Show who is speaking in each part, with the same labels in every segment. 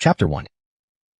Speaker 1: Chapter 1.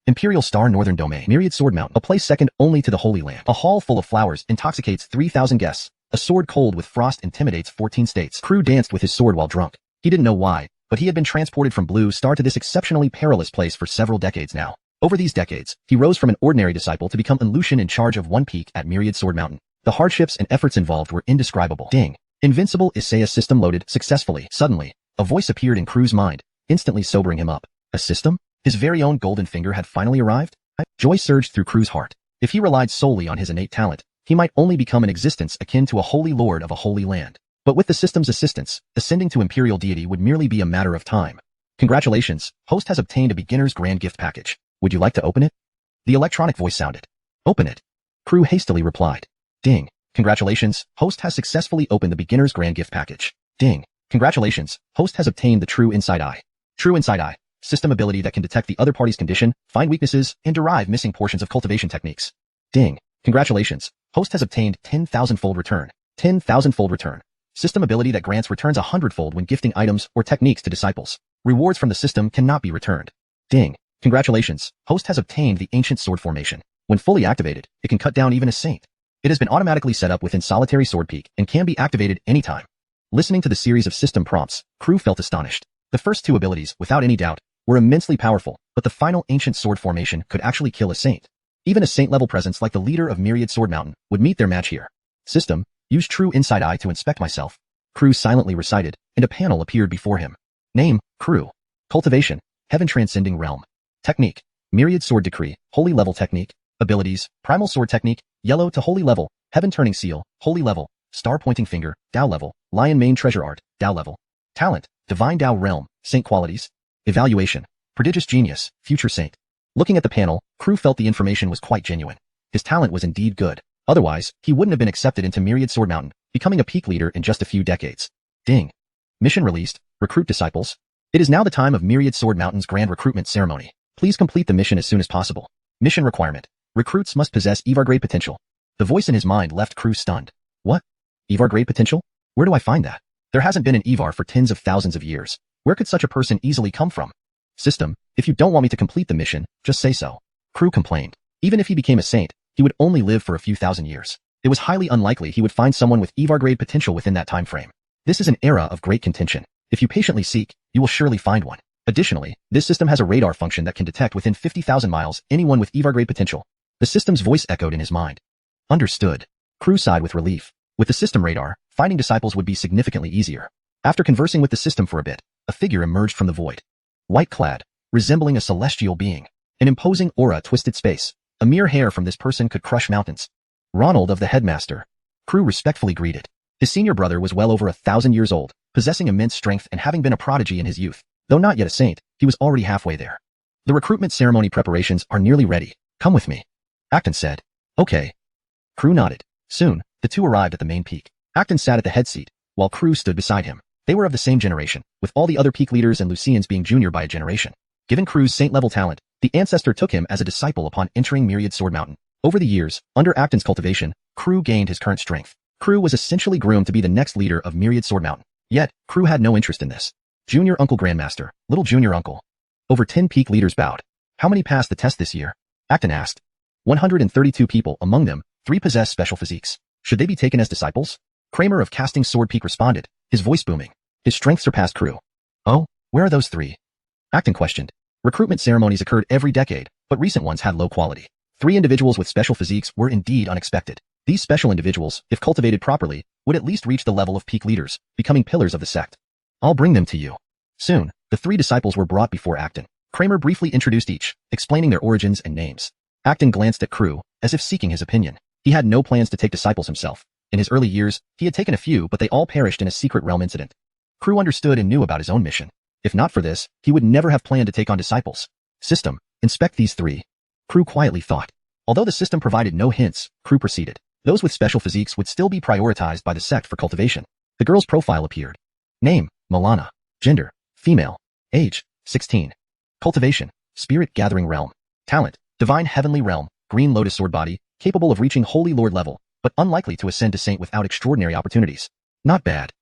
Speaker 1: Imperial Star Northern Domain. Myriad Sword Mountain. A place second only to the Holy Land. A hall full of flowers intoxicates 3,000 guests. A sword cold with frost intimidates 14 states. Crew danced with his sword while drunk. He didn't know why, but he had been transported from Blue Star to this exceptionally perilous place for several decades now. Over these decades, he rose from an ordinary disciple to become a Lucian in charge of one peak at Myriad Sword Mountain. The hardships and efforts involved were indescribable. Ding. Invincible System loaded successfully. Suddenly, a voice appeared in Crew's mind, instantly sobering him up. A system? His very own golden finger had finally arrived? Joy surged through Crew's heart. If he relied solely on his innate talent, he might only become an existence akin to a holy lord of a holy land. But with the system's assistance, ascending to imperial deity would merely be a matter of time. Congratulations, host has obtained a beginner's grand gift package. Would you like to open it? The electronic voice sounded. Open it. Crew hastily replied. Ding. Congratulations, host has successfully opened the beginner's grand gift package. Ding. Congratulations, host has obtained the True Inside Eye. True Inside Eye. System ability that can detect the other party's condition, find weaknesses, and derive missing portions of cultivation techniques. Ding. Congratulations, host has obtained 10,000-fold return. 10,000-fold return. System ability that grants returns 100-fold when gifting items or techniques to disciples. Rewards from the system cannot be returned. Ding. Congratulations, host has obtained the Ancient Sword Formation. When fully activated, it can cut down even a saint. It has been automatically set up within Solitary Sword Peak and can be activated anytime. Listening to the series of system prompts, Crew felt astonished. The first two abilities, without any doubt, were immensely powerful, but the final Ancient Sword Formation could actually kill a saint. Even a saint-level presence like the leader of Myriad Sword Mountain would meet their match here. System, use True Inside Eye to inspect myself. Crew silently recited, and a panel appeared before him. Name, Crew. Cultivation, Heaven Transcending Realm. Technique, Myriad Sword Decree, Holy Level Technique. Abilities, Primal Sword Technique, Yellow to Holy Level, Heaven Turning Seal, Holy Level, Star Pointing Finger, Dao Level, Lion Mane Treasure Art, Dao Level. Talent, Divine Dao Realm, Saint Qualities. Evaluation, Prodigious Genius, Future Saint. Looking at the panel, Crew felt the information was quite genuine. His talent was indeed good. Otherwise, he wouldn't have been accepted into Myriad Sword Mountain, becoming a peak leader in just a few decades. Ding. Mission released, recruit disciples. It is now the time of Myriad Sword Mountain's grand recruitment ceremony. Please complete the mission as soon as possible. Mission requirement. Recruits must possess Evar-grade potential. The voice in his mind left Crew stunned. What? Evar-grade potential? Where do I find that? There hasn't been an Evar for tens of thousands of years. Where could such a person easily come from? System, if you don't want me to complete the mission, just say so. Crew complained. Even if he became a saint, he would only live for a few thousand years. It was highly unlikely he would find someone with Evar-grade potential within that time frame. This is an era of great contention. If you patiently seek, you will surely find one. Additionally, this system has a radar function that can detect within 50,000 miles anyone with Evar-grade potential. The system's voice echoed in his mind. Understood. Crew sighed with relief. With the system radar, finding disciples would be significantly easier. After conversing with the system for a bit, a figure emerged from the void. White-clad, resembling a celestial being. An imposing aura twisted space. A mere hair from this person could crush mountains. Ronald of the Headmaster. Crew respectfully greeted. His senior brother was well over 1,000 years old, possessing immense strength and having been a prodigy in his youth. Though not yet a saint, he was already halfway there. The recruitment ceremony preparations are nearly ready. Come with me. Acton said. Okay. Crew nodded. Soon, the two arrived at the main peak. Acton sat at the head seat, while Crew stood beside him. They were of the same generation, with all the other peak leaders and Lucians being junior by a generation. Given Crew's saint-level talent, the ancestor took him as a disciple upon entering Myriad Sword Mountain. Over the years, under Acton's cultivation, Crew gained his current strength. Crew was essentially groomed to be the next leader of Myriad Sword Mountain. Yet, Crew had no interest in this. Junior Uncle Grandmaster, Little Junior Uncle. Over 10 peak leaders bowed. How many passed the test this year? Acton asked. 132 people, among them, 3 possess special physiques. Should they be taken as disciples? Kramer of Casting Sword Peak responded, his voice booming. His strength surpassed Crew. Oh, where are those 3? Acton questioned. Recruitment ceremonies occurred every decade, but recent ones had low quality. 3 individuals with special physiques were indeed unexpected. These special individuals, if cultivated properly, would at least reach the level of peak leaders, becoming pillars of the sect. I'll bring them to you. Soon, the 3 disciples were brought before Acton. Kramer briefly introduced each, explaining their origins and names. Acton glanced at Crew, as if seeking his opinion. He had no plans to take disciples himself. In his early years, he had taken a few, but they all perished in a secret realm incident. Crew understood and knew about his own mission. If not for this, he would never have planned to take on disciples. System, inspect these 3. Crew quietly thought. Although the system provided no hints, Crew proceeded. Those with special physiques would still be prioritized by the sect for cultivation. The girl's profile appeared. Name, Milana. Gender, female. Age, 16. Cultivation, Spirit Gathering Realm. Talent, Divine Heavenly Realm, Green Lotus Sword Body, capable of reaching Holy Lord level, but unlikely to ascend to Saint without extraordinary opportunities. Not bad.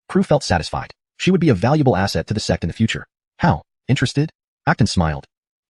Speaker 1: Crew felt satisfied. She would be a valuable asset to the sect in the future. How? Interested? Acton smiled.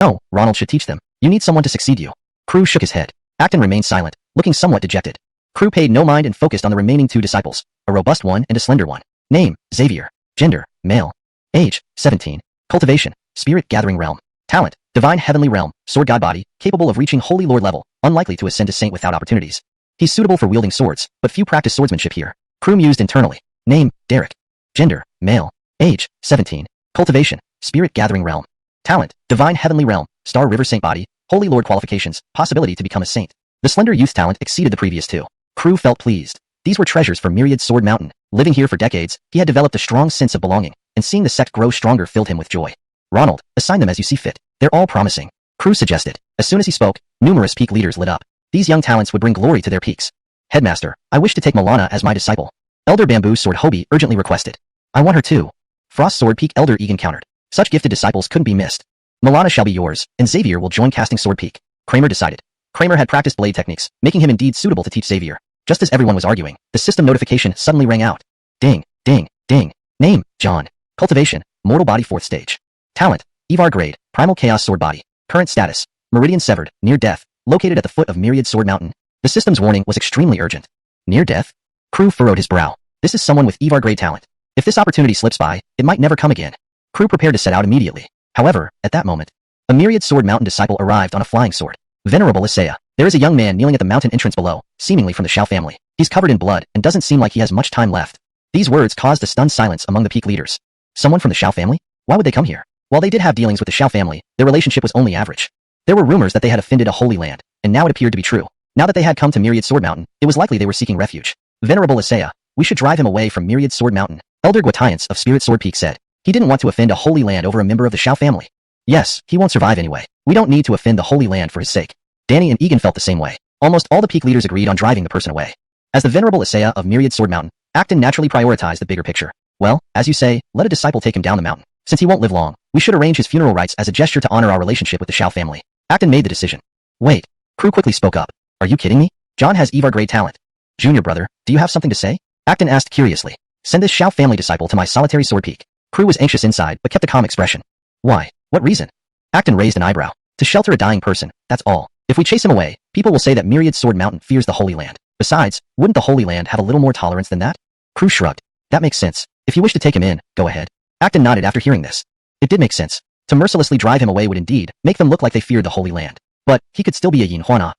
Speaker 1: No, Ronald should teach them. You need someone to succeed you. Crew shook his head. Acton remained silent, looking somewhat dejected. Crew paid no mind and focused on the remaining two disciples, a robust one and a slender one. Name, Xavier. Gender, male. Age, 17. Cultivation, spirit gathering realm. Talent, divine heavenly realm, sword god body, capable of reaching holy lord level, unlikely to ascend to saint without opportunities. He's suitable for wielding swords, but few practice swordsmanship here. Crew mused internally. Name, Derek. Gender, male. Age, 17. Cultivation, spirit gathering realm. Talent, divine heavenly realm, star river saint body, holy lord qualifications, possibility to become a saint. The slender youth's talent exceeded the previous two. Crew felt pleased. These were treasures for Myriad Sword Mountain. Living here for decades, he had developed a strong sense of belonging, and seeing the sect grow stronger filled him with joy. Ronald, assign them as you see fit. They're all promising. Crew suggested. As soon as he spoke, numerous peak leaders lit up. These young talents would bring glory to their peaks. Headmaster, I wish to take Milana as my disciple. Elder Bamboo Sword Hobie urgently requested. I want her too. Frost Sword Peak Elder Egan countered. Such gifted disciples couldn't be missed. Milana shall be yours, and Xavier will join Casting Sword Peak. Kramer decided. Kramer had practiced blade techniques, making him indeed suitable to teach Xavier. Just as everyone was arguing, the system notification suddenly rang out. Ding, ding, ding. Name, John. Cultivation, mortal body 4th stage. Talent, Evar-grade, primal chaos sword body. Current status, meridian severed, near death, located at the foot of Myriad Sword Mountain. The system's warning was extremely urgent. Near death? Crew furrowed his brow. This is someone with Evar-grade talent. If this opportunity slips by, it might never come again. Crew prepared to set out immediately. However, at that moment, a Myriad Sword Mountain disciple arrived on a flying sword. Venerable Isaiah. There is a young man kneeling at the mountain entrance below, seemingly from the Shao family. He's covered in blood and doesn't seem like he has much time left. These words caused a stunned silence among the peak leaders. Someone from the Shao family? Why would they come here? While they did have dealings with the Shao family, their relationship was only average. There were rumors that they had offended a holy land, and now it appeared to be true. Now that they had come to Myriad Sword Mountain, it was likely they were seeking refuge. Venerable Isaiah, we should drive him away from Myriad Sword Mountain. Elder Guatiance of Spirit Sword Peak said. He didn't want to offend a holy land over a member of the Shao family. Yes, he won't survive anyway. We don't need to offend the holy land for his sake. Danny and Egan felt the same way. Almost all the peak leaders agreed on driving the person away. As the Venerable Isaiah of Myriad Sword Mountain, Acton naturally prioritized the bigger picture. Well, as you say, let a disciple take him down the mountain. Since he won't live long, we should arrange his funeral rites as a gesture to honor our relationship with the Shao family. Acton made the decision. Wait. Crew quickly spoke up. Are you kidding me? John has Evar-grade talent. Junior brother, do you have something to say? Acton asked curiously. Send this Shao family disciple to my solitary sword peak. Crew was anxious inside, but kept a calm expression. Why? What reason? Acton raised an eyebrow. To shelter a dying person, that's all. If we chase him away, people will say that Myriad Sword Mountain fears the Holy Land. Besides, wouldn't the Holy Land have a little more tolerance than that? Crew shrugged. That makes sense. If you wish to take him in, go ahead. Acton nodded after hearing this. It did make sense. To mercilessly drive him away would indeed make them look like they feared the Holy Land. But he could still be a Yin Huan.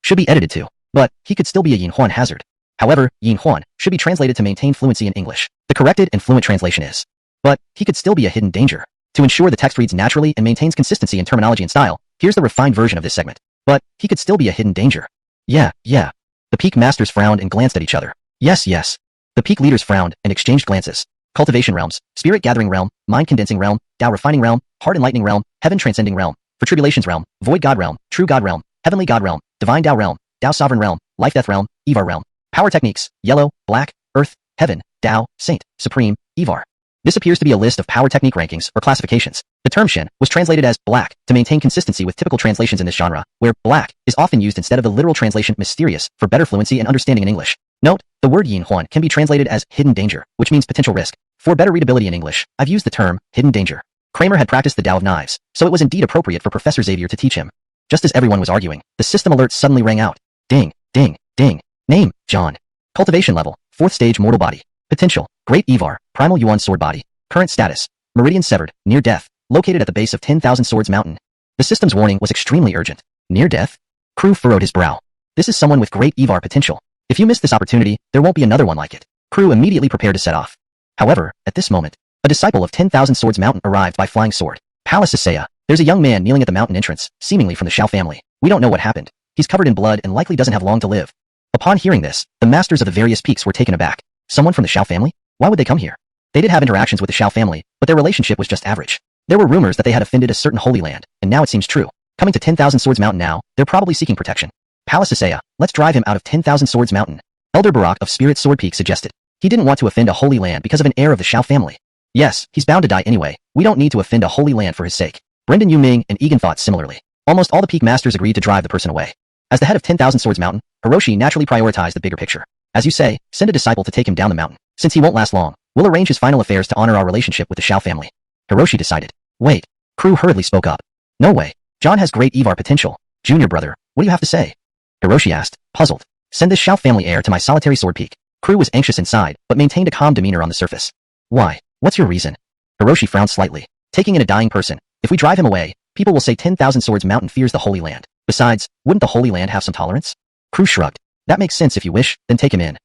Speaker 1: Should be edited too. But he could still be a Yin Huan hazard. However, Yin Huan should be translated to maintain fluency in English. The corrected and fluent translation is. But he could still be a hidden danger. To ensure the text reads naturally and maintains consistency in terminology and style, here's the refined version of this segment. But he could still be a hidden danger. Yeah. The peak masters frowned and glanced at each other. Yes. The peak leaders frowned and exchanged glances. Cultivation realms, spirit gathering realm, mind condensing realm, Tao refining realm, heart enlightening realm, heaven transcending realm, for tribulations realm, void god realm, true god realm, heavenly god realm, divine Tao realm, Tao sovereign realm, life death realm, Evar realm. Power techniques, yellow, black, earth, heaven, Tao, saint, supreme, Evar. This appears to be a list of power technique rankings or classifications. The term Shen was translated as black to maintain consistency with typical translations in this genre, where black is often used instead of the literal translation mysterious for better fluency and understanding in English. Note, the word Yin Huan can be translated as hidden danger, which means potential risk. For better readability in English, I've used the term hidden danger. Kramer had practiced the Tao of Knives, so it was indeed appropriate for Professor Xavier to teach him. Just as everyone was arguing, the system alert suddenly rang out. Ding, ding, ding. Name, John. Cultivation level, 4th stage mortal body. Potential, Great Evar, primal Yuan sword body. Current status, meridian severed, near death, located at the base of 10,000 Swords Mountain. The system's warning was extremely urgent. Near death? Crew furrowed his brow. This is someone with great Evar potential. If you miss this opportunity, there won't be another one like it. Crew immediately prepared to set off. However, at this moment, a disciple of 10,000 Swords Mountain arrived by flying sword. Palace Isaiah. There's a young man kneeling at the mountain entrance, seemingly from the Shao family. We don't know what happened. He's covered in blood and likely doesn't have long to live. Upon hearing this, the masters of the various peaks were taken aback. Someone from the Shao family? Why would they come here? They did have interactions with the Shao family, but their relationship was just average. There were rumors that they had offended a certain holy land, and now it seems true. Coming to 10,000 Swords Mountain now, they're probably seeking protection. Palace Isaiah, let's drive him out of 10,000 Swords Mountain. Elder Barak of Spirit Sword Peak suggested. He didn't want to offend a holy land because of an heir of the Shao family. Yes, he's bound to die anyway. We don't need to offend a holy land for his sake. Brendan Yu-Ming and Egan thought similarly. Almost all the peak masters agreed to drive the person away. As the head of 10,000 Swords Mountain, Hiroshi naturally prioritized the bigger picture. As you say, send a disciple to take him down the mountain. Since he won't last long, we'll arrange his final affairs to honor our relationship with the Shao family. Hiroshi decided. Wait. Crew hurriedly spoke up. No way. John has great Evar potential. Junior brother, what do you have to say? Hiroshi asked, puzzled. Send this Shao family heir to my solitary sword peak. Crew was anxious inside, but maintained a calm demeanor on the surface. Why? What's your reason? Hiroshi frowned slightly. Taking in a dying person. If we drive him away, people will say 10,000 Swords Mountain fears the Holy Land. Besides, wouldn't the Holy Land have some tolerance? Crew shrugged. That makes sense if you wish, then take him in.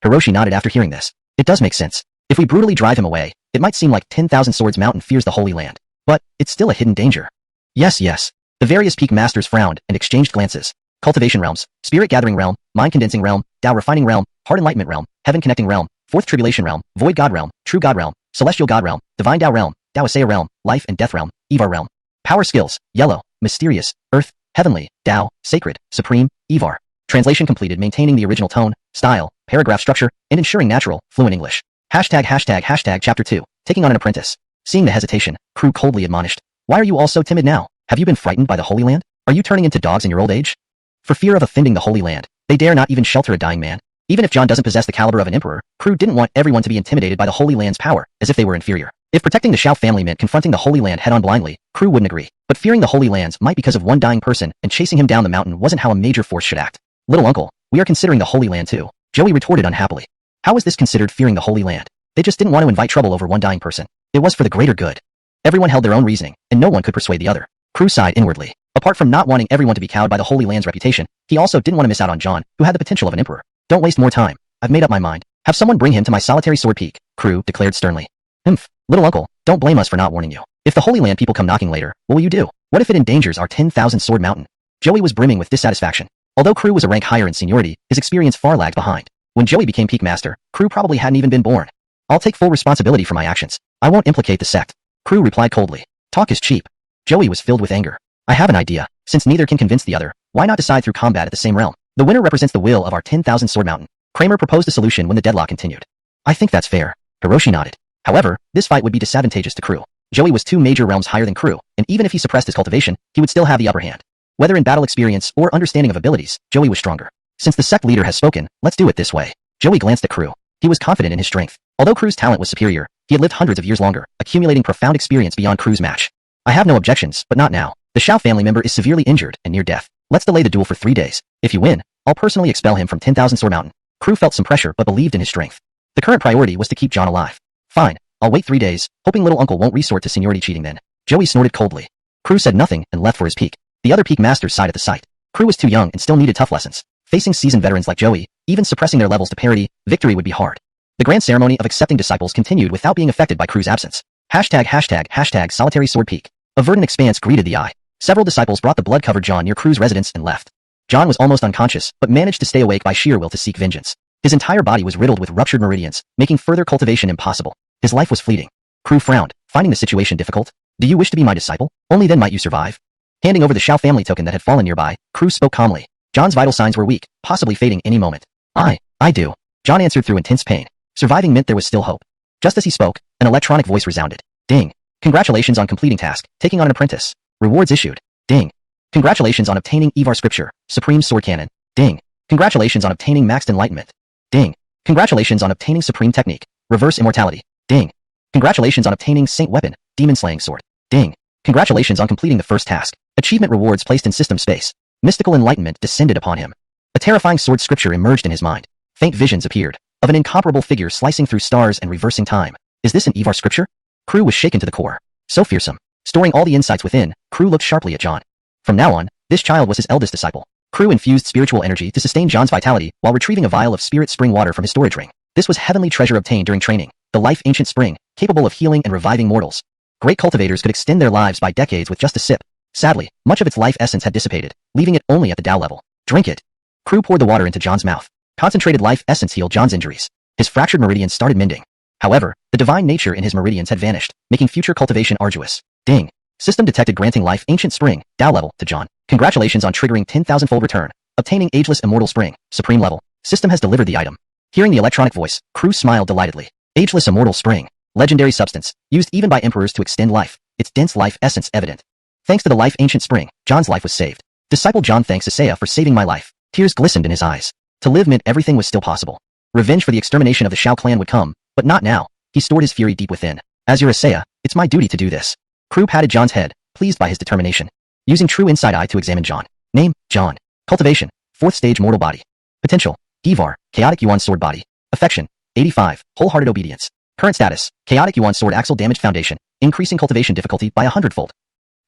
Speaker 1: Hiroshi nodded after hearing this. It does make sense. If we brutally drive him away, it might seem like 10,000 Swords Mountain fears the Holy Land. But, it's still a hidden danger. Yes, yes. The various peak masters frowned and exchanged glances. Cultivation realms, Spirit Gathering realm, Mind Condensing realm, Tao Refining realm, Heart Enlightenment realm, Heaven Connecting realm, Fourth Tribulation realm, Void God realm, True God realm, Celestial God realm, Divine Tao realm, Taoiseia realm, Life and Death realm, Evar realm. Power skills, Yellow, Mysterious, Earth, Heavenly, Tao, Sacred, Supreme, Evar. Translation completed maintaining the original tone, style, paragraph structure, and ensuring natural, fluent English. ####Chapter 2, Taking on an Apprentice. Seeing the hesitation, Crew coldly admonished. Why are you all so timid now? Have you been frightened by the Holy Land? Are you turning into dogs in your old age? For fear of offending the Holy Land, they dare not even shelter a dying man. Even if John doesn't possess the caliber of an emperor, Crew didn't want everyone to be intimidated by the Holy Land's power, as if they were inferior. If protecting the Shao family meant confronting the Holy Land head-on blindly, Crew wouldn't agree. But fearing the Holy Lands might because of one dying person and chasing him down the mountain wasn't how a major force should act. Little uncle, we are considering the Holy Land too. Joey retorted unhappily. How was this considered fearing the Holy Land? They just didn't want to invite trouble over one dying person. It was for the greater good. Everyone held their own reasoning, and no one could persuade the other. Crew sighed inwardly. Apart from not wanting everyone to be cowed by the Holy Land's reputation, he also didn't want to miss out on John, who had the potential of an emperor. Don't waste more time. I've made up my mind. Have someone bring him to my solitary sword peak, Crew declared sternly. Little uncle, don't blame us for not warning you. If the Holy Land people come knocking later, what will you do? What if it endangers our 10,000 Sword Mountain? Joey was brimming with dissatisfaction. Although Crew was a rank higher in seniority, his experience far lagged behind. When Joey became peak master, Crew probably hadn't even been born. I'll take full responsibility for my actions. I won't implicate the sect. Crew replied coldly. Talk is cheap. Joey was filled with anger. I have an idea. Since neither can convince the other, why not decide through combat at the same realm? The winner represents the will of our 10,000 Sword Mountain. Kramer proposed a solution when the deadlock continued. I think that's fair. Hiroshi nodded. However, this fight would be disadvantageous to Crew. Joey was 2 major realms higher than Crew, and even if he suppressed his cultivation, he would still have the upper hand. Whether in battle experience or understanding of abilities, Joey was stronger. Since the sect leader has spoken, let's do it this way. Joey glanced at Crew. He was confident in his strength. Although Crew's talent was superior, he had lived hundreds of years longer, accumulating profound experience beyond Crew's match. I have no objections, but not now. The Shao family member is severely injured and near death. Let's delay the duel for 3 days. If you win, I'll personally expel him from 10,000 Sword Mountain. Crew felt some pressure but believed in his strength. The current priority was to keep John alive. Fine, I'll wait 3 days, hoping little uncle won't resort to seniority cheating then. Joey snorted coldly. Crew said nothing and left for his peak. The other peak masters sighed at the sight. Crew was too young and still needed tough lessons. Facing seasoned veterans like Joey, even suppressing their levels to parity, victory would be hard. The grand ceremony of accepting disciples continued without being affected by Crew's absence. #### solitary sword peak. A verdant expanse greeted the eye. Several disciples brought the blood-covered John near Crew's residence and left. John was almost unconscious, but managed to stay awake by sheer will to seek vengeance. His entire body was riddled with ruptured meridians, making further cultivation impossible. His life was fleeting. Crew frowned, finding the situation difficult. Do you wish to be my disciple? Only then might you survive. Handing over the Shao family token that had fallen nearby, Crew spoke calmly. John's vital signs were weak, possibly fading any moment. I do. John answered through intense pain. Surviving meant there was still hope. Just as he spoke, an electronic voice resounded. Ding. Congratulations on completing task, taking on an apprentice. Rewards issued. Ding. Congratulations on obtaining Evar Scripture, Supreme Sword Cannon. Ding. Congratulations on obtaining Maxed Enlightenment. Ding. Congratulations on obtaining Supreme Technique, Reverse Immortality. Ding. Congratulations on obtaining Saint Weapon, Demon Slaying Sword. Ding. Congratulations on completing the first task. Achievement rewards placed in system space. Mystical enlightenment descended upon him. A terrifying sword scripture emerged in his mind. Faint visions appeared, of an incomparable figure slicing through stars and reversing time. Is this an Evar scripture? Crew was shaken to the core. So fearsome. Storing all the insights within, Crew looked sharply at John. From now on, this child was his eldest disciple. Crew infused spiritual energy to sustain John's vitality while retrieving a vial of spirit spring water from his storage ring. This was heavenly treasure obtained during training, the life ancient spring, capable of healing and reviving mortals. Great cultivators could extend their lives by decades with just a sip. Sadly, much of its life essence had dissipated, leaving it only at the Tao level. Drink it. Crew poured the water into John's mouth. Concentrated life essence healed John's injuries. His fractured meridians started mending. However, the divine nature in his meridians had vanished, making future cultivation arduous. Ding. System detected granting life ancient spring, Tao level, to John. Congratulations on triggering 10,000-fold return. Obtaining ageless immortal spring, supreme level. System has delivered the item. Hearing the electronic voice, Crew smiled delightedly. Ageless immortal spring. Legendary substance, used even by emperors to extend life. Its dense life essence evident. Thanks to the life ancient spring, John's life was saved. Disciple John thanks Isaiah for saving my life. Tears glistened in his eyes. To live meant everything was still possible. Revenge for the extermination of the Shao clan would come, but not now. He stored his fury deep within. As your Isaiah, it's my duty to do this. Crew patted John's head, pleased by his determination. Using true inside eye to examine John. Name, John. Cultivation, 4th stage mortal body. Potential, Evar, chaotic Yuan sword body. Affection, 85, wholehearted obedience. Current status, chaotic Yuan sword axle damaged foundation, increasing cultivation difficulty by 100-fold.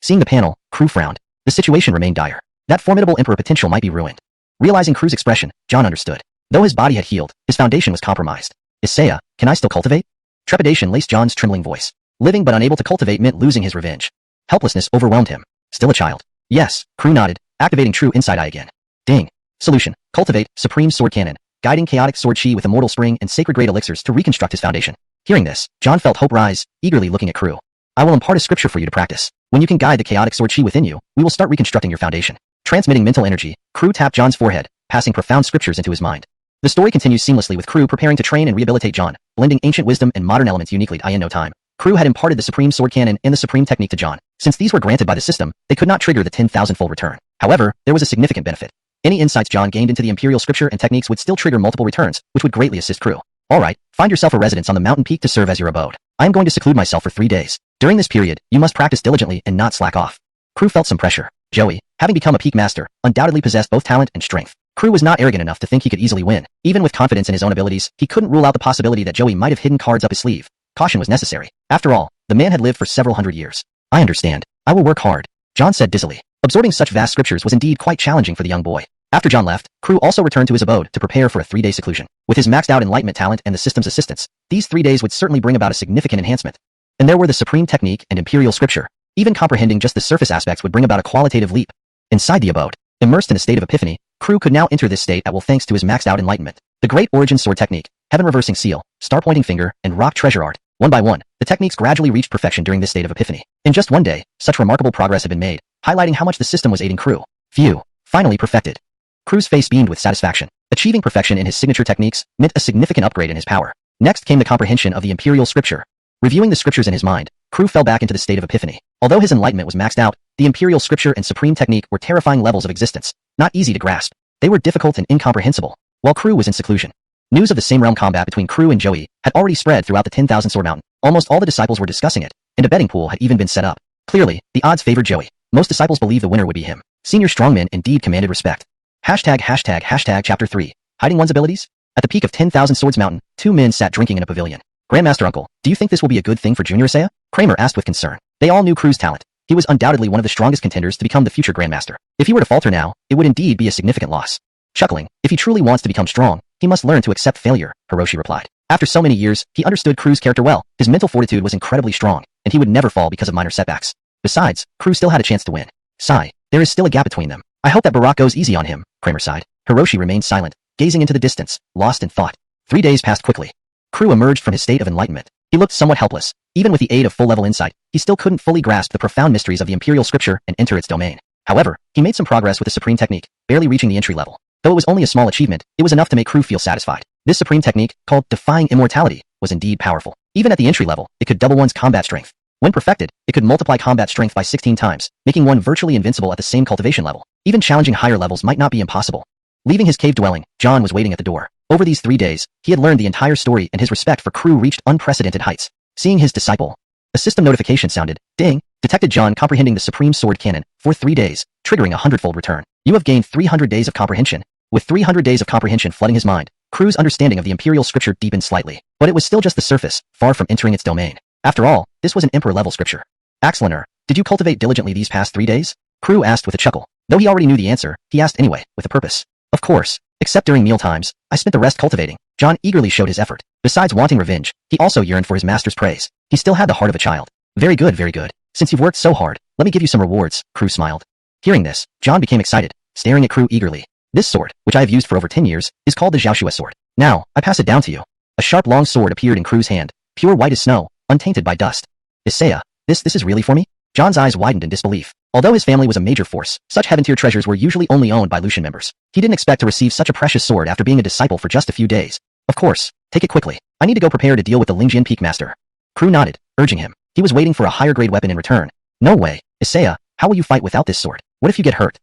Speaker 1: Seeing the panel, Crew frowned. The situation remained dire. That formidable emperor potential might be ruined. Realizing Crew's expression, John understood. Though his body had healed, his foundation was compromised. Isaiah, can I still cultivate? Trepidation laced John's trembling voice. Living but unable to cultivate meant losing his revenge. Helplessness overwhelmed him. Still a child. Yes, Crew nodded, activating true inside eye again. Ding. Solution, cultivate, supreme sword cannon, guiding chaotic sword chi with immortal spring and sacred grade elixirs to reconstruct his foundation. Hearing this, John felt hope rise, eagerly looking at Crew. I will impart a scripture for you to practice. When you can guide the chaotic sword chi within you, we will start reconstructing your foundation. Transmitting mental energy, Crew tapped John's forehead, passing profound scriptures into his mind. The story continues seamlessly with Crew preparing to train and rehabilitate John, blending ancient wisdom and modern elements uniquely. In no time, Crew had imparted the supreme sword cannon and the supreme technique to John. Since these were granted by the system, they could not trigger the 10,000-fold return. However, there was a significant benefit. Any insights John gained into the imperial scripture and techniques would still trigger multiple returns, which would greatly assist Crew. Alright, find yourself a residence on the mountain peak to serve as your abode. I am going to seclude myself for 3 days. During this period, you must practice diligently and not slack off. Crew felt some pressure. Joey, having become a peak master, undoubtedly possessed both talent and strength. Crew was not arrogant enough to think he could easily win. Even with confidence in his own abilities, he couldn't rule out the possibility that Joey might have hidden cards up his sleeve. Caution was necessary. After all, the man had lived for several hundred years. I understand. I will work hard, John said dizzily. Absorbing such vast scriptures was indeed quite challenging for the young boy. After John left, Crew also returned to his abode to prepare for a 3-day seclusion. With his maxed out enlightenment talent and the system's assistance, these 3 days would certainly bring about a significant enhancement. And there were the supreme technique and imperial scripture. Even comprehending just the surface aspects would bring about a qualitative leap. Inside the abode, immersed in a state of epiphany, Crew could now enter this state at will thanks to his maxed out enlightenment. The great origin sword technique, heaven reversing seal, star pointing finger, and rock treasure art. One by one, the techniques gradually reached perfection during this state of epiphany. In just 1 day, such remarkable progress had been made, highlighting how much the system was aiding Crew. Phew, finally perfected. Crew's face beamed with satisfaction. Achieving perfection in his signature techniques meant a significant upgrade in his power. Next came the comprehension of the imperial scripture. Reviewing the scriptures in his mind, Crew fell back into the state of epiphany. Although his enlightenment was maxed out, the imperial scripture and supreme technique were terrifying levels of existence, not easy to grasp. They were difficult and incomprehensible. While Crew was in seclusion, news of the same realm combat between Crew and Joey had already spread throughout the 10,000 Sword Mountain. Almost all the disciples were discussing it, and a betting pool had even been set up. Clearly, the odds favored Joey. Most disciples believed the winner would be him. Senior strongmen indeed commanded respect. Chapter 3. Hiding one's abilities? At the peak of 10,000 Swords Mountain, 2 men sat drinking in a pavilion. Grandmaster Uncle, do you think this will be a good thing for Junior Isaiah? Kramer asked with concern. They all knew Crew's talent. He was undoubtedly one of the strongest contenders to become the future Grandmaster. If he were to falter now, it would indeed be a significant loss. Chuckling, if he truly wants to become strong, he must learn to accept failure, Hiroshi replied. After so many years, he understood Crew's character well. His mental fortitude was incredibly strong, and he would never fall because of minor setbacks. Besides, Crew still had a chance to win. Sigh, there is still a gap between them. I hope that Barack goes easy on him, Kramer sighed. Hiroshi remained silent, gazing into the distance, lost in thought. 3 days passed quickly. Crew emerged from his state of enlightenment. He looked somewhat helpless. Even with the aid of full-level insight, he still couldn't fully grasp the profound mysteries of the imperial scripture and enter its domain. However, he made some progress with the supreme technique, barely reaching the entry level. Though it was only a small achievement, it was enough to make Crew feel satisfied. This supreme technique, called Defying Immortality, was indeed powerful. Even at the entry level, it could double one's combat strength. When perfected, it could multiply combat strength by 16 times, making one virtually invincible at the same cultivation level. Even challenging higher levels might not be impossible. Leaving his cave dwelling, John was waiting at the door. Over these 3 days, he had learned the entire story and his respect for Crew reached unprecedented heights. Seeing his disciple, a system notification sounded. Ding, detected John comprehending the supreme sword cannon for 3 days, triggering a 100-fold return. You have gained 300 days of comprehension. With 300 days of comprehension flooding his mind, Crew's understanding of the imperial scripture deepened slightly, but it was still just the surface, far from entering its domain. After all, this was an emperor-level scripture. Axelaner, did you cultivate diligently these past 3 days? Crew asked with a chuckle. Though he already knew the answer, he asked anyway, with a purpose. Of course, except during meal times, I spent the rest cultivating. John eagerly showed his effort. Besides wanting revenge, he also yearned for his master's praise. He still had the heart of a child. Very good, very good. Since you've worked so hard, let me give you some rewards, Crew smiled. Hearing this, John became excited, staring at Crew eagerly. This sword, which I have used for over 10 years, is called the Zhaoshua sword. Now, I pass it down to you. A sharp long sword appeared in Crew's hand, pure white as snow, untainted by dust. Isaiah, this is really for me? John's eyes widened in disbelief. Although his family was a major force, such heaven-tier treasures were usually only owned by Lucian members. He didn't expect to receive such a precious sword after being a disciple for just a few days. Of course, take it quickly. I need to go prepare to deal with the Lingjian Peak Master. Crew nodded, urging him. He was waiting for a higher-grade weapon in return. No way, Isaiah, how will you fight without this sword? What if you get hurt?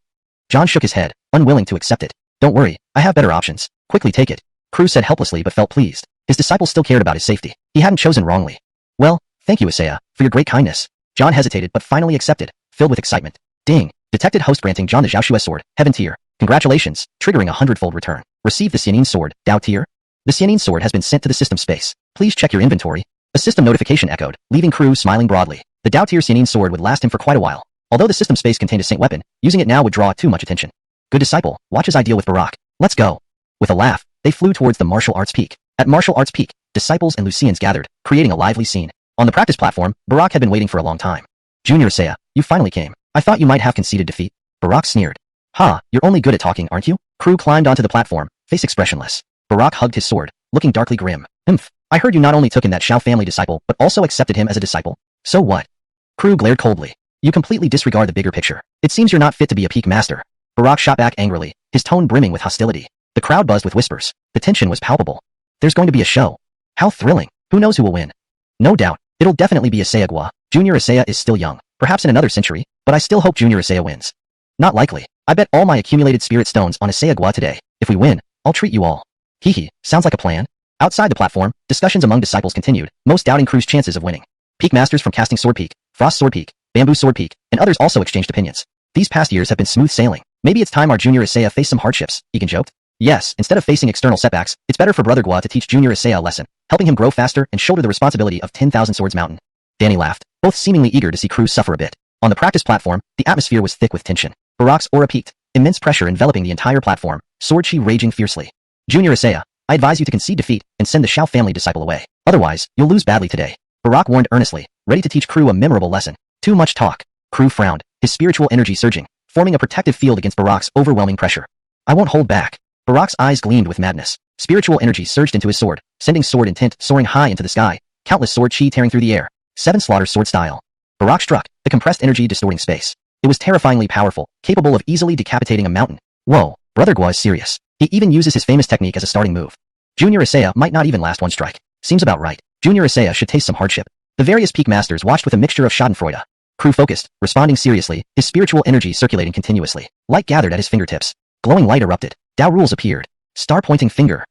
Speaker 1: John shook his head, unwilling to accept it. Don't worry, I have better options. Quickly take it. Crew said helplessly but felt pleased. His disciple still cared about his safety. He hadn't chosen wrongly. Well, thank you Isaiah, for your great kindness. John hesitated but finally accepted, filled with excitement. Ding, Detected host granting John the Zhaoxue sword, heaven tier. Congratulations, triggering a 100-fold return. Receive the Xianin sword, Dao tier. The Xianin sword has been sent to the system space. Please check your inventory. A system notification echoed, leaving Crew smiling broadly. The Dao tier Xianin sword would last him for quite a while. Although the system space contained a saint weapon, using it now would draw too much attention. Good disciple, watch as I deal with Barak. Let's go. With a laugh, they flew towards the martial arts peak. At martial arts peak, disciples and Lucians gathered, creating a lively scene. On the practice platform, Barak had been waiting for a long time. Junior Isaiah, you finally came. I thought you might have conceded defeat. Barak sneered. Ha, you're only good at talking, aren't you? Crew climbed onto the platform, face expressionless. Barak hugged his sword, looking darkly grim. I heard you not only took in that Shao family disciple, but also accepted him as a disciple. So what? Crew glared coldly. You completely disregard the bigger picture. It seems you're not fit to be a peak master. Barak shot back angrily, his tone brimming with hostility. The crowd buzzed with whispers. The tension was palpable. There's going to be a show. How thrilling. Who knows who will win? No doubt, it'll definitely be Isaiah. Junior Isaiah is still young, perhaps in another century, but I still hope Junior Isaiah wins. Not likely. I bet all my accumulated spirit stones on Isaiah today. If we win, I'll treat you all. Hehe, sounds like a plan. Outside the platform, discussions among disciples continued, most doubting Crew's chances of winning. Peak masters from Casting Sword Peak, Frost Sword Peak, Bamboo Sword Peak, and others also exchanged opinions. These past years have been smooth sailing. Maybe it's time our Junior Isaiah face some hardships, Egan joked. Yes, instead of facing external setbacks, it's better for Brother Gua to teach Junior Isaiah a lesson, helping him grow faster and shoulder the responsibility of 10,000 Swords Mountain. Danny laughed, both seemingly eager to see Crew suffer a bit. On the practice platform, the atmosphere was thick with tension. Barak's aura peaked, immense pressure enveloping the entire platform, sword chi raging fiercely. Junior Isaiah, I advise you to concede defeat and send the Shao family disciple away. Otherwise, you'll lose badly today. Barak warned earnestly, ready to teach Crew a memorable lesson. Too much talk. Crew frowned, his spiritual energy surging, forming a protective field against Barak's overwhelming pressure. I won't hold back. Barak's eyes gleamed with madness. Spiritual energy surged into his sword, sending sword intent soaring high into the sky, countless sword chi tearing through the air. 7 slaughter sword style. Barak struck, the compressed energy distorting space. It was terrifyingly powerful, capable of easily decapitating a mountain. Whoa, Brother Gua is serious. He even uses his famous technique as a starting move. Junior Isaiah might not even last one strike. Seems about right. Junior Isaiah should taste some hardship. The various peak masters watched with a mixture of schadenfreude. Crew focused, responding seriously, his spiritual energy circulating continuously. Light gathered at his fingertips. Glowing light erupted. Dao rules appeared. Star pointing finger.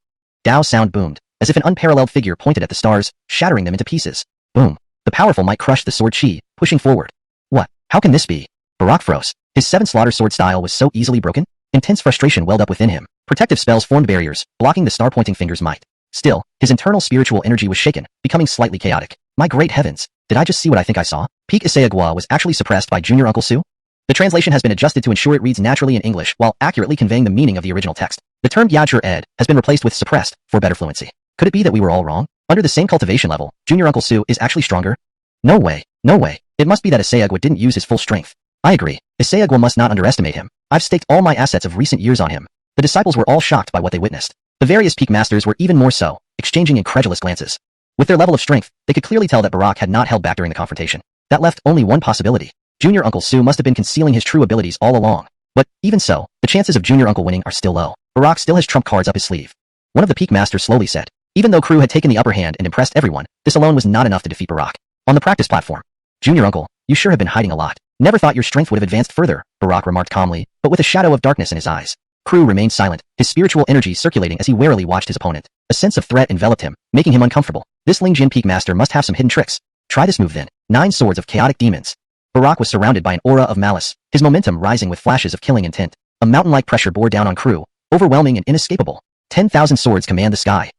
Speaker 1: Dao sound boomed, as if an unparalleled figure pointed at the stars, shattering them into pieces. Boom. The powerful might crush the sword chi, pushing forward. What? How can this be? Barak froze. His 7 slaughter sword style was so easily broken. Intense frustration welled up within him. Protective spells formed barriers, blocking the star-pointing finger's might. Still, his internal spiritual energy was shaken, becoming slightly chaotic. My great heavens, did I just see what I think I saw? Peak Isaiah was actually suppressed by Junior Uncle Su? The translation has been adjusted to ensure it reads naturally in English while accurately conveying the meaning of the original text. The term Yajur Ed has been replaced with suppressed for better fluency. Could it be that we were all wrong? Under the same cultivation level, Junior Uncle Su is actually stronger? No way, no way. It must be that Isaiah didn't use his full strength. I agree. Isaiah must not underestimate him. I've staked all my assets of recent years on him. The disciples were all shocked by what they witnessed. The various peak masters were even more so, exchanging incredulous glances. With their level of strength, they could clearly tell that Barak had not held back during the confrontation. That left only one possibility. Junior Uncle Su must have been concealing his true abilities all along. But, even so, the chances of Junior Uncle winning are still low. Barak still has trump cards up his sleeve. One of the peak masters slowly said. Even though Crew had taken the upper hand and impressed everyone, this alone was not enough to defeat Barak. On the practice platform. Junior Uncle, you sure have been hiding a lot. Never thought your strength would have advanced further, Barak remarked calmly, but with a shadow of darkness in his eyes. Crew remained silent, his spiritual energy circulating as he warily watched his opponent. A sense of threat enveloped him, making him uncomfortable. This Ling Jin peak master must have some hidden tricks. Try this move then. 9 swords of chaotic demons. Barak was surrounded by an aura of malice, his momentum rising with flashes of killing intent. A mountain-like pressure bore down on Crew, overwhelming and inescapable. 10,000 swords command the sky.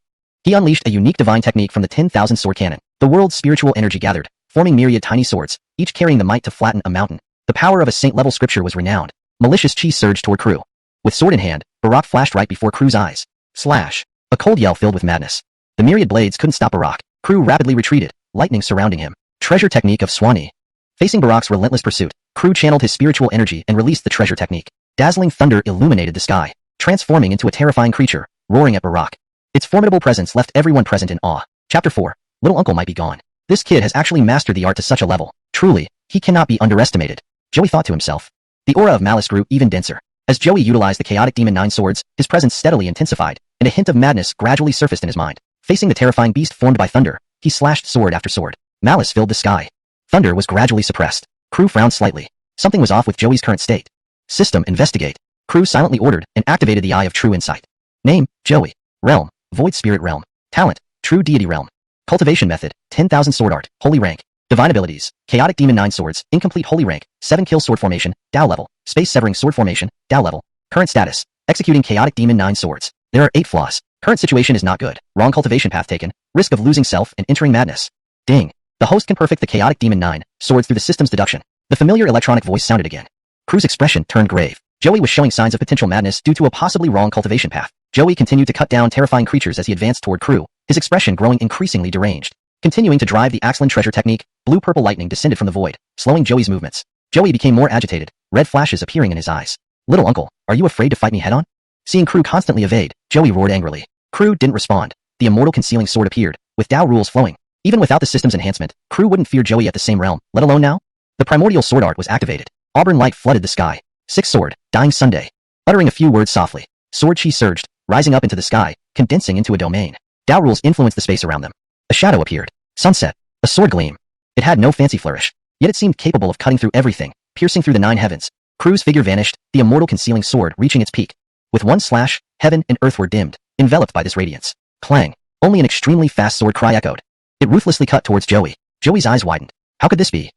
Speaker 1: He unleashed a unique divine technique from the 10,000 sword cannon. The world's spiritual energy gathered, forming myriad tiny swords, each carrying the might to flatten a mountain. The power of a saint-level scripture was renowned. Malicious chi surged toward Crew. With sword in hand, Barak flashed right before Crew's eyes. Slash! A cold yell filled with madness. The myriad blades couldn't stop Barak. Crew rapidly retreated, lightning surrounding him. Treasure technique of Swanee. Facing Barak's relentless pursuit, Crew channeled his spiritual energy and released the treasure technique. Dazzling thunder illuminated the sky, transforming into a terrifying creature, roaring at Barak. Its formidable presence left everyone present in awe. Chapter 4. Little Uncle might be gone. This kid has actually mastered the art to such a level. Truly, he cannot be underestimated. Joey thought to himself. The aura of malice grew even denser. As Joey utilized the chaotic demon 9 swords, his presence steadily intensified, and a hint of madness gradually surfaced in his mind. Facing the terrifying beast formed by thunder, he slashed sword after sword. Malice filled the sky. Thunder was gradually suppressed. Crew frowned slightly. Something was off with Joey's current state. System investigate. Crew silently ordered and activated the Eye of True Insight. Name, Joey. Realm, Void Spirit Realm. Talent, True Deity Realm. Cultivation method, 10,000 sword art, holy rank. Divine abilities, Chaotic Demon 9 swords, incomplete holy rank, 7 kill sword formation, Dao level, space severing sword formation, Dao level. Current status, executing Chaotic Demon 9 swords. There are 8 flaws. Current situation is not good. Wrong cultivation path taken. Risk of losing self and entering madness. Ding. The host can perfect the Chaotic Demon 9 swords through the system's deduction. The familiar electronic voice sounded again. Crew's expression turned grave. Joey was showing signs of potential madness due to a possibly wrong cultivation path. Joey continued to cut down terrifying creatures as he advanced toward Crew, his expression growing increasingly deranged. Continuing to drive the Axelan treasure technique, blue-purple lightning descended from the void, slowing Joey's movements. Joey became more agitated, red flashes appearing in his eyes. Little uncle, are you afraid to fight me head-on? Seeing Crew constantly evade, Joey roared angrily. Crew didn't respond. The immortal concealing sword appeared, with Dao rules flowing. Even without the system's enhancement, Crew wouldn't fear Joey at the same realm, let alone now? The primordial sword art was activated. Auburn light flooded the sky. Sixth sword, dying Sunday. Uttering a few words softly, sword chi surged, rising up into the sky, condensing into a domain. Dao rules influenced the space around them. A shadow appeared. Sunset. A sword gleam. It had no fancy flourish, yet it seemed capable of cutting through everything, piercing through the 9 heavens. Crew's figure vanished, the immortal concealing sword reaching its peak. With one slash, heaven and earth were dimmed, enveloped by this radiance. Clang. Only an extremely fast sword cry echoed. It ruthlessly cut towards Joey. Joey's eyes widened. How could this be?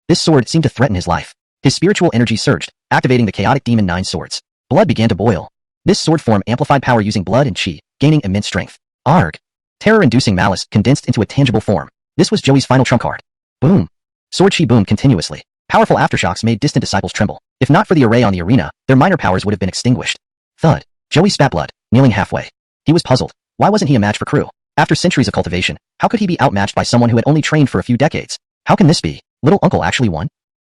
Speaker 1: This sword seemed to threaten his life. His spiritual energy surged, activating the Chaotic Demon 9 swords. Blood began to boil. This sword form amplified power using blood and chi, gaining immense strength. Arg. Terror-inducing malice condensed into a tangible form. This was Joey's final trump card. Boom. Sword chi boomed continuously. Powerful aftershocks made distant disciples tremble. If not for the array on the arena, their minor powers would have been extinguished. Thud. Joey spat blood, kneeling halfway. He was puzzled. Why wasn't he a match for Crew? After centuries of cultivation, how could he be outmatched by someone who had only trained for a few decades? How can this be? Little uncle actually won?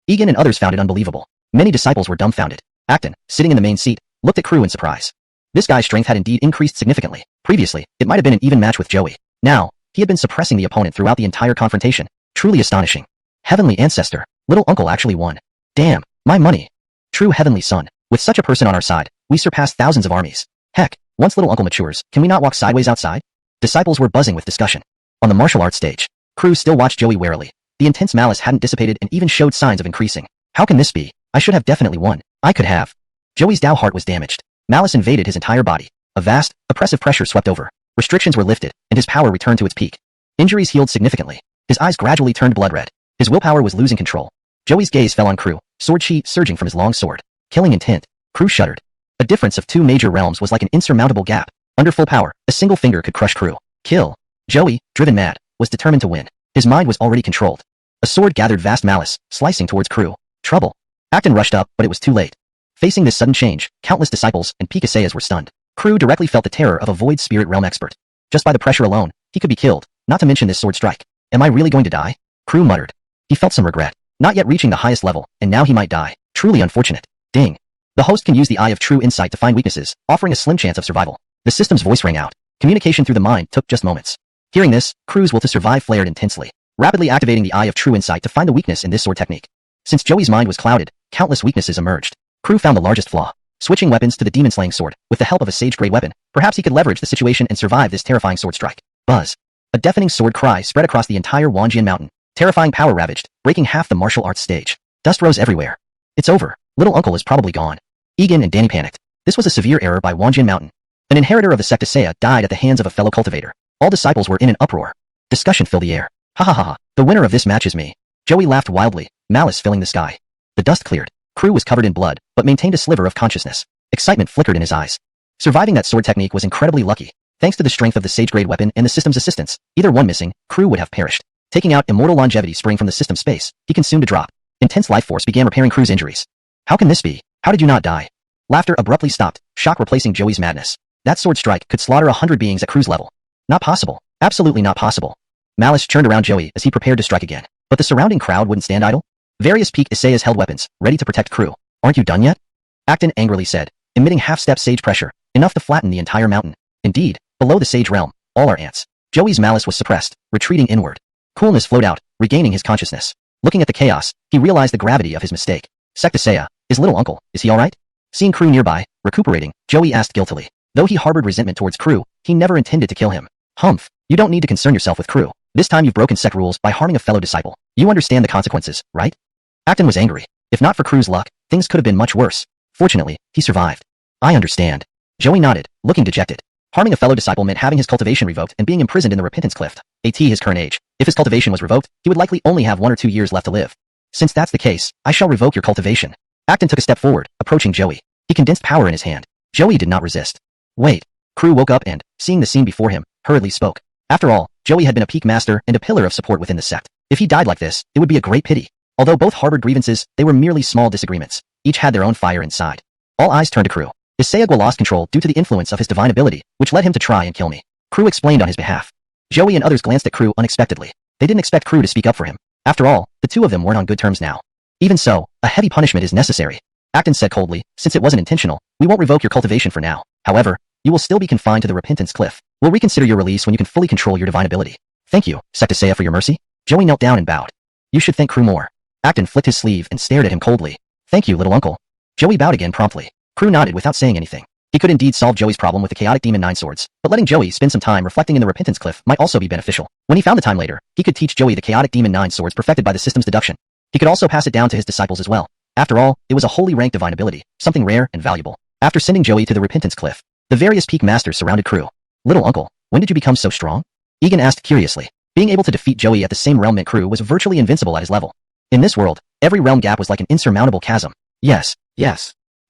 Speaker 1: Egan and others found it unbelievable. Many disciples were dumbfounded. Acton, sitting in the main seat, looked at Crew in surprise. This guy's strength had indeed increased significantly. Previously, it might have been an even match with Joey. Now, he had been suppressing the opponent throughout the entire confrontation. Truly astonishing. Heavenly ancestor, little uncle actually won. Damn, my money. True heavenly son, with such a person on our side, we surpass thousands of armies. Heck, once little uncle matures, can we not walk sideways outside? Disciples were buzzing with discussion. On the martial arts stage, Crew still watched Joey warily. The intense malice hadn't dissipated and even showed signs of increasing. How can this be? I should have definitely won. I could have. Joey's Dao heart was damaged. Malice invaded his entire body. A vast, oppressive pressure swept over. Restrictions were lifted, and his power returned to its peak. Injuries healed significantly. His eyes gradually turned blood red. His willpower was losing control. Joey's gaze fell on Crew, sword chi surging from his long sword. Killing intent. Crew shuddered. A difference of 2 major realms was like an insurmountable gap. Under full power, a single finger could crush Crew. Kill. Joey, driven mad, was determined to win. His mind was already controlled. A sword gathered vast malice, slicing towards Crew. Trouble. Acton rushed up, but it was too late. Facing this sudden change, countless disciples and Pikaseyas were stunned. Crew directly felt the terror of a void spirit realm expert. Just by the pressure alone, he could be killed, not to mention this sword strike. Am I really going to die? Crew muttered. He felt some regret. Not yet reaching the highest level, and now he might die. Truly unfortunate. Ding. The host can use the Eye of True Insight to find weaknesses, offering a slim chance of survival. The system's voice rang out. Communication through the mind took just moments. Hearing this, Crew's will to survive flared intensely, rapidly activating the Eye of True Insight to find the weakness in this sword technique. Since Joey's mind was clouded, countless weaknesses emerged. Crew found the largest flaw. Switching weapons to the demon-slaying sword, with the help of a sage-grade weapon, perhaps he could leverage the situation and survive this terrifying sword strike. Buzz. A deafening sword cry spread across the entire Wanjian mountain. Terrifying power ravaged, breaking half the martial arts stage. Dust rose everywhere. It's over. Little uncle is probably gone. Egan and Danny panicked. This was a severe error by Wanjian Mountain. An inheritor of the Sectaceae died at the hands of a fellow cultivator. All disciples were in an uproar. Discussion filled the air. Ha ha ha ha. The winner of this match is me. Joey laughed wildly, malice filling the sky. The dust cleared. Crew was covered in blood, but maintained a sliver of consciousness. Excitement flickered in his eyes. Surviving that sword technique was incredibly lucky. Thanks to the strength of the sage-grade weapon and the system's assistance, either one missing, Crew would have perished. Taking out immortal longevity spring from the system space, he consumed a drop. Intense life force began repairing Crew's injuries. How can this be? How did you not die? Laughter abruptly stopped, shock replacing Joey's madness. That sword strike could slaughter 100 beings at Crew's level. Not possible. Absolutely not possible. Malice churned around Joey as he prepared to strike again. But the surrounding crowd wouldn't stand idle. Various Pikaseyas held weapons, ready to protect Crew. Aren't you done yet? Acton angrily said, emitting half-step sage pressure, enough to flatten the entire mountain. Indeed, below the sage realm, all are ants. Joey's malice was suppressed, retreating inward. Coolness flowed out, regaining his consciousness. Looking at the chaos, he realized the gravity of his mistake. Sectaceae, is little uncle, is he alright? Seeing Crew nearby, recuperating, Joey asked guiltily. Though he harbored resentment towards Crew, he never intended to kill him. Humph, you don't need to concern yourself with Crew. This time you've broken sect rules by harming a fellow disciple. You understand the consequences, right? Acton was angry. If not for Crew's luck, things could have been much worse. Fortunately, he survived. I understand. Joey nodded, looking dejected. Harming a fellow disciple meant having his cultivation revoked and being imprisoned in the repentance cliff. At his current age, it If his cultivation was revoked, he would likely only have 1 or 2 years left to live. Since that's the case, I shall revoke your cultivation. Acton took a step forward, approaching Joey. He condensed power in his hand. Joey did not resist. Wait. Crew woke up and, seeing the scene before him, hurriedly spoke. After all, Joey had been a peak master and a pillar of support within the sect. If he died like this, it would be a great pity. Although both harbored grievances, they were merely small disagreements. Each had their own fire inside. All eyes turned to Crew. Isayagwa lost control due to the influence of his divine ability, which led him to try and kill me. Crew explained on his behalf. Joey and others glanced at Crew unexpectedly. They didn't expect Crew to speak up for him. After all, the two of them weren't on good terms now. Even so, a heavy punishment is necessary. Acton said coldly, since it wasn't intentional, we won't revoke your cultivation for now. However, you will still be confined to the Repentance Cliff. We'll reconsider your release when you can fully control your divine ability. Thank you, Sectasea, for your mercy. Joey knelt down and bowed. You should thank Crew more. Acton flicked his sleeve and stared at him coldly. Thank you, little uncle. Joey bowed again promptly. Crew nodded without saying anything. He could indeed solve Joey's problem with the chaotic demon 9 swords, but letting Joey spend some time reflecting in the Repentance Cliff might also be beneficial. When he found the time later, he could teach Joey the chaotic demon 9 swords perfected by the system's deduction. He could also pass it down to his disciples as well. After all, it was a wholly ranked divine ability, something rare and valuable. After sending Joey to the Repentance Cliff, the various peak masters surrounded Crew. Little uncle, when did you become so strong? Egan asked curiously. Being able to defeat Joey at the same realm meant Crew was virtually invincible at his level. In this world, every realm gap was like an insurmountable chasm. Yes.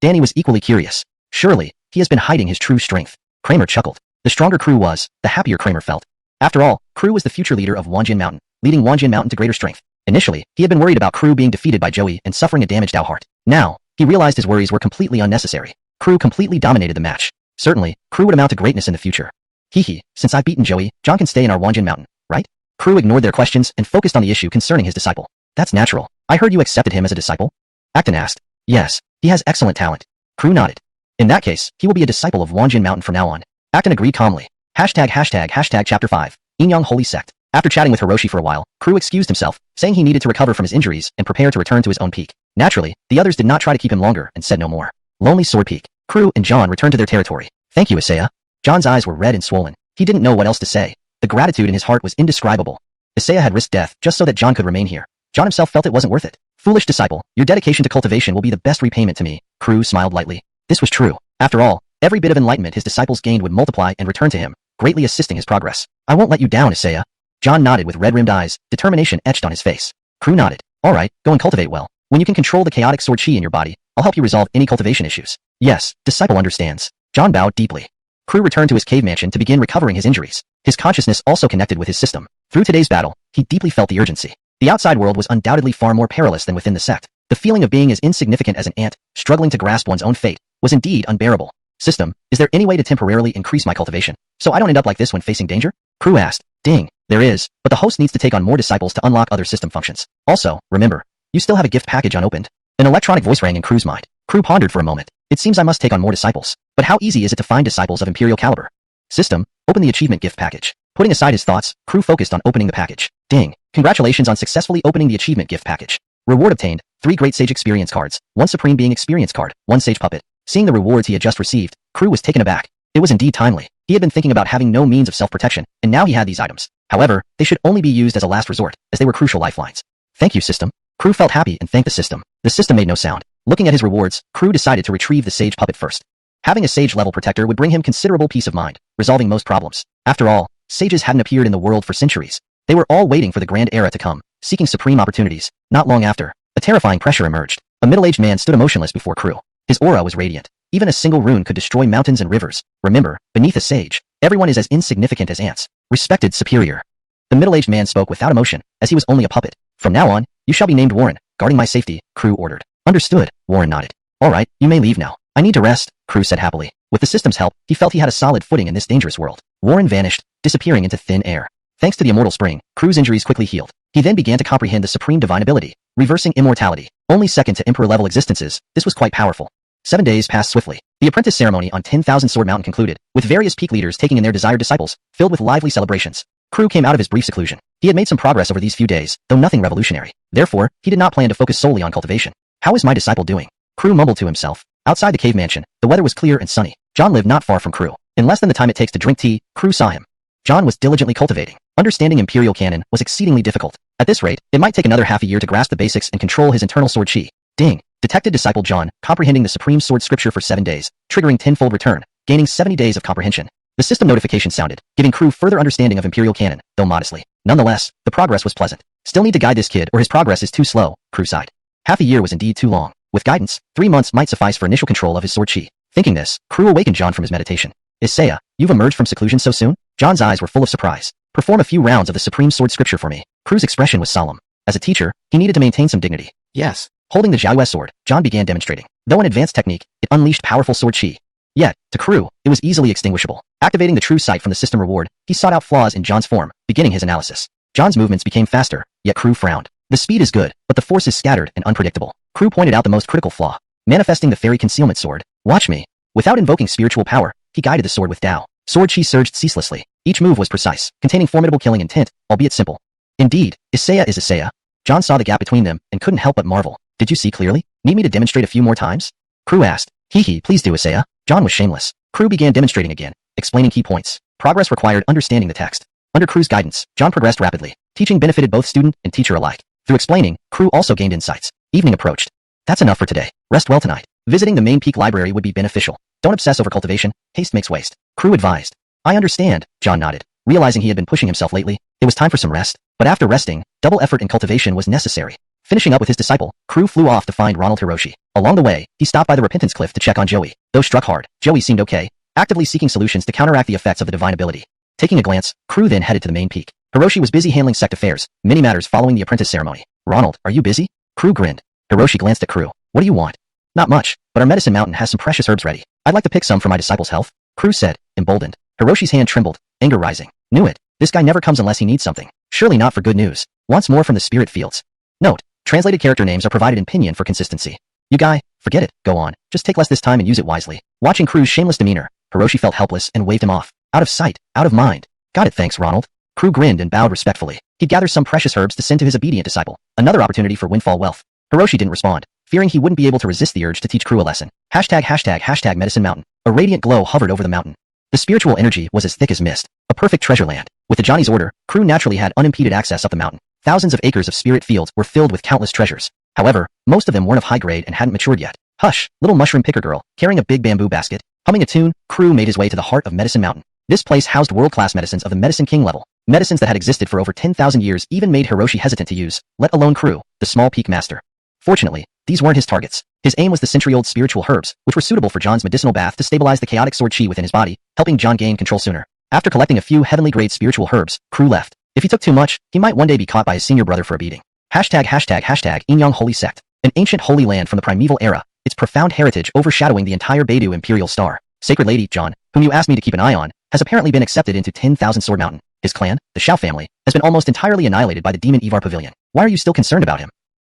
Speaker 1: Danny was equally curious. Surely, he has been hiding his true strength. Kramer chuckled. The stronger Crew was, the happier Kramer felt. After all, Crew was the future leader of Wanjin Mountain, leading Wanjin Mountain to greater strength. Initially, he had been worried about Crew being defeated by Joey and suffering a damaged out heart. Now, he realized his worries were completely unnecessary. Crew completely dominated the match. Certainly, Crew would amount to greatness in the future. Since I've beaten Joey, John can stay in our Wanjin Mountain, right? Crew ignored their questions and focused on the issue concerning his disciple. That's natural. I heard you accepted him as a disciple? Acton asked. Yes, he has excellent talent. Crew nodded. In that case, he will be a disciple of Wanjin Mountain from now on. Acton agreed calmly. ####Chapter 5. Inyang Holy Sect. After chatting with Hiroshi for a while, Crew excused himself, saying he needed to recover from his injuries and prepare to return to his own peak. Naturally, the others did not try to keep him longer and said no more. Lonely Sword Peak. Crew and John returned to their territory. Thank you, Isaiah. John's eyes were red and swollen. He didn't know what else to say. The gratitude in his heart was indescribable. Isaiah had risked death just so that John could remain here. John himself felt it wasn't worth it. Foolish disciple, your dedication to cultivation will be the best repayment to me. Crew smiled lightly. This was true. After all, every bit of enlightenment his disciples gained would multiply and return to him, greatly assisting his progress. I won't let you down, Isaiah. John nodded with red-rimmed eyes, determination etched on his face. Crew nodded. All right, go and cultivate well. When you can control the chaotic sword chi in your body, I'll help you resolve any cultivation issues. Yes, disciple understands. John bowed deeply. Crew returned to his cave mansion to begin recovering his injuries. His consciousness also connected with his system. Through today's battle, he deeply felt the urgency. The outside world was undoubtedly far more perilous than within the sect. The feeling of being as insignificant as an ant, struggling to grasp one's own fate, was indeed unbearable. System, is there any way to temporarily increase my cultivation, so I don't end up like this when facing danger? Crew asked. Ding, there is, but the host needs to take on more disciples to unlock other system functions. Also, remember, you still have a gift package unopened. An electronic voice rang in Crew's mind. Crew pondered for a moment. It seems I must take on more disciples. But how easy is it to find disciples of Imperial caliber? System, open the achievement gift package. Putting aside his thoughts, Crew focused on opening the package. Ding, congratulations on successfully opening the achievement gift package. Reward obtained, 3 Great Sage Experience cards, 1 Supreme Being Experience card, 1 Sage Puppet. Seeing the rewards he had just received, Crew was taken aback. It was indeed timely. He had been thinking about having no means of self-protection, and now he had these items. However, they should only be used as a last resort, as they were crucial lifelines. Thank you, System. Crew felt happy and thanked the system. The system made no sound. Looking at his rewards, Crew decided to retrieve the Sage Puppet first. Having a Sage-level protector would bring him considerable peace of mind, resolving most problems. After all, sages hadn't appeared in the world for centuries. They were all waiting for the grand era to come, seeking supreme opportunities. Not long after, a terrifying pressure emerged. A middle-aged man stood motionless before Crew. His aura was radiant. Even a single rune could destroy mountains and rivers. Remember, beneath a sage, everyone is as insignificant as ants. Respected superior. The middle-aged man spoke without emotion, as he was only a puppet. From now on, you shall be named Warren, guarding my safety, Crew ordered. Understood, Warren nodded. All right, you may leave now. I need to rest, Crew said happily. With the system's help, he felt he had a solid footing in this dangerous world. Warren vanished, disappearing into thin air. Thanks to the immortal spring, Crew's injuries quickly healed. He then began to comprehend the supreme divine ability, reversing immortality. Only second to emperor-level existences, this was quite powerful. 7 days passed swiftly. The apprentice ceremony on 10,000 Sword Mountain concluded, with various peak leaders taking in their desired disciples, filled with lively celebrations. Crew came out of his brief seclusion. He had made some progress over these few days, though nothing revolutionary. Therefore, he did not plan to focus solely on cultivation. How is my disciple doing? Crew mumbled to himself. Outside the cave mansion, the weather was clear and sunny. John lived not far from Crew. In less than the time it takes to drink tea, Crew saw him. John was diligently cultivating. Understanding Imperial canon was exceedingly difficult. At this rate, it might take another half a year to grasp the basics and control his internal sword chi. Ding. Detected disciple John, comprehending the supreme sword scripture for 7 days, triggering tenfold return, gaining 70 days of comprehension. The system notification sounded, giving Crew further understanding of Imperial canon, though modestly. Nonetheless, the progress was pleasant. Still need to guide this kid or his progress is too slow, Crew sighed. Half a year was indeed too long. With guidance, 3 months might suffice for initial control of his sword chi. Thinking this, Crew awakened John from his meditation. Isaiah, you've emerged from seclusion so soon? John's eyes were full of surprise. Perform a few rounds of the supreme sword scripture for me. Crew's expression was solemn. As a teacher, he needed to maintain some dignity. Yes. Holding the Jiaoyue sword, John began demonstrating. Though an advanced technique, it unleashed powerful sword chi. Yet, to Crew, it was easily extinguishable. Activating the true sight from the system reward, he sought out flaws in John's form, beginning his analysis. John's movements became faster, yet Crew frowned. The speed is good, but the force is scattered and unpredictable. Crew pointed out the most critical flaw. Manifesting the fairy concealment sword. Watch me. Without invoking spiritual power, he guided the sword with Tao. Sword chi surged ceaselessly. Each move was precise, containing formidable killing intent, albeit simple. Indeed, Isaiah is Isaiah. John saw the gap between them and couldn't help but marvel. Did you see clearly? Need me to demonstrate a few more times? Crew asked. Hee, please do, Isaiah. John was shameless. Crew began demonstrating again, explaining key points. Progress required understanding the text. Under Crew's guidance, John progressed rapidly. Teaching benefited both student and teacher alike. Through explaining, Crew also gained insights. Evening approached. That's enough for today. Rest well tonight. Visiting the main peak library would be beneficial. Don't obsess over cultivation. Haste makes waste. Crew advised. I understand, John nodded. Realizing he had been pushing himself lately, it was time for some rest. But after resting, double effort in cultivation was necessary. Finishing up with his disciple, Crew flew off to find Ronald Hiroshi. Along the way, he stopped by the Repentance Cliff to check on Joey. Though struck hard, Joey seemed okay, actively seeking solutions to counteract the effects of the divine ability. Taking a glance, Crew then headed to the main peak. Hiroshi was busy handling sect affairs, many matters following the apprentice ceremony. Ronald, are you busy? Crew grinned. Hiroshi glanced at Crew. What do you want? Not much, but our medicine mountain has some precious herbs ready. I'd like to pick some for my disciple's health. Crew said, emboldened. Hiroshi's hand trembled, anger rising. Knew it. This guy never comes unless he needs something. Surely not for good news. Wants more from the spirit fields. Note, translated character names are provided in pinyin for consistency. You guy, forget it, go on. Just take less this time and use it wisely. Watching Crew's shameless demeanor, Hiroshi felt helpless and waved him off. Out of sight, out of mind. Got it, thanks, Ronald. Crew grinned and bowed respectfully. He'd gather some precious herbs to send to his obedient disciple. Another opportunity for windfall wealth. Hiroshi didn't respond, fearing he wouldn't be able to resist the urge to teach Crew a lesson. Hashtag Medicine Mountain. A radiant glow hovered over the mountain. The spiritual energy was as thick as mist. A perfect treasure land. With the Johnny's order, Crew naturally had unimpeded access up the mountain. Thousands of acres of spirit fields were filled with countless treasures. However, most of them weren't of high grade and hadn't matured yet. Hush, little mushroom picker girl, carrying a big bamboo basket. Humming a tune, Crew made his way to the heart of Medicine Mountain. This place housed world-class medicines of the Medicine King level. Medicines that had existed for over 10,000 years even made Hiroshi hesitant to use, let alone Crew, the small peak master. Fortunately, these weren't his targets. His aim was the century-old spiritual herbs, which were suitable for John's medicinal bath to stabilize the chaotic sword chi within his body, helping John gain control sooner. After collecting a few heavenly-grade spiritual herbs, Crew left. If he took too much, he might one day be caught by his senior brother for a beating. Hashtag Inyang Holy Sect. An ancient holy land from the primeval era, its profound heritage overshadowing the entire Beidou Imperial Star. Sacred Lady, John, whom you asked me to keep an eye on, has apparently been accepted into 10,000 Sword Mountain. His clan, the Shao family, has been almost entirely annihilated by the demon Evar Pavilion. Why are you still concerned about him?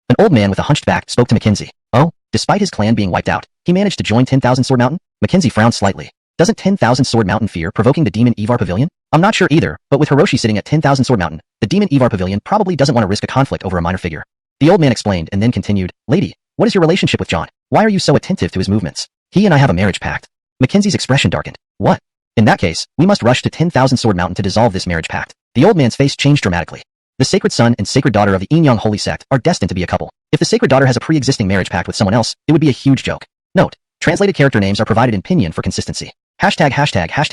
Speaker 1: An old man with a hunched back spoke to Mackenzie. Oh, despite his clan being wiped out, he managed to join 10,000 Sword Mountain? Mackenzie frowned slightly. Doesn't 10,000 Sword Mountain fear provoking the demon Evar Pavilion? I'm not sure either, but with Hiroshi sitting at 10,000 Sword Mountain, the demon Evar Pavilion probably doesn't want to risk a conflict over a minor figure. The old man explained and then continued, Lady, what is your relationship with John? Why are you so attentive to his movements? He and I have a marriage pact. Mackenzie's expression darkened. What? In that case, we must rush to 10,000 Sword Mountain to dissolve this marriage pact. The old man's face changed dramatically. The sacred son and sacred daughter of the Inyang Holy Sect are destined to be a couple. If the sacred daughter has a pre-existing marriage pact with someone else, it would be a huge joke. Note, translated character names are provided in pinyin for consistency. Hashtag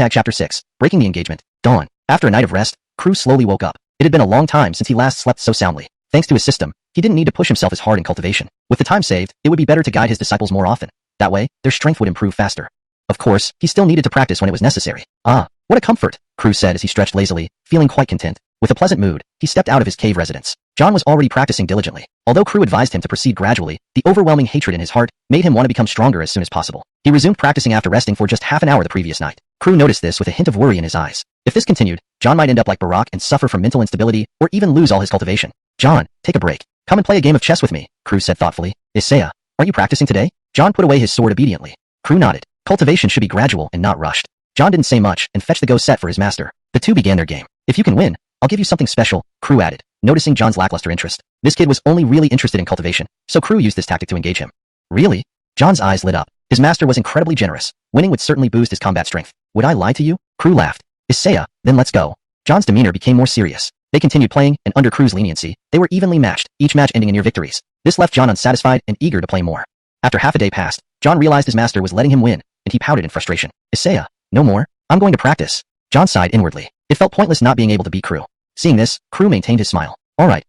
Speaker 1: Chapter 6, Breaking the Engagement. Dawn. After a night of rest, Crew slowly woke up. It had been a long time since he last slept so soundly. Thanks to his system, he didn't need to push himself as hard in cultivation. With the time saved, it would be better to guide his disciples more often. That way, their strength would improve faster. Of course, he still needed to practice when it was necessary. Ah, what a comfort, Crew said as he stretched lazily, feeling quite content. With a pleasant mood, he stepped out of his cave residence. John was already practicing diligently. Although Crew advised him to proceed gradually, the overwhelming hatred in his heart made him want to become stronger as soon as possible. He resumed practicing after resting for just half an hour the previous night. Crew noticed this with a hint of worry in his eyes. If this continued, John might end up like Barack and suffer from mental instability, or even lose all his cultivation. John, take a break. Come and play a game of chess with me, Crew said thoughtfully. Isaiah, aren't you practicing today? John put away his sword obediently. Crew nodded. Cultivation should be gradual and not rushed. John didn't say much and fetched the go set for his master. The two began their game. If you can win, I'll give you something special, Crew added, noticing John's lackluster interest. This kid was only really interested in cultivation, so Crew used this tactic to engage him. Really? John's eyes lit up. His master was incredibly generous. Winning would certainly boost his combat strength. Would I lie to you? Crew laughed. Isaiah, then let's go. John's demeanor became more serious. They continued playing, and under Crew's leniency, they were evenly matched, each match ending in near victories. This left John unsatisfied and eager to play more. After half a day passed, John realized his master was letting him win, and he pouted in frustration. Isaiah, no more? I'm going to practice. John sighed inwardly. It felt pointless not being able to beat Crew. Seeing this, Crew maintained his smile. Alright.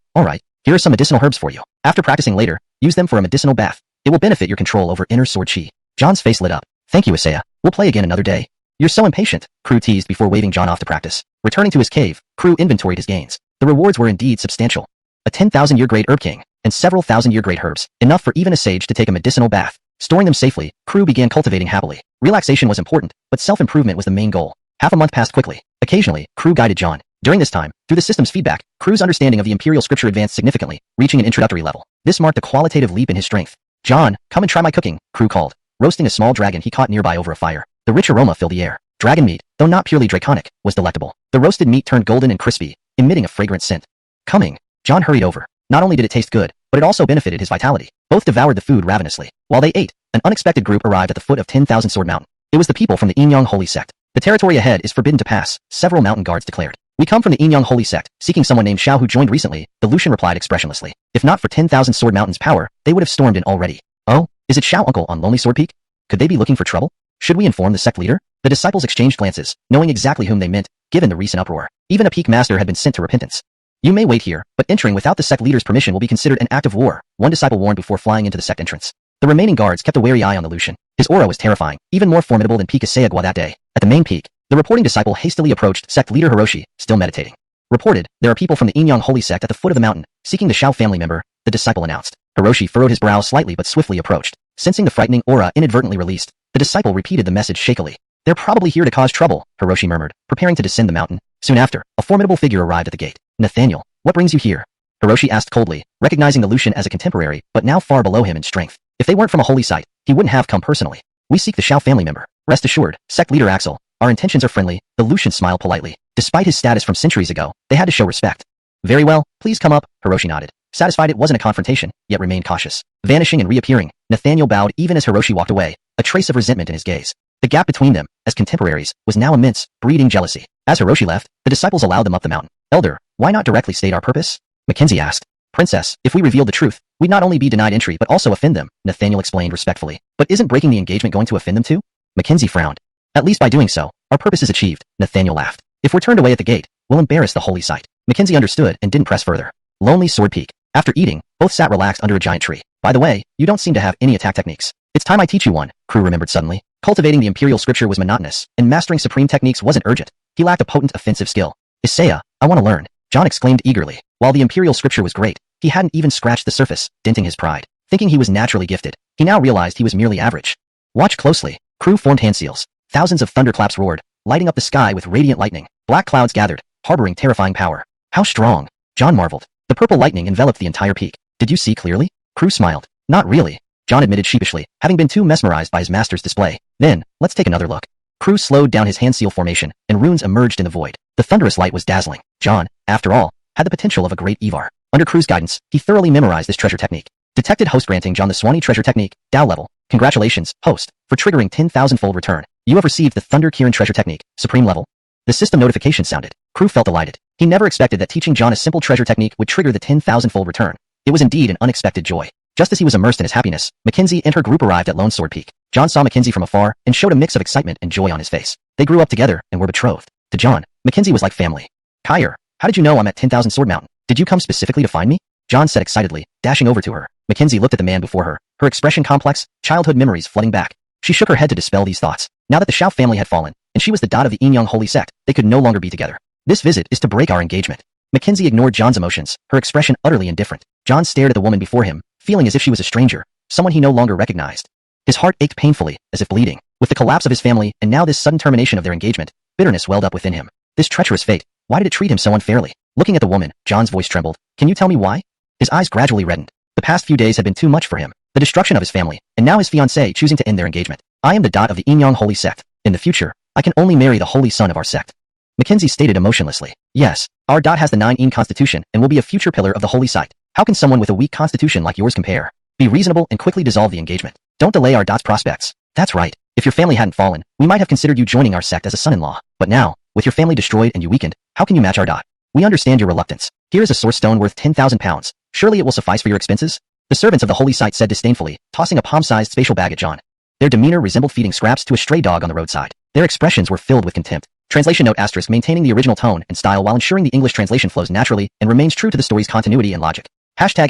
Speaker 1: Here are some medicinal herbs for you. After practicing later, use them for a medicinal bath. It will benefit your control over inner sword chi. John's face lit up. Thank you, Isaiah. We'll play again another day. You're so impatient, Crew teased before waving John off to practice. Returning to his cave, Crew inventoried his gains. The rewards were indeed substantial. A 10,000-year grade herb king, and several thousand-year grade herbs, enough for even a sage to take a medicinal bath. Storing them safely, Crew began cultivating happily. Relaxation was important, but self-improvement was the main goal. Half a month passed quickly. Occasionally, Crew guided John. During this time, through the system's feedback, Crew's understanding of the Imperial Scripture advanced significantly, reaching an introductory level. This marked a qualitative leap in his strength. John, come and try my cooking, Crew called, roasting a small dragon he caught nearby over a fire. The rich aroma filled the air. Dragon meat, though not purely draconic, was delectable. The roasted meat turned golden and crispy, emitting a fragrant scent. Coming. John hurried over. Not only did it taste good, but it also benefited his vitality. Both devoured the food ravenously. While they ate, an unexpected group arrived at the foot of 10,000 Sword Mountain. It was the people from the Inyang Holy Sect. The territory ahead is forbidden to pass, several mountain guards declared. We come from the Inyang Holy Sect, seeking someone named Xiao who joined recently, the Lucian replied expressionlessly. If not for 10,000 Sword Mountain's power, they would have stormed in already. Oh, is it Xiao uncle on Lonely Sword Peak? Could they be looking for trouble? Should we inform the sect leader? The disciples exchanged glances, knowing exactly whom they meant, given the recent uproar. Even a peak master had been sent to repentance. You may wait here, but entering without the sect leader's permission will be considered an act of war, one disciple warned before flying into the sect entrance. The remaining guards kept a wary eye on the Lucian. His aura was terrifying, even more formidable than Peak Isayagwa that day. At the main peak, the reporting disciple hastily approached sect leader Hiroshi, still meditating. Reported, there are people from the Inyang Holy Sect at the foot of the mountain, seeking the Xiao family member, the disciple announced. Hiroshi furrowed his brow slightly but swiftly approached. Sensing the frightening aura inadvertently released, the disciple repeated the message shakily. They're probably here to cause trouble, Hiroshi murmured, preparing to descend the mountain. Soon after, a formidable figure arrived at the gate. Nathaniel, what brings you here? Hiroshi asked coldly, recognizing the Lucian as a contemporary, but now far below him in strength. If they weren't from a holy site, he wouldn't have come personally. We seek the Xiao family member. Rest assured, sect leader Axel, our intentions are friendly. The Lucian smiled politely. Despite his status from centuries ago, they had to show respect. Very well, please come up, Hiroshi nodded. Satisfied it wasn't a confrontation, yet remained cautious. Vanishing and reappearing, Nathaniel bowed even as Hiroshi walked away, a trace of resentment in his gaze. The gap between them, as contemporaries, was now immense, breeding jealousy. As Hiroshi left, the disciples allowed them up the mountain. Elder, why not directly state our purpose? Mackenzie asked. Princess, if we revealed the truth, we'd not only be denied entry but also offend them, Nathaniel explained respectfully. But isn't breaking the engagement going to offend them too? Mackenzie frowned. At least by doing so, our purpose is achieved, Nathaniel laughed. If we're turned away at the gate, we'll embarrass the holy site. Mackenzie understood and didn't press further. Lonely Sword Peak. After eating, both sat relaxed under a giant tree. By the way, you don't seem to have any attack techniques. It's time I teach you one, Crew remembered suddenly. Cultivating the Imperial Scripture was monotonous, and mastering supreme techniques wasn't urgent. He lacked a potent offensive skill. Isaiah, I want to learn, John exclaimed eagerly. While the Imperial Scripture was great, he hadn't even scratched the surface, denting his pride. Thinking he was naturally gifted, he now realized he was merely average. Watch closely. Crew formed hand seals. Thousands of thunderclaps roared, lighting up the sky with radiant lightning. Black clouds gathered, harboring terrifying power. How strong? John marveled. The purple lightning enveloped the entire peak. Did you see clearly? Crew smiled. Not really, John admitted sheepishly, having been too mesmerized by his master's display. Then, let's take another look. Crew slowed down his hand seal formation, and runes emerged in the void. The thunderous light was dazzling. John, after all, had the potential of a great Evar. Under Crew's guidance, he thoroughly memorized this treasure technique. Detected host granting John the Swanee treasure technique, Dow level. Congratulations, host, for triggering 10,000-fold return. You have received the Thunder Kirin treasure technique, supreme level. The system notification sounded. Crew felt delighted. He never expected that teaching John a simple treasure technique would trigger the 10,000-fold return. It was indeed an unexpected joy. Just as he was immersed in his happiness, Mackenzie and her group arrived at Lone Sword Peak. John saw Mackenzie from afar and showed a mix of excitement and joy on his face. They grew up together and were betrothed. To John, Mackenzie was like family. Kyre, how did you know I'm at 10,000 Sword Mountain? Did you come specifically to find me? John said excitedly, dashing over to her. Mackenzie looked at the man before her, her expression complex, childhood memories flooding back. She shook her head to dispel these thoughts. Now that the Xiao family had fallen, and she was the dot of the Inyang Holy Sect, they could no longer be together. This visit is to break our engagement. Mackenzie ignored John's emotions, her expression utterly indifferent. John stared at the woman before him, feeling as if she was a stranger, someone he no longer recognized. His heart ached painfully, as if bleeding. With the collapse of his family, and now this sudden termination of their engagement, bitterness welled up within him. This treacherous fate, why did it treat him so unfairly? Looking at the woman, John's voice trembled. Can you tell me why? His eyes gradually reddened. The past few days had been too much for him. The destruction of his family, and now his fiancée choosing to end their engagement. I am the dot of the Inyang Holy Sect. In the future, I can only marry the holy son of our sect. Mackenzie stated emotionlessly. Yes, our dot has the 9 constitution and will be a future pillar of the holy site. How can someone with a weak constitution like yours compare? Be reasonable and quickly dissolve the engagement. Don't delay our dot's prospects. That's right. If your family hadn't fallen, we might have considered you joining our sect as a son-in-law. But now, with your family destroyed and you weakened, how can you match our dot? We understand your reluctance. Here is a source stone worth 10,000 pounds. Surely it will suffice for your expenses? The servants of the holy site said disdainfully, tossing a palm-sized spatial bag at John. Their demeanor resembled feeding scraps to a stray dog on the roadside. Their expressions were filled with contempt. Translation note asterisk maintaining the original tone and style while ensuring the English translation flows naturally and remains true to the story's continuity and logic. Hashtag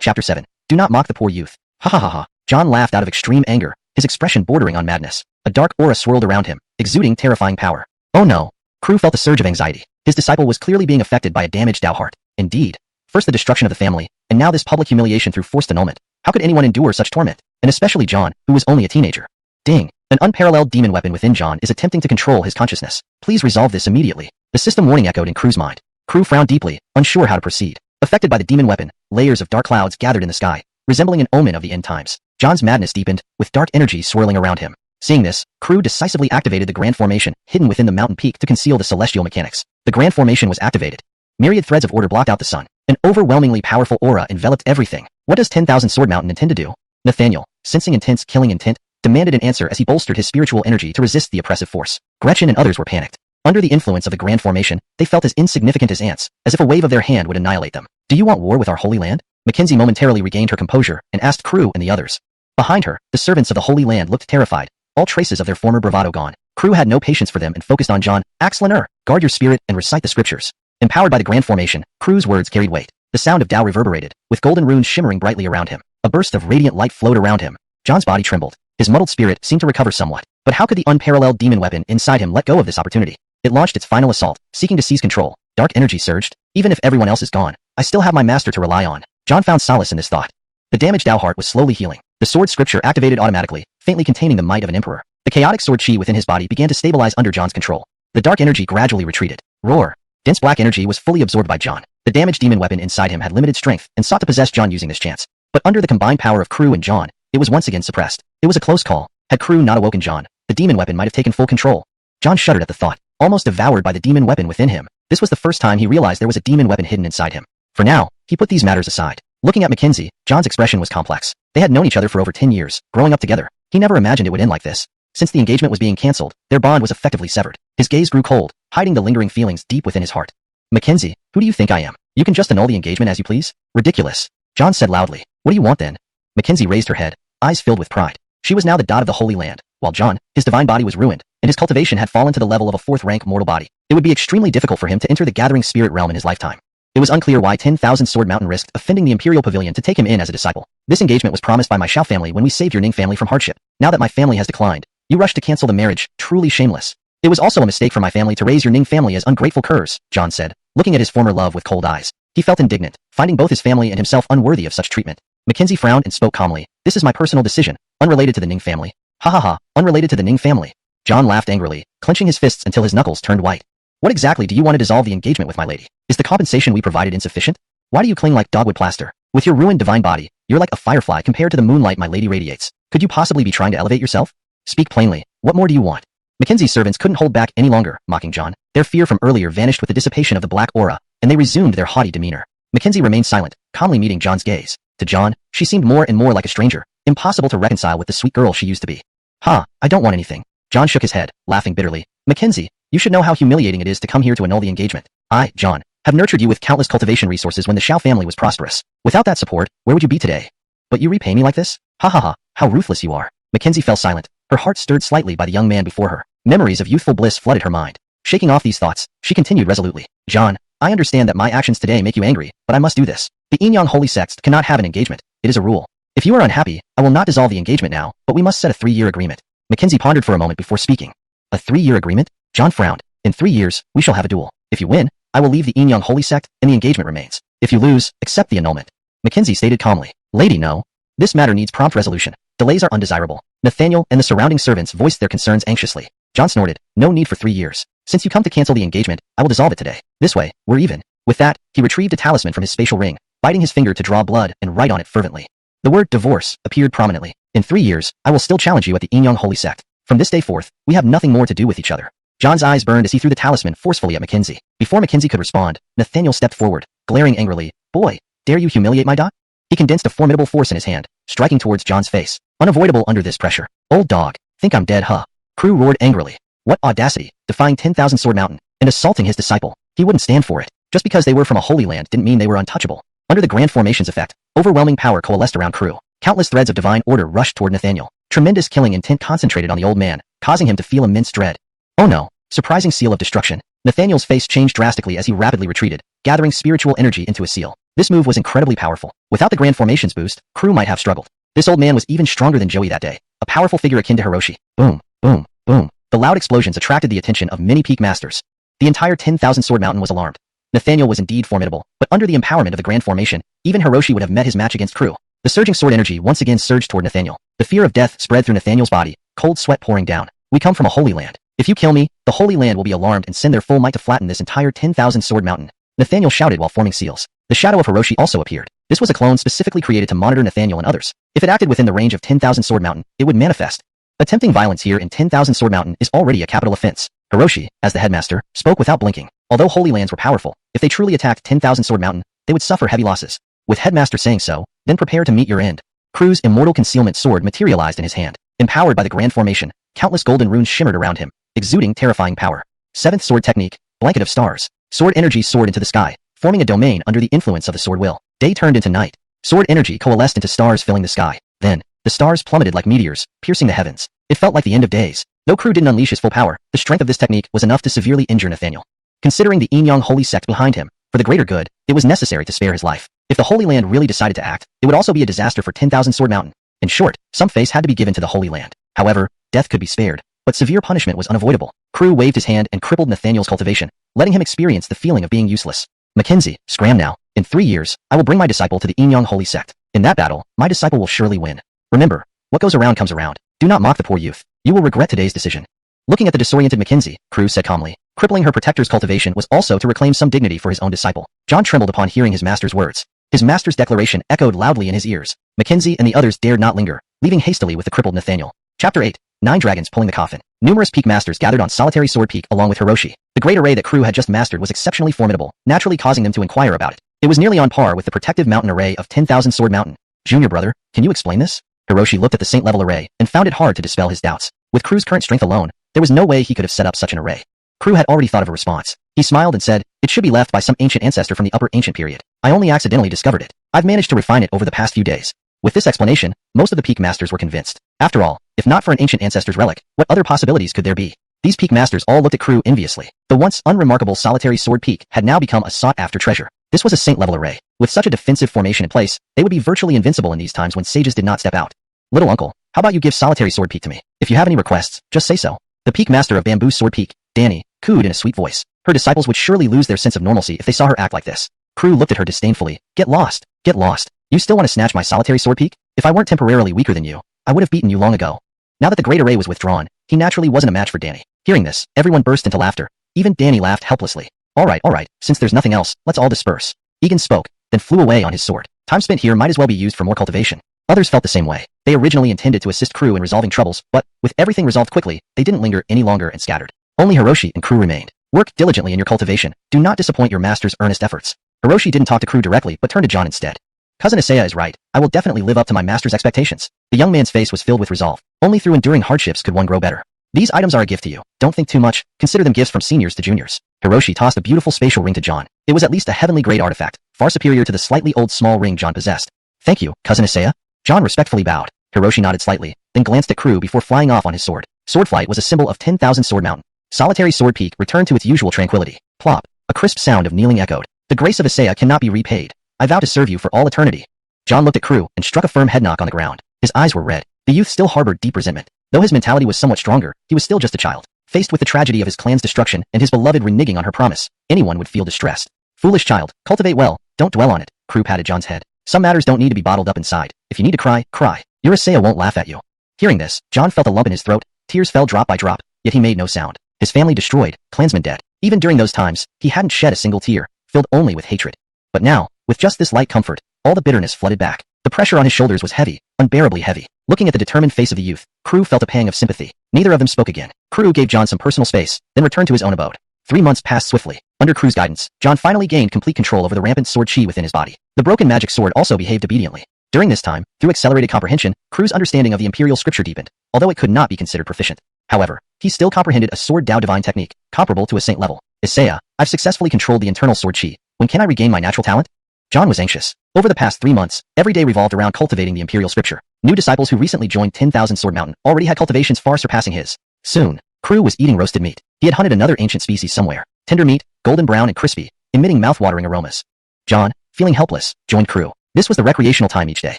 Speaker 1: chapter 7. Do not mock the poor youth. Ha ha ha ha. John laughed out of extreme anger, his expression bordering on madness. A dark aura swirled around him, exuding terrifying power. Oh no. Crew felt a surge of anxiety. His disciple was clearly being affected by a damaged heart. Indeed. First the destruction of the family, and now this public humiliation through forced annulment. How could anyone endure such torment? And especially John, who was only a teenager. Ding. An unparalleled demon weapon within John is attempting to control his consciousness. Please resolve this immediately. The system warning echoed in Crew's mind. Crew frowned deeply, unsure how to proceed. Affected by the demon weapon, layers of dark clouds gathered in the sky, resembling an omen of the end times. John's madness deepened, with dark energy swirling around him. Seeing this, Crew decisively activated the Grand Formation, hidden within the mountain peak to conceal the celestial mechanics. The Grand Formation was activated. Myriad threads of order blocked out the sun. An overwhelmingly powerful aura enveloped everything. What does 10,000 Sword Mountain intend to do? Nathaniel, sensing intense killing intent, demanded an answer as he bolstered his spiritual energy to resist the oppressive force. Gretchen and others were panicked. Under the influence of the Grand Formation, they felt as insignificant as ants, as if a wave of their hand would annihilate them. Do you want war with our Holy Land? Mackenzie momentarily regained her composure and asked Crew and the others. Behind her, the servants of the Holy Land looked terrified, all traces of their former bravado gone. Crew had no patience for them and focused on John. Axlener, guard your spirit and recite the scriptures. Empowered by the Grand Formation, Crew's words carried weight. The sound of Tao reverberated, with golden runes shimmering brightly around him. A burst of radiant light flowed around him. John's body trembled. His muddled spirit seemed to recover somewhat. But how could the unparalleled demon weapon inside him let go of this opportunity? It launched its final assault, seeking to seize control. Dark energy surged. Even if everyone else is gone, I still have my master to rely on. John found solace in this thought. The damaged Tao heart was slowly healing. The sword scripture activated automatically, faintly containing the might of an emperor. The chaotic sword chi within his body began to stabilize under John's control. The dark energy gradually retreated. Roar. Dense black energy was fully absorbed by John. The damaged demon weapon inside him had limited strength and sought to possess John using this chance. But under the combined power of Crew and John, it was once again suppressed. It was a close call. Had Crew not awoken John, the demon weapon might have taken full control. John shuddered at the thought, almost devoured by the demon weapon within him. This was the first time he realized there was a demon weapon hidden inside him. For now, he put these matters aside. Looking at Mackenzie, John's expression was complex. They had known each other for over 10 years, growing up together. He never imagined it would end like this. Since the engagement was being cancelled, their bond was effectively severed. His gaze grew cold, hiding the lingering feelings deep within his heart. Mackenzie, who do you think I am? You can just annul the engagement as you please? Ridiculous. John said loudly. What do you want then? Mackenzie raised her head, eyes filled with pride. She was now the dot of the Holy Land, while John, his divine body was ruined, and his cultivation had fallen to the level of a fourth-rank mortal body. It would be extremely difficult for him to enter the gathering spirit realm in his lifetime. It was unclear why 10,000 Sword Mountain risked offending the Imperial Pavilion to take him in as a disciple. This engagement was promised by my Xiao family when we saved your Ning family from hardship. Now that my family has declined, you rushed to cancel the marriage, truly shameless. It was also a mistake for my family to raise your Ning family as ungrateful curs, John said, looking at his former love with cold eyes. He felt indignant, finding both his family and himself unworthy of such treatment. Mackenzie frowned and spoke calmly. This is my personal decision, unrelated to the Ning family. Ha ha ha, unrelated to the Ning family. John laughed angrily, clenching his fists until his knuckles turned white. What exactly do you want to dissolve the engagement with, my lady? Is the compensation we provided insufficient? Why do you cling like dogwood plaster? With your ruined divine body, you're like a firefly compared to the moonlight my lady radiates. Could you possibly be trying to elevate yourself? Speak plainly. What more do you want? Mackenzie's servants couldn't hold back any longer, mocking John. Their fear from earlier vanished with the dissipation of the black aura, and they resumed their haughty demeanor. Mackenzie remained silent, calmly meeting John's gaze. To John, she seemed more and more like a stranger, impossible to reconcile with the sweet girl she used to be. I don't want anything. John shook his head, laughing bitterly. Mackenzie, you should know how humiliating it is to come here to annul the engagement. I, John, have nurtured you with countless cultivation resources when the Xiao family was prosperous. Without that support, where would you be today? But you repay me like this? Ha ha ha, how ruthless you are. Mackenzie fell silent, her heart stirred slightly by the young man before her. Memories of youthful bliss flooded her mind. Shaking off these thoughts, she continued resolutely. John, I understand that my actions today make you angry, but I must do this. The Yin-Yang Holy Sext cannot have an engagement. It is a rule. If you are unhappy, I will not dissolve the engagement now, but we must set a 3-year agreement. Mackenzie pondered for a moment before speaking. A 3-year agreement? John frowned. In 3 years, we shall have a duel. If you win, I will leave the Yin-Yang Holy Sect, and the engagement remains. If you lose, accept the annulment. Mackenzie stated calmly. Lady, no. This matter needs prompt resolution. Delays are undesirable. Nathaniel and the surrounding servants voiced their concerns anxiously. John snorted. No need for 3 years. Since you come to cancel the engagement, I will dissolve it today. This way, we're even. With that, he retrieved a talisman from his spatial ring, biting his finger to draw blood and write on it fervently. The word divorce appeared prominently. In 3 years, I will still challenge you at the Yin-Yang Holy Sect. From this day forth, we have nothing more to do with each other. John's eyes burned as he threw the talisman forcefully at Mackenzie. Before Mackenzie could respond, Nathaniel stepped forward, glaring angrily. Boy, dare you humiliate my dot? He condensed a formidable force in his hand, striking towards John's face. Unavoidable under this pressure. Old dog, think I'm dead, huh? Crew roared angrily. What audacity, defying 10,000 Sword Mountain, and assaulting his disciple. He wouldn't stand for it. Just because they were from a holy land didn't mean they were untouchable. Under the Grand Formation's effect, overwhelming power coalesced around Crew. Countless threads of divine order rushed toward Nathaniel. Tremendous killing intent concentrated on the old man, causing him to feel immense dread. Oh no, Surprising seal of destruction. Nathaniel's face changed drastically as he rapidly retreated, gathering spiritual energy into a seal. This move was incredibly powerful. Without the Grand Formations boost, Crew might have struggled. This old man was even stronger than Joey that day, a powerful figure akin to Hiroshi. Boom, boom, boom. The loud explosions attracted the attention of many peak masters. The entire 10,000 Sword Mountain was alarmed. Nathaniel was indeed formidable, but under the empowerment of the Grand Formation, even Hiroshi would have met his match against Crew. The surging sword energy once again surged toward Nathaniel. The fear of death spread through Nathaniel's body, cold sweat pouring down. We come from a holy land. If you kill me, the Holy Land will be alarmed and send their full might to flatten this entire 10,000 Sword Mountain. Nathaniel shouted while forming seals. The shadow of Hiroshi also appeared. This was a clone specifically created to monitor Nathaniel and others. If it acted within the range of 10,000 Sword Mountain, it would manifest. Attempting violence here in 10,000 Sword Mountain is already a capital offense. Hiroshi, as the headmaster, spoke without blinking. Although Holy Lands were powerful, if they truly attacked 10,000 Sword Mountain, they would suffer heavy losses. With headmaster saying so, then prepare to meet your end. Crew's immortal concealment sword materialized in his hand. Empowered by the Grand Formation, countless golden runes shimmered around him, exuding terrifying power. Seventh sword technique, blanket of stars. Sword energy soared into the sky, forming a domain under the influence of the sword will. Day turned into night. Sword energy coalesced into stars filling the sky. Then, the stars plummeted like meteors, piercing the heavens. It felt like the end of days. Though Crew didn't unleash his full power, the strength of this technique was enough to severely injure Nathaniel. Considering the Yin Yang Holy Sect behind him, for the greater good, it was necessary to spare his life. If the Holy Land really decided to act, it would also be a disaster for 10,000 Sword Mountain. In short, some face had to be given to the Holy Land. However, death could be spared, but severe punishment was unavoidable. Crew waved his hand and crippled Nathaniel's cultivation, letting him experience the feeling of being useless. Mackenzie, scram now. In 3 years, I will bring my disciple to the Yin Yang Holy Sect. In that battle, my disciple will surely win. Remember, what goes around comes around. Do not mock the poor youth. You will regret today's decision. Looking at the disoriented Mackenzie, Crew said calmly. Crippling her protector's cultivation was also to reclaim some dignity for his own disciple. John trembled upon hearing his master's words. His master's declaration echoed loudly in his ears. Mackenzie and the others dared not linger, leaving hastily with the crippled Nathaniel. Chapter 8. 9 Dragons Pulling the Coffin. Numerous peak masters gathered on Solitary Sword Peak along with Hiroshi. The great array that Crew had just mastered was exceptionally formidable, naturally causing them to inquire about it. It was nearly on par with the protective mountain array of 10,000 Sword Mountain. Junior brother, can you explain this? Hiroshi looked at the saint-level array and found it hard to dispel his doubts. With Crew's current strength alone, there was no way he could have set up such an array. Crew had already thought of a response. He smiled and said, it should be left by some ancient ancestor from the Upper Ancient period. I only accidentally discovered it. I've managed to refine it over the past few days. With this explanation, most of the peak masters were convinced. After all, if not for an ancient ancestor's relic, what other possibilities could there be? These peak masters all looked at Crew enviously. The once unremarkable Solitary Sword Peak had now become a sought-after treasure. This was a saint-level array. With such a defensive formation in place, they would be virtually invincible in these times when sages did not step out. Little uncle, how about you give Solitary Sword Peak to me? If you have any requests, just say so. The peak master of Bamboo Sword Peak, Danny, cooed in a sweet voice. Her disciples would surely lose their sense of normalcy if they saw her act like this. Crew looked at her disdainfully. Get lost. Get lost. You still want to snatch my Solitary Sword Peak? If I weren't temporarily weaker than you, I would have beaten you long ago. Now that the great array was withdrawn, he naturally wasn't a match for Danny. Hearing this, everyone burst into laughter. Even Danny laughed helplessly. All right, since there's nothing else, let's all disperse. Egan spoke, then flew away on his sword. Time spent here might as well be used for more cultivation. Others felt the same way. They originally intended to assist Crew in resolving troubles, but, with everything resolved quickly, they didn't linger any longer and scattered. Only Hiroshi and Crew remained. Work diligently in your cultivation. Do not disappoint your master's earnest efforts. Hiroshi didn't talk to Crew directly but turned to John instead. Cousin Isaiah is right. I will definitely live up to my master's expectations. The young man's face was filled with resolve. Only through enduring hardships could one grow better. These items are a gift to you. Don't think too much. Consider them gifts from seniors to juniors. Hiroshi tossed a beautiful spatial ring to John. It was at least a heavenly grade artifact, far superior to the slightly old small ring John possessed. Thank you, Cousin Isaiah. John respectfully bowed. Hiroshi nodded slightly, then glanced at Crew before flying off on his sword. Swordflight was a symbol of 10,000 Sword Mountain. Solitary Sword Peak returned to its usual tranquility. Plop. A crisp sound of kneeling echoed. The grace of Isaiah cannot be repaid. I vow to serve you for all eternity. John looked at Crew and struck a firm head knock on the ground. His eyes were red. The youth still harbored deep resentment. Though his mentality was somewhat stronger, he was still just a child. Faced with the tragedy of his clan's destruction and his beloved reneging on her promise, anyone would feel distressed. Foolish child, cultivate well, don't dwell on it. Crew patted John's head. Some matters don't need to be bottled up inside. If you need to cry, cry. Your Isaiah won't laugh at you. Hearing this, John felt a lump in his throat. Tears fell drop by drop, yet he made no sound. His family destroyed, clansmen dead. Even during those times, he hadn't shed a single tear, filled only with hatred. But now, with just this light comfort, all the bitterness flooded back. The pressure on his shoulders was heavy, unbearably heavy. Looking at the determined face of the youth, Crew felt a pang of sympathy. Neither of them spoke again. Crew gave John some personal space, then returned to his own abode. 3 months passed swiftly. Under Crew's guidance, John finally gained complete control over the rampant sword chi within his body. The broken magic sword also behaved obediently. During this time, through accelerated comprehension, Crew's understanding of the imperial scripture deepened, although it could not be considered proficient. However, he still comprehended a sword Dao divine technique, comparable to a saint level. Isaiah, I've successfully controlled the internal sword chi. When can I regain my natural talent? John was anxious. Over the past 3 months, every day revolved around cultivating the imperial scripture. New disciples who recently joined 10,000 Sword Mountain already had cultivations far surpassing his. Soon, Crew was eating roasted meat. He had hunted another ancient species somewhere. Tender meat, golden brown and crispy, emitting mouth-watering aromas. John, feeling helpless, joined Crew. This was the recreational time each day.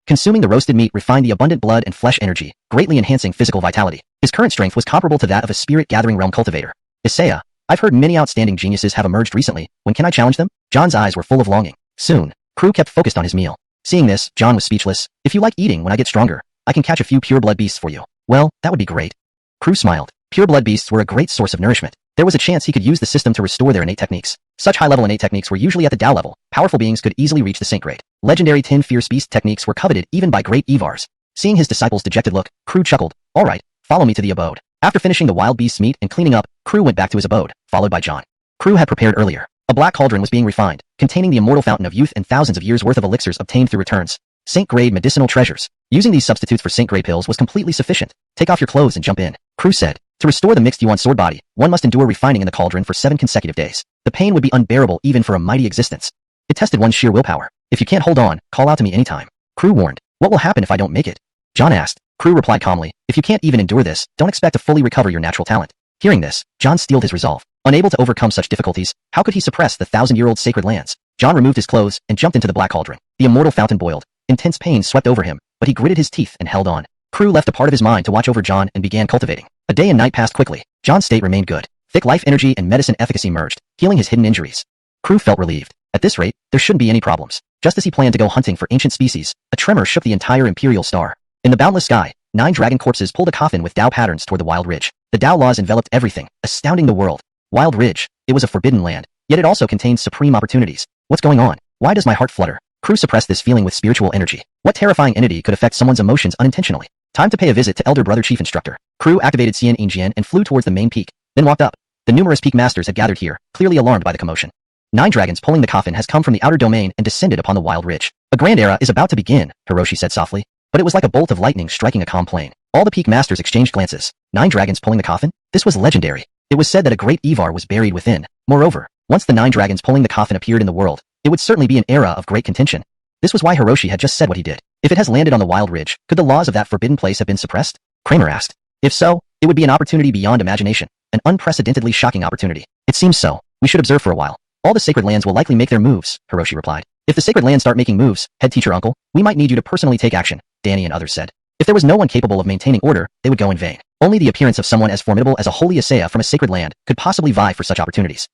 Speaker 1: Consuming the roasted meat refined the abundant blood and flesh energy, greatly enhancing physical vitality. His current strength was comparable to that of a spirit-gathering realm cultivator. Isaiah, I've heard many outstanding geniuses have emerged recently. When can I challenge them? John's eyes were full of longing. Soon. Crew kept focused on his meal. Seeing this, John was speechless. If you like eating when I get stronger, I can catch a few pure-blood beasts for you. Well, that would be great. Crew smiled. Pure-blood beasts were a great source of nourishment. There was a chance he could use the system to restore their innate techniques. Such high-level innate techniques were usually at the Tao level. Powerful beings could easily reach the Saint grade. Legendary Tin Fierce Beast techniques were coveted even by great Evars. Seeing his disciple's dejected look, Crew chuckled. All right, follow me to the abode. After finishing the wild beast's meat and cleaning up, Crew went back to his abode, followed by John. Crew had prepared earlier. A black cauldron was being refined, containing the immortal fountain of youth and thousands of years' worth of elixirs obtained through returns. Saint-grade medicinal treasures. Using these substitutes for Saint-grade pills was completely sufficient. Take off your clothes and jump in. Crew said. To restore the mixed yuan sword body, one must endure refining in the cauldron for 7 consecutive days. The pain would be unbearable even for a mighty existence. It tested one's sheer willpower. If you can't hold on, call out to me anytime. Crew warned. What will happen if I don't make it? John asked. Crew replied calmly. If you can't even endure this, don't expect to fully recover your natural talent. Hearing this, John steeled his resolve. Unable to overcome such difficulties, how could he suppress the 1,000-year-old sacred lands? John removed his clothes and jumped into the black cauldron. The immortal fountain boiled. Intense pain swept over him, but he gritted his teeth and held on. Crew left a part of his mind to watch over John and began cultivating. A day and night passed quickly. John's state remained good. Thick life energy and medicine efficacy merged, healing his hidden injuries. Crew felt relieved. At this rate, there shouldn't be any problems. Just as he planned to go hunting for ancient species, a tremor shook the entire imperial star. In the boundless sky, 9 dragon corpses pulled a coffin with Tao patterns toward the Wild Ridge. The Tao laws enveloped everything, astounding the world. Wild Ridge. It was a forbidden land, yet it also contained supreme opportunities. What's going on? Why does my heart flutter? Crew suppressed this feeling with spiritual energy. What terrifying entity could affect someone's emotions unintentionally? Time to pay a visit to Elder Brother Chief Instructor. Crew activated Xian Yingjian and flew towards the main peak, then walked up. The numerous peak masters had gathered here, clearly alarmed by the commotion. 9 dragons pulling the coffin has come from the outer domain and descended upon the Wild Ridge. A grand era is about to begin, Hiroshi said softly. But it was like a bolt of lightning striking a calm plain. All the peak masters exchanged glances. 9 dragons pulling the coffin? This was legendary. It was said that a great Evar was buried within. Moreover, once the 9 dragons pulling the coffin appeared in the world, it would certainly be an era of great contention. This was why Hiroshi had just said what he did. If it has landed on the Wild Ridge, could the laws of that forbidden place have been suppressed? Kramer asked. If so, it would be an opportunity beyond imagination. An unprecedentedly shocking opportunity. It seems so. We should observe for a while. All the sacred lands will likely make their moves, Hiroshi replied. If the sacred lands start making moves, head teacher uncle, we might need you to personally take action, Danny and others said. If there was no one capable of maintaining order, they would go in vain. Only the appearance of someone as formidable as a holy Isaiah from a sacred land could possibly vie for such opportunities.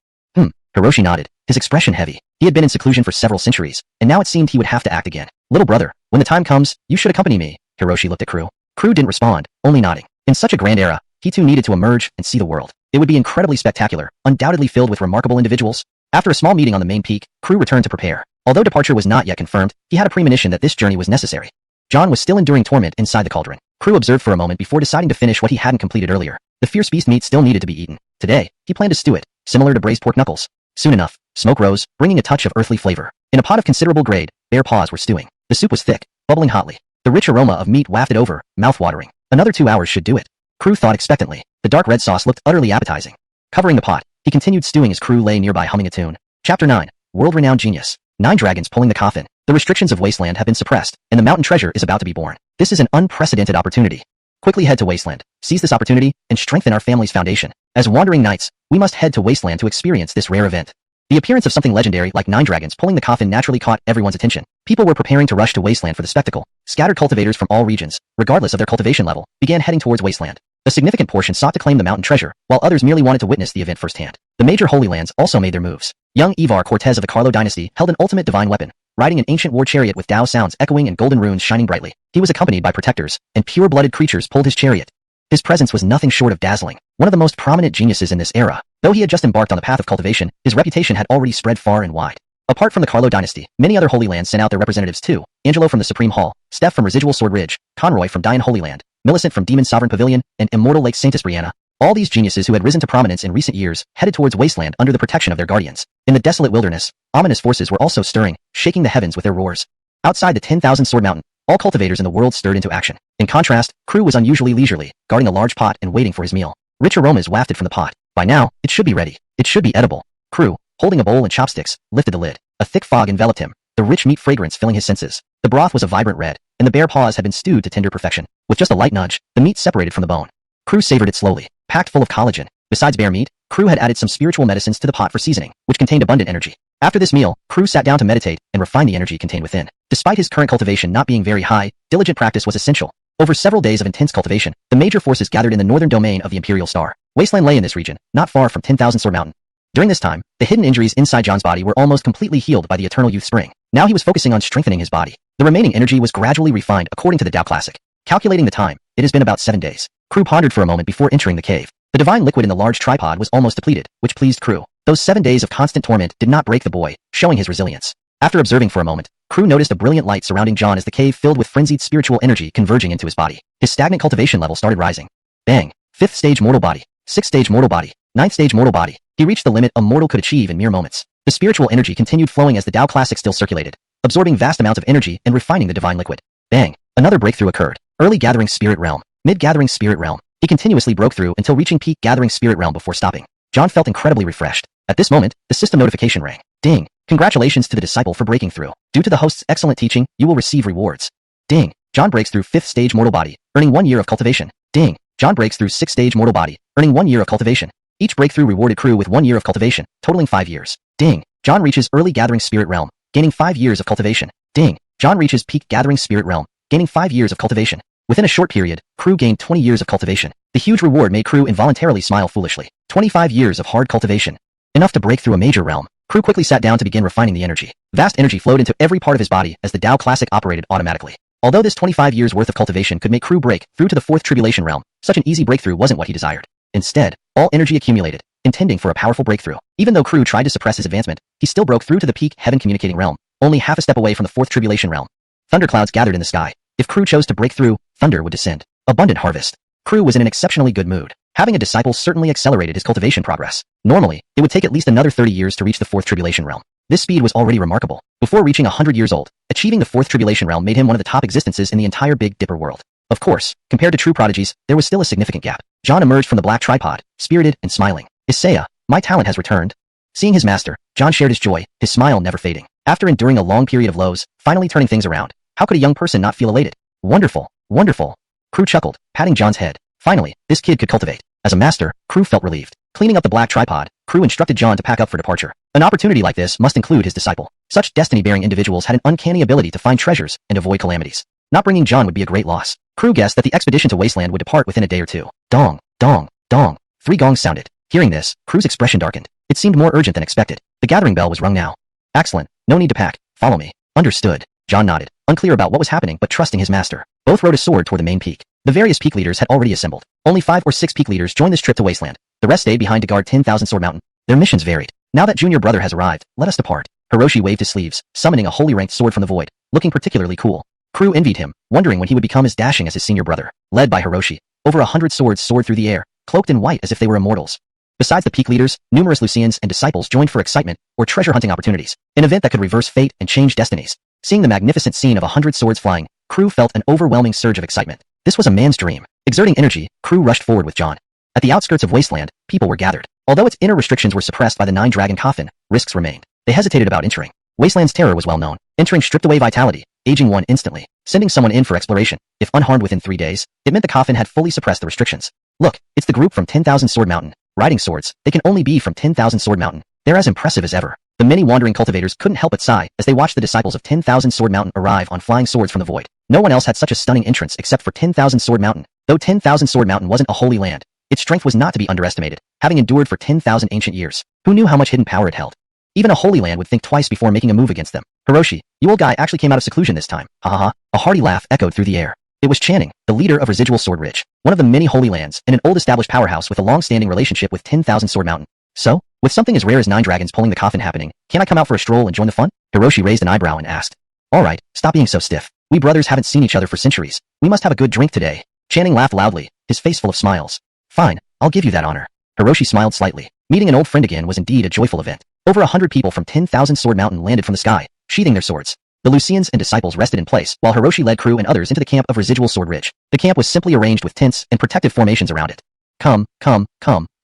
Speaker 1: Hiroshi nodded, his expression heavy. He had been in seclusion for several centuries, and now it seemed he would have to act again. Little brother, when the time comes, you should accompany me. Hiroshi looked at Crew. Crew didn't respond, only nodding. In such a grand era, he too needed to emerge and see the world. It would be incredibly spectacular, undoubtedly filled with remarkable individuals. After a small meeting on the main peak, Crew returned to prepare. Although departure was not yet confirmed, he had a premonition that this journey was necessary. John was still enduring torment inside the cauldron. Crew observed for a moment before deciding to finish what he hadn't completed earlier. The fierce beast meat still needed to be eaten. Today, he planned to stew it, similar to braised pork knuckles. Soon enough, smoke rose, bringing a touch of earthly flavor. In a pot of considerable grade, bare paws were stewing. The soup was thick, bubbling hotly. The rich aroma of meat wafted over, mouth-watering. Another 2 hours should do it. Crew thought expectantly. The dark red sauce looked utterly appetizing. Covering the pot, he continued stewing as Crew lay nearby humming a tune. Chapter 9. World-renowned genius. 9 dragons pulling the coffin. The restrictions of Wasteland have been suppressed, and the mountain treasure is about to be born. This is an unprecedented opportunity. Quickly head to Wasteland, seize this opportunity, and strengthen our family's foundation. As wandering knights, we must head to Wasteland to experience this rare event. The appearance of something legendary like 9 dragons pulling the coffin naturally caught everyone's attention. People were preparing to rush to Wasteland for the spectacle. Scattered cultivators from all regions, regardless of their cultivation level, began heading towards Wasteland. A significant portion sought to claim the mountain treasure, while others merely wanted to witness the event firsthand. The major Holy Lands also made their moves. Young Evar Cortez of the Carlo dynasty held an ultimate divine weapon, riding an ancient war chariot with Tao sounds echoing and golden runes shining brightly. He was accompanied by protectors, and pure-blooded creatures pulled his chariot. His presence was nothing short of dazzling. One of the most prominent geniuses in this era. Though he had just embarked on the path of cultivation, his reputation had already spread far and wide. Apart from the Carlo dynasty, many other Holy Lands sent out their representatives too. Angelo from the Supreme Hall, Steph from Residual Sword Ridge, Conroy from Dian Holy Land, Millicent from Demon Sovereign Pavilion, and Immortal Lake Saintis Brianna. All these geniuses who had risen to prominence in recent years headed towards Wasteland under the protection of their guardians. In the desolate wilderness, ominous forces were also stirring, shaking the heavens with their roars. Outside the 10,000 Sword Mountain, all cultivators in the world stirred into action. In contrast, Crew was unusually leisurely, guarding a large pot and waiting for his meal. Rich aromas wafted from the pot. By now, it should be ready. It should be edible. Crew, holding a bowl and chopsticks, lifted the lid. A thick fog enveloped him, the rich meat fragrance filling his senses. The broth was a vibrant red, and the bare paws had been stewed to tender perfection. With just a light nudge, the meat separated from the bone. Crew savored it slowly, packed full of collagen. Besides bear meat, Crew had added some spiritual medicines to the pot for seasoning, which contained abundant energy. After this meal, Crew sat down to meditate and refine the energy contained within. Despite his current cultivation not being very high, diligent practice was essential. Over several days of intense cultivation, the major forces gathered in the northern domain of the Imperial Star. Wasteland lay in this region, not far from 10,000 Sword Mountain. During this time, the hidden injuries inside John's body were almost completely healed by the Eternal Youth Spring. Now he was focusing on strengthening his body. The remaining energy was gradually refined according to the Tao Classic. Calculating the time, it has been about 7 days. Crew pondered for a moment before entering the cave. The divine liquid in the large tripod was almost depleted, which pleased Crew. Those 7 days of constant torment did not break the boy, showing his resilience. After observing for a moment, Crew noticed a brilliant light surrounding John as the cave filled with frenzied spiritual energy converging into his body. His stagnant cultivation level started rising. Bang! 5th stage mortal body. 6th stage mortal body. 9th stage mortal body. He reached the limit a mortal could achieve in mere moments. The spiritual energy continued flowing as the Tao Classic still circulated, absorbing vast amounts of energy and refining the divine liquid. Bang! Another breakthrough occurred. Early gathering spirit realm. Mid-gathering spirit realm. He continuously broke through until reaching peak gathering spirit realm before stopping. John felt incredibly refreshed. At this moment, the system notification rang. Ding! Congratulations to the disciple for breaking through. Due to the host's excellent teaching, you will receive rewards. Ding! John breaks through 5th stage mortal body, earning 1 year of cultivation. Ding! John breaks through 6th stage mortal body, earning 1 year of cultivation. Each breakthrough rewarded Crew with 1 year of cultivation, totaling 5 years. Ding! John reaches early gathering spirit realm, gaining 5 years of cultivation. Ding! John reaches peak gathering spirit realm, gaining 5 years of cultivation. Within a short period, Crew gained 20 years of cultivation. The huge reward made Crew involuntarily smile foolishly. 25 years of hard cultivation. Enough to break through a major realm. Crew quickly sat down to begin refining the energy. Vast energy flowed into every part of his body as the Tao Classic operated automatically. Although this 25 years worth of cultivation could make Crew break through to the 4th tribulation realm, such an easy breakthrough wasn't what he desired. Instead, all energy accumulated, intending for a powerful breakthrough. Even though Crew tried to suppress his advancement, he still broke through to the peak heaven communicating realm, only half a step away from the 4th tribulation realm. Thunderclouds gathered in the sky. If Crew chose to break through, thunder would descend. Abundant harvest. Crew was in an exceptionally good mood. Having a disciple certainly accelerated his cultivation progress. Normally, it would take at least another 30 years to reach the 4th tribulation realm. This speed was already remarkable. Before reaching 100 years old, achieving the 4th tribulation realm made him one of the top existences in the entire Big Dipper world. Of course, compared to true prodigies, there was still a significant gap. John emerged from the black tripod, spirited and smiling. Isaiah, my talent has returned. Seeing his master, John shared his joy, his smile never fading. After enduring a long period of lows, finally turning things around, how could a young person not feel elated? Wonderful, wonderful. Crew chuckled, patting John's head. Finally, this kid could cultivate. As a master, Crew felt relieved. Cleaning up the black tripod, Crew instructed John to pack up for departure. An opportunity like this must include his disciple. Such destiny-bearing individuals had an uncanny ability to find treasures and avoid calamities. Not bringing John would be a great loss. Crew guessed that the expedition to Wasteland would depart within a day or two. Dong, dong, dong. 3 gongs sounded. Hearing this, Crew's expression darkened. It seemed more urgent than expected. The gathering bell was rung now. Excellent. No need to pack. Follow me. Understood. John nodded, unclear about what was happening but trusting his master. Both rode a sword toward the main peak. The various peak leaders had already assembled. Only 5 or 6 peak leaders joined this trip to Wasteland. The rest stayed behind to guard 10,000 Sword Mountain. Their missions varied. Now that Junior Brother has arrived, let us depart. Hiroshi waved his sleeves, summoning a holy ranked sword from the void, looking particularly cool. Crew envied him, wondering when he would become as dashing as his senior brother. Led by Hiroshi, over 100 swords soared through the air, cloaked in white as if they were immortals. Besides the peak leaders, numerous Lucians and disciples joined for excitement or treasure hunting opportunities, an event that could reverse fate and change destinies. Seeing the magnificent scene of 100 swords flying, Crew felt an overwhelming surge of excitement. This was a man's dream. Exerting energy, Crew rushed forward with John. At the outskirts of Wasteland, people were gathered. Although its inner restrictions were suppressed by the 9-dragon coffin, risks remained. They hesitated about entering. Wasteland's terror was well known. Entering stripped away vitality, aging one instantly. Sending someone in for exploration, if unharmed within 3 days, it meant the coffin had fully suppressed the restrictions. Look, it's the group from 10,000 Sword Mountain. Riding swords, they can only be from 10,000 Sword Mountain. They're as impressive as ever. The many wandering cultivators couldn't help but sigh as they watched the disciples of 10,000 Sword Mountain arrive on flying swords from the void. No one else had such a stunning entrance except for 10,000 Sword Mountain. Though 10,000 Sword Mountain wasn't a holy land, its strength was not to be underestimated, having endured for 10,000 ancient years. Who knew how much hidden power it held? Even a holy land would think twice before making a move against them. Hiroshi, you old guy actually came out of seclusion this time. Ha ha ha. A hearty laugh echoed through the air. It was Channing, the leader of Residual Sword Ridge, one of the many holy lands and an old established powerhouse with a long-standing relationship with 10,000 Sword Mountain. So, with something as rare as 9 dragons pulling the coffin happening, can I come out for a stroll and join the fun? Hiroshi raised an eyebrow and asked. Alright, stop being so stiff. We brothers haven't seen each other for centuries. We must have a good drink today. Channing laughed loudly, his face full of smiles. Fine, I'll give you that honor. Hiroshi smiled slightly. Meeting an old friend again was indeed a joyful event. Over 100 people from 10,000 Sword Mountain landed from the sky, sheathing their swords. The Lucians and disciples rested in place while Hiroshi led Crew and others into the camp of Residual Sword Ridge. The camp was simply arranged with tents and protective formations around it. Come,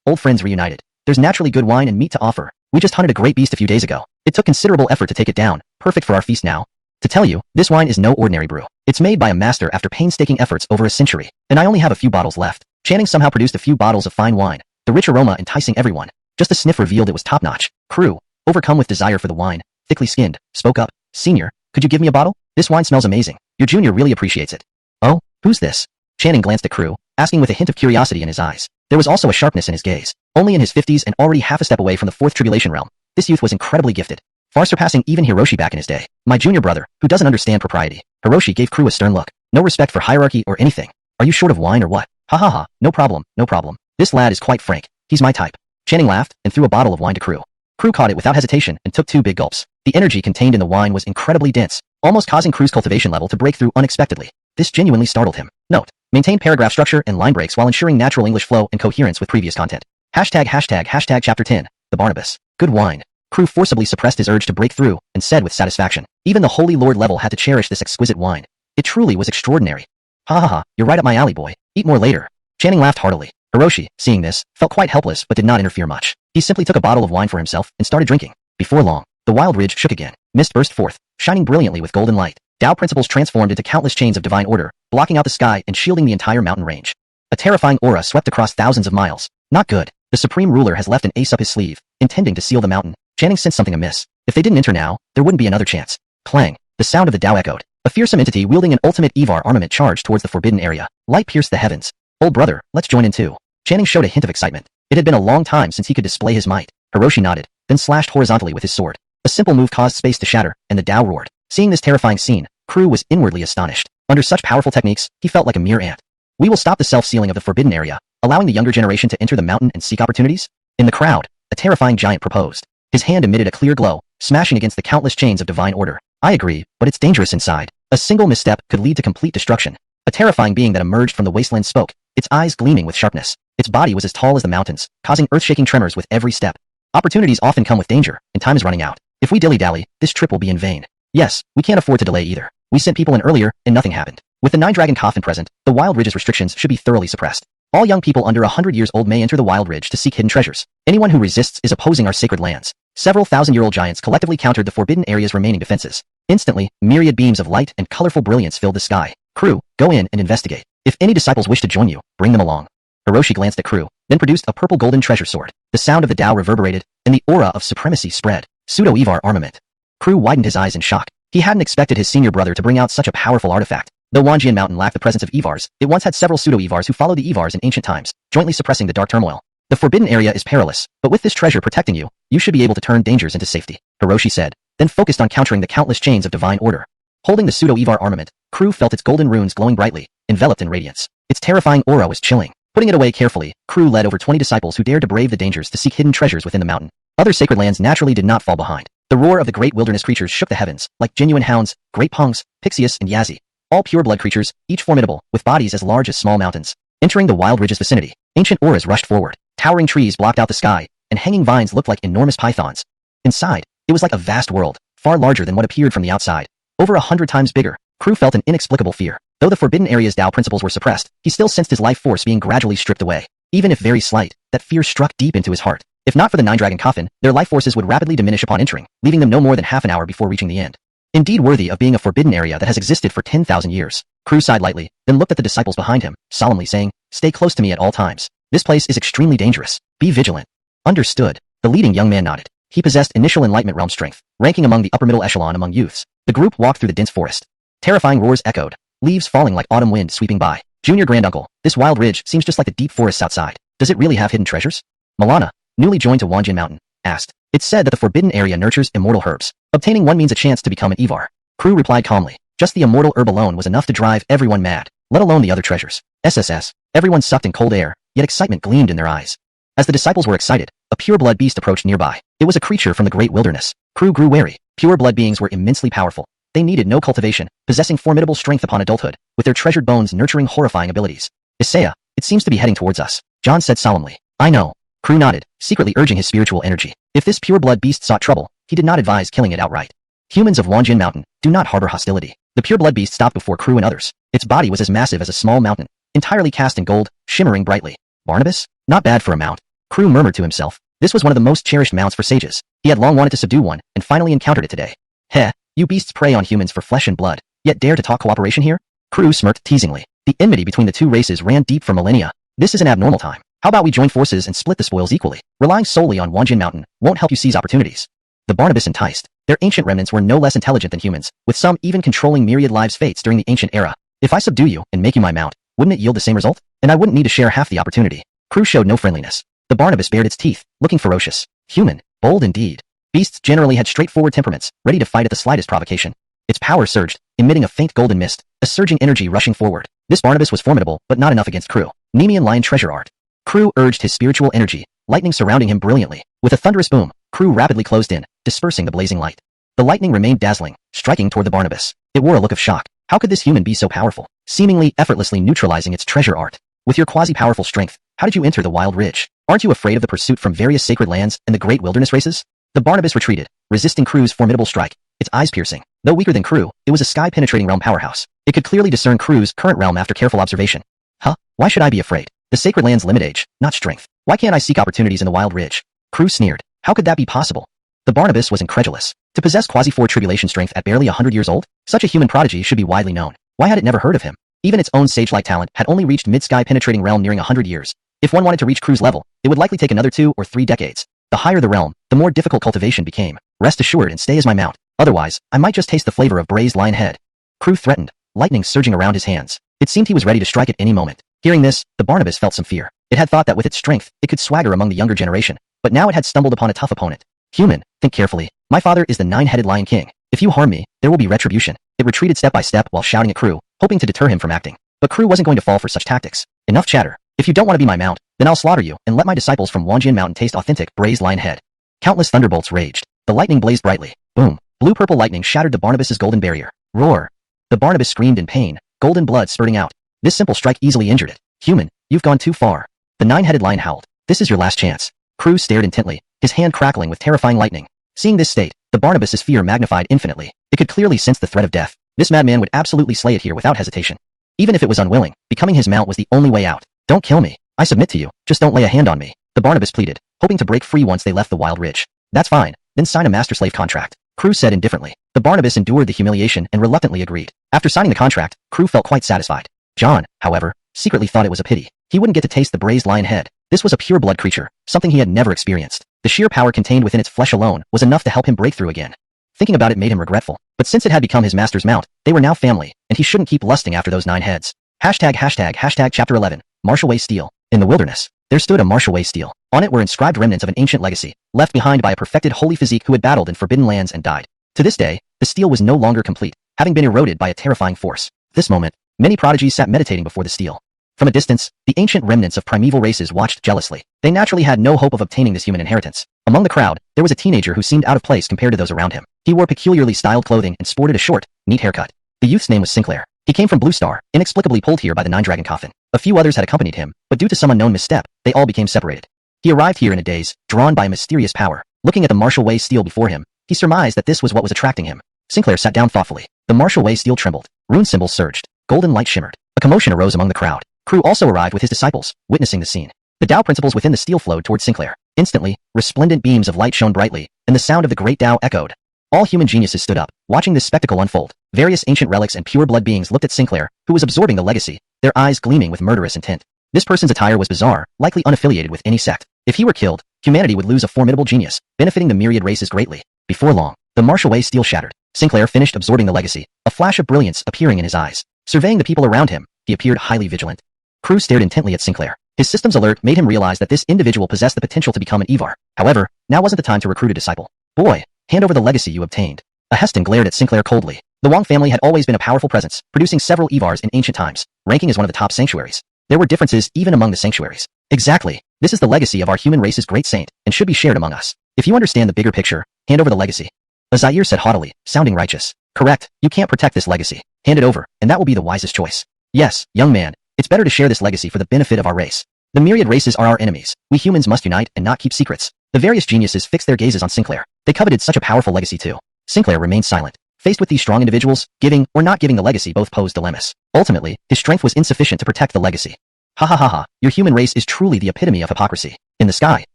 Speaker 1: old friends reunited. There's naturally good wine and meat to offer. We just hunted a great beast a few days ago. It took considerable effort to take it down, perfect for our feast now. To tell you, this wine is no ordinary brew. It's made by a master after painstaking efforts over a century, and I only have a few bottles left. Channing somehow produced a few bottles of fine wine, the rich aroma enticing everyone. Just a sniff revealed it was top-notch. Crew, overcome with desire for the wine, thickly skinned, spoke up. Senior, could you give me a bottle? This wine smells amazing. Your junior really appreciates it. Oh, who's this? Channing glanced at Crew, asking with a hint of curiosity in his eyes. There was also a sharpness in his gaze. Only in his 50s and already half a step away from the fourth tribulation realm, this youth was incredibly gifted, far surpassing even Hiroshi back in his day. My junior brother, who doesn't understand propriety. Hiroshi gave Crew a stern look. No respect for hierarchy or anything. Are you short of wine or what? Ha ha ha, no problem, no problem. This lad is quite frank. He's my type. Channing laughed and threw a bottle of wine to Crew. Crew caught it without hesitation and took 2 big gulps. The energy contained in the wine was incredibly dense, almost causing Crew's cultivation level to break through unexpectedly. This genuinely startled him. Note: maintain paragraph structure and line breaks while ensuring natural English flow and coherence with previous content. ####Chapter 10, The Barnabas. Good wine. Crew forcibly suppressed his urge to break through and said with satisfaction. Even the Holy Lord level had to cherish this exquisite wine. It truly was extraordinary. Ha ha ha, you're right up my alley, boy. Eat more later. Channing laughed heartily. Hiroshi, seeing this, felt quite helpless but did not interfere much. He simply took a bottle of wine for himself and started drinking. Before long, the wild ridge shook again. Mist burst forth, shining brilliantly with golden light. Tao principles transformed into countless chains of divine order, blocking out the sky and shielding the entire mountain range. A terrifying aura swept across thousands of miles. Not good. The supreme ruler has left an ace up his sleeve, intending to seal the mountain. Channing sensed something amiss. If they didn't enter now, there wouldn't be another chance. Clang. The sound of the Tao echoed. A fearsome entity wielding an ultimate Evar armament charged towards the forbidden area. Light pierced the heavens. Old brother, let's join in too. Channing showed a hint of excitement. It had been a long time since he could display his might. Hiroshi nodded, then slashed horizontally with his sword. A simple move caused space to shatter, and the Tao roared. Seeing this terrifying scene, Crew was inwardly astonished. Under such powerful techniques, he felt like a mere ant. We will stop the self-sealing of the forbidden area, allowing the younger generation to enter the mountain and seek opportunities? In the crowd, a terrifying giant proposed. His hand emitted a clear glow, smashing against the countless chains of divine order. I agree, but it's dangerous inside. A single misstep could lead to complete destruction. A terrifying being that emerged from the wasteland spoke, its eyes gleaming with sharpness. Its body was as tall as the mountains, causing earth-shaking tremors with every step. Opportunities often come with danger, and time is running out. If we dilly-dally, this trip will be in vain. Yes, we can't afford to delay either. We sent people in earlier, and nothing happened. With the 9-dragon coffin present, the Wild Ridge's restrictions should be thoroughly suppressed. All young people under 100 years old may enter the Wild Ridge to seek hidden treasures. Anyone who resists is opposing our sacred lands. Several thousand-year-old giants collectively countered the forbidden area's remaining defenses. Instantly, myriad beams of light and colorful brilliance filled the sky. Crew, go in and investigate. If any disciples wish to join you, bring them along. Hiroshi glanced at Crew, then produced a purple golden treasure sword. The sound of the Tao reverberated, and the aura of supremacy spread. Pseudo-Evar armament. Crew widened his eyes in shock. He hadn't expected his senior brother to bring out such a powerful artifact. Though Wanjian Mountain lacked the presence of Evars, it once had several pseudo-Evars who followed the Evars in ancient times, jointly suppressing the dark turmoil. The forbidden area is perilous, but with this treasure protecting you, you should be able to turn dangers into safety, Hiroshi said, then focused on countering the countless chains of divine order. Holding the pseudo-Evar armament, Crew felt its golden runes glowing brightly, enveloped in radiance. Its terrifying aura was chilling. Putting it away carefully, Crew led over 20 disciples who dared to brave the dangers to seek hidden treasures within the mountain. Other sacred lands naturally did not fall behind. The roar of the great wilderness creatures shook the heavens, like genuine hounds, great pongs, Pixius and Yazi. All pure-blood creatures, each formidable, with bodies as large as small mountains. Entering the Wild Ridge's vicinity, ancient auras rushed forward. Towering trees blocked out the sky, and hanging vines looked like enormous pythons. Inside, it was like a vast world, far larger than what appeared from the outside. Over 100 times bigger. Crew felt an inexplicable fear. Though the forbidden area's Tao principles were suppressed, he still sensed his life force being gradually stripped away. Even if very slight, that fear struck deep into his heart. If not for the 9-dragon coffin, their life forces would rapidly diminish upon entering, leaving them no more than half an hour before reaching the end. Indeed worthy of being a forbidden area that has existed for 10,000 years. Crew sighed lightly, then looked at the disciples behind him, solemnly saying, "Stay close to me at all times. This place is extremely dangerous. Be vigilant." Understood. The leading young man nodded. He possessed initial enlightenment realm strength, ranking among the upper middle echelon among youths. The group walked through the dense forest. Terrifying roars echoed, leaves falling like autumn wind sweeping by. Junior granduncle, this wild ridge seems just like the deep forests outside. Does it really have hidden treasures? Milana, newly joined to Wanjian Mountain, asked. It's said that the forbidden area nurtures immortal herbs. Obtaining one means a chance to become an Evar. Crew replied calmly. Just the immortal herb alone was enough to drive everyone mad, let alone the other treasures. SSS. Everyone sucked in cold air, yet excitement gleamed in their eyes. As the disciples were excited, a pure-blood beast approached nearby. It was a creature from the great wilderness. Crew grew wary. Pure-blood beings were immensely powerful. They needed no cultivation, possessing formidable strength upon adulthood, with their treasured bones nurturing horrifying abilities. Isaiah, it seems to be heading towards us, John said solemnly. I know. Crew nodded, secretly urging his spiritual energy. If this pure-blood beast sought trouble, he did not advise killing it outright. Humans of Wanjian Mountain do not harbor hostility. The pure-blood beast stopped before Crew and others. Its body was as massive as a small mountain, entirely cast in gold, shimmering brightly. Barnabas? Not bad for a mount. Crew murmured to himself. This was one of the most cherished mounts for sages. He had long wanted to subdue one, and finally encountered it today. Heh, you beasts prey on humans for flesh and blood, yet dare to talk cooperation here? Crew smirked teasingly. The enmity between the two races ran deep for millennia. This is an abnormal time. How about we join forces and split the spoils equally? Relying solely on Wanjin Mountain won't help you seize opportunities. The Barnabas enticed. Their ancient remnants were no less intelligent than humans, with some even controlling myriad lives' fates during the ancient era. If I subdue you and make you my mount, wouldn't it yield the same result? And I wouldn't need to share half the opportunity. Crew showed no friendliness. The Barnabas bared its teeth, looking ferocious. Human, bold indeed. Beasts generally had straightforward temperaments, ready to fight at the slightest provocation. Its power surged, emitting a faint golden mist, a surging energy rushing forward. This Barnabas was formidable, but not enough against Crew. Nemean lion treasure art. Crew urged his spiritual energy, lightning surrounding him brilliantly. With a thunderous boom, Crew rapidly closed in, dispersing the blazing light. The lightning remained dazzling, striking toward the Barnabas. It wore a look of shock. How could this human be so powerful, seemingly effortlessly neutralizing its treasure art? With your quasi-powerful strength, how did you enter the wild ridge? Aren't you afraid of the pursuit from various sacred lands and the great wilderness races? The Barnabas retreated, resisting Crew's formidable strike, its eyes piercing. Though weaker than Crew, it was a sky-penetrating realm powerhouse. It could clearly discern Crew's current realm after careful observation. Huh? Why should I be afraid? The sacred lands limit age, not strength. Why can't I seek opportunities in the wild ridge? Crew sneered. How could that be possible? The Barnabas was incredulous. To possess quasi-4 strength at barely 100 years old? Such a human prodigy should be widely known. Why had it never heard of him? Even its own sage-like talent had only reached mid-sky penetrating realm nearing 100 years. If one wanted to reach Crew's level, it would likely take another 2 or 3 decades. The higher the realm, the more difficult cultivation became. Rest assured and stay as my mount. Otherwise, I might just taste the flavor of braised lion head. Crew threatened, lightning surging around his hands. It seemed he was ready to strike at any moment. Hearing this, the Barnabas felt some fear. It had thought that with its strength, it could swagger among the younger generation. But now it had stumbled upon a tough opponent. Human, think carefully. My father is the 9-headed Lion King. If you harm me, there will be retribution. It retreated step by step while shouting at Crew, hoping to deter him from acting. But Crew wasn't going to fall for such tactics. Enough chatter. If you don't want to be my mount, then I'll slaughter you and let my disciples from Wanjin Mountain taste authentic braised lion head. Countless thunderbolts raged. The lightning blazed brightly. Boom. Blue-purple lightning shattered the Barnabas's golden barrier. Roar. The Barnabas screamed in pain, golden blood spurting out. This simple strike easily injured it. Human, you've gone too far. The 9-headed lion howled. This is your last chance. Crew stared intently, his hand crackling with terrifying lightning. Seeing this state, the Barnabas's fear magnified infinitely. It could clearly sense the threat of death. This madman would absolutely slay it here without hesitation. Even if it was unwilling, becoming his mount was the only way out. Don't kill me. I submit to you. Just don't lay a hand on me. The Barnabas pleaded, hoping to break free once they left the wild ridge. That's fine. Then sign a master-slave contract. Crew said indifferently. The Barnabas endured the humiliation and reluctantly agreed. After signing the contract, Crew felt quite satisfied. John, however, secretly thought it was a pity. He wouldn't get to taste the braised lion head. This was a pure-blood creature, something he had never experienced. The sheer power contained within its flesh alone was enough to help him break through again. Thinking about it made him regretful. But since it had become his master's mount, they were now family, and he shouldn't keep lusting after those 9 heads. Hashtag Chapter 11. Martial Way Steel. In the wilderness, there stood a martial way steel. On it were inscribed remnants of an ancient legacy, left behind by a perfected holy physique who had battled in forbidden lands and died. To this day, the steel was no longer complete, having been eroded by a terrifying force. This moment, many prodigies sat meditating before the steel. From a distance, the ancient remnants of primeval races watched jealously. They naturally had no hope of obtaining this human inheritance. Among the crowd, there was a teenager who seemed out of place compared to those around him. He wore peculiarly styled clothing and sported a short, neat haircut. The youth's name was Sinclair. He came from Blue Star, inexplicably pulled here by the 9-dragon coffin. A few others had accompanied him, but due to some unknown misstep, they all became separated. He arrived here in a daze, drawn by a mysterious power. Looking at the martial way steel before him, he surmised that this was what was attracting him. Sinclair sat down thoughtfully. The martial way steel trembled. Rune symbols surged. Golden light shimmered. A commotion arose among the crowd. Crew also arrived with his disciples, witnessing the scene. The Tao principles within the steel flowed toward Sinclair. Instantly, resplendent beams of light shone brightly, and the sound of the great Tao echoed. All human geniuses stood up, watching this spectacle unfold. Various ancient relics and pure blood beings looked at Sinclair, who was absorbing the legacy, their eyes gleaming with murderous intent. This person's attire was bizarre, likely unaffiliated with any sect. If he were killed, humanity would lose a formidable genius, benefiting the myriad races greatly. Before long, the martial way steel shattered. Sinclair finished absorbing the legacy, a flash of brilliance appearing in his eyes. Surveying the people around him, he appeared highly vigilant. Crew stared intently at Sinclair. His system's alert made him realize that this individual possessed the potential to become an Evar. However, now wasn't the time to recruit a disciple. Boy, hand over the legacy you obtained. A Heston glared at Sinclair coldly. The Wang family had always been a powerful presence, producing several Evars in ancient times, ranking as one of the top sanctuaries. There were differences even among the sanctuaries. Exactly. This is the legacy of our human race's great saint, and should be shared among us. If you understand the bigger picture, hand over the legacy. Azair said haughtily, sounding righteous. Correct, you can't protect this legacy. Hand it over, and that will be the wisest choice. Yes, young man, it's better to share this legacy for the benefit of our race. The myriad races are our enemies. We humans must unite and not keep secrets. The various geniuses fixed their gazes on Sinclair. They coveted such a powerful legacy too. Sinclair remained silent. Faced with these strong individuals, giving or not giving the legacy both posed dilemmas. Ultimately, his strength was insufficient to protect the legacy. Ha ha ha ha, your human race is truly the epitome of hypocrisy. In the sky,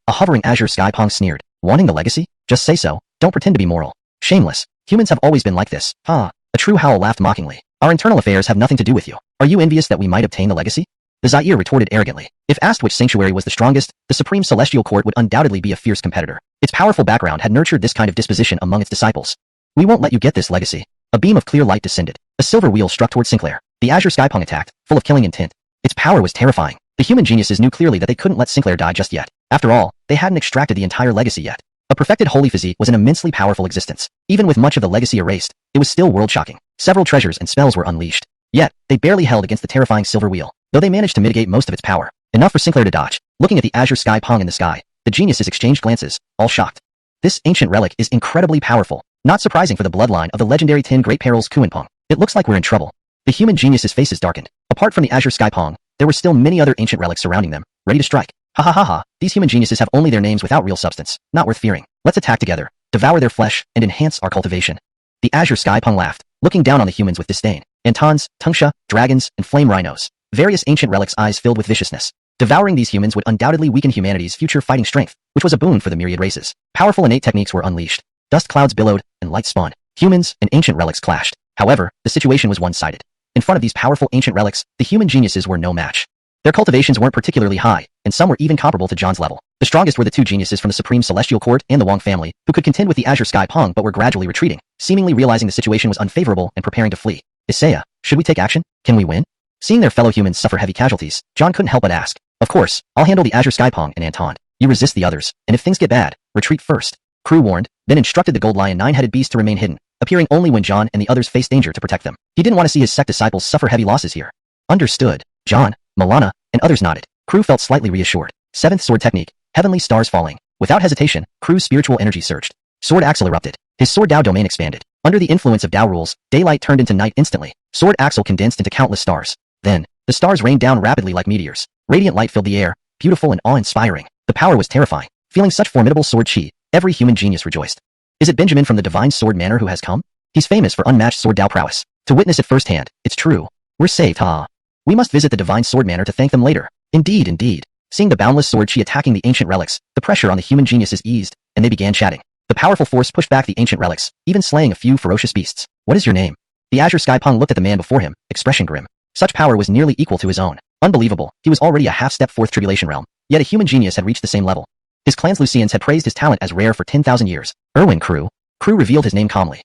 Speaker 1: a hovering azure sky pong sneered. Wanting the legacy? Just say so, don't pretend to be moral. Shameless. Humans have always been like this. Ha. A true howl laughed mockingly. Our internal affairs have nothing to do with you. Are you envious that we might obtain the legacy? The Zaire retorted arrogantly. If asked which sanctuary was the strongest, the Supreme Celestial Court would undoubtedly be a fierce competitor. Its powerful background had nurtured this kind of disposition among its disciples. We won't let you get this legacy. A beam of clear light descended. A silver wheel struck toward Sinclair. The Azure Skypong attacked, full of killing intent. Its power was terrifying. The human geniuses knew clearly that they couldn't let Sinclair die just yet. After all, they hadn't extracted the entire legacy yet. A perfected holy physique was an immensely powerful existence. Even with much of the legacy erased, it was still world-shocking. Several treasures and spells were unleashed. Yet, they barely held against the terrifying silver wheel, though they managed to mitigate most of its power. Enough for Sinclair to dodge. Looking at the Azure Skypong in the sky, the geniuses exchanged glances, all shocked. This ancient relic is incredibly powerful. Not surprising for the bloodline of the legendary 10 Great Perils Kuanpong. It looks like we're in trouble. The human geniuses' faces darkened. Apart from the Azure Skypong, there were still many other ancient relics surrounding them, ready to strike. Ha ha ha ha, these human geniuses have only their names without real substance, not worth fearing. Let's attack together, devour their flesh, and enhance our cultivation. The Azure Skypong laughed, looking down on the humans with disdain. Antons, Tungsha, dragons, and flame rhinos. Various ancient relics' eyes filled with viciousness. Devouring these humans would undoubtedly weaken humanity's future fighting strength, which was a boon for the myriad races. Powerful innate techniques were unleashed. Dust clouds billowed, and light spawned. Humans and ancient relics clashed. However, the situation was one-sided. In front of these powerful ancient relics, the human geniuses were no match. Their cultivations weren't particularly high, and some were even comparable to John's level. The strongest were the two geniuses from the Supreme Celestial Court and the Wong family, who could contend with the Azure Skypong but were gradually retreating, seemingly realizing the situation was unfavorable and preparing to flee. Isaiah, should we take action? Can we win? Seeing their fellow humans suffer heavy casualties, John couldn't help but ask. Of course, I'll handle the Azure Skypong and Anton. You resist the others, and if things get bad, retreat first. Crew warned, then instructed the Gold Lion nine-headed beast to remain hidden, appearing only when John and the others faced danger to protect them. He didn't want to see his sect disciples suffer heavy losses here. Understood. John, Milana, and others nodded. Crew felt slightly reassured. Seventh sword technique, heavenly stars falling. Without hesitation, Crew's spiritual energy surged. Sword Axle erupted. His Sword Dao domain expanded. Under the influence of Dao rules, daylight turned into night instantly. Sword Axle condensed into countless stars. Then, the stars rained down rapidly like meteors. Radiant light filled the air, beautiful and awe-inspiring. The power was terrifying. Feeling such formidable sword chi, every human genius rejoiced. Is it Benjamin from the Divine Sword Manor who has come? He's famous for unmatched sword Dao prowess. To witness it firsthand, it's true. We're saved, ha. We must visit the Divine Sword Manor to thank them later. Indeed, indeed. Seeing the boundless sword chi attacking the ancient relics, the pressure on the human geniuses eased, and they began chatting. The powerful force pushed back the ancient relics, even slaying a few ferocious beasts. What is your name? The Azure Skypong looked at the man before him, expression grim. Such power was nearly equal to his own. Unbelievable, he was already a half-step fourth tribulation realm, yet a human genius had reached the same level. His clan's Lucians had praised his talent as rare for 10,000 years. Erwin Crew. Crew revealed his name calmly.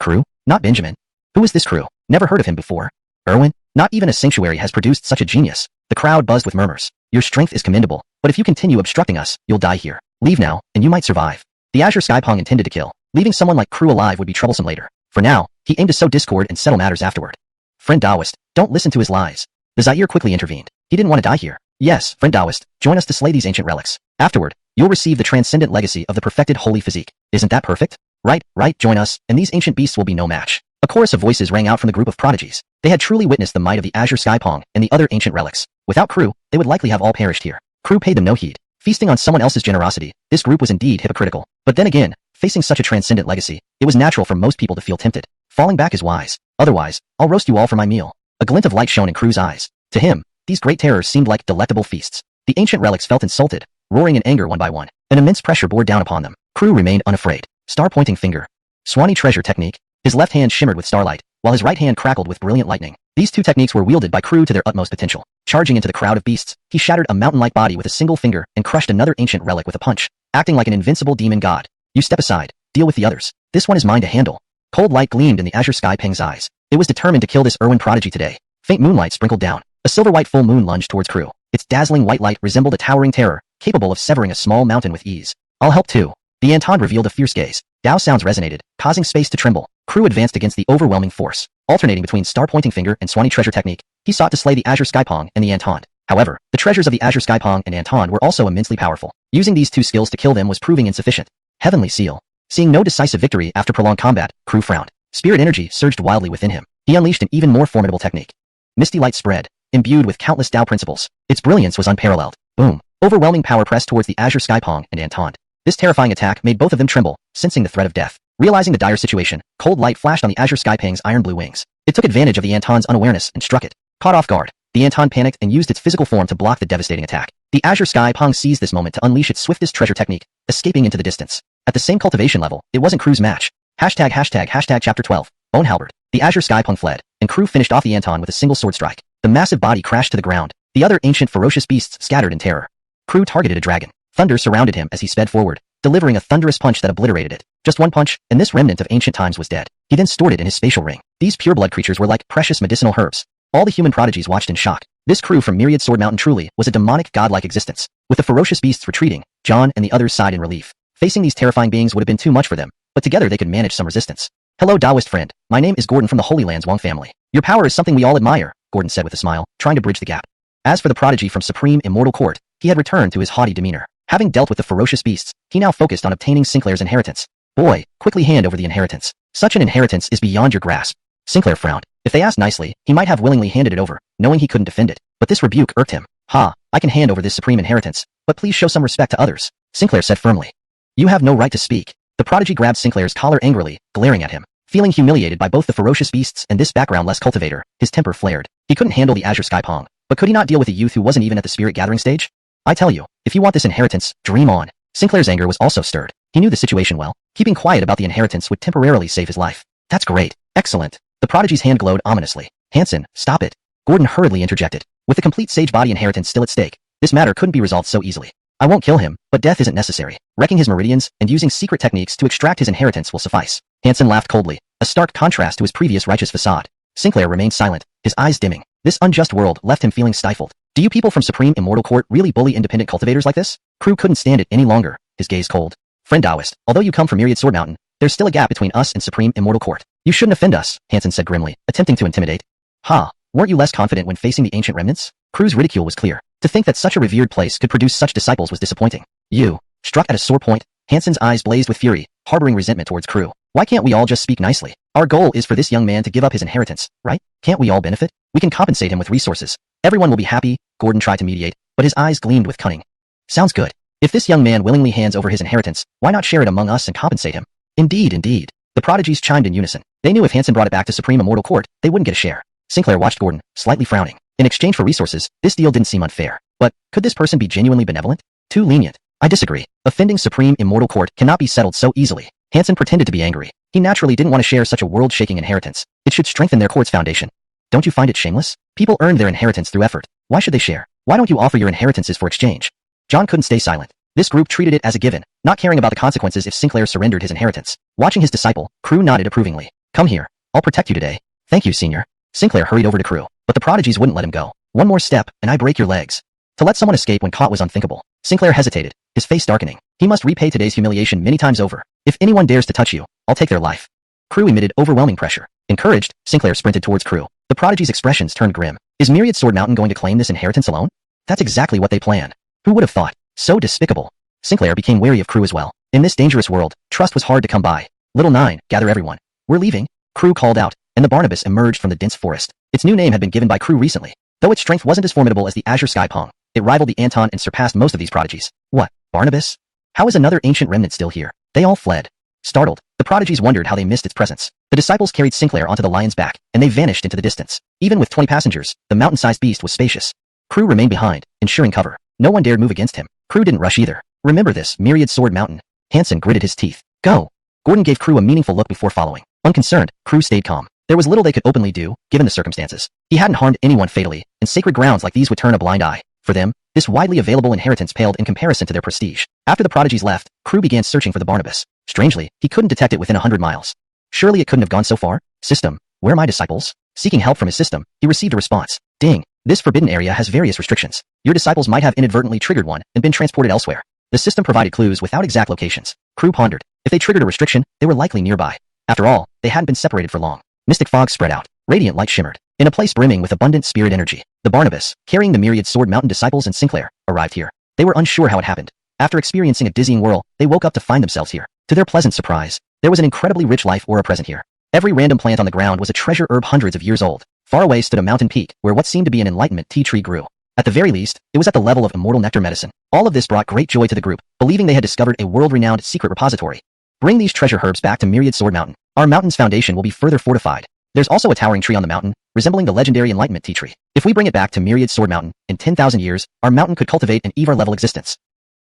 Speaker 1: Crew? Not Benjamin. Who is this Crew? Never heard of him before. Erwin? Not even a sanctuary has produced such a genius. The crowd buzzed with murmurs. Your strength is commendable, but if you continue obstructing us, you'll die here. Leave now, and you might survive. The Azure Skypong intended to kill. Leaving someone like Crew alive would be troublesome later. For now, he aimed to sow discord and settle matters afterward. Friend Taoist, don't listen to his lies. The Zaire quickly intervened. He didn't want to die here. Yes, friend Taoist, join us to slay these ancient relics. Afterward, you'll receive the transcendent legacy of the perfected holy physique. Isn't that perfect? Right, join us, and these ancient beasts will be no match. A chorus of voices rang out from the group of prodigies. They had truly witnessed the might of the Azure Skypong and the other ancient relics. Without Crew, they would likely have all perished here. Crew paid them no heed. Feasting on someone else's generosity, this group was indeed hypocritical. But then again, facing such a transcendent legacy, it was natural for most people to feel tempted. Falling back is wise. Otherwise, I'll roast you all for my meal. A glint of light shone in Crew's eyes. To him, these great terrors seemed like delectable feasts. The ancient relics felt insulted, roaring in anger one by one. An immense pressure bore down upon them. Crew remained unafraid. Star-pointing finger. Swanee treasure technique. His left hand shimmered with starlight, while his right hand crackled with brilliant lightning. These two techniques were wielded by Crew to their utmost potential. Charging into the crowd of beasts, he shattered a mountain-like body with a single finger and crushed another ancient relic with a punch, acting like an invincible demon god. You step aside. Deal with the others. This one is mine to handle. Cold light gleamed in the Azure Skypong's eyes. It was determined to kill this Erwin prodigy today. Faint moonlight sprinkled down. A silver-white full moon lunged towards Crew. Its dazzling white light resembled a towering terror, capable of severing a small mountain with ease. I'll help too. The Anton revealed a fierce gaze. Dao sounds resonated, causing space to tremble. Crew advanced against the overwhelming force. Alternating between star-pointing finger and Swanee treasure technique, he sought to slay the Azure Skypong and the Anton. However, the treasures of the Azure Skypong and Anton were also immensely powerful. Using these two skills to kill them was proving insufficient. Heavenly Seal. Seeing no decisive victory after prolonged combat, Crew frowned. Spirit energy surged wildly within him. He unleashed an even more formidable technique. Misty light spread, imbued with countless Dao principles. Its brilliance was unparalleled. Boom. Overwhelming power pressed towards the Azure Skypong and Anton. This terrifying attack made both of them tremble, sensing the threat of death. Realizing the dire situation, cold light flashed on the Azure Skypong's iron-blue wings. It took advantage of the Anton's unawareness and struck it. Caught off guard, the Anton panicked and used its physical form to block the devastating attack. The Azure Skypong seized this moment to unleash its swiftest treasure technique, escaping into the distance. At the same cultivation level, it wasn't Crew's match. Hashtag chapter 12. Bone halberd. The Azure Skypong fled, and Crew finished off the Anton with a single sword strike. The massive body crashed to the ground, The other ancient ferocious beasts scattered in terror. Crew targeted a dragon. Thunder surrounded him as he sped forward, delivering a thunderous punch that obliterated it. Just one punch, and this remnant of ancient times was dead. He then stored it in his spatial ring. These pureblood creatures were like precious medicinal herbs. All the human prodigies watched in shock. This crew from Myriad Sword Mountain truly was a demonic godlike existence. With the ferocious beasts retreating, John and the others sighed in relief. Facing these terrifying beings would have been too much for them, but together they could manage some resistance. Hello Taoist friend, my name is Gordon from the Holy Land's Wang family. Your power is something we all admire, Gordon said with a smile, trying to bridge the gap. As for the prodigy from Supreme Immortal Court, he had returned to his haughty demeanor. Having dealt with the ferocious beasts, he now focused on obtaining Sinclair's inheritance. Boy, quickly hand over the inheritance. Such an inheritance is beyond your grasp. Sinclair frowned. If they asked nicely, he might have willingly handed it over, knowing he couldn't defend it. But this rebuke irked him. Ha, I can hand over this supreme inheritance, but please show some respect to others, Sinclair said firmly. You have no right to speak. The prodigy grabbed Sinclair's collar angrily, glaring at him. Feeling humiliated by both the ferocious beasts and this background-less cultivator, his temper flared. He couldn't handle the Azure Sky Pong, but could he not deal with a youth who wasn't even at the spirit gathering stage? I tell you, if you want this inheritance, dream on. Sinclair's anger was also stirred. He knew the situation well. Keeping quiet about the inheritance would temporarily save his life. That's great. Excellent. The prodigy's hand glowed ominously. Hanson, stop it. Gordon hurriedly interjected. With the complete sage body inheritance still at stake, this matter couldn't be resolved so easily. I won't kill him, but death isn't necessary. Wrecking his meridians and using secret techniques to extract his inheritance will suffice. Hanson laughed coldly, a stark contrast to his previous righteous facade. Sinclair remained silent, his eyes dimming. This unjust world left him feeling stifled. Do you people from Supreme Immortal Court really bully independent cultivators like this? Crew couldn't stand it any longer, his gaze cold. Friend Taoist, although you come from Myriad Sword Mountain, there's still a gap between us and Supreme Immortal Court. You shouldn't offend us, Hanson said grimly, attempting to intimidate. Ha, weren't you less confident when facing the ancient remnants? Crew's ridicule was clear. To think that such a revered place could produce such disciples was disappointing. You, struck at a sore point, Hanson's eyes blazed with fury, harboring resentment towards Crew. Why can't we all just speak nicely? Our goal is for this young man to give up his inheritance, right? Can't we all benefit? We can compensate him with resources. Everyone will be happy. Gordon tried to mediate, but his eyes gleamed with cunning. Sounds good. If this young man willingly hands over his inheritance, why not share it among us and compensate him? Indeed, indeed. The prodigies chimed in unison. They knew if Hanson brought it back to Supreme Immortal Court, they wouldn't get a share. Sinclair watched Gordon, slightly frowning. In exchange for resources, this deal didn't seem unfair. But, could this person be genuinely benevolent? Too lenient. I disagree. Offending Supreme Immortal Court cannot be settled so easily. Hanson pretended to be angry. He naturally didn't want to share such a world-shaking inheritance. It should strengthen their court's foundation. Don't you find it shameless? People earned their inheritance through effort. Why should they share? Why don't you offer your inheritances for exchange? John couldn't stay silent. This group treated it as a given, not caring about the consequences if Sinclair surrendered his inheritance. Watching his disciple, Crew nodded approvingly. Come here. I'll protect you today. Thank you, senior. Sinclair hurried over to Crew, but the prodigies wouldn't let him go. One more step, and I break your legs. To let someone escape when caught was unthinkable. Sinclair hesitated, his face darkening. He must repay today's humiliation many times over. If anyone dares to touch you, I'll take their life. Crew emitted overwhelming pressure. Encouraged, Sinclair sprinted towards Crew. The prodigy's expressions turned grim. Is Myriad Sword Mountain going to claim this inheritance alone? That's exactly what they planned. Who would have thought? So despicable. Sinclair became wary of Crew as well. In this dangerous world, trust was hard to come by. Little 9, gather everyone. We're leaving. Crew called out, and the Barnabas emerged from the dense forest. Its new name had been given by Crew recently. Though its strength wasn't as formidable as the Azure Sky Pong, it rivaled the Anton and surpassed most of these prodigies. What, Barnabas? How is another ancient remnant still here? They all fled. Startled, the prodigies wondered how they missed its presence. The disciples carried Sinclair onto the lion's back, and they vanished into the distance. Even with 20 passengers, the mountain-sized beast was spacious. Crew remained behind, ensuring cover. No one dared move against him. Crew didn't rush either. Remember this, Myriad Sword Mountain. Hanson gritted his teeth. Go. Gordon gave Crew a meaningful look before following. Unconcerned, Crew stayed calm. There was little they could openly do, given the circumstances. He hadn't harmed anyone fatally, and sacred grounds like these would turn a blind eye. For them, this widely available inheritance paled in comparison to their prestige. After the prodigies left, Crew began searching for the Barnabas. Strangely, he couldn't detect it within 100 miles. Surely it couldn't have gone so far? System, where are my disciples? Seeking help from his system, he received a response. Ding, this forbidden area has various restrictions. Your disciples might have inadvertently triggered one and been transported elsewhere. The system provided clues without exact locations. Crew pondered. If they triggered a restriction, they were likely nearby. After all, they hadn't been separated for long. Mystic fog spread out. Radiant light shimmered. In a place brimming with abundant spirit energy, the Barnabas, carrying the Myriad Sword Mountain disciples and Sinclair, arrived here. They were unsure how it happened. After experiencing a dizzying whirl, they woke up to find themselves here. To their pleasant surprise, there was an incredibly rich life aura present here. Every random plant on the ground was a treasure herb hundreds of years old. Far away stood a mountain peak, where what seemed to be an enlightenment tea tree grew. At the very least, it was at the level of immortal nectar medicine. All of this brought great joy to the group, believing they had discovered a world-renowned secret repository. Bring these treasure herbs back to Myriad Sword Mountain. Our mountain's foundation will be further fortified. There's also a towering tree on the mountain, resembling the legendary enlightenment tea tree. If we bring it back to Myriad Sword Mountain, in 10,000 years, our mountain could cultivate an Evar-level existence.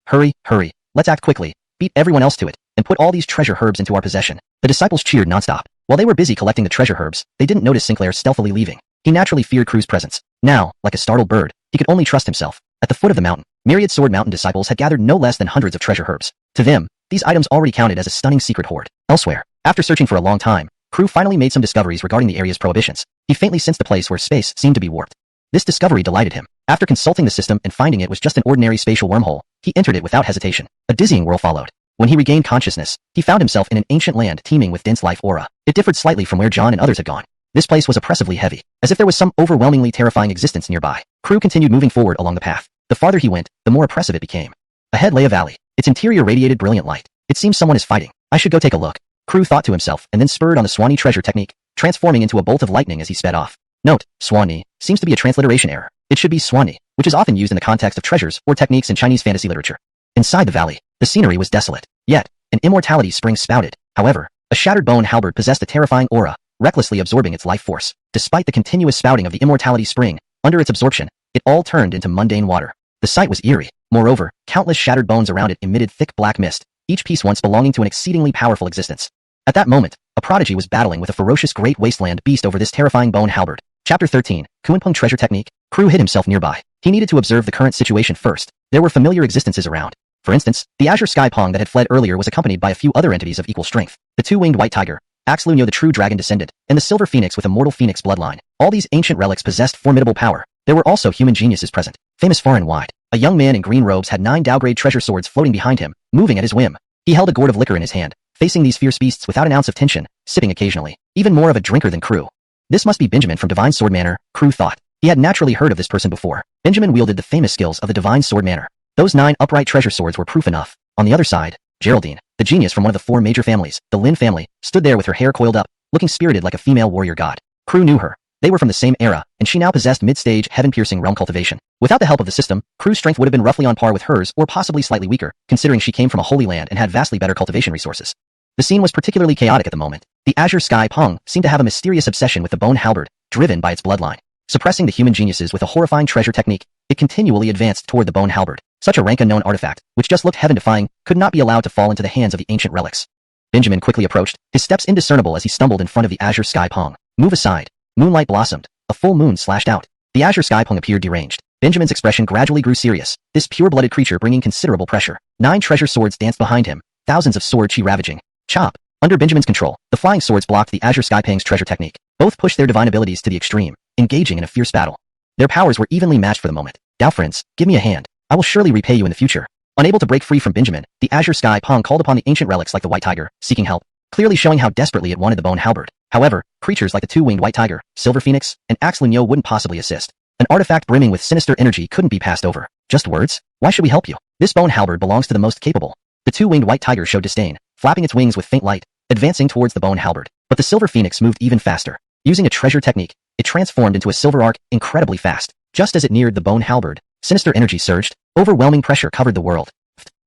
Speaker 1: Hurry, hurry. Let's act quickly. Beat everyone else to it, and put all these treasure herbs into our possession. The disciples cheered nonstop. While they were busy collecting the treasure herbs, they didn't notice Sinclair stealthily leaving. He naturally feared Crew's presence. Now, like a startled bird, he could only trust himself. At the foot of the mountain, Myriad Sword Mountain disciples had gathered no less than hundreds of treasure herbs. To them, these items already counted as a stunning secret hoard. Elsewhere, after searching for a long time, Crew finally made some discoveries regarding the area's prohibitions. He faintly sensed the place where space seemed to be warped. This discovery delighted him. After consulting the system and finding it was just an ordinary spatial wormhole, he entered it without hesitation. A dizzying whirl followed. When he regained consciousness, he found himself in an ancient land teeming with dense life aura. It differed slightly from where John and others had gone. This place was oppressively heavy, as if there was some overwhelmingly terrifying existence nearby. Crew continued moving forward along the path. The farther he went, the more oppressive it became. Ahead lay a valley. Its interior radiated brilliant light. It seems someone is fighting. I should go take a look. Crew thought to himself and then spurred on the Swanee treasure technique, transforming into a bolt of lightning as he sped off. Note, Swanee seems to be a transliteration error. It should be Swanee, which is often used in the context of treasures or techniques in Chinese fantasy literature. Inside the valley, the scenery was desolate. Yet, an immortality spring spouted. However, a shattered bone halberd possessed a terrifying aura, recklessly absorbing its life force. Despite the continuous spouting of the immortality spring, under its absorption, it all turned into mundane water. The sight was eerie. Moreover, countless shattered bones around it emitted thick black mist, each piece once belonging to an exceedingly powerful existence. At that moment, a prodigy was battling with a ferocious great wasteland beast over this terrifying bone halberd. Chapter 13, Kuanpeng Treasure Technique. Crew hid himself nearby. He needed to observe the current situation first. There were familiar existences around. For instance, the Azure Sky Pong that had fled earlier was accompanied by a few other entities of equal strength. The two-winged white tiger, Axlunyo the true dragon descendant, and the silver phoenix with a mortal phoenix bloodline. All these ancient relics possessed formidable power. There were also human geniuses present, famous far and wide. A young man in green robes had 9 Evar-grade treasure swords floating behind him, moving at his whim. He held a gourd of liquor in his hand, facing these fierce beasts without an ounce of tension, sipping occasionally. Even more of a drinker than Crew. This must be Benjamin from Divine Sword Manor, Crew thought. He had naturally heard of this person before. Benjamin wielded the famous skills of the Divine Sword Manor. Those 9 upright treasure swords were proof enough. On the other side, Geraldine, the genius from one of the 4 major families, the Lin family, stood there with her hair coiled up, looking spirited like a female warrior god. Crew knew her. They were from the same era, and she now possessed mid-stage, heaven-piercing realm cultivation. Without the help of the system, Crew's strength would have been roughly on par with hers or possibly slightly weaker, considering she came from a holy land and had vastly better cultivation resources. The scene was particularly chaotic at the moment. The Azure Sky Pong seemed to have a mysterious obsession with the bone halberd, driven by its bloodline. Suppressing the human geniuses with a horrifying treasure technique, it continually advanced toward the bone halberd. Such a rank-unknown artifact, which just looked heaven-defying, could not be allowed to fall into the hands of the ancient relics. Benjamin quickly approached, his steps indiscernible as he stumbled in front of the Azure Sky Pong. Move aside. Moonlight blossomed. A full moon slashed out. The Azure Sky Pong appeared deranged. Benjamin's expression gradually grew serious, this pure-blooded creature bringing considerable pressure. 9 treasure swords danced behind him, thousands of sword chi ravaging. Chop. Under Benjamin's control, the flying swords blocked the Azure Sky Pong's treasure technique. Both pushed their divine abilities to the extreme, engaging in a fierce battle. Their powers were evenly matched for the moment. Dao friends, give me a hand. I will surely repay you in the future. Unable to break free from Benjamin, the Azure Sky Pong called upon the ancient relics like the White Tiger, seeking help, clearly showing how desperately it wanted the bone halberd. However, creatures like the two-winged White Tiger, Silver Phoenix, and Axlunyo wouldn't possibly assist. An artifact brimming with sinister energy couldn't be passed over. Just words? Why should we help you? This bone halberd belongs to the most capable. The two-winged White Tiger showed disdain, flapping its wings with faint light, advancing towards the bone halberd. But the Silver Phoenix moved even faster. Using a treasure technique, it transformed into a silver arc incredibly fast. Just as it neared the bone halberd, sinister energy surged. Overwhelming pressure covered the world.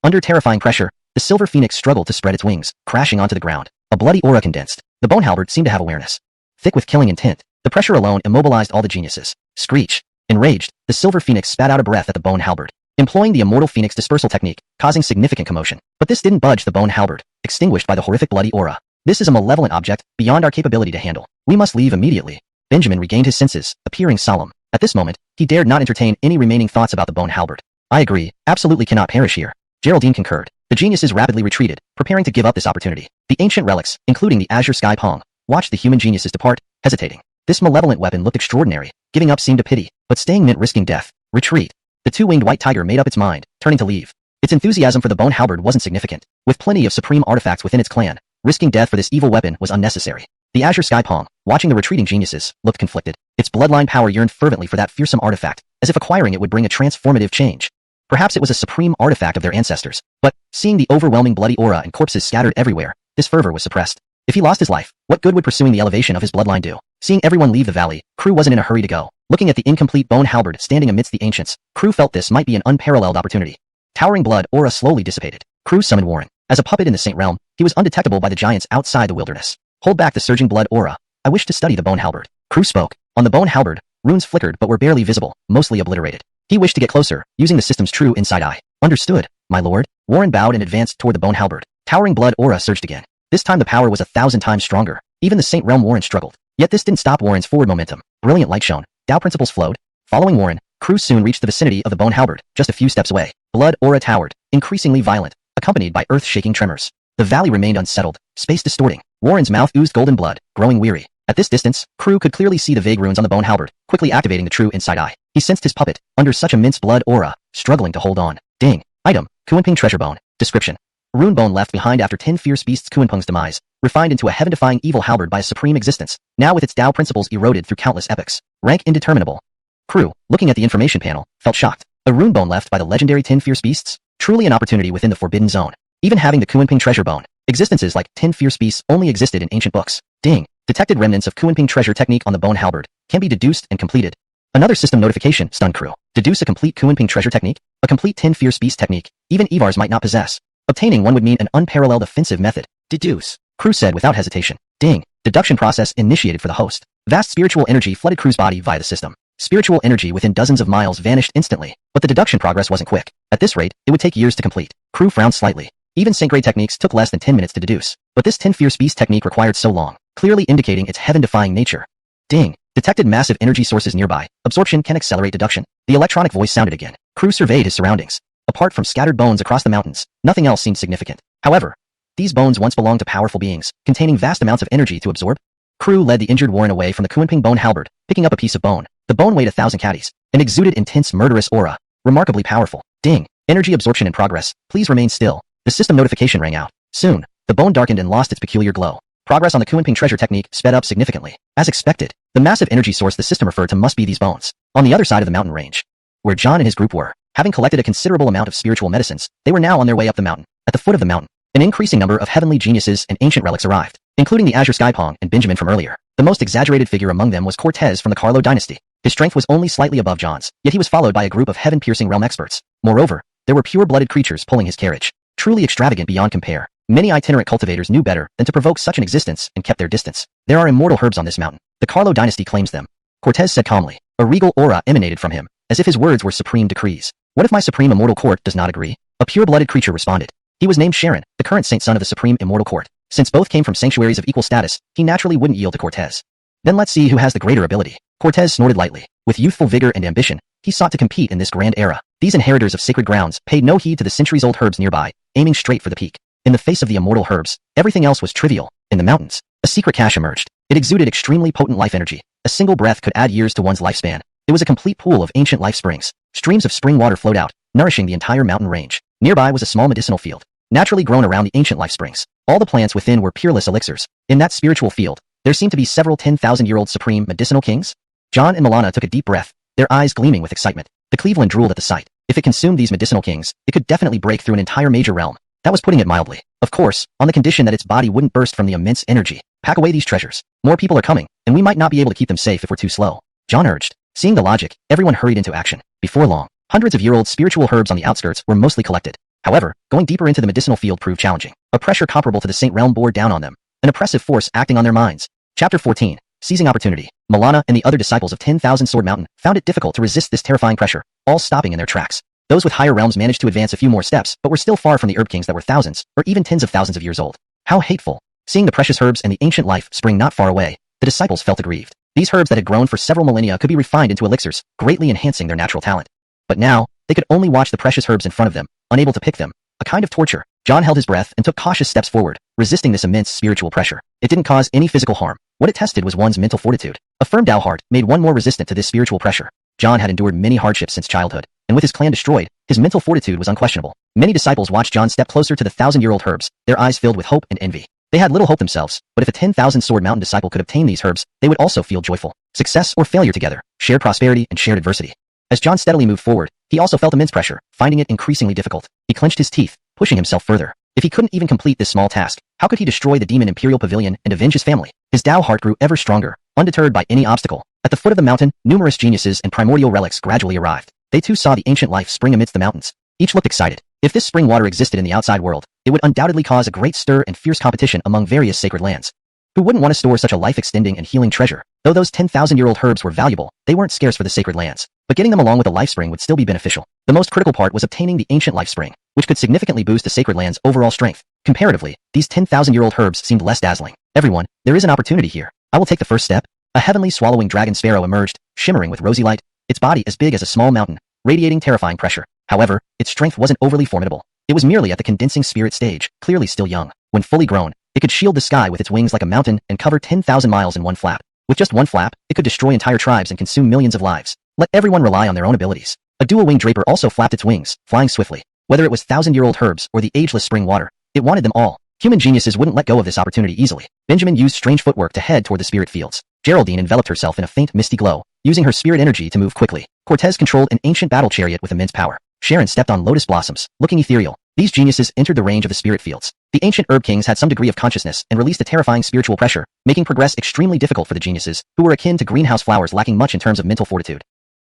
Speaker 1: Under terrifying pressure, the Silver Phoenix struggled to spread its wings, crashing onto the ground. A bloody aura condensed. The bone halberd seemed to have awareness. Thick with killing intent, the pressure alone immobilized all the geniuses. Screech. Enraged, the Silver Phoenix spat out a breath at the bone halberd, employing the immortal Phoenix dispersal technique, causing significant commotion. But this didn't budge the bone halberd, extinguished by the horrific bloody aura. This is a malevolent object, beyond our capability to handle. We must leave immediately. Benjamin regained his senses, appearing solemn. At this moment, he dared not entertain any remaining thoughts about the bone halberd. I agree, absolutely cannot perish here. Geraldine concurred. The geniuses rapidly retreated, preparing to give up this opportunity. The ancient relics, including the Azure Sky Pong, watched the human geniuses depart, hesitating. This malevolent weapon looked extraordinary. Giving up seemed a pity, but staying meant risking death. Retreat. The two-winged White Tiger made up its mind, turning to leave. Its enthusiasm for the bone halberd wasn't significant. With plenty of supreme artifacts within its clan, risking death for this evil weapon was unnecessary. The Azure Sky Pong, watching the retreating geniuses, looked conflicted. Its bloodline power yearned fervently for that fearsome artifact, as if acquiring it would bring a transformative change. Perhaps it was a supreme artifact of their ancestors, but, seeing the overwhelming bloody aura and corpses scattered everywhere, this fervor was suppressed. If he lost his life, what good would pursuing the elevation of his bloodline do? Seeing everyone leave the valley, Crew wasn't in a hurry to go. Looking at the incomplete bone halberd standing amidst the ancients, Crew felt this might be an unparalleled opportunity. Towering blood aura slowly dissipated. Crew summoned Warren. As a puppet in the Saint Realm, he was undetectable by the giants outside the wilderness. Hold back the surging blood aura. I wish to study the bone halberd. Crew spoke. On the bone halberd, runes flickered but were barely visible, mostly obliterated. He wished to get closer, using the system's true inside eye. Understood, my lord. Warren bowed and advanced toward the bone halberd. Towering blood aura surged again. This time the power was 1,000 times stronger. Even the Saint Realm Warren struggled. Yet this didn't stop Warren's forward momentum. Brilliant light shone. Tao principles flowed. Following Warren, Crew soon reached the vicinity of the bone halberd, just a few steps away. Blood aura towered, increasingly violent, accompanied by earth-shaking tremors. The valley remained unsettled, space distorting. Warren's mouth oozed golden blood, growing weary. At this distance, Crew could clearly see the vague runes on the bone halberd, quickly activating the true inside eye. He sensed his puppet, under such immense blood aura, struggling to hold on. Ding. Item. Kuanping treasure bone. Description. Rune bone left behind after 10 fierce beasts Kuanping's demise, refined into a heaven-defying evil halberd by a supreme existence, now with its Tao principles eroded through countless epochs. Rank indeterminable. Crew, looking at the information panel, felt shocked. A rune bone left by the legendary 10 fierce beasts? Truly an opportunity within the forbidden zone. Even having the Kuanping treasure bone, existences like 10 fierce beasts only existed in ancient books. Ding. Detected remnants of Kuanping treasure technique on the bone halberd, can be deduced and completed. Another system notification stunned Crew. Deduce a complete Kuanping treasure technique? A complete 10 fierce beast technique, even Evars might not possess. Obtaining one would mean an unparalleled offensive method. Deduce. Crew said without hesitation. Ding. Deduction process initiated for the host. Vast spiritual energy flooded Crew's body via the system. Spiritual energy within dozens of miles vanished instantly, but the deduction progress wasn't quick. At this rate, it would take years to complete. Crew frowned slightly. Even Saint-grade techniques took less than 10 minutes to deduce, but this 10 fierce beast technique required so long, clearly indicating its heaven-defying nature. Ding. Detected massive energy sources nearby. Absorption can accelerate deduction. The electronic voice sounded again. Crew surveyed his surroundings. Apart from scattered bones across the mountains, nothing else seemed significant. However, these bones once belonged to powerful beings, containing vast amounts of energy to absorb. Crew led the injured Warren away from the Kuanping bone halberd, picking up a piece of bone. The bone weighed 1,000 catties, and exuded intense murderous aura. Remarkably powerful. Ding. Energy absorption in progress. Please remain still. The system notification rang out. Soon, the bone darkened and lost its peculiar glow. Progress on the Kuanping treasure technique sped up significantly. As expected, the massive energy source the system referred to must be these bones. On the other side of the mountain range, where John and his group were, having collected a considerable amount of spiritual medicines, they were now on their way up the mountain. At the foot of the mountain, an increasing number of heavenly geniuses and ancient relics arrived, including the Azure Skypong and Benjamin from earlier. The most exaggerated figure among them was Cortez from the Carlo dynasty. His strength was only slightly above John's, yet he was followed by a group of heaven-piercing realm experts. Moreover, there were pure-blooded creatures pulling his carriage. Truly extravagant beyond compare. Many itinerant cultivators knew better than to provoke such an existence and kept their distance. There are immortal herbs on this mountain. The Carlo dynasty claims them. Cortez said calmly. A regal aura emanated from him, as if his words were supreme decrees. What if my supreme immortal court does not agree? A pure-blooded creature responded. He was named Sharon, the current saint son of the supreme immortal court. Since both came from sanctuaries of equal status, he naturally wouldn't yield to Cortez. Then let's see who has the greater ability. Cortez snorted lightly. With youthful vigor and ambition, he sought to compete in this grand era. These inheritors of sacred grounds paid no heed to the centuries-old herbs nearby, aiming straight for the peak. In the face of the immortal herbs, everything else was trivial. In the mountains, a secret cache emerged. It exuded extremely potent life energy. A single breath could add years to one's lifespan. It was a complete pool of ancient life springs. Streams of spring water flowed out, nourishing the entire mountain range. Nearby was a small medicinal field, naturally grown around the ancient life springs. All the plants within were peerless elixirs. In that spiritual field, there seemed to be several 10,000-year-old supreme medicinal kings. John and Milana took a deep breath, their eyes gleaming with excitement. The Cleveland drooled at the sight. If it consumed these medicinal kings, it could definitely break through an entire major realm. That was putting it mildly. Of course, on the condition that its body wouldn't burst from the immense energy. Pack away these treasures. More people are coming, and we might not be able to keep them safe if we're too slow. John urged. Seeing the logic, everyone hurried into action. Before long, hundreds of year-old spiritual herbs on the outskirts were mostly collected. However, going deeper into the medicinal field proved challenging. A pressure comparable to the Saint Realm bore down on them, an oppressive force acting on their minds. Chapter 14. Seizing Opportunity. Milana and the other disciples of 10,000 Sword Mountain found it difficult to resist this terrifying pressure, all stopping in their tracks. Those with higher realms managed to advance a few more steps, but were still far from the herb kings that were thousands, or even tens of thousands of years old. How hateful. Seeing the precious herbs and the ancient life spring not far away, the disciples felt aggrieved. These herbs that had grown for several millennia could be refined into elixirs, greatly enhancing their natural talent. But now, they could only watch the precious herbs in front of them, unable to pick them. A kind of torture. John held his breath and took cautious steps forward, resisting this immense spiritual pressure. It didn't cause any physical harm. What it tested was one's mental fortitude. A firm Tao heart made one more resistant to this spiritual pressure. John had endured many hardships since childhood, and with his clan destroyed, his mental fortitude was unquestionable. Many disciples watched John step closer to the 1,000-year-old herbs, their eyes filled with hope and envy. They had little hope themselves, but if a 10,000 Sword Mountain disciple could obtain these herbs, they would also feel joyful. Success or failure together, shared prosperity and shared adversity. As John steadily moved forward, he also felt immense pressure, finding it increasingly difficult. He clenched his teeth, pushing himself further. If he couldn't even complete this small task, how could he destroy the demon Imperial Pavilion and avenge his family? His Tao heart grew ever stronger, undeterred by any obstacle. At the foot of the mountain, numerous geniuses and primordial relics gradually arrived. They too saw the ancient life spring amidst the mountains. Each looked excited. If this spring water existed in the outside world, it would undoubtedly cause a great stir and fierce competition among various sacred lands. Who wouldn't want to store such a life-extending and healing treasure? Though those 10,000-year-old herbs were valuable, they weren't scarce for the sacred lands. But getting them along with the life spring would still be beneficial. The most critical part was obtaining the ancient life spring, which could significantly boost the sacred land's overall strength. Comparatively, these 10,000-year-old herbs seemed less dazzling. Everyone, there is an opportunity here. I will take the first step. A heavenly swallowing dragon sparrow emerged, shimmering with rosy light. its body as big as a small mountain, radiating terrifying pressure. However, its strength wasn't overly formidable. It was merely at the condensing spirit stage, clearly still young. When fully grown, it could shield the sky with its wings like a mountain and cover 10,000 miles in one flap. With just one flap, it could destroy entire tribes and consume millions of lives. Let everyone rely on their own abilities. A dual-winged draper also flapped its wings, flying swiftly. Whether it was thousand-year-old herbs or the ageless spring water, it wanted them all. Human geniuses wouldn't let go of this opportunity easily. Benjamin used strange footwork to head toward the spirit fields. Geraldine enveloped herself in a faint misty glow, using her spirit energy to move quickly. Cortez controlled an ancient battle chariot with immense power. Sharon stepped on lotus blossoms, looking ethereal. These geniuses entered the range of the spirit fields. The ancient herb kings had some degree of consciousness and released a terrifying spiritual pressure, making progress extremely difficult for the geniuses, who were akin to greenhouse flowers lacking much in terms of mental fortitude.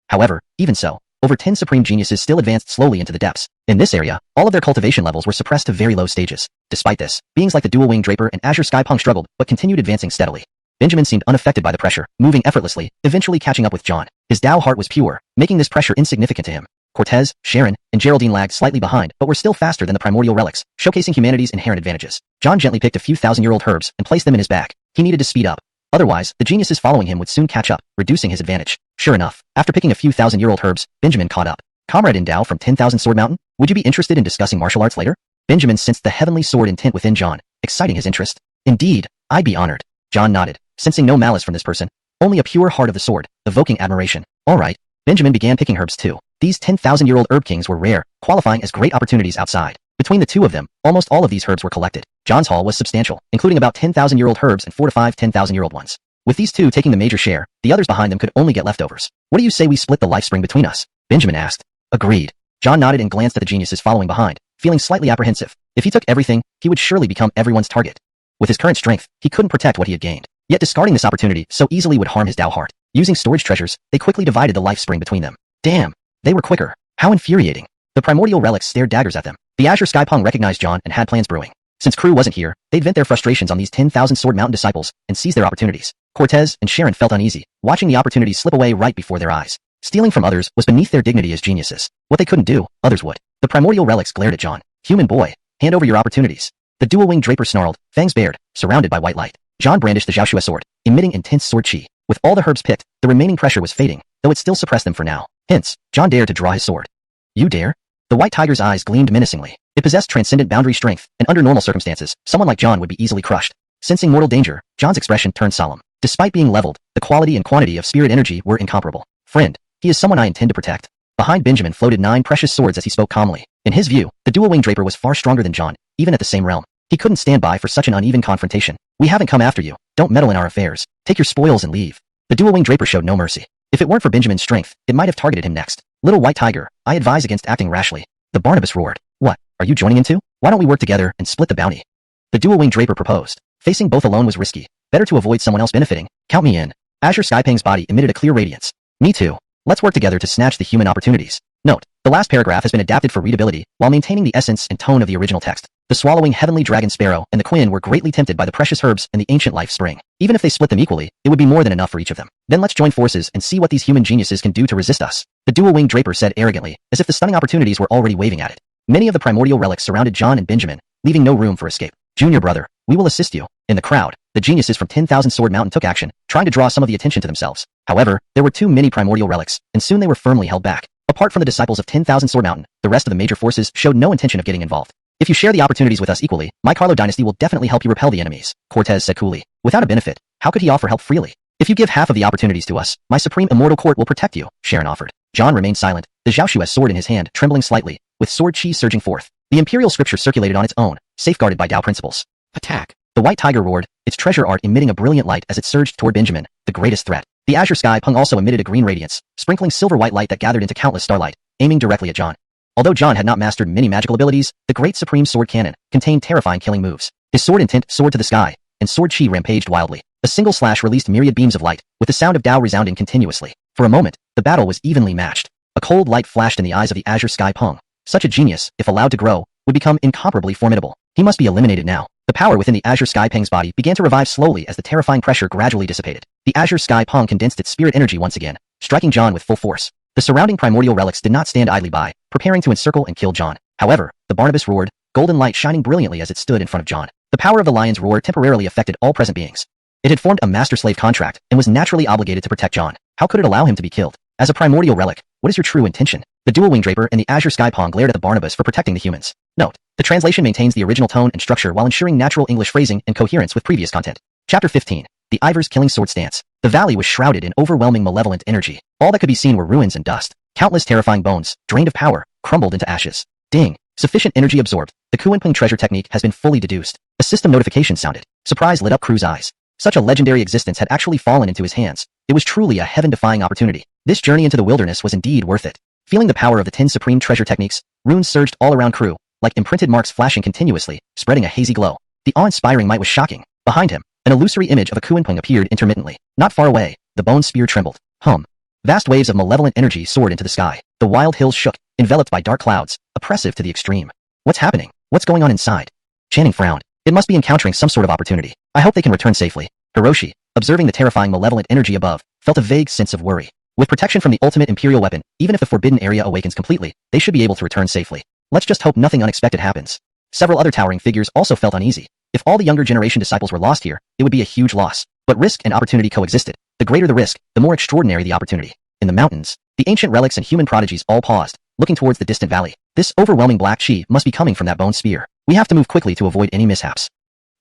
Speaker 1: However, even so, over 10 supreme geniuses still advanced slowly into the depths. In this area, all of their cultivation levels were suppressed to very low stages. Despite this, beings like the dual-winged draper and azure skypung struggled, but continued advancing steadily. Benjamin seemed unaffected by the pressure, moving effortlessly, eventually catching up with John. His Tao heart was pure, making this pressure insignificant to him. Cortez, Sharon, and Geraldine lagged slightly behind, but were still faster than the primordial relics, showcasing humanity's inherent advantages. John gently picked a few thousand-year-old herbs and placed them in his bag. He needed to speed up. Otherwise, the geniuses following him would soon catch up, reducing his advantage. Sure enough, after picking a few thousand-year-old herbs, Benjamin caught up. Comrade Indao from 10,000 Sword Mountain, would you be interested in discussing martial arts later? Benjamin sensed the heavenly sword intent within John, exciting his interest. Indeed, I'd be honored. John nodded, sensing no malice from this person, only a pure heart of the sword, evoking admiration. All right. Benjamin began picking herbs too. These 10,000-year-old herb kings were rare, qualifying as great opportunities outside. Between the two of them, almost all of these herbs were collected. John's haul was substantial, including about 10,000-year-old herbs and 4 to 5 10,000-year-old ones. With these two taking the major share, the others behind them could only get leftovers. What do you say we split the life spring between us? Benjamin asked. Agreed. John nodded and glanced at the geniuses following behind, feeling slightly apprehensive. If he took everything, he would surely become everyone's target. With his current strength, he couldn't protect what he had gained. Yet discarding this opportunity so easily would harm his Tao heart. Using storage treasures, they quickly divided the life spring between them. Damn, they were quicker. How infuriating. The primordial relics stared daggers at them. The Azure Skypung recognized John and had plans brewing. Since Crew wasn't here, they'd vent their frustrations on these 10,000 Sword Mountain disciples and seize their opportunities. Cortez and Sharon felt uneasy, watching the opportunities slip away right before their eyes. Stealing from others was beneath their dignity as geniuses. What they couldn't do, others would. The primordial relics glared at John. Human boy, hand over your opportunities. The dual-winged draper snarled, fangs bared, surrounded by white light. John brandished the Zhaoshua sword, emitting intense sword chi. With all the herbs picked, the remaining pressure was fading, though it still suppressed them for now. Hence, John dared to draw his sword. You dare? The white tiger's eyes gleamed menacingly. It possessed transcendent boundary strength, and under normal circumstances, someone like John would be easily crushed. Sensing mortal danger, John's expression turned solemn. Despite being leveled, the quality and quantity of spirit energy were incomparable. Friend, he is someone I intend to protect. Behind Benjamin floated 9 precious swords as he spoke calmly. In his view, the dual-winged draper was far stronger than John, even at the same realm. He couldn't stand by for such an uneven confrontation. We haven't come after you. Don't meddle in our affairs. Take your spoils and leave. The dual-winged draper showed no mercy. If it weren't for Benjamin's strength, it might have targeted him next. Little white tiger, I advise against acting rashly. The Barnabas roared. What, are you joining in too? Why don't we work together and split the bounty? The dual-winged draper proposed. Facing both alone was risky. Better to avoid someone else benefiting. Count me in. Azure Skypang's body emitted a clear radiance. Me too. Let's work together to snatch the human opportunities. Note, the last paragraph has been adapted for readability, while maintaining the essence and tone of the original text. The swallowing heavenly dragon sparrow and the quinn were greatly tempted by the precious herbs and the ancient life spring. Even if they split them equally, it would be more than enough for each of them. Then let's join forces and see what these human geniuses can do to resist us. The dual-winged draper said arrogantly, as if the stunning opportunities were already waving at it. Many of the primordial relics surrounded John and Benjamin, leaving no room for escape. Junior brother, we will assist you. In the crowd, the geniuses from 10,000 Sword Mountain took action, trying to draw some of the attention to themselves. However, there were too many primordial relics, and soon they were firmly held back. Apart from the disciples of 10,000 Sword Mountain, the rest of the major forces showed no intention of getting involved. If you share the opportunities with us equally, my Carlo dynasty will definitely help you repel the enemies, Cortez said coolly. Without a benefit, how could he offer help freely? If you give half of the opportunities to us, my supreme immortal court will protect you, Sharon offered. John remained silent, the Zhaoshua's sword in his hand trembling slightly, with sword chi surging forth. The imperial scripture circulated on its own, safeguarded by Tao principles. Attack! The white tiger roared, its treasure art emitting a brilliant light as it surged toward Benjamin, the greatest threat. The azure sky pung also emitted a green radiance, sprinkling silver-white light that gathered into countless starlight, aiming directly at John. Although John had not mastered many magical abilities, the great supreme sword cannon contained terrifying killing moves. His sword intent soared to the sky, and sword chi rampaged wildly. A single slash released myriad beams of light, with the sound of Tao resounding continuously. For a moment, the battle was evenly matched. A cold light flashed in the eyes of the azure sky pung. Such a genius, if allowed to grow, would become incomparably formidable. He must be eliminated now. The power within the azure sky pung's body began to revive slowly as the terrifying pressure gradually dissipated. The azure sky pung condensed its spirit energy once again, striking John with full force. The surrounding primordial relics did not stand idly by, preparing to encircle and kill John. However, the Barnabas roared, golden light shining brilliantly as it stood in front of John. The power of the lion's roar temporarily affected all present beings. It had formed a master-slave contract and was naturally obligated to protect John. How could it allow him to be killed? As a primordial relic, what is your true intention? The dual wing draper and the azure sky pong glared at the Barnabas for protecting the humans. Note: the translation maintains the original tone and structure while ensuring natural English phrasing and coherence with previous content. Chapter 15. The Ivar's Killing Sword Stance. The valley was shrouded in overwhelming malevolent energy. All that could be seen were ruins and dust. Countless terrifying bones, drained of power, crumbled into ashes. Ding. Sufficient energy absorbed. The Kuenping treasure technique has been fully deduced. A system notification sounded. Surprise lit up Crew's eyes. Such a legendary existence had actually fallen into his hands. It was truly a heaven-defying opportunity. This journey into the wilderness was indeed worth it. Feeling the power of the 10 supreme treasure techniques, runes surged all around Crew, like imprinted marks flashing continuously, spreading a hazy glow. The awe-inspiring might was shocking. Behind him, an illusory image of a Kuenping appeared intermittently. Not far away, the bone spear trembled. Vast waves of malevolent energy soared into the sky. The wild hills shook, enveloped by dark clouds, oppressive to the extreme. What's happening? What's going on inside? Channing frowned. It must be encountering some sort of opportunity. I hope they can return safely. Hiroshi, observing the terrifying malevolent energy above, felt a vague sense of worry. With protection from the ultimate imperial weapon, even if the forbidden area awakens completely, they should be able to return safely. Let's just hope nothing unexpected happens. Several other towering figures also felt uneasy. If all the younger generation disciples were lost here, it would be a huge loss. But risk and opportunity coexisted. The greater the risk, the more extraordinary the opportunity. In the mountains, the ancient relics and human prodigies all paused, looking towards the distant valley. This overwhelming black chi must be coming from that bone spear. We have to move quickly to avoid any mishaps.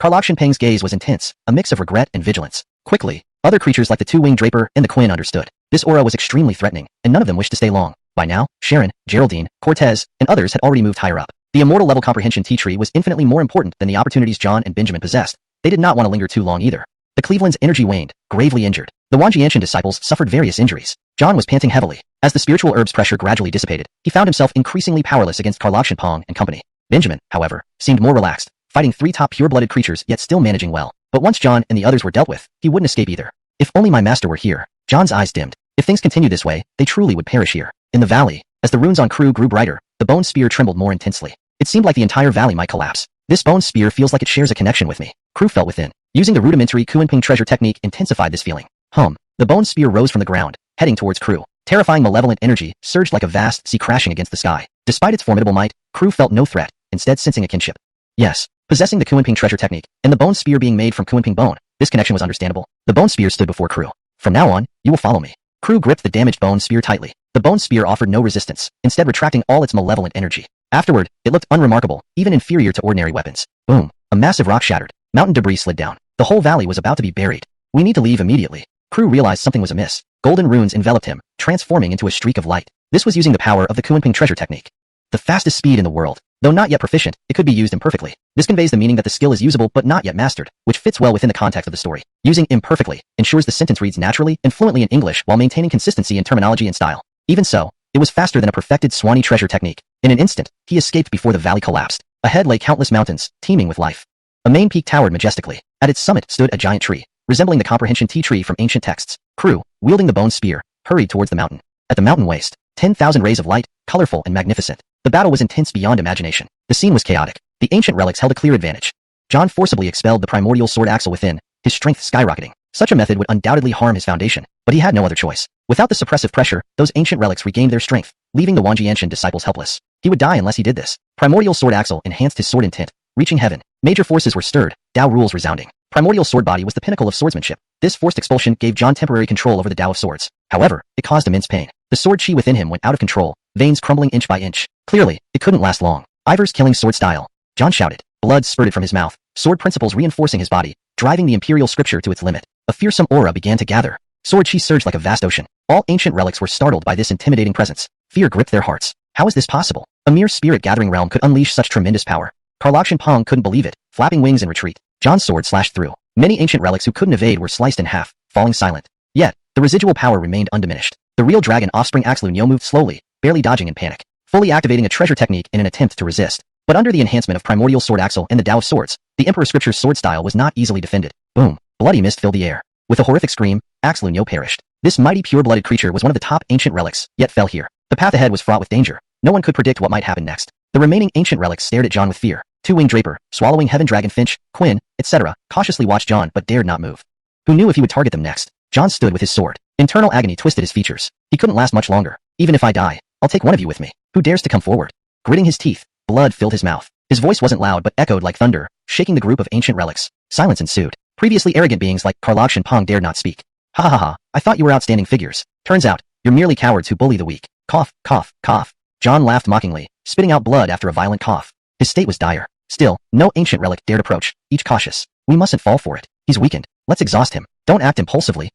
Speaker 1: Karlach Shinpeng's gaze was intense, a mix of regret and vigilance. Quickly, other creatures like the two-winged draper and the Quinn understood. This aura was extremely threatening, and none of them wished to stay long. By now, Sharon, Geraldine, Cortez, and others had already moved higher up. The immortal level comprehension T-tree was infinitely more important than the opportunities John and Benjamin possessed. They did not want to linger too long either. The Cleveland's energy waned, gravely injured. The Wanjianshan disciples suffered various injuries. John was panting heavily. As the spiritual herb's pressure gradually dissipated, he found himself increasingly powerless against Karlach Shinpeng and company. Benjamin, however, seemed more relaxed, fighting 3 top pure-blooded creatures yet still managing well. But once John and the others were dealt with, he wouldn't escape either. If only my master were here. John's eyes dimmed. If things continued this way, they truly would perish here. In the valley, as the runes on Crew grew brighter, the bone spear trembled more intensely. It seemed like the entire valley might collapse. This bone spear feels like it shares a connection with me. Crew felt within. Using the rudimentary Kuenping treasure technique intensified this feeling. The bone spear rose from the ground, heading towards Crew. Terrifying malevolent energy surged like a vast sea crashing against the sky. Despite its formidable might, Crew felt no threat, instead sensing a kinship. Yes, possessing the Kuenping treasure technique, and the bone spear being made from Kuenping bone, this connection was understandable. The bone spear stood before Crew. From now on, you will follow me. Crew gripped the damaged bone spear tightly. The bone spear offered no resistance, instead retracting all its malevolent energy. Afterward, it looked unremarkable, even inferior to ordinary weapons. Boom. A massive rock shattered. Mountain debris slid down. The whole valley was about to be buried. We need to leave immediately. Crew realized something was amiss. Golden runes enveloped him, transforming into a streak of light. This was using the power of the Kuenping treasure technique. The fastest speed in the world. Though not yet proficient, it could be used imperfectly. This conveys the meaning that the skill is usable but not yet mastered, which fits well within the context of the story. Using imperfectly ensures the sentence reads naturally and fluently in English while maintaining consistency in terminology and style. Even so, it was faster than a perfected Swanee treasure technique. In an instant, he escaped before the valley collapsed. Ahead lay countless mountains, teeming with life. A main peak towered majestically. At its summit stood a giant tree, resembling the comprehension T-tree from ancient texts. Crew, wielding the bone spear, hurried towards the mountain. At the mountain waist, 10,000 rays of light, colorful and magnificent. The battle was intense beyond imagination. The scene was chaotic. The ancient relics held a clear advantage. John forcibly expelled the primordial sword axle within, his strength skyrocketing. Such a method would undoubtedly harm his foundation, but he had no other choice. Without the suppressive pressure, those ancient relics regained their strength, leaving the Wanjianshan disciples helpless. He would die unless he did this. Primordial sword axle enhanced his sword intent, reaching heaven. Major forces were stirred, Tao rules resounding. Primordial sword body was the pinnacle of swordsmanship. This forced expulsion gave John temporary control over the Tao of swords. However, it caused immense pain. The sword chi within him went out of control, veins crumbling inch by inch. Clearly, it couldn't last long. Ivar's killing sword style. John shouted. Blood spurted from his mouth, sword principles reinforcing his body, driving the imperial scripture to its limit. A fearsome aura began to gather. Sword chi surged like a vast ocean. All ancient relics were startled by this intimidating presence. Fear gripped their hearts. How is this possible? A mere spirit-gathering realm could unleash such tremendous power. Karlach Shinpeng couldn't believe it, flapping wings in retreat. John's sword slashed through. Many ancient relics who couldn't evade were sliced in half, falling silent. Yet, the residual power remained undiminished. The real dragon offspring Axlunyo moved slowly, barely dodging in panic, fully activating a treasure technique in an attempt to resist. But under the enhancement of primordial sword axle and the Tao of swords, the Emperor Scripture's sword style was not easily defended. Boom! Bloody mist filled the air. With a horrific scream, Axlunyo perished. This mighty pure-blooded creature was one of the top ancient relics, yet fell here. The path ahead was fraught with danger. No one could predict what might happen next. The remaining ancient relics stared at John with fear. Two-winged draper, swallowing heaven dragon finch, Quinn, etc., cautiously watched John but dared not move. Who knew if he would target them next? John stood with his sword. Internal agony twisted his features. He couldn't last much longer. Even if I die, I'll take one of you with me. Who dares to come forward? Gritting his teeth, blood filled his mouth. His voice wasn't loud but echoed like thunder, shaking the group of ancient relics. Silence ensued. Previously arrogant beings like Karlach Shinpeng dared not speak. Ha ha ha, I thought you were outstanding figures. Turns out, You're merely cowards who bully the weak. Cough, cough, cough. John laughed mockingly, spitting out blood after a violent cough. His state was dire. Still, no ancient relic dared approach, each cautious. We mustn't fall for it. He's weakened. Let's exhaust him. Don't act impulsively.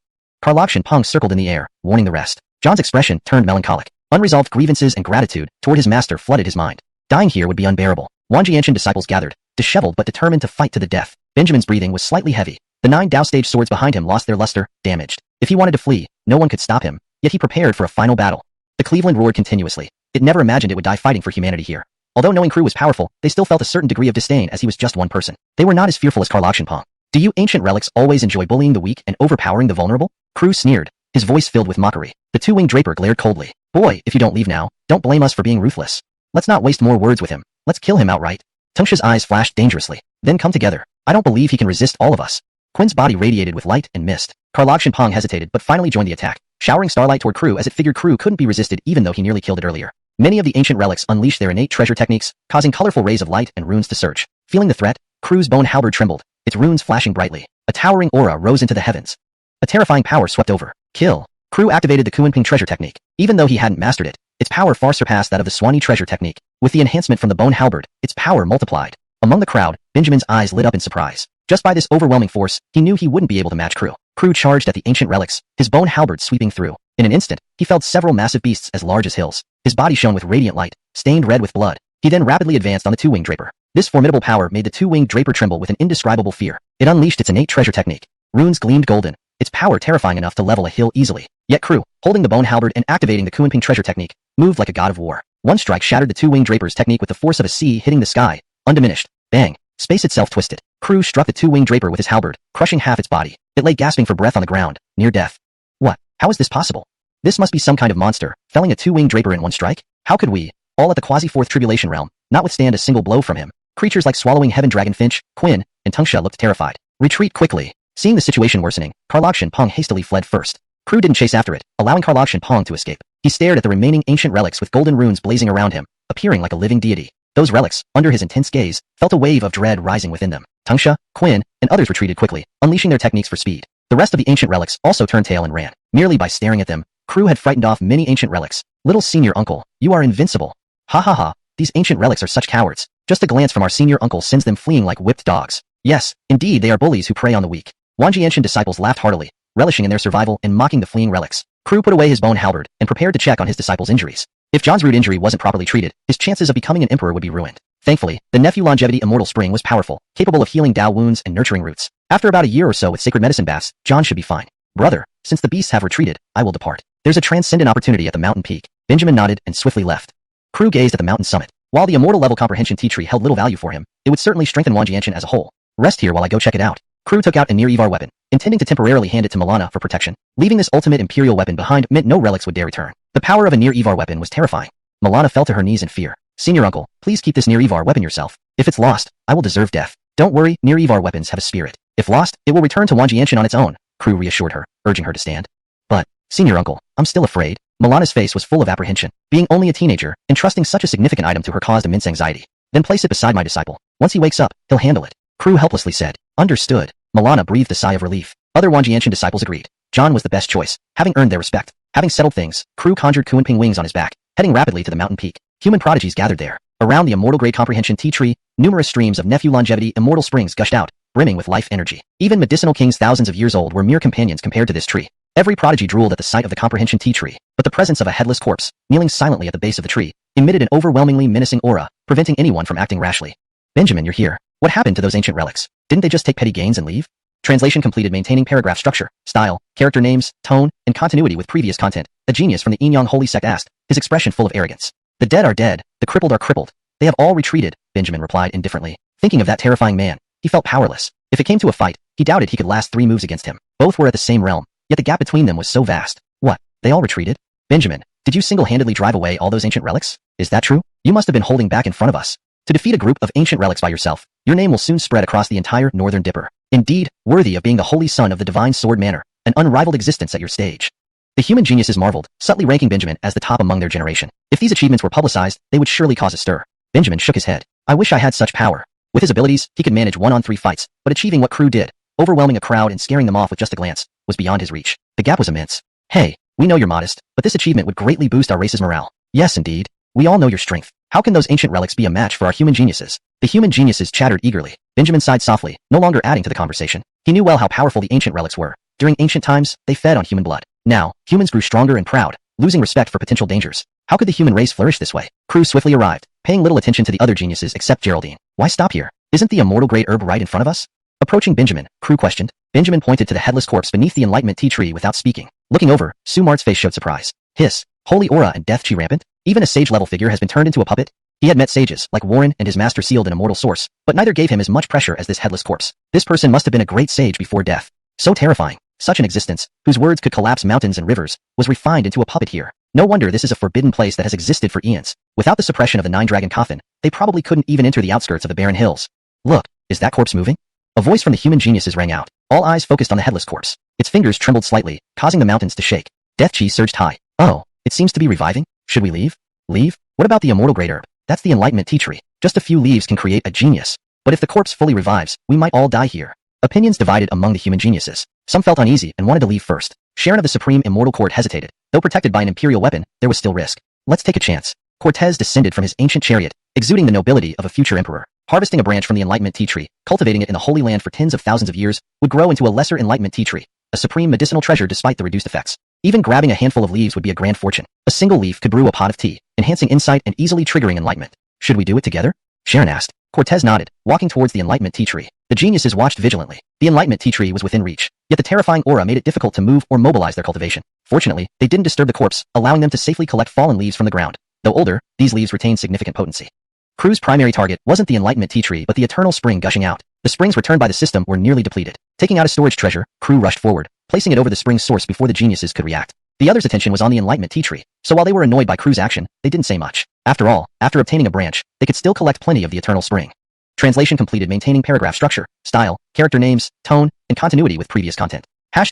Speaker 1: Karlach and Pong circled in the air, warning the rest. John's expression turned melancholic. Unresolved grievances and gratitude toward his master flooded his mind. Dying here would be unbearable. Wanjianshan disciples gathered, disheveled but determined to fight to the death. Benjamin's breathing was slightly heavy. The 9 Dao stage swords behind him lost their luster, damaged. If he wanted to flee, no one could stop him, yet he prepared for a final battle. The Cleveland roared continuously. It never imagined it would die fighting for humanity here. Although knowing Crew was powerful, they still felt a certain degree of disdain as he was just one person. They were not as fearful as Karlach and Pong. Do you ancient relics always enjoy bullying the weak and overpowering the vulnerable? Crew sneered, his voice filled with mockery. The 2-winged draper glared coldly. Boy, if you don't leave now, don't blame us for being ruthless. Let's not waste more words with him. Let's kill him outright. Tungsha's eyes flashed dangerously. Then come together. I don't believe he can resist all of us. Quinn's body radiated with light and mist. Karlach and Pong hesitated but finally joined the attack, showering starlight toward Crew as it figured Crew couldn't be resisted even though he nearly killed it earlier. Many of the ancient relics unleashed their innate treasure techniques, causing colorful rays of light and runes to surge. Feeling the threat, Crew's bone halberd trembled, its runes flashing brightly. A towering aura rose into the heavens. A terrifying power swept over. Kill. Crew activated the Kuanping treasure technique. Even though he hadn't mastered it, its power far surpassed that of the Swanee treasure technique. With the enhancement from the bone halberd, its power multiplied. Among the crowd, Benjamin's eyes lit up in surprise. Just by this overwhelming force, he knew he wouldn't be able to match Crew. Crew charged at the ancient relics, his bone halberd sweeping through. In an instant, he felled several massive beasts as large as hills. His body shone with radiant light, stained red with blood. He then rapidly advanced on the 2-winged draper. This formidable power made the 2-winged draper tremble with an indescribable fear. It unleashed its innate treasure technique. Runes gleamed golden, its power terrifying enough to level a hill easily. Yet Crew, holding the bone halberd and activating the Kuanping treasure technique, moved like a god of war. One strike shattered the 2-winged draper's technique with the force of a sea hitting the sky, undiminished. Bang! Space itself twisted. Crew struck the 2-winged draper with his halberd, crushing half its body. It lay gasping for breath on the ground, near death. What? How is this possible? This must be some kind of monster, felling a 2-winged draper in one strike? How could we, all at the quasi-4th tribulation realm, not withstand a single blow from him? Creatures like Swallowing Heaven Dragon Finch, Quinn, and Tungsha looked terrified. Retreat quickly. Seeing the situation worsening, Karlach and Pong hastily fled first. Crew didn't chase after it, allowing Karlach and Pong to escape. He stared at the remaining ancient relics with golden runes blazing around him, appearing like a living deity. Those relics, under his intense gaze, felt a wave of dread rising within them. Tungsha, Quinn, and others retreated quickly, unleashing their techniques for speed. The rest of the ancient relics also turned tail and ran. Merely by staring at them, Crew had frightened off many ancient relics. Little senior uncle, you are invincible. Ha ha ha, these ancient relics are such cowards. Just a glance from our senior uncle sends them fleeing like whipped dogs. Yes, indeed they are bullies who prey on the weak. Wanjianshan disciples laughed heartily, relishing in their survival and mocking the fleeing relics. Crew put away his bone halberd and prepared to check on his disciples' injuries. If John's root injury wasn't properly treated, his chances of becoming an emperor would be ruined. Thankfully, the nephew longevity immortal spring was powerful, capable of healing Dao wounds and nurturing roots. After about a year or so with sacred medicine baths, John should be fine. Brother, since the beasts have retreated, I will depart. There's a transcendent opportunity at the mountain peak. Benjamin nodded and swiftly left. Crew gazed at the mountain summit. While the immortal level comprehension tea tree held little value for him, it would certainly strengthen Wanjianshan as a whole. Rest here while I go check it out. Crew took out a near Evar weapon, intending to temporarily hand it to Milana for protection. Leaving this ultimate imperial weapon behind meant no relics would dare return. The power of a near Evar weapon was terrifying. Milana fell to her knees in fear. Senior uncle, please keep this near Evar weapon yourself. If it's lost, I will deserve death. Don't worry, near Evar weapons have a spirit. If lost, it will return to Wanjianshan on its own. Crew reassured her, urging her to stand. But, senior uncle, I'm still afraid. Milana's face was full of apprehension. Being only a teenager, entrusting such a significant item to her caused immense anxiety. Then place it beside my disciple. Once he wakes up, he'll handle it. Crew helplessly said. Understood. Milana breathed a sigh of relief. Other Wanjianshan disciples agreed. John was the best choice, having earned their respect. Having settled things, Crew conjured Kuanping wings on his back, heading rapidly to the mountain peak. Human prodigies gathered there. Around the immortal grade comprehension tea tree, numerous streams of nephew longevity immortal springs gushed out, brimming with life energy. Even medicinal kings thousands of years old were mere companions compared to this tree. Every prodigy drooled at the sight of the comprehension tea tree, but the presence of a headless corpse, kneeling silently at the base of the tree, emitted an overwhelmingly menacing aura, preventing anyone from acting rashly. Benjamin, you're here. What happened to those ancient relics? Didn't they just take petty gains and leave? Translation completed. Maintaining paragraph structure, style, character names, tone, and continuity with previous content. A genius from the Inyang Holy Sect asked, his expression full of arrogance. The dead are dead, the crippled are crippled. They have all retreated, Benjamin replied indifferently. Thinking of that terrifying man, he felt powerless. If it came to a fight, he doubted he could last 3 moves against him. Both were at the same realm, yet the gap between them was so vast. What? They all retreated? Benjamin, did you single-handedly drive away all those ancient relics? Is that true? You must have been holding back in front of us. To defeat a group of ancient relics by yourself, your name will soon spread across the entire Northern Dipper. Indeed, worthy of being the holy son of the divine sword manor, an unrivaled existence at your stage. The human geniuses marveled, subtly ranking Benjamin as the top among their generation. If these achievements were publicized, they would surely cause a stir. Benjamin shook his head. I wish I had such power. With his abilities, he could manage 1-on-3 fights, but achieving what Crew did, overwhelming a crowd and scaring them off with just a glance, was beyond his reach. The gap was immense. Hey, We know you're modest, but this achievement would greatly boost our race's morale. Yes, indeed. We all know your strength. How can those ancient relics be a match for our human geniuses? The human geniuses chattered eagerly. Benjamin sighed softly, no longer adding to the conversation. He knew well how powerful the ancient relics were. During ancient times, they fed on human blood. Now, humans grew stronger and proud, losing respect for potential dangers. How could the human race flourish this way? Crew swiftly arrived, paying little attention to the other geniuses except Geraldine. Why stop here? Isn't the immortal-grade herb right in front of us? Approaching Benjamin, Crew questioned. Benjamin pointed to the headless corpse beneath the enlightenment tea tree without speaking. Looking over, Sumart's face showed surprise. Hiss. Holy aura and death chi rampant? Even a sage-level figure has been turned into a puppet? He had met sages, like Warren and his master sealed an immortal source, but neither gave him as much pressure as this headless corpse. This person must have been a great sage before death. So terrifying. Such an existence, whose words could collapse mountains and rivers, was refined into a puppet here. No wonder this is a forbidden place that has existed for eons. Without the suppression of the nine-dragon coffin, they probably couldn't even enter the outskirts of the barren hills. Look, is that corpse moving? A voice from the human geniuses rang out. All eyes focused on the headless corpse. Its fingers trembled slightly, causing the mountains to shake. Death chi surged high. Oh, it seems to be reviving? Should we leave? Leave? What about the immortal-grade herb? That's the enlightenment tea tree. Just a few leaves can create a genius. But if the corpse fully revives, we might all die here. Opinions divided among the human geniuses. Some felt uneasy and wanted to leave first. Sharon of the Supreme Immortal Court hesitated. Though protected by an imperial weapon, there was still risk. Let's take a chance. Cortez descended from his ancient chariot, exuding the nobility of a future emperor. Harvesting a branch from the enlightenment tea tree, cultivating it in the Holy Land for tens of thousands of years, would grow into a lesser enlightenment tea tree, a supreme medicinal treasure despite the reduced effects. Even grabbing a handful of leaves would be a grand fortune. A single leaf could brew a pot of tea, enhancing insight and easily triggering enlightenment. Should we do it together? Sharon asked. Cortez nodded, walking towards the enlightenment tea tree. The geniuses watched vigilantly. The enlightenment tea tree was within reach, yet the terrifying aura made it difficult to move or mobilize their cultivation. Fortunately, they didn't disturb the corpse, allowing them to safely collect fallen leaves from the ground. Though older, these leaves retained significant potency. Crew's primary target wasn't the enlightenment tea tree but the eternal spring gushing out. The springs returned by the system were nearly depleted. Taking out a storage treasure, Crew rushed forward, placing it over the spring's source before the geniuses could react. The others' attention was on the enlightenment tea tree, so while they were annoyed by Crew's action, they didn't say much. After all, after obtaining a branch, they could still collect plenty of the eternal spring. Translation completed. Maintaining paragraph structure, style, character names, tone, and continuity with previous content. #####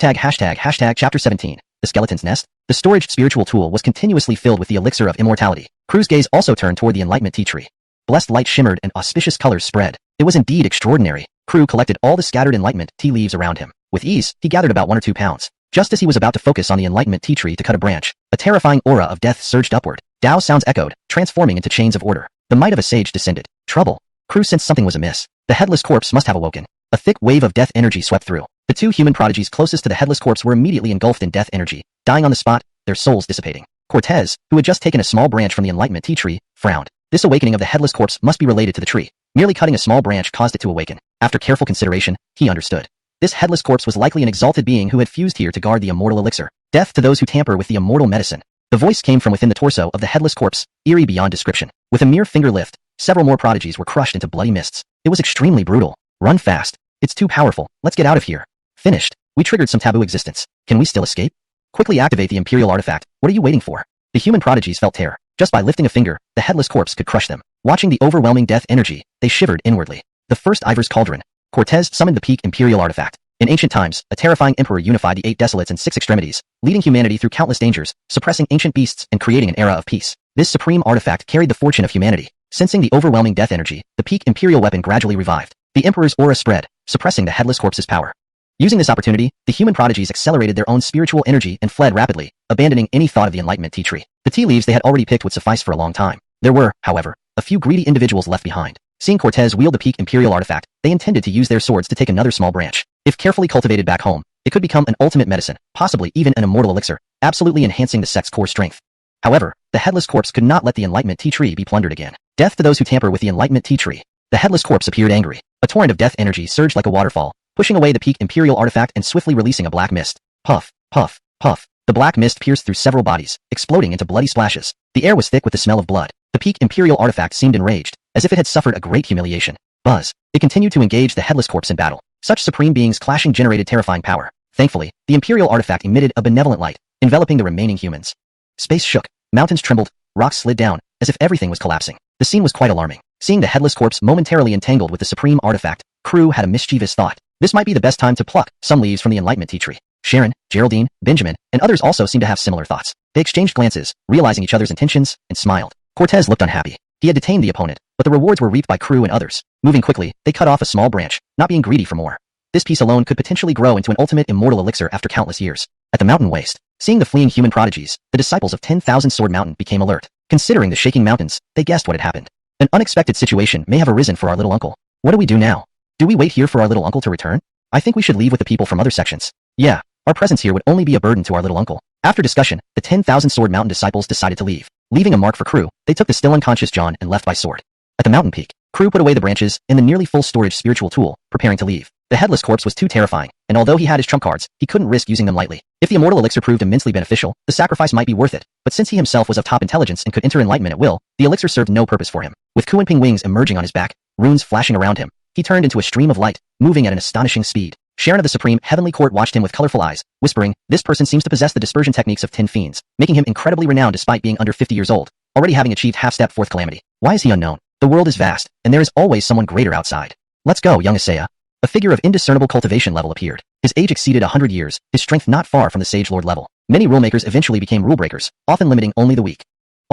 Speaker 1: Chapter 17. The Skeleton's Nest. The storage spiritual tool was continuously filled with the elixir of immortality. Crew's gaze also turned toward the enlightenment tea tree. Blessed light shimmered and auspicious colors spread. It was indeed extraordinary. Crew collected all the scattered enlightenment tea leaves around him. With ease, he gathered about 1 or 2 pounds. Just as he was about to focus on the enlightenment tea tree to cut a branch, a terrifying aura of death surged upward. Dao sounds echoed, transforming into chains of order. The might of a sage descended. Trouble. Crew sensed something was amiss. The headless corpse must have awoken. A thick wave of death energy swept through. The 2 human prodigies closest to the headless corpse were immediately engulfed in death energy, dying on the spot, their souls dissipating. Cortez, who had just taken a small branch from the enlightenment tea tree, frowned. This awakening of the headless corpse must be related to the tree. Merely cutting a small branch caused it to awaken. After careful consideration, he understood. This headless corpse was likely an exalted being who had fused here to guard the immortal elixir. Death to those who tamper with the immortal medicine. The voice came from within the torso of the headless corpse, eerie beyond description. With a mere finger lift, several more prodigies were crushed into bloody mists. It was extremely brutal. Run fast. It's too powerful. Let's get out of here. Finished. We triggered some taboo existence. Can we still escape? Quickly activate the imperial artifact. What are you waiting for? The human prodigies felt terror. Just by lifting a finger, the headless corpse could crush them. Watching the overwhelming death energy, they shivered inwardly. The first Ivar's cauldron. Cortez summoned the peak imperial artifact. In ancient times, a terrifying emperor unified the 8 desolates and 6 extremities, leading humanity through countless dangers, suppressing ancient beasts and creating an era of peace. This supreme artifact carried the fortune of humanity. Sensing the overwhelming death energy, the peak imperial weapon gradually revived. The emperor's aura spread, suppressing the headless corpse's power. Using this opportunity, the human prodigies accelerated their own spiritual energy and fled rapidly, abandoning any thought of the enlightenment tea tree. The tea leaves they had already picked would suffice for a long time. There were, however, a few greedy individuals left behind. Seeing Cortez wield the peak imperial artifact, they intended to use their swords to take another small branch. If carefully cultivated back home, it could become an ultimate medicine, possibly even an immortal elixir, absolutely enhancing the sect's core strength. However, the headless corpse could not let the enlightenment tea tree be plundered again. Death to those who tamper with the enlightenment tea tree. The headless corpse appeared angry. A torrent of death energy surged like a waterfall, pushing away the peak imperial artifact and swiftly releasing a black mist. Puff, puff, puff. The black mist pierced through several bodies, exploding into bloody splashes. The air was thick with the smell of blood. The peak imperial artifact seemed enraged, as if it had suffered a great humiliation. Buzz. It continued to engage the headless corpse in battle. Such supreme beings clashing generated terrifying power. Thankfully, the imperial artifact emitted a benevolent light, enveloping the remaining humans. Space shook. Mountains trembled. Rocks slid down, as if everything was collapsing. The scene was quite alarming. Seeing the headless corpse momentarily entangled with the supreme artifact, Crew had a mischievous thought. This might be the best time to pluck some leaves from the enlightenment tea tree. Sharon, Geraldine, Benjamin, and others also seemed to have similar thoughts. They exchanged glances, realizing each other's intentions, and smiled. Cortez looked unhappy. He had detained the opponent, but the rewards were reaped by Crew and others. Moving quickly, they cut off a small branch, not being greedy for more. This piece alone could potentially grow into an ultimate immortal elixir after countless years. At the mountain waste, Seeing the fleeing human prodigies, the disciples of 10,000 Sword Mountain became alert. Considering the shaking mountains, they guessed what had happened. An unexpected situation may have arisen for our little uncle. What do we do now? Do we wait here for our little uncle to return? I think we should leave with the people from other sections. Yeah, our presence here would only be a burden to our little uncle. After discussion, the 10,000 Sword Mountain disciples decided to leave. Leaving a mark for Crew, they took the still unconscious John and left by sword. At the mountain peak, Crew put away the branches and the nearly full storage spiritual tool, preparing to leave. The headless corpse was too terrifying, and although he had his trump cards, he couldn't risk using them lightly. If the immortal elixir proved immensely beneficial, the sacrifice might be worth it, but since he himself was of top intelligence and could enter enlightenment at will, the elixir served no purpose for him. With Kuan-Ping wings emerging on his back, runes flashing around him, he turned into a stream of light, moving at an astonishing speed. Sharon of the Supreme Heavenly Court watched him with colorful eyes, whispering, "This person seems to possess the dispersion techniques of 10 fiends, making him incredibly renowned despite being under 50 years old, already having achieved half-step fourth calamity. Why is he unknown? The world is vast, and there is always someone greater outside. Let's go, young Isaiah." A figure of indiscernible cultivation level appeared. His age exceeded 100 years, his strength not far from the Sage Lord level. Many rulemakers eventually became rulebreakers, often limiting only the weak.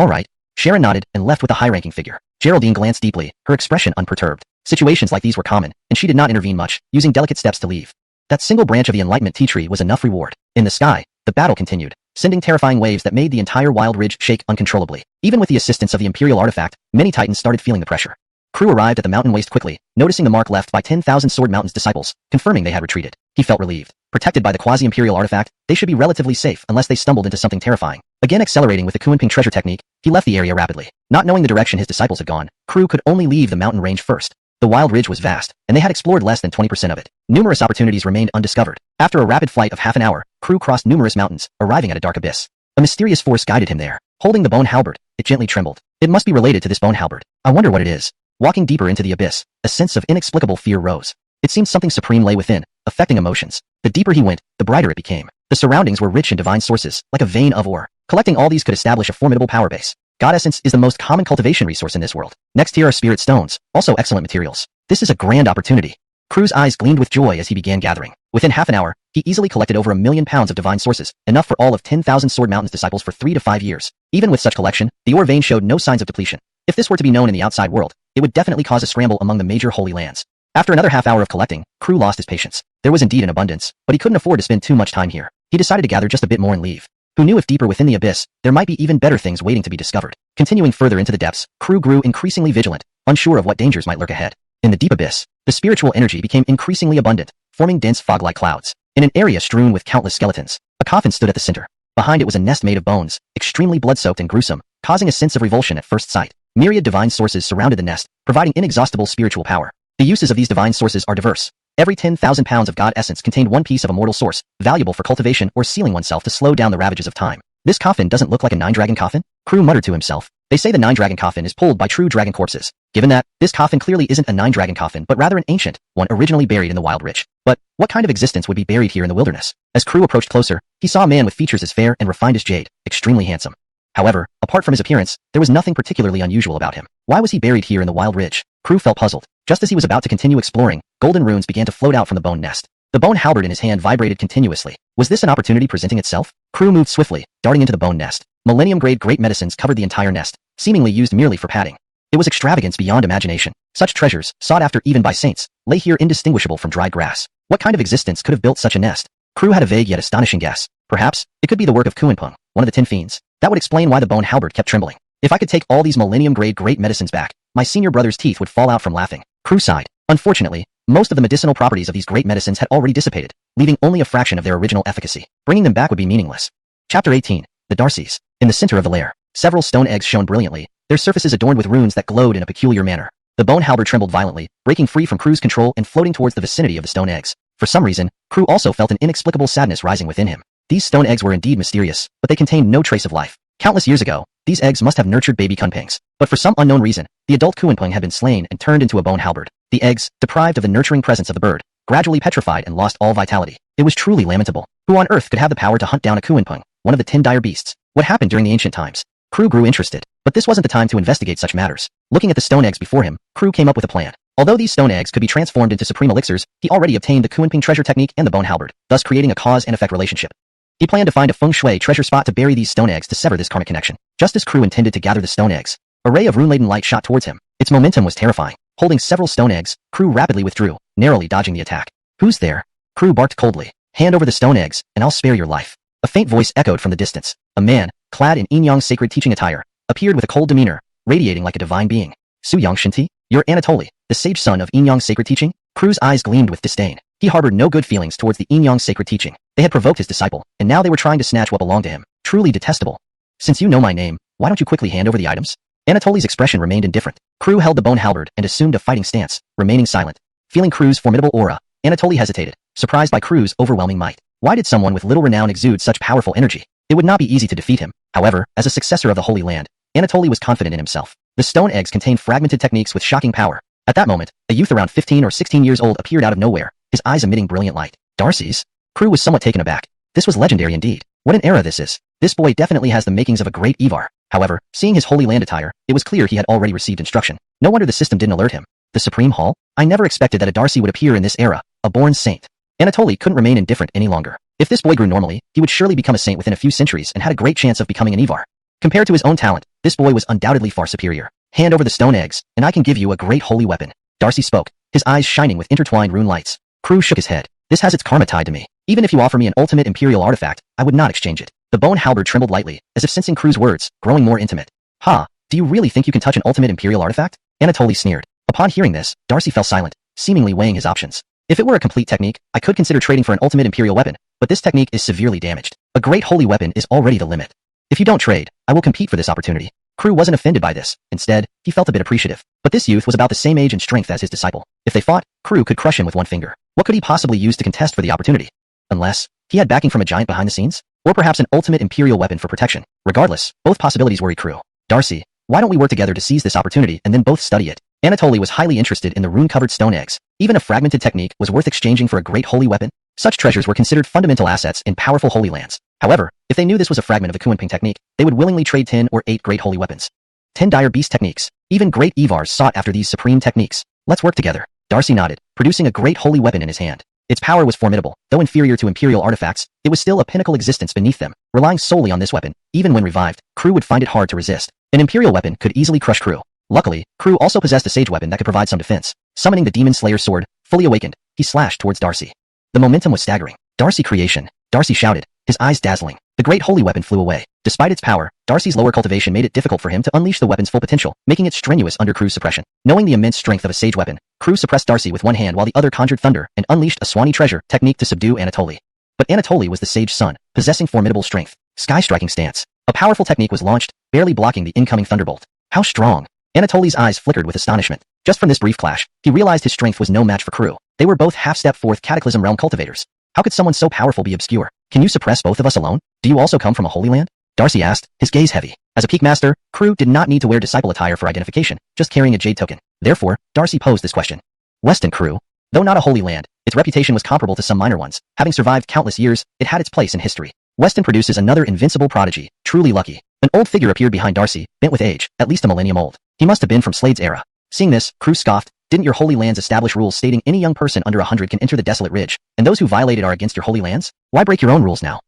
Speaker 1: Alright. Sharon nodded and left with the high-ranking figure. Geraldine glanced deeply, her expression unperturbed. Situations like these were common, and she did not intervene much, using delicate steps to leave. That single branch of the Enlightenment tea tree was enough reward. In the sky, the battle continued, sending terrifying waves that made the entire Wild Ridge shake uncontrollably. Even with the assistance of the Imperial artifact, many Titans started feeling the pressure. Crew arrived at the mountain waste quickly, noticing the mark left by 10,000 Sword Mountain's disciples, confirming they had retreated. He felt relieved. Protected by the quasi-imperial artifact, they should be relatively safe unless they stumbled into something terrifying. Again accelerating with the Kuan-Ping treasure technique, he left the area rapidly. Not knowing the direction his disciples had gone, Crew could only leave the mountain range first. The Wild Ridge was vast, and they had explored less than 20% of it. Numerous opportunities remained undiscovered. After a rapid flight of half an hour, Crew crossed numerous mountains, arriving at a dark abyss. A mysterious force guided him there. Holding the bone halberd, it gently trembled. It must be related to this bone halberd. I wonder what it is. Walking deeper into the abyss, a sense of inexplicable fear rose. It seemed something supreme lay within, affecting emotions. The deeper he went, the brighter it became. The surroundings were rich in divine sources, like a vein of ore. Collecting all these could establish a formidable power base. God Essence is the most common cultivation resource in this world. Next here are spirit stones, also excellent materials. This is a grand opportunity. Crew's eyes gleamed with joy as he began gathering. Within half an hour, he easily collected over 1,000,000 pounds of divine sources, enough for all of 10,000 Sword Mountain's disciples for 3 to 5 years. Even with such collection, the ore vein showed no signs of depletion. If this were to be known in the outside world, it would definitely cause a scramble among the major holy lands. After another half hour of collecting, Crew lost his patience. There was indeed an abundance, but he couldn't afford to spend too much time here. He decided to gather just a bit more and leave. Who knew if deeper within the abyss, there might be even better things waiting to be discovered. Continuing further into the depths, Crew grew increasingly vigilant, unsure of what dangers might lurk ahead. In the deep abyss, the spiritual energy became increasingly abundant, forming dense fog-like clouds. In an area strewn with countless skeletons, a coffin stood at the center. Behind it was a nest made of bones, extremely blood-soaked and gruesome, causing a sense of revulsion at first sight. Myriad divine sources surrounded the nest, providing inexhaustible spiritual power. The uses of these divine sources are diverse. Every 10,000 pounds of God essence contained one piece of immortal source, valuable for cultivation or sealing oneself to slow down the ravages of time. This coffin doesn't look like a 9-dragon coffin? Crew muttered to himself. They say the 9-dragon coffin is pulled by true dragon corpses. Given that, this coffin clearly isn't a 9-dragon coffin but rather an ancient one originally buried in the Wild Ridge. But what kind of existence would be buried here in the wilderness? As Crew approached closer, he saw a man with features as fair and refined as jade, extremely handsome. However, apart from his appearance, there was nothing particularly unusual about him. Why was he buried here in the Wild Ridge? Crew felt puzzled. Just as he was about to continue exploring, golden runes began to float out from the bone nest. The bone halberd in his hand vibrated continuously. Was this an opportunity presenting itself? Crew moved swiftly, darting into the bone nest. Millennium-grade great medicines covered the entire nest, seemingly used merely for padding. It was extravagance beyond imagination. Such treasures, sought after even by saints, lay here indistinguishable from dried grass. What kind of existence could have built such a nest? Crew had a vague yet astonishing guess. Perhaps, it could be the work of Kuan-Ping, one of the 10 fiends. That would explain why the bone halberd kept trembling. If I could take all these millennium-grade great medicines back, my senior brother's teeth would fall out from laughing. Crew sighed. Unfortunately, most of the medicinal properties of these great medicines had already dissipated, leaving only a fraction of their original efficacy. Bringing them back would be meaningless. Chapter 18. The Darcys. In the center of the lair, several stone eggs shone brilliantly, their surfaces adorned with runes that glowed in a peculiar manner. The bone halberd trembled violently, breaking free from Crew's control and floating towards the vicinity of the stone eggs. For some reason, Crew also felt an inexplicable sadness rising within him. These stone eggs were indeed mysterious, but they contained no trace of life. Countless years ago, these eggs must have nurtured baby Kuan-Pings. But for some unknown reason, the adult Kuan-Ping had been slain and turned into a bone halberd. The eggs, deprived of the nurturing presence of the bird, gradually petrified and lost all vitality. It was truly lamentable. Who on earth could have the power to hunt down a Kuan-Ping, one of the 10 dire beasts? What happened during the ancient times? Crew grew interested, but this wasn't the time to investigate such matters. Looking at the stone eggs before him, Crew came up with a plan. Although these stone eggs could be transformed into supreme elixirs, he already obtained the Kuan-Ping treasure technique and the bone halberd, thus creating a cause and effect relationship. He planned to find a feng shui treasure spot to bury these stone eggs to sever this karmic connection. Just as Crew intended to gather the stone eggs, a ray of rune-laden light shot towards him. Its momentum was terrifying. Holding several stone eggs, Crew rapidly withdrew, narrowly dodging the attack. Who's there? Crew barked coldly. Hand over the stone eggs, and I'll spare your life. A faint voice echoed from the distance. A man, clad in Yin-Yang sacred teaching attire, appeared with a cold demeanor, radiating like a divine being. Su-Yang Shinti, you're Anatoly, the sage son of Yin-Yang sacred teaching? Kru's eyes gleamed with disdain. He harbored no good feelings towards the Yin-Yang sacred teaching. They had provoked his disciple, and now they were trying to snatch what belonged to him. Truly detestable. Since you know my name, why don't you quickly hand over the items? Anatoly's expression remained indifferent. Kru held the bone halberd and assumed a fighting stance, remaining silent. Feeling Kru's formidable aura, Anatoly hesitated, surprised by Kru's overwhelming might. Why did someone with little renown exude such powerful energy? It would not be easy to defeat him. However, as a successor of the Holy Land, Anatoly was confident in himself. The stone eggs contained fragmented techniques with shocking power. At that moment, a youth around 15 or 16 years old appeared out of nowhere, his eyes emitting brilliant light. Darcy's? Kru was somewhat taken aback. This was legendary indeed. What an era this is. This boy definitely has the makings of a great Evar. However, seeing his Holy Land attire, it was clear he had already received instruction. No wonder the system didn't alert him. The Supreme Hall? I never expected that a Darcy would appear in this era, a born saint. Anatoly couldn't remain indifferent any longer. If this boy grew normally, he would surely become a saint within a few centuries and had a great chance of becoming an Evar. Compared to his own talent, this boy was undoubtedly far superior. Hand over the stone eggs, and I can give you a great holy weapon. Darcy spoke, his eyes shining with intertwined rune lights. Kru shook his head. This has its karma tied to me. Even if you offer me an ultimate imperial artifact, I would not exchange it. The bone halberd trembled lightly, as if sensing Kru's words, growing more intimate. Ha! Do you really think you can touch an ultimate imperial artifact? Anatoly sneered. Upon hearing this, Darcy fell silent, seemingly weighing his options. If it were a complete technique, I could consider trading for an ultimate imperial weapon, but this technique is severely damaged. A great holy weapon is already the limit. If you don't trade, I will compete for this opportunity. Kru wasn't offended by this. Instead, he felt a bit appreciative. But this youth was about the same age and strength as his disciple. If they fought, Kru could crush him with one finger. What could he possibly use to contest for the opportunity? Unless he had backing from a giant behind the scenes? Or perhaps an ultimate imperial weapon for protection. Regardless, both possibilities worried Kru. Darcy, why don't we work together to seize this opportunity and then both study it? Anatoly was highly interested in the rune-covered stone eggs. Even a fragmented technique was worth exchanging for a great holy weapon. Such treasures were considered fundamental assets in powerful holy lands. However, if they knew this was a fragment of the Kunping technique, they would willingly trade 10 or 8 great holy weapons. 10 dire beast techniques. Even great Evars sought after these supreme techniques. Let's work together. Darcy nodded, producing a great holy weapon in his hand. Its power was formidable. Though inferior to imperial artifacts, it was still a pinnacle existence beneath them. Relying solely on this weapon, even when revived, Kru would find it hard to resist. An imperial weapon could easily crush Kru. Luckily, Kru also possessed a sage weapon that could provide some defense. Summoning the Demon Slayer's sword, fully awakened, he slashed towards Darcy. The momentum was staggering. Darcy creation. Darcy shouted, his eyes dazzling. The great holy weapon flew away. Despite its power, Darcy's lower cultivation made it difficult for him to unleash the weapon's full potential, making it strenuous under Kru's suppression. Knowing the immense strength of a sage weapon, Kru suppressed Darcy with one hand while the other conjured thunder and unleashed a Swanee treasure technique to subdue Anatoly. But Anatoly was the sage son, possessing formidable strength. Sky-striking stance. A powerful technique was launched, barely blocking the incoming thunderbolt. How strong! Anatoly's eyes flickered with astonishment. Just from this brief clash, he realized his strength was no match for Kru. They were both half-step fourth Cataclysm realm cultivators. How could someone so powerful be obscure? Can you suppress both of us alone? Do you also come from a holy land? Darcy asked, his gaze heavy. As a peak master, Kru did not need to wear disciple attire for identification, just carrying a jade token. Therefore, Darcy posed this question. Weston Kru. Though not a holy land, its reputation was comparable to some minor ones. Having survived countless years, it had its place in history. Weston produces another invincible prodigy, truly lucky. An old figure appeared behind Darcy, bent with age, at least a millennium old. He must have been from Slade's era. Seeing this, Kru scoffed. Didn't your holy lands establish rules stating any young person under 100 can enter the desolate ridge, and those who violated are against your holy lands? Why break your own rules now?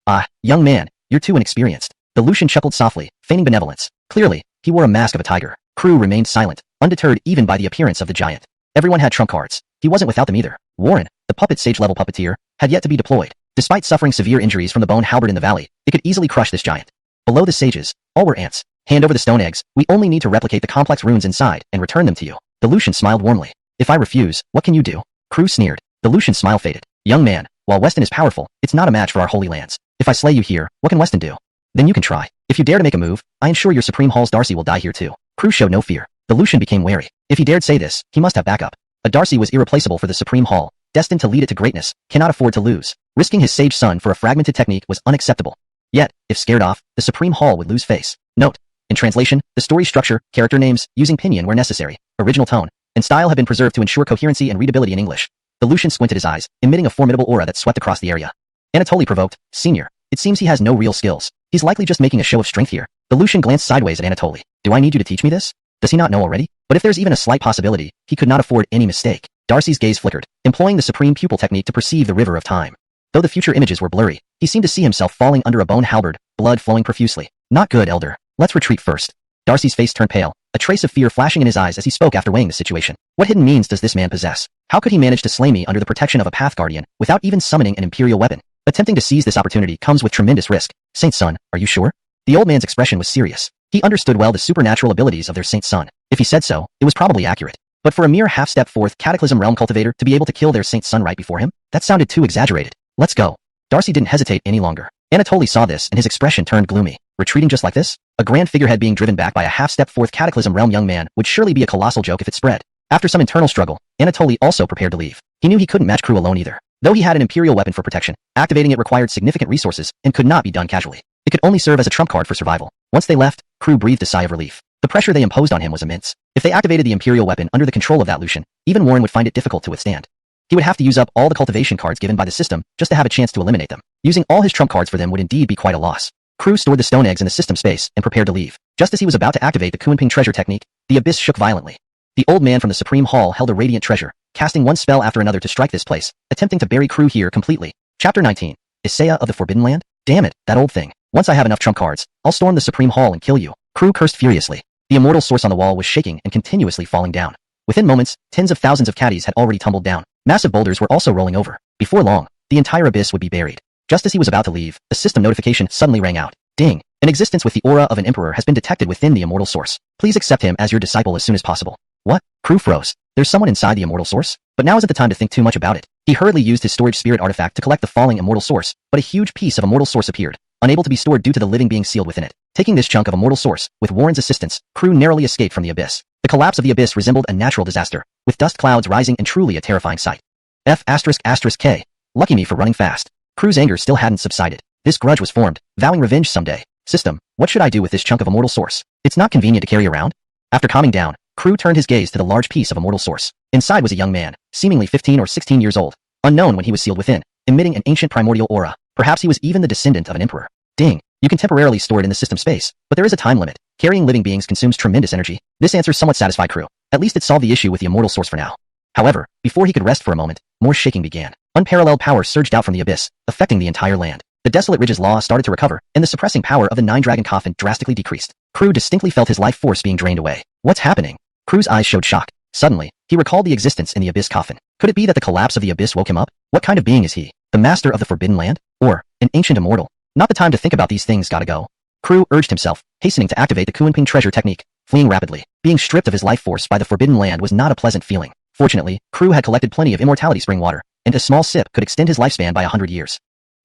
Speaker 1: Ah, young man, you're too inexperienced. The Lucian chuckled softly, feigning benevolence. Clearly, he wore a mask of a tiger. Kru remained silent, undeterred even by the appearance of the giant. Everyone had trump cards. He wasn't without them either. Warren, the puppet sage-level puppeteer, had yet to be deployed. Despite suffering severe injuries from the bone halberd in the valley, it could easily crush this giant. Below the sages, all were ants. Hand over the stone eggs, we only need to replicate the complex runes inside and return them to you. The Lucian smiled warmly. If I refuse, what can you do? Kru sneered. The Lucian smile faded. Young man, while Weston is powerful, it's not a match for our holy lands. If I slay you here, what can Weston do? Then you can try. If you dare to make a move, I ensure your Supreme Hall's Darcy will die here too. Kru showed no fear. The Lucian became wary. If he dared say this, he must have backup. A Darcy was irreplaceable for the Supreme Hall, destined to lead it to greatness, cannot afford to lose. Risking his sage son for a fragmented technique was unacceptable. Yet, if scared off, the Supreme Hall would lose face. Note. In translation, the story structure, character names, using pinyin where necessary, original tone, and style have been preserved to ensure coherency and readability in English. The Lucian squinted his eyes, emitting a formidable aura that swept across the area. Anatoly provoked, Senior. It seems he has no real skills. He's likely just making a show of strength here. The Lucian glanced sideways at Anatoly. Do I need you to teach me this? Does he not know already? But if there's even a slight possibility, he could not afford any mistake. Darcy's gaze flickered, employing the supreme pupil technique to perceive the river of time. Though the future images were blurry, he seemed to see himself falling under a bone halberd, blood flowing profusely. Not good, Elder. Let's retreat first. Darcy's face turned pale, a trace of fear flashing in his eyes as he spoke after weighing the situation. What hidden means does this man possess? How could he manage to slay me under the protection of a path guardian, without even summoning an imperial weapon? Attempting to seize this opportunity comes with tremendous risk. Saint's son, are you sure? The old man's expression was serious. He understood well the supernatural abilities of their saint's son. If he said so, it was probably accurate. But for a mere half-step fourth Cataclysm Realm cultivator to be able to kill their saint's son right before him, that sounded too exaggerated. Let's go. Darcy didn't hesitate any longer. Anatoly saw this and his expression turned gloomy. Retreating just like this? A grand figurehead being driven back by a half-step fourth Cataclysm Realm young man would surely be a colossal joke if it spread. After some internal struggle, Anatoly also prepared to leave. He knew he couldn't match Crew alone either. Though he had an Imperial weapon for protection, activating it required significant resources and could not be done casually. It could only serve as a trump card for survival. Once they left, Crew breathed a sigh of relief. The pressure they imposed on him was immense. If they activated the Imperial weapon under the control of that Lucian, even Warren would find it difficult to withstand. He would have to use up all the cultivation cards given by the system just to have a chance to eliminate them. Using all his trump cards for them would indeed be quite a loss. Crew stored the stone eggs in the system space and prepared to leave. Just as he was about to activate the Kunping treasure technique, the abyss shook violently. The old man from the Supreme Hall held a radiant treasure, casting one spell after another to strike this place, attempting to bury Crew here completely. Chapter 19. Isaiah of the Forbidden Land? Damn it, that old thing. Once I have enough trump cards, I'll storm the Supreme Hall and kill you. Crew cursed furiously. The immortal source on the wall was shaking and continuously falling down. Within moments, tens of thousands of caddies had already tumbled down. Massive boulders were also rolling over. Before long, the entire abyss would be buried. Just as he was about to leave, a system notification suddenly rang out. Ding! An existence with the aura of an emperor has been detected within the immortal source. Please accept him as your disciple as soon as possible. What? Crew froze. There's someone inside the immortal source? But now isn't the time to think too much about it. He hurriedly used his storage spirit artifact to collect the falling immortal source, but a huge piece of immortal source appeared, unable to be stored due to the living being sealed within it. Taking this chunk of immortal source, with Warren's assistance, Crew narrowly escaped from the abyss. The collapse of the abyss resembled a natural disaster, with dust clouds rising and truly a terrifying sight. F***K. Lucky me for running fast. Crew's anger still hadn't subsided. This grudge was formed, vowing revenge someday. System, what should I do with this chunk of immortal source? It's not convenient to carry around. After calming down, Crew turned his gaze to the large piece of immortal source. Inside was a young man, seemingly 15 or 16 years old, unknown when he was sealed within, emitting an ancient primordial aura. Perhaps he was even the descendant of an emperor. Ding. You can temporarily store it in the system space, but there is a time limit. Carrying living beings consumes tremendous energy. This answer somewhat satisfied Crew. At least it solved the issue with the immortal source for now. However, before he could rest for a moment, more shaking began. Unparalleled power surged out from the abyss, affecting the entire land. The desolate ridge's law started to recover, and the suppressing power of the nine-dragon coffin drastically decreased. Crew distinctly felt his life force being drained away. What's happening? Crew's eyes showed shock. Suddenly, he recalled the existence in the abyss coffin. Could it be that the collapse of the abyss woke him up? What kind of being is he? The master of the Forbidden Land? Or an ancient immortal? Not the time to think about these things, gotta go. Crew urged himself, hastening to activate the Kunping treasure technique, fleeing rapidly. Being stripped of his life force by the Forbidden Land was not a pleasant feeling. Fortunately, Crew had collected plenty of immortality spring water, and a small sip could extend his lifespan by 100 years.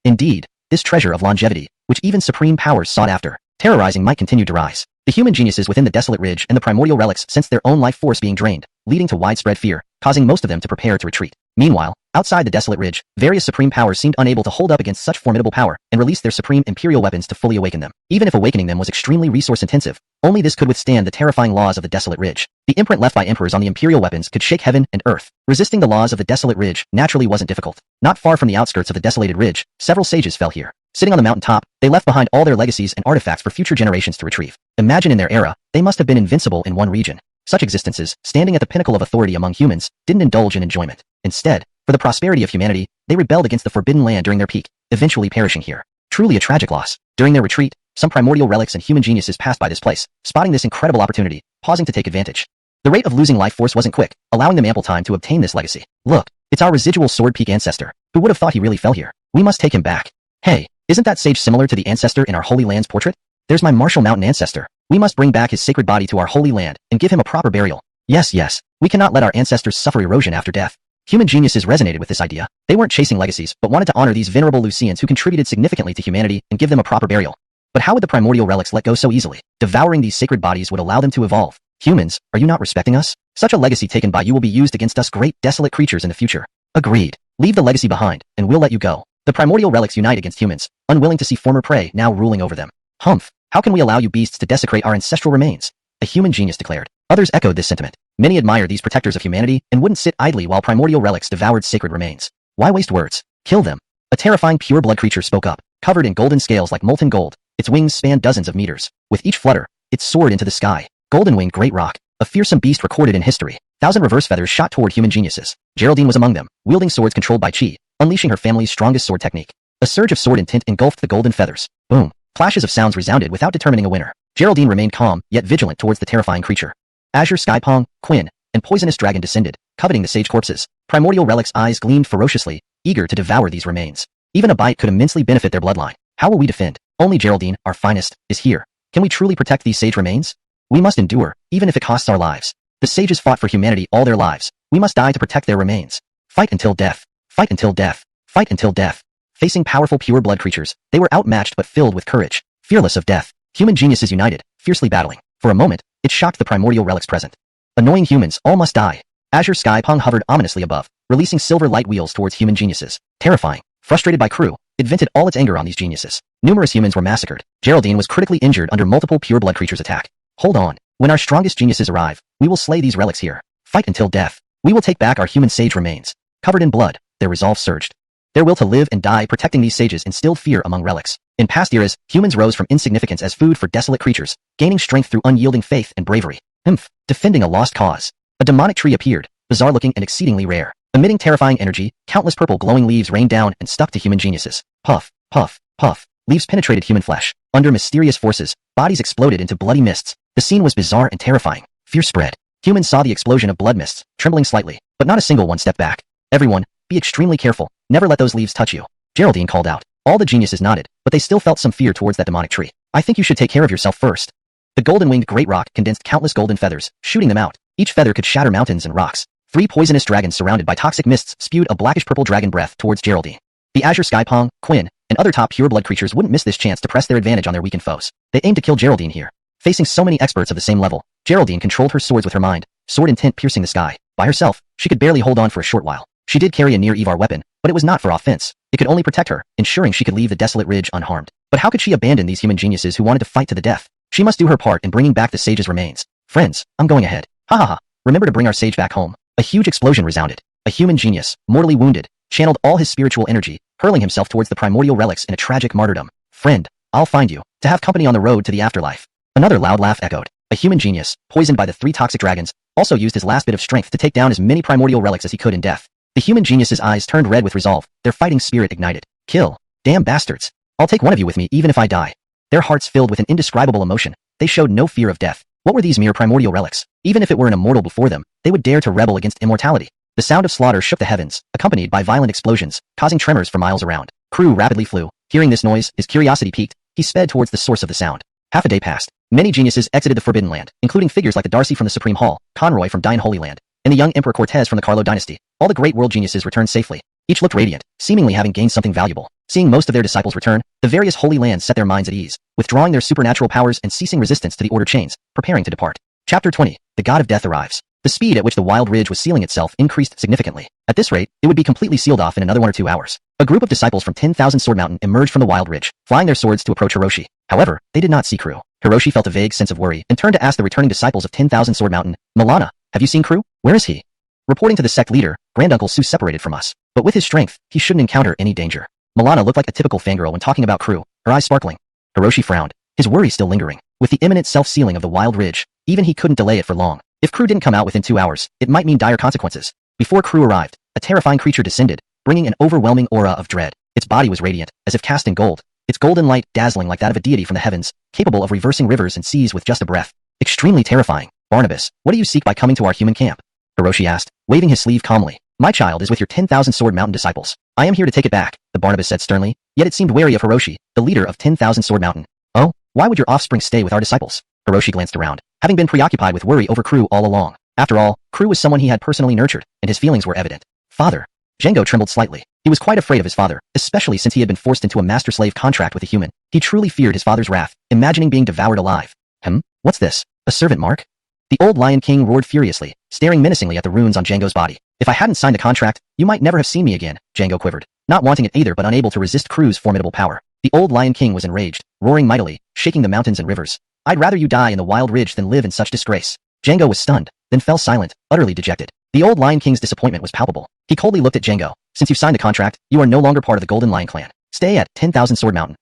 Speaker 1: Indeed, this treasure of longevity, which even supreme powers sought after, terrorizing might continue to rise. The human geniuses within the desolate ridge and the primordial relics sensed their own life force being drained, leading to widespread fear, causing most of them to prepare to retreat. Meanwhile, outside the desolate ridge, various supreme powers seemed unable to hold up against such formidable power and released their supreme imperial weapons to fully awaken them. Even if awakening them was extremely resource-intensive, only this could withstand the terrifying laws of the desolate ridge. The imprint left by emperors on the imperial weapons could shake heaven and earth. Resisting the laws of the desolate ridge naturally wasn't difficult. Not far from the outskirts of the desolated ridge, several sages fell here. Sitting on the mountain top, they left behind all their legacies and artifacts for future generations to retrieve. Imagine in their era, they must have been invincible in one region. Such existences, standing at the pinnacle of authority among humans, didn't indulge in enjoyment. Instead, for the prosperity of humanity, they rebelled against the Forbidden Land during their peak, eventually perishing here. Truly a tragic loss. During their retreat, some primordial relics and human geniuses passed by this place, spotting this incredible opportunity, pausing to take advantage. The rate of losing life force wasn't quick, allowing them ample time to obtain this legacy. Look, it's our residual Sword Peak ancestor. Who would have thought he really fell here? We must take him back. Hey, isn't that sage similar to the ancestor in our Holy Land's portrait? There's my Martial Mountain ancestor. We must bring back his sacred body to our Holy Land and give him a proper burial. Yes, we cannot let our ancestors suffer erosion after death. Human geniuses resonated with this idea. They weren't chasing legacies, but wanted to honor these venerable Lucians who contributed significantly to humanity and give them a proper burial. But how would the primordial relics let go so easily? Devouring these sacred bodies would allow them to evolve. Humans, are you not respecting us? Such a legacy taken by you will be used against us great desolate creatures in the future. Agreed. Leave the legacy behind, and we'll let you go. The primordial relics unite against humans, unwilling to see former prey now ruling over them. Humph! How can we allow you beasts to desecrate our ancestral remains? A human genius declared. Others echoed this sentiment. Many admired these protectors of humanity and wouldn't sit idly while primordial relics devoured sacred remains. Why waste words? Kill them. A terrifying pure-blood creature spoke up, covered in golden scales like molten gold. Its wings spanned dozens of meters. With each flutter, it soared into the sky. Golden-winged great rock, a fearsome beast recorded in history. 1,000 reverse feathers shot toward human geniuses. Geraldine was among them, wielding swords controlled by chi, unleashing her family's strongest sword technique. A surge of sword intent engulfed the golden feathers. Boom. Clashes of sounds resounded without determining a winner. Geraldine remained calm, yet vigilant towards the terrifying creature. Azure Skypong, Quinn, and Poisonous Dragon descended, coveting the sage corpses. Primordial Relic's eyes gleamed ferociously, eager to devour these remains. Even a bite could immensely benefit their bloodline. How will we defend? Only Geraldine, our finest, is here. Can we truly protect these sage remains? We must endure, even if it costs our lives. The sages fought for humanity all their lives. We must die to protect their remains. Fight until death. Fight until death. Fight until death. Facing powerful pure-blood creatures, they were outmatched but filled with courage. Fearless of death. Human geniuses united, fiercely battling. For a moment, it shocked the primordial relics present. Annoying humans, all must die. Azure Sky Pong hovered ominously above, releasing silver light wheels towards human geniuses. Terrifying. Frustrated by Crew, it vented all its anger on these geniuses. Numerous humans were massacred. Geraldine was critically injured under multiple pure-blood creatures' attack. Hold on. When our strongest geniuses arrive, we will slay these relics here. Fight until death. We will take back our human sage remains. Covered in blood, their resolve surged. Their will to live and die protecting these sages instilled fear among relics. In past eras, humans rose from insignificance as food for desolate creatures, gaining strength through unyielding faith and bravery. Defending a lost cause. A demonic tree appeared, bizarre-looking and exceedingly rare. Emitting terrifying energy, countless purple glowing leaves rained down and stuck to human geniuses. Puff, puff, puff. Leaves penetrated human flesh. Under mysterious forces, bodies exploded into bloody mists. The scene was bizarre and terrifying. Fear spread. Humans saw the explosion of blood mists, trembling slightly, but not a single one stepped back. Everyone, be extremely careful. Never let those leaves touch you. Geraldine called out. All the geniuses nodded, but they still felt some fear towards that demonic tree. I think you should take care of yourself first. The golden-winged great rock condensed countless golden feathers, shooting them out. Each feather could shatter mountains and rocks. 3 poisonous dragons surrounded by toxic mists spewed a blackish-purple dragon breath towards Geraldine. The Azure Sky Pong, Quinn, and other top pure-blood creatures wouldn't miss this chance to press their advantage on their weakened foes. They aimed to kill Geraldine here. Facing so many experts of the same level, Geraldine controlled her swords with her mind, sword intent piercing the sky. By herself, she could barely hold on for a short while. She did carry a near Evar weapon, but it was not for offense. It could only protect her, ensuring she could leave the desolate ridge unharmed. But how could she abandon these human geniuses who wanted to fight to the death? She must do her part in bringing back the sage's remains. Friends, I'm going ahead. Ha ha ha. Remember to bring our sage back home. A huge explosion resounded. A human genius, mortally wounded, channeled all his spiritual energy, hurling himself towards the primordial relics in a tragic martyrdom. Friend, I'll find you, to have company on the road to the afterlife. Another loud laugh echoed. A human genius, poisoned by the 3 toxic dragons, also used his last bit of strength to take down as many primordial relics as he could in death. The human genius's eyes turned red with resolve, their fighting spirit ignited. Kill. Damn bastards. I'll take one of you with me even if I die. Their hearts filled with an indescribable emotion. They showed no fear of death. What were these mere primordial relics? Even if it were an immortal before them, they would dare to rebel against immortality. The sound of slaughter shook the heavens, accompanied by violent explosions, causing tremors for miles around. Crew rapidly flew. Hearing this noise, his curiosity piqued. He sped towards the source of the sound. Half a day passed. Many geniuses exited the Forbidden Land, including figures like the Darcy from the Supreme Hall, Conroy from Dine Holy Land, and the young Emperor Cortez from the Carlo dynasty. All the great world geniuses returned safely. Each looked radiant, seemingly having gained something valuable. Seeing most of their disciples return, the various holy lands set their minds at ease, withdrawing their supernatural powers and ceasing resistance to the order chains, preparing to depart. Chapter 20. The God of Death arrives. The speed at which the wild ridge was sealing itself increased significantly. At this rate, it would be completely sealed off in another 1 or 2 hours. A group of disciples from 10,000 Sword Mountain emerged from the wild ridge, flying their swords to approach Hiroshi. However, they did not see Crew. Hiroshi felt a vague sense of worry and turned to ask the returning disciples of 10,000 Sword Mountain, Milana, have you seen Crew? Where is he? Reporting to the sect leader, Granduncle Sue separated from us. But with his strength, he shouldn't encounter any danger. Milana looked like a typical fangirl when talking about Crew, her eyes sparkling. Hiroshi frowned, his worry still lingering. With the imminent self-sealing of the wild ridge, even he couldn't delay it for long. If Crew didn't come out within 2 hours, it might mean dire consequences. Before Crew arrived, a terrifying creature descended, bringing an overwhelming aura of dread. Its body was radiant, as if cast in gold, its golden light dazzling like that of a deity from the heavens, capable of reversing rivers and seas with just a breath. Extremely terrifying. Barnabas, what do you seek by coming to our human camp? Hiroshi asked, waving his sleeve calmly. My child is with your 10,000 Sword Mountain disciples. I am here to take it back, the Barnabas said sternly, yet it seemed wary of Hiroshi, the leader of 10,000 Sword Mountain. Oh, why would your offspring stay with our disciples? Hiroshi glanced around, having been preoccupied with worry over Crew all along. After all, Crew was someone he had personally nurtured, and his feelings were evident. Father. Django trembled slightly. He was quite afraid of his father, especially since he had been forced into a master-slave contract with a human. He truly feared his father's wrath, imagining being devoured alive. What's this? A servant mark? The old Lion King roared furiously, staring menacingly at the runes on Django's body. If I hadn't signed the contract, you might never have seen me again, Django quivered, not wanting it either but unable to resist Crew's formidable power. The old Lion King was enraged, roaring mightily, shaking the mountains and rivers. I'd rather you die in the wild ridge than live in such disgrace. Django was stunned, then fell silent, utterly dejected. The old Lion King's disappointment was palpable. He coldly looked at Django. Since you've signed the contract, you are no longer part of the Golden Lion clan. Stay at 10,000 Sword Mountain.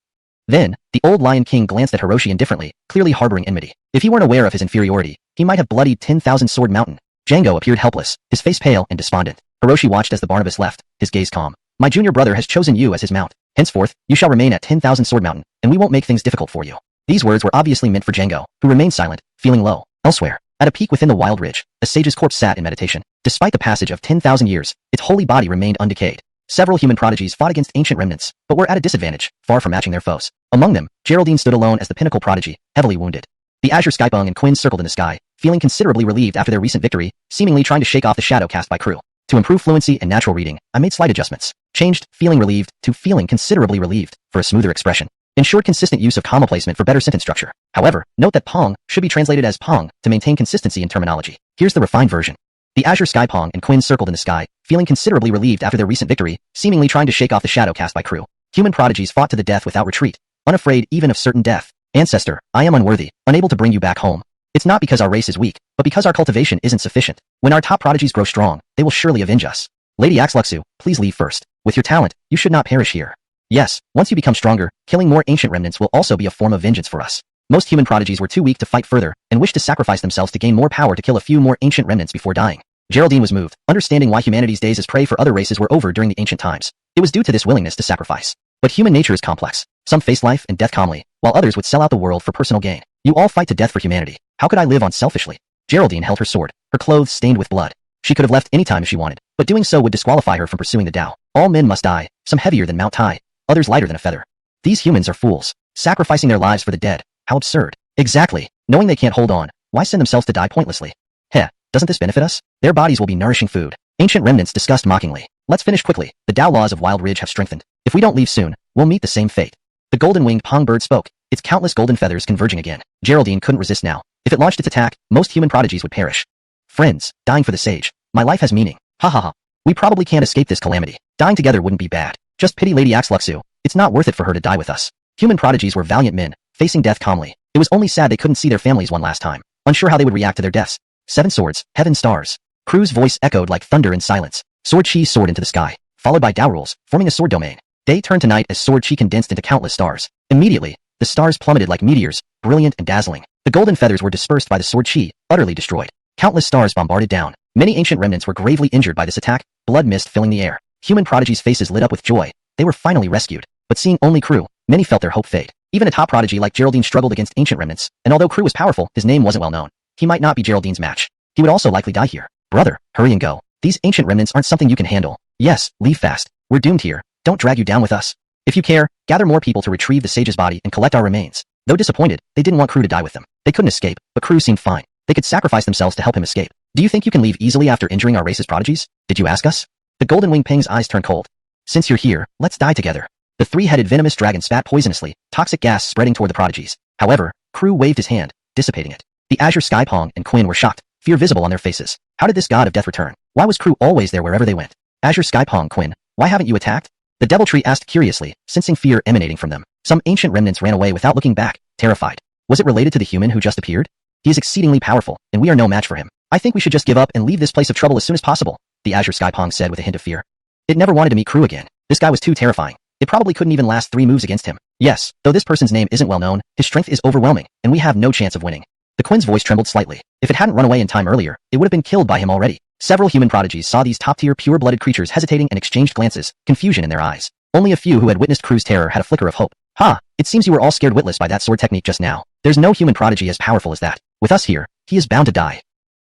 Speaker 1: Then, the old Lion King glanced at Hiroshi indifferently, clearly harboring enmity. If he weren't aware of his inferiority, he might have bloodied 10,000 Sword Mountain. Django appeared helpless, his face pale and despondent. Hiroshi watched as the Barnabas left, his gaze calm. My junior brother has chosen you as his mount. Henceforth, you shall remain at 10,000 Sword Mountain, and we won't make things difficult for you. These words were obviously meant for Django, who remained silent, feeling low. Elsewhere, at a peak within the wild ridge, a sage's corpse sat in meditation. Despite the passage of 10,000 years, its holy body remained undecayed. Several human prodigies fought against ancient remnants, but were at a disadvantage, far from matching their foes. Among them, Geraldine stood alone as the pinnacle prodigy, heavily wounded. The Azure Skypung and Quinn circled in the sky, feeling considerably relieved after their recent victory, seemingly trying to shake off the shadow cast by Crew. To improve fluency and natural reading, I made slight adjustments. Changed feeling relieved to feeling considerably relieved for a smoother expression. Ensured consistent use of comma placement for better sentence structure. However, note that Pong should be translated as Pong to maintain consistency in terminology. Here's the refined version. The Azure Skypung and Quinn circled in the sky, feeling considerably relieved after their recent victory, seemingly trying to shake off the shadow cast by Crew. Human prodigies fought to the death without retreat, unafraid even of certain death. Ancestor, I am unworthy, unable to bring you back home. It's not because our race is weak, but because our cultivation isn't sufficient. When our top prodigies grow strong, they will surely avenge us. Lady Axluxu, please leave first. With your talent, you should not perish here. Yes, once you become stronger, killing more ancient remnants will also be a form of vengeance for us. Most human prodigies were too weak to fight further, and wished to sacrifice themselves to gain more power to kill a few more ancient remnants before dying. Geraldine was moved, understanding why humanity's days as prey for other races were over during the ancient times. It was due to this willingness to sacrifice. But human nature is complex. Some face life and death calmly, while others would sell out the world for personal gain. You all fight to death for humanity. How could I live on selfishly? Geraldine held her sword, her clothes stained with blood. She could have left any time if she wanted, but doing so would disqualify her from pursuing the Tao. All men must die, some heavier than Mount Tai, others lighter than a feather. These humans are fools, sacrificing their lives for the dead. How absurd. Exactly. Knowing they can't hold on, why send themselves to die pointlessly? Heh, doesn't this benefit us? Their bodies will be nourishing food. Ancient remnants discussed mockingly. Let's finish quickly. The Tao laws of Wild Ridge have strengthened. If we don't leave soon, we'll meet the same fate. The golden-winged Pong bird spoke, its countless golden feathers converging again. Geraldine couldn't resist now. If it launched its attack, most human prodigies would perish. Friends, dying for the sage. My life has meaning. Ha ha ha. We probably can't escape this calamity. Dying together wouldn't be bad. Just pity Lady Axluxu. It's not worth it for her to die with us. Human prodigies were valiant men, facing death calmly. It was only sad they couldn't see their families one last time, unsure how they would react to their deaths. 7 swords, heaven stars. Crew's voice echoed like thunder in silence. Sword chi soared into the sky, followed by Tao rules, forming a sword domain. Day turned to night as sword chi condensed into countless stars. Immediately, the stars plummeted like meteors, brilliant and dazzling. The golden feathers were dispersed by the sword chi, utterly destroyed. Countless stars bombarded down. Many ancient remnants were gravely injured by this attack, blood mist filling the air. Human prodigies' faces lit up with joy. They were finally rescued. But seeing only Crew, many felt their hope fade. Even a top prodigy like Geraldine struggled against ancient remnants, and although Crew was powerful, his name wasn't well known. He might not be Geraldine's match. He would also likely die here. Brother, hurry and go. These ancient remnants aren't something you can handle. Yes, leave fast. We're doomed here. Don't drag you down with us. If you care, gather more people to retrieve the sage's body and collect our remains. Though disappointed, they didn't want Crew to die with them. They couldn't escape, but Crew seemed fine. They could sacrifice themselves to help him escape. Do you think you can leave easily after injuring our race's prodigies? Did you ask us? The golden wing Ping's eyes turned cold. Since you're here, let's die together. The 3-headed venomous dragon spat poisonously, toxic gas spreading toward the prodigies. However, Crew waved his hand, dissipating it. The Azure Skypong and Quinn were shocked, fear visible on their faces. How did this god of death return? Why was Crew always there wherever they went? Azure Skypong, Quinn, why haven't you attacked? The Deviltree asked curiously, sensing fear emanating from them. Some ancient remnants ran away without looking back, terrified. Was it related to the human who just appeared? He is exceedingly powerful, and we are no match for him. I think we should just give up and leave this place of trouble as soon as possible, the Azure Skypong said with a hint of fear. It never wanted to meet Crew again. This guy was too terrifying. It probably couldn't even last 3 moves against him. Yes, though this person's name isn't well known, his strength is overwhelming, and we have no chance of winning. The Quinn's voice trembled slightly. If it hadn't run away in time earlier, it would have been killed by him already. Several human prodigies saw these top-tier pure-blooded creatures hesitating and exchanged glances, confusion in their eyes. Only a few who had witnessed Crew's terror had a flicker of hope. Ha! It seems you were all scared witless by that sword technique just now. There's no human prodigy as powerful as that. With us here, he is bound to die.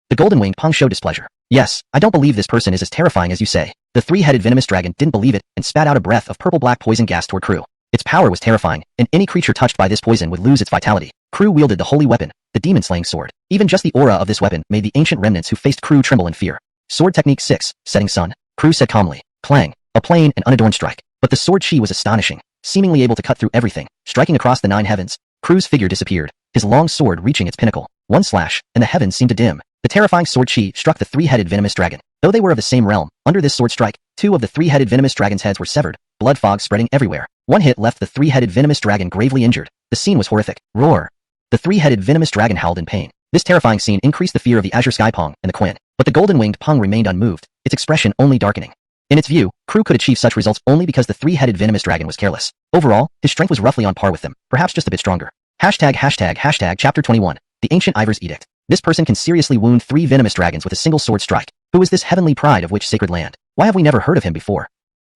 Speaker 1: The golden-winged Pong showed displeasure. Yes, I don't believe this person is as terrifying as you say. The 3-headed venomous dragon didn't believe it and spat out a breath of purple-black poison gas toward Crew. Its power was terrifying, and any creature touched by this poison would lose its vitality. Crew wielded the holy weapon, the demon-slaying sword. Even just the aura of this weapon made the ancient remnants who faced Crew tremble in fear. Sword technique 6, setting sun. Crew said calmly. Clang, a plain and unadorned strike. But the sword chi was astonishing, seemingly able to cut through everything, striking across the 9 heavens. Crew's figure disappeared, his long sword reaching its pinnacle. One slash, and the heavens seemed to dim. The terrifying sword chi struck the 3-headed venomous dragon. Though they were of the same realm, under this sword strike, 2 of the 3-headed venomous dragon's heads were severed, blood fog spreading everywhere. One hit left the 3-headed venomous dragon gravely injured. The scene was horrific. Roar! The 3-headed venomous dragon howled in pain. This terrifying scene increased the fear of the Azure Skypong and the Quinn. But the golden-winged Pong remained unmoved, its expression only darkening. In its view, Crew could achieve such results only because the 3-headed venomous dragon was careless. Overall, his strength was roughly on par with them, perhaps just a bit stronger. Chapter 21. The Ancient Ivar's Edict. This person can seriously wound 3 venomous dragons with a single sword strike. Who is this heavenly pride of which sacred land? Why have we never heard of him before?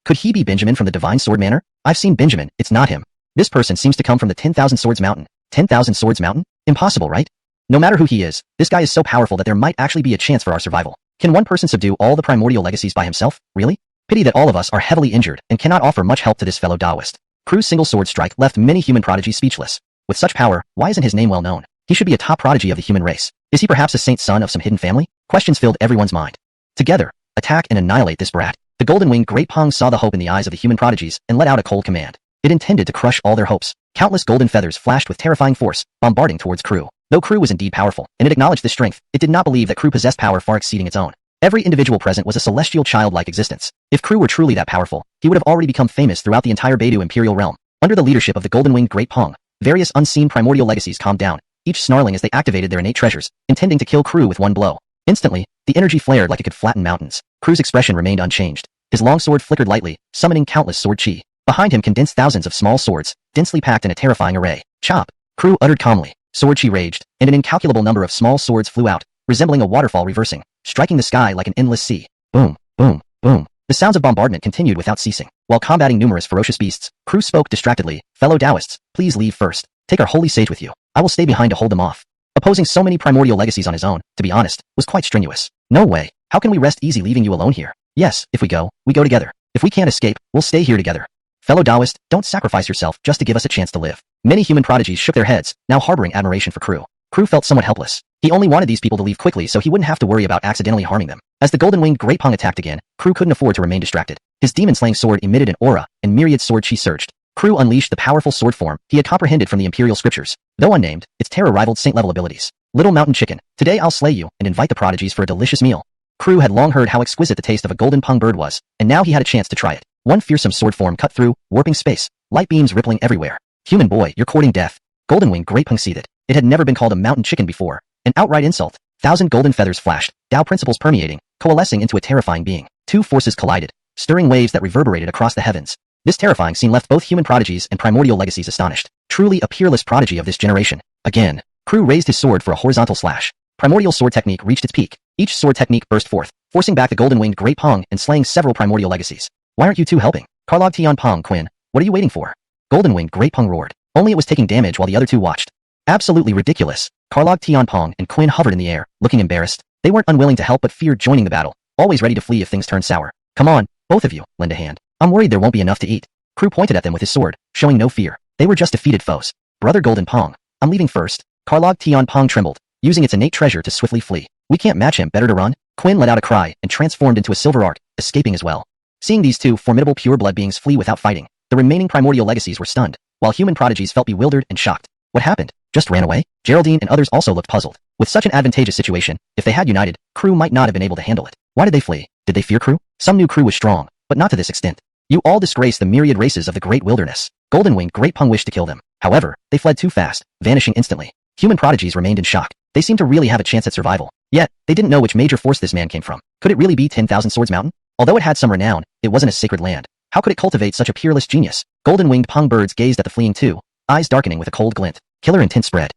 Speaker 1: Could he be Benjamin from the Divine Sword Manor? I've seen Benjamin, it's not him. This person seems to come from the 10,000 Swords Mountain. 10,000 Swords Mountain? Impossible, right? No matter who he is, this guy is so powerful that there might actually be a chance for our survival. Can one person subdue all the primordial legacies by himself? Really? Pity that all of us are heavily injured and cannot offer much help to this fellow Taoist. Crew's single sword strike left many human prodigies speechless. With such power, why isn't his name well known? He should be a top prodigy of the human race. Is he perhaps a saint's son of some hidden family? Questions filled everyone's mind. Together, attack and annihilate this brat. The golden-winged Great Pong saw the hope in the eyes of the human prodigies and let out a cold command. It intended to crush all their hopes. Countless golden feathers flashed with terrifying force, bombarding towards Crew. Though Crew was indeed powerful, and it acknowledged this strength, it did not believe that Crew possessed power far exceeding its own. Every individual present was a celestial childlike existence. If Crew were truly that powerful, he would have already become famous throughout the entire Beidou imperial realm. Under the leadership of the golden-winged Great Pong, various unseen primordial legacies calmed down, each snarling as they activated their innate treasures, intending to kill Crew with one blow. Instantly, the energy flared like it could flatten mountains. Crew's expression remained unchanged. His long sword flickered lightly, summoning countless sword chi. Behind him condensed thousands of small swords, densely packed in a terrifying array. Chop! Crew uttered calmly. Sword chi raged, and an incalculable number of small swords flew out, resembling a waterfall reversing, striking the sky like an endless sea. Boom, boom, boom. The sounds of bombardment continued without ceasing. While combating numerous ferocious beasts, Crew spoke distractedly. Fellow Taoists, please leave first. Take our holy sage with you. I will stay behind to hold them off. Opposing so many primordial legacies on his own, to be honest, was quite strenuous. No way. How can we rest easy leaving you alone here? Yes, if we go together. If we can't escape, we'll stay here together. Fellow Taoist, don't sacrifice yourself just to give us a chance to live. Many human prodigies shook their heads, now harboring admiration for Crew. Crew felt somewhat helpless. He only wanted these people to leave quickly so he wouldn't have to worry about accidentally harming them. As the golden-winged Great Pong attacked again, Crew couldn't afford to remain distracted. His demon-slaying sword emitted an aura, and Myriad Sword Chi surged. Crew unleashed the powerful sword form he had comprehended from the imperial scriptures. Though unnamed, its terror rivaled saint-level abilities. Little mountain chicken, today I'll slay you and invite the prodigies for a delicious meal. Crew had long heard how exquisite the taste of a golden pong bird was, and now he had a chance to try it. One fearsome sword form cut through, warping space, light beams rippling everywhere. Human boy, you're courting death. Golden-winged Great Pong seethed. It had never been called a mountain chicken before. An outright insult. 1,000 golden feathers flashed, Tao principles permeating, coalescing into a terrifying being. Two forces collided, stirring waves that reverberated across the heavens. This terrifying scene left both human prodigies and primordial legacies astonished. Truly a peerless prodigy of this generation. Again, Crew raised his sword for a horizontal slash. Primordial sword technique reached its peak. Each sword technique burst forth, forcing back the golden-winged Great Pong and slaying several primordial legacies. Why aren't you two helping? Karlog Tian Pong Quinn, what are you waiting for? Golden-winged Great Pong roared. Only it was taking damage while the other two watched. Absolutely ridiculous. Karlog Tian Pong and Quinn hovered in the air, looking embarrassed. They weren't unwilling to help but feared joining the battle, always ready to flee if things turned sour. Come on, both of you, lend a hand. I'm worried there won't be enough to eat. Crew pointed at them with his sword, showing no fear. They were just defeated foes. Brother Golden Pong, I'm leaving first. Karlog Tian Pong trembled, using its innate treasure to swiftly flee. We can't match him, better to run. Quinn let out a cry and transformed into a silver art, escaping as well. Seeing these two formidable pure-blood beings flee without fighting, the remaining primordial legacies were stunned, while human prodigies felt bewildered and shocked. What happened? Just ran away? Geraldine and others also looked puzzled. With such an advantageous situation, if they had united, Crew might not have been able to handle it. Why did they flee? Did they fear Crew? Some knew Crew was strong, but not to this extent. You all disgrace the myriad races of the great wilderness. Golden-winged Great Pong wished to kill them. However, they fled too fast, vanishing instantly. Human prodigies remained in shock. They seemed to really have a chance at survival. Yet, they didn't know which major force this man came from. Could it really be 10,000 Swords Mountain? Although it had some renown, it wasn't a sacred land. How could it cultivate such a peerless genius? Golden-winged Pong birds gazed at the fleeing two, eyes darkening with a cold glint. Killer intent spread.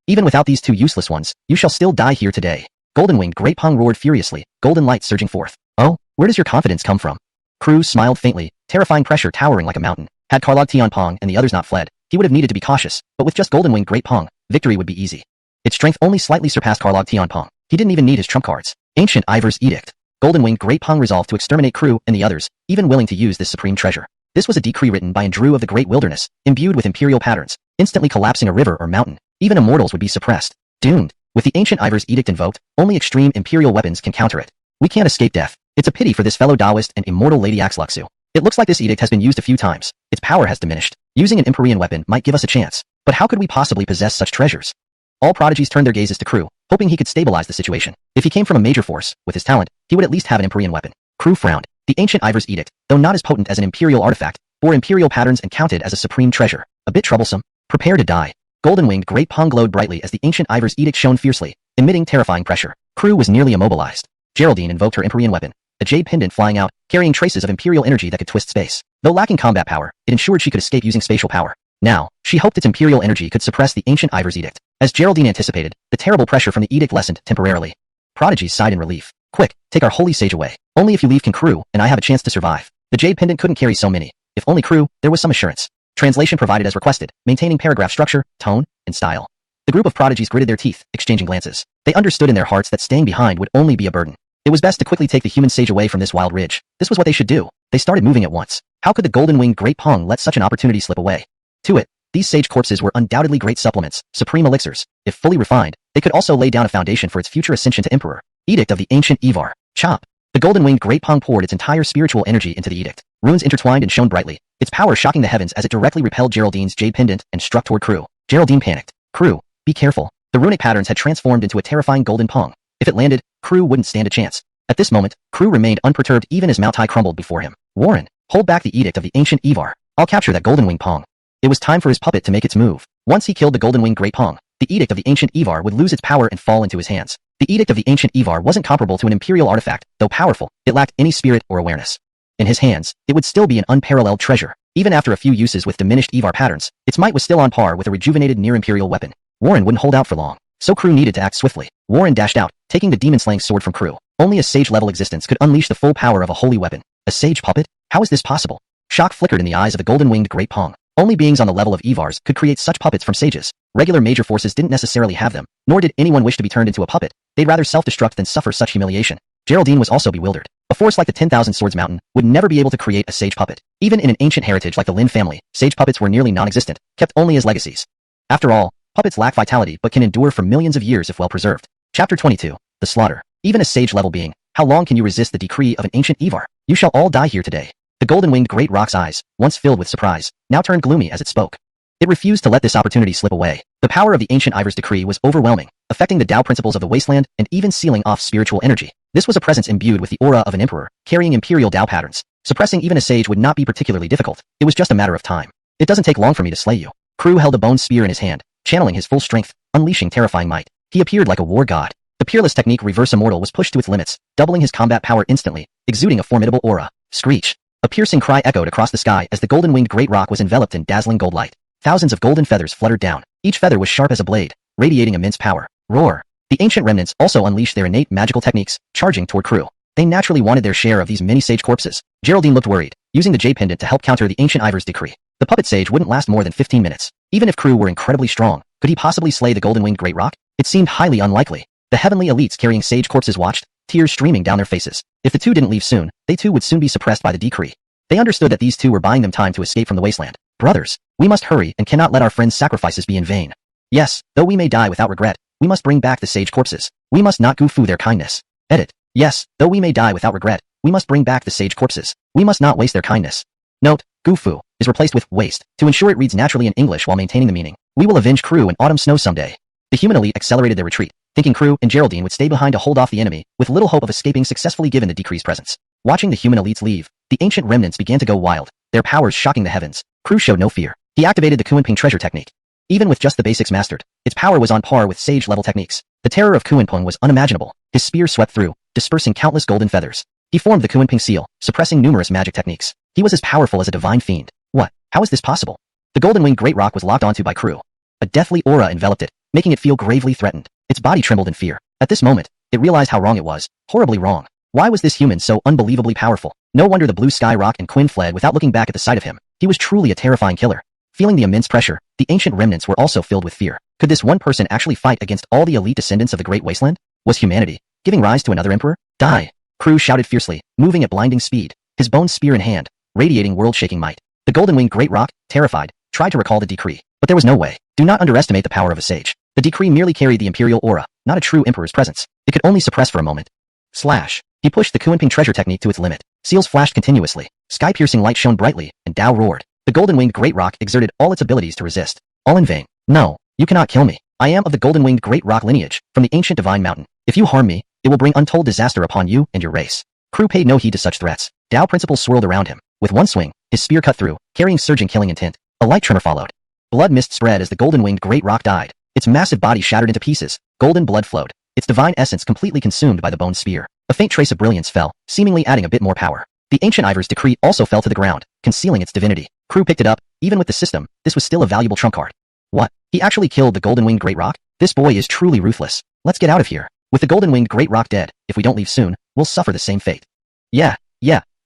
Speaker 1: Even without these two useless ones, you shall still die here today. Golden-winged Great Pong roared furiously, golden light surging forth. Oh, where does your confidence come from? Crew smiled faintly, terrifying pressure towering like a mountain. Had Karlog Tian Pong and the others not fled, he would have needed to be cautious, but with just Golden-winged Great Pong, victory would be easy. Its strength only slightly surpassed Karlog Tian Pong. He didn't even need his trump cards. Ancient Ivar's Edict. Golden-winged Great Pong resolved to exterminate Crew and the others, even willing to use this supreme treasure. This was a decree written by Andrew of the Great Wilderness, imbued with imperial patterns, instantly collapsing a river or mountain. Even immortals would be suppressed. Doomed. With the ancient Ivar's Edict invoked, only extreme imperial weapons can counter it. We can't escape death. It's a pity for this fellow Taoist and immortal Lady Axluxu. It looks like this edict has been used a few times. Its power has diminished. Using an Empyrean weapon might give us a chance. But how could we possibly possess such treasures? All prodigies turned their gazes to Crew, hoping he could stabilize the situation. If he came from a major force, with his talent, he would at least have an Empyrean weapon. Crew frowned. The ancient Ivar's Edict, though not as potent as an imperial artifact, bore imperial patterns and counted as a supreme treasure. A bit troublesome. Prepare to die. Golden-winged Great Pong glowed brightly as the ancient Ivar's Edict shone fiercely, emitting terrifying pressure. Crew was nearly immobilized. Geraldine invoked her Empyrean weapon, a jade pendant flying out, carrying traces of imperial energy that could twist space. Though lacking combat power, it ensured she could escape using spatial power. Now, she hoped its imperial energy could suppress the ancient Ivar's Edict. As Geraldine anticipated, the terrible pressure from the edict lessened temporarily. Prodigies sighed in relief. Quick, take our holy sage away. Only if you leave can Crew and I have a chance to survive. The jade pendant couldn't carry so many. If only Crew, there was some assurance. Translation provided as requested, maintaining paragraph structure, tone, and style. The group of prodigies gritted their teeth, exchanging glances. They understood in their hearts that staying behind would only be a burden. It was best to quickly take the human sage away from this wild ridge. This was what they should do. They started moving at once. How could the golden-winged Great Pong let such an opportunity slip away? To it, these sage corpses were undoubtedly great supplements, supreme elixirs. If fully refined, they could also lay down a foundation for its future ascension to Emperor. Edict of the Ancient Evar. Chop. The golden-winged Great Pong poured its entire spiritual energy into the edict. Runes intertwined and shone brightly, its power shocking the heavens as it directly repelled Geraldine's jade pendant and struck toward Crew. Geraldine panicked. Crew, be careful. The runic patterns had transformed into a terrifying golden pong. If it landed, Crew wouldn't stand a chance. At this moment, Crew remained unperturbed even as Moutai crumbled before him. Warren, hold back the edict of the Ancient Evar. I'll capture that golden wing pong. It was time for his puppet to make its move. Once he killed the golden wing Great Pong, the edict of the Ancient Evar would lose its power and fall into his hands. The edict of the Ancient Evar wasn't comparable to an imperial artifact, though powerful. It lacked any spirit or awareness. In his hands, it would still be an unparalleled treasure. Even after a few uses with diminished Evar patterns, its might was still on par with a rejuvenated near-imperial weapon. Warren wouldn't hold out for long, so Crew needed to act swiftly. Warren dashed out, taking the demon-slaying sword from Crew. Only a sage-level existence could unleash the full power of a holy weapon. A sage puppet? How is this possible? Shock flickered in the eyes of the golden-winged Great Pong. Only beings on the level of Evars could create such puppets from sages. Regular major forces didn't necessarily have them, nor did anyone wish to be turned into a puppet. They'd rather self-destruct than suffer such humiliation. Geraldine was also bewildered. A force like the 10,000 Swords Mountain would never be able to create a sage puppet. Even in an ancient heritage like the Lin family, sage puppets were nearly non-existent, kept only as legacies. After all, puppets lack vitality but can endure for millions of years if well preserved. Chapter 22. The Slaughter. Even a sage-level being, how long can you resist the decree of an ancient Evar? You shall all die here today. The golden-winged Great Rock's eyes, once filled with surprise, now turned gloomy as it spoke. It refused to let this opportunity slip away. The power of the ancient Ivar's decree was overwhelming, affecting the Tao principles of the wasteland and even sealing off spiritual energy. This was a presence imbued with the aura of an emperor, carrying imperial Tao patterns. Suppressing even a sage would not be particularly difficult. It was just a matter of time. It doesn't take long for me to slay you. Crew held a bone spear in his hand, channeling his full strength, unleashing terrifying might. He appeared like a war god. The peerless technique Reverse Immortal was pushed to its limits, doubling his combat power instantly, exuding a formidable aura. Screech. A piercing cry echoed across the sky as the golden-winged Great Rock was enveloped in dazzling gold light. Thousands of golden feathers fluttered down. Each feather was sharp as a blade, radiating immense power. Roar. The ancient remnants also unleashed their innate magical techniques, charging toward Crew. They naturally wanted their share of these many sage corpses. Geraldine looked worried, using the jade pendant to help counter the ancient Ivar's decree. The puppet sage wouldn't last more than 15 minutes. Even if Crew were incredibly strong, could he possibly slay the golden-winged Great Rock? It seemed highly unlikely. The heavenly elites carrying sage corpses watched, tears streaming down their faces. If the two didn't leave soon, they too would soon be suppressed by the decree. They understood that these two were buying them time to escape from the wasteland. Brothers, we must hurry and cannot let our friends' sacrifices be in vain. Yes, though we may die without regret, we must bring back the sage corpses. We must not goof their kindness. Edit. Yes, though we may die without regret, we must bring back the sage corpses. We must not waste their kindness. Note, goofu is replaced with waste to ensure it reads naturally in English while maintaining the meaning. We will avenge Crew and Autumn Snow someday. The human elite accelerated their retreat, thinking Crew and Geraldine would stay behind to hold off the enemy, with little hope of escaping successfully given the decree's presence. Watching the human elites leave, the ancient remnants began to go wild, their powers shocking the heavens. Crew showed no fear. He activated the Kuanping treasure technique. Even with just the basics mastered, its power was on par with sage-level techniques. The terror of Kuanping was unimaginable. His spear swept through, dispersing countless golden feathers. He formed the Kuanping seal, suppressing numerous magic techniques. He was as powerful as a divine fiend. What? How is this possible? The golden-winged Great Rock was locked onto by Crew. A deathly aura enveloped it, making it feel gravely threatened. Its body trembled in fear. At this moment, it realized how wrong it was. Horribly wrong. Why was this human so unbelievably powerful? No wonder the blue sky rock and Quinn fled without looking back at the sight of him. He was truly a terrifying killer. Feeling the immense pressure, the ancient remnants were also filled with fear. Could this one person actually fight against all the elite descendants of the Great Wasteland? Was humanity giving rise to another emperor? Die! Crew shouted fiercely, moving at blinding speed, his bone spear in hand, radiating world-shaking might. The golden-winged Great Rock, terrified, tried to recall the decree, but there was no way. Do not underestimate the power of a sage. The decree merely carried the imperial aura, not a true emperor's presence. It could only suppress for a moment. Slash. He pushed the Kuanping treasure technique to its limit. Seals flashed continuously. Sky-piercing light shone brightly, and Tao roared. The golden-winged Great Rock exerted all its abilities to resist. All in vain. No, you cannot kill me. I am of the golden-winged Great Rock lineage, from the ancient divine mountain. If you harm me, it will bring untold disaster upon you and your race. Crew paid no heed to such threats. Tao principles swirled around him. With one swing, his spear cut through, carrying surging killing intent. A light tremor followed. Blood mist spread as the golden-winged Great Rock died. Its massive body shattered into pieces. Golden blood flowed, its divine essence completely consumed by the bone spear. A faint trace of brilliance fell, seemingly adding a bit more power. The ancient Ivar's decree also fell to the ground, concealing its divinity. Crew picked it up. Even with the system, this was still a valuable trump card. What? He actually killed the golden-winged Great Rock? This boy is truly ruthless. Let's get out of here. With the golden-winged Great Rock dead, if we don't leave soon, we'll suffer the same fate. Yeah.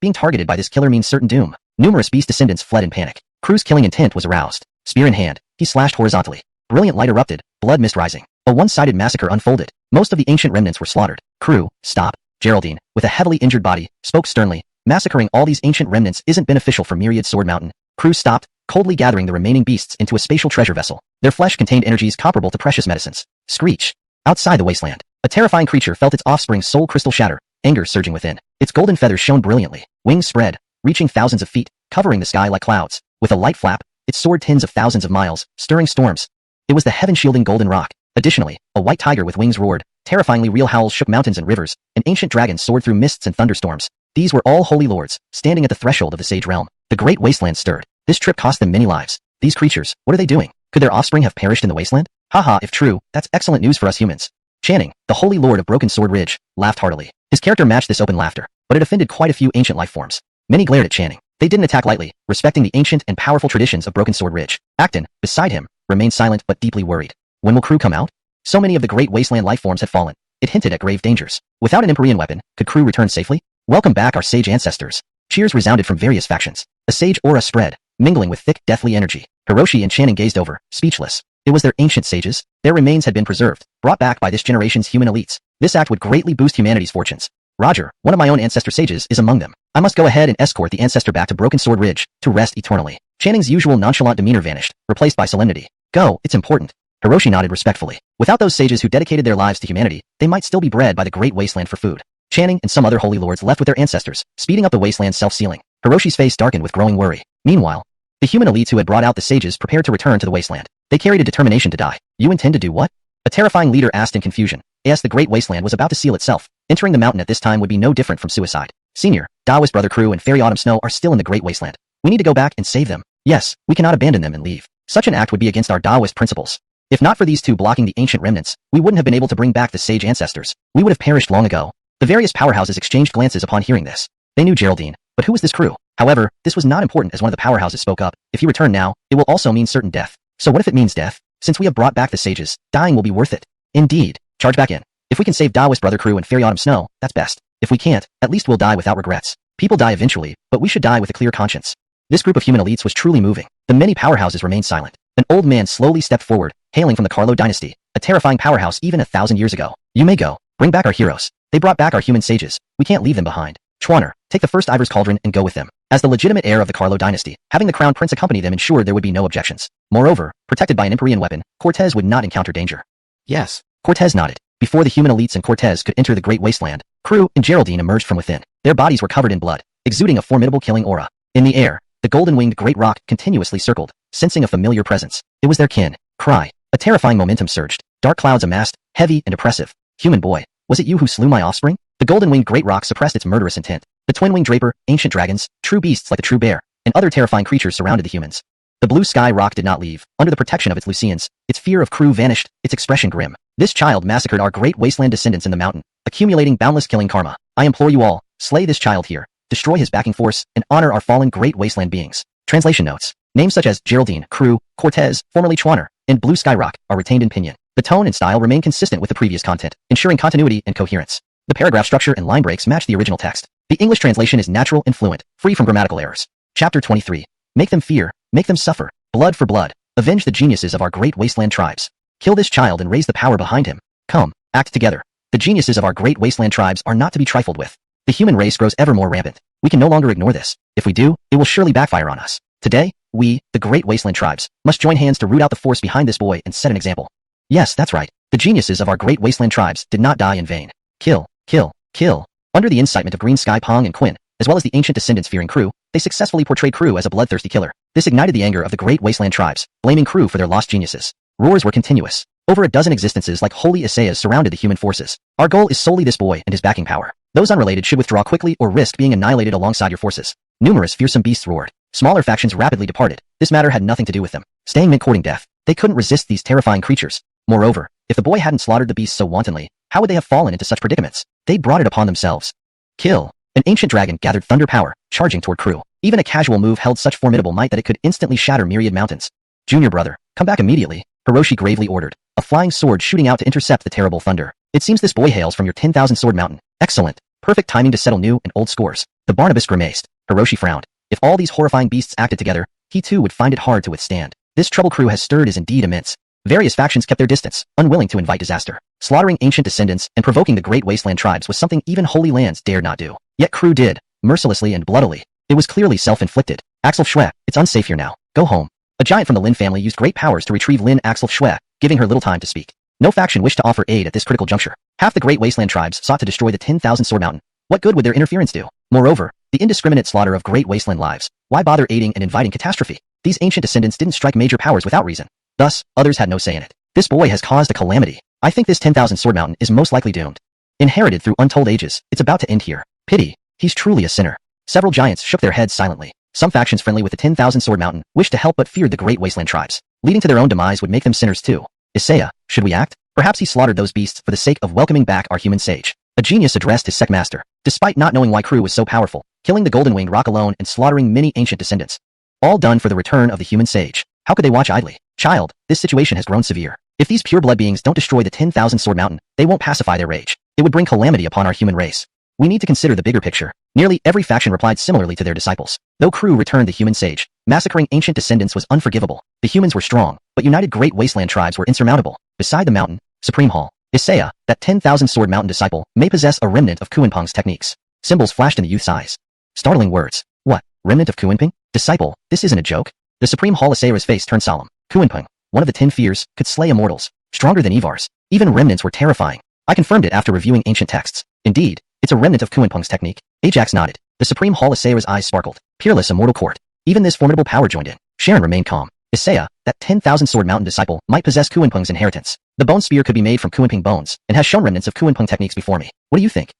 Speaker 1: Being targeted by this killer means certain doom. Numerous beast descendants fled in panic. Crew's killing intent was aroused. Spear in hand, he slashed horizontally. Brilliant light erupted, blood mist rising. A one-sided massacre unfolded. Most of the ancient remnants were slaughtered. Crew, stop. Geraldine, with a heavily injured body, spoke sternly. Massacring all these ancient remnants isn't beneficial for Myriad Sword Mountain. Crew stopped, coldly gathering the remaining beasts into a spatial treasure vessel. Their flesh contained energies comparable to precious medicines. Screech. Outside the wasteland, a terrifying creature felt its offspring's soul crystal shatter, anger surging within. Its golden feathers shone brilliantly, wings spread, reaching thousands of feet, covering the sky like clouds. With a light flap, it soared tens of thousands of miles, stirring storms. It was the heaven-shielding golden rock. Additionally, a white tiger with wings roared. Terrifyingly real howls shook mountains and rivers. An ancient dragon soared through mists and thunderstorms. These were all holy lords, standing at the threshold of the sage realm. The great wasteland stirred. This trip cost them many lives. These creatures, what are they doing? Could their offspring have perished in the wasteland? Haha, if true, that's excellent news for us humans. Channing, the holy lord of Broken Sword Ridge, laughed heartily. His character matched this open laughter, but it offended quite a few ancient life forms. Many glared at Channing. They didn't attack lightly, respecting the ancient and powerful traditions of Broken Sword Ridge. Acton, beside him, remained silent but deeply worried. When will Crew come out? So many of the great wasteland life forms had fallen. It hinted at grave dangers. Without an Empyrean weapon, could Crew return safely? Welcome back our sage ancestors. Cheers resounded from various factions. A sage aura spread, mingling with thick, deathly energy. Hiroshi and Channing gazed over, speechless. It was their ancient sages. Their remains had been preserved, brought back by this generation's human elites. This act would greatly boost humanity's fortunes. Roger, one of my own ancestor sages, is among them. I must go ahead and escort the ancestor back to Broken Sword Ridge, to rest eternally. Channing's usual nonchalant demeanor vanished, replaced by solemnity. Go, it's important. Hiroshi nodded respectfully. Without those sages who dedicated their lives to humanity, they might still be bred by the great wasteland for food. Channing and some other holy lords left with their ancestors, speeding up the wasteland's self-sealing. Hiroshi's face darkened with growing worry. Meanwhile, the human elites who had brought out the sages prepared to return to the wasteland. They carried a determination to die. You intend to do what? A terrifying leader asked in confusion. As the great wasteland was about to seal itself, entering the mountain at this time would be no different from suicide. Senior, Daoist Brother Crew and Fairy Autumn Snow are still in the great wasteland. We need to go back and save them. Yes, we cannot abandon them and leave. Such an act would be against our Daoist principles. If not for these two blocking the ancient remnants, we wouldn't have been able to bring back the sage ancestors. We would have perished long ago. The various powerhouses exchanged glances upon hearing this. They knew Geraldine, but who was this Crew? However, this was not important as one of the powerhouses spoke up. If you return now, it will also mean certain death. So what if it means death? Since we have brought back the sages, dying will be worth it. Indeed. Charge back in. If we can save Daoist Brother Crew and Fairy Autumn Snow, that's best. If we can't, at least we'll die without regrets. People die eventually, but we should die with a clear conscience. This group of human elites was truly moving. The many powerhouses remained silent. An old man slowly stepped forward, hailing from the Carlo dynasty, a terrifying powerhouse even 1,000 years ago. You may go. Bring back our heroes. They brought back our human sages. We can't leave them behind. Schwanner, take the first Ivar's cauldron and go with them. As the legitimate heir of the Carlo dynasty, having the crown prince accompany them ensured there would be no objections. Moreover, protected by an Empyrean weapon, Cortez would not encounter danger. Yes. Cortez nodded. Before the human elites and Cortez could enter the great wasteland, Crew and Geraldine emerged from within. Their bodies were covered in blood, exuding a formidable killing aura. In the air, the golden-winged great rock continuously circled, sensing a familiar presence. It was their kin. Cry. A terrifying momentum surged. Dark clouds amassed, heavy and oppressive. Human boy, was it you who slew my offspring? The golden-winged great rock suppressed its murderous intent. The twin-winged draper, ancient dragons, true beasts like the true bear, and other terrifying creatures surrounded the humans. The blue sky rock did not leave. Under the protection of its Lucians, its fear of Crew vanished, its expression grim. This child massacred our great wasteland descendants in the mountain, accumulating boundless killing karma. I implore you all, slay this child here, destroy his backing force, and honor our fallen great wasteland beings. Translation notes. Names such as Geraldine, Crew, Cortez, formerly Schwanner, and Blue Sky Rock are retained in Pinyin. The tone and style remain consistent with the previous content, ensuring continuity and coherence. The paragraph structure and line breaks match the original text. The English translation is natural and fluent, free from grammatical errors. Chapter 23. Make them fear, make them suffer. Blood for blood. Avenge the geniuses of our great wasteland tribes. Kill this child and raise the power behind him. Come, act together. The geniuses of our great wasteland tribes are not to be trifled with. The human race grows ever more rampant. We can no longer ignore this. If we do, it will surely backfire on us. Today, we, the great wasteland tribes, must join hands to root out the force behind this boy and set an example. Yes, that's right. The geniuses of our great wasteland tribes did not die in vain. Kill, kill, kill. Under the incitement of Green Sky Pong and Quinn, as well as the ancient descendants fearing Crew, they successfully portrayed Crew as a bloodthirsty killer. This ignited the anger of the great wasteland tribes, blaming Crew for their lost geniuses. Roars were continuous. Over a dozen existences like holy Isaiahs surrounded the human forces. Our goal is solely this boy and his backing power. Those unrelated should withdraw quickly or risk being annihilated alongside your forces. Numerous fearsome beasts roared. Smaller factions rapidly departed. This matter had nothing to do with them. Staying meant courting death. They couldn't resist these terrifying creatures. Moreover, if the boy hadn't slaughtered the beasts so wantonly, how would they have fallen into such predicaments? They brought it upon themselves. Kill. An ancient dragon gathered thunder power, charging toward Crew. Even a casual move held such formidable might that it could instantly shatter Myriad mountains. Junior brother, come back immediately, Hiroshi gravely ordered, a flying sword shooting out to intercept the terrible thunder. It seems this boy hails from your 10,000 Sword Mountain. Excellent. Perfect timing to settle new and old scores. The Barnabas grimaced. Hiroshi frowned. If all these horrifying beasts acted together, he too would find it hard to withstand. This trouble Crew has stirred is indeed immense. Various factions kept their distance, unwilling to invite disaster. Slaughtering ancient descendants and provoking the Great Wasteland tribes was something even Holy Lands dared not do. Yet Crew did, mercilessly and bloodily. It was clearly self-inflicted. Axel Schwe, it's unsafe here now. Go home. A giant from the Lin family used great powers to retrieve Lin Axel Schwe, giving her little time to speak. No faction wished to offer aid at this critical juncture. Half the Great Wasteland tribes sought to destroy the 10,000 Sword Mountain. What good would their interference do? Moreover, the indiscriminate slaughter of Great Wasteland lives. Why bother aiding and inviting catastrophe? These ancient descendants didn't strike major powers without reason. Thus, others had no say in it. This boy has caused a calamity. I think this 10,000 Sword Mountain is most likely doomed. Inherited through untold ages, it's about to end here. Pity. He's truly a sinner. Several giants shook their heads silently. Some factions friendly with the 10,000 Sword Mountain wished to help but feared the Great Wasteland tribes. Leading to their own demise would make them sinners too. Isaiah, should we act? Perhaps he slaughtered those beasts for the sake of welcoming back our human sage. A genius addressed his sect master, despite not knowing why Crew was so powerful, killing the golden-winged rock alone and slaughtering many ancient descendants. All done for the return of the human sage. How could they watch idly? Child, this situation has grown severe. If these pure-blood beings don't destroy the 10,000 Sword Mountain, they won't pacify their rage. It would bring calamity upon our human race. We need to consider the bigger picture. Nearly every faction replied similarly to their disciples. Though Crew returned the human sage, massacring ancient descendants was unforgivable. The humans were strong, but united Great Wasteland tribes were insurmountable. Beside the mountain, Supreme Hall. Isaiah, that 10,000 Sword Mountain disciple, may possess a remnant of Kuanping's techniques. Symbols flashed in the youth's eyes. Startling words. What? Remnant of Kuanping? Disciple, this isn't a joke. The Supreme Hall Isaiah's face turned solemn. Kuanping, one of the 10 fears, could slay immortals. Stronger than Evar's. Even remnants were terrifying. I confirmed it after reviewing ancient texts. Indeed, it's a remnant of Kuanping's technique. Ajax nodded. The Supreme Hall Isaiah's eyes sparkled. Peerless immortal court. Even this formidable power joined in. Sharon remained calm. Isaiah, that 10,000 Sword Mountain disciple, might possess Kuanping's inheritance. The bone spear could be made from Kuanping bones, and has shown remnants of Kuanping techniques before me. What do you think?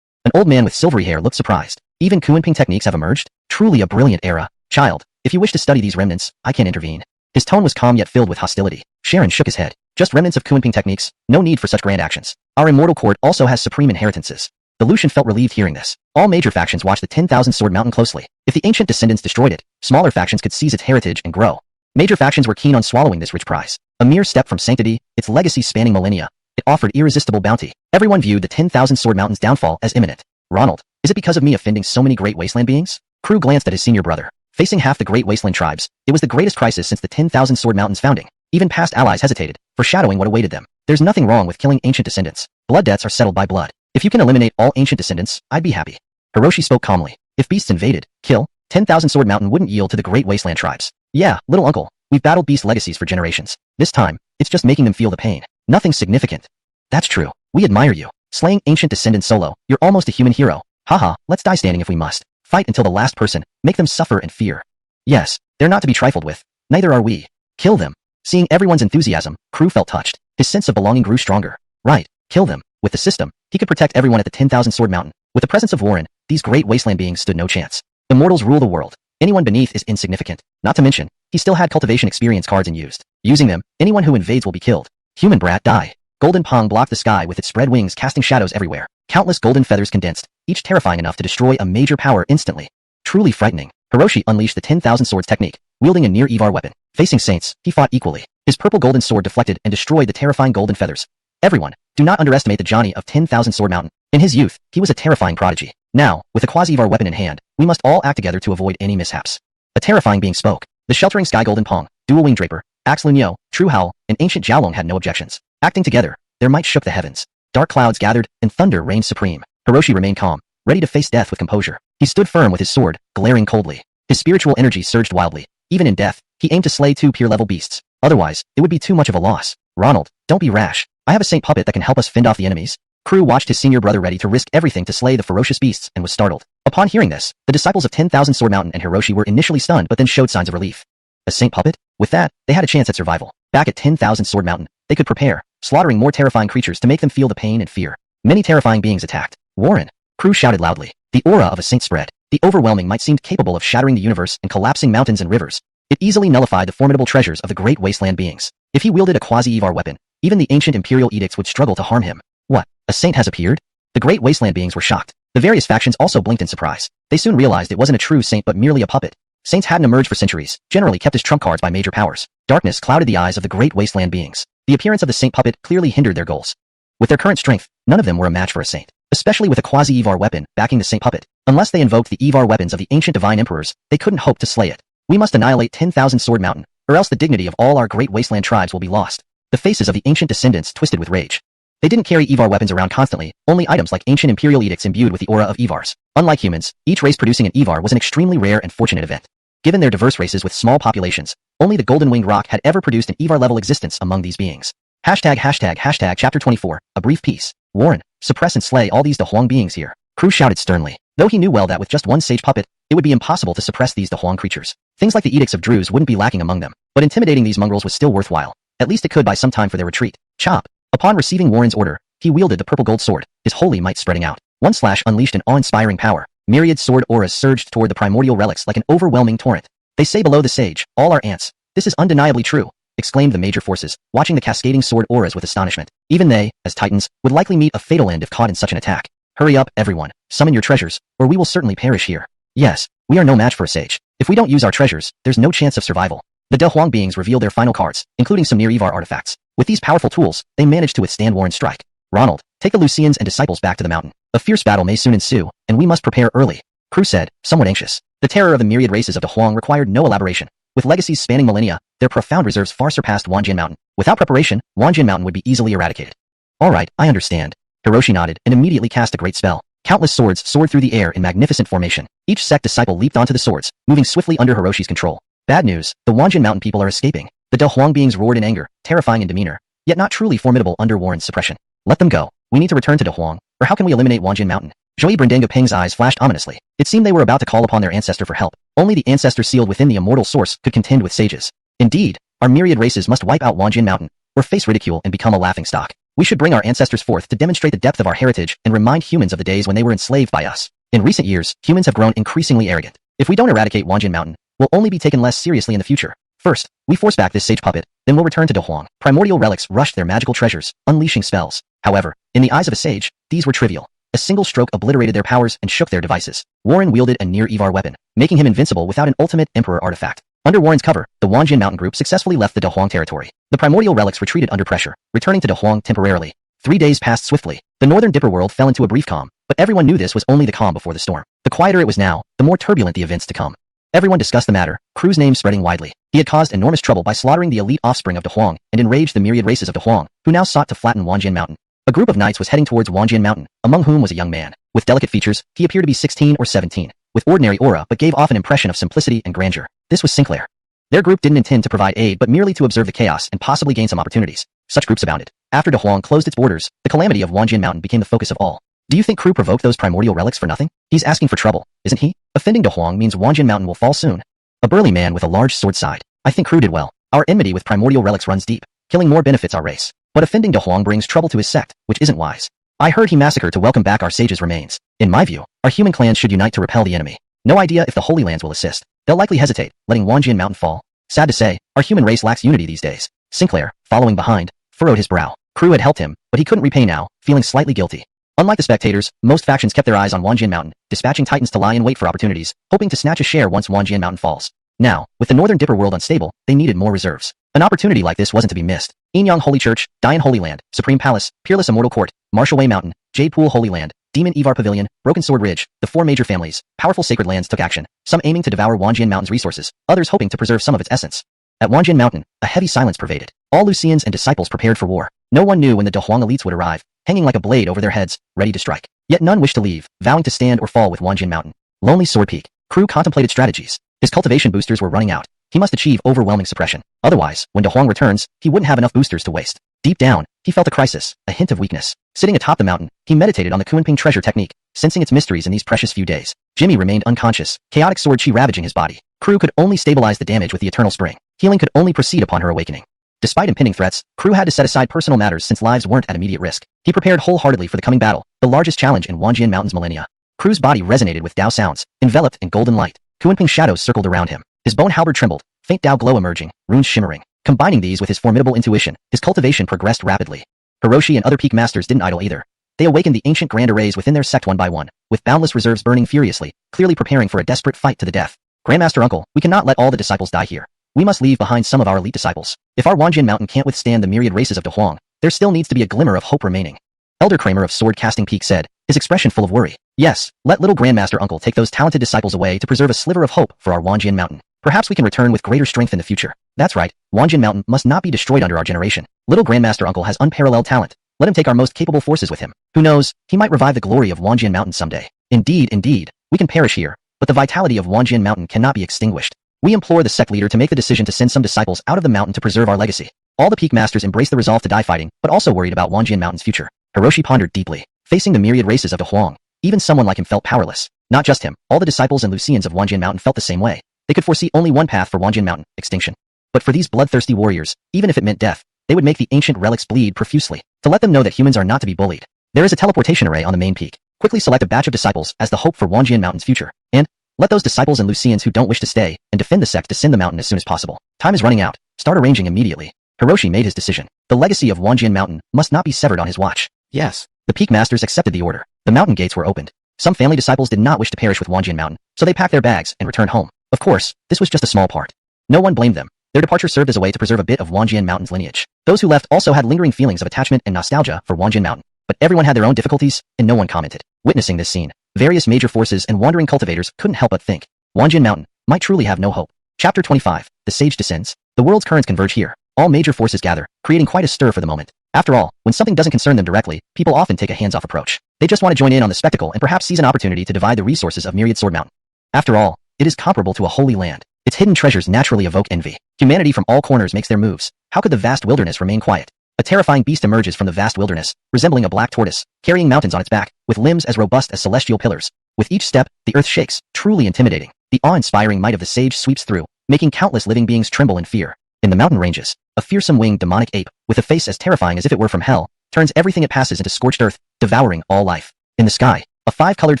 Speaker 1: An old man with silvery hair looked surprised. Even Kuanping techniques have emerged? Truly a brilliant era. Child, if you wish to study these remnants, I can intervene. His tone was calm yet filled with hostility. Sharon shook his head. Just remnants of Kuanping techniques, no need for such grand actions. Our immortal court also has supreme inheritances. The Lucian felt relieved hearing this. All major factions watched the 10,000 Sword Mountain closely. If the ancient descendants destroyed it, smaller factions could seize its heritage and grow. Major factions were keen on swallowing this rich prize. A mere step from sanctity, its legacy spanning millennia. It offered irresistible bounty. Everyone viewed the 10,000 Sword Mountain's downfall as imminent. Ronald, is it because of me offending so many Great Wasteland beings? Crew glanced at his senior brother. Facing half the Great Wasteland tribes, it was the greatest crisis since the 10,000 Sword Mountain's founding. Even past allies hesitated, foreshadowing what awaited them. There's nothing wrong with killing ancient descendants. Blood debts are settled by blood. If you can eliminate all ancient descendants, I'd be happy. Hiroshi spoke calmly. If beasts invaded, kill, 10,000 Sword Mountain wouldn't yield to the Great Wasteland tribes. Yeah, little uncle, we've battled beast legacies for generations. This time, it's just making them feel the pain. Nothing significant. That's true. We admire you. Slaying ancient descendants solo, you're almost a human hero. Haha, let's die standing if we must. Fight until the last person, make them suffer and fear. Yes, they're not to be trifled with. Neither are we. Kill them. Seeing everyone's enthusiasm, Crew felt touched. His sense of belonging grew stronger. Right, kill them. With the system, he could protect everyone at the 10,000 Sword Mountain. With the presence of Warren, these Great Wasteland beings stood no chance. Immortals rule the world. Anyone beneath is insignificant. Not to mention, he still had cultivation experience cards unused. Using them, anyone who invades will be killed. Human brat, die. Golden Pong blocked the sky with its spread wings casting shadows everywhere. Countless golden feathers condensed, each terrifying enough to destroy a major power instantly. Truly frightening. Hiroshi unleashed the 10,000 Swords technique, wielding a near Evar weapon. Facing Saints, he fought equally. His purple golden sword deflected and destroyed the terrifying golden feathers. Everyone, do not underestimate the Johnny of 10,000 Sword Mountain. In his youth, he was a terrifying prodigy. Now, with a quasi-Evar weapon in hand, we must all act together to avoid any mishaps. A terrifying being spoke. The sheltering sky golden Pong, dual wing draper, Axe Lunyo, True Howl, and ancient Jiaolong had no objections. Acting together, their might shook the heavens. Dark clouds gathered, and thunder reigned supreme. Hiroshi remained calm, ready to face death with composure. He stood firm with his sword, glaring coldly. His spiritual energy surged wildly. Even in death, he aimed to slay 2 peer-level beasts. Otherwise, it would be too much of a loss. Ronald, don't be rash. I have a saint puppet that can help us fend off the enemies. Crew watched his senior brother ready to risk everything to slay the ferocious beasts and was startled. Upon hearing this, the disciples of 10,000 Sword Mountain and Hiroshi were initially stunned but then showed signs of relief. A saint puppet? With that, they had a chance at survival. Back at 10,000 Sword Mountain, they could prepare, slaughtering more terrifying creatures to make them feel the pain and fear. Many terrifying beings attacked. Warren! Crew shouted loudly. The aura of a saint spread. The overwhelming might seemed capable of shattering the universe and collapsing mountains and rivers. It easily nullified the formidable treasures of the Great Wasteland beings. If he wielded a quasi-Evar weapon, even the ancient imperial edicts would struggle to harm him. What? A saint has appeared? The Great Wasteland beings were shocked. The various factions also blinked in surprise. They soon realized it wasn't a true saint but merely a puppet. Saints hadn't emerged for centuries, generally kept as trump cards by major powers. Darkness clouded the eyes of the Great Wasteland beings. The appearance of the saint puppet clearly hindered their goals. With their current strength, none of them were a match for a saint, especially with a quasi-Evar weapon backing the saint puppet. Unless they invoked the Evar weapons of the ancient divine emperors, they couldn't hope to slay it. We must annihilate 10,000 Sword Mountain, or else the dignity of all our Great Wasteland tribes will be lost. The faces of the ancient descendants twisted with rage. They didn't carry Evar weapons around constantly, only items like ancient imperial edicts imbued with the aura of Evars. Unlike humans, each race producing an Evar was an extremely rare and fortunate event. Given their diverse races with small populations, only the golden-winged rock had ever produced an Evar-level existence among these beings. ##### Chapter 24, A Brief Peace. Warren, suppress and slay all these De Huang beings here. Crew shouted sternly. Though he knew well that with just one sage puppet, it would be impossible to suppress these De Huang creatures. Things like the edicts of Druze wouldn't be lacking among them, but intimidating these mongrels was still worthwhile. At least it could buy some time for their retreat. Chop. Upon receiving Warren's order, he wielded the purple gold sword, his holy might spreading out. One slash unleashed an awe-inspiring power. Myriad sword auras surged toward the primordial relics like an overwhelming torrent. They say below the sage, all are ants. This is undeniably true, exclaimed the major forces, watching the cascading sword auras with astonishment. Even they, as titans, would likely meet a fatal end if caught in such an attack. Hurry up, everyone. Summon your treasures, or we will certainly perish here. Yes, we are no match for a sage. If we don't use our treasures, there's no chance of survival. The De Huang beings reveal their final cards, including some near Evar artifacts. With these powerful tools, they managed to withstand Warren's strike. Ronald, take the Lucians and disciples back to the mountain. A fierce battle may soon ensue, and we must prepare early. Crew said, somewhat anxious. The terror of the myriad races of De Huang required no elaboration. With legacies spanning millennia, their profound reserves far surpassed Wanjian Mountain. Without preparation, Wanjian Mountain would be easily eradicated. All right, I understand. Hiroshi nodded and immediately cast a great spell. Countless swords soared through the air in magnificent formation. Each sect disciple leaped onto the swords, moving swiftly under Hiroshi's control. Bad news, the Wanjian Mountain people are escaping. The De Huang beings roared in anger, terrifying in demeanor, yet not truly formidable under Warren's suppression. Let them go. We need to return to De Huang, or how can we eliminate Wanjian Mountain? Joey Brandenga Ping's eyes flashed ominously. It seemed they were about to call upon their ancestor for help. Only the ancestor sealed within the immortal source could contend with sages. Indeed, our myriad races must wipe out Wanjian Mountain, or face ridicule and become a laughingstock. We should bring our ancestors forth to demonstrate the depth of our heritage and remind humans of the days when they were enslaved by us. In recent years, humans have grown increasingly arrogant. If we don't eradicate Wanjian Mountain, we'll only be taken less seriously in the future. First, we force back this sage puppet, then we'll return to De Huang. Primordial relics rushed their magical treasures, unleashing spells. However, in the eyes of a sage, these were trivial. A single stroke obliterated their powers and shook their devices. Warren wielded a near Evar weapon, making him invincible without an ultimate Emperor artifact. Under Warren's cover, the Wanjian Mountain group successfully left the De Huang territory. The primordial relics retreated under pressure, returning to De Huang temporarily. 3 days passed swiftly. The northern Dipper world fell into a brief calm, but everyone knew this was only the calm before the storm. The quieter it was now, the more turbulent the events to come. Everyone discussed the matter, Crew's name spreading widely. He had caused enormous trouble by slaughtering the elite offspring of De Huang and enraged the myriad races of De Huang, who now sought to flatten Wanjian Mountain. A group of knights was heading towards Wanjian Mountain, among whom was a young man. With delicate features, he appeared to be 16 or 17, with ordinary aura but gave off an impression of simplicity and grandeur. This was Sinclair. Their group didn't intend to provide aid but merely to observe the chaos and possibly gain some opportunities. Such groups abounded. After De Huang closed its borders, the calamity of Wanjian Mountain became the focus of all. Do you think Crew provoked those primordial relics for nothing? He's asking for trouble, isn't he? Offending De Huang means Wanjian Mountain will fall soon. A burly man with a large sword sighed. I think Crew did well. Our enmity with primordial relics runs deep. Killing more benefits our race. But offending De Huang brings trouble to his sect, which isn't wise. I heard he massacred to welcome back our sage's remains. In my view, our human clans should unite to repel the enemy. No idea if the Holy Lands will assist. They'll likely hesitate, letting Wanjian Mountain fall. Sad to say, our human race lacks unity these days. Sinclair, following behind, furrowed his brow. Crew had helped him, but he couldn't repay now, feeling slightly guilty. Unlike the spectators, most factions kept their eyes on Wanjian Mountain, dispatching titans to lie in wait for opportunities, hoping to snatch a share once Wanjian Mountain falls. Now, with the northern Dipper world unstable, they needed more reserves. An opportunity like this wasn't to be missed. Inyang Holy Church, Dian Holy Land, Supreme Palace, Peerless Immortal Court, Marshall Way Mountain, Jade Pool Holy Land, Demon Evar Pavilion, Broken Sword Ridge, the 4 major families, powerful sacred lands took action, some aiming to devour Wanjian Mountain's resources, others hoping to preserve some of its essence. At Wanjian Mountain, a heavy silence pervaded. All Lucians and disciples prepared for war. No one knew when the De Huang elites would arrive, hanging like a blade over their heads, ready to strike. Yet none wished to leave, vowing to stand or fall with Wanjian Mountain. Lonely Sword Peak. Crew contemplated strategies. His cultivation boosters were running out. He must achieve overwhelming suppression. Otherwise, when De Huang returns, he wouldn't have enough boosters to waste. Deep down, he felt a crisis, a hint of weakness. Sitting atop the mountain, he meditated on the Kunping treasure technique, sensing its mysteries in these precious few days. Jimmy remained unconscious, chaotic sword chi ravaging his body. Crew could only stabilize the damage with the eternal spring. Healing could only proceed upon her awakening. Despite impending threats, Crew had to set aside personal matters since lives weren't at immediate risk. He prepared wholeheartedly for the coming battle, the largest challenge in Wanjian Mountain's millennia. Crew's body resonated with Dao sounds, enveloped in golden light. Kunping shadows circled around him. His bone halberd trembled, faint Dao glow emerging, runes shimmering. Combining these with his formidable intuition, his cultivation progressed rapidly. Hiroshi and other peak masters didn't idle either. They awakened the ancient grand arrays within their sect one by one, with boundless reserves burning furiously, clearly preparing for a desperate fight to the death. Grandmaster Uncle, we cannot let all the disciples die here. We must leave behind some of our elite disciples. If our Wanjian Mountain can't withstand the myriad races of De Huang, there still needs to be a glimmer of hope remaining. Elder Kramer of Sword Casting Peak said, his expression full of worry. Yes, let little Grandmaster Uncle take those talented disciples away to preserve a sliver of hope for our Wanjian Mountain. Perhaps we can return with greater strength in the future. That's right, Wanjin Mountain must not be destroyed under our generation. Little Grandmaster Uncle has unparalleled talent. Let him take our most capable forces with him. Who knows, he might revive the glory of Wanjin Mountain someday. Indeed, we can perish here, but the vitality of Wanjin Mountain cannot be extinguished. We implore the sect leader to make the decision to send some disciples out of the mountain to preserve our legacy. All the peak masters embraced the resolve to die fighting, but also worried about Wanjin Mountain's future. Hiroshi pondered deeply. Facing the myriad races of the Huang, even someone like him felt powerless. Not just him, all the disciples and Lucians of Wanjin Mountain felt the same way. They could foresee only one path for Wanjin Mountain, extinction. But for these bloodthirsty warriors, even if it meant death, they would make the ancient relics bleed profusely, to let them know that humans are not to be bullied. There is a teleportation array on the main peak. Quickly select a batch of disciples as the hope for Wanjin Mountain's future, and let those disciples and Lucians who don't wish to stay and defend the sect descend the mountain as soon as possible. Time is running out. Start arranging immediately. Hiroshi made his decision. The legacy of Wanjin Mountain must not be severed on his watch. Yes. The peak masters accepted the order. The mountain gates were opened. Some family disciples did not wish to perish with Wanjin Mountain, so they packed their bags and returned home. Of course, this was just a small part. No one blamed them. Their departure served as a way to preserve a bit of Wanjin Mountain's lineage. Those who left also had lingering feelings of attachment and nostalgia for Wanjin Mountain. But everyone had their own difficulties, and no one commented. Witnessing this scene, various major forces and wandering cultivators couldn't help but think, Wanjin Mountain might truly have no hope. Chapter 25, The Sage Descends. The world's currents converge here. All major forces gather, creating quite a stir for the moment. After all, when something doesn't concern them directly, people often take a hands-off approach. They just want to join in on the spectacle and perhaps seize an opportunity to divide the resources of Myriad Sword Mountain. After all, it is comparable to a holy land. Its hidden treasures naturally evoke envy. Humanity from all corners makes their moves. How could the vast wilderness remain quiet? A terrifying beast emerges from the vast wilderness, resembling a black tortoise, carrying mountains on its back, with limbs as robust as celestial pillars. With each step, the earth shakes, truly intimidating. The awe-inspiring might of the sage sweeps through, making countless living beings tremble in fear. In the mountain ranges, a fearsome winged demonic ape, with a face as terrifying as if it were from hell, turns everything it passes into scorched earth, devouring all life. In the sky, a five-colored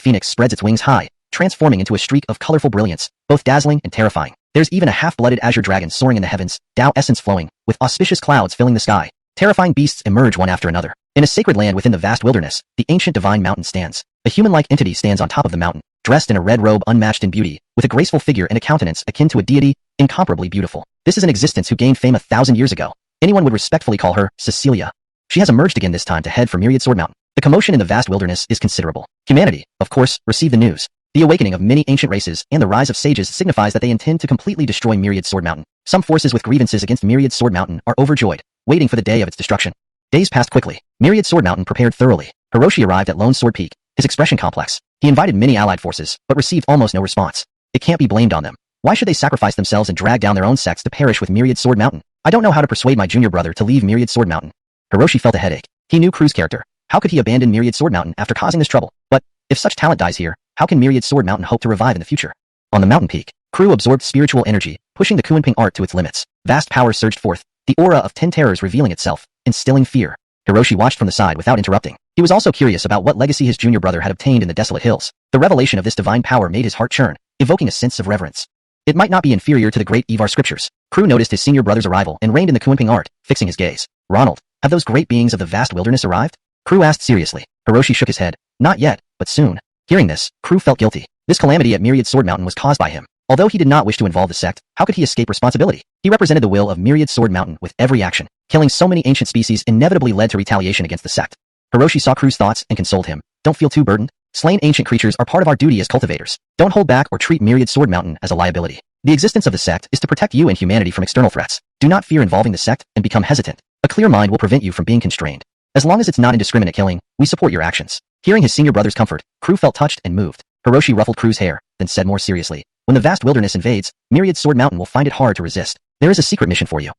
Speaker 1: phoenix spreads its wings high, transforming into a streak of colorful brilliance, both dazzling and terrifying. There's even a half-blooded azure dragon soaring in the heavens, Tao essence flowing, with auspicious clouds filling the sky. Terrifying beasts emerge one after another. In a sacred land within the vast wilderness, the ancient divine mountain stands. A human-like entity stands on top of the mountain, dressed in a red robe unmatched in beauty, with a graceful figure and a countenance akin to a deity, incomparably beautiful. This is an existence who gained fame 1,000 years ago. Anyone would respectfully call her Cecilia. She has emerged again this time to head for Myriad Sword Mountain. The commotion in the vast wilderness is considerable. Humanity, of course, received the news. The awakening of many ancient races and the rise of sages signifies that they intend to completely destroy Myriad Sword Mountain. Some forces with grievances against Myriad Sword Mountain are overjoyed, waiting for the day of its destruction. Days passed quickly. Myriad Sword Mountain prepared thoroughly. Hiroshi arrived at Lone Sword Peak, his expression complex. He invited many allied forces, but received almost no response. It can't be blamed on them. Why should they sacrifice themselves and drag down their own sects to perish with Myriad Sword Mountain? I don't know how to persuade my junior brother to leave Myriad Sword Mountain. Hiroshi felt a headache. He knew Crew's character. How could he abandon Myriad Sword Mountain after causing this trouble? But if such talent dies here, how can Myriad Sword Mountain hope to revive in the future? On the mountain peak, Crew absorbed spiritual energy, pushing the Kunping art to its limits. Vast power surged forth, the aura of 10 terrors revealing itself, instilling fear. Hiroshi watched from the side without interrupting. He was also curious about what legacy his junior brother had obtained in the desolate hills. The revelation of this divine power made his heart churn, evoking a sense of reverence. It might not be inferior to the great Evar scriptures. Crew noticed his senior brother's arrival and reined in the Kunping art, fixing his gaze. Ronald, have those great beings of the vast wilderness arrived? Crew asked seriously. Hiroshi shook his head. Not yet, but soon. Hearing this, Crew felt guilty. This calamity at Myriad Sword Mountain was caused by him. Although he did not wish to involve the sect, how could he escape responsibility? He represented the will of Myriad Sword Mountain with every action. Killing so many ancient species inevitably led to retaliation against the sect. Hiroshi saw Crew's thoughts and consoled him. Don't feel too burdened. Slain ancient creatures are part of our duty as cultivators. Don't hold back or treat Myriad Sword Mountain as a liability. The existence of the sect is to protect you and humanity from external threats. Do not fear involving the sect and become hesitant. A clear mind will prevent you from being constrained. As long as it's not indiscriminate killing, we support your actions. Hearing his senior brother's comfort, Crew felt touched and moved. Hiroshi ruffled Crew's hair, then said more seriously, when the vast wilderness invades, Myriad Sword Mountain will find it hard to resist. There is a secret mission for you.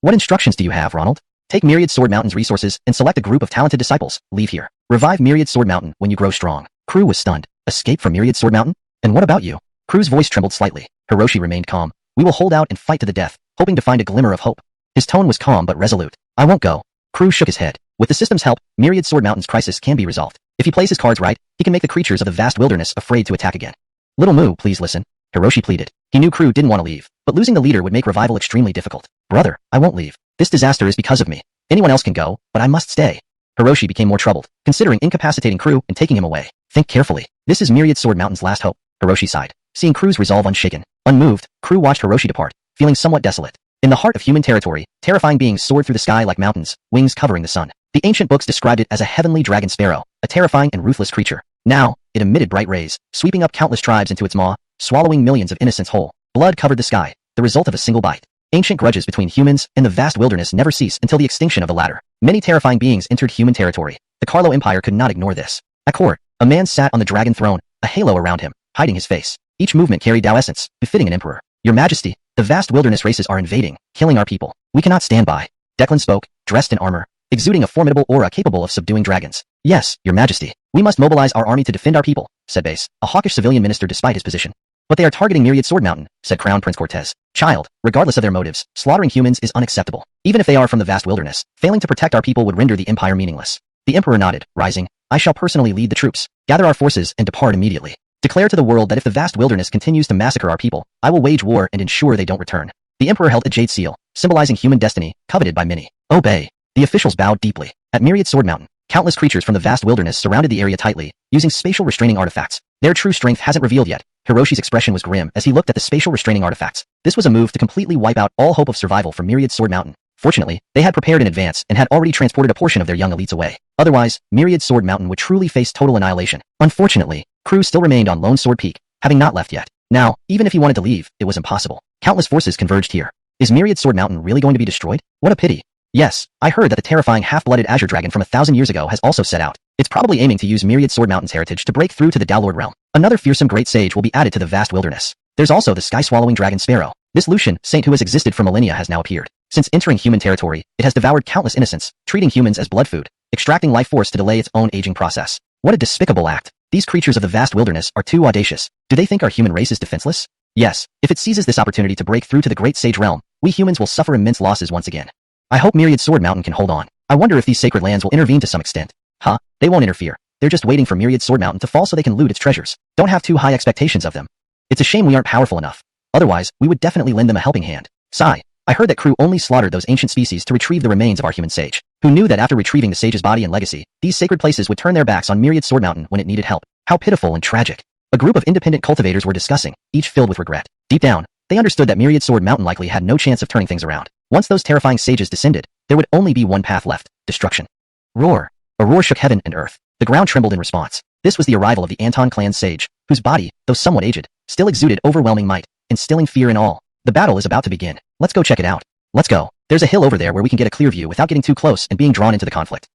Speaker 1: What instructions do you have, Ronald? Take Myriad Sword Mountain's resources and select a group of talented disciples. Leave here. Revive Myriad Sword Mountain when you grow strong. Crew was stunned. Escape from Myriad Sword Mountain? And what about you? Crew's voice trembled slightly. Hiroshi remained calm. We will hold out and fight to the death, hoping to find a glimmer of hope. His tone was calm but resolute. I won't go. Crew shook his head. With the system's help, Myriad Sword Mountain's crisis can be resolved. If he plays his cards right, he can make the creatures of the vast wilderness afraid to attack again. Little Moo, please listen. Hiroshi pleaded. He knew Crew didn't want to leave, but losing the leader would make revival extremely difficult. Brother, I won't leave. This disaster is because of me. Anyone else can go, but I must stay. Hiroshi became more troubled, considering incapacitating Crew and taking him away. Think carefully. This is Myriad Sword Mountain's last hope. Hiroshi sighed. Seeing Crew's resolve unshaken, unmoved, Crew watched Hiroshi depart, feeling somewhat desolate. In the heart of human territory, terrifying beings soared through the sky like mountains, wings covering the sun. The ancient books described it as a heavenly dragon sparrow, a terrifying and ruthless creature. Now, it emitted bright rays, sweeping up countless tribes into its maw, swallowing millions of innocents whole. Blood covered the sky, the result of a single bite. Ancient grudges between humans and the vast wilderness never cease until the extinction of the latter. Many terrifying beings entered human territory. The Carlo Empire could not ignore this. At court, a man sat on the dragon throne, a halo around him, hiding his face. Each movement carried Tao essence, befitting an emperor. Your Majesty, the vast wilderness races are invading, killing our people. We cannot stand by. Declan spoke, dressed in armor, exuding a formidable aura capable of subduing dragons. Yes, Your Majesty. We must mobilize our army to defend our people, said Base, a hawkish civilian minister despite his position. But they are targeting Myriad Sword Mountain, said Crown Prince Cortez. Child, regardless of their motives, slaughtering humans is unacceptable. Even if they are from the vast wilderness, failing to protect our people would render the empire meaningless. The emperor nodded, rising. I shall personally lead the troops. Gather our forces and depart immediately. Declare to the world that if the vast wilderness continues to massacre our people, I will wage war and ensure they don't return. The emperor held a jade seal, symbolizing human destiny, coveted by many. Obey. The officials bowed deeply. At Myriad Sword Mountain, countless creatures from the vast wilderness surrounded the area tightly, using spatial restraining artifacts. Their true strength hasn't revealed yet. Hiroshi's expression was grim as he looked at the spatial restraining artifacts. This was a move to completely wipe out all hope of survival for Myriad Sword Mountain. Fortunately, they had prepared in advance and had already transported a portion of their young elites away. Otherwise, Myriad Sword Mountain would truly face total annihilation. Unfortunately, Crew still remained on Lone Sword Peak, having not left yet. Now, even if he wanted to leave, it was impossible. Countless forces converged here. Is Myriad Sword Mountain really going to be destroyed? What a pity. Yes, I heard that the terrifying half-blooded Azure Dragon from 1,000 years ago has also set out. It's probably aiming to use Myriad Sword Mountain's heritage to break through to the Downlord realm. Another fearsome great sage will be added to the vast wilderness. There's also the sky-swallowing dragon Sparrow. This Lucian saint who has existed for millennia has now appeared. Since entering human territory, it has devoured countless innocents, treating humans as blood food, extracting life force to delay its own aging process. What a despicable act. These creatures of the vast wilderness are too audacious. Do they think our human race is defenseless? Yes, if it seizes this opportunity to break through to the great sage realm, we humans will suffer immense losses once again. I hope Myriad Sword Mountain can hold on. I wonder if these sacred lands will intervene to some extent. Huh? They won't interfere. They're just waiting for Myriad Sword Mountain to fall so they can loot its treasures. Don't have too high expectations of them. It's a shame we aren't powerful enough. Otherwise, we would definitely lend them a helping hand. Sigh. I heard that Crew only slaughtered those ancient species to retrieve the remains of our human sage. Who knew that after retrieving the sage's body and legacy, these sacred places would turn their backs on Myriad Sword Mountain when it needed help? How pitiful and tragic. A group of independent cultivators were discussing, each filled with regret. Deep down, they understood that Myriad Sword Mountain likely had no chance of turning things around. Once those terrifying sages descended, there would only be one path left: destruction. Roar. A roar shook heaven and earth. The ground trembled in response. This was the arrival of the Anton clan's sage, whose body, though somewhat aged, still exuded overwhelming might, instilling fear in all. The battle is about to begin. Let's go check it out. Let's go. There's a hill over there where we can get a clear view without getting too close and being drawn into the conflict.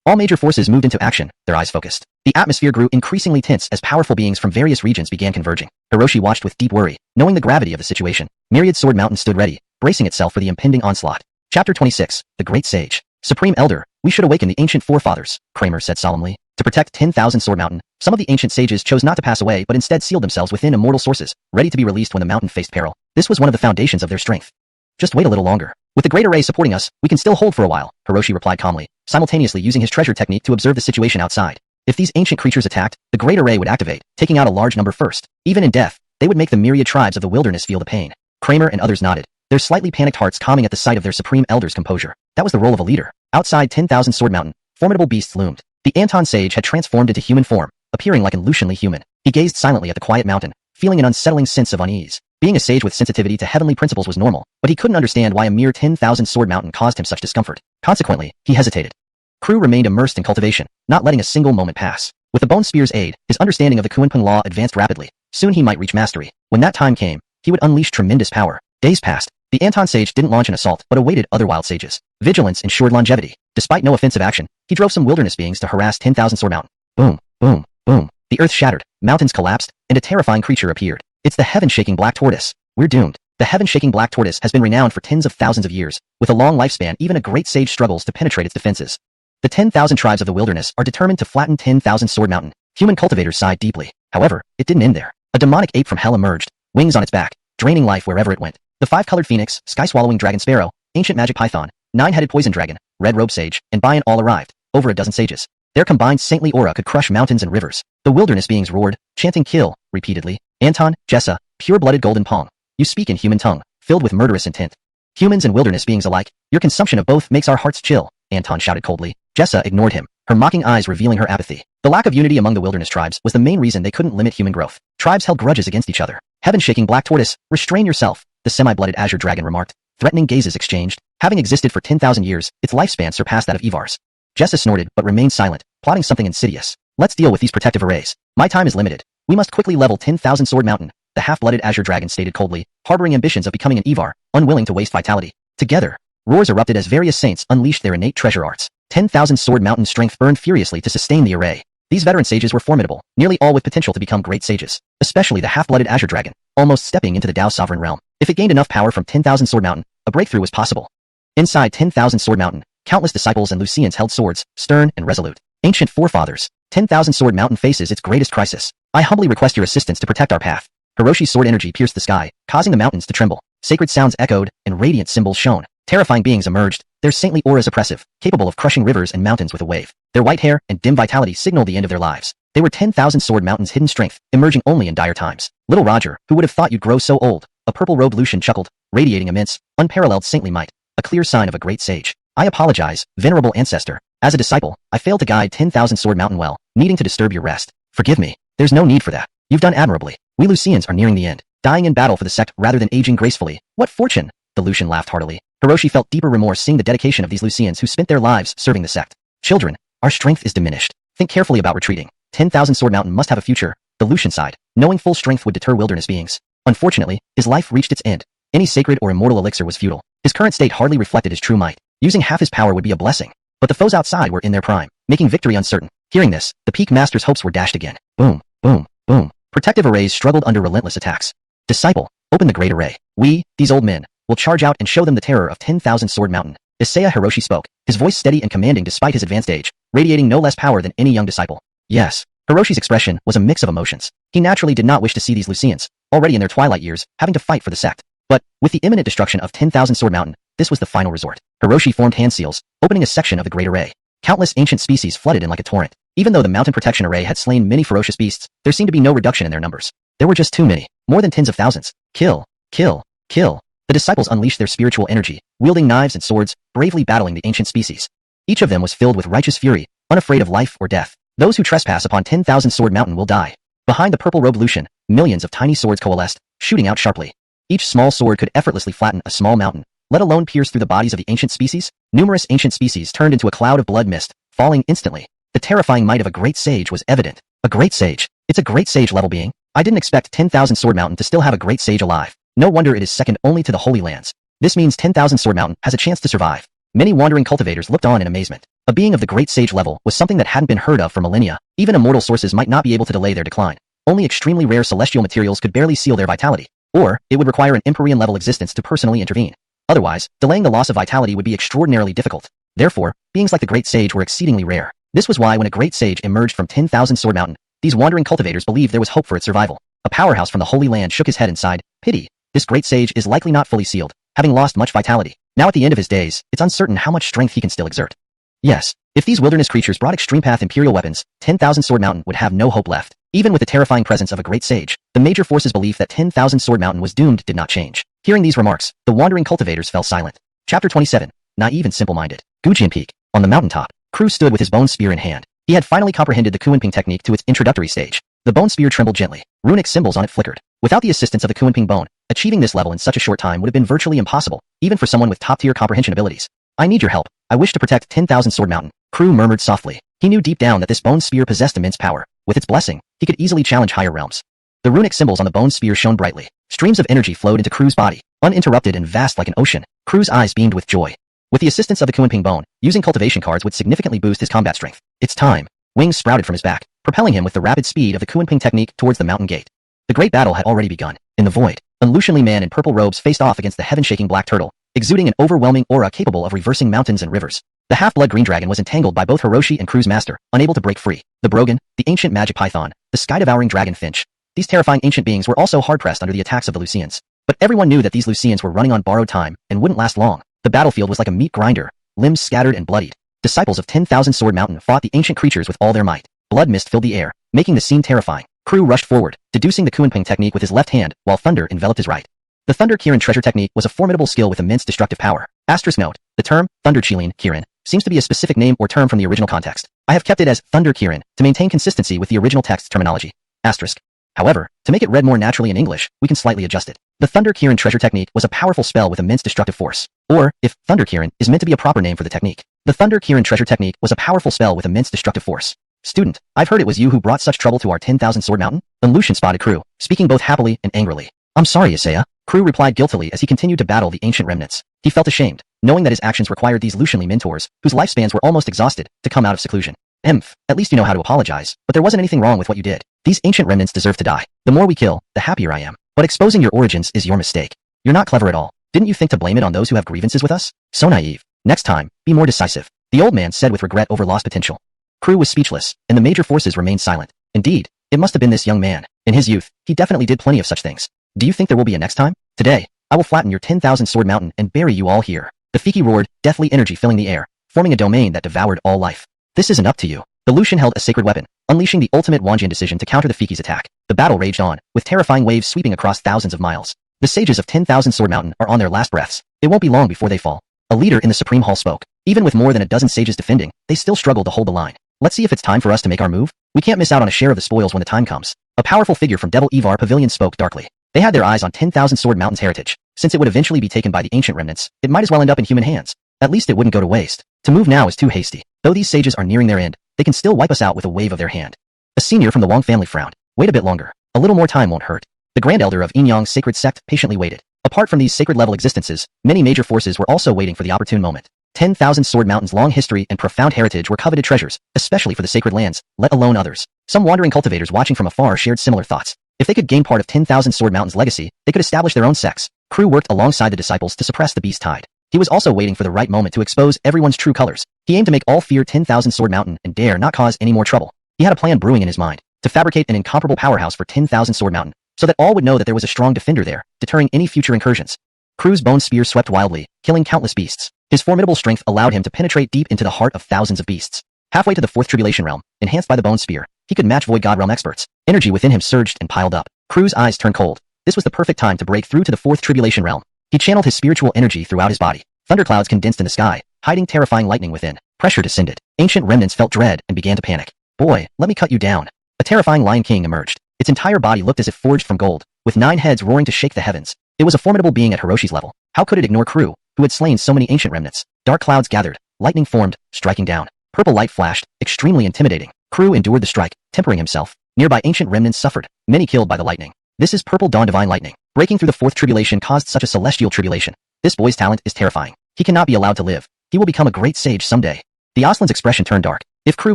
Speaker 1: All major forces moved into action, their eyes focused. The atmosphere grew increasingly tense as powerful beings from various regions began converging. Hiroshi watched with deep worry, knowing the gravity of the situation. Myriad Sword Mountain stood ready, bracing itself for the impending onslaught. Chapter 26, The Great Sage. Supreme Elder, we should awaken the ancient forefathers, Kramer said solemnly. To protect 10,000 Sword Mountain, some of the ancient sages chose not to pass away but instead sealed themselves within immortal sources, ready to be released when the mountain faced peril. This was one of the foundations of their strength. Just wait a little longer. With the great array supporting us, we can still hold for a while, Hiroshi replied calmly, simultaneously using his treasure technique to observe the situation outside. If these ancient creatures attacked, the great array would activate, taking out a large number first. Even in death, they would make the myriad tribes of the wilderness feel the pain. Kramer and others nodded, their slightly panicked hearts calming at the sight of their supreme elder's composure. That was the role of a leader. Outside 10,000 Sword Mountain, formidable beasts loomed. The Anton sage had transformed into human form, appearing like an Lucianly human. He gazed silently at the quiet mountain, feeling an unsettling sense of unease. Being a sage with sensitivity to heavenly principles was normal, but he couldn't understand why a mere 10,000 Sword Mountain caused him such discomfort. Consequently, he hesitated. Crew remained immersed in cultivation, not letting a single moment pass. With the Bone Spear's aid, his understanding of the Kunpeng law advanced rapidly. Soon he might reach mastery. When that time came, he would unleash tremendous power. Days passed. The Anton sage didn't launch an assault, but awaited other wild sages. Vigilance ensured longevity. Despite no offensive action, he drove some wilderness beings to harass 10,000 Sword Mountain. Boom, boom, boom. The earth shattered, mountains collapsed, and a terrifying creature appeared. It's the heaven-shaking black tortoise. We're doomed. The heaven-shaking black tortoise has been renowned for tens of thousands of years. With a long lifespan, even a great sage struggles to penetrate its defenses. The 10,000 tribes of the wilderness are determined to flatten 10,000 Sword Mountain. Human cultivators sighed deeply. However, it didn't end there. A demonic ape from hell emerged, wings on its back, draining life wherever it went. The five-colored phoenix, sky-swallowing dragon Sparrow, ancient magic python, nine-headed poison dragon, red robe sage, and Bayan all arrived, over a dozen sages. Their combined saintly aura could crush mountains and rivers. The wilderness beings roared, chanting kill, repeatedly. Anton, Jessa, pure-blooded golden pong. You speak in human tongue, filled with murderous intent. Humans and wilderness beings alike, your consumption of both makes our hearts chill, Anton shouted coldly. Jessa ignored him, her mocking eyes revealing her apathy. The lack of unity among the wilderness tribes was the main reason they couldn't limit human growth. Tribes held grudges against each other. Heaven-shaking black tortoise, restrain yourself, the semi-blooded azure dragon remarked. Threatening gazes exchanged. Having existed for 10,000 years, its lifespan surpassed that of Evar's. Jessa snorted but remained silent, plotting something insidious. Let's deal with these protective arrays. My time is limited. We must quickly level 10,000 Sword Mountain, the half-blooded azure dragon stated coldly, harboring ambitions of becoming an Evar, unwilling to waste vitality. Together, roars erupted as various saints unleashed their innate treasure arts. 10,000 Sword Mountain strength burned furiously to sustain the array. These veteran sages were formidable, nearly all with potential to become great sages, especially the half-blooded azure dragon, almost stepping into the Dao sovereign realm. If it gained enough power from 10,000 Sword Mountain, a breakthrough was possible. Inside 10,000 Sword Mountain, countless disciples and Lucians held swords, stern and resolute. Ancient forefathers, 10,000 Sword Mountain faces its greatest crisis. I humbly request your assistance to protect our path. Hiroshi's sword energy pierced the sky, causing the mountains to tremble. Sacred sounds echoed, and radiant symbols shone. Terrifying beings emerged, their saintly auras oppressive, capable of crushing rivers and mountains with a wave. Their white hair and dim vitality signaled the end of their lives. They were 10,000 Sword Mountain's hidden strength, emerging only in dire times. Little Roger, who would have thought you'd grow so old? A purple-robed Lucian chuckled, radiating immense, unparalleled saintly might. A clear sign of a great sage. I apologize, venerable ancestor. As a disciple, I failed to guide 10,000 Sword Mountain well, needing to disturb your rest. Forgive me. There's no need for that. You've done admirably. We Lucians are nearing the end, dying in battle for the sect rather than aging gracefully. What fortune! The Lucian laughed heartily. Hiroshi felt deeper remorse seeing the dedication of these Lucians who spent their lives serving the sect. Children, our strength is diminished. Think carefully about retreating. 10,000 Sword Mountain must have a future. The Lucian sighed, knowing full strength would deter wilderness beings. Unfortunately, his life reached its end. Any sacred or immortal elixir was futile. His current state hardly reflected his true might. Using half his power would be a blessing. But the foes outside were in their prime, making victory uncertain. Hearing this, the Peak Master's hopes were dashed again. Boom, boom, boom. Protective arrays struggled under relentless attacks. Disciple, open the great array. We, these old men, will charge out and show them the terror of 10,000 Sword Mountain. Isaiah Hiroshi spoke, his voice steady and commanding despite his advanced age, radiating no less power than any young disciple. Yes. Hiroshi's expression was a mix of emotions. He naturally did not wish to see these Lucians, already in their twilight years, having to fight for the sect. But, with the imminent destruction of 10,000 Sword Mountain, this was the final resort. Hiroshi formed hand seals, opening a section of the great array. Countless ancient species flooded in like a torrent. Even though the mountain protection array had slain many ferocious beasts, there seemed to be no reduction in their numbers. There were just too many, more than tens of thousands. Kill, kill, kill. The disciples unleashed their spiritual energy, wielding knives and swords, bravely battling the ancient species. Each of them was filled with righteous fury, unafraid of life or death. Those who trespass upon 10,000 Sword Mountain will die. Behind the purple-robed Lucian, millions of tiny swords coalesced, shooting out sharply. Each small sword could effortlessly flatten a small mountain, let alone pierce through the bodies of the ancient species. Numerous ancient species turned into a cloud of blood mist, falling instantly. The terrifying might of a great sage was evident. A great sage. It's a great sage level being. I didn't expect 10,000 Sword Mountain to still have a great sage alive. No wonder it is second only to the Holy Lands. This means 10,000 Sword Mountain has a chance to survive. Many wandering cultivators looked on in amazement. A being of the great sage level was something that hadn't been heard of for millennia. Even immortal sources might not be able to delay their decline. Only extremely rare celestial materials could barely seal their vitality. Or, it would require an Empyrean level existence to personally intervene. Otherwise, delaying the loss of vitality would be extraordinarily difficult. Therefore, beings like the Great Sage were exceedingly rare. This was why when a Great Sage emerged from 10,000 Sword Mountain, these wandering cultivators believed there was hope for its survival. A powerhouse from the Holy Land shook his head and sighed, pity. This Great Sage is likely not fully sealed, having lost much vitality. Now at the end of his days, it's uncertain how much strength he can still exert. Yes, if these wilderness creatures brought extreme path Imperial weapons, 10,000 Sword Mountain would have no hope left. Even with the terrifying presence of a Great Sage, the major force's belief that 10,000 Sword Mountain was doomed did not change. Hearing these remarks, the wandering cultivators fell silent. Chapter 27. Naive and simple-minded. Gujian Peak. On the mountaintop, Crew stood with his bone spear in hand. He had finally comprehended the Kunping technique to its introductory stage. The bone spear trembled gently. Runic symbols on it flickered. Without the assistance of the Kunping bone, achieving this level in such a short time would have been virtually impossible, even for someone with top-tier comprehension abilities. I need your help. I wish to protect 10,000 Sword Mountain. Crew murmured softly. He knew deep down that this bone spear possessed immense power. With its blessing, he could easily challenge higher realms. The runic symbols on the bone spear shone brightly. Streams of energy flowed into Crew's body, uninterrupted and vast like an ocean. Crew's eyes beamed with joy. With the assistance of the Kunping bone, using cultivation cards would significantly boost his combat strength. It's time. Wings sprouted from his back, propelling him with the rapid speed of the Kunping technique towards the mountain gate. The great battle had already begun. In the void, an Lucianly man in purple robes faced off against the heaven-shaking black turtle, exuding an overwhelming aura capable of reversing mountains and rivers. The half-blood green dragon was entangled by both Hiroshi and Crew's master, unable to break free. The Brogan, the ancient magic python, the sky-devouring dragon finch. These terrifying ancient beings were also hard-pressed under the attacks of the Lucians. But everyone knew that these Lucians were running on borrowed time and wouldn't last long. The battlefield was like a meat grinder, limbs scattered and bloodied. Disciples of 10,000 Sword Mountain fought the ancient creatures with all their might. Blood mist filled the air, making the scene terrifying. Crew rushed forward, deducing the Kunping technique with his left hand, while thunder enveloped his right. The Thunder Kirin treasure technique was a formidable skill with immense destructive power. Asterisk note, the term, Thunder Kirin, seems to be a specific name or term from the original context. I have kept it as Thunder Kirin to maintain consistency with the original text terminology. Asterisk. However, to make it read more naturally in English, we can slightly adjust it. The Thunder Kirin treasure technique was a powerful spell with immense destructive force. Or, if Thunder Kirin is meant to be a proper name for the technique, the Thunder Kirin treasure technique was a powerful spell with immense destructive force. Student, I've heard it was you who brought such trouble to our 10,000 Sword Mountain? Then Lucian spotted Crew, speaking both happily and angrily. I'm sorry, Isaiah. Crew replied guiltily as he continued to battle the ancient remnants. He felt ashamed, knowing that his actions required these Lucianly mentors, whose lifespans were almost exhausted, to come out of seclusion. At least you know how to apologize, but there wasn't anything wrong with what you did. These ancient remnants deserve to die. The more we kill, the happier I am. But exposing your origins is your mistake. You're not clever at all. Didn't you think to blame it on those who have grievances with us? So naive. Next time, be more decisive. The old man said with regret over lost potential. Crew was speechless, and the major forces remained silent. Indeed, it must have been this young man. In his youth, he definitely did plenty of such things. Do you think there will be a next time? Today, I will flatten your 10,000 Sword Mountain and bury you all here. The Fiki roared, deathly energy filling the air, forming a domain that devoured all life. This isn't up to you. The Lucian held a sacred weapon, unleashing the ultimate Wanjian decision to counter the Fiki's attack. The battle raged on, with terrifying waves sweeping across thousands of miles. The sages of 10,000 Sword Mountain are on their last breaths. It won't be long before they fall. A leader in the Supreme Hall spoke. Even with more than a dozen sages defending, they still struggled to hold the line. Let's see if it's time for us to make our move. We can't miss out on a share of the spoils when the time comes. A powerful figure from Devil Evar Pavilion spoke darkly. They had their eyes on 10,000 Sword Mountain's heritage. Since it would eventually be taken by the ancient remnants, it might as well end up in human hands. At least it wouldn't go to waste. To move now is too hasty. Though these sages are nearing their end, they can still wipe us out with a wave of their hand. A senior from the Wang family frowned. Wait a bit longer. A little more time won't hurt. The Grand Elder of Yinyang's sacred sect patiently waited. Apart from these sacred-level existences, many major forces were also waiting for the opportune moment. 10,000 Sword Mountain's long history and profound heritage were coveted treasures, especially for the sacred lands, let alone others. Some wandering cultivators watching from afar shared similar thoughts. If they could gain part of 10,000 Sword Mountain's legacy, they could establish their own sects. Crew worked alongside the disciples to suppress the beast tide. He was also waiting for the right moment to expose everyone's true colors. He aimed to make all fear 10,000 Sword Mountain and dare not cause any more trouble. He had a plan brewing in his mind, to fabricate an incomparable powerhouse for 10,000 Sword Mountain, so that all would know that there was a strong defender there, deterring any future incursions. Crew's bone spear swept wildly, killing countless beasts. His formidable strength allowed him to penetrate deep into the heart of thousands of beasts. Halfway to the fourth tribulation realm, enhanced by the bone spear, he could match Void God realm experts. Energy within him surged and piled up. Crew's eyes turned cold. This was the perfect time to break through to the fourth tribulation realm. He channeled his spiritual energy throughout his body. Thunderclouds condensed in the sky, hiding terrifying lightning within. Pressure descended. Ancient remnants felt dread and began to panic. Boy, let me cut you down. A terrifying Lion King emerged. Its entire body looked as if forged from gold, with 9 heads roaring to shake the heavens. It was a formidable being at Hiroshi's level. How could it ignore Crew, who had slain so many ancient remnants? Dark clouds gathered, lightning formed, striking down. Purple light flashed, extremely intimidating. Crew endured the strike, tempering himself. Nearby ancient remnants suffered, many killed by the lightning. This is Purple Dawn Divine Lightning. Breaking through the fourth tribulation caused such a celestial tribulation. This boy's talent is terrifying. He cannot be allowed to live. He will become a great sage someday. The Oslin's expression turned dark. If Crew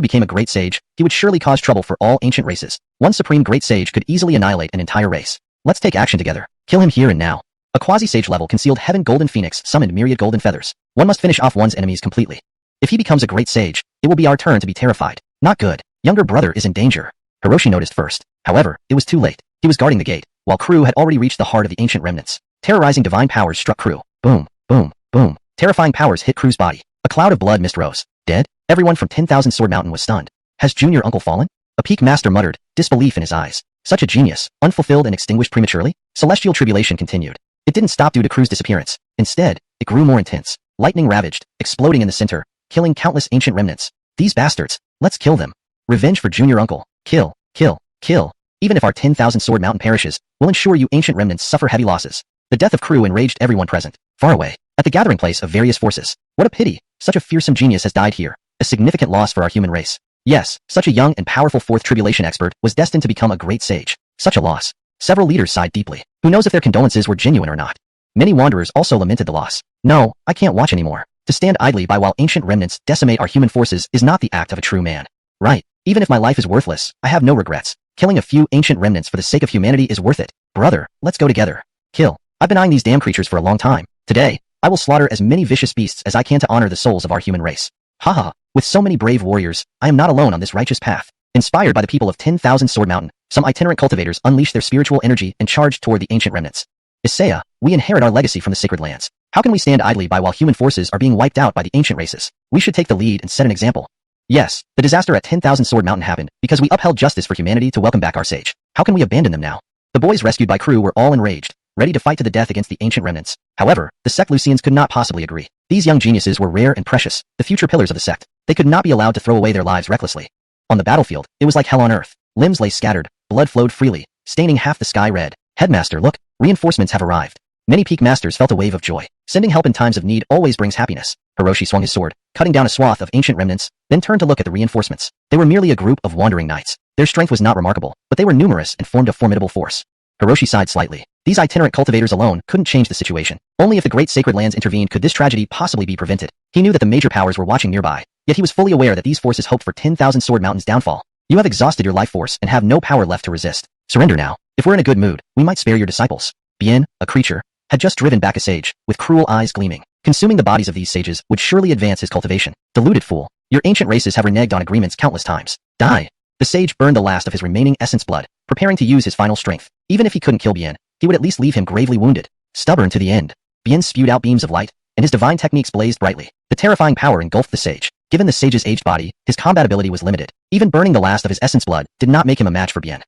Speaker 1: became a great sage, he would surely cause trouble for all ancient races. One supreme great sage could easily annihilate an entire race. Let's take action together. Kill him here and now. A quasi-sage level concealed heaven golden phoenix summoned myriad golden feathers. One must finish off one's enemies completely. If he becomes a great sage, it will be our turn to be terrified. Not good. Younger brother is in danger. Hiroshi noticed first. However, it was too late. He was guarding the gate, while Crew had already reached the heart of the ancient remnants. Terrorizing divine powers struck Crew. Boom, boom, boom. Terrifying powers hit Crew's body. A cloud of blood mist rose. Dead? Everyone from 10,000 Sword Mountain was stunned. Has Junior Uncle fallen? A peak master muttered, disbelief in his eyes. Such a genius, unfulfilled and extinguished prematurely? Celestial tribulation continued. It didn't stop due to Crew's disappearance. Instead, it grew more intense. Lightning ravaged, exploding in the center, killing countless ancient remnants. These bastards. Let's kill them. Revenge for Junior Uncle. Kill, kill, kill. Even if our 10,000 Sword Mountain perishes, we'll ensure you ancient remnants suffer heavy losses. The death of Crew enraged everyone present. Far away, at the gathering place of various forces. What a pity. Such a fearsome genius has died here. A significant loss for our human race. Yes, such a young and powerful fourth tribulation expert was destined to become a great sage. Such a loss. Several leaders sighed deeply. Who knows if their condolences were genuine or not? Many wanderers also lamented the loss. No, I can't watch anymore. To stand idly by while ancient remnants decimate our human forces is not the act of a true man. Right. Even if my life is worthless, I have no regrets. Killing a few ancient remnants for the sake of humanity is worth it. Brother, let's go together. Kill. I've been eyeing these damn creatures for a long time. Today, I will slaughter as many vicious beasts as I can to honor the souls of our human race. Haha. With so many brave warriors, I am not alone on this righteous path. Inspired by the people of 10,000 Sword Mountain, some itinerant cultivators unleashed their spiritual energy and charged toward the ancient remnants. Isaiah, we inherit our legacy from the sacred lands. How can we stand idly by while human forces are being wiped out by the ancient races? We should take the lead and set an example. Yes, the disaster at 10,000 Sword Mountain happened because we upheld justice for humanity to welcome back our sage. How can we abandon them now? The boys rescued by Crew were all enraged, ready to fight to the death against the ancient remnants. However, the sect Lucians could not possibly agree. These young geniuses were rare and precious, the future pillars of the sect. They could not be allowed to throw away their lives recklessly. On the battlefield, it was like hell on earth. Limbs lay scattered, blood flowed freely, staining half the sky red. Headmaster, look, reinforcements have arrived. Many peak masters felt a wave of joy. Sending help in times of need always brings happiness. Hiroshi swung his sword, cutting down a swath of ancient remnants, then turned to look at the reinforcements. They were merely a group of wandering knights. Their strength was not remarkable, but they were numerous and formed a formidable force. Hiroshi sighed slightly. These itinerant cultivators alone couldn't change the situation. Only if the great sacred lands intervened could this tragedy possibly be prevented. He knew that the major powers were watching nearby, yet he was fully aware that these forces hoped for 10,000 Sword Mountain's downfall. You have exhausted your life force and have no power left to resist. Surrender now. If we're in a good mood, we might spare your disciples. Bien, a creature, had just driven back a sage, with cruel eyes gleaming. Consuming the bodies of these sages would surely advance his cultivation. Deluded fool. Your ancient races have reneged on agreements countless times. Die. The sage burned the last of his remaining essence blood, preparing to use his final strength. Even if he couldn't kill Bien, he would at least leave him gravely wounded. Stubborn to the end. Bien spewed out beams of light, and his divine techniques blazed brightly. The terrifying power engulfed the sage. Given the sage's aged body, his combat ability was limited. Even burning the last of his essence blood did not make him a match for Bien.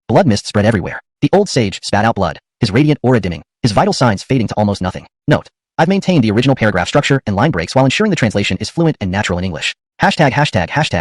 Speaker 1: Blood mist spread everywhere. The old sage spat out blood, his radiant aura dimming, his vital signs fading to almost nothing. Note: I've maintained the original paragraph structure and line breaks while ensuring the translation is fluent and natural in English. #####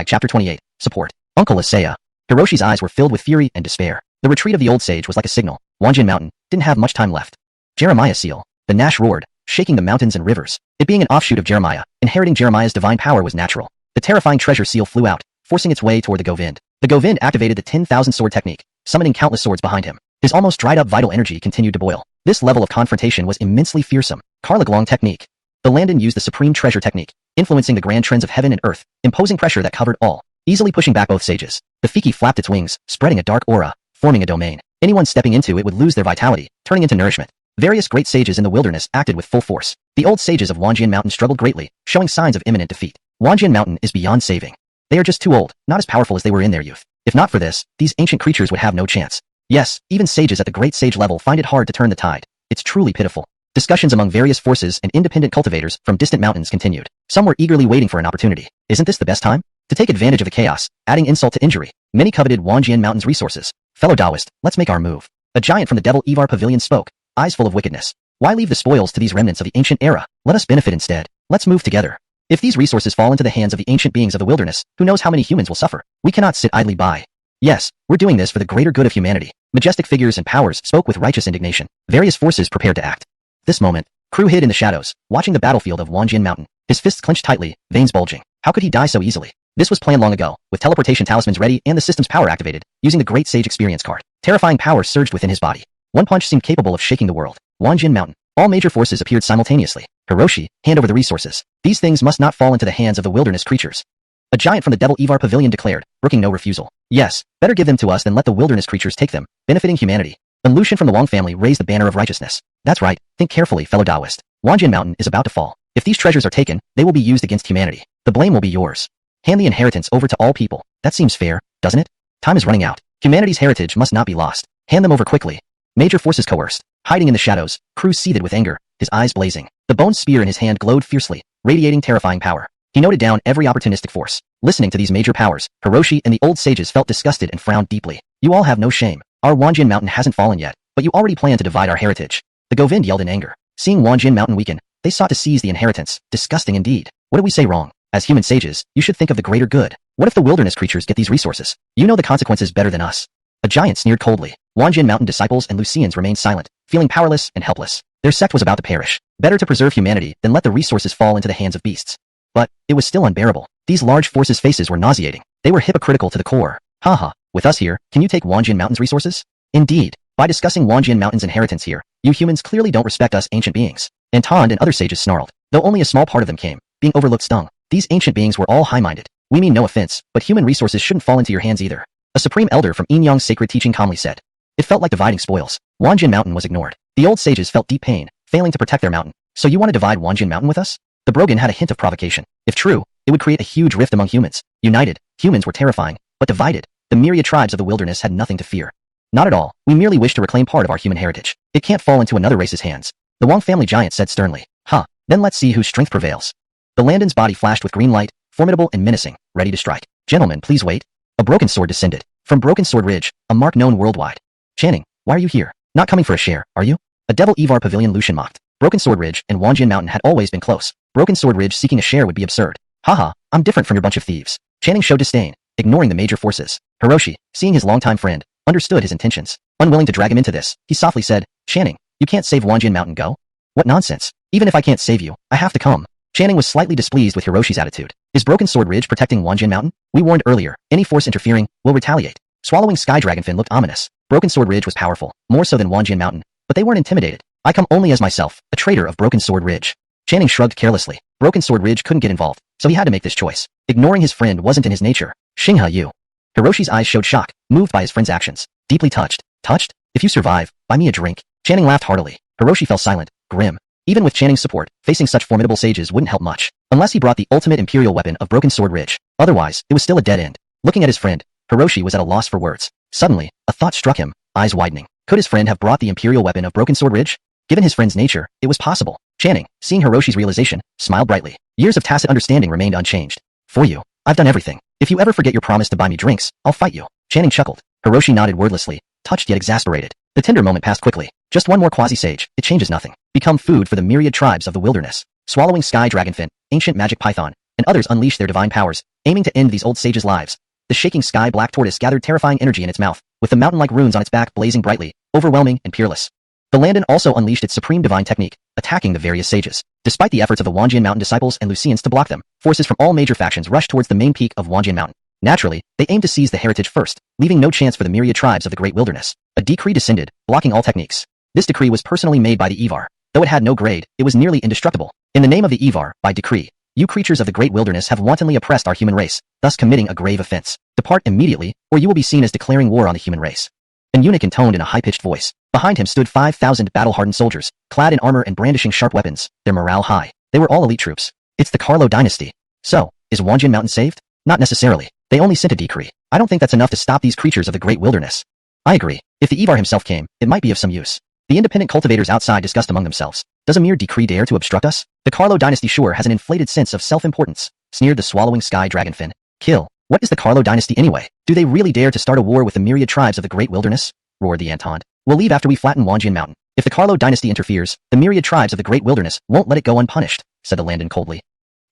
Speaker 1: Chapter 28. Support. Uncle Isaiah. Hiroshi's eyes were filled with fury and despair. The retreat of the old sage was like a signal. Wanjin Mountain didn't have much time left. Jeremiah seal. The Nash roared, shaking the mountains and rivers. It being an offshoot of Jeremiah, inheriting Jeremiah's divine power was natural. The terrifying treasure seal flew out, forcing its way toward the Govind. The Govind activated the 10,000 sword technique, summoning countless swords behind him. His almost dried up vital energy continued to boil. This level of confrontation was immensely fearsome. Karlaglong technique. The Landon used the supreme treasure technique, influencing the grand trends of heaven and earth, imposing pressure that covered all, easily pushing back both sages. The Fiki flapped its wings, spreading a dark aura, forming a domain. Anyone stepping into it would lose their vitality, turning into nourishment. Various great sages in the wilderness acted with full force. The old sages of Wanjian Mountain struggled greatly, showing signs of imminent defeat. Wanjian Mountain is beyond saving. They are just too old, not as powerful as they were in their youth. If not for this, these ancient creatures would have no chance. Yes, even sages at the great sage level find it hard to turn the tide. It's truly pitiful. Discussions among various forces and independent cultivators from distant mountains continued. Some were eagerly waiting for an opportunity. Isn't this the best time? To take advantage of the chaos, adding insult to injury. Many coveted Wanjian Mountain's resources. Fellow Taoist, let's make our move. A giant from the Devil Evar Pavilion spoke, eyes full of wickedness. Why leave the spoils to these remnants of the ancient era? Let us benefit instead. Let's move together. If these resources fall into the hands of the ancient beings of the wilderness, who knows how many humans will suffer? We cannot sit idly by. Yes, we're doing this for the greater good of humanity. Majestic figures and powers spoke with righteous indignation. Various forces prepared to act. This moment, Crew hid in the shadows, watching the battlefield of Wanjian Mountain. His fists clenched tightly, veins bulging. How could he die so easily? This was planned long ago, with teleportation talismans ready and the system's power activated, using the Great Sage Experience card. Terrifying power surged within his body. One punch seemed capable of shaking the world. Wanjian Mountain. All major forces appeared simultaneously. Hiroshi, hand over the resources. These things must not fall into the hands of the wilderness creatures. A giant from the Devil Evar Pavilion declared, brooking no refusal. Yes, better give them to us than let the wilderness creatures take them, benefiting humanity. An Lucian from the Wong family raised the banner of righteousness. That's right, think carefully, fellow Taoist. Wanjian Mountain is about to fall. If these treasures are taken, they will be used against humanity. The blame will be yours. Hand the inheritance over to all people. That seems fair, doesn't it? Time is running out. Humanity's heritage must not be lost. Hand them over quickly. Major forces coerced. Hiding in the shadows, Crew seethed with anger, his eyes blazing. The bone spear in his hand glowed fiercely, radiating terrifying power. He noted down every opportunistic force. Listening to these major powers, Hiroshi and the old sages felt disgusted and frowned deeply. You all have no shame. Our Wanjian Mountain hasn't fallen yet, but you already plan to divide our heritage. The Govind yelled in anger. Seeing Wanjian Mountain weaken, they sought to seize the inheritance. Disgusting indeed. What did we say wrong? As human sages, you should think of the greater good. What if the wilderness creatures get these resources? You know the consequences better than us. A giant sneered coldly. Wanjian Mountain disciples and Lucians remained silent, feeling powerless and helpless. Their sect was about to perish. Better to preserve humanity than let the resources fall into the hands of beasts. But it was still unbearable. These large forces' faces were nauseating. They were hypocritical to the core. Haha, with us here, can you take Wanjian Mountain's resources? Indeed. By discussing Wanjian Mountain's inheritance here, you humans clearly don't respect us ancient beings. Antand and other sages snarled, though only a small part of them came. Being overlooked stung. These ancient beings were all high-minded. We mean no offense, but human resources shouldn't fall into your hands either. A supreme elder from Inyang's sacred teaching calmly said. It felt like dividing spoils. Wanjian Mountain was ignored. The old sages felt deep pain, failing to protect their mountain. So you want to divide Wanjian Mountain with us? The Brogan had a hint of provocation. If true, it would create a huge rift among humans. United, humans were terrifying, but divided, the myriad tribes of the wilderness had nothing to fear. Not at all. We merely wish to reclaim part of our human heritage. It can't fall into another race's hands. The Wong family giant said sternly. Huh, then let's see whose strength prevails. The Landon's body flashed with green light, formidable and menacing, ready to strike. Gentlemen, please wait. A broken sword descended. From Broken Sword Ridge, a mark known worldwide. Channing, why are you here? Not coming for a share, are you? A Devil Evar Pavilion Lucian mocked. Broken Sword Ridge and Wanjian Mountain had always been close. Broken Sword Ridge seeking a share would be absurd. Haha, I'm different from your bunch of thieves. Channing showed disdain, ignoring the major forces. Hiroshi, seeing his longtime friend, understood his intentions. Unwilling to drag him into this, he softly said, Channing, you can't save Wanjian Mountain, go? What nonsense. Even if I can't save you, I have to come. Channing was slightly displeased with Hiroshi's attitude. Is Broken Sword Ridge protecting Wanjin Mountain? We warned earlier, any force interfering will retaliate. Swallowing Sky Dragonfin looked ominous. Broken Sword Ridge was powerful, more so than Wanjin Mountain, but they weren't intimidated. I come only as myself, a traitor of Broken Sword Ridge. Channing shrugged carelessly. Broken Sword Ridge couldn't get involved, so he had to make this choice. Ignoring his friend wasn't in his nature. Xinghe Yu. Hiroshi's eyes showed shock, moved by his friend's actions. Deeply touched. Touched? If you survive, buy me a drink. Channing laughed heartily. Hiroshi fell silent, grim. Even with Channing's support, facing such formidable sages wouldn't help much, unless he brought the ultimate imperial weapon of Broken Sword Ridge. Otherwise, it was still a dead end. Looking at his friend, Hiroshi was at a loss for words. Suddenly, a thought struck him, eyes widening. Could his friend have brought the imperial weapon of Broken Sword Ridge? Given his friend's nature, it was possible. Channing, seeing Hiroshi's realization, smiled brightly. Years of tacit understanding remained unchanged. For you, I've done everything. If you ever forget your promise to buy me drinks, I'll fight you. Channing chuckled. Hiroshi nodded wordlessly, touched yet exasperated. The tender moment passed quickly. Just one more quasi-sage, it changes nothing. Become food for the myriad tribes of the wilderness. Swallowing Sky Dragonfin, ancient magic python, and others unleash their divine powers, aiming to end these old sages' lives. The shaking sky black tortoise gathered terrifying energy in its mouth, with the mountain-like runes on its back blazing brightly, overwhelming and peerless. The Landon also unleashed its supreme divine technique, attacking the various sages. Despite the efforts of the Wanjin Mountain disciples and Lucians to block them, forces from all major factions rushed towards the main peak of Wanjin Mountain. Naturally, they aimed to seize the heritage first, leaving no chance for the myriad tribes of the great wilderness. A decree descended, blocking all techniques. This decree was personally made by the Evar. Though it had no grade, it was nearly indestructible. In the name of the Evar, by decree, you creatures of the great wilderness have wantonly oppressed our human race, thus committing a grave offense. Depart immediately, or you will be seen as declaring war on the human race. An eunuch intoned in a high-pitched voice. Behind him stood 5,000 battle-hardened soldiers, clad in armor and brandishing sharp weapons, their morale high. They were all elite troops. It's the Carlo dynasty. So, is Wanjin Mountain saved? Not necessarily. They only sent a decree. I don't think that's enough to stop these creatures of the great wilderness. I agree. If the Evar himself came, it might be of some use. The independent cultivators outside discussed among themselves. Does a mere decree dare to obstruct us? The Carlo dynasty sure has an inflated sense of self-importance, sneered the Swallowing Sky Dragonfin. Kill. What is the Carlo dynasty anyway? Do they really dare to start a war with the myriad tribes of the great wilderness? Roared the Entente. We'll leave after we flatten Wanjin Mountain. If the Carlo dynasty interferes, the myriad tribes of the great wilderness won't let it go unpunished, said the Landon coldly.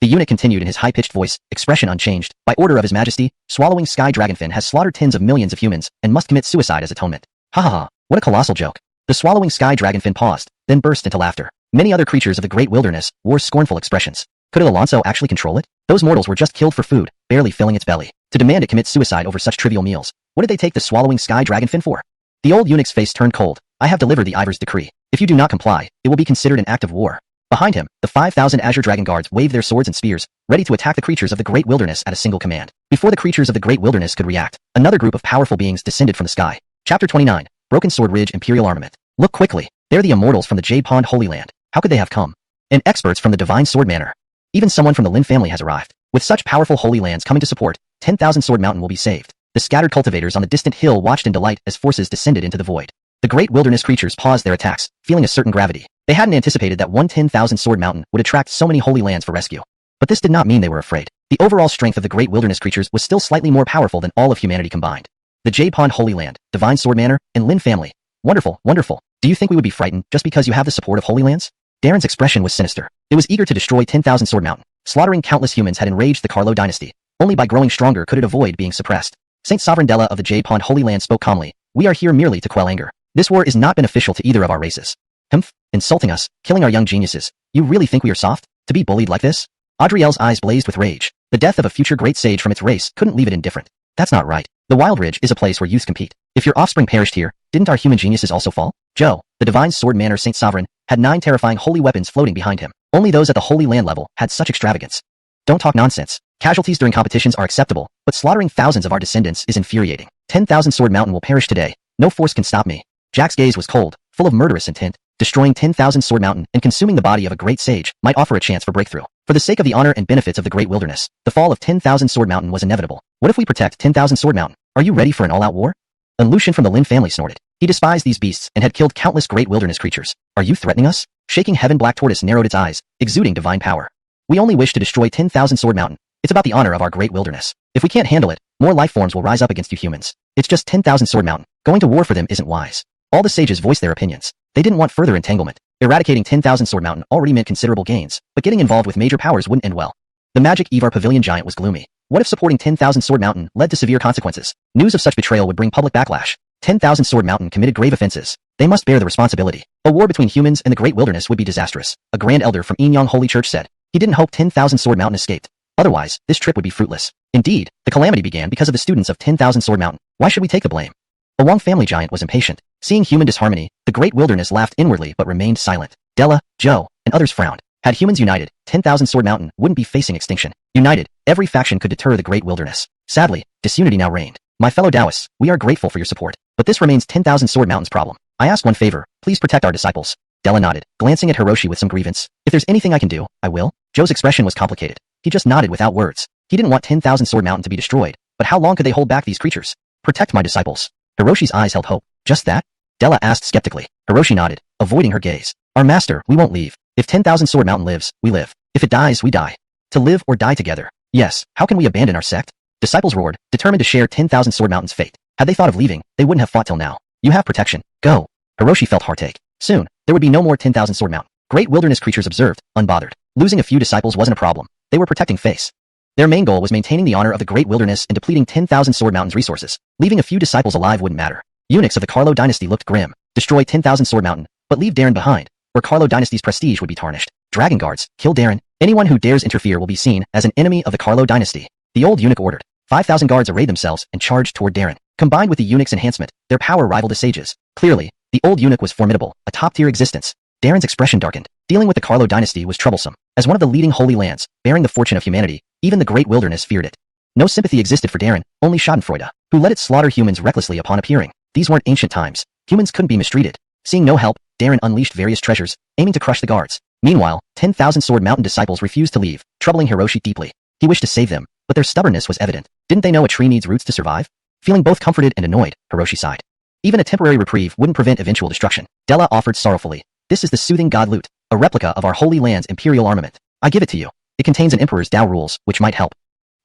Speaker 1: The eunuch continued in his high-pitched voice, expression unchanged. By order of His Majesty, Swallowing Sky Dragonfin has slaughtered tens of millions of humans and must commit suicide as atonement. Ha ha ha, what a colossal joke. The Swallowing Sky Dragonfin paused, then burst into laughter. Many other creatures of the great wilderness wore scornful expressions. Could Alonso actually control it? Those mortals were just killed for food, barely filling its belly. To demand it commit suicide over such trivial meals. What did they take the Swallowing Sky Dragonfin for? The old eunuch's face turned cold. I have delivered the Ivar's decree. If you do not comply, it will be considered an act of war. Behind him, the 5,000 Azure Dragon Guards waved their swords and spears, ready to attack the creatures of the great wilderness at a single command. Before the creatures of the great wilderness could react, another group of powerful beings descended from the sky. Chapter 29. Broken Sword Ridge Imperial Armament. Look quickly. They're the immortals from the Jade Pond Holy Land. How could they have come? And experts from the Divine Sword Manor. Even someone from the Lin family has arrived. With such powerful holy lands coming to support, 10,000 Sword Mountain will be saved. The scattered cultivators on the distant hill watched in delight as forces descended into the void. The great wilderness creatures paused their attacks, feeling a certain gravity. They hadn't anticipated that 10,000 Sword Mountain would attract so many holy lands for rescue. But this did not mean they were afraid. The overall strength of the great wilderness creatures was still slightly more powerful than all of humanity combined. The Jade Pond Holy Land, Divine Sword Manor, and Lin family. Wonderful, wonderful. Do you think we would be frightened just because you have the support of holy lands? Darren's expression was sinister. It was eager to destroy 10,000 Sword Mountain. Slaughtering countless humans had enraged the Carlo dynasty. Only by growing stronger could it avoid being suppressed. Saint Sovereigndella of the Jade Pond Holy Land spoke calmly. We are here merely to quell anger. This war is not beneficial to either of our races. Humph, insulting us, killing our young geniuses. You really think we are soft? To be bullied like this? Adriel's eyes blazed with rage. The death of a future great sage from its race couldn't leave it indifferent. That's not right. The Wild Ridge is a place where youth compete. If your offspring perished here, didn't our human geniuses also fall? Joe, the Divine Sword Manor Saint Sovereign, had 9 terrifying holy weapons floating behind him. Only those at the Holy Land level had such extravagance. Don't talk nonsense. Casualties during competitions are acceptable, but slaughtering thousands of our descendants is infuriating. 10,000 Sword Mountain will perish today. No force can stop me. Jack's gaze was cold, full of murderous intent. Destroying 10,000 Sword Mountain and consuming the body of a great sage might offer a chance for breakthrough. For the sake of the honor and benefits of the great wilderness, the fall of 10,000 Sword Mountain was inevitable. What if we protect 10,000 Sword Mountain? Are you ready for an all-out war? And Lucian from the Lin family snorted. He despised these beasts and had killed countless great wilderness creatures. Are you threatening us? Shaking Heaven Black Tortoise narrowed its eyes, exuding divine power. We only wish to destroy 10,000 Sword Mountain. It's about the honor of our great wilderness. If we can't handle it, more life forms will rise up against you humans. It's just 10,000 Sword Mountain. Going to war for them isn't wise. All the sages voiced their opinions. They didn't want further entanglement. Eradicating 10,000 Sword Mountain already meant considerable gains, but getting involved with major powers wouldn't end well. The magic Evar Pavilion giant was gloomy. What if supporting 10,000 Sword Mountain led to severe consequences? News of such betrayal would bring public backlash. 10,000 Sword Mountain committed grave offenses. They must bear the responsibility. A war between humans and the Great Wilderness would be disastrous, a grand elder from Enyang Holy Church said. He didn't hope 10,000 Sword Mountain escaped. Otherwise, this trip would be fruitless. Indeed, the calamity began because of the students of 10,000 Sword Mountain. Why should we take the blame? A Wong family giant was impatient. Seeing human disharmony, the Great Wilderness laughed inwardly but remained silent. Della, Joe, and others frowned. Had humans united, 10,000 Sword Mountain wouldn't be facing extinction. United, every faction could deter the Great Wilderness. Sadly, disunity now reigned. My fellow Taoists, we are grateful for your support, but this remains 10,000 Sword Mountain's problem. I ask one favor, please protect our disciples. Della nodded, glancing at Hiroshi with some grievance. If there's anything I can do, I will. Joe's expression was complicated. He just nodded without words. He didn't want 10,000 Sword Mountain to be destroyed, but how long could they hold back these creatures? Protect my disciples. Hiroshi's eyes held hope. Just that? Della asked skeptically. Hiroshi nodded, avoiding her gaze. Our master, we won't leave. If 10,000 Sword Mountain lives, we live. If it dies, we die. To live or die together. Yes, how can we abandon our sect? Disciples roared, determined to share 10,000 Sword Mountain's fate. Had they thought of leaving, they wouldn't have fought till now. You have protection. Go. Hiroshi felt heartache. Soon, there would be no more 10,000 Sword Mountain. Great Wilderness creatures observed, unbothered. Losing a few disciples wasn't a problem. They were protecting face. Their main goal was maintaining the honor of the Great Wilderness and depleting 10,000 Sword Mountain's resources. Leaving a few disciples alive wouldn't matter. Eunuchs of the Carlo dynasty looked grim. Destroy 10,000 Sword Mountain, but leave Darren behind, or Carlo dynasty's prestige would be tarnished. Dragon guards, kill Darren. Anyone who dares interfere will be seen as an enemy of the Carlo dynasty. The old eunuch ordered. 5,000 guards arrayed themselves and charged toward Darren. Combined with the eunuch's enhancement, their power rivaled the sages. Clearly, the old eunuch was formidable, a top-tier existence. Darren's expression darkened. Dealing with the Carlo dynasty was troublesome. As one of the leading holy lands, bearing the fortune of humanity, even the Great Wilderness feared it. No sympathy existed for Darren, only schadenfreude, who let it slaughter humans recklessly upon appearing. These weren't ancient times. Humans couldn't be mistreated. Seeing no help, Darren unleashed various treasures, aiming to crush the guards. Meanwhile, 10,000 Sword Mountain disciples refused to leave, troubling Hiroshi deeply. He wished to save them, but their stubbornness was evident. Didn't they know a tree needs roots to survive? Feeling both comforted and annoyed, Hiroshi sighed. Even a temporary reprieve wouldn't prevent eventual destruction. Della offered sorrowfully. This is the soothing god lute, a replica of our Holy Land's imperial armament. I give it to you. It contains an emperor's Tao rules, which might help.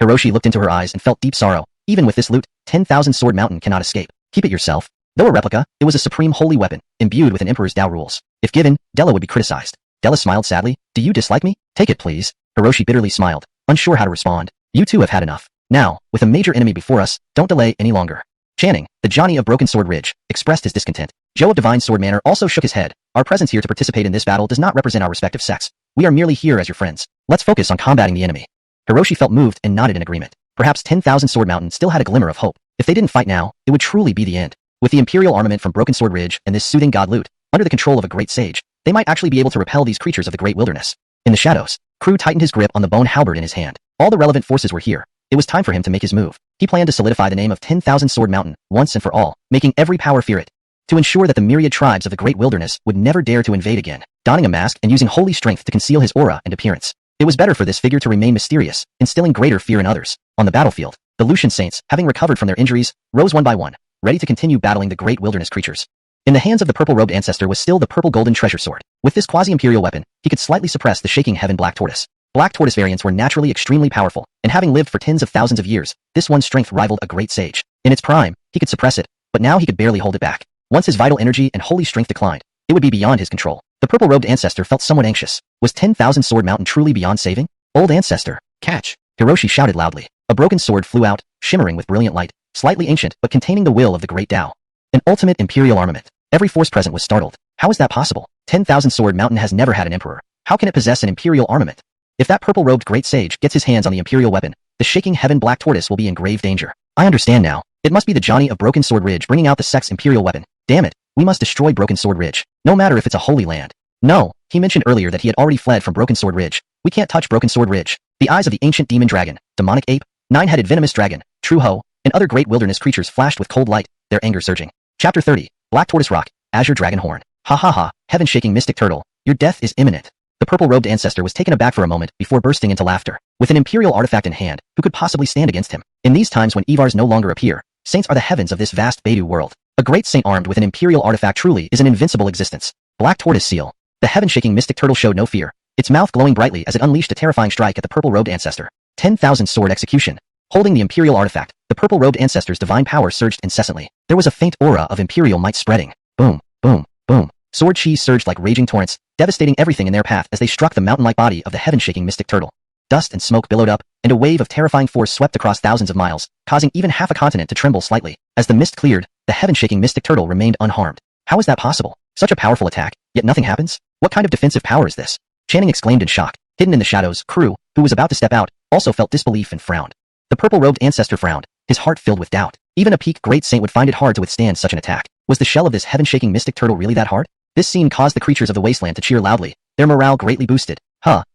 Speaker 1: Hiroshi looked into her eyes and felt deep sorrow. Even with this lute, 10,000 Sword Mountain cannot escape. Keep it yourself. Though a replica, it was a supreme holy weapon, imbued with an emperor's Tao rules. If given, Della would be criticized. Della smiled sadly. Do you dislike me? Take it, please. Hiroshi bitterly smiled, unsure how to respond. You two have had enough. Now, with a major enemy before us, don't delay any longer. Channing, the Johnny of Broken Sword Ridge, expressed his discontent. Joe of Divine Sword Manor also shook his head. Our presence here to participate in this battle does not represent our respective sects. We are merely here as your friends. Let's focus on combating the enemy. Hiroshi felt moved and nodded in agreement. Perhaps 10,000 Sword Mountain still had a glimmer of hope. If they didn't fight now, it would truly be the end. With the imperial armament from Broken Sword Ridge and this soothing god lute, under the control of a great sage, they might actually be able to repel these creatures of the Great Wilderness. In the shadows, Crew tightened his grip on the bone halberd in his hand. All the relevant forces were here. It was time for him to make his move. He planned to solidify the name of 10,000 Sword Mountain, once and for all, making every power fear it. To ensure that the myriad tribes of the Great Wilderness would never dare to invade again, donning a mask and using holy strength to conceal his aura and appearance. It was better for this figure to remain mysterious, instilling greater fear in others. On the battlefield, the Lucian saints, having recovered from their injuries, rose one by one, ready to continue battling the Great Wilderness creatures. In the hands of the purple-robed ancestor was still the purple golden treasure sword. With this quasi-imperial weapon, he could slightly suppress the shaking heaven black tortoise. Black tortoise variants were naturally extremely powerful, and having lived for tens of thousands of years, this one's strength rivaled a great sage. In its prime, he could suppress it, but now he could barely hold it back. Once his vital energy and holy strength declined, it would be beyond his control. The purple-robed ancestor felt somewhat anxious. Was 10,000 Sword Mountain truly beyond saving? Old ancestor, catch! Hiroshi shouted loudly. A broken sword flew out, shimmering with brilliant light, slightly ancient but containing the will of the great Tao. An ultimate imperial armament. Every force present was startled. How is that possible? 10,000 Sword Mountain has never had an emperor. How can it possess an imperial armament? If that purple-robed great sage gets his hands on the imperial weapon, the shaking heaven black tortoise will be in grave danger. I understand now. It must be the Johnny of Broken Sword Ridge bringing out the sect's imperial weapon. Damn it, we must destroy Broken Sword Ridge, no matter if it's a holy land. No, he mentioned earlier that he had already fled from Broken Sword Ridge. We can't touch Broken Sword Ridge. The eyes of the ancient demon dragon, demonic ape, nine-headed venomous dragon, true ho, and other great wilderness creatures flashed with cold light, their anger surging. Chapter 30, Black Tortoise Rock, Azure Dragon Horn. Ha ha ha, heaven-shaking mystic turtle, your death is imminent. The purple-robed ancestor was taken aback for a moment before bursting into laughter. With an imperial artifact in hand, who could possibly stand against him? In these times when Evars no longer appear, saints are the heavens of this vast Beidou world. A great saint armed with an imperial artifact truly is an invincible existence. Black Tortoise Seal. The heaven-shaking mystic turtle showed no fear, its mouth glowing brightly as it unleashed a terrifying strike at the purple-robed ancestor. 10,000 sword execution. Holding the imperial artifact, the purple-robed ancestor's divine power surged incessantly. There was a faint aura of imperial might spreading. Boom, boom, boom. Sword chi surged like raging torrents, devastating everything in their path as they struck the mountain-like body of the heaven-shaking mystic turtle. Dust and smoke billowed up, and a wave of terrifying force swept across thousands of miles, causing even half a continent to tremble slightly. As the mist cleared, the heaven-shaking mystic turtle remained unharmed. How is that possible? Such a powerful attack, yet nothing happens? What kind of defensive power is this? Channing exclaimed in shock. Hidden in the shadows, Crew, who was about to step out, also felt disbelief and frowned. The purple-robed ancestor frowned, his heart filled with doubt. Even a peak great saint would find it hard to withstand such an attack. Was the shell of this heaven-shaking mystic turtle really that hard? This scene caused the creatures of the wasteland to cheer loudly, their morale greatly boosted.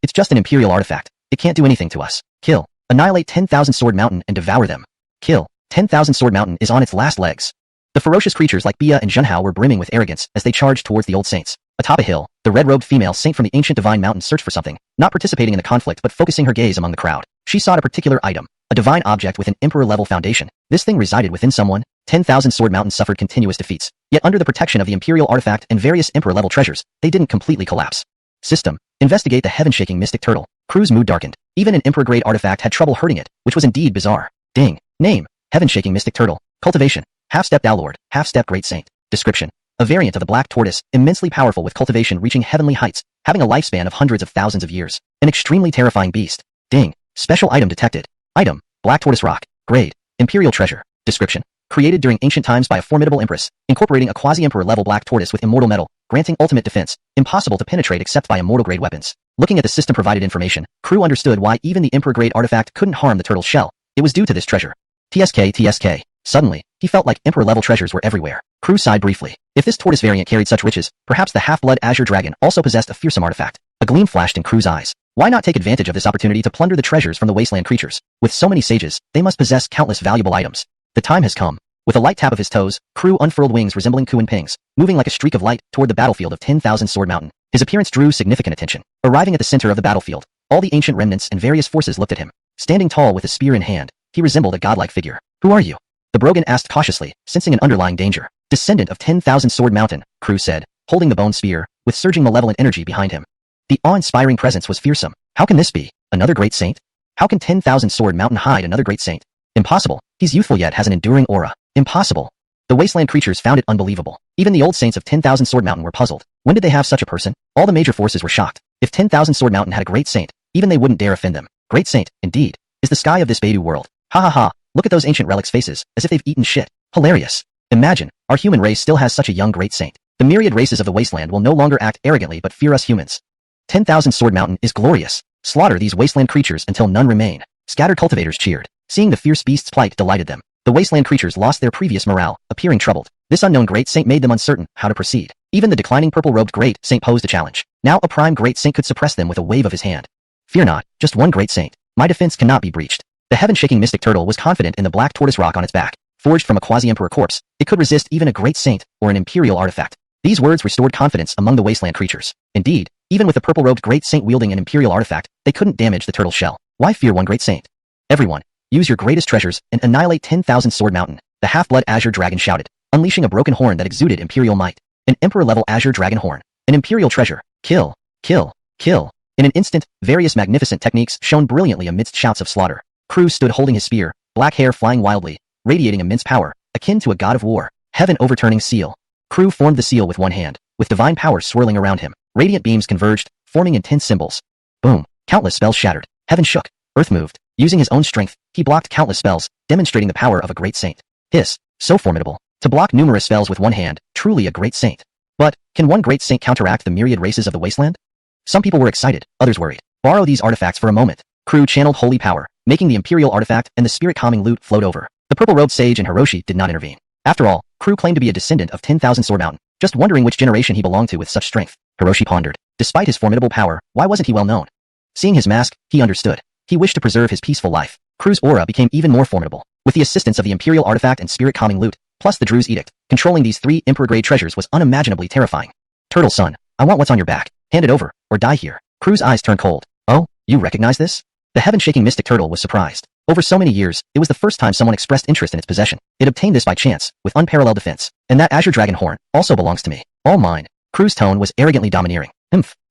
Speaker 1: It's just an imperial artifact. It can't do anything to us. Kill. Annihilate 10,000 Sword Mountain and devour them. Kill. 10,000 Sword Mountain is on its last legs. The ferocious creatures like Bia and Junhao were brimming with arrogance as they charged towards the old saints. Atop a hill, the red-robed female saint from the ancient divine mountain searched for something, not participating in the conflict but focusing her gaze among the crowd. She sought a particular item, a divine object with an emperor-level foundation. This thing resided within someone. 10,000 Sword Mountain suffered continuous defeats, yet under the protection of the imperial artifact and various emperor-level treasures, they didn't completely collapse. System. Investigate the heaven-shaking mystic turtle. Crew's mood darkened. Even an Emperor-grade artifact had trouble hurting it, which was indeed bizarre. Ding. Name. Heaven-shaking mystic turtle. Cultivation. Half-step Lord. Half-step great saint. Description. A variant of the black tortoise, immensely powerful with cultivation reaching heavenly heights, having a lifespan of hundreds of thousands of years. An extremely terrifying beast. Ding. Special item detected. Item. Black tortoise rock. Grade. Imperial treasure. Description. Created during ancient times by a formidable empress, incorporating a quasi-emperor level black tortoise with immortal metal, granting ultimate defense, impossible to penetrate except by immortal-grade weapons. Looking at the system-provided information, Crew understood why even the Emperor-grade artifact couldn't harm the turtle's shell. It was due to this treasure. TSK. Suddenly, he felt like Emperor-level treasures were everywhere. Crew sighed briefly. If this tortoise variant carried such riches, perhaps the half-blood azure dragon also possessed a fearsome artifact. A gleam flashed in Crew's eyes. Why not take advantage of this opportunity to plunder the treasures from the wasteland creatures? With so many sages, they must possess countless valuable items. The time has come. With a light tap of his toes, Crew unfurled wings resembling Kuan Ping's, moving like a streak of light toward the battlefield of 10,000 Sword Mountain. His appearance drew significant attention. Arriving at the center of the battlefield, all the ancient remnants and various forces looked at him. Standing tall with a spear in hand, he resembled a godlike figure. Who are you? The Brogan asked cautiously, sensing an underlying danger. Descendant of 10,000 Sword Mountain, Crew said, holding the bone spear, with surging malevolent energy behind him. The awe-inspiring presence was fearsome. How can this be? Another great saint? How can 10,000 Sword Mountain hide another great saint? Impossible. He's youthful yet has an enduring aura. Impossible. The wasteland creatures found it unbelievable. Even the old saints of 10,000 Sword Mountain were puzzled. When did they have such a person? All the major forces were shocked. If 10,000 Sword Mountain had a great saint, even they wouldn't dare offend them. Great saint, indeed, is the sky of this Beidou world. Ha ha ha, look at those ancient relics' faces, as if they've eaten shit. Hilarious. Imagine, our human race still has such a young great saint. The myriad races of the wasteland will no longer act arrogantly but fear us humans. 10,000 Sword Mountain is glorious. Slaughter these wasteland creatures until none remain. Scattered cultivators cheered. Seeing the fierce beast's plight delighted them. The wasteland creatures lost their previous morale, appearing troubled. This unknown great saint made them uncertain how to proceed. Even the declining purple-robed great saint posed a challenge. Now a prime great saint could suppress them with a wave of his hand. Fear not, just one great saint. My defense cannot be breached. The heaven-shaking mystic turtle was confident in the black tortoise rock on its back. Forged from a quasi-emperor corpse, it could resist even a great saint or an imperial artifact. These words restored confidence among the wasteland creatures. Indeed, even with the purple-robed great saint wielding an imperial artifact, they couldn't damage the turtle's shell. Why fear one great saint? Everyone, use your greatest treasures and annihilate 10,000 Sword Mountain, the half-blood azure dragon shouted, unleashing a broken horn that exuded imperial might. An emperor-level azure dragon horn. An imperial treasure. Kill. Kill. Kill. In an instant, various magnificent techniques shone brilliantly amidst shouts of slaughter. Crew stood holding his spear, black hair flying wildly, radiating immense power, akin to a god of war. Heaven overturning seal. Crew formed the seal with one hand, with divine power swirling around him. Radiant beams converged, forming intense symbols. Boom. Countless spells shattered. Heaven shook. Earth moved. Using his own strength, he blocked countless spells, demonstrating the power of a great saint. Hiss. So formidable. To block numerous spells with one hand, truly a great saint. But, can one great saint counteract the myriad races of the wasteland? Some people were excited, others worried. Borrow these artifacts for a moment. Crew channeled holy power, making the imperial artifact and the spirit-calming loot float over. The purple-robed sage and Hiroshi did not intervene. After all, Crew claimed to be a descendant of 10,000 Sword Mountain, just wondering which generation he belonged to with such strength. Hiroshi pondered. Despite his formidable power, why wasn't he well known? Seeing his mask, he understood. He wished to preserve his peaceful life. Crew's aura became even more formidable. With the assistance of the imperial artifact and spirit-calming loot, plus the Drew's edict, controlling these three emperor-grade treasures was unimaginably terrifying. Turtle son, I want what's on your back. Hand it over, or die here. Crew's eyes turned cold. Oh, you recognize this? The heaven-shaking mystic turtle was surprised. Over so many years, it was the first time someone expressed interest in its possession. It obtained this by chance, with unparalleled defense. And that azure dragon horn also belongs to me. All mine. Crew's tone was arrogantly domineering.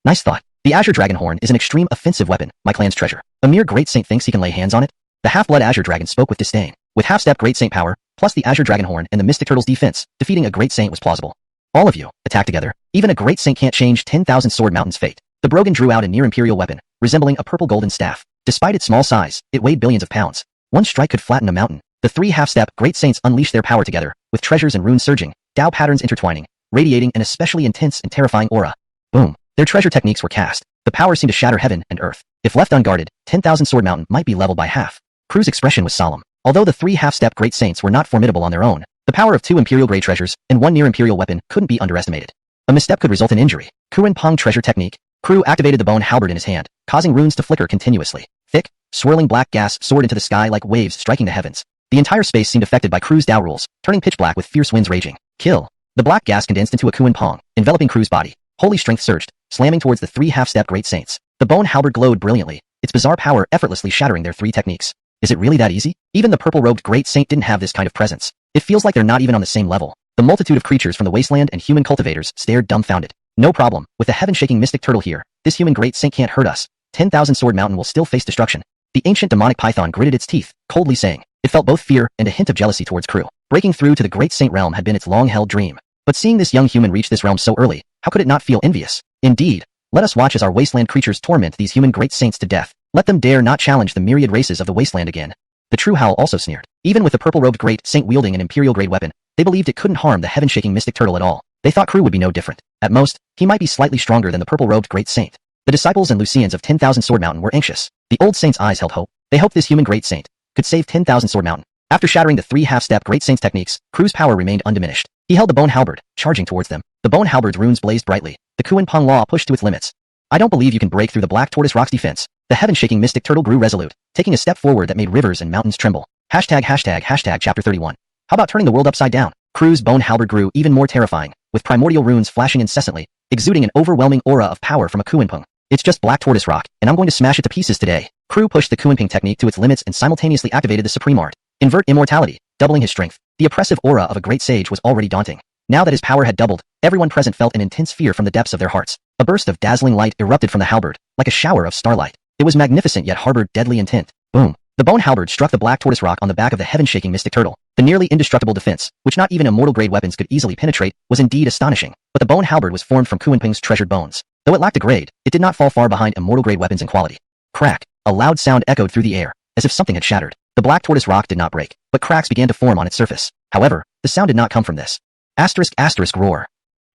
Speaker 1: Nice thought. The azure dragon horn is an extreme offensive weapon, my clan's treasure. A mere great saint thinks he can lay hands on it? The half-blood azure dragon spoke with disdain. With half-step great saint power, plus the azure dragon horn and the mystic turtle's defense, defeating a great saint was plausible. All of you, attack together. Even a great saint can't change 10,000 Sword Mountain's fate. The Brogan drew out a near-imperial weapon, resembling a purple golden staff. Despite its small size, it weighed billions of pounds. One strike could flatten a mountain. The three half-step great saints unleashed their power together, with treasures and runes surging, Tao patterns intertwining, radiating an especially intense and terrifying aura. Boom. Their treasure techniques were cast. The power seemed to shatter heaven and earth. If left unguarded, 10,000 Sword Mountain might be leveled by half. Crew's expression was solemn. Although the 3 half-step Great Saints were not formidable on their own, the power of 2 Imperial-grade treasures and 1 near-Imperial weapon couldn't be underestimated. A misstep could result in injury. Kuan Pong treasure technique. Crew activated the bone halberd in his hand, causing runes to flicker continuously. Thick, swirling black gas soared into the sky like waves striking the heavens. The entire space seemed affected by Crew's Dao rules, turning pitch black with fierce winds raging. Kill. The black gas condensed into a Kuan Pong, enveloping Crew's body. Holy strength surged, slamming towards the 3 half-step Great Saints. The bone halberd glowed brilliantly, its bizarre power effortlessly shattering their 3 techniques. Is it really that easy? Even the purple-robed Great Saint didn't have this kind of presence. It feels like they're not even on the same level. The multitude of creatures from the wasteland and human cultivators stared dumbfounded. No problem, with the heaven-shaking mystic turtle here, this human Great Saint can't hurt us. 10,000 Sword Mountain will still face destruction. The ancient demonic python gritted its teeth, coldly saying. It felt both fear and a hint of jealousy towards Crew. Breaking through to the Great Saint realm had been its long-held dream. But seeing this young human reach this realm so early, how could it not feel envious? Indeed. Let us watch as our wasteland creatures torment these human Great Saints to death. Let them dare not challenge the myriad races of the wasteland again. The true Howl also sneered. Even with the purple-robed Great Saint wielding an Imperial-grade weapon, they believed it couldn't harm the heaven-shaking mystic turtle at all. They thought Crew would be no different. At most, he might be slightly stronger than the purple-robed Great Saint. The disciples and Lucians of 10,000 Sword Mountain were anxious. The old saint's eyes held hope. They hoped this human Great Saint could save 10,000 Sword Mountain. After shattering the 3 half-step Great Saint's techniques, Crew's power remained undiminished. He held the bone halberd, charging towards them. The bone halberd's runes blazed brightly. The Kuan Pong law pushed to its limits. I don't believe you can break through the black tortoise rock's defense. The heaven-shaking mystic turtle grew resolute, taking a step forward that made rivers and mountains tremble. ####Chapter 31. How about turning the world upside down? Crew's bone halberd grew even more terrifying, with primordial runes flashing incessantly, exuding an overwhelming aura of power from a Kuan Pong. It's just black tortoise rock, and I'm going to smash it to pieces today. Crew pushed the Kuan Pong technique to its limits and simultaneously activated the Supreme Art. Invert Immortality, doubling his strength. The oppressive aura of a great sage was already daunting. Now that his power had doubled, everyone present felt an intense fear from the depths of their hearts. A burst of dazzling light erupted from the halberd, like a shower of starlight. It was magnificent yet harbored deadly intent. Boom. The bone halberd struck the black tortoise rock on the back of the heaven-shaking mystic turtle. The nearly indestructible defense, which not even immortal-grade weapons could easily penetrate, was indeed astonishing. But the bone halberd was formed from Kuan Pong's treasured bones. Though it lacked a grade, it did not fall far behind immortal-grade weapons in quality. Crack. A loud sound echoed through the air, as if something had shattered. The black tortoise rock did not break, but cracks began to form on its surface. However, the sound did not come from this. *** roar.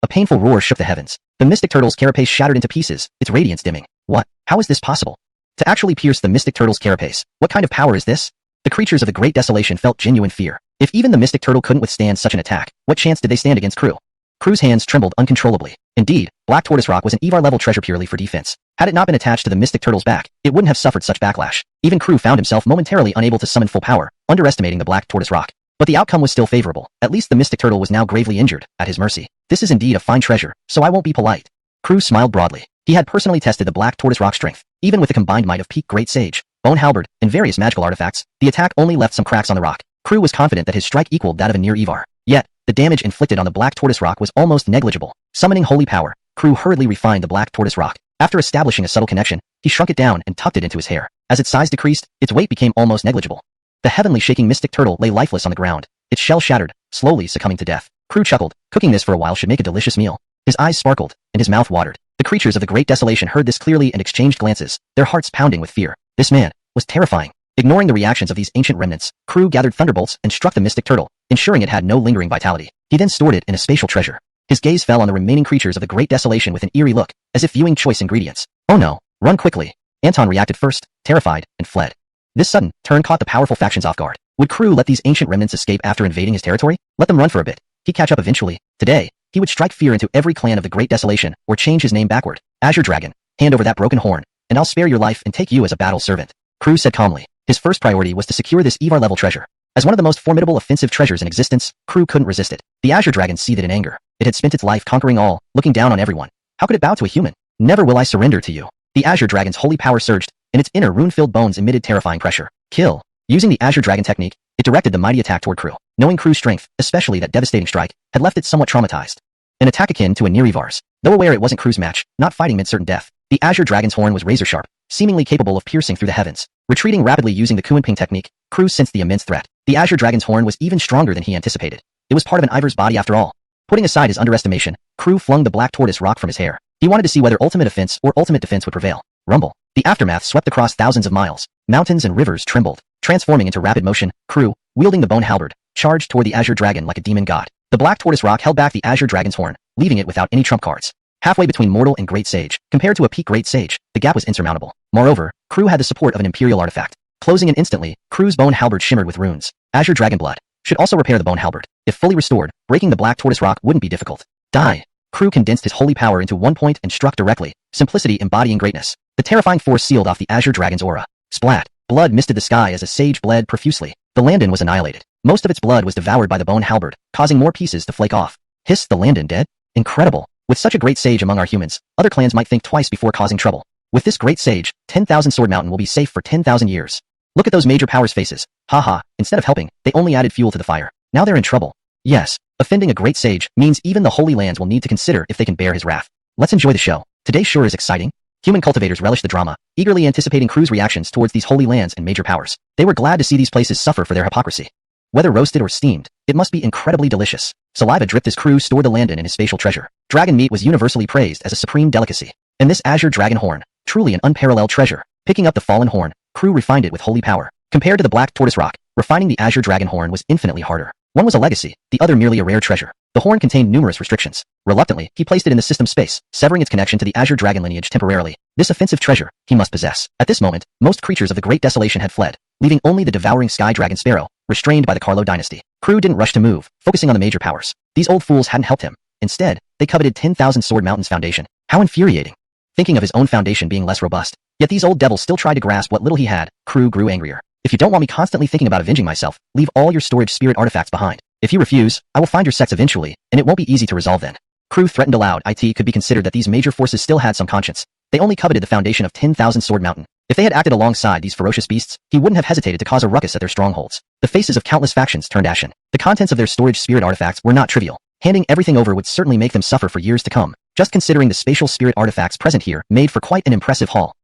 Speaker 1: A painful roar shook the heavens. The mystic turtle's carapace shattered into pieces, its radiance dimming. What? How is this possible? To actually pierce the mystic turtle's carapace, what kind of power is this? The creatures of the Great Desolation felt genuine fear. If even the mystic turtle couldn't withstand such an attack, what chance did they stand against Crew? Crew's hands trembled uncontrollably. Indeed, Black Tortoise Rock was an Evar-level treasure purely for defense. Had it not been attached to the mystic turtle's back, it wouldn't have suffered such backlash. Even Crew found himself momentarily unable to summon full power, underestimating the Black Tortoise Rock. But the outcome was still favorable. At least the mystic turtle was now gravely injured, at his mercy. This is indeed a fine treasure, so I won't be polite. Crew smiled broadly. He had personally tested the Black Tortoise Rock's strength. Even with the combined might of Peak Great Sage, Bone Halberd, and various magical artifacts, the attack only left some cracks on the rock. Crew was confident that his strike equaled that of a near Evar. Yet, the damage inflicted on the Black Tortoise Rock was almost negligible. Summoning holy power, Crew hurriedly refined the Black Tortoise Rock. After establishing a subtle connection, he shrunk it down and tucked it into his hair. As its size decreased, its weight became almost negligible. The heavenly shaking mystic turtle lay lifeless on the ground, its shell shattered, slowly succumbing to death. Crew chuckled. Cooking this for a while should make a delicious meal. His eyes sparkled, and his mouth watered. The creatures of the Great Desolation heard this clearly and exchanged glances, their hearts pounding with fear. This man was terrifying. Ignoring the reactions of these ancient remnants, Crew gathered thunderbolts and struck the mystic turtle, ensuring it had no lingering vitality. He then stored it in a spatial treasure. His gaze fell on the remaining creatures of the Great Desolation with an eerie look, as if viewing choice ingredients. Oh no, run quickly. Anton reacted first, terrified, and fled. This sudden turn caught the powerful factions off guard. Would Crew let these ancient remnants escape after invading his territory? Let them run for a bit. He'd catch up eventually. Today, he would strike fear into every clan of the Great Desolation, or change his name backward. Azure Dragon, hand over that broken horn, and I'll spare your life and take you as a battle servant. Crew said calmly. His first priority was to secure this Evar-level treasure. As one of the most formidable offensive treasures in existence, Crew couldn't resist it. The Azure Dragon seethed in anger. It had spent its life conquering all, looking down on everyone. How could it bow to a human? Never will I surrender to you. The Azure Dragon's holy power surged, and its inner rune-filled bones emitted terrifying pressure. Kill. Using the Azure Dragon technique, it directed the mighty attack toward Crew. Knowing Crew's strength, especially that devastating strike, had left it somewhat traumatized. An attack akin to a near Evar's. Though aware it wasn't Crew's match, not fighting meant certain death. The Azure Dragon's horn was razor-sharp, seemingly capable of piercing through the heavens. Retreating rapidly using the Kuan Ping technique, Crew sensed the immense threat. The Azure Dragon's horn was even stronger than he anticipated. It was part of an Ivar's body after all. Putting aside his underestimation, Crew flung the Black Tortoise Rock from his hair. He wanted to see whether ultimate offense or ultimate defense would prevail. Rumble. The aftermath swept across thousands of miles. Mountains and rivers trembled. Transforming into rapid motion, Crew, wielding the bone halberd, charged toward the Azure Dragon like a demon god. The Black Tortoise Rock held back the Azure Dragon's horn, leaving it without any trump cards. Halfway between mortal and great sage, compared to a peak great sage, the gap was insurmountable. Moreover, Crew had the support of an imperial artifact. Closing in instantly, Crew's bone halberd shimmered with runes. Azure Dragon Blood should also repair the bone halberd. If fully restored, breaking the black tortoise rock wouldn't be difficult. Die. Crew condensed his holy power into one point and struck directly, simplicity embodying greatness. The terrifying force sealed off the Azure Dragon's aura. Splat. Blood misted the sky as a sage bled profusely. The Landon was annihilated. Most of its blood was devoured by the bone halberd, causing more pieces to flake off. Hiss, the Landon dead? Incredible. With such a great sage among our humans, other clans might think twice before causing trouble. With this great sage, 10,000 Sword Mountain will be safe for 10,000 years. Look at those major powers' faces. Haha, instead of helping, they only added fuel to the fire. Now they're in trouble. Yes, offending a great sage means even the Holy Lands will need to consider if they can bear his wrath. Let's enjoy the show. Today sure is exciting. Human cultivators relish the drama, eagerly anticipating Crew's reactions towards these holy lands and major powers. They were glad to see these places suffer for their hypocrisy. Whether roasted or steamed, it must be incredibly delicious. Saliva dripped as Crew stored the Landon in his spatial treasure. Dragon meat was universally praised as a supreme delicacy. And this Azure Dragon horn, truly an unparalleled treasure. Picking up the fallen horn, Crew refined it with holy power. Compared to the black tortoise rock, refining the Azure Dragon horn was infinitely harder. One was a legacy, the other merely a rare treasure. The horn contained numerous restrictions. Reluctantly, he placed it in the system space, severing its connection to the Azure Dragon lineage temporarily. This offensive treasure, he must possess. At this moment, most creatures of the Great Desolation had fled, leaving only the devouring Sky Dragon Sparrow, restrained by the Carlo dynasty. Crew didn't rush to move, focusing on the major powers. These old fools hadn't helped him. Instead, they coveted 10,000 Sword Mountain's foundation. How infuriating. Thinking of his own foundation being less robust. Yet these old devils still tried to grasp what little he had. Crew grew angrier. If you don't want me constantly thinking about avenging myself, leave all your storage spirit artifacts behind. If you refuse, I will find your sex eventually, and it won't be easy to resolve then. Crew threatened aloud. It could be considered that these major forces still had some conscience. They only coveted the foundation of 10,000 Sword Mountain. If they had acted alongside these ferocious beasts, he wouldn't have hesitated to cause a ruckus at their strongholds. The faces of countless factions turned ashen. The contents of their storage spirit artifacts were not trivial. Handing everything over would certainly make them suffer for years to come. Just considering the spatial spirit artifacts present here made for quite an impressive haul.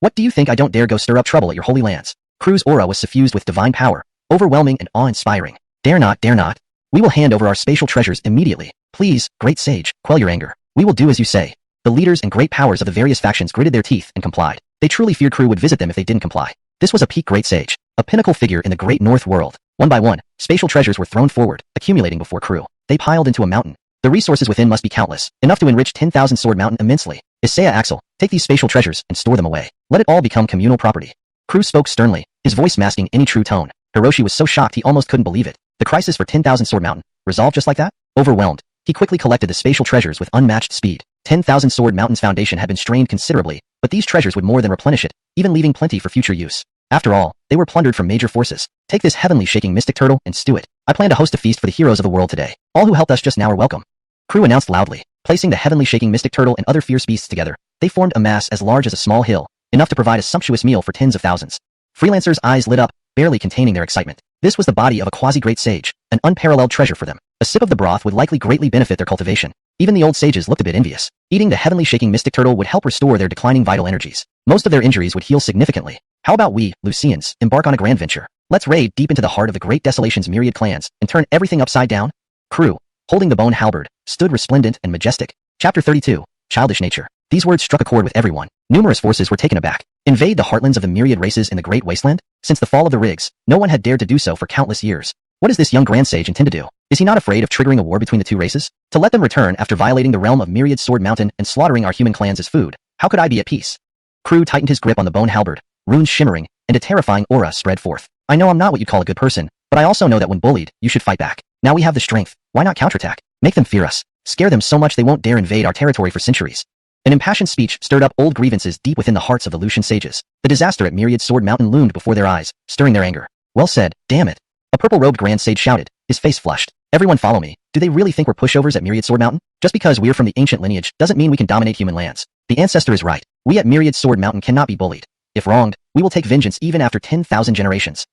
Speaker 1: What do you think? I don't dare go stir up trouble at your holy lands. Crew's aura was suffused with divine power, overwhelming and awe-inspiring. Dare not, dare not. We will hand over our spatial treasures immediately. Please, great sage, quell your anger. We will do as you say. The leaders and great powers of the various factions gritted their teeth and complied. They truly feared Crew would visit them if they didn't comply. This was a peak great sage, a pinnacle figure in the great North world. One by one, spatial treasures were thrown forward, accumulating before Crew. They piled into a mountain. The resources within must be countless, enough to enrich 10,000 Sword Mountain immensely. Isaiah Axel, take these spatial treasures and store them away. Let it all become communal property. Crew spoke sternly, his voice masking any true tone. Hiroshi was so shocked he almost couldn't believe it. The crisis for 10,000 Sword Mountain, resolved just like that? Overwhelmed, he quickly collected the spatial treasures with unmatched speed. 10,000 Sword Mountain's foundation had been strained considerably, but these treasures would more than replenish it, even leaving plenty for future use. After all, they were plundered from major forces. Take this heavenly shaking mystic turtle and stew it. I plan to host a feast for the heroes of the world today. All who helped us just now are welcome. Crew announced loudly, placing the heavenly shaking mystic turtle and other fierce beasts together. They formed a mass as large as a small hill, enough to provide a sumptuous meal for tens of thousands. Freelancers' eyes lit up, barely containing their excitement. This was the body of a quasi-great sage, an unparalleled treasure for them. A sip of the broth would likely greatly benefit their cultivation. Even the old sages looked a bit envious. Eating the heavenly shaking mystic turtle would help restore their declining vital energies. Most of their injuries would heal significantly. How about we, Lucians, embark on a grand venture? Let's raid deep into the heart of the Great Desolation's myriad clans and turn everything upside down? Crew, holding the bone halberd, stood resplendent and majestic. Chapter 32, Childish Nature. These words struck a chord with everyone. Numerous forces were taken aback. Invade the heartlands of the myriad races in the Great Wasteland? Since the fall of the Rigs, no one had dared to do so for countless years. What does this young Grand Sage intend to do? Is he not afraid of triggering a war between the two races? To let them return after violating the realm of Myriad Sword Mountain and slaughtering our human clans as food? How could I be at peace? Crew tightened his grip on the bone halberd, runes shimmering, and a terrifying aura spread forth. I know I'm not what you'd call a good person, but I also know that when bullied, you should fight back. Now we have the strength. Why not counterattack? Make them fear us. Scare them so much they won't dare invade our territory for centuries. An impassioned speech stirred up old grievances deep within the hearts of the Lucian sages. The disaster at Myriad Sword Mountain loomed before their eyes, stirring their anger. Well said, damn it. A purple-robed Grand Sage shouted, his face flushed. Everyone follow me. Do they really think we're pushovers at Myriad Sword Mountain? Just because we're from the ancient lineage doesn't mean we can dominate human lands. The ancestor is right. We at Myriad Sword Mountain cannot be bullied. If wronged, we will take vengeance even after 10,000 generations.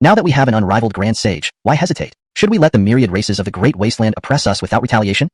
Speaker 1: Now that we have an unrivaled Grand Sage, why hesitate? Should we let the myriad races of the Great Wasteland oppress us without retaliation?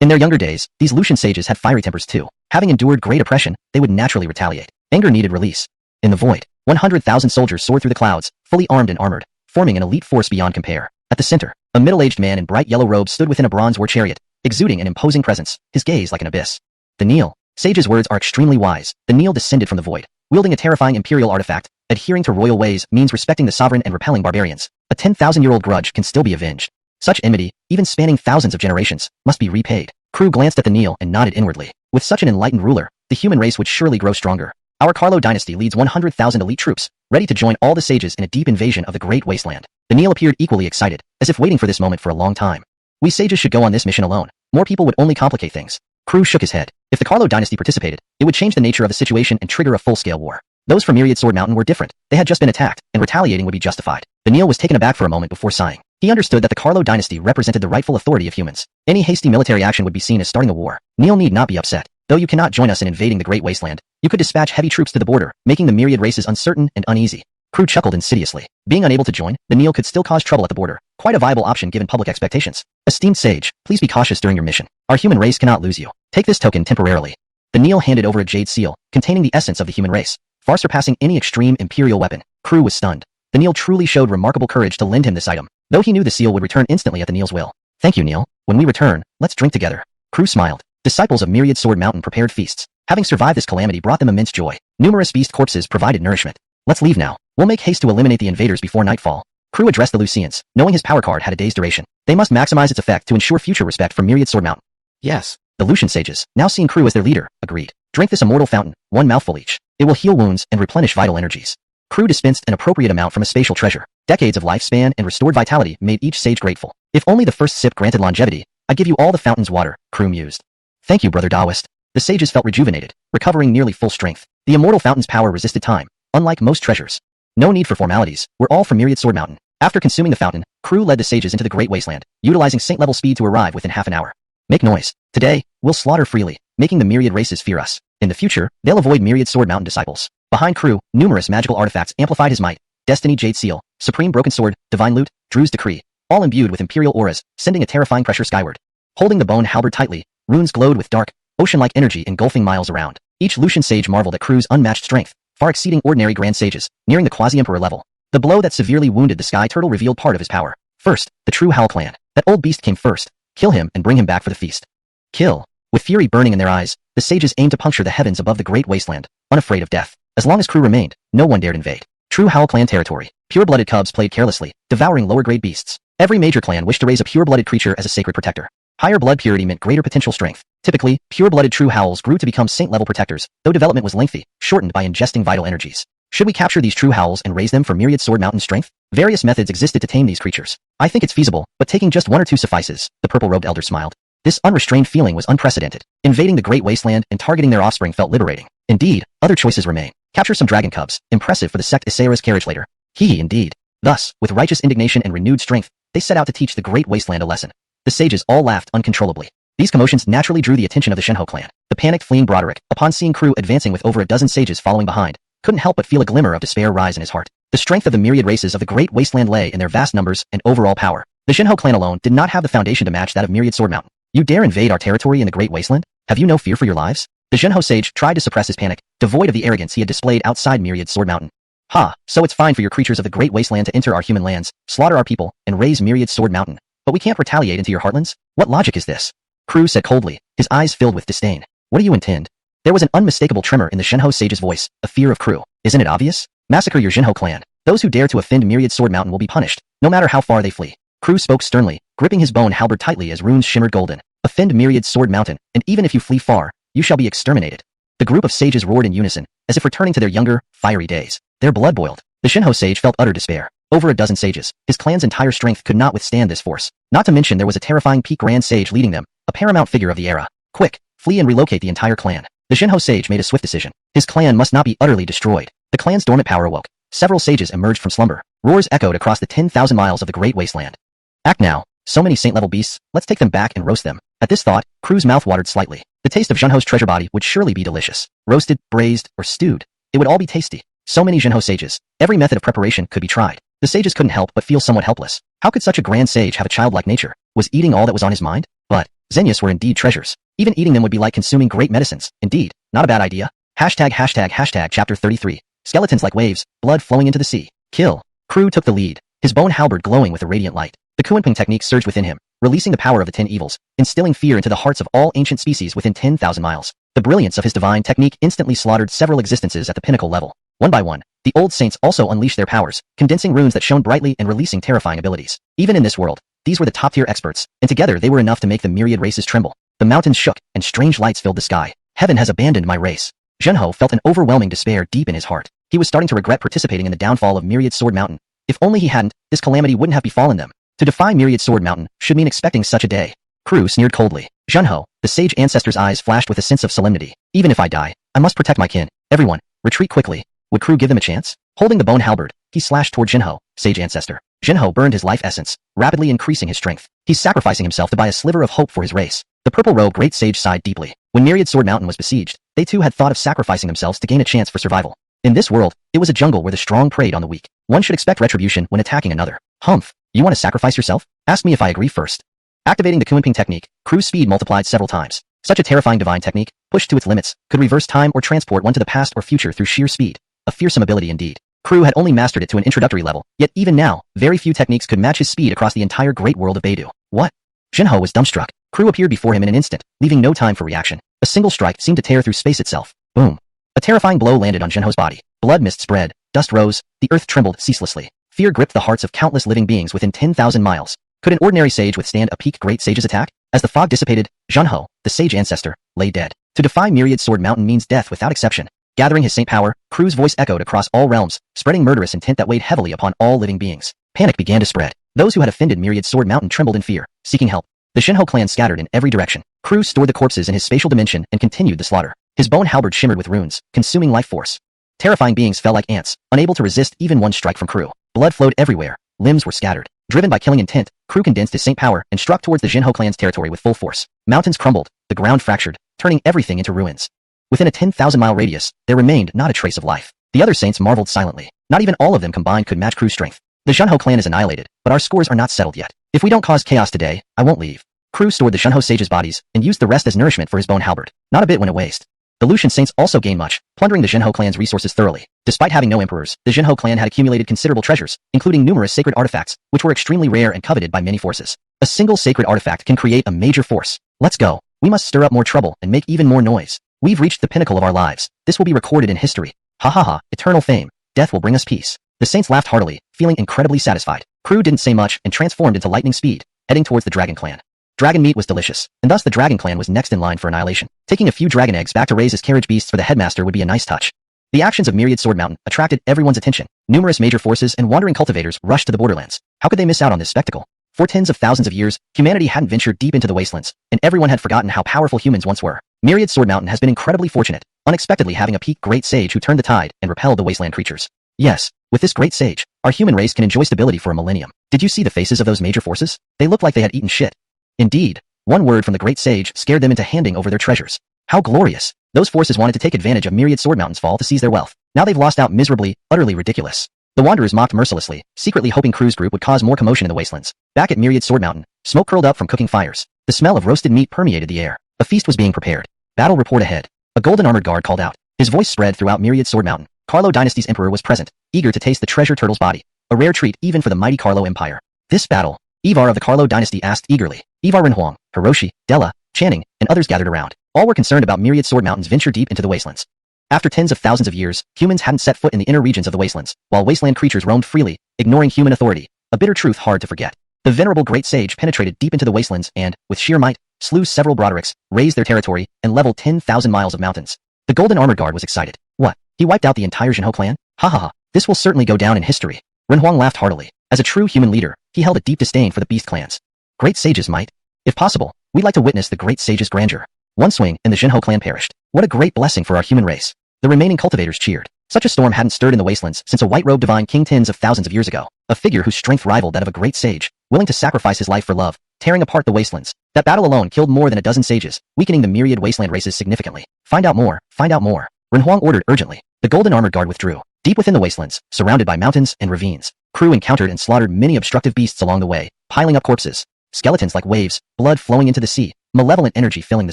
Speaker 1: In their younger days, these Lucian sages had fiery tempers too. Having endured great oppression, they would naturally retaliate. Anger needed release. In the void, 100,000 soldiers soared through the clouds, fully armed and armored, forming an elite force beyond compare. At the center, a middle-aged man in bright yellow robes stood within a bronze war chariot, exuding an imposing presence, his gaze like an abyss. The Neil. Sage's words are extremely wise. The Neil descended from the void, wielding a terrifying imperial artifact. Adhering to royal ways means respecting the sovereign and repelling barbarians. A 10,000-year-old grudge can still be avenged. Such enmity, even spanning thousands of generations, must be repaid. Crew glanced at the Neil and nodded inwardly. With such an enlightened ruler, the human race would surely grow stronger. Our Carlo dynasty leads 100,000 elite troops, ready to join all the sages in a deep invasion of the Great Wasteland. The Neil appeared equally excited, as if waiting for this moment for a long time. We sages should go on this mission alone. More people would only complicate things. Crew shook his head. If the Carlo dynasty participated, it would change the nature of the situation and trigger a full-scale war. Those from Myriad Sword Mountain were different. They had just been attacked, and retaliating would be justified. The Neil was taken aback for a moment before sighing. He understood that the Carlo dynasty represented the rightful authority of humans. Any hasty military action would be seen as starting a war. Neil need not be upset. Though you cannot join us in invading the Great Wasteland, you could dispatch heavy troops to the border, making the Myriad races uncertain and uneasy. Crew chuckled insidiously. Being unable to join, the Neil could still cause trouble at the border. Quite a viable option given public expectations. Esteemed sage, please be cautious during your mission. Our human race cannot lose you. Take this token temporarily. The Neil handed over a jade seal, containing the essence of the human race, far surpassing any extreme imperial weapon. Crew was stunned. The Neil truly showed remarkable courage to lend him this item, though he knew the seal would return instantly at the Neil's will. Thank you, Neil. When we return, let's drink together. Crew smiled. Disciples of Myriad Sword Mountain prepared feasts. Having survived this calamity brought them immense joy. Numerous beast corpses provided nourishment. Let's leave now. We'll make haste to eliminate the invaders before nightfall. Crew addressed the Lucians, knowing his power card had a day's duration. They must maximize its effect to ensure future respect for Myriad Sword Mountain. Yes. The Lucian sages, now seeing Crew as their leader, agreed. Drink this immortal fountain, one mouthful each. It will heal wounds and replenish vital energies. Crew dispensed an appropriate amount from a spatial treasure. Decades of lifespan and restored vitality made each sage grateful. If only the first sip granted longevity, I'd give you all the fountain's water, Crew mused. Thank you, Brother Daoist. The sages felt rejuvenated, recovering nearly full strength. The immortal fountain's power resisted time, unlike most treasures. No need for formalities, we're all from Myriad Sword Mountain. After consuming the fountain, Crew led the sages into the Great Wasteland, utilizing saint-level speed to arrive within half an hour. Make noise. Today, we'll slaughter freely, making the Myriad races fear us. In the future, they'll avoid Myriad Sword Mountain disciples. Behind Crew, numerous magical artifacts amplified his might. Destiny Jade Seal, Supreme Broken Sword, Divine Loot, Drew's Decree, all imbued with imperial auras, sending a terrifying pressure skyward. Holding the bone halberd tightly, runes glowed with dark, ocean-like energy engulfing miles around. Each Lucian sage marveled at Crew's unmatched strength, far exceeding ordinary grand sages, nearing the quasi-emperor level. The blow that severely wounded the Sky Turtle revealed part of his power. First, the true Howl clan. That old beast came first. Kill him and bring him back for the feast. Kill. With fury burning in their eyes, the sages aimed to puncture the heavens above the Great Wasteland, unafraid of death. As long as Crew remained, no one dared invade. True Howl clan territory. Pure-blooded cubs played carelessly, devouring lower-grade beasts. Every major clan wished to raise a pure-blooded creature as a sacred protector. Higher blood purity meant greater potential strength. Typically, pure-blooded true howls grew to become saint-level protectors, though development was lengthy, shortened by ingesting vital energies. Should we capture these true howls and raise them for Myriad Sword Mountain strength? Various methods existed to tame these creatures. I think it's feasible, but taking just one or two suffices, the purple-robed elder smiled. This unrestrained feeling was unprecedented. Invading the Great Wasteland and targeting their offspring felt liberating. Indeed, other choices remain. Capture some dragon cubs, impressive for the sect Isera's carriage later. Hee indeed. Thus, with righteous indignation and renewed strength, they set out to teach the Great Wasteland a lesson. The sages all laughed uncontrollably. These commotions naturally drew the attention of the Shenhou clan. The panicked fleeing Broderick, upon seeing Crew advancing with over a dozen sages following behind, couldn't help but feel a glimmer of despair rise in his heart. The strength of the myriad races of the Great Wasteland lay in their vast numbers and overall power. The Shenhou clan alone did not have the foundation to match that of Myriad Sword Mountain. You dare invade our territory in the Great Wasteland? Have you no fear for your lives? The Shenhou sage tried to suppress his panic, devoid of the arrogance he had displayed outside Myriad Sword Mountain. Ha, so it's fine for your creatures of the Great Wasteland to enter our human lands, slaughter our people, and raise Myriad Sword Mountain. But we can't retaliate into your heartlands? What logic is this? Crew said coldly, his eyes filled with disdain. What do you intend? There was an unmistakable tremor in the Shenhou sage's voice, a fear of Crew. Isn't it obvious? Massacre your Shenhou clan. Those who dare to offend Myriad Sword Mountain will be punished, no matter how far they flee. Crew spoke sternly, gripping his bone halberd tightly as runes shimmered golden. Offend Myriad Sword Mountain, and even if you flee far, you shall be exterminated. The group of sages roared in unison, as if returning to their younger, fiery days. Their blood boiled. The Shenhou sage felt utter despair. Over a dozen sages, his clan's entire strength could not withstand this force. Not to mention there was a terrifying peak grand sage leading them, a paramount figure of the era. Quick, flee and relocate the entire clan. The Shenhou sage made a swift decision. His clan must not be utterly destroyed. The clan's dormant power awoke. Several sages emerged from slumber. Roars echoed across the 10,000 miles of the Great Wasteland. Act now. So many saint-level beasts, let's take them back and roast them. At this thought, Crew's mouth watered slightly. The taste of Shenhou's treasure body would surely be delicious. Roasted, braised, or stewed. It would all be tasty. So many Shenhou sages. Every method of preparation could be tried. The sages couldn't help but feel somewhat helpless. How could such a grand sage have a childlike nature? Was eating all that was on his mind? But Xenius were indeed treasures. Even eating them would be like consuming great medicines. Indeed, not a bad idea. Hashtag chapter 33. Skeletons like waves, blood flowing into the sea. Kill. Crew took the lead, his bone halberd glowing with a radiant light. The Kuanping technique surged within him, releasing the power of the 10 evils, instilling fear into the hearts of all ancient species within 10,000 miles. The brilliance of his divine technique instantly slaughtered several existences at the pinnacle level. One by one, the old saints also unleashed their powers, condensing runes that shone brightly and releasing terrifying abilities. Even in this world, these were the top-tier experts, and together they were enough to make the myriad races tremble. The mountains shook, and strange lights filled the sky. Heaven has abandoned my race. Zhenho felt an overwhelming despair deep in his heart. He was starting to regret participating in the downfall of Myriad Sword Mountain. If only he hadn't, this calamity wouldn't have befallen them. To defy Myriad Sword Mountain should mean expecting such a day. Crew sneered coldly. Zhenho, the sage ancestor's eyes flashed with a sense of solemnity. Even if I die, I must protect my kin. Everyone, retreat quickly. Would Crew give them a chance? Holding the bone halberd, he slashed toward Zhenho, sage ancestor. Zhenho burned his life essence, rapidly increasing his strength. He's sacrificing himself to buy a sliver of hope for his race. The purple-robed great sage sighed deeply. When Myriad Sword Mountain was besieged, they too had thought of sacrificing themselves to gain a chance for survival. In this world, it was a jungle where the strong preyed on the weak. One should expect retribution when attacking another. Humph, you want to sacrifice yourself? Ask me if I agree first. Activating the Kunping technique, Crew's speed multiplied several times. Such a terrifying divine technique, pushed to its limits, could reverse time or transport one to the past or future through sheer speed. A fearsome ability indeed. Crew had only mastered it to an introductory level, yet even now, very few techniques could match his speed across the entire great world of Beidou. What? Zhenho was dumbstruck. Crew appeared before him in an instant, leaving no time for reaction. A single strike seemed to tear through space itself. Boom. A terrifying blow landed on Zhenho's body. Blood mist spread, dust rose, the earth trembled ceaselessly. Fear gripped the hearts of countless living beings within 10,000 miles. Could an ordinary sage withstand a peak great sage's attack? As the fog dissipated, Zhenho, the sage ancestor, lay dead. To defy Myriad Sword Mountain means death without exception. Gathering his saint power, Crew's voice echoed across all realms, spreading murderous intent that weighed heavily upon all living beings. Panic began to spread. Those who had offended Myriad Sword Mountain trembled in fear, seeking help. The Zhenho clan scattered in every direction. Crew stored the corpses in his spatial dimension and continued the slaughter. His bone halberd shimmered with runes, consuming life force. Terrifying beings fell like ants, unable to resist even one strike from Crew. Blood flowed everywhere. Limbs were scattered. Driven by killing intent, Crew condensed his saint power and struck towards the Zhenho clan's territory with full force. Mountains crumbled, the ground fractured, turning everything into ruins. Within a 10,000-mile radius, there remained not a trace of life. The other saints marveled silently. Not even all of them combined could match Crew's strength. The Zhenho clan is annihilated, but our scores are not settled yet. If we don't cause chaos today, I won't leave. Crew stored the Zhenho sages' bodies and used the rest as nourishment for his bone halberd. Not a bit went to waste. The Lucian saints also gained much, plundering the Zhenho clan's resources thoroughly. Despite having no emperors, the Zhenho clan had accumulated considerable treasures, including numerous sacred artifacts, which were extremely rare and coveted by many forces. A single sacred artifact can create a major force. Let's go. We must stir up more trouble and make even more noise. We've reached the pinnacle of our lives. This will be recorded in history. Ha ha ha, eternal fame. Death will bring us peace. The saints laughed heartily, feeling incredibly satisfied. Crew didn't say much and transformed into lightning speed, heading towards the dragon clan. Dragon meat was delicious, and thus the dragon clan was next in line for annihilation. Taking a few dragon eggs back to raise as carriage beasts for the headmaster would be a nice touch. The actions of Myriad Sword Mountain attracted everyone's attention. Numerous major forces and wandering cultivators rushed to the borderlands. How could they miss out on this spectacle? For tens of thousands of years, humanity hadn't ventured deep into the wastelands, and everyone had forgotten how powerful humans once were. Myriad Sword Mountain has been incredibly fortunate, unexpectedly having a peak great sage who turned the tide and repelled the wasteland creatures. Yes, with this great sage, our human race can enjoy stability for a millennium. Did you see the faces of those major forces? They looked like they had eaten shit. Indeed, one word from the great sage scared them into handing over their treasures. How glorious! Those forces wanted to take advantage of Myriad Sword Mountain's fall to seize their wealth. Now they've lost out miserably, utterly ridiculous. The Wanderers mocked mercilessly, secretly hoping Crew's group would cause more commotion in the wastelands. Back at Myriad Sword Mountain, smoke curled up from cooking fires. The smell of roasted meat permeated the air. A feast was being prepared. Battle report ahead. A golden armored guard called out. His voice spread throughout Myriad Sword Mountain. Carlo Dynasty's emperor was present, eager to taste the treasure turtle's body. A rare treat even for the mighty Carlo Empire. This battle? Ivar of the Carlo dynasty asked eagerly. Ivar Renhuang, Hiroshi, Della, Channing, and others gathered around. All were concerned about Myriad Sword Mountain's venture deep into the wastelands. After tens of thousands of years, humans hadn't set foot in the inner regions of the wastelands, while wasteland creatures roamed freely, ignoring human authority. A bitter truth hard to forget. The venerable great sage penetrated deep into the wastelands and, with sheer might, slew several Broderics, razed their territory, and leveled 10,000 miles of mountains. The golden armored guard was excited. What? He wiped out the entire Zhenho clan? Ha ha ha. This will certainly go down in history. Renhuang laughed heartily. As a true human leader, he held a deep disdain for the beast clans. Great sage's might? If possible, we'd like to witness the great sage's grandeur. One swing, and the Zhenho clan perished. What a great blessing for our human race. The remaining cultivators cheered. Such a storm hadn't stirred in the wastelands since a white-robed divine king tens of thousands of years ago. A figure whose strength rivaled that of a great sage, willing to sacrifice his life for love, tearing apart the wastelands. That battle alone killed more than a dozen sages, weakening the myriad wasteland races significantly. Find out more, find out more. Renhuang ordered urgently. The golden armored guard withdrew. Deep within the wastelands, surrounded by mountains and ravines, Crew encountered and slaughtered many obstructive beasts along the way, piling up corpses. Skeletons like waves, blood flowing into the sea, malevolent energy filling the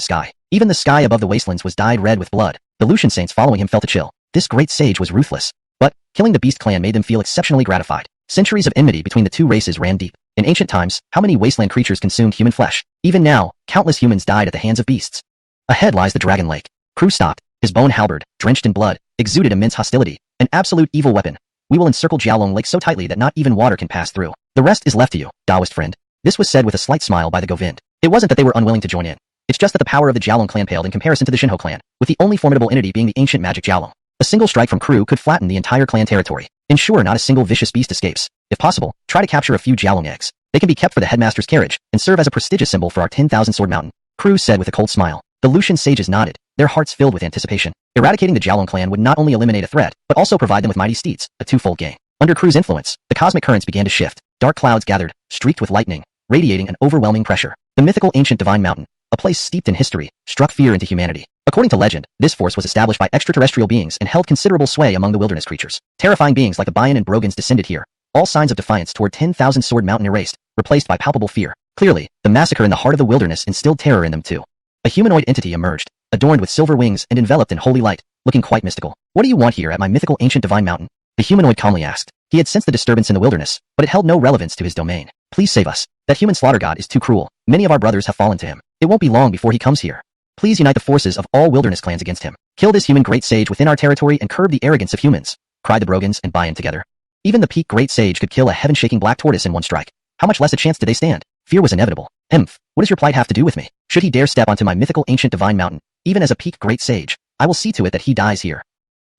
Speaker 1: sky. Even the sky above the wastelands was dyed red with blood. The Lucian saints following him felt a chill. This great sage was ruthless. But, killing the beast clan made them feel exceptionally gratified. Centuries of enmity between the two races ran deep. In ancient times, how many wasteland creatures consumed human flesh? Even now, countless humans died at the hands of beasts. Ahead lies the Dragon Lake. Crew stopped. His bone halberd, drenched in blood, exuded immense hostility. An absolute evil weapon. We will encircle Jiaolong Lake so tightly that not even water can pass through. The rest is left to you, Taoist friend. This was said with a slight smile by the Govind. It wasn't that they were unwilling to join in. It's just that the power of the Jiaolong clan paled in comparison to the Xinhou clan, with the only formidable entity being the ancient magic Jiaolong. A single strike from crew could flatten the entire clan territory. Ensure not a single vicious beast escapes. If possible, try to capture a few Jiaolong eggs. They can be kept for the headmaster's carriage, and serve as a prestigious symbol for our 10,000 Sword Mountain. Crew said with a cold smile. The Lucian sages nodded, their hearts filled with anticipation. Eradicating the Jiaolong clan would not only eliminate a threat, but also provide them with mighty steeds, a twofold gain. Under Crew's influence, the cosmic currents began to shift. Dark clouds gathered, streaked with lightning, radiating an overwhelming pressure. The mythical ancient divine mountain, a place steeped in history, struck fear into humanity. According to legend, this force was established by extraterrestrial beings and held considerable sway among the wilderness creatures. Terrifying beings like the Bayan and Brogans descended here. All signs of defiance toward 10,000 Sword Mountain erased, replaced by palpable fear. Clearly, the massacre in the heart of the wilderness instilled terror in them too. A humanoid entity emerged, adorned with silver wings and enveloped in holy light, looking quite mystical. What do you want here at my mythical ancient divine mountain? The humanoid calmly asked. He had sensed the disturbance in the wilderness, but it held no relevance to his domain. Please save us. That human slaughter god is too cruel. Many of our brothers have fallen to him. It won't be long before he comes here. Please unite the forces of all wilderness clans against him. Kill this human great sage within our territory and curb the arrogance of humans, cried the Brogans and Bayan together. Even the peak great sage could kill a heaven-shaking black tortoise in one strike. How much less a chance did they stand? Fear was inevitable. What does your plight have to do with me? Should he dare step onto my mythical ancient divine mountain, even as a peak great sage, I will see to it that he dies here.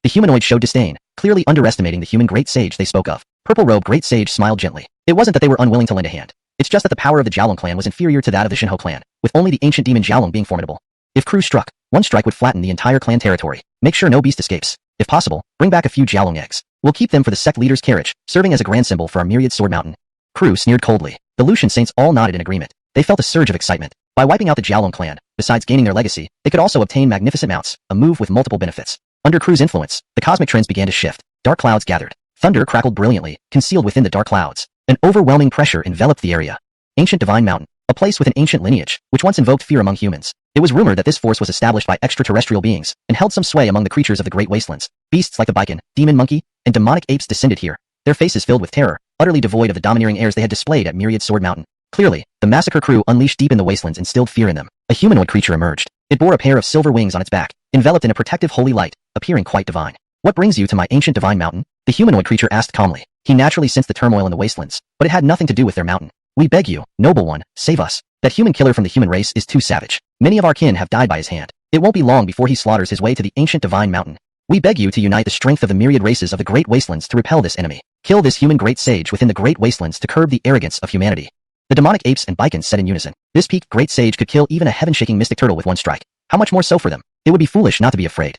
Speaker 1: The humanoid showed disdain, clearly underestimating the human great sage they spoke of. Purple-robed great sage smiled gently. It wasn't that they were unwilling to lend a hand. It's just that the power of the Jiaolong clan was inferior to that of the Xinhou clan, with only the ancient demon Jiaolong being formidable. If Crew struck, one strike would flatten the entire clan territory. Make sure no beast escapes. If possible, bring back a few Jiaolong eggs. We'll keep them for the sect leader's carriage, serving as a grand symbol for our Myriad Sword Mountain. Crew sneered coldly. The Lucian saints all nodded in agreement. They felt a surge of excitement. By wiping out the Jiaolong clan, besides gaining their legacy, they could also obtain magnificent mounts, a move with multiple benefits. Under Crew's influence, the cosmic trends began to shift. Dark clouds gathered. Thunder crackled brilliantly, concealed within the dark clouds. An overwhelming pressure enveloped the area. Ancient Divine Mountain, a place with an ancient lineage, which once invoked fear among humans. It was rumored that this force was established by extraterrestrial beings, and held some sway among the creatures of the Great Wastelands. Beasts like the Baikan, demon monkey, and demonic apes descended here, their faces filled with terror, utterly devoid of the domineering airs they had displayed at Myriad Sword Mountain. Clearly, the massacre crew unleashed deep in the wastelands instilled fear in them. A humanoid creature emerged. It bore a pair of silver wings on its back, enveloped in a protective holy light, appearing quite divine. What brings you to my ancient divine mountain? The humanoid creature asked calmly. He naturally sensed the turmoil in the wastelands, but it had nothing to do with their mountain. We beg you, noble one, save us. That human killer from the human race is too savage. Many of our kin have died by his hand. It won't be long before he slaughters his way to the ancient divine mountain. We beg you to unite the strength of the myriad races of the great wastelands to repel this enemy. Kill this human great sage within the great wastelands to curb the arrogance of humanity. The demonic apes and Baikans said in unison. This peak great sage could kill even a heaven-shaking mystic turtle with one strike. How much more so for them? It would be foolish not to be afraid.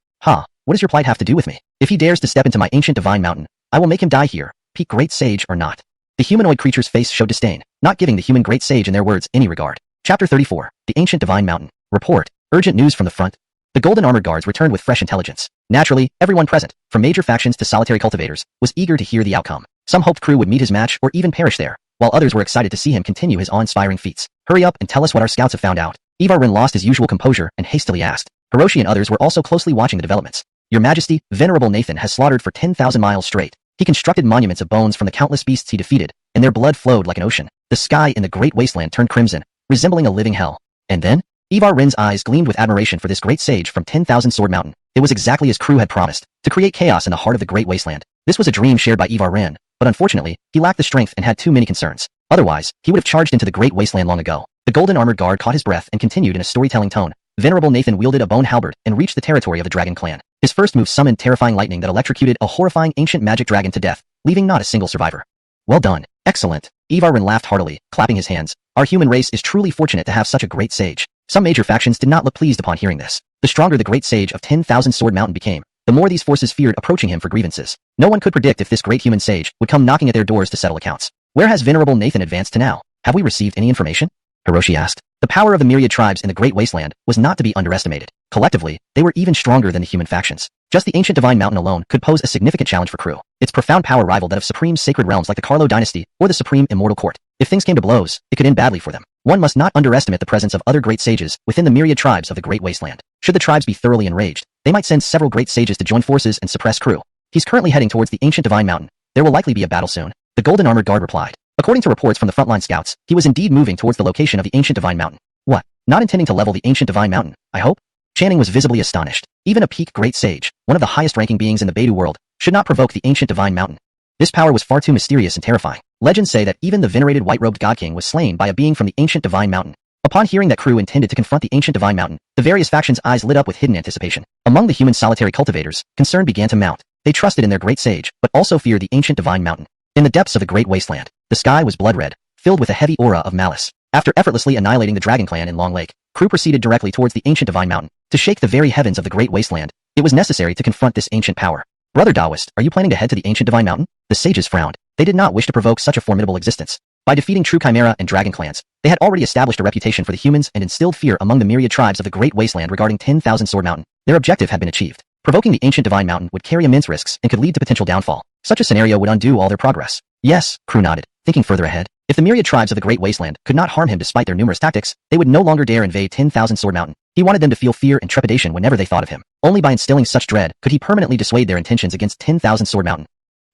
Speaker 1: What does your plight have to do with me? If he dares to step into my ancient divine mountain, I will make him die here, peak great sage or not. The humanoid creature's face showed disdain, not giving the human great sage and their words any regard. Chapter 34. The Ancient Divine Mountain. Report. Urgent news from the front. The golden armored guards returned with fresh intelligence. Naturally, everyone present, from major factions to solitary cultivators, was eager to hear the outcome. Some hoped Crew would meet his match or even perish there, while others were excited to see him continue his awe-inspiring feats. Hurry up and tell us what our scouts have found out. Evar-grade lost his usual composure and hastily asked. Hiroshi and others were also closely watching the developments. Your Majesty, Venerable Nathan has slaughtered for 10,000 miles straight. He constructed monuments of bones from the countless beasts he defeated, and their blood flowed like an ocean. The sky in the great wasteland turned crimson, resembling a living hell. And then? Evar-grade's eyes gleamed with admiration for this great sage from 10,000 Sword Mountain. It was exactly as Crew had promised, to create chaos in the heart of the great wasteland. This was a dream shared by Evar-grade, but unfortunately, he lacked the strength and had too many concerns. Otherwise, he would have charged into the great wasteland long ago. The golden armored guard caught his breath and continued in a storytelling tone. Venerable Nathan wielded a bone halberd and reached the territory of the dragon clan. His first move summoned terrifying lightning that electrocuted a horrifying ancient magic dragon to death, leaving not a single survivor. Well done. Excellent. Evar-grade laughed heartily, clapping his hands. Our human race is truly fortunate to have such a great sage. Some major factions did not look pleased upon hearing this. The stronger the great sage of 10,000 Sword Mountain became, the more these forces feared approaching him for grievances. No one could predict if this great human sage would come knocking at their doors to settle accounts. Where has Venerable Nathan advanced to now? Have we received any information? Hiroshi asked. The power of the myriad tribes in the Great Wasteland was not to be underestimated. Collectively, they were even stronger than the human factions. Just the ancient Divine Mountain alone could pose a significant challenge for Crew. Its profound power rivaled that of supreme sacred realms like the Carlo dynasty or the supreme immortal court. If things came to blows, it could end badly for them. One must not underestimate the presence of other great sages within the myriad tribes of the Great Wasteland. Should the tribes be thoroughly enraged, they might send several great sages to join forces and suppress Crew. He's currently heading towards the ancient Divine Mountain. There will likely be a battle soon. The golden armored guard replied. According to reports from the frontline scouts, he was indeed moving towards the location of the ancient Divine Mountain. What? Not intending to level the ancient Divine Mountain, I hope? Channing was visibly astonished. Even a peak great sage, one of the highest-ranking beings in the Beidou world, should not provoke the ancient Divine Mountain. This power was far too mysterious and terrifying. Legends say that even the venerated white-robed God King was slain by a being from the ancient Divine Mountain. Upon hearing that Crew intended to confront the ancient divine mountain, the various factions' eyes lit up with hidden anticipation. Among the human solitary cultivators, concern began to mount. They trusted in their great sage, but also feared the ancient divine mountain. In the depths of the great wasteland, the sky was blood-red, filled with a heavy aura of malice. After effortlessly annihilating the Dragon Clan in Long Lake, Crew proceeded directly towards the ancient divine mountain. To shake the very heavens of the great wasteland, it was necessary to confront this ancient power. Brother Taoist, are you planning to head to the ancient divine mountain? The sages frowned. They did not wish to provoke such a formidable existence. By defeating true Chimera and Dragon clans, they had already established a reputation for the humans and instilled fear among the myriad tribes of the great wasteland regarding 10,000 Sword Mountain. Their objective had been achieved. Provoking the ancient divine mountain would carry immense risks and could lead to potential downfall. Such a scenario would undo all their progress. Yes, Crew nodded, thinking further ahead. If the myriad tribes of the great wasteland could not harm him despite their numerous tactics, they would no longer dare invade 10,000 Sword Mountain. He wanted them to feel fear and trepidation whenever they thought of him. Only by instilling such dread could he permanently dissuade their intentions against 10,000 Sword Mountain.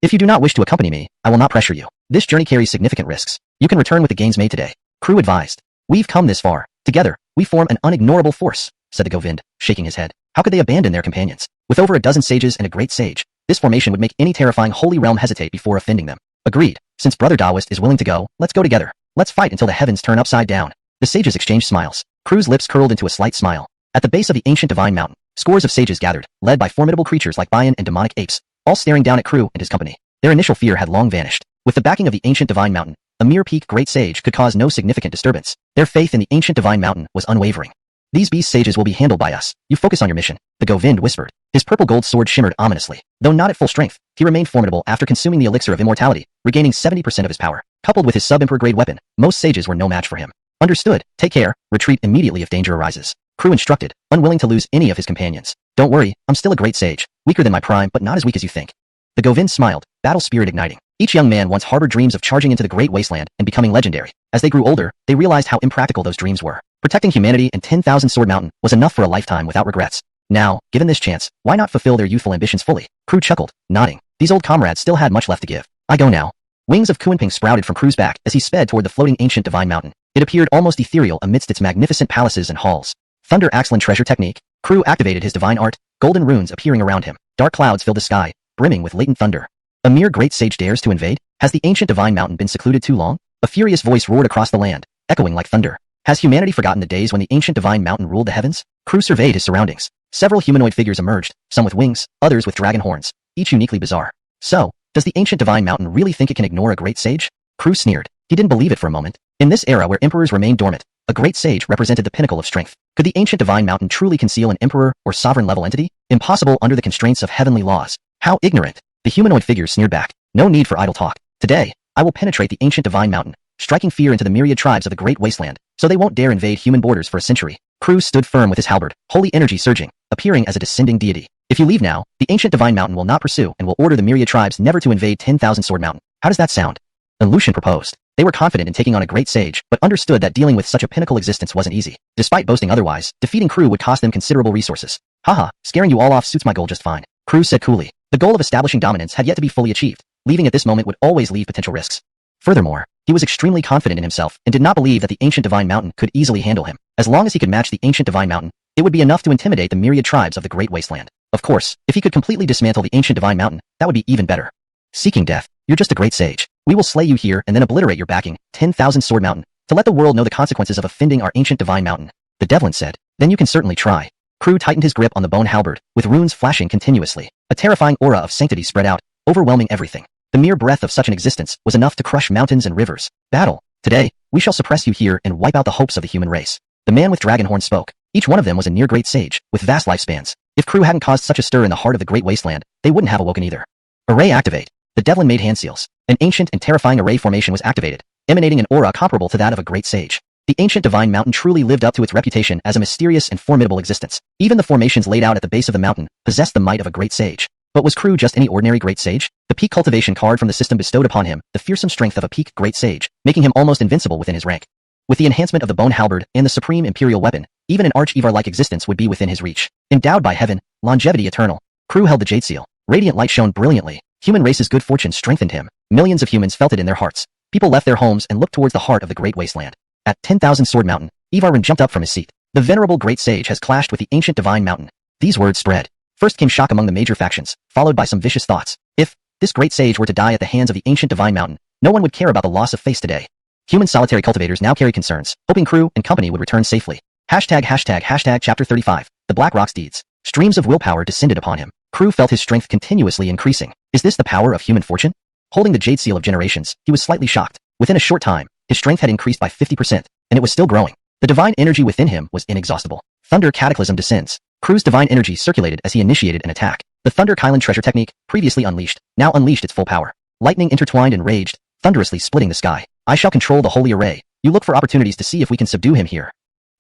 Speaker 1: If you do not wish to accompany me, I will not pressure you. This journey carries significant risks. You can return with the gains made today. Crew advised. We've come this far. Together, we form an unignorable force, said the Govind, shaking his head. How could they abandon their companions? With over a dozen sages and a great sage, this formation would make any terrifying holy realm hesitate before offending them. Agreed. Since Brother Taoist is willing to go, let's go together. Let's fight until the heavens turn upside down. The sages exchanged smiles. Crew's lips curled into a slight smile. At the base of the ancient divine mountain, scores of sages gathered, led by formidable creatures like Bayan and demonic apes, all staring down at Crew and his company. Their initial fear had long vanished. With the backing of the ancient divine mountain, a mere peak great sage could cause no significant disturbance. Their faith in the ancient divine mountain was unwavering. These beast sages will be handled by us. You focus on your mission, the Govind whispered. His purple gold sword shimmered ominously. Though not at full strength, he remained formidable after consuming the elixir of immortality, regaining 70% of his power. Coupled with his sub-Emperor-grade weapon, most sages were no match for him. Understood. Take care. Retreat immediately if danger arises. Crew instructed, unwilling to lose any of his companions. Don't worry, I'm still a great sage, weaker than my prime but not as weak as you think. The Govind smiled, battle spirit igniting. Each young man once harbored dreams of charging into the great wasteland and becoming legendary. As they grew older, they realized how impractical those dreams were. Protecting humanity and 10,000 Sword Mountain was enough for a lifetime without regrets. Now, given this chance, why not fulfill their youthful ambitions fully? Crew chuckled, nodding. These old comrades still had much left to give. I go now. Wings of Kuanping sprouted from Crew's back as he sped toward the floating ancient divine mountain. It appeared almost ethereal amidst its magnificent palaces and halls. Thunder Axelan treasure technique. Crew activated his divine art, golden runes appearing around him. Dark clouds filled the sky, brimming with latent thunder. A mere great sage dares to invade? Has the ancient divine mountain been secluded too long? A furious voice roared across the land, echoing like thunder. Has humanity forgotten the days when the ancient divine mountain ruled the heavens? Crew surveyed his surroundings. Several humanoid figures emerged, some with wings, others with dragon horns, each uniquely bizarre. So, does the ancient divine mountain really think it can ignore a great sage? Crew sneered. He didn't believe it for a moment. In this era where emperors remained dormant, a great sage represented the pinnacle of strength. Could the ancient divine mountain truly conceal an emperor or sovereign-level entity? Impossible under the constraints of heavenly laws. How ignorant! The humanoid figures sneered back. No need for idle talk. Today, I will penetrate the ancient divine mountain, striking fear into the myriad tribes of the great wasteland, so they won't dare invade human borders for a century. Crew stood firm with his halberd, holy energy surging, appearing as a descending deity. If you leave now, the ancient divine mountain will not pursue and will order the myriad tribes never to invade 10,000 Sword Mountain. How does that sound? And Lucian proposed. They were confident in taking on a great sage, but understood that dealing with such a pinnacle existence wasn't easy. Despite boasting otherwise, defeating Crew would cost them considerable resources. Haha, scaring you all off suits my goal just fine. Crew said coolly. The goal of establishing dominance had yet to be fully achieved. Leaving at this moment would always leave potential risks. Furthermore, he was extremely confident in himself and did not believe that the ancient divine mountain could easily handle him. As long as he could match the ancient divine mountain, it would be enough to intimidate the myriad tribes of the great wasteland. Of course, if he could completely dismantle the ancient divine mountain, that would be even better. Seeking death. You're just a great sage. We will slay you here and then obliterate your backing, 10,000 Sword Mountain, to let the world know the consequences of offending our ancient divine mountain. The Devlin said. Then you can certainly try. Crew tightened his grip on the bone halberd, with runes flashing continuously. A terrifying aura of sanctity spread out, overwhelming everything. The mere breath of such an existence was enough to crush mountains and rivers. Battle. Today, we shall suppress you here and wipe out the hopes of the human race. The man with dragon horn spoke. Each one of them was a near great sage, with vast lifespans. If Crew hadn't caused such a stir in the heart of the great wasteland, they wouldn't have awoken either. Array activate. The Devlin made hand seals. An ancient and terrifying array formation was activated, emanating an aura comparable to that of a great sage. The ancient divine mountain truly lived up to its reputation as a mysterious and formidable existence. Even the formations laid out at the base of the mountain possessed the might of a great sage. But was Crew just any ordinary great sage? The peak cultivation card from the system bestowed upon him the fearsome strength of a peak great sage, making him almost invincible within his rank. With the enhancement of the bone halberd and the supreme imperial weapon, even an arch-Evar-like existence would be within his reach. Endowed by heaven, longevity eternal. Crew held the jade seal. Radiant light shone brilliantly. Human race's good fortune strengthened him. Millions of humans felt it in their hearts. People left their homes and looked towards the heart of the great wasteland. At 10,000 Sword Mountain, Evar-grade jumped up from his seat. The venerable great sage has clashed with the ancient divine mountain. These words spread. First came shock among the major factions, followed by some vicious thoughts. If this great sage were to die at the hands of the ancient divine mountain, no one would care about the loss of face today. Human solitary cultivators now carried concerns, hoping crew and company would return safely. ##### Chapter 35. The Black Rock's Deeds. Streams of willpower descended upon him. Crew felt his strength continuously increasing. Is this the power of human fortune? Holding the Jade Seal of Generations, he was slightly shocked. Within a short time, his strength had increased by 50%, and it was still growing. The divine energy within him was inexhaustible. Thunder Cataclysm descends. Crew's divine energy circulated as he initiated an attack. The Thunder Kylan treasure technique, previously unleashed, now unleashed its full power. Lightning intertwined and raged, thunderously splitting the sky. I shall control the holy array. You look for opportunities to see if we can subdue him here.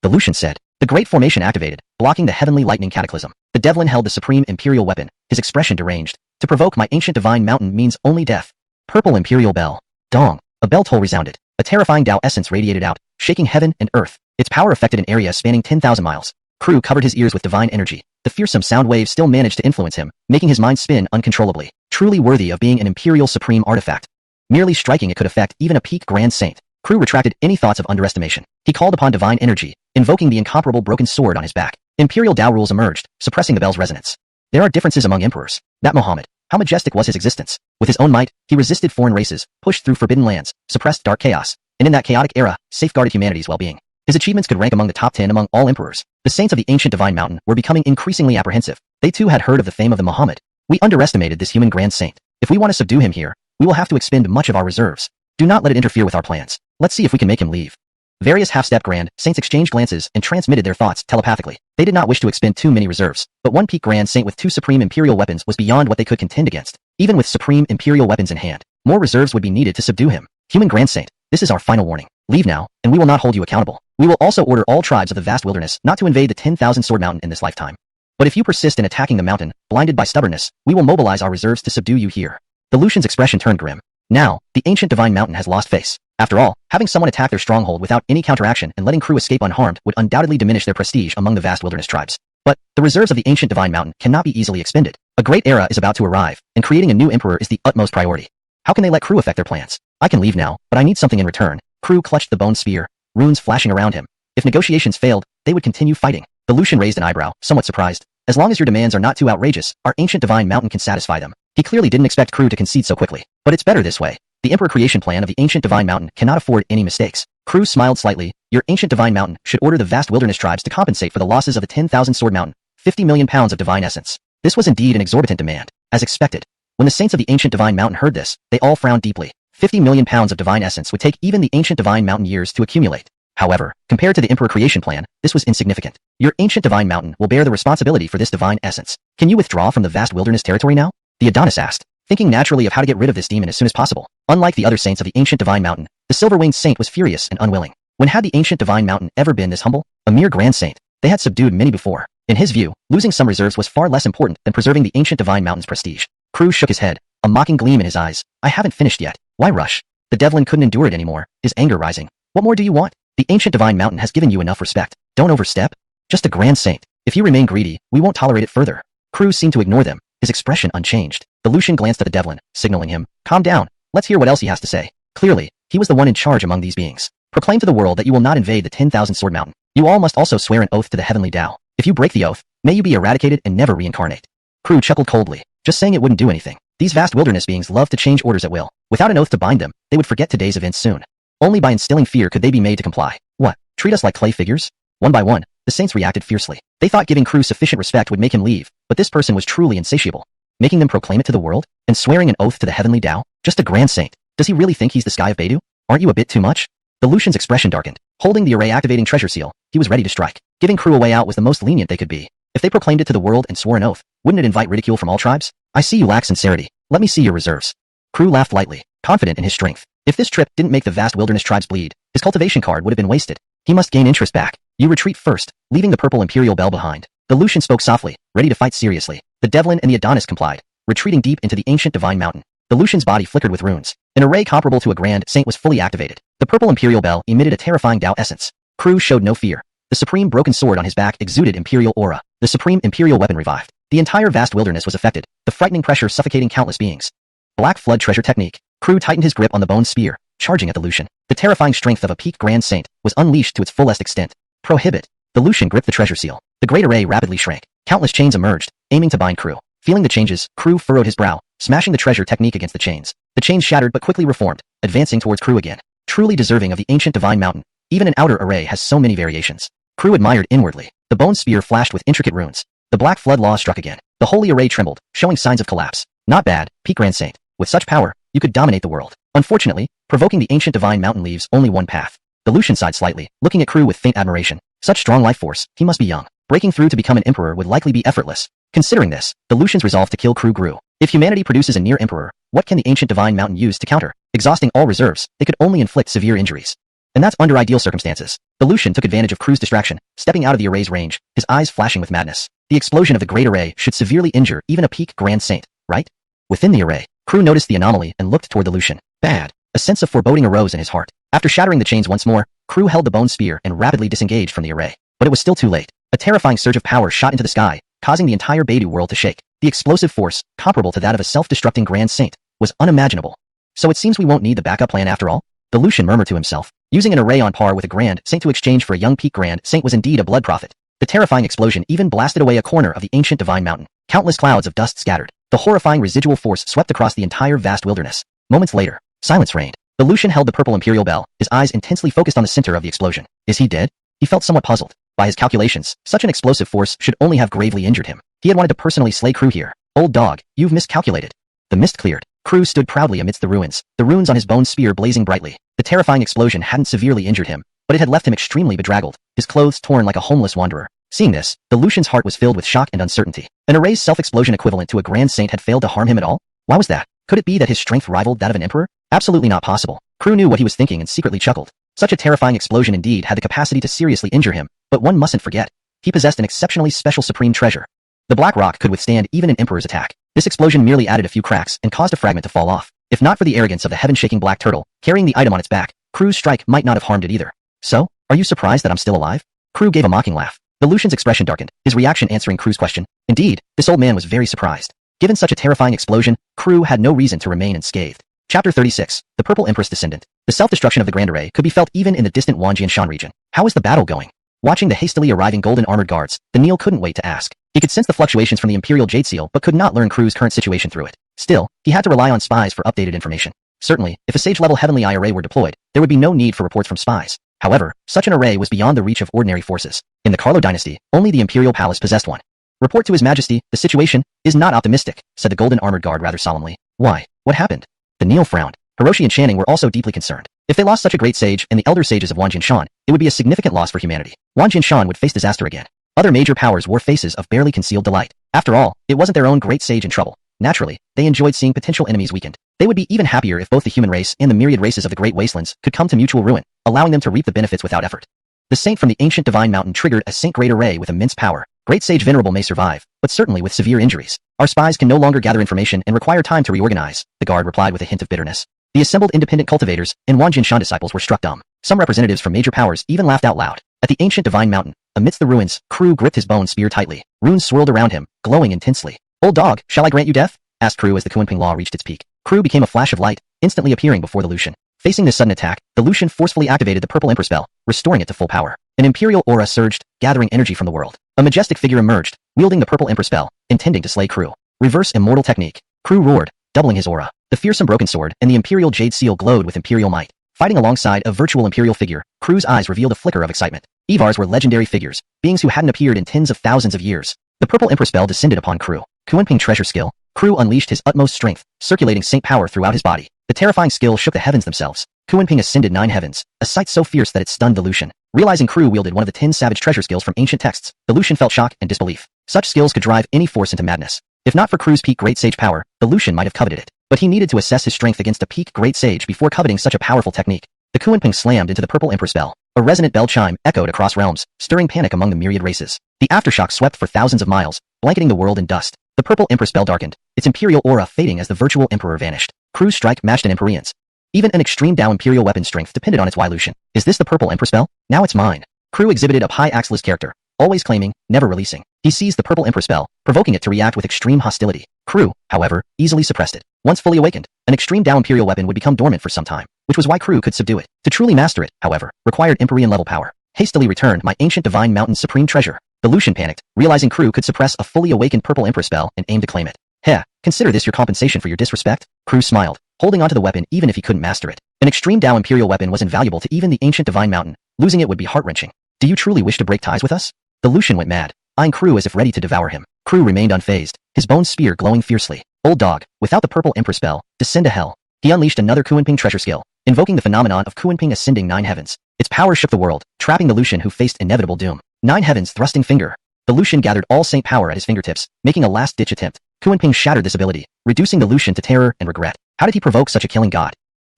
Speaker 1: The Lucian said. The Great Formation activated, blocking the heavenly lightning cataclysm. The Devlin held the supreme imperial weapon, his expression deranged. To provoke my ancient divine mountain means only death. Purple imperial bell. Dong. A bell toll resounded. A terrifying Tao essence radiated out, shaking heaven and earth. Its power affected an area spanning 10,000 miles. Crew covered his ears with divine energy. The fearsome sound waves still managed to influence him, making his mind spin uncontrollably. Truly worthy of being an imperial supreme artifact. Merely striking it could affect even a peak grand saint. Crew retracted any thoughts of underestimation. He called upon divine energy, invoking the incomparable broken sword on his back. Imperial Tao rules emerged, suppressing the bell's resonance. There are differences among emperors. That Muhammad. How majestic was his existence. With his own might, he resisted foreign races, pushed through forbidden lands, suppressed dark chaos, and in that chaotic era, safeguarded humanity's well-being. His achievements could rank among the top 10 among all emperors. The saints of the ancient divine mountain were becoming increasingly apprehensive. They too had heard of the fame of the Muhammad. We underestimated this human grand saint. If we want to subdue him here, we will have to expend much of our reserves. Do not let it interfere with our plans. Let's see if we can make him leave. Various half-step grand saints exchanged glances and transmitted their thoughts telepathically. They did not wish to expend too many reserves, but one peak grand saint with 2 supreme imperial weapons was beyond what they could contend against. Even with supreme imperial weapons in hand, more reserves would be needed to subdue him. Human grand saint, this is our final warning. Leave now, and we will not hold you accountable. We will also order all tribes of the vast wilderness not to invade the 10,000 Sword Mountain in this lifetime. But if you persist in attacking the mountain, blinded by stubbornness, we will mobilize our reserves to subdue you here. The Lucian's expression turned grim. Now, the ancient divine mountain has lost face. After all, having someone attack their stronghold without any counteraction and letting crew escape unharmed would undoubtedly diminish their prestige among the vast wilderness tribes. But, the reserves of the ancient divine mountain cannot be easily expended. A great era is about to arrive, and creating a new emperor is the utmost priority. How can they let crew affect their plans? I can leave now, but I need something in return. Crew clutched the bone spear, runes flashing around him. If negotiations failed, they would continue fighting. The Lucian raised an eyebrow, somewhat surprised. As long as your demands are not too outrageous, our ancient divine mountain can satisfy them. He clearly didn't expect crew to concede so quickly. But it's better this way. The emperor creation plan of the ancient divine mountain cannot afford any mistakes. Crew smiled slightly. Your ancient divine mountain should order the vast wilderness tribes to compensate for the losses of the 10,000 Sword Mountain. 50 million pounds of divine essence. This was indeed an exorbitant demand. As expected. When the saints of the ancient divine mountain heard this, they all frowned deeply. 50 million pounds of divine essence would take even the ancient divine mountain years to accumulate. However, compared to the emperor creation plan, this was insignificant. Your ancient divine mountain will bear the responsibility for this divine essence. Can you withdraw from the vast wilderness territory now? The Adonis asked, thinking naturally of how to get rid of this demon as soon as possible. Unlike the other saints of the ancient divine mountain, the silver-winged saint was furious and unwilling. When had the ancient divine mountain ever been this humble? A mere grand saint. They had subdued many before. In his view, losing some reserves was far less important than preserving the ancient divine mountain's prestige. Crew shook his head, a mocking gleam in his eyes. I haven't finished yet. Why rush? The Devlin couldn't endure it anymore, his anger rising. What more do you want? The ancient divine mountain has given you enough respect. Don't overstep. Just a grand saint. If you remain greedy, we won't tolerate it further. Crew seemed to ignore them, his expression unchanged. The Lucian glanced at the Devlin, signaling him, calm down. Let's hear what else he has to say. Clearly, he was the one in charge among these beings. Proclaim to the world that you will not invade the 10,000 Sword Mountain. You all must also swear an oath to the heavenly Tao. If you break the oath, may you be eradicated and never reincarnate. Crew chuckled coldly. Just saying it wouldn't do anything. These vast wilderness beings love to change orders at will. Without an oath to bind them, they would forget today's events soon. Only by instilling fear could they be made to comply. What? Treat us like clay figures? One by one, the saints reacted fiercely. They thought giving Crew sufficient respect would make him leave, but this person was truly insatiable. Making them proclaim it to the world? And swearing an oath to the heavenly Tao? Just a grand saint. Does he really think he's the sky of Beidou? Aren't you a bit too much? The Lucian's expression darkened. Holding the array-activating treasure seal, he was ready to strike. Giving Crew a way out was the most lenient they could be. If they proclaimed it to the world and swore an oath, wouldn't it invite ridicule from all tribes? I see you lack sincerity. Let me see your reserves. Crew laughed lightly, confident in his strength. If this trip didn't make the vast wilderness tribes bleed, his cultivation card would have been wasted. He must gain interest back. You retreat first, leaving the purple imperial bell behind. The Lucian spoke softly, ready to fight seriously. The Devlin and the Adonis complied, retreating deep into the ancient divine mountain. The Lucian's body flickered with runes. An array comparable to a grand saint was fully activated. The purple imperial bell emitted a terrifying Tao essence. Crew showed no fear. The supreme broken sword on his back exuded imperial aura. The supreme imperial weapon revived. The entire vast wilderness was affected, the frightening pressure suffocating countless beings. Black flood treasure technique. Crew tightened his grip on the bone spear, charging at the Lucian. The terrifying strength of a peak grand saint was unleashed to its fullest extent. Prohibit. The Lucian gripped the treasure seal. The great array rapidly shrank. Countless chains emerged, aiming to bind Crew. Feeling the changes, Crew furrowed his brow, smashing the treasure technique against the chains. The chains shattered but quickly reformed, advancing towards Crew again. truly deserving of the ancient divine mountain. Even an outer array has so many variations. Crew admired inwardly. The bone spear flashed with intricate runes. The black flood law struck again. The holy array trembled, showing signs of collapse. Not bad, peak Grand Saint. With such power, you could dominate the world. Unfortunately, provoking the ancient divine mountain leaves only one path. The Lucian sighed slightly, looking at Crew with faint admiration. Such strong life force, he must be young. Breaking through to become an emperor would likely be effortless. Considering this, the Lucians resolved to kill Crew grew. If humanity produces a near emperor, what can the ancient divine mountain use to counter? Exhausting all reserves, they could only inflict severe injuries. And that's under ideal circumstances. The Lucian took advantage of Crew's distraction, stepping out of the array's range, his eyes flashing with madness. The explosion of the great array should severely injure even a peak Grand Saint, right? Within the array, Crew noticed the anomaly and looked toward the Lucian. Bad. A sense of foreboding arose in his heart. After shattering the chains once more, Crew held the bone spear and rapidly disengaged from the array. But it was still too late. A terrifying surge of power shot into the sky, causing the entire Beidou world to shake. The explosive force, comparable to that of a self-destructing Grand Saint, was unimaginable. So it seems we won't need the backup plan after all? The Lucian murmured to himself. Using an array on par with a Grand Saint to exchange for a young peak Grand Saint was indeed a blood prophet. The terrifying explosion even blasted away a corner of the ancient divine mountain. Countless clouds of dust scattered. The horrifying residual force swept across the entire vast wilderness. Moments later, silence reigned. The Lucian held the purple imperial bell, his eyes intensely focused on the center of the explosion. Is he dead? He felt somewhat puzzled. By his calculations, such an explosive force should only have gravely injured him. He had wanted to personally slay Crew here. Old dog, you've miscalculated. The mist cleared. Crew stood proudly amidst the ruins on his bone spear blazing brightly. The terrifying explosion hadn't severely injured him, but it had left him extremely bedraggled, his clothes torn like a homeless wanderer. Seeing this, the Lucian's heart was filled with shock and uncertainty. An array's self-explosion equivalent to a Grand Saint had failed to harm him at all? Why was that? Could it be that his strength rivaled that of an emperor? Absolutely not possible. Crew knew what he was thinking and secretly chuckled. Such a terrifying explosion indeed had the capacity to seriously injure him, but one mustn't forget. He possessed an exceptionally special supreme treasure. The black rock could withstand even an emperor's attack. This explosion merely added a few cracks and caused a fragment to fall off. If not for the arrogance of the heaven-shaking black turtle, carrying the item on its back, Crew's strike might not have harmed it either. So, are you surprised that I'm still alive? Crew gave a mocking laugh. The Lucian's expression darkened, his reaction answering Crew's question. Indeed, this old man was very surprised. Given such a terrifying explosion, Crew had no reason to remain unscathed. Chapter 36, The Purple Empress Descendant. The self-destruction of the Grand Array could be felt even in the distant Wanjianshan region. How is the battle going? Watching the hastily arriving golden armored guards, the Neil couldn't wait to ask. He could sense the fluctuations from the Imperial Jade Seal but could not learn Crew's current situation through it. Still, he had to rely on spies for updated information. Certainly, if a Sage-level Heavenly Eye array were deployed, there would be no need for reports from spies. However, such an array was beyond the reach of ordinary forces. In the Carlo dynasty, only the Imperial Palace possessed one. Report to His Majesty, the situation is not optimistic, said the golden armored guard rather solemnly. Why? What happened? The Neil frowned. Hiroshi and Channing were also deeply concerned. If they lost such a great sage and the elder sages of Wanjianshan, it would be a significant loss for humanity. Wanjianshan would face disaster again. Other major powers wore faces of barely concealed delight. After all, it wasn't their own great sage in trouble. Naturally, they enjoyed seeing potential enemies weakened. They would be even happier if both the human race and the myriad races of the Great Wastelands could come to mutual ruin, allowing them to reap the benefits without effort. The saint from the ancient divine mountain triggered a saint-grade array with immense power. Great Sage Venerable may survive, but certainly with severe injuries. Our spies can no longer gather information and require time to reorganize, the guard replied with a hint of bitterness. The assembled independent cultivators and Wanjianshan disciples were struck dumb. Some representatives from major powers even laughed out loud. At the ancient divine mountain, amidst the ruins, Crew gripped his bone spear tightly. Runes swirled around him, glowing intensely. Old dog, shall I grant you death? Asked Crew as the Kunping Law reached its peak. Crew became a flash of light, instantly appearing before the Lucian. Facing this sudden attack, the Lucian forcefully activated the Purple Emperor spell, restoring it to full power. An imperial aura surged, gathering energy from the world. A majestic figure emerged, wielding the Purple Emperor spell, intending to slay Crew. Reverse immortal technique. Crew roared, doubling his aura. The fearsome broken sword and the imperial jade seal glowed with imperial might. Fighting alongside a virtual imperial figure, Crew's eyes revealed a flicker of excitement. Evars were legendary figures, beings who hadn't appeared in tens of thousands of years. The Purple Emperor spell descended upon Crew. Kunping treasure skill. Crew unleashed his utmost strength, circulating saint power throughout his body. The terrifying skill shook the heavens themselves. Kunping ascended 9 heavens, a sight so fierce that it stunned the Lucian. Realizing Crew wielded one of the 10 savage treasure skills from ancient texts, the Lucian felt shock and disbelief. Such skills could drive any force into madness. If not for Crew's peak great sage power, the Lucian might have coveted it. But he needed to assess his strength against a peak great sage before coveting such a powerful technique. The Kunping slammed into the Purple Emperor spell. A resonant bell chime echoed across realms, stirring panic among the myriad races. The aftershock swept for thousands of miles, blanketing the world in dust. The Purple Emperor spell darkened, its imperial aura fading as the virtual emperor vanished. Crew's strike matched an Empyrean's. Even an extreme Dao imperial weapon strength depended on its Lucian. Is this the Purple Emperor spell? Now it's mine. Crew exhibited a high axeless character, always claiming, never releasing. He seized the Purple Emperor spell, provoking it to react with extreme hostility. Crew, however, easily suppressed it. Once fully awakened, an extreme Dao imperial weapon would become dormant for some time, which was why Crew could subdue it. To truly master it, however, required Empyrean level power. Hastily returned my ancient divine mountain's supreme treasure. The Lucian panicked, realizing Crew could suppress a fully awakened Purple Emperor spell and aimed to claim it. Heh, consider this your compensation for your disrespect? Crew smiled, holding onto the weapon even if he couldn't master it. An extreme Dao Imperial weapon was invaluable to even the ancient Divine Mountain. Losing it would be heart-wrenching. Do you truly wish to break ties with us? The Lucian went mad, eyeing Crew as if ready to devour him. Crew remained unfazed, his bone spear glowing fiercely. Old dog, without the purple emperor spell, descend to hell. He unleashed another Kunping treasure skill, invoking the phenomenon of Kunping ascending 9 heavens. Its power shook the world, trapping the Lucian who faced inevitable doom. 9 heavens thrusting finger. The Lucian gathered all saint power at his fingertips, making a last-ditch attempt. Kunping shattered this ability, reducing the Lucian to terror and regret. How did he provoke such a killing god?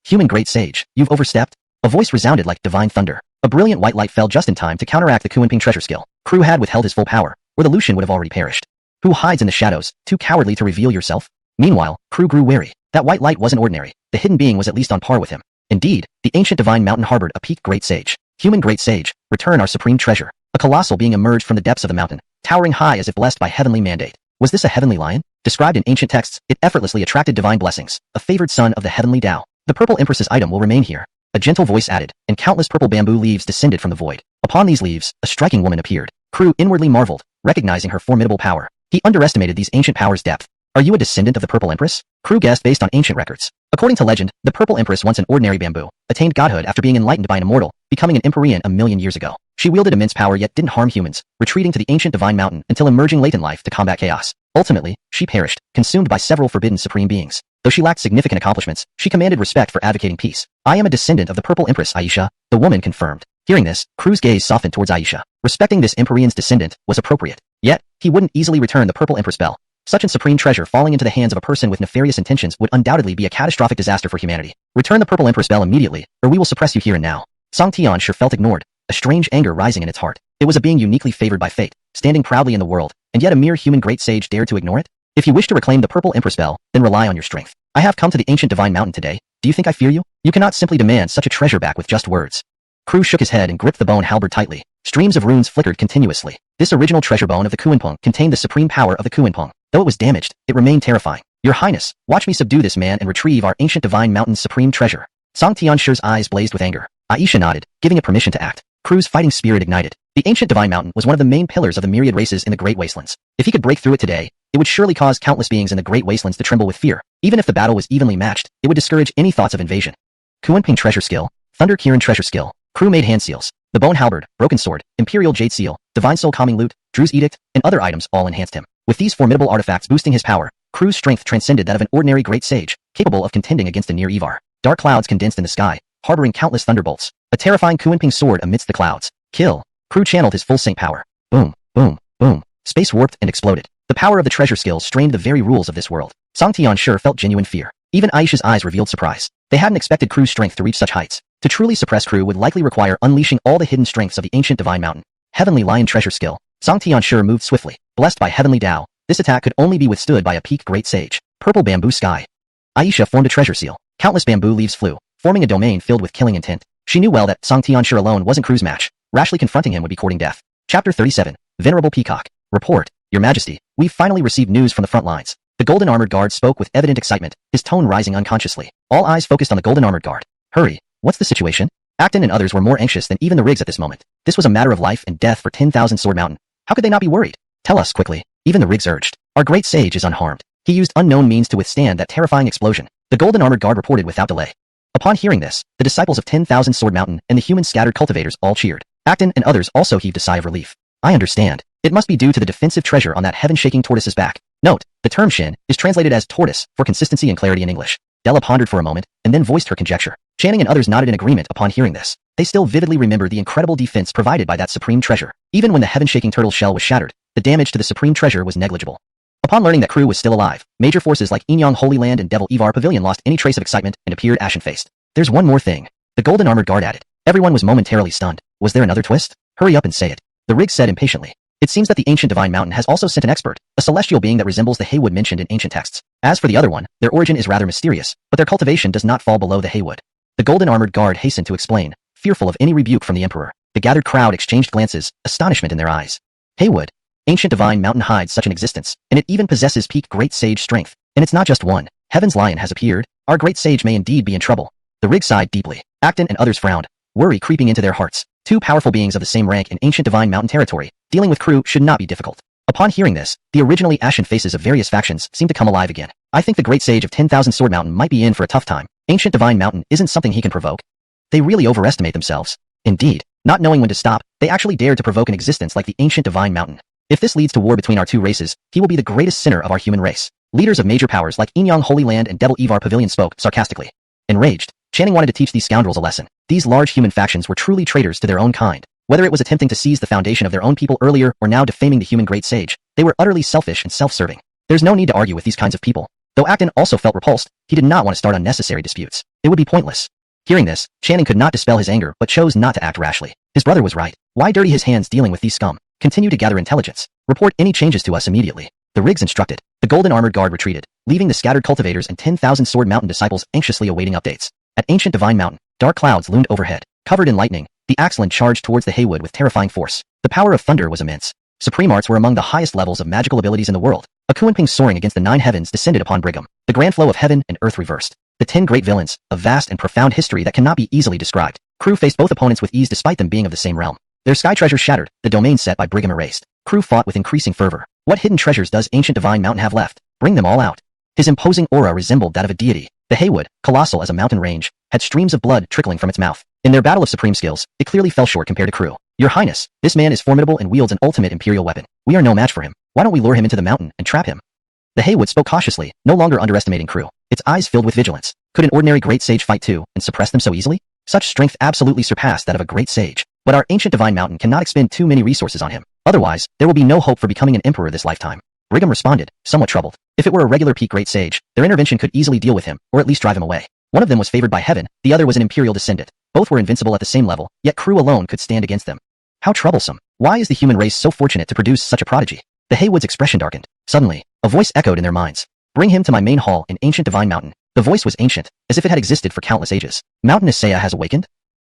Speaker 1: Human great sage, you've overstepped. A voice resounded like divine thunder. A brilliant white light fell just in time to counteract the Kunping treasure skill. Crew had withheld his full power, or the Lucian would have already perished. Who hides in the shadows, too cowardly to reveal yourself? Meanwhile, Crew grew wary. That white light wasn't ordinary. The hidden being was at least on par with him. Indeed, the ancient Divine Mountain harbored a peak great sage. Human great sage, return our supreme treasure. A colossal being emerged from the depths of the mountain, towering high as if blessed by heavenly mandate. Was this a heavenly lion? Described in ancient texts, it effortlessly attracted divine blessings, a favored son of the heavenly Tao. The purple empress's item will remain here. A gentle voice added, and countless purple bamboo leaves descended from the void. Upon these leaves, a striking woman appeared. Crew inwardly marveled, recognizing her formidable power. He underestimated these ancient powers' depth. Are you a descendant of the Purple Empress? Crew guessed based on ancient records. According to legend, the Purple Empress, once an ordinary bamboo, attained godhood after being enlightened by an immortal, becoming an Empyrean a million years ago. She wielded immense power yet didn't harm humans, retreating to the ancient Divine Mountain until emerging late in life to combat chaos. Ultimately, she perished, consumed by several forbidden supreme beings. Though she lacked significant accomplishments, she commanded respect for advocating peace. I am a descendant of the Purple Empress, Aisha, the woman confirmed. Hearing this, Crew's gaze softened towards Aisha. Respecting this Empyrean's descendant was appropriate. Yet, he wouldn't easily return the Purple Empress spell. Such a supreme treasure falling into the hands of a person with nefarious intentions would undoubtedly be a catastrophic disaster for humanity. Return the Purple Empress spell immediately, or we will suppress you here and now. Song Tian sure felt ignored, a strange anger rising in its heart. It was a being uniquely favored by fate, standing proudly in the world, and yet a mere human great sage dared to ignore it? If you wish to reclaim the Purple Empress spell, then rely on your strength. I have come to the ancient Divine Mountain today. Do you think I fear you? You cannot simply demand such a treasure back with just words. Crew shook his head and gripped the bone halberd tightly. Streams of runes flickered continuously. This original treasure bone of the Kunpeng contained the supreme power of the Kunpeng. Though it was damaged, it remained terrifying. Your Highness, watch me subdue this man and retrieve our ancient Divine Mountain's supreme treasure. Song Tianshi's eyes blazed with anger. Aisha nodded, giving it permission to act. Crew's fighting spirit ignited. The ancient Divine Mountain was one of the main pillars of the myriad races in the Great Wastelands. If he could break through it today, it would surely cause countless beings in the Great Wastelands to tremble with fear. Even if the battle was evenly matched, it would discourage any thoughts of invasion. Kunping treasure skill, Thunder Kirin treasure skill. Crew made hand seals. The bone halberd, broken sword, imperial jade seal, divine soul calming lute, Drew's edict, and other items all enhanced him. With these formidable artifacts boosting his power, Crew's strength transcended that of an ordinary great sage, capable of contending against a near Evar. Dark clouds condensed in the sky, harboring countless thunderbolts. A terrifying Kunping sword amidst the clouds. Kill. Crew channeled his full saint power. Boom, boom, boom. Space warped and exploded. The power of the treasure skills strained the very rules of this world. Song Tian felt genuine fear. Even Aisha's eyes revealed surprise. They hadn't expected Crew's strength to reach such heights. To truly suppress Crew would likely require unleashing all the hidden strengths of the ancient Divine Mountain. Heavenly Lion treasure skill. Song Tian moved swiftly. Blessed by Heavenly Tao, this attack could only be withstood by a peak great sage. Purple bamboo sky. Aisha formed a treasure seal. Countless bamboo leaves flew, forming a domain filled with killing intent. She knew well that Song Tian alone wasn't Crew's match. Rashly confronting him would be courting death. Chapter 37. Venerable Peacock. Report, Your Majesty. We've finally received news from the front lines. The golden armored guard spoke with evident excitement, his tone rising unconsciously. All eyes focused on the golden armored guard. Hurry, what's the situation? Acton and others were more anxious than even the Rigs at this moment. This was a matter of life and death for 10,000 Sword Mountain. How could they not be worried? Tell us quickly. Even the Rigs urged. Our great sage is unharmed. He used unknown means to withstand that terrifying explosion. The golden armored guard reported without delay. Upon hearing this, the disciples of 10,000 Sword Mountain and the human scattered cultivators all cheered. Acton and others also heaved a sigh of relief. I understand. It must be due to the defensive treasure on that heaven-shaking tortoise's back. Note, the term Shin is translated as tortoise for consistency and clarity in English. Della pondered for a moment, and then voiced her conjecture. Channing and others nodded in agreement upon hearing this. They still vividly remembered the incredible defense provided by that supreme treasure. Even when the heaven-shaking turtle's shell was shattered, the damage to the supreme treasure was negligible. Upon learning that Crew was still alive, major forces like Inyang Holy Land and Devil Evar Pavilion lost any trace of excitement and appeared ashen-faced. There's one more thing. The golden armored guard added. Everyone was momentarily stunned. Was there another twist? Hurry up and say it. The Rig said impatiently. It seems that the ancient Divine Mountain has also sent an expert, a celestial being that resembles the Haywood mentioned in ancient texts. As for the other one, their origin is rather mysterious, but their cultivation does not fall below the Haywood. The golden armored guard hastened to explain, fearful of any rebuke from the Emperor. The gathered crowd exchanged glances, astonishment in their eyes. Haywood. Ancient Divine Mountain hides such an existence, and it even possesses peak great sage strength. And it's not just one. Heaven's Lion has appeared. Our great sage may indeed be in trouble. The Rig sighed deeply. Acton and others frowned, worry creeping into their hearts. Two powerful beings of the same rank in ancient Divine Mountain territory, dealing with Crew should not be difficult. Upon hearing this, the originally ashen faces of various factions seemed to come alive again. I think the great sage of 10,000 Sword Mountain might be in for a tough time. Ancient Divine Mountain isn't something he can provoke. They really overestimate themselves. Indeed, not knowing when to stop, they actually dared to provoke an existence like the Ancient Divine Mountain. If this leads to war between our two races, he will be the greatest sinner of our human race. Leaders of major powers like Inyang Holy Land and Devil Evar Pavilion spoke sarcastically. Enraged, Channing wanted to teach these scoundrels a lesson. These large human factions were truly traitors to their own kind. Whether it was attempting to seize the foundation of their own people earlier or now defaming the human great sage, they were utterly selfish and self-serving. There's no need to argue with these kinds of people. Though Acton also felt repulsed, he did not want to start unnecessary disputes. It would be pointless. Hearing this, Channing could not dispel his anger but chose not to act rashly. His brother was right. Why dirty his hands dealing with these scum? Continue to gather intelligence. Report any changes to us immediately. The Rigs instructed. The golden armored guard retreated, leaving the scattered cultivators and 10,000 Sword Mountain disciples anxiously awaiting updates. At Ancient Divine Mountain, dark clouds loomed overhead. Covered in lightning, the Axeland charged towards the Haywood with terrifying force. The power of thunder was immense. Supreme arts were among the highest levels of magical abilities in the world. A Kuanping soaring against the 9 heavens descended upon Brigham. The grand flow of heaven and earth reversed. The 10 great villains, a vast and profound history that cannot be easily described. Crew faced both opponents with ease despite them being of the same realm. Their sky treasures shattered, the domain set by Brigham erased. Crew fought with increasing fervor. What hidden treasures does Ancient Divine Mountain have left? Bring them all out. His imposing aura resembled that of a deity. The Haywood, colossal as a mountain range, had streams of blood trickling from its mouth. In their battle of supreme skills, it clearly fell short compared to Crew. Your Highness, this man is formidable and wields an ultimate imperial weapon. We are no match for him. Why don't we lure him into the mountain and trap him? The Haywood spoke cautiously, no longer underestimating Crew. Its eyes filled with vigilance. Could an ordinary great sage fight too, and suppress them so easily? Such strength absolutely surpassed that of a great sage. But our Ancient Divine Mountain cannot expend too many resources on him. Otherwise, there will be no hope for becoming an emperor this lifetime. Brigham responded, somewhat troubled. If it were a regular peak great sage, their intervention could easily deal with him, or at least drive him away. One of them was favored by heaven, the other was an imperial descendant. Both were invincible at the same level, yet Crew alone could stand against them. How troublesome. Why is the human race so fortunate to produce such a prodigy? The Haywood's expression darkened. Suddenly, a voice echoed in their minds. Bring him to my main hall in Ancient Divine Mountain. The voice was ancient, as if it had existed for countless ages. Mountain Isaiah has awakened?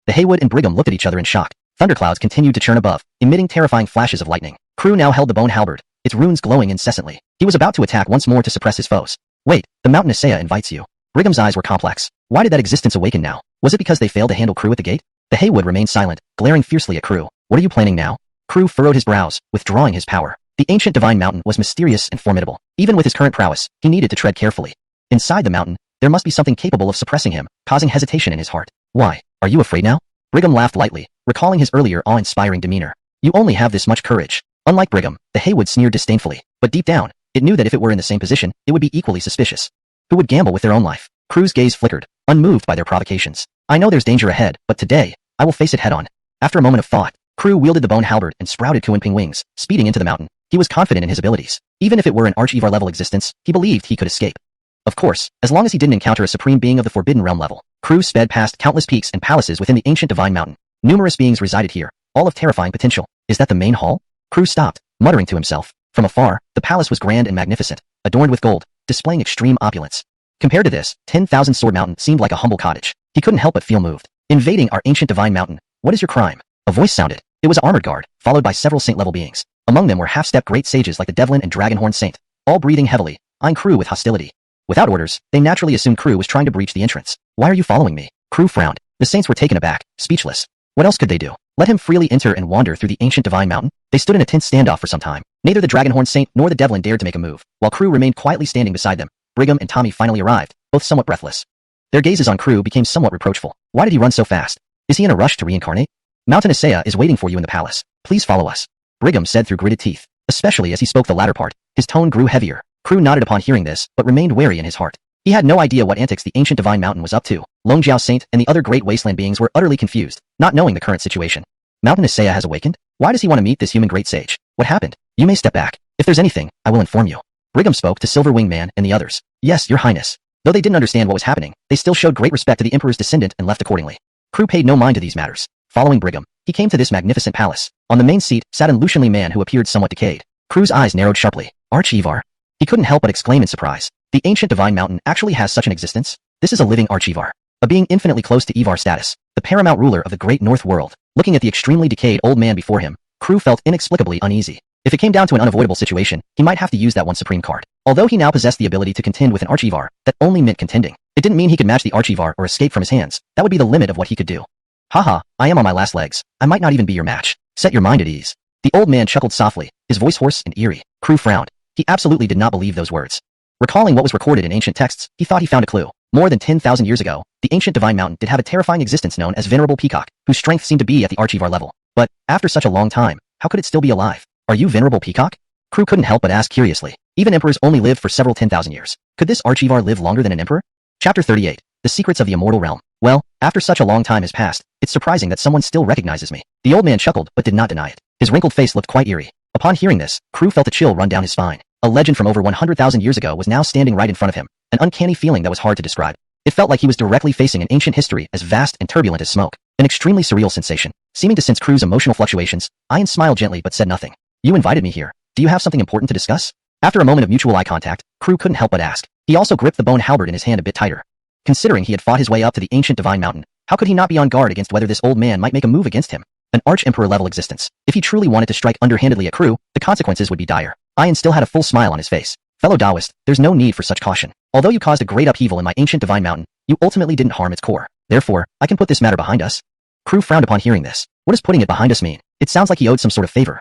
Speaker 1: The Haywood and Brigham looked at each other in shock. Thunderclouds continued to churn above, emitting terrifying flashes of lightning. Crew now held the bone halberd, its runes glowing incessantly. He was about to attack once more to suppress his foes. Wait, the Mountain Isaiah invites you. Brigham's eyes were complex. Why did that existence awaken now? Was it because they failed to handle Crew at the gate? The Haywood remained silent, glaring fiercely at Crew. What are you planning now? Crew furrowed his brows, withdrawing his power. The Ancient Divine Mountain was mysterious and formidable. Even with his current prowess, he needed to tread carefully. Inside the mountain, there must be something capable of suppressing him, causing hesitation in his heart. Why? Are you afraid now? Brigham laughed lightly, recalling his earlier awe-inspiring demeanor. You only have this much courage. Unlike Brigham, the Haywood sneered disdainfully, but deep down, it knew that if it were in the same position, it would be equally suspicious. Who would gamble with their own life? Crew's gaze flickered, unmoved by their provocations. I know there's danger ahead, but today, I will face it head-on. After a moment of thought, Crew wielded the bone halberd and sprouted Kuanping wings, speeding into the mountain. He was confident in his abilities. Even if it were an Arch-Evar-level existence, he believed he could escape. Of course, as long as he didn't encounter a supreme being of the Forbidden Realm level. Crew sped past countless peaks and palaces within the Ancient Divine Mountain. Numerous beings resided here, all of terrifying potential. Is that the main hall? Crew stopped, muttering to himself. From afar, the palace was grand and magnificent, adorned with gold, displaying extreme opulence. Compared to this, 10,000 Sword Mountain seemed like a humble cottage. He couldn't help but feel moved. Invading our Ancient Divine Mountain. What is your crime? A voice sounded. It was an armored guard, followed by several saint-level beings. Among them were half-step great sages like the Devlin and Dragonhorn Saint, all breathing heavily, eyeing Crew with hostility. Without orders, they naturally assumed Crew was trying to breach the entrance. Why are you following me? Crew frowned. The saints were taken aback, speechless. What else could they do? Let him freely enter and wander through the Ancient Divine Mountain? They stood in a tense standoff for some time. Neither the Dragonhorn Saint nor the Devlin dared to make a move, while Crew remained quietly standing beside them. Brigham and Tommy finally arrived, both somewhat breathless. Their gazes on Crew became somewhat reproachful. Why did he run so fast? Is he in a rush to reincarnate? Mountain Isaiah is waiting for you in the palace. Please follow us. Brigham said through gritted teeth, especially as he spoke the latter part. His tone grew heavier. Crew nodded upon hearing this, but remained wary in his heart. He had no idea what antics the Ancient Divine Mountain was up to. Longjiao Saint and the other great wasteland beings were utterly confused, not knowing the current situation. Mountain Isaiah has awakened? Why does he want to meet this human great sage? What happened? You may step back. If there's anything, I will inform you. Brigham spoke to Silver Wing Man and the others. Yes, your highness. Though they didn't understand what was happening, they still showed great respect to the emperor's descendant and left accordingly. Crew paid no mind to these matters. Following Brigham, he came to this magnificent palace. On the main seat sat an Lucianly man who appeared somewhat decayed. Crew's eyes narrowed sharply. Arch-Evar? He couldn't help but exclaim in surprise. The Ancient Divine Mountain actually has such an existence? This is a living Arch-Evar. A being infinitely close to Evar status, the paramount ruler of the great North world. Looking at the extremely decayed old man before him, Crew felt inexplicably uneasy. If it came down to an unavoidable situation, he might have to use that one supreme card. Although he now possessed the ability to contend with an Arch-Evar, that only meant contending. It didn't mean he could match the Arch-Evar or escape from his hands. That would be the limit of what he could do. Haha, I am on my last legs. I might not even be your match. Set your mind at ease. The old man chuckled softly, his voice hoarse and eerie. Crew frowned. He absolutely did not believe those words. Recalling what was recorded in ancient texts, he thought he found a clue. More than 10,000 years ago, the ancient divine mountain did have a terrifying existence known as Venerable Peacock, whose strength seemed to be at the Archivar level. But, after such a long time, how could it still be alive? Are you Venerable Peacock? Crew couldn't help but ask curiously. Even emperors only lived for several 10,000 years. Could this Archivar live longer than an emperor? Chapter 38. The Secrets of the Immortal Realm. Well, after such a long time has passed, it's surprising that someone still recognizes me. The old man chuckled but did not deny it. His wrinkled face looked quite eerie. Upon hearing this, Crew felt a chill run down his spine. A legend from over 100,000 years ago was now standing right in front of him, an uncanny feeling that was hard to describe. It felt like he was directly facing an ancient history as vast and turbulent as smoke, an extremely surreal sensation. Seeming to sense Crew's emotional fluctuations, Ian smiled gently but said nothing. You invited me here. Do you have something important to discuss? After a moment of mutual eye contact, Crew couldn't help but ask. He also gripped the bone halberd in his hand a bit tighter. Considering he had fought his way up to the ancient divine mountain, how could he not be on guard against whether this old man might make a move against him? An arch-emperor level existence. If he truly wanted to strike underhandedly at Crew, the consequences would be dire. Ian still had a full smile on his face. Fellow Taoist, there's no need for such caution. Although you caused a great upheaval in my ancient divine mountain, you ultimately didn't harm its core. Therefore, I can put this matter behind us. Crew frowned upon hearing this. What does putting it behind us mean? It sounds like he owed some sort of favor.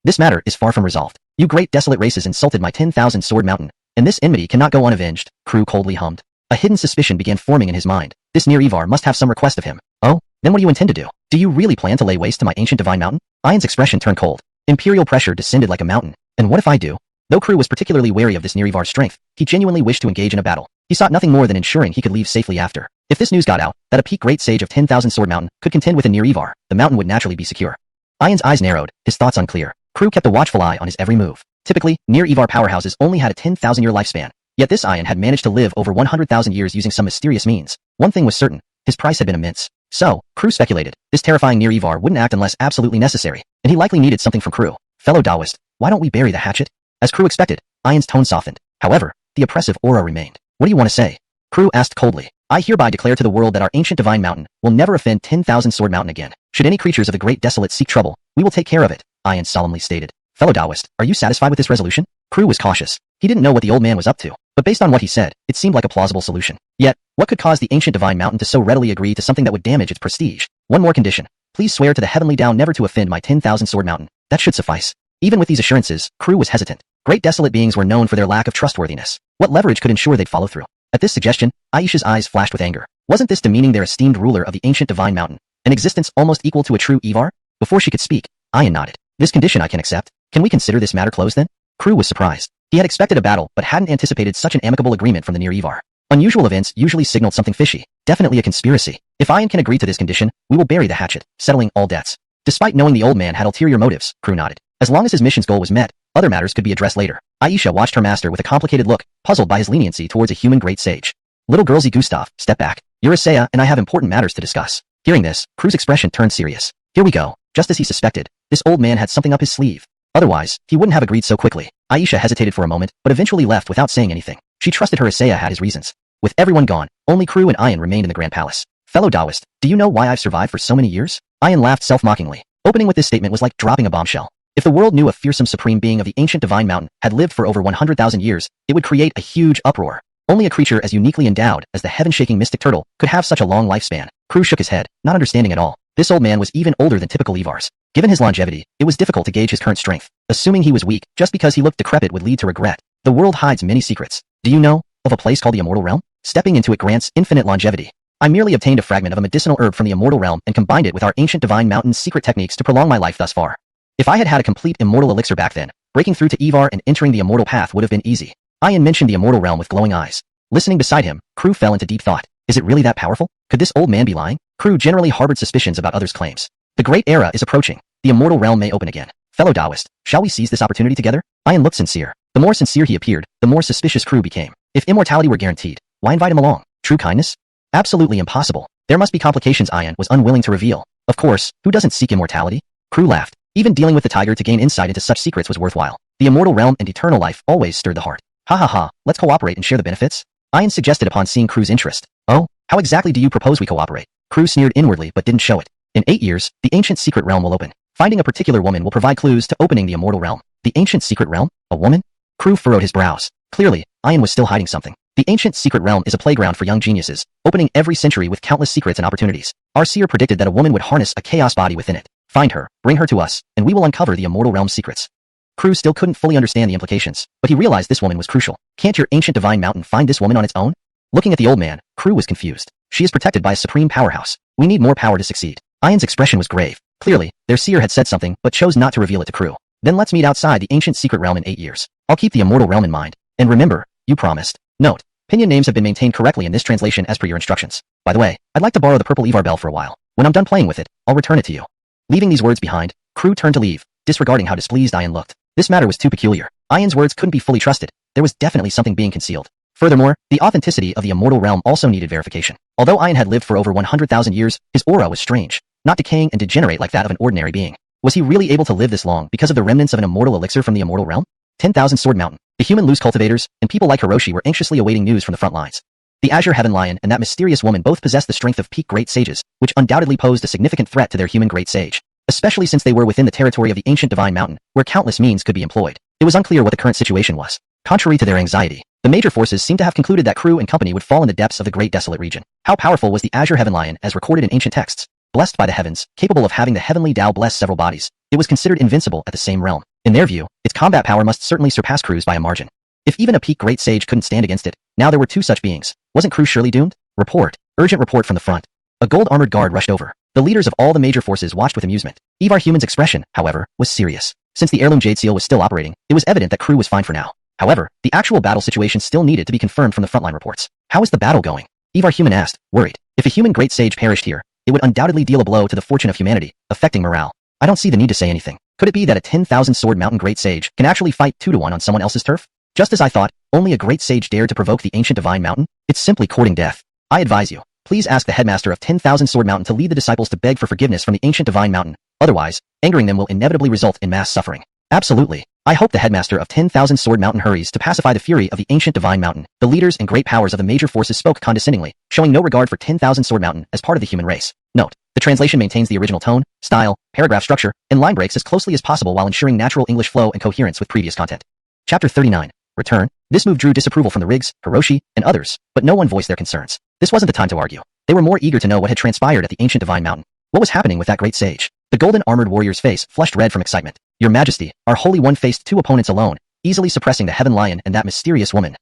Speaker 1: This matter is far from resolved. You great desolate races insulted my 10,000 Sword Mountain, and this enmity cannot go unavenged, Crew coldly hummed. A hidden suspicion began forming in his mind. This near Evar must have some request of him. Oh, then what do you intend to do? Do you really plan to lay waste to my ancient divine mountain? Ian's expression turned cold. Imperial pressure descended like a mountain. And what if I do? Though Crew was particularly wary of this near Evar's strength, he genuinely wished to engage in a battle. He sought nothing more than ensuring he could leave safely after. If this news got out, that a peak great sage of 10,000 Sword Mountain could contend with a near Evar, the mountain would naturally be secure. Ian's eyes narrowed, his thoughts unclear. Crew kept a watchful eye on his every move. Typically, near Evar powerhouses only had a 10,000-year lifespan. Yet this Ian had managed to live over 100,000 years using some mysterious means. One thing was certain, his price had been immense. So, Crew speculated, this terrifying near Evar wouldn't act unless absolutely necessary, and he likely needed something from Crew. Fellow Taoist, why don't we bury the hatchet? As Crew expected, Ian's tone softened. However, the oppressive aura remained. What do you want to say? Crew asked coldly. I hereby declare to the world that our ancient divine mountain will never offend 10,000 Sword Mountain again. Should any creatures of the great desolate seek trouble, we will take care of it, Ian solemnly stated. Fellow Taoist, are you satisfied with this resolution? Crew was cautious. He didn't know what the old man was up to, but based on what he said, it seemed like a plausible solution. Yet, what could cause the ancient divine mountain to so readily agree to something that would damage its prestige? One more condition. Please swear to the heavenly Tao never to offend my 10,000 Sword Mountain. That should suffice. Even with these assurances, Crew was hesitant. Great desolate beings were known for their lack of trustworthiness. What leverage could ensure they'd follow through? At this suggestion, Aisha's eyes flashed with anger. Wasn't this demeaning their esteemed ruler of the ancient divine mountain, an existence almost equal to a true Evar? Before she could speak, Ian nodded. This condition I can accept. Can we consider this matter closed then? Crew was surprised. He had expected a battle, but hadn't anticipated such an amicable agreement from the near Evar. Unusual events usually signaled something fishy, definitely a conspiracy. If Ian can agree to this condition, we will bury the hatchet, settling all debts. Despite knowing the old man had ulterior motives, Crew nodded. As long as his mission's goal was met, other matters could be addressed later. Aisha watched her master with a complicated look, puzzled by his leniency towards a human great sage. Little girlsy Gustav, step back. Eurysea and I have important matters to discuss. Hearing this, Crew's expression turned serious. Here we go. Just as he suspected, this old man had something up his sleeve. Otherwise, he wouldn't have agreed so quickly. Aisha hesitated for a moment, but eventually left without saying anything. She trusted her Eurysea had his reasons. With everyone gone, only Crew and Ian remained in the Grand Palace. Fellow Taoist, do you know why I've survived for so many years? Ian laughed self-mockingly. Opening with this statement was like dropping a bombshell. If the world knew a fearsome supreme being of the ancient divine mountain had lived for over 100,000 years, it would create a huge uproar. Only a creature as uniquely endowed as the heaven-shaking mystic turtle could have such a long lifespan. Crew shook his head, not understanding at all. This old man was even older than typical Evars. Given his longevity, it was difficult to gauge his current strength. Assuming he was weak, just because he looked decrepit would lead to regret. The world hides many secrets. Do you know of a place called the Immortal Realm? Stepping into it grants infinite longevity. I merely obtained a fragment of a medicinal herb from the Immortal Realm and combined it with our ancient divine mountain's secret techniques to prolong my life thus far. If I had had a complete immortal elixir back then, breaking through to Evar and entering the immortal path would have been easy. Ian mentioned the Immortal Realm with glowing eyes. Listening beside him, Crew fell into deep thought. Is it really that powerful? Could this old man be lying? Crew generally harbored suspicions about others' claims. The great era is approaching. The Immortal Realm may open again. Fellow Taoist, shall we seize this opportunity together? Ian looked sincere. The more sincere he appeared, the more suspicious Crew became. If immortality were guaranteed, why invite him along? True kindness? Absolutely impossible. There must be complications Ian was unwilling to reveal. Of course, who doesn't seek immortality? Crew laughed. Even dealing with the tiger to gain insight into such secrets was worthwhile. The Immortal Realm and eternal life always stirred the heart. Ha ha ha, let's cooperate and share the benefits? Ian suggested upon seeing Crew's interest. Oh, how exactly do you propose we cooperate? Crew sneered inwardly but didn't show it. In 8 years, the ancient secret realm will open. Finding a particular woman will provide clues to opening the Immortal Realm. The ancient secret realm? A woman? Crew furrowed his brows. Clearly, Ian was still hiding something. The ancient secret realm is a playground for young geniuses, opening every century with countless secrets and opportunities. Our seer predicted that a woman would harness a chaos body within it. Find her, bring her to us, and we will uncover the Immortal Realm's secrets. Crew still couldn't fully understand the implications, but he realized this woman was crucial. Can't your ancient divine mountain find this woman on its own? Looking at the old man, Crew was confused. She is protected by a supreme powerhouse. We need more power to succeed. Ian's expression was grave. Clearly, their seer had said something but chose not to reveal it to Crew. Then let's meet outside the ancient secret realm in 8 years. I'll keep the immortal realm in mind. And remember, you promised. Note, Pinyin names have been maintained correctly in this translation as per your instructions. By the way, I'd like to borrow the purple Evar bell for a while. When I'm done playing with it, I'll return it to you. Leaving these words behind, Crew turned to leave, disregarding how displeased Ian looked. This matter was too peculiar. Ian's words couldn't be fully trusted. There was definitely something being concealed. Furthermore, the authenticity of the immortal realm also needed verification. Although Ian had lived for over 100,000 years, his aura was strange, not decaying and degenerate like that of an ordinary being. Was he really able to live this long because of the remnants of an immortal elixir from the immortal realm? 10,000 Sword Mountain. The human loose cultivators and people like Hiroshi were anxiously awaiting news from the front lines. The Azure Heaven Lion and that mysterious woman both possessed the strength of peak great sages, which undoubtedly posed a significant threat to their human great sage, especially since they were within the territory of the ancient divine mountain, where countless means could be employed. It was unclear what the current situation was. Contrary to their anxiety, the major forces seemed to have concluded that Crew and company would fall in the depths of the great desolate region. How powerful was the Azure Heaven Lion as recorded in ancient texts? Blessed by the heavens, capable of having the heavenly Tao bless several bodies, it was considered invincible at the same realm. In their view, its combat power must certainly surpass Crew's by a margin. If even a peak great sage couldn't stand against it, now there were 2 such beings. Wasn't Crew surely doomed? Report. Urgent report from the front. A gold-armored guard rushed over. The leaders of all the major forces watched with amusement. Evar Human's expression, however, was serious. Since the heirloom jade seal was still operating, it was evident that Crew was fine for now. However, the actual battle situation still needed to be confirmed from the frontline reports. How is the battle going? Evar Human asked, worried. If a human great sage perished here, it would undoubtedly deal a blow to the fortune of humanity, affecting morale. I don't see the need to say anything. Could it be that a 10,000 Sword Mountain great sage can actually fight 2-1 on someone else's turf? Just as I thought, only a great sage dared to provoke the ancient divine mountain? It's simply courting death. I advise you, please ask the headmaster of 10,000 Sword Mountain to lead the disciples to beg for forgiveness from the ancient divine mountain. Otherwise, angering them will inevitably result in mass suffering. Absolutely. I hope the headmaster of 10,000 Sword Mountain hurries to pacify the fury of the ancient divine mountain. The leaders and great powers of the major forces spoke condescendingly, showing no regard for 10,000 Sword Mountain as part of the human race. Note, the translation maintains the original tone, style, paragraph structure, and line breaks as closely as possible while ensuring natural English flow and coherence with previous content. Chapter 39. Return. This move drew disapproval from the Riggs, Hiroshi, and others, but no one voiced their concerns. This wasn't the time to argue. They were more eager to know what had transpired at the ancient divine mountain. What was happening with that great sage? The golden armored warrior's face flushed red from excitement. Your Majesty, our Holy One faced 2 opponents alone, easily suppressing the Heaven Lion and that mysterious woman.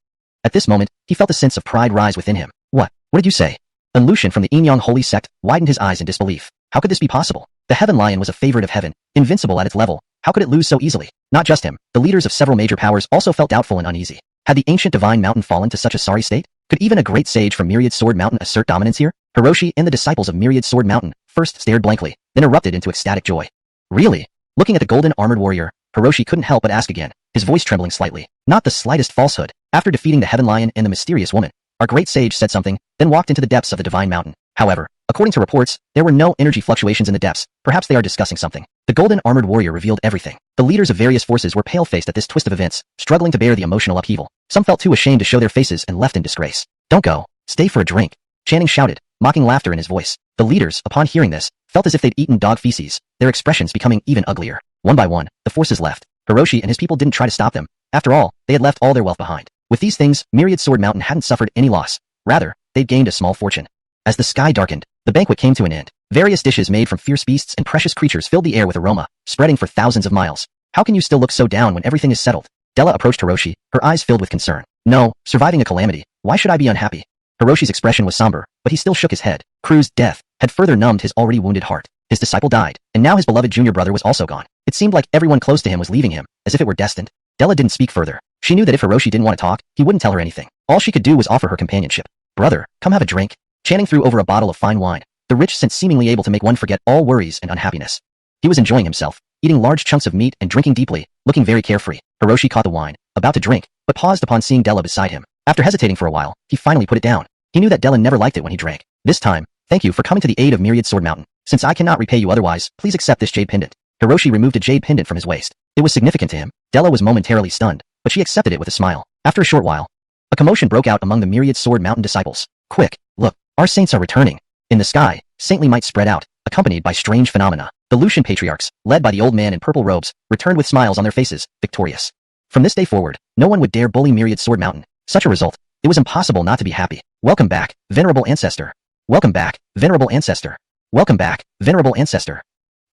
Speaker 1: At this moment, he felt a sense of pride rise within him. What did you say? An Lucian from the Yin Yang Holy Sect widened his eyes in disbelief. How could this be possible? The Heaven Lion was a favorite of heaven, invincible at its level. How could it lose so easily? Not just him, the leaders of several major powers also felt doubtful and uneasy. Had the ancient divine mountain fallen to such a sorry state? Could even a great sage from Myriad Sword Mountain assert dominance here? Hiroshi and the disciples of Myriad Sword Mountain first stared blankly, then erupted into ecstatic joy. Really? Looking at the golden armored warrior, Hiroshi couldn't help but ask again, his voice trembling slightly. Not the slightest falsehood. After defeating the Heaven Lion and the mysterious woman, our great sage said something, then walked into the depths of the divine mountain. However, according to reports, there were no energy fluctuations in the depths. Perhaps they are discussing something. The golden armored warrior revealed everything. The leaders of various forces were pale-faced at this twist of events, struggling to bear the emotional upheaval. Some felt too ashamed to show their faces and left in disgrace. Don't go. Stay for a drink. Channing shouted, mocking laughter in his voice. The leaders, upon hearing this, felt as if they'd eaten dog feces, their expressions becoming even uglier. One by one, the forces left. Hiroshi and his people didn't try to stop them. After all, they had left all their wealth behind. With these things, Myriad Sword Mountain hadn't suffered any loss. Rather, they'd gained a small fortune. As the sky darkened, the banquet came to an end. Various dishes made from fierce beasts and precious creatures filled the air with aroma, spreading for thousands of miles. How can you still look so down when everything is settled? Della approached Hiroshi, her eyes filled with concern. No, surviving a calamity. Why should I be unhappy? Hiroshi's expression was somber, but he still shook his head. Crew's death had further numbed his already wounded heart. His disciple died, and now his beloved junior brother was also gone. It seemed like everyone close to him was leaving him, as if it were destined. Della didn't speak further. She knew that if Hiroshi didn't want to talk, he wouldn't tell her anything. All she could do was offer her companionship. Brother, come have a drink. Channing threw over a bottle of fine wine, the rich scent seemingly able to make one forget all worries and unhappiness. He was enjoying himself, eating large chunks of meat and drinking deeply, looking very carefree. Hiroshi caught the wine, about to drink, but paused upon seeing Della beside him. After hesitating for a while, he finally put it down. He knew that Della never liked it when he drank. This time, thank you for coming to the aid of Myriad Sword Mountain. Since I cannot repay you otherwise, please accept this jade pendant. Hiroshi removed a jade pendant from his waist. It was significant to him. Della was momentarily stunned, but she accepted it with a smile. After a short while, a commotion broke out among the Myriad Sword Mountain disciples. Quick, look, our saints are returning. In the sky, saintly might spread out, accompanied by strange phenomena. The Lucian patriarchs, led by the old man in purple robes, returned with smiles on their faces, victorious. From this day forward, no one would dare bully Myriad Sword Mountain. Such a result, it was impossible not to be happy. Welcome back, venerable ancestor. Welcome back, venerable ancestor. Welcome back, venerable ancestor.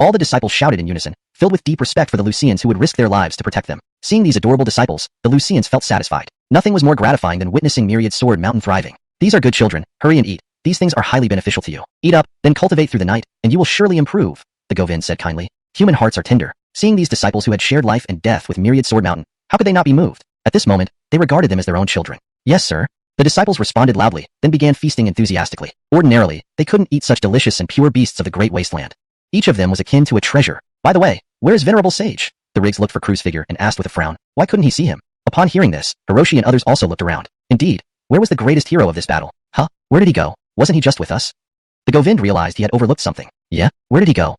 Speaker 1: All the disciples shouted in unison, filled with deep respect for the Lucians who would risk their lives to protect them. Seeing these adorable disciples, the Lucians felt satisfied. Nothing was more gratifying than witnessing Myriad Sword Mountain thriving. These are good children. Hurry and eat. These things are highly beneficial to you. Eat up, then cultivate through the night, and you will surely improve, the Govind said kindly. Human hearts are tender. Seeing these disciples who had shared life and death with Myriad Sword Mountain, how could they not be moved? At this moment, they regarded them as their own children. Yes, sir. The disciples responded loudly, then began feasting enthusiastically. Ordinarily, they couldn't eat such delicious and pure beasts of the great wasteland. Each of them was akin to a treasure. By the way, where is Venerable Sage? The Riggs looked for Crew's figure and asked with a frown. Why couldn't he see him? Upon hearing this, Hiroshi and others also looked around. Indeed, where was the greatest hero of this battle? Huh? Where did he go? Wasn't he just with us? The Govind realized he had overlooked something. Yeah? Where did he go?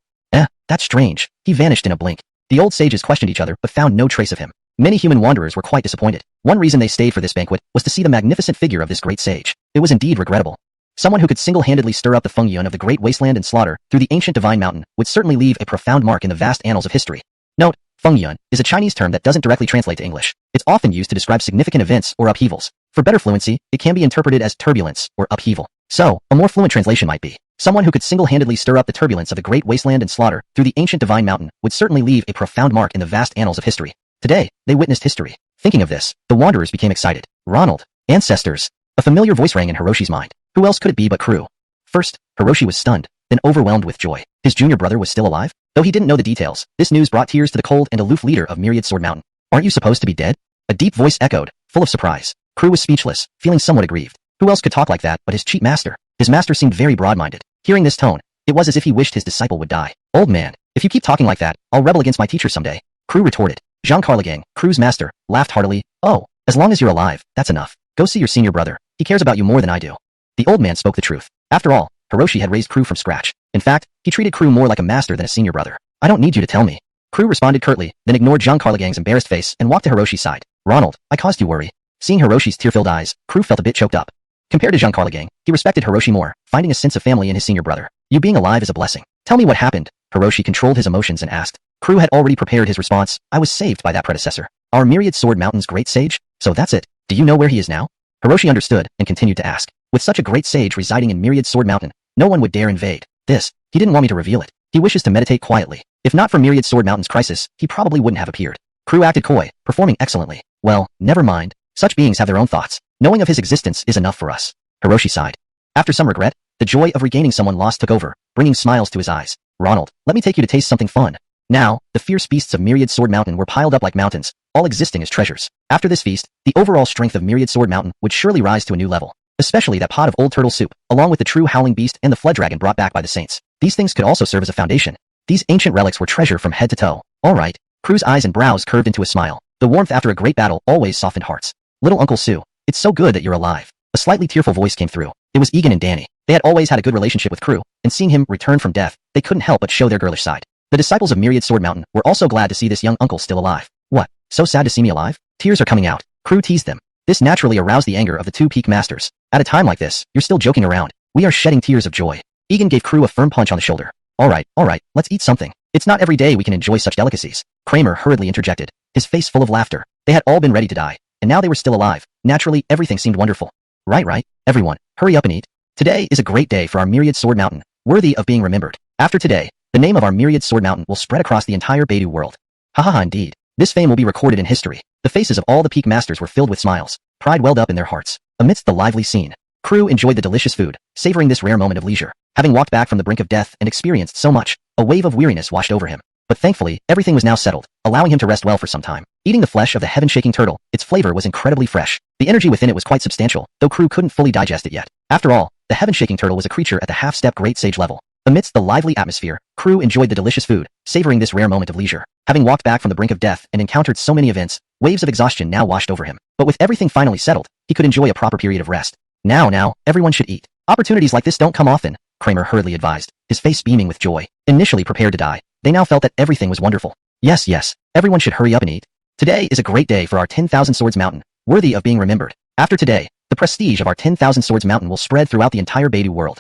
Speaker 1: That's strange. He vanished in a blink. The old sages questioned each other but found no trace of him. Many human wanderers were quite disappointed. One reason they stayed for this banquet was to see the magnificent figure of this great sage. It was indeed regrettable. Someone who could single-handedly stir up the Fengyun of the great wasteland and slaughter through the ancient divine mountain would certainly leave a profound mark in the vast annals of history. Note, Fengyun is a Chinese term that doesn't directly translate to English. It's often used to describe significant events or upheavals. For better fluency, it can be interpreted as turbulence or upheaval. So, a more fluent translation might be, someone who could single-handedly stir up the turbulence of the great wasteland and slaughter through the ancient divine mountain would certainly leave a profound mark in the vast annals of history. Today, they witnessed history. Thinking of this, the wanderers became excited. Ronald, ancestors. A familiar voice rang in Hiroshi's mind. Who else could it be but Crew? First, Hiroshi was stunned, then overwhelmed with joy. His junior brother was still alive? Though he didn't know the details, this news brought tears to the cold and aloof leader of Myriad Sword Mountain. Aren't you supposed to be dead? A deep voice echoed, full of surprise. Crew was speechless, feeling somewhat aggrieved. Who else could talk like that but his cheat master? His master seemed very broad-minded. Hearing this tone, it was as if he wished his disciple would die. Old man, if you keep talking like that, I'll rebel against my teacher someday. Crew retorted. Jean Carlagang, Crew's master, laughed heartily. Oh, as long as you're alive, that's enough. Go see your senior brother. He cares about you more than I do. The old man spoke the truth. After all, Hiroshi had raised Crew from scratch. In fact, he treated Crew more like a master than a senior brother. I don't need you to tell me. Crew responded curtly, then ignored Jean Carlagang's embarrassed face and walked to Hiroshi's side. Ronald, I caused you worry. Seeing Hiroshi's tear-filled eyes, Crew felt a bit choked up. Compared to Jean Carlagang, he respected Hiroshi more, finding a sense of family in his senior brother. You being alive is a blessing. Tell me what happened. Hiroshi controlled his emotions and asked. Crew had already prepared his response. I was saved by that predecessor. Our Myriad Sword Mountain's great sage? So that's it. Do you know where he is now? Hiroshi understood and continued to ask. With such a great sage residing in Myriad Sword Mountain, no one would dare invade. This, he didn't want me to reveal it. He wishes to meditate quietly. If not for Myriad Sword Mountain's crisis, he probably wouldn't have appeared. Crew acted coy, performing excellently. Well, never mind. Such beings have their own thoughts. Knowing of his existence is enough for us. Hiroshi sighed. After some regret, the joy of regaining someone lost took over, bringing smiles to his eyes. Ronald, let me take you to taste something fun. Now, the fierce beasts of Myriad Sword Mountain were piled up like mountains, all existing as treasures. After this feast, the overall strength of Myriad Sword Mountain would surely rise to a new level. Especially that pot of old turtle soup, along with the true howling beast and the flood dragon brought back by the saints. These things could also serve as a foundation. These ancient relics were treasure from head to toe. All right. Crew's eyes and brows curved into a smile. The warmth after a great battle always softened hearts. Little Uncle Sue, it's so good that you're alive. A slightly tearful voice came through. It was Egan and Danny. They had always had a good relationship with Crew, and seeing him return from death, they couldn't help but show their girlish side. The disciples of Myriad Sword Mountain were also glad to see this young uncle still alive. What? So sad to see me alive? Tears are coming out. Crew teased them. This naturally aroused the anger of the two peak masters. At a time like this, you're still joking around. We are shedding tears of joy. Egan gave Crew a firm punch on the shoulder. All right, let's eat something. It's not every day we can enjoy such delicacies. Kramer hurriedly interjected, his face full of laughter. They had all been ready to die, and now they were still alive. Naturally, everything seemed wonderful. Right, everyone, hurry up and eat. Today is a great day for our Myriad Sword Mountain, worthy of being remembered. After today, the name of our Myriad Sword Mountain will spread across the entire Beidou world. Ha indeed. This fame will be recorded in history. The faces of all the peak masters were filled with smiles. Pride welled up in their hearts. Amidst the lively scene, Crew enjoyed the delicious food, savoring this rare moment of leisure. Having walked back from the brink of death and experienced so much, a wave of weariness washed over him. But thankfully, everything was now settled, allowing him to rest well for some time. Eating the flesh of the heaven-shaking turtle, its flavor was incredibly fresh. The energy within it was quite substantial, though Crew couldn't fully digest it yet. After all, the heaven-shaking turtle was a creature at the half-step great sage level. Amidst the lively atmosphere, Crew enjoyed the delicious food, savoring this rare moment of leisure. Having walked back from the brink of death and encountered so many events, waves of exhaustion now washed over him. But with everything finally settled, he could enjoy a proper period of rest. Now, everyone should eat. Opportunities like this don't come often, Kramer hurriedly advised, his face beaming with joy. Initially prepared to die, they now felt that everything was wonderful. Yes, everyone should hurry up and eat. Today is a great day for our 10,000 Swords Mountain, worthy of being remembered. After today, the prestige of our 10,000 Swords Mountain will spread throughout the entire Beidou world.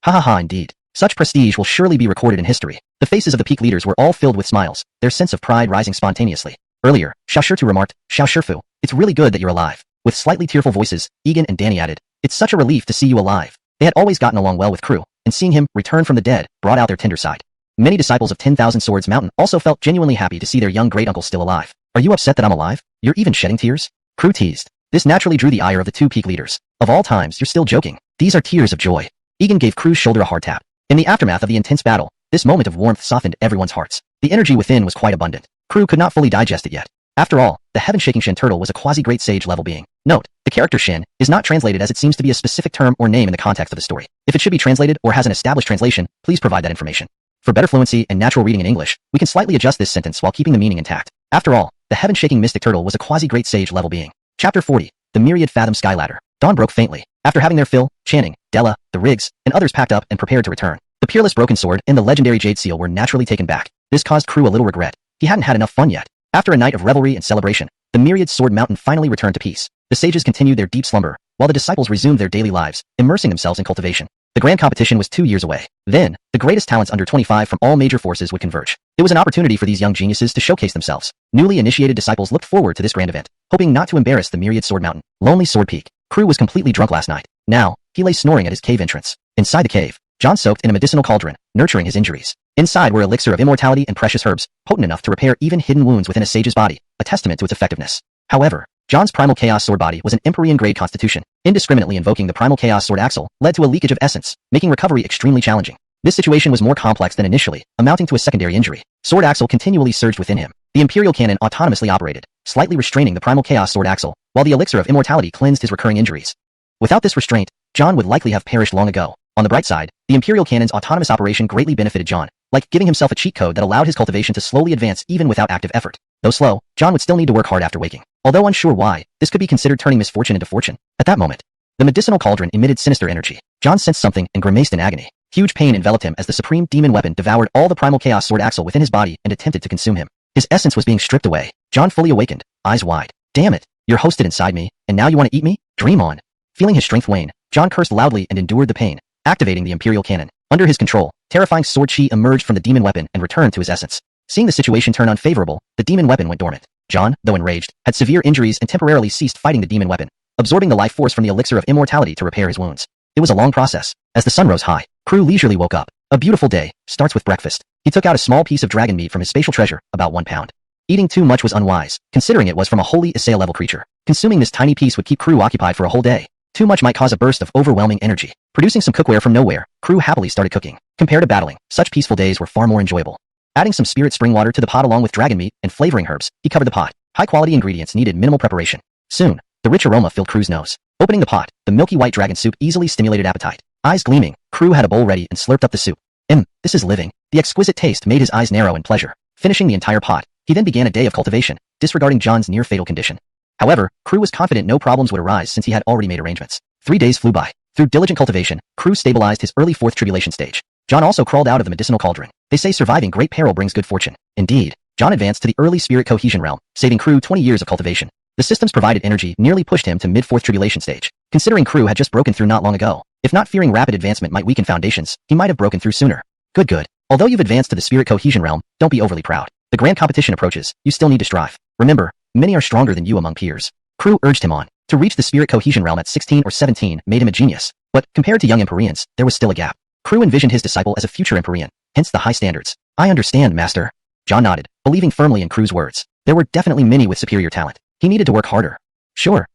Speaker 1: Ha indeed. Such prestige will surely be recorded in history. The faces of the peak leaders were all filled with smiles, their sense of pride rising spontaneously. Earlier, Xiao Shifu remarked, Xiao Shifu, it's really good that you're alive. With slightly tearful voices, Egan and Danny added, it's such a relief to see you alive. They had always gotten along well with Crew, and seeing him return from the dead brought out their tender side. Many disciples of 10,000 Swords Mountain also felt genuinely happy to see their young great-uncle still alive. Are you upset that I'm alive? You're even shedding tears? Crew teased. This naturally drew the ire of the two peak leaders. Of all times, you're still joking. These are tears of joy. Egan gave Crew's shoulder a hard tap. In the aftermath of the intense battle, this moment of warmth softened everyone's hearts. The energy within was quite abundant. Crew could not fully digest it yet. After all, the heaven-shaking Shin turtle was a quasi-great sage level being. Note, the character Shin is not translated as it seems to be a specific term or name in the context of the story. If it should be translated or has an established translation, please provide that information. For better fluency and natural reading in English, we can slightly adjust this sentence while keeping the meaning intact. After all, the heaven-shaking mystic turtle was a quasi-great sage level being. Chapter 40, The Myriad Fathom Sky Ladder. Dawn broke faintly. After having their fill, Channing, Della, the Riggs, and others packed up and prepared to return. The peerless broken sword and the legendary jade seal were naturally taken back. This caused Crew a little regret. He hadn't had enough fun yet. After a night of revelry and celebration, the Myriad Sword Mountain finally returned to peace. The sages continued their deep slumber, while the disciples resumed their daily lives, immersing themselves in cultivation. The grand competition was 2 years away. Then, the greatest talents under 25 from all major forces would converge. It was an opportunity for these young geniuses to showcase themselves. Newly initiated disciples looked forward to this grand event, hoping not to embarrass the Myriad Sword Mountain. Lonely Sword Peak. Crew was completely drunk last night. Now, he lay snoring at his cave entrance. Inside the cave, John soaked in a medicinal cauldron, nurturing his injuries. Inside were elixir of immortality and precious herbs, potent enough to repair even hidden wounds within a sage's body, a testament to its effectiveness. However, John's primal chaos sword body was an Empyrean-grade constitution. Indiscriminately invoking the primal chaos sword axle led to a leakage of essence, making recovery extremely challenging. This situation was more complex than initially, amounting to a secondary injury. Sword axle continually surged within him. The Imperial cannon autonomously operated, slightly restraining the primal chaos sword axle, while the elixir of immortality cleansed his recurring injuries. Without this restraint, John would likely have perished long ago. On the bright side, the Imperial cannon's autonomous operation greatly benefited John, like giving himself a cheat code that allowed his cultivation to slowly advance even without active effort. Though slow, John would still need to work hard after waking. Although unsure why, this could be considered turning misfortune into fortune. At that moment, the medicinal cauldron emitted sinister energy. John sensed something and grimaced in agony. Huge pain enveloped him as the supreme demon weapon devoured all the primal chaos sword axle within his body and attempted to consume him. His essence was being stripped away. John fully awakened, eyes wide. Damn it, you're hosted inside me, and now you want to eat me? Dream on. Feeling his strength wane, John cursed loudly and endured the pain, activating the Imperial cannon. Under his control, terrifying sword chi emerged from the demon weapon and returned to his essence. Seeing the situation turn unfavorable, the demon weapon went dormant. John, though enraged, had severe injuries and temporarily ceased fighting the demon weapon, absorbing the life force from the elixir of immortality to repair his wounds. It was a long process. As the sun rose high, Crew leisurely woke up. A beautiful day starts with breakfast. He took out a small piece of dragon meat from his spatial treasure, about 1 pound. Eating too much was unwise, considering it was from a holy Isaiah level creature. Consuming this tiny piece would keep Crew occupied for a whole day. Too much might cause a burst of overwhelming energy. Producing some cookware from nowhere, Crew happily started cooking. Compared to battling, such peaceful days were far more enjoyable. Adding some spirit spring water to the pot along with dragon meat and flavoring herbs, he covered the pot. High-quality ingredients needed minimal preparation. Soon, the rich aroma filled Crew's nose. Opening the pot, the milky white dragon soup easily stimulated appetite. Eyes gleaming, Crew had a bowl ready and slurped up the soup. This is living. The exquisite taste made his eyes narrow in pleasure. Finishing the entire pot, he then began a day of cultivation, disregarding John's near-fatal condition. However, Crew was confident no problems would arise since he had already made arrangements. 3 days flew by. Through diligent cultivation, Crew stabilized his early 4th tribulation stage. John also crawled out of the medicinal cauldron. They say surviving great peril brings good fortune. Indeed, John advanced to the early spirit cohesion realm, saving Crew 20 years of cultivation. The system's provided energy nearly pushed him to mid-4th tribulation stage. Considering Crew had just broken through not long ago, if not fearing rapid advancement might weaken foundations, he might have broken through sooner. Good. Although you've advanced to the spirit cohesion realm, don't be overly proud. The grand competition approaches, you still need to strive. Remember, many are stronger than you among peers. Crew urged him on. To reach the spirit cohesion realm at 16 or 17 made him a genius. But, compared to young Empyreans, there was still a gap. Crew envisioned his disciple as a future Empyrean, hence the high standards. I understand, Master. John nodded, believing firmly in Crew's words. There were definitely many with superior talent. He needed to work harder. Sure.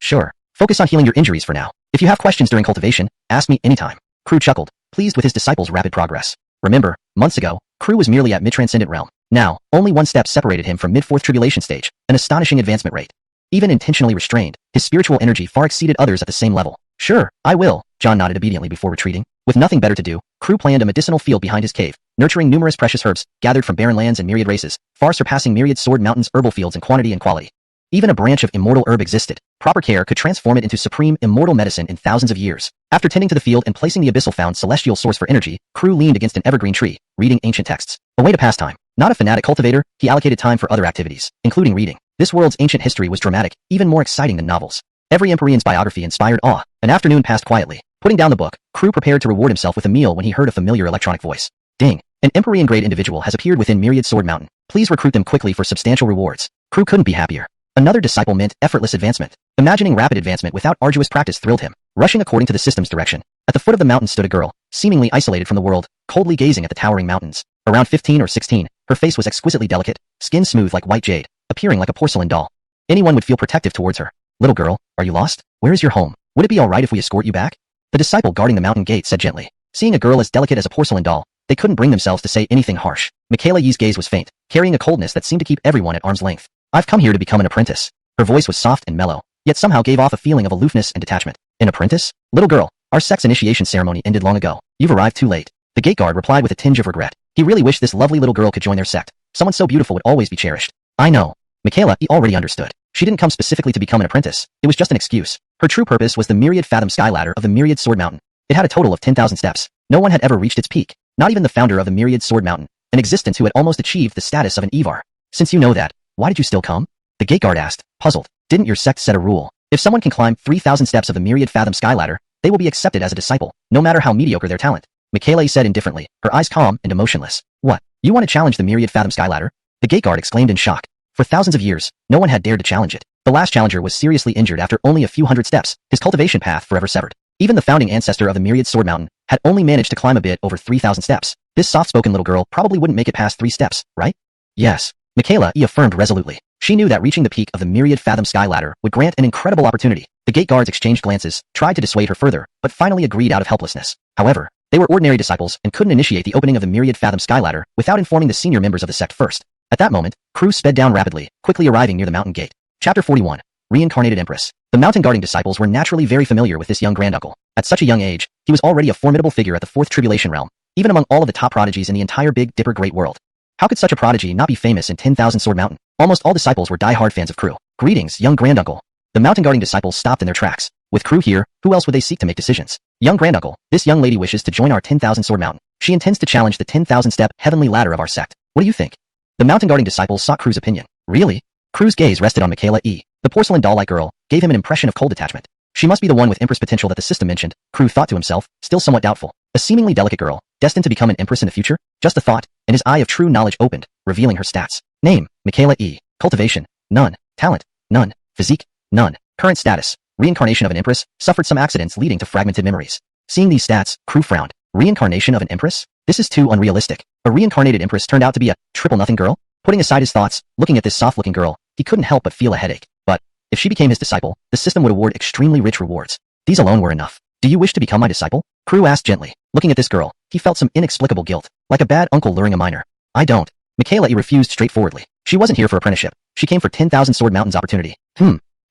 Speaker 1: Focus on healing your injuries for now. If you have questions during cultivation, ask me anytime. Crew chuckled, pleased with his disciple's rapid progress. Remember, months ago, Crew was merely at mid-transcendent realm. Now, only 1 step separated him from mid-4th tribulation stage, an astonishing advancement rate. Even intentionally restrained, his spiritual energy far exceeded others at the same level. Sure, I will, John nodded obediently before retreating. With nothing better to do, Crew planned a medicinal field behind his cave, nurturing numerous precious herbs, gathered from barren lands and myriad races, far surpassing Myriad Sword Mountain's herbal fields in quantity and quality. Even a branch of immortal herb existed. Proper care could transform it into supreme immortal medicine in thousands of years. After tending to the field and placing the abyssal found celestial source for energy, Crew leaned against an evergreen tree, reading ancient texts. A way to pass time. Not a fanatic cultivator, he allocated time for other activities, including reading. This world's ancient history was dramatic, even more exciting than novels. Every Empyrean's biography inspired awe. An afternoon passed quietly. Putting down the book, Crew prepared to reward himself with a meal when he heard a familiar electronic voice. Ding! An Empyrean-grade individual has appeared within Myriad Sword Mountain. Please recruit them quickly for substantial rewards. Crew couldn't be happier. Another disciple meant effortless advancement. Imagining rapid advancement without arduous practice thrilled him. Rushing according to the system's direction. At the foot of the mountain stood a girl, seemingly isolated from the world, coldly gazing at the towering mountains. Around 15 or 16, her face was exquisitely delicate, skin smooth like white jade, appearing like a porcelain doll. Anyone would feel protective towards her. Little girl, are you lost? Where is your home? Would it be alright if we escort you back? The disciple guarding the mountain gate said gently. Seeing a girl as delicate as a porcelain doll, they couldn't bring themselves to say anything harsh. Michaela Yee's gaze was faint, carrying a coldness that seemed to keep everyone at arm's length. I've come here to become an apprentice. Her voice was soft and mellow, yet somehow gave off a feeling of aloofness and detachment. An apprentice? Little girl, our sex initiation ceremony ended long ago. You've arrived too late. The gate guard replied with a tinge of regret. He really wished this lovely little girl could join their sect. Someone so beautiful would always be cherished. I know. Michaela Yee already understood. She didn't come specifically to become an apprentice. It was just an excuse. Her true purpose was the Myriad Fathom Sky Ladder of the Myriad Sword Mountain. It had a total of 10,000 steps. No one had ever reached its peak. Not even the founder of the Myriad Sword Mountain, an existence who had almost achieved the status of an Evar. Since you know that, why did you still come? The gate guard asked, puzzled. Didn't your sect set a rule? If someone can climb 3,000 steps of the Myriad Fathom Sky Ladder, they will be accepted as a disciple, no matter how mediocre their talent. Michaela said indifferently, her eyes calm and emotionless. What? You want to challenge the Myriad Fathom Sky Ladder? The gate guard exclaimed in shock. For thousands of years, no one had dared to challenge it. The last challenger was seriously injured after only a few hundred steps, his cultivation path forever severed. Even the founding ancestor of the Myriad Sword Mountain had only managed to climb a bit over 3,000 steps. This soft-spoken little girl probably wouldn't make it past 3 steps, right? Yes. Michaela Yee affirmed resolutely. She knew that reaching the peak of the Myriad Fathom Sky Ladder would grant an incredible opportunity. The gate guards exchanged glances, tried to dissuade her further, but finally agreed out of helplessness. However, they were ordinary disciples and couldn't initiate the opening of the Myriad Fathom Sky Ladder without informing the senior members of the sect first. At that moment, Crew sped down rapidly, quickly arriving near the mountain gate. Chapter 41. Reincarnated Empress. The mountain guarding disciples were naturally very familiar with this young granduncle. At such a young age, he was already a formidable figure at the Fourth Tribulation Realm, even among all of the top prodigies in the entire Big Dipper Great World. How could such a prodigy not be famous in 10,000 Sword Mountain? Almost all disciples were die-hard fans of Crew. Greetings, young granduncle. The mountain guarding disciples stopped in their tracks. With Crew here, who else would they seek to make decisions? Young granduncle, this young lady wishes to join our 10,000 Sword Mountain. She intends to challenge the 10,000-step heavenly ladder of our sect. What do you think? The mountain guarding disciples sought Crew's opinion. Really? Crew's gaze rested on Michaela Yee. The porcelain doll-like girl gave him an impression of cold detachment. She must be the one with empress potential that the system mentioned, Crew thought to himself, still somewhat doubtful. A seemingly delicate girl, destined to become an empress in the future? Just a thought, and his eye of true knowledge opened, revealing her stats. Name, Michaela Yee. Cultivation, none. Talent, none. Physique, none. Current status, reincarnation of an empress, suffered some accidents leading to fragmented memories. Seeing these stats, Crew frowned. Reincarnation of an empress? This is too unrealistic. A reincarnated empress turned out to be a triple-nothing girl? Putting aside his thoughts, looking at this soft-looking girl, he couldn't help but feel a headache. But, if she became his disciple, the system would award extremely rich rewards. These alone were enough. Do you wish to become my disciple? Crew asked gently. Looking at this girl, he felt some inexplicable guilt, like a bad uncle luring a minor. I don't. Michaela Yee refused straightforwardly. She wasn't here for apprenticeship. She came for 10,000 Sword Mountain's opportunity.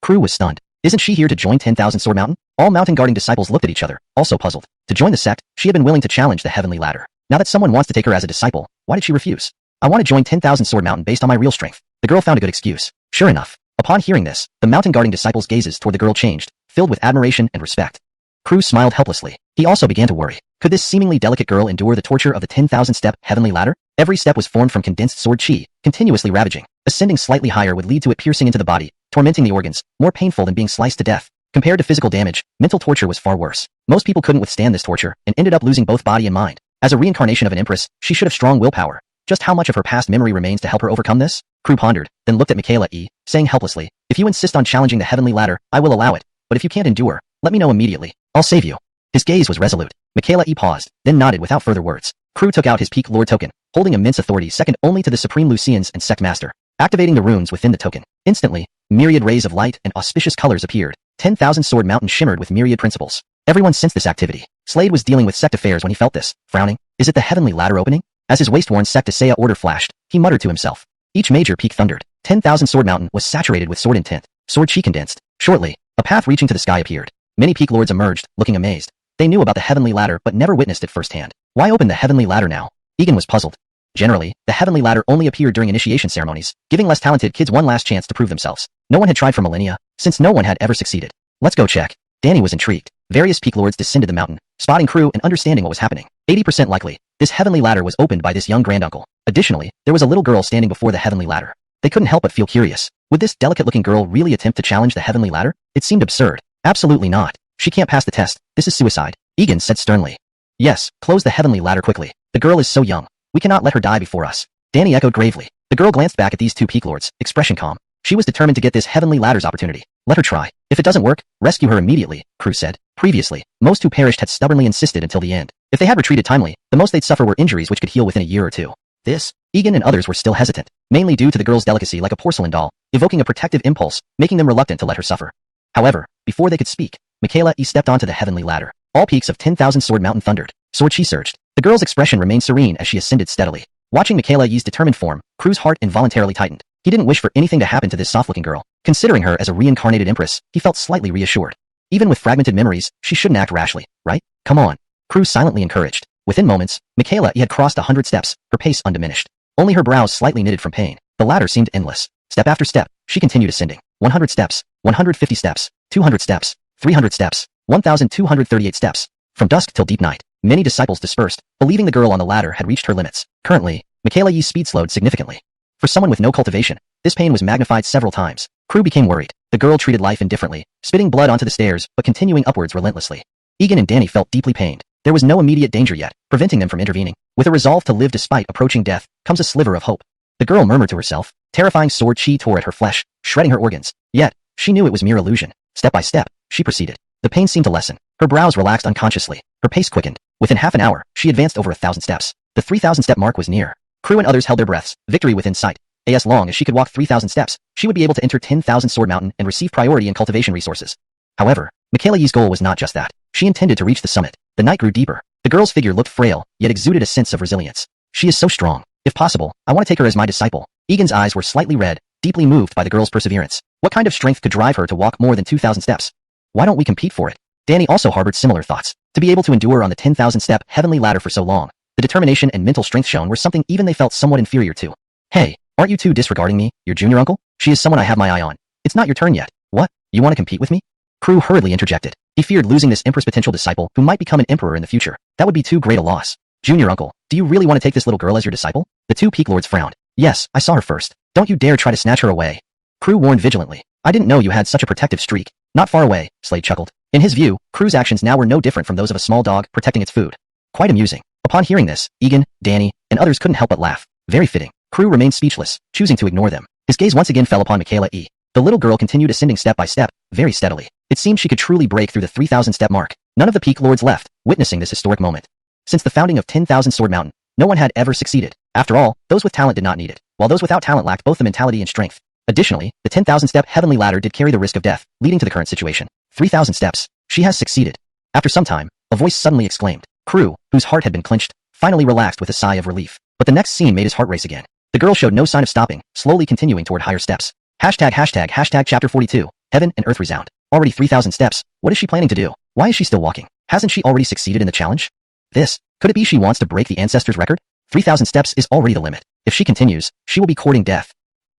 Speaker 1: Crew was stunned. Isn't she here to join 10,000 Sword Mountain? All mountain guarding disciples looked at each other, also puzzled. To join the sect, she had been willing to challenge the heavenly ladder. Now that someone wants to take her as a disciple, why did she refuse? I want to join 10,000 Sword Mountain based on my real strength. The girl found a good excuse. Sure enough, upon hearing this, the mountain guarding disciples' gazes toward the girl changed, filled with admiration and respect. Crew smiled helplessly. He also began to worry. Could this seemingly delicate girl endure the torture of the 10,000-step heavenly ladder? Every step was formed from condensed sword chi, continuously ravaging. Ascending slightly higher would lead to it piercing into the body, tormenting the organs, more painful than being sliced to death. Compared to physical damage, mental torture was far worse. Most people couldn't withstand this torture and ended up losing both body and mind. As a reincarnation of an empress, she should have strong willpower. Just how much of her past memory remains to help her overcome this? Crew pondered, then looked at Michaela Yee, saying helplessly, if you insist on challenging the heavenly ladder, I will allow it. But if you can't endure, let me know immediately. I'll save you. His gaze was resolute. Michaela Yee paused, then nodded without further words. Crew took out his Peak Lord token, holding immense authority second only to the Supreme Lucians and Sect Master, activating the runes within the token. Instantly, myriad rays of light and auspicious colors appeared. 10,000 Sword Mountain shimmered with myriad principles. Everyone sensed this activity. Slade was dealing with sect affairs when he felt this, frowning. Is it the heavenly ladder opening? As his waist-worn Sect Asaya order flashed, he muttered to himself. Each major peak thundered. 10,000 Sword Mountain was saturated with sword intent. Sword chi condensed. Shortly, a path reaching to the sky appeared. Many peak lords emerged, looking amazed. They knew about the heavenly ladder but never witnessed it firsthand. Why open the heavenly ladder now? Egan was puzzled. Generally, the heavenly ladder only appeared during initiation ceremonies, giving less talented kids one last chance to prove themselves. No one had tried for millennia, since no one had ever succeeded. Let's go check. Danny was intrigued. Various peak lords descended the mountain, spotting Crew and understanding what was happening. 80% likely, this heavenly ladder was opened by this young granduncle. Additionally, there was a little girl standing before the heavenly ladder. They couldn't help but feel curious. Would this delicate-looking girl really attempt to challenge the heavenly ladder? It seemed absurd. Absolutely not. She can't pass the test. This is suicide. Egan said sternly. Yes, close the heavenly ladder quickly. The girl is so young. We cannot let her die before us. Danny echoed gravely. The girl glanced back at these two peak lords, expression calm. She was determined to get this heavenly ladder's opportunity. Let her try. If it doesn't work, rescue her immediately, Crew said. Previously, most who perished had stubbornly insisted until the end. If they had retreated timely, the most they'd suffer were injuries which could heal within a year or two. This, Egan and others were still hesitant, mainly due to the girl's delicacy like a porcelain doll, evoking a protective impulse, making them reluctant to let her suffer. However, Before they could speak, Michaela stepped onto the heavenly ladder. All peaks of 10,000 Sword Mountain thundered. Sword chi surged. The girl's expression remained serene as she ascended steadily. Watching Michaela's determined form, Crew's heart involuntarily tightened. He didn't wish for anything to happen to this soft-looking girl. Considering her as a reincarnated empress, he felt slightly reassured. Even with fragmented memories, she shouldn't act rashly, right? Come on. Crew silently encouraged. Within moments, Michaela had crossed 100 steps, her pace undiminished. Only her brows slightly knitted from pain. The ladder seemed endless. Step after step, she continued ascending. 100 steps, 150 steps, 200 steps, 300 steps, 1,238 steps. From dusk till deep night, many disciples dispersed, believing the girl on the ladder had reached her limits. Currently, Michaela's speed slowed significantly. For someone with no cultivation, this pain was magnified several times. Crew became worried. The girl treated life indifferently, spitting blood onto the stairs but continuing upwards relentlessly. Egan and Danny felt deeply pained. There was no immediate danger yet, preventing them from intervening. With a resolve to live despite approaching death, comes a sliver of hope. The girl murmured to herself. Terrifying sword chi tore at her flesh, shredding her organs. Yet, she knew it was mere illusion. Step by step, she proceeded. The pain seemed to lessen. Her brows relaxed unconsciously. Her pace quickened. Within half an hour, she advanced over 1,000 steps. The 3,000-step mark was near. Crew and others held their breaths, victory within sight. As long as she could walk 3,000 steps, she would be able to enter 10,000 Sword Mountain and receive priority in cultivation resources. However, Michaela's goal was not just that. She intended to reach the summit. The night grew deeper. The girl's figure looked frail, yet exuded a sense of resilience. She is so strong. If possible, I want to take her as my disciple. Egan's eyes were slightly red, deeply moved by the girl's perseverance. What kind of strength could drive her to walk more than 2,000 steps? Why don't we compete for it? Danny also harbored similar thoughts. To be able to endure on the 10,000-step heavenly ladder for so long, the determination and mental strength shown were something even they felt somewhat inferior to. Hey, aren't you two disregarding me, your junior uncle? She is someone I have my eye on. It's not your turn yet. What? You want to compete with me? Crew hurriedly interjected. He feared losing this empress potential disciple who might become an emperor in the future. That would be too great a loss. Junior uncle, do you really want to take this little girl as your disciple? The two peak lords frowned. Yes, I saw her first. Don't you dare try to snatch her away. Crew warned vigilantly. I didn't know you had such a protective streak. Not far away, Slade chuckled. In his view, Crew's actions now were no different from those of a small dog protecting its food. Quite amusing. Upon hearing this, Egan, Danny, and others couldn't help but laugh. Very fitting. Crew remained speechless, choosing to ignore them. His gaze once again fell upon Michaela. The little girl continued ascending step by step, very steadily. It seemed she could truly break through the 3,000-step mark. None of the peak lords left, witnessing this historic moment. Since the founding of 10,000 Sword Mountain, no one had ever succeeded. After all, those with talent did not need it, while those without talent lacked both the mentality and strength. Additionally, the 10,000-step heavenly ladder did carry the risk of death, leading to the current situation. 3,000 steps. She has succeeded. After some time, a voice suddenly exclaimed. Crew, whose heart had been clenched, finally relaxed with a sigh of relief. But the next scene made his heart race again. The girl showed no sign of stopping, slowly continuing toward higher steps. Hashtag chapter 42. Heaven and earth resound. Already 3,000 steps. What is she planning to do? Why is she still walking? Hasn't she already succeeded in the challenge? Could it be she wants to break the ancestors' record? 3,000 steps is already the limit. If she continues, she will be courting death.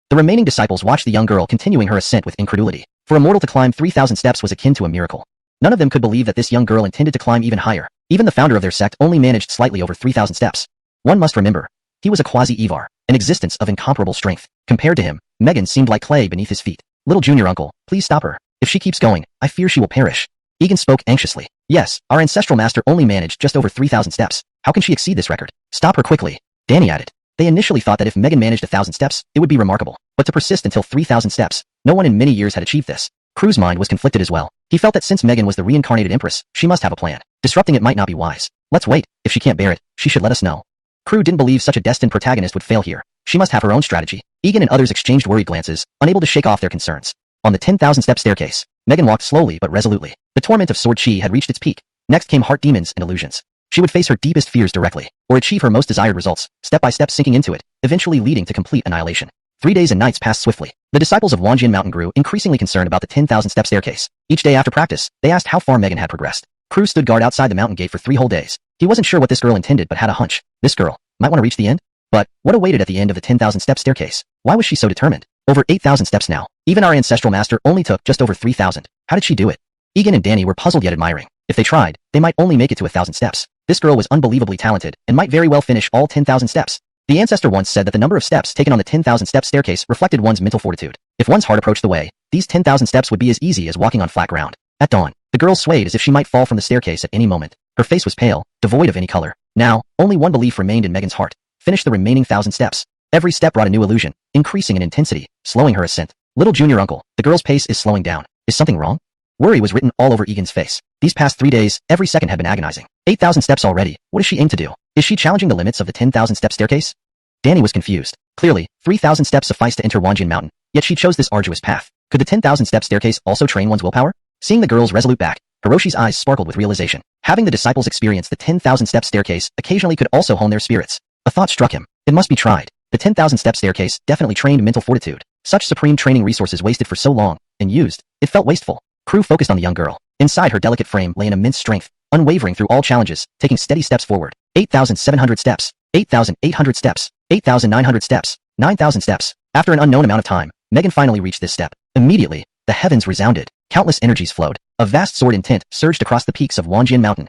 Speaker 1: The remaining disciples watched the young girl continuing her ascent with incredulity. For a mortal to climb 3,000 steps was akin to a miracle. None of them could believe that this young girl intended to climb even higher. Even the founder of their sect only managed slightly over 3,000 steps. One must remember, he was a quasi-Evar, an existence of incomparable strength. Compared to him, Megan seemed like clay beneath his feet. Little junior uncle, please stop her. If she keeps going, I fear she will perish. Egan spoke anxiously. Yes, our ancestral master only managed just over 3,000 steps. How can she exceed this record? Stop her quickly. Danny added. They initially thought that if Megan managed 1,000 steps, it would be remarkable. But to persist until 3,000 steps, no one in many years had achieved this. Crew's mind was conflicted as well. He felt that since Megan was the reincarnated empress, she must have a plan. Disrupting it might not be wise. Let's wait. If she can't bear it, she should let us know. Crew didn't believe such a destined protagonist would fail here. She must have her own strategy. Egan and others exchanged worried glances, unable to shake off their concerns. On the 10,000-step staircase, Megan walked slowly but resolutely. The torment of sword chi had reached its peak. Next came heart demons and illusions. She would face her deepest fears directly, or achieve her most desired results, step by step sinking into it, eventually leading to complete annihilation. 3 days and nights passed swiftly. The disciples of Wanjian Mountain grew increasingly concerned about the 10,000-step staircase. Each day after practice, they asked how far Megan had progressed. Crew stood guard outside the mountain gate for 3 whole days. He wasn't sure what this girl intended but had a hunch. This girl might want to reach the end? But what awaited at the end of the 10,000-step staircase? Why was she so determined? Over 8,000 steps now. Even our ancestral master only took just over 3,000. How did she do it? Egan and Danny were puzzled yet admiring. If they tried, they might only make it to 1,000 steps. This girl was unbelievably talented and might very well finish all 10,000 steps. The ancestor once said that the number of steps taken on the 10,000-step staircase reflected one's mental fortitude. If one's heart approached the way, these 10,000 steps would be as easy as walking on flat ground. At dawn, the girl swayed as if she might fall from the staircase at any moment. Her face was pale, devoid of any color. Now, only one belief remained in Megan's heart. Finish the remaining 1,000 steps. Every step brought a new illusion, increasing in intensity, slowing her ascent. Little junior uncle, the girl's pace is slowing down. Is something wrong? Worry was written all over Egan's face. These past 3 days, every second had been agonizing. 8,000 steps already. What does she aim to do? Is she challenging the limits of the 10,000-step staircase? Danny was confused. Clearly, 3,000 steps sufficed to enter Wanjian Mountain, yet she chose this arduous path. Could the 10,000-step staircase also train one's willpower? Seeing the girl's resolute back, Hiroshi's eyes sparkled with realization. Having the disciples experience the 10,000-step staircase occasionally could also hone their spirits. A thought struck him. It must be tried. The 10,000-step staircase definitely trained mental fortitude. Such supreme training resources wasted for so long, and used, it felt wasteful. Crew focused on the young girl. Inside her delicate frame lay an immense strength, unwavering through all challenges, taking steady steps forward. 8,700 steps, 8,800 steps, 8,900 steps, 9,000 steps. After an unknown amount of time, Megan finally reached this step. Immediately, the heavens resounded. Countless energies flowed. A vast sword intent surged across the peaks of Wanjian Mountain.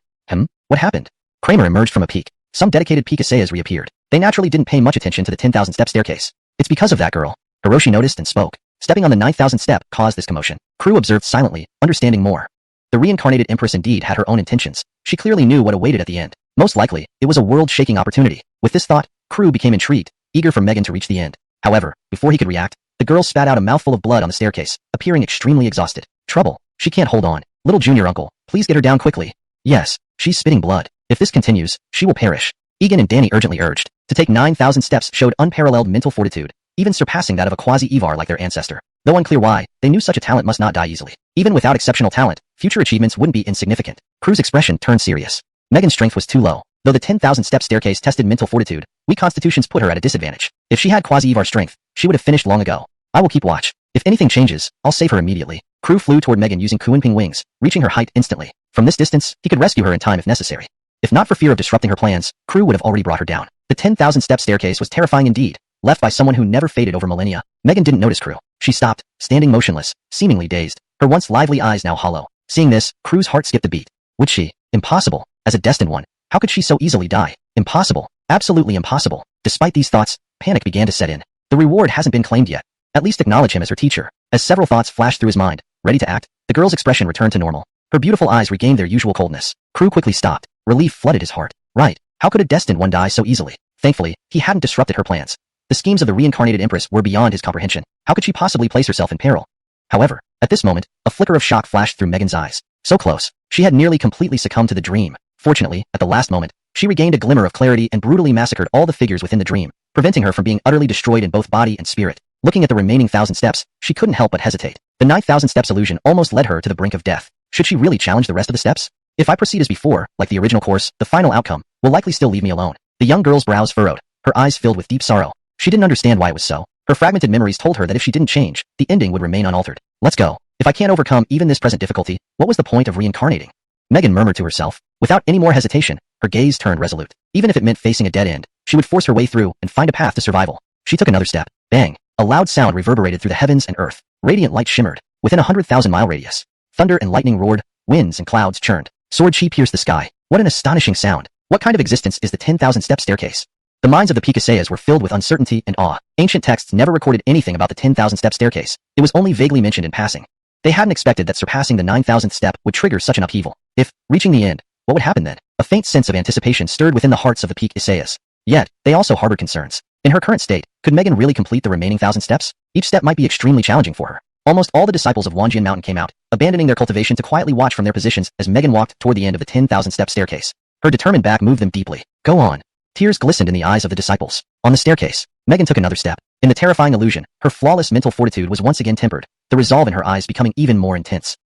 Speaker 1: What happened? Kramer emerged from a peak. Some dedicated Pikaseyas reappeared. They naturally didn't pay much attention to the 10,000-step staircase. It's because of that girl. Hiroshi noticed and spoke. Stepping on the 9,000th step caused this commotion. Crew observed silently, understanding more. The reincarnated empress indeed had her own intentions. She clearly knew what awaited at the end. Most likely, it was a world-shaking opportunity. With this thought, Crew became intrigued, eager for Megan to reach the end. However, before he could react, the girl spat out a mouthful of blood on the staircase, appearing extremely exhausted. Trouble. She can't hold on. Little junior uncle, please get her down quickly. Yes, she's spitting blood. If this continues, she will perish. Egan and Danny urgently urged. To take 9,000 steps showed unparalleled mental fortitude, even surpassing that of a quasi-Evar like their ancestor. Though unclear why, they knew such a talent must not die easily. Even without exceptional talent, future achievements wouldn't be insignificant. Crew's expression turned serious. Megan's strength was too low. Though the 10,000-step staircase tested mental fortitude, weak constitutions put her at a disadvantage. If she had quasi-Evar strength, she would have finished long ago. I will keep watch. If anything changes, I'll save her immediately. Crew flew toward Megan using Kuenping wings, reaching her height instantly. From this distance, he could rescue her in time if necessary. If not for fear of disrupting her plans, Crew would have already brought her down. The 10,000-step staircase was terrifying indeed. Left by someone who never faded over millennia, Megan didn't notice Crew. She stopped, standing motionless, seemingly dazed, her once lively eyes now hollow. Seeing this, Crew's heart skipped a beat. Would she? Impossible. As a destined one, how could she so easily die? Impossible. Absolutely impossible. Despite these thoughts, panic began to set in. The reward hasn't been claimed yet. At least acknowledge him as her teacher. As several thoughts flashed through his mind, ready to act, the girl's expression returned to normal. Her beautiful eyes regained their usual coldness. Crew quickly stopped. Relief flooded his heart. Right. How could a destined one die so easily? Thankfully, he hadn't disrupted her plans. The schemes of the reincarnated empress were beyond his comprehension. How could she possibly place herself in peril? However, at this moment, a flicker of shock flashed through Megan's eyes. So close. She had nearly completely succumbed to the dream. Fortunately, at the last moment, she regained a glimmer of clarity and brutally massacred all the figures within the dream, preventing her from being utterly destroyed in both body and spirit. Looking at the remaining 1,000 steps, she couldn't help but hesitate. The 9,000 steps illusion almost led her to the brink of death. Should she really challenge the rest of the steps? If I proceed as before, like the original course, the final outcome will likely still leave me alone. The young girl's brows furrowed, her eyes filled with deep sorrow. She didn't understand why it was so. Her fragmented memories told her that if she didn't change, the ending would remain unaltered. Let's go. If I can't overcome even this present difficulty, what was the point of reincarnating? Megan murmured to herself. Without any more hesitation, her gaze turned resolute. Even if it meant facing a dead end, she would force her way through and find a path to survival. She took another step. Bang! A loud sound reverberated through the heavens and earth. Radiant light shimmered. Within a 100,000-mile radius, thunder and lightning roared, winds and clouds churned. Sword chi pierced the sky. What an astonishing sound! What kind of existence is the 10,000-step staircase? The minds of the Pikaseyas were filled with uncertainty and awe. Ancient texts never recorded anything about the 10,000-step staircase. It was only vaguely mentioned in passing. They hadn't expected that surpassing the 9,000th step would trigger such an upheaval. If, reaching the end, what would happen then? A faint sense of anticipation stirred within the hearts of the Pikaseyas. Yet, they also harbored concerns. In her current state, could Megan really complete the remaining 1,000 steps? Each step might be extremely challenging for her. Almost all the disciples of Wanjian Mountain came out, abandoning their cultivation to quietly watch from their positions as Megan walked toward the end of the 10,000-step staircase. Her determined back moved them deeply. Go on. Tears glistened in the eyes of the disciples. On the staircase, Megan took another step. In the terrifying illusion, her flawless mental fortitude was once again tempered, the resolve in her eyes becoming even more intense.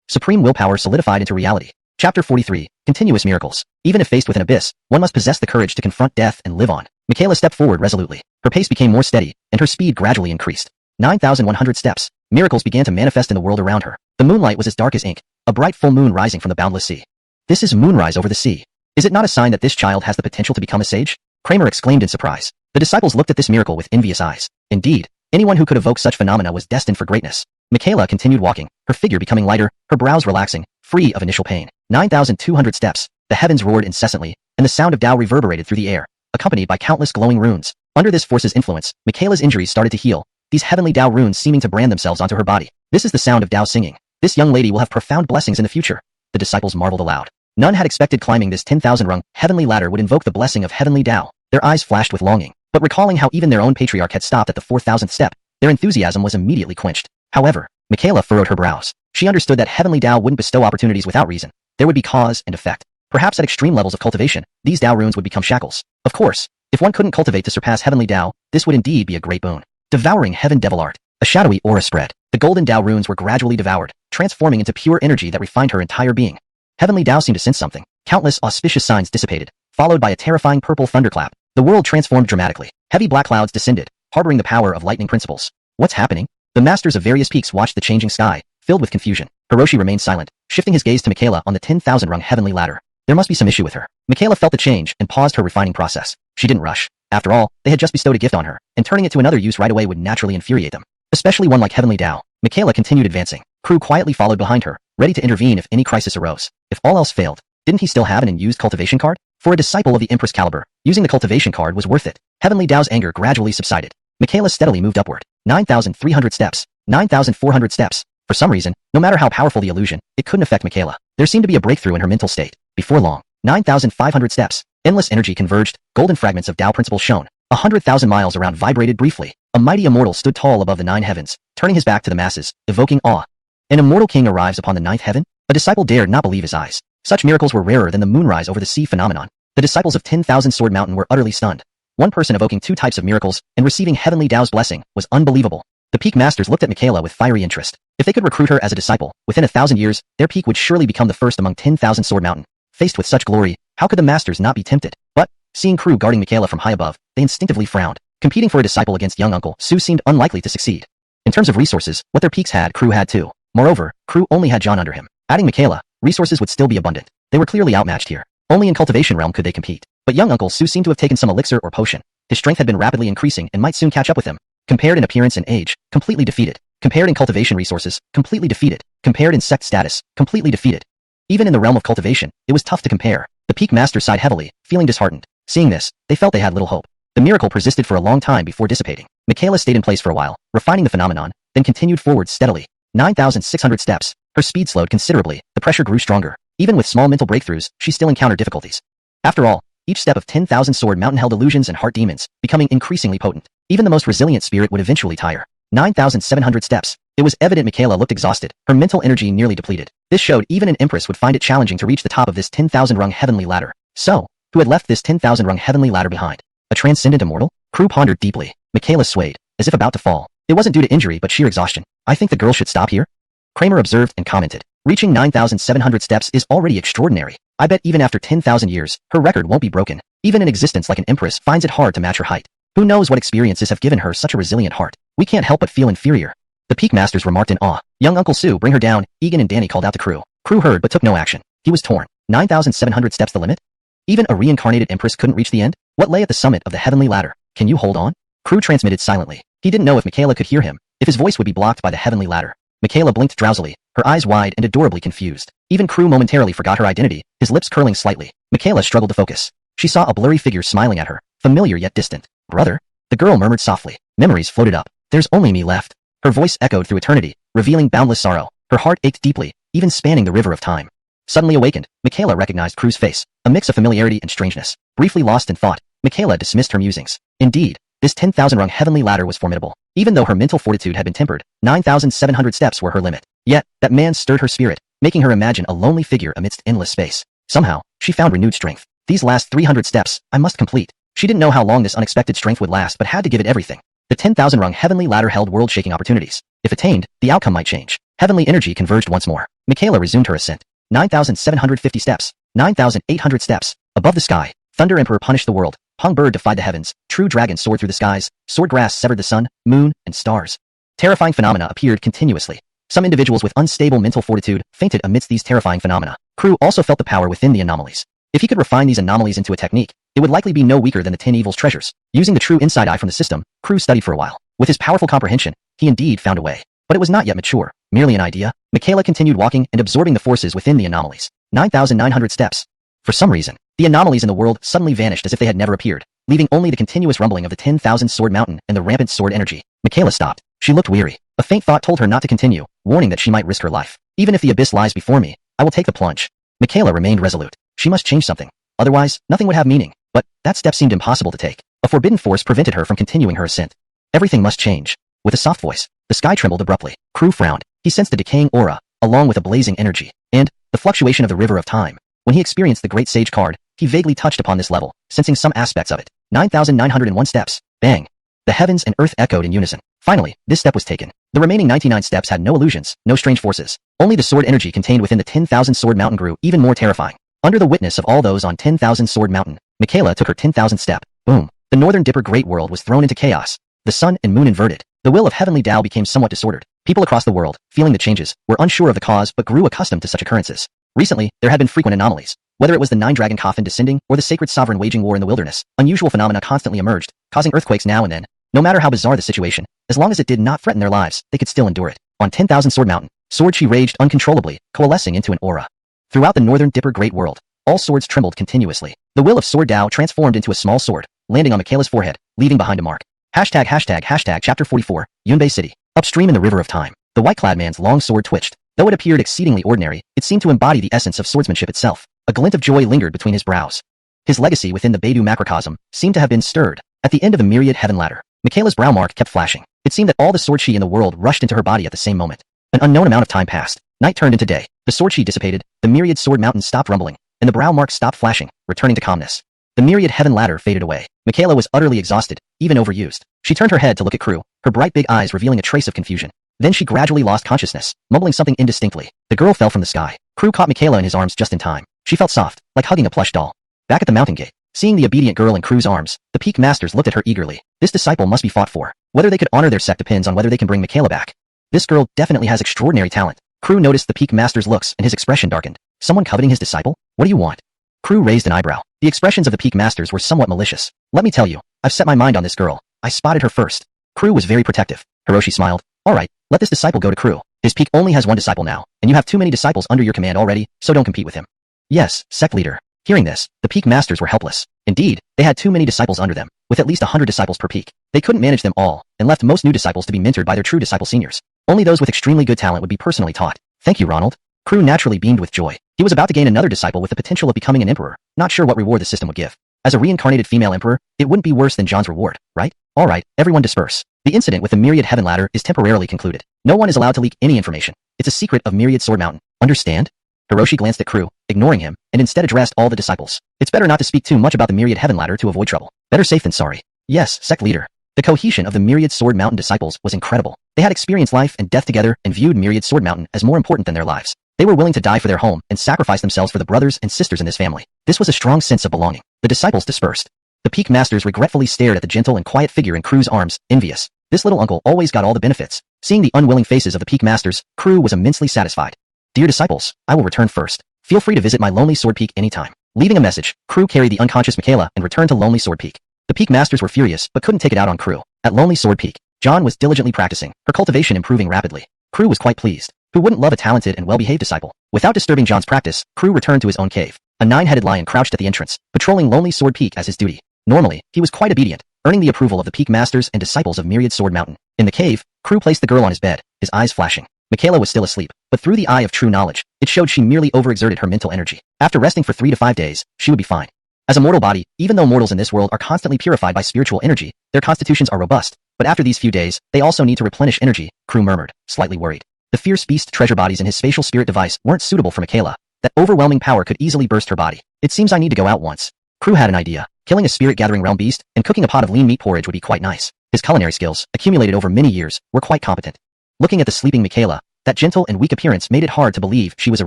Speaker 1: Supreme willpower solidified into reality. Chapter 43, Continuous Miracles. Even if faced with an abyss, one must possess the courage to confront death and live on. Michaela stepped forward resolutely. Her pace became more steady, and her speed gradually increased. 9,100 steps. Miracles began to manifest in the world around her. The moonlight was as dark as ink, a bright full moon rising from the boundless sea. This is moonrise over the sea. Is it not a sign that this child has the potential to become a sage? Kramer exclaimed in surprise. The disciples looked at this miracle with envious eyes. Indeed, anyone who could evoke such phenomena was destined for greatness. Michaela continued walking, her figure becoming lighter, her brows relaxing, free of initial pain. 9,200 steps. The heavens roared incessantly, and the sound of Tao reverberated through the air, accompanied by countless glowing runes. Under this force's influence, Michaela's injuries started to heal, these heavenly Tao runes seeming to brand themselves onto her body. This is the sound of Tao singing. This young lady will have profound blessings in the future. The disciples marveled aloud. None had expected climbing this 10,000-rung, heavenly ladder would invoke the blessing of heavenly Tao. Their eyes flashed with longing, but recalling how even their own patriarch had stopped at the 4,000th step, their enthusiasm was immediately quenched. However, Michaela furrowed her brows. She understood that heavenly Tao wouldn't bestow opportunities without reason. There would be cause and effect. Perhaps at extreme levels of cultivation, these Tao runes would become shackles. Of course, if one couldn't cultivate to surpass heavenly Tao, this would indeed be a great boon. Devouring heaven devil art. A shadowy aura spread. The golden Tao runes were gradually devoured, transforming into pure energy that refined her entire being. Heavenly Tao seemed to sense something. Countless auspicious signs dissipated, followed by a terrifying purple thunderclap. The world transformed dramatically. Heavy black clouds descended, harboring the power of lightning principles. What's happening? The masters of various peaks watched the changing sky, filled with confusion. Hiroshi remained silent, shifting his gaze to Michaela on the 10,000-rung heavenly ladder. There must be some issue with her. Michaela felt the change and paused her refining process. She didn't rush. After all, they had just bestowed a gift on her, and turning it to another use right away would naturally infuriate them. Especially one like Heavenly Tao. Michaela continued advancing. Crew quietly followed behind her, ready to intervene if any crisis arose. If all else failed, didn't he still have an unused cultivation card? For a disciple of the Empress caliber, using the cultivation card was worth it. Heavenly Tao's anger gradually subsided. Michaela steadily moved upward. 9,300 steps. 9,400 steps. For some reason, no matter how powerful the illusion, it couldn't affect Michaela. There seemed to be a breakthrough in her mental state. Before long, 9,500 steps. Endless energy converged, golden fragments of Tao principles shone. 100,000 miles around vibrated briefly. A mighty immortal stood tall above the 9 heavens, turning his back to the masses, evoking awe. An immortal king arrives upon the 9th heaven? A disciple dared not believe his eyes. Such miracles were rarer than the moonrise over the sea phenomenon. The disciples of 10,000 Sword Mountain were utterly stunned. One person evoking 2 types of miracles and receiving Heavenly Tao's blessing was unbelievable. The peak masters looked at Michaela with fiery interest. If they could recruit her as a disciple, within 1,000 years, their peak would surely become the first among 10,000 Sword Mountain. Faced with such glory, how could the masters not be tempted? But, seeing Crew guarding Michaela from high above, they instinctively frowned. Competing for a disciple against young Uncle Su seemed unlikely to succeed. In terms of resources, what their peaks had, Crew had too. Moreover, Crew only had John under him. Adding Michaela, resources would still be abundant. They were clearly outmatched here. Only in cultivation realm could they compete. But young Uncle Su seemed to have taken some elixir or potion. His strength had been rapidly increasing and might soon catch up with him. Compared in appearance and age, completely defeated. Compared in cultivation resources, completely defeated. Compared in sect status, completely defeated. Even in the realm of cultivation, it was tough to compare. The peak masters sighed heavily, feeling disheartened. Seeing this, they felt they had little hope. The miracle persisted for a long time before dissipating. Michaela stayed in place for a while, refining the phenomenon, then continued forward steadily. 9,600 steps. Her speed slowed considerably, the pressure grew stronger. Even with small mental breakthroughs, she still encountered difficulties. After all, each step of 10,000 Sword Mountain held illusions and heart demons, becoming increasingly potent. Even the most resilient spirit would eventually tire. 9,700 steps. It was evident Michaela looked exhausted, her mental energy nearly depleted. This showed even an empress would find it challenging to reach the top of this 10,000-rung heavenly ladder. So, who had left this 10,000-rung heavenly ladder behind? A transcendent immortal? Crew pondered deeply. Michaela swayed, as if about to fall. It wasn't due to injury but sheer exhaustion. I think the girl should stop here? Kramer observed and commented. Reaching 9,700 steps is already extraordinary. I bet even after 10,000 years, her record won't be broken. Even an existence like an empress finds it hard to match her height. Who knows what experiences have given her such a resilient heart? We can't help but feel inferior. The peak masters remarked in awe. Young Uncle Su, bring her down. Egan and Danny called out to Crew. Crew heard but took no action. He was torn. 9,700 steps the limit? Even a reincarnated empress couldn't reach the end? What lay at the summit of the heavenly ladder? Can you hold on? Crew transmitted silently. He didn't know if Michaela could hear him, if his voice would be blocked by the heavenly ladder. Michaela blinked drowsily, her eyes wide and adorably confused. Even Crew momentarily forgot her identity, his lips curling slightly. Michaela struggled to focus. She saw a blurry figure smiling at her, familiar yet distant. Brother? The girl murmured softly. Memories floated up. There's only me left. Her voice echoed through eternity, revealing boundless sorrow. Her heart ached deeply, even spanning the river of time. Suddenly awakened, Michaela recognized Crew's face, a mix of familiarity and strangeness. Briefly lost in thought, Michaela dismissed her musings. Indeed, this 10,000-rung heavenly ladder was formidable. Even though her mental fortitude had been tempered, 9,700 steps were her limit. Yet, that man stirred her spirit, making her imagine a lonely figure amidst endless space. Somehow, she found renewed strength. These last 300 steps, I must complete. She didn't know how long this unexpected strength would last but had to give it everything. The 10,000-rung heavenly ladder held world-shaking opportunities. If attained, the outcome might change. Heavenly energy converged once more. Michaela resumed her ascent. 9,750 steps. 9,800 steps. Above the sky, Thunder Emperor punished the world. Hung Bird defied the heavens. True Dragon soared through the skies. Sword Grass severed the sun, moon, and stars. Terrifying phenomena appeared continuously. Some individuals with unstable mental fortitude fainted amidst these terrifying phenomena. Crew also felt the power within the anomalies. If he could refine these anomalies into a technique, it would likely be no weaker than the 10 Evil's treasures. Using the true inside eye from the system, Crew studied for a while. With his powerful comprehension, he indeed found a way. But it was not yet mature, merely an idea. Michaela continued walking and absorbing the forces within the anomalies. 9,900 steps. For some reason, the anomalies in the world suddenly vanished as if they had never appeared, leaving only the continuous rumbling of the 10,000 Sword Mountain and the rampant sword energy. Michaela stopped. She looked weary. A faint thought told her not to continue, warning that she might risk her life. Even if the abyss lies before me, I will take the plunge. Michaela remained resolute. She must change something. Otherwise, nothing would have meaning. But that step seemed impossible to take. A forbidden force prevented her from continuing her ascent. Everything must change. With a soft voice, the sky trembled abruptly. Crew frowned. He sensed the decaying aura, along with a blazing energy, and the fluctuation of the river of time. When he experienced the Great Sage card, he vaguely touched upon this level, sensing some aspects of it. 9,901 steps. Bang. The heavens and earth echoed in unison. Finally, this step was taken. The remaining 99 steps had no illusions, no strange forces. Only the sword energy contained within the 10,000 Sword Mountain grew even more terrifying. Under the witness of all those on 10,000 Sword Mountain, Michaela took her 10,000th step. Boom. The northern Dipper Great World was thrown into chaos. The sun and moon inverted. The will of Heavenly Tao became somewhat disordered. People across the world, feeling the changes, were unsure of the cause but grew accustomed to such occurrences. Recently, there had been frequent anomalies. Whether it was the nine-dragon coffin descending or the sacred sovereign waging war in the wilderness, unusual phenomena constantly emerged, causing earthquakes now and then. No matter how bizarre the situation, as long as it did not threaten their lives, they could still endure it. On 10,000 Sword Mountain, sword chi raged uncontrollably, coalescing into an aura. Throughout the northern Dipper Great World, all swords trembled continuously. The will of Sword Tao transformed into a small sword, landing on Michaela's forehead, leaving behind a mark. ##### Chapter 44, Yunbei City. Upstream in the River of Time, the white-clad man's long sword twitched. Though it appeared exceedingly ordinary, it seemed to embody the essence of swordsmanship itself. A glint of joy lingered between his brows. His legacy within the Beidou macrocosm seemed to have been stirred. At the end of the Myriad Heaven Ladder, Michaela's brow mark kept flashing. It seemed that all the sword chi in the world rushed into her body at the same moment. An unknown amount of time passed. Night turned into day. The sword chi dissipated, the Myriad Sword Mountain stopped rumbling, and the brow mark stopped flashing, returning to calmness. The Myriad Heaven Ladder faded away. Michaela was utterly exhausted, even overused. She turned her head to look at Crew, her bright big eyes revealing a trace of confusion. Then she gradually lost consciousness, mumbling something indistinctly. The girl fell from the sky. Crew caught Michaela in his arms just in time. She felt soft, like hugging a plush doll. Back at the mountain gate, seeing the obedient girl in Crew's arms, the Peak Masters looked at her eagerly. This disciple must be fought for. Whether they could honor their sect depends on whether they can bring Michaela back. This girl definitely has extraordinary talent. Crew noticed the Peak Master's looks and his expression darkened. Someone coveting his disciple? What do you want? Crew raised an eyebrow. The expressions of the Peak Masters were somewhat malicious. Let me tell you, I've set my mind on this girl. I spotted her first. Crew was very protective. Hiroshi smiled. Alright, let this disciple go to Crew. His peak only has one disciple now, and you have too many disciples under your command already, so don't compete with him. Yes, sect leader. Hearing this, the Peak Masters were helpless. Indeed, they had too many disciples under them, with at least 100 disciples per peak. They couldn't manage them all, and left most new disciples to be mentored by their true disciple seniors. Only those with extremely good talent would be personally taught. Thank you, Ronald. Crew naturally beamed with joy. He was about to gain another disciple with the potential of becoming an emperor, not sure what reward the system would give. As a reincarnated female emperor, it wouldn't be worse than John's reward, right? Alright, everyone disperse. The incident with the Myriad Heaven Ladder is temporarily concluded. No one is allowed to leak any information. It's a secret of Myriad Sword Mountain. Understand? Hiroshi glanced at Crew, ignoring him, and instead addressed all the disciples. It's better not to speak too much about the Myriad Heaven Ladder to avoid trouble. Better safe than sorry. Yes, sect leader. The cohesion of the Myriad Sword Mountain disciples was incredible. They had experienced life and death together and viewed Myriad Sword Mountain as more important than their lives. They were willing to die for their home and sacrifice themselves for the brothers and sisters in this family. This was a strong sense of belonging. The disciples dispersed. The Peak Masters regretfully stared at the gentle and quiet figure in Crew's arms, envious. This little uncle always got all the benefits. Seeing the unwilling faces of the Peak Masters, Crew was immensely satisfied. Dear disciples, I will return first. Feel free to visit my Lonely Sword Peak anytime. Leaving a message, Crew carried the unconscious Michaela and returned to Lonely Sword Peak. The Peak Masters were furious but couldn't take it out on Crew. At Lonely Sword Peak, John was diligently practicing, her cultivation improving rapidly. Crew was quite pleased. Who wouldn't love a talented and well-behaved disciple? Without disturbing John's practice, Crew returned to his own cave. A nine-headed lion crouched at the entrance, patrolling Lonely Sword Peak as his duty. Normally, he was quite obedient, earning the approval of the Peak Masters and disciples of Myriad Sword Mountain. In the cave, Crew placed the girl on his bed, his eyes flashing. Michaela was still asleep, but through the eye of true knowledge, it showed she merely overexerted her mental energy. After resting for 3 to 5 days, she would be fine. As a mortal body, even though mortals in this world are constantly purified by spiritual energy, their constitutions are robust, but after these few days, they also need to replenish energy, Crew murmured, slightly worried. The fierce beast treasure bodies in his spatial spirit device weren't suitable for Michaela. That overwhelming power could easily burst her body. It seems I need to go out once. Crew had an idea. Killing a spirit-gathering realm beast and cooking a pot of lean meat porridge would be quite nice. His culinary skills, accumulated over many years, were quite competent. Looking at the sleeping Michaela, that gentle and weak appearance made it hard to believe she was a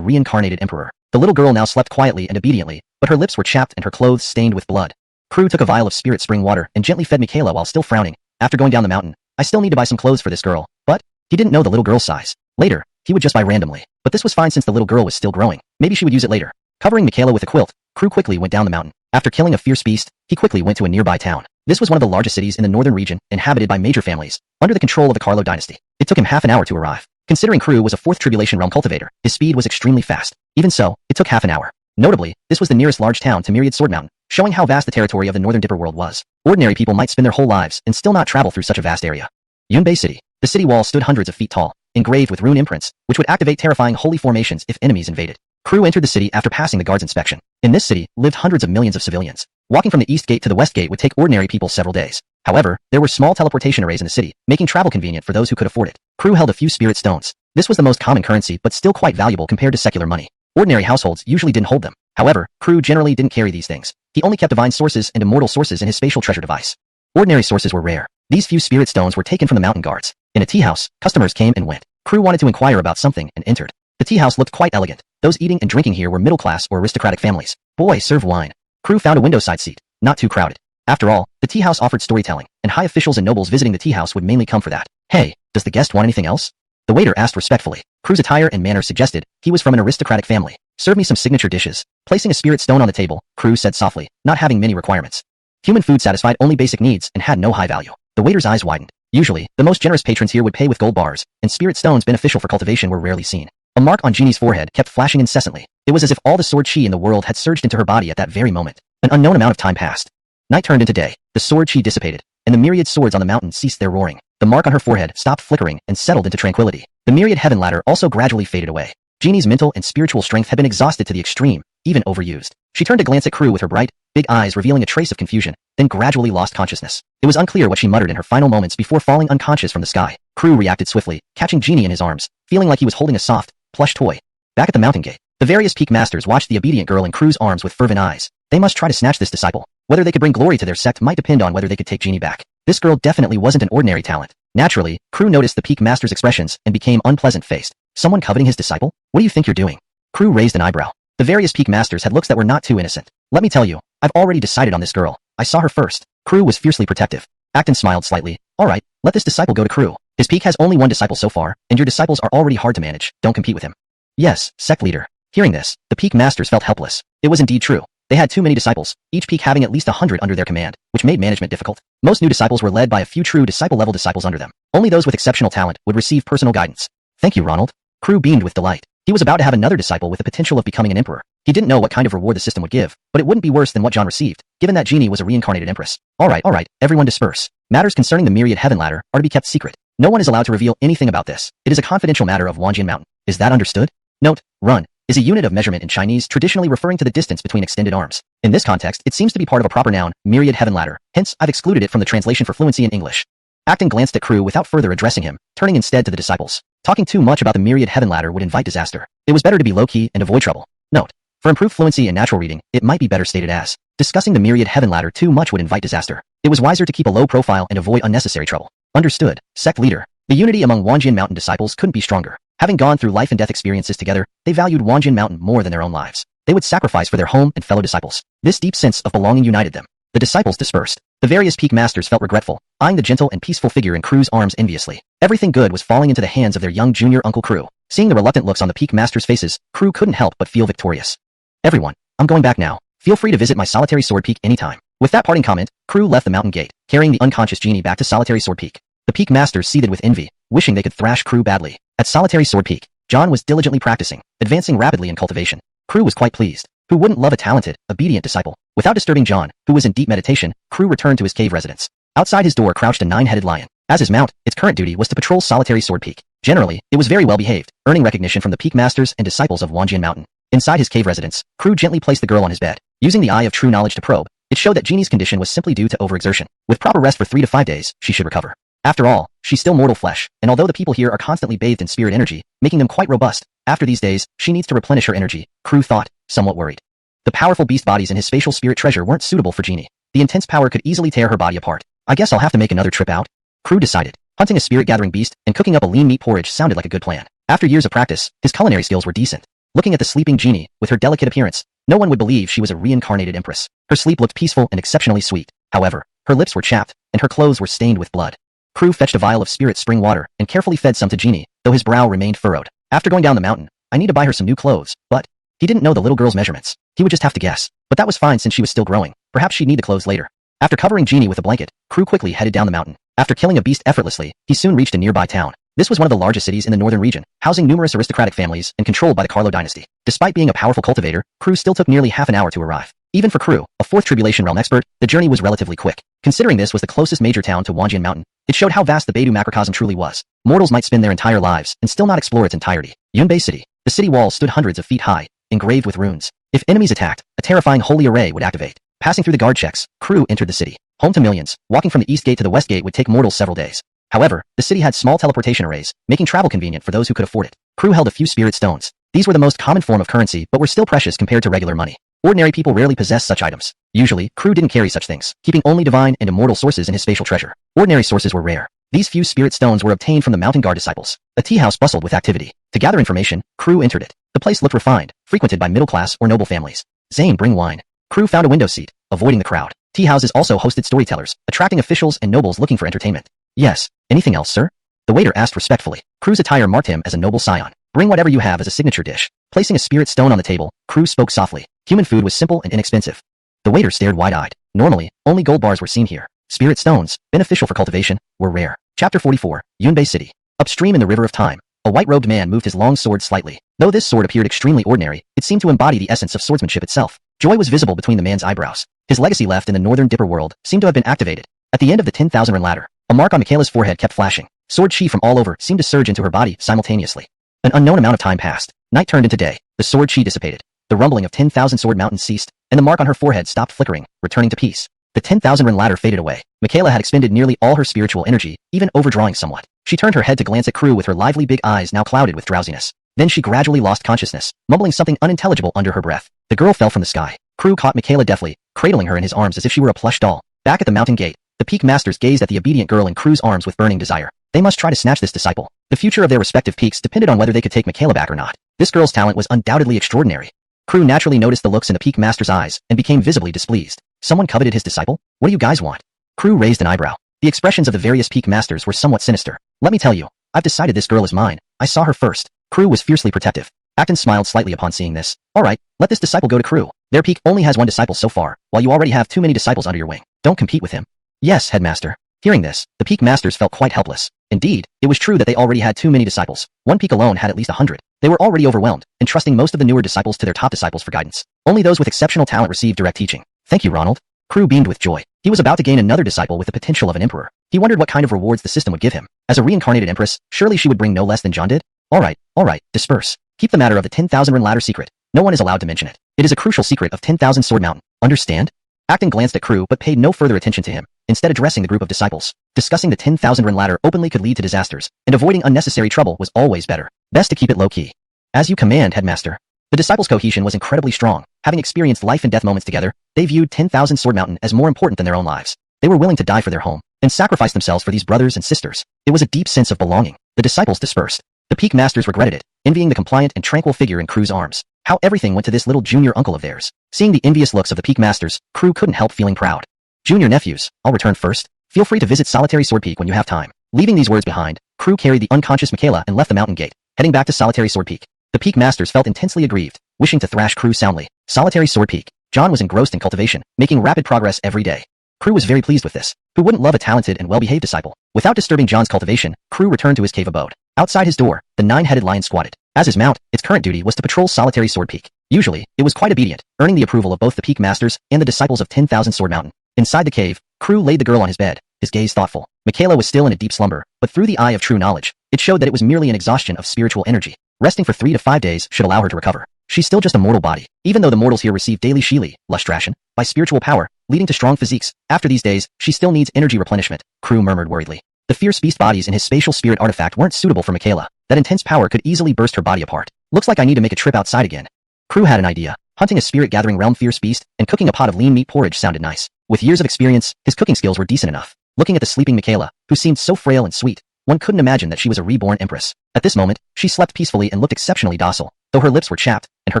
Speaker 1: reincarnated emperor. The little girl now slept quietly and obediently, but her lips were chapped and her clothes stained with blood. Crew took a vial of spirit spring water and gently fed Michaela while still frowning. After going down the mountain, I still need to buy some clothes for this girl, but he didn't know the little girl's size. Later, he would just buy randomly, but this was fine since the little girl was still growing. Maybe she would use it later. Covering Michaela with a quilt, Crew quickly went down the mountain. After killing a fierce beast, he quickly went to a nearby town. This was one of the largest cities in the northern region, inhabited by major families, under the control of the Carlo dynasty. It took him half an hour to arrive. Considering Crew was a 4th Tribulation Realm cultivator, his speed was extremely fast. Even so, it took half an hour. Notably, this was the nearest large town to Myriad Sword Mountain, showing how vast the territory of the northern Dipper world was. Ordinary people might spend their whole lives and still not travel through such a vast area. Yunbei City. The city wall stood hundreds of feet tall, engraved with rune imprints, which would activate terrifying holy formations if enemies invaded. Crew entered the city after passing the guard's inspection. In this city, lived hundreds of millions of civilians. Walking from the east gate to the west gate would take ordinary people several days. However, there were small teleportation arrays in the city, making travel convenient for those who could afford it. Crew held a few spirit stones. This was the most common currency but still quite valuable compared to secular money. Ordinary households usually didn't hold them. However, Crew generally didn't carry these things. He only kept divine sources and immortal sources in his spatial treasure device. Ordinary sources were rare. These few spirit stones were taken from the mountain guards. In a tea house, customers came and went. Crew wanted to inquire about something and entered. The tea house looked quite elegant. Those eating and drinking here were middle class or aristocratic families. Boy, serve wine. Crew found a window side seat, not too crowded. After all, the tea house offered storytelling, and high officials and nobles visiting the tea house would mainly come for that. Hey, does the guest want anything else? The waiter asked respectfully. Crew's attire and manner suggested he was from an aristocratic family. Serve me some signature dishes. Placing a spirit stone on the table, Crew said softly, not having many requirements. Human food satisfied only basic needs and had no high value. The waiter's eyes widened. Usually, the most generous patrons here would pay with gold bars, and spirit stones beneficial for cultivation were rarely seen. A mark on Jeannie's forehead kept flashing incessantly. It was as if all the sword chi in the world had surged into her body at that very moment. An unknown amount of time passed. Night turned into day. The sword chi dissipated, and the myriad swords on the mountain ceased their roaring. The mark on her forehead stopped flickering and settled into tranquility. The myriad heaven ladder also gradually faded away. Jeannie's mental and spiritual strength had been exhausted to the extreme, even overused. She turned to glance at Crew with her bright, big eyes revealing a trace of confusion, then gradually lost consciousness. It was unclear what she muttered in her final moments before falling unconscious from the sky. Crew reacted swiftly, catching Jeannie in his arms, feeling like he was holding a soft, plush toy. Back at the mountain gate, the various peak masters watched the obedient girl in Crew's arms with fervent eyes. They must try to snatch this disciple. Whether they could bring glory to their sect might depend on whether they could take Jeannie back. This girl definitely wasn't an ordinary talent. Naturally, Crew noticed the peak master's expressions and became unpleasant-faced. Someone coveting his disciple? What do you think you're doing? Crew raised an eyebrow. The various peak masters had looks that were not too innocent. Let me tell you, I've already decided on this girl. I saw her first. Crew was fiercely protective. Acton smiled slightly. Alright, let this disciple go to Crew. His peak has only one disciple so far, and your disciples are already hard to manage. Don't compete with him. Yes, sect leader. Hearing this, the peak masters felt helpless. It was indeed true. They had too many disciples, each peak having at least 100 under their command, which made management difficult. Most new disciples were led by a few true disciple-level disciples under them. Only those with exceptional talent would receive personal guidance. Thank you, Ronald. Crew beamed with delight. He was about to have another disciple with the potential of becoming an emperor. He didn't know what kind of reward the system would give, but it wouldn't be worse than what John received, given that Jeannie was a reincarnated empress. Alright, everyone disperse. Matters concerning the Myriad Heaven Ladder are to be kept secret. No one is allowed to reveal anything about this. It is a confidential matter of Wanjian Mountain. Is that understood? Note, run is a unit of measurement in Chinese traditionally referring to the distance between extended arms. In this context, it seems to be part of a proper noun, Myriad Heaven Ladder. Hence, I've excluded it from the translation for fluency in English. Acton glanced at Crew without further addressing him, turning instead to the disciples. Talking too much about the Myriad Heaven Ladder would invite disaster. It was better to be low-key and avoid trouble. Note, for improved fluency and natural reading, it might be better stated as, discussing the Myriad Heaven Ladder too much would invite disaster. It was wiser to keep a low profile and avoid unnecessary trouble. Understood, sect leader. The unity among Wanjian Mountain disciples couldn't be stronger. Having gone through life and death experiences together, they valued Wanjian Mountain more than their own lives. They would sacrifice for their home and fellow disciples. This deep sense of belonging united them. The disciples dispersed. The various peak masters felt regretful, eyeing the gentle and peaceful figure in Crew's arms enviously. Everything good was falling into the hands of their young junior uncle Crew. Seeing the reluctant looks on the peak masters' faces, Crew couldn't help but feel victorious. Everyone, I'm going back now. Feel free to visit my solitary sword peak anytime. With that parting comment, Crew left the mountain gate, carrying the unconscious Jeannie back to solitary sword peak. The peak masters seethed with envy, wishing they could thrash Crew badly. At solitary sword peak, John was diligently practicing, advancing rapidly in cultivation. Crew was quite pleased. Who wouldn't love a talented, obedient disciple? Without disturbing John, who was in deep meditation, Crew returned to his cave residence. Outside his door crouched a 9-headed lion. As his mount, its current duty was to patrol solitary sword peak. Generally, it was very well behaved, earning recognition from the peak masters and disciples of Wanjian Mountain. Inside his cave residence, Crew gently placed the girl on his bed. Using the eye of true knowledge to probe, it showed that Jeannie's condition was simply due to overexertion. With proper rest for 3 to 5 days, she should recover. After all, she's still mortal flesh, and although the people here are constantly bathed in spirit energy, making them quite robust, after these days, she needs to replenish her energy, Crew thought, somewhat worried. The powerful beast bodies in his spatial spirit treasure weren't suitable for Jeannie. The intense power could easily tear her body apart. I guess I'll have to make another trip out. Crew decided. Hunting a spirit-gathering beast and cooking up a lean meat porridge sounded like a good plan. After years of practice, his culinary skills were decent. Looking at the sleeping Jeannie, with her delicate appearance, no one would believe she was a reincarnated empress. Her sleep looked peaceful and exceptionally sweet. However, her lips were chapped, and her clothes were stained with blood. Crew fetched a vial of spirit spring water and carefully fed some to Jeannie, though his brow remained furrowed. After going down the mountain, I need to buy her some new clothes, but he didn't know the little girl's measurements. He would just have to guess. But that was fine since she was still growing. Perhaps she'd need the clothes later. After covering Jeannie with a blanket, Crew quickly headed down the mountain. After killing a beast effortlessly, he soon reached a nearby town. This was one of the largest cities in the northern region, housing numerous aristocratic families and controlled by the Carlo dynasty. Despite being a powerful cultivator, Crew still took nearly half an hour to arrive. Even for Crew, a 4th Tribulation Realm expert, the journey was relatively quick. Considering this was the closest major town to Wanjian Mountain, it showed how vast the Beidou macrocosm truly was. Mortals might spend their entire lives and still not explore its entirety. Yunbei City. The city walls stood hundreds of feet high, engraved with runes. If enemies attacked, a terrifying holy array would activate. Passing through the guard checks, Crew entered the city. Home to millions, walking from the east gate to the west gate would take mortals several days. However, the city had small teleportation arrays, making travel convenient for those who could afford it. Crew held a few spirit stones. These were the most common form of currency but were still precious compared to regular money. Ordinary people rarely possess such items. Usually, Crew didn't carry such things, keeping only divine and immortal sources in his spatial treasure. Ordinary sources were rare. These few spirit stones were obtained from the mountain guard disciples. A tea house bustled with activity. To gather information, Crew entered it. The place looked refined, frequented by middle-class or noble families. Zane, bring wine. Crew found a window seat, avoiding the crowd. Tea houses also hosted storytellers, attracting officials and nobles looking for entertainment. Yes. Anything else, sir? The waiter asked respectfully. Crew's attire marked him as a noble scion. Bring whatever you have as a signature dish. Placing a spirit stone on the table, Crew spoke softly. Human food was simple and inexpensive. The waiter stared wide-eyed. Normally, only gold bars were seen here. Spirit stones, beneficial for cultivation, were rare. Chapter 44, Yunbei City. Upstream in the River of Time, a white-robed man moved his long sword slightly. Though this sword appeared extremely ordinary, it seemed to embody the essence of swordsmanship itself. Joy was visible between the man's eyebrows. His legacy left in the Northern Dipper world seemed to have been activated. At the end of the 10,000 run ladder, a mark on Michaela's forehead kept flashing. Sword chi from all over seemed to surge into her body simultaneously. An unknown amount of time passed. Night turned into day. The sword chi dissipated. The rumbling of 10,000 Sword Mountain ceased, and the mark on her forehead stopped flickering, returning to peace. The 10,000 run ladder faded away. Michaela had expended nearly all her spiritual energy, even overdrawing somewhat. She turned her head to glance at Crew with her lively big eyes now clouded with drowsiness. Then she gradually lost consciousness, mumbling something unintelligible under her breath. The girl fell from the sky. Crew caught Michaela deftly, cradling her in his arms as if she were a plush doll. Back at the mountain gate, the peak masters gazed at the obedient girl in Crew's arms with burning desire. They must try to snatch this disciple. The future of their respective peaks depended on whether they could take Michaela back or not. This girl's talent was undoubtedly extraordinary. Crew naturally noticed the looks in the peak master's eyes and became visibly displeased. Someone coveted his disciple? What do you guys want? Crew raised an eyebrow. The expressions of the various peak masters were somewhat sinister. Let me tell you, I've decided this girl is mine. I saw her first. Crew was fiercely protective. Acton smiled slightly upon seeing this. Alright, let this disciple go to Crew. Their peak only has one disciple so far, while you already have too many disciples under your wing. Don't compete with him. Yes, headmaster. Hearing this, the peak masters felt quite helpless. Indeed, it was true that they already had too many disciples. One peak alone had at least 100. They were already overwhelmed, entrusting most of the newer disciples to their top disciples for guidance. Only those with exceptional talent received direct teaching. Thank you, Ronald. Crew beamed with joy. He was about to gain another disciple with the potential of an emperor. He wondered what kind of rewards the system would give him. As a reincarnated empress, surely she would bring no less than John did? Alright, disperse. Keep the matter of the 10,000 run ladder secret. No one is allowed to mention it. It is a crucial secret of 10,000 Sword Mountain. Understand? Acton glanced at Crew but paid no further attention to him, instead addressing the group of disciples. Discussing the 10,000 run ladder openly could lead to disasters, and avoiding unnecessary trouble was always better. Best to keep it low-key. As you command, headmaster. The disciples' cohesion was incredibly strong. Having experienced life and death moments together, they viewed 10,000 Sword Mountain as more important than their own lives. They were willing to die for their home, and sacrifice themselves for these brothers and sisters. It was a deep sense of belonging. The disciples dispersed. The peak masters regretted it, envying the compliant and tranquil figure in Crew's arms. How everything went to this little junior uncle of theirs. Seeing the envious looks of the peak masters, Crew couldn't help feeling proud. Junior nephews, I'll return first. Feel free to visit Solitary Sword Peak when you have time. Leaving these words behind, Crew carried the unconscious Michaela and left the mountain gate, heading back to Solitary Sword Peak. The peak masters felt intensely aggrieved, wishing to thrash Crew soundly. Solitary Sword Peak. John was engrossed in cultivation, making rapid progress every day. Crew was very pleased with this. Who wouldn't love a talented and well-behaved disciple? Without disturbing John's cultivation, Crew returned to his cave abode. Outside his door, the nine-headed lion squatted. As his mount, its current duty was to patrol Solitary Sword Peak. Usually, it was quite obedient, earning the approval of both the peak masters and the disciples of 10,000 Sword Mountain. Inside the cave, Crew laid the girl on his bed, his gaze thoughtful. Michaela was still in a deep slumber, but through the eye of true knowledge, it showed that it was merely an exhaustion of spiritual energy. Resting for 3 to 5 days should allow her to recover. She's still just a mortal body, even though the mortals here receive daily Shili, lust ration, by spiritual power, leading to strong physiques. After these days, she still needs energy replenishment, Crew murmured worriedly. The fierce beast bodies in his spatial spirit artifact weren't suitable for Michaela. That intense power could easily burst her body apart. Looks like I need to make a trip outside again. Crew had an idea. Hunting a spirit-gathering realm fierce beast and cooking a pot of lean meat porridge sounded nice. With years of experience, his cooking skills were decent enough. Looking at the sleeping Michaela, who seemed so frail and sweet, one couldn't imagine that she was a reborn empress. At this moment, she slept peacefully and looked exceptionally docile, though her lips were chapped and her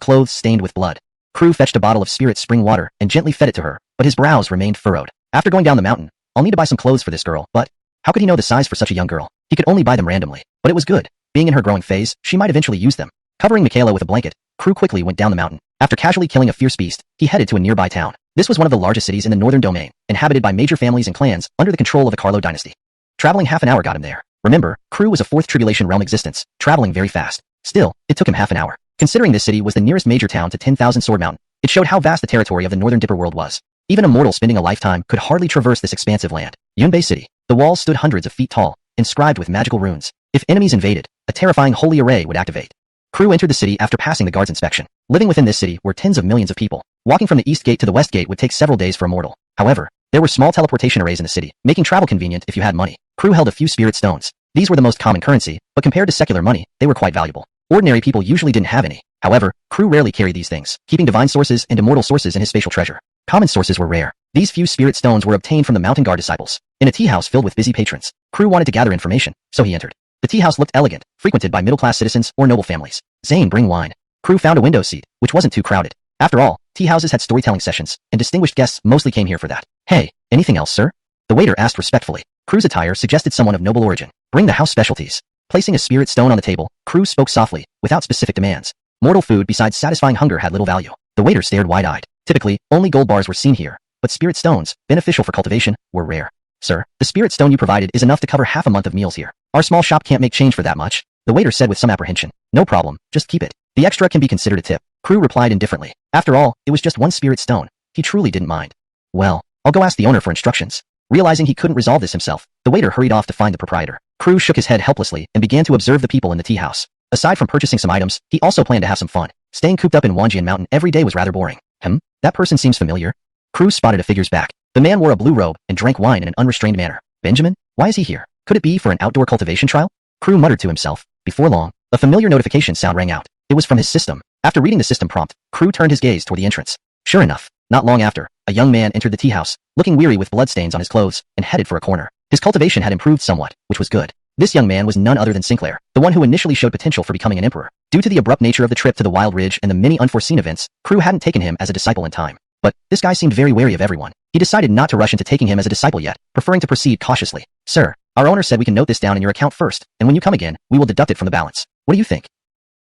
Speaker 1: clothes stained with blood. Crew fetched a bottle of spirit spring water and gently fed it to her, but his brows remained furrowed. After going down the mountain, I'll need to buy some clothes for this girl, but how could he know the size for such a young girl? He could only buy them randomly, but it was good. Being in her growing phase, she might eventually use them. Covering Michaela with a blanket, Crew quickly went down the mountain. After casually killing a fierce beast, he headed to a nearby town. This was one of the largest cities in the northern domain, inhabited by major families and clans under the control of the Carlo dynasty. Traveling half an hour got him there. Remember, Crew was a fourth tribulation realm existence, traveling very fast. Still, it took him half an hour. Considering this city was the nearest major town to 10,000 Sword Mountain, it showed how vast the territory of the Northern Dipper world was. Even a mortal spending a lifetime could hardly traverse this expansive land. Yunbei City. The walls stood hundreds of feet tall, inscribed with magical runes. If enemies invaded, a terrifying holy array would activate. Crew entered the city after passing the guard's inspection. Living within this city were tens of millions of people. Walking from the east gate to the west gate would take several days for a mortal. However, there were small teleportation arrays in the city, making travel convenient if you had money. Crew held a few spirit stones. These were the most common currency, but compared to secular money, they were quite valuable. Ordinary people usually didn't have any. However, Crew rarely carried these things, keeping divine sources and immortal sources in his spatial treasure. Common sources were rare. These few spirit stones were obtained from the mountain guard disciples. In a tea house filled with busy patrons, Crew wanted to gather information, so he entered. The tea house looked elegant, frequented by middle-class citizens or noble families. Zane, bring wine. Crew found a window seat, which wasn't too crowded. After all, tea houses had storytelling sessions, and distinguished guests mostly came here for that. Hey, anything else, sir? The waiter asked respectfully. Crew's attire suggested someone of noble origin. Bring the house specialties. Placing a spirit stone on the table, Crew spoke softly, without specific demands. Mortal food besides satisfying hunger had little value. The waiter stared wide-eyed. Typically, only gold bars were seen here, but spirit stones, beneficial for cultivation, were rare. Sir, the spirit stone you provided is enough to cover half a month of meals here. Our small shop can't make change for that much. The waiter said with some apprehension. No problem, just keep it. The extra can be considered a tip. Crew replied indifferently. After all, it was just one spirit stone. He truly didn't mind. Well, I'll go ask the owner for instructions. Realizing he couldn't resolve this himself, the waiter hurried off to find the proprietor. Crew shook his head helplessly and began to observe the people in the tea house. Aside from purchasing some items, he also planned to have some fun. Staying cooped up in Wanjian Mountain every day was rather boring. That person seems familiar. Crew spotted a figure's back. The man wore a blue robe and drank wine in an unrestrained manner. Benjamin? Why is he here? Could it be for an outdoor cultivation trial? Crew muttered to himself. Before long, a familiar notification sound rang out. It was from his system. After reading the system prompt, Crew turned his gaze toward the entrance. Sure enough, not long after, a young man entered the tea house, looking weary with bloodstains on his clothes, and headed for a corner. His cultivation had improved somewhat, which was good. This young man was none other than Sinclair, the one who initially showed potential for becoming an emperor. Due to the abrupt nature of the trip to the Wild Ridge and the many unforeseen events, Crew hadn't taken him as a disciple in time. But this guy seemed very wary of everyone. He decided not to rush into taking him as a disciple yet, preferring to proceed cautiously. Sir, our owner said we can note this down in your account first, and when you come again, we will deduct it from the balance. What do you think?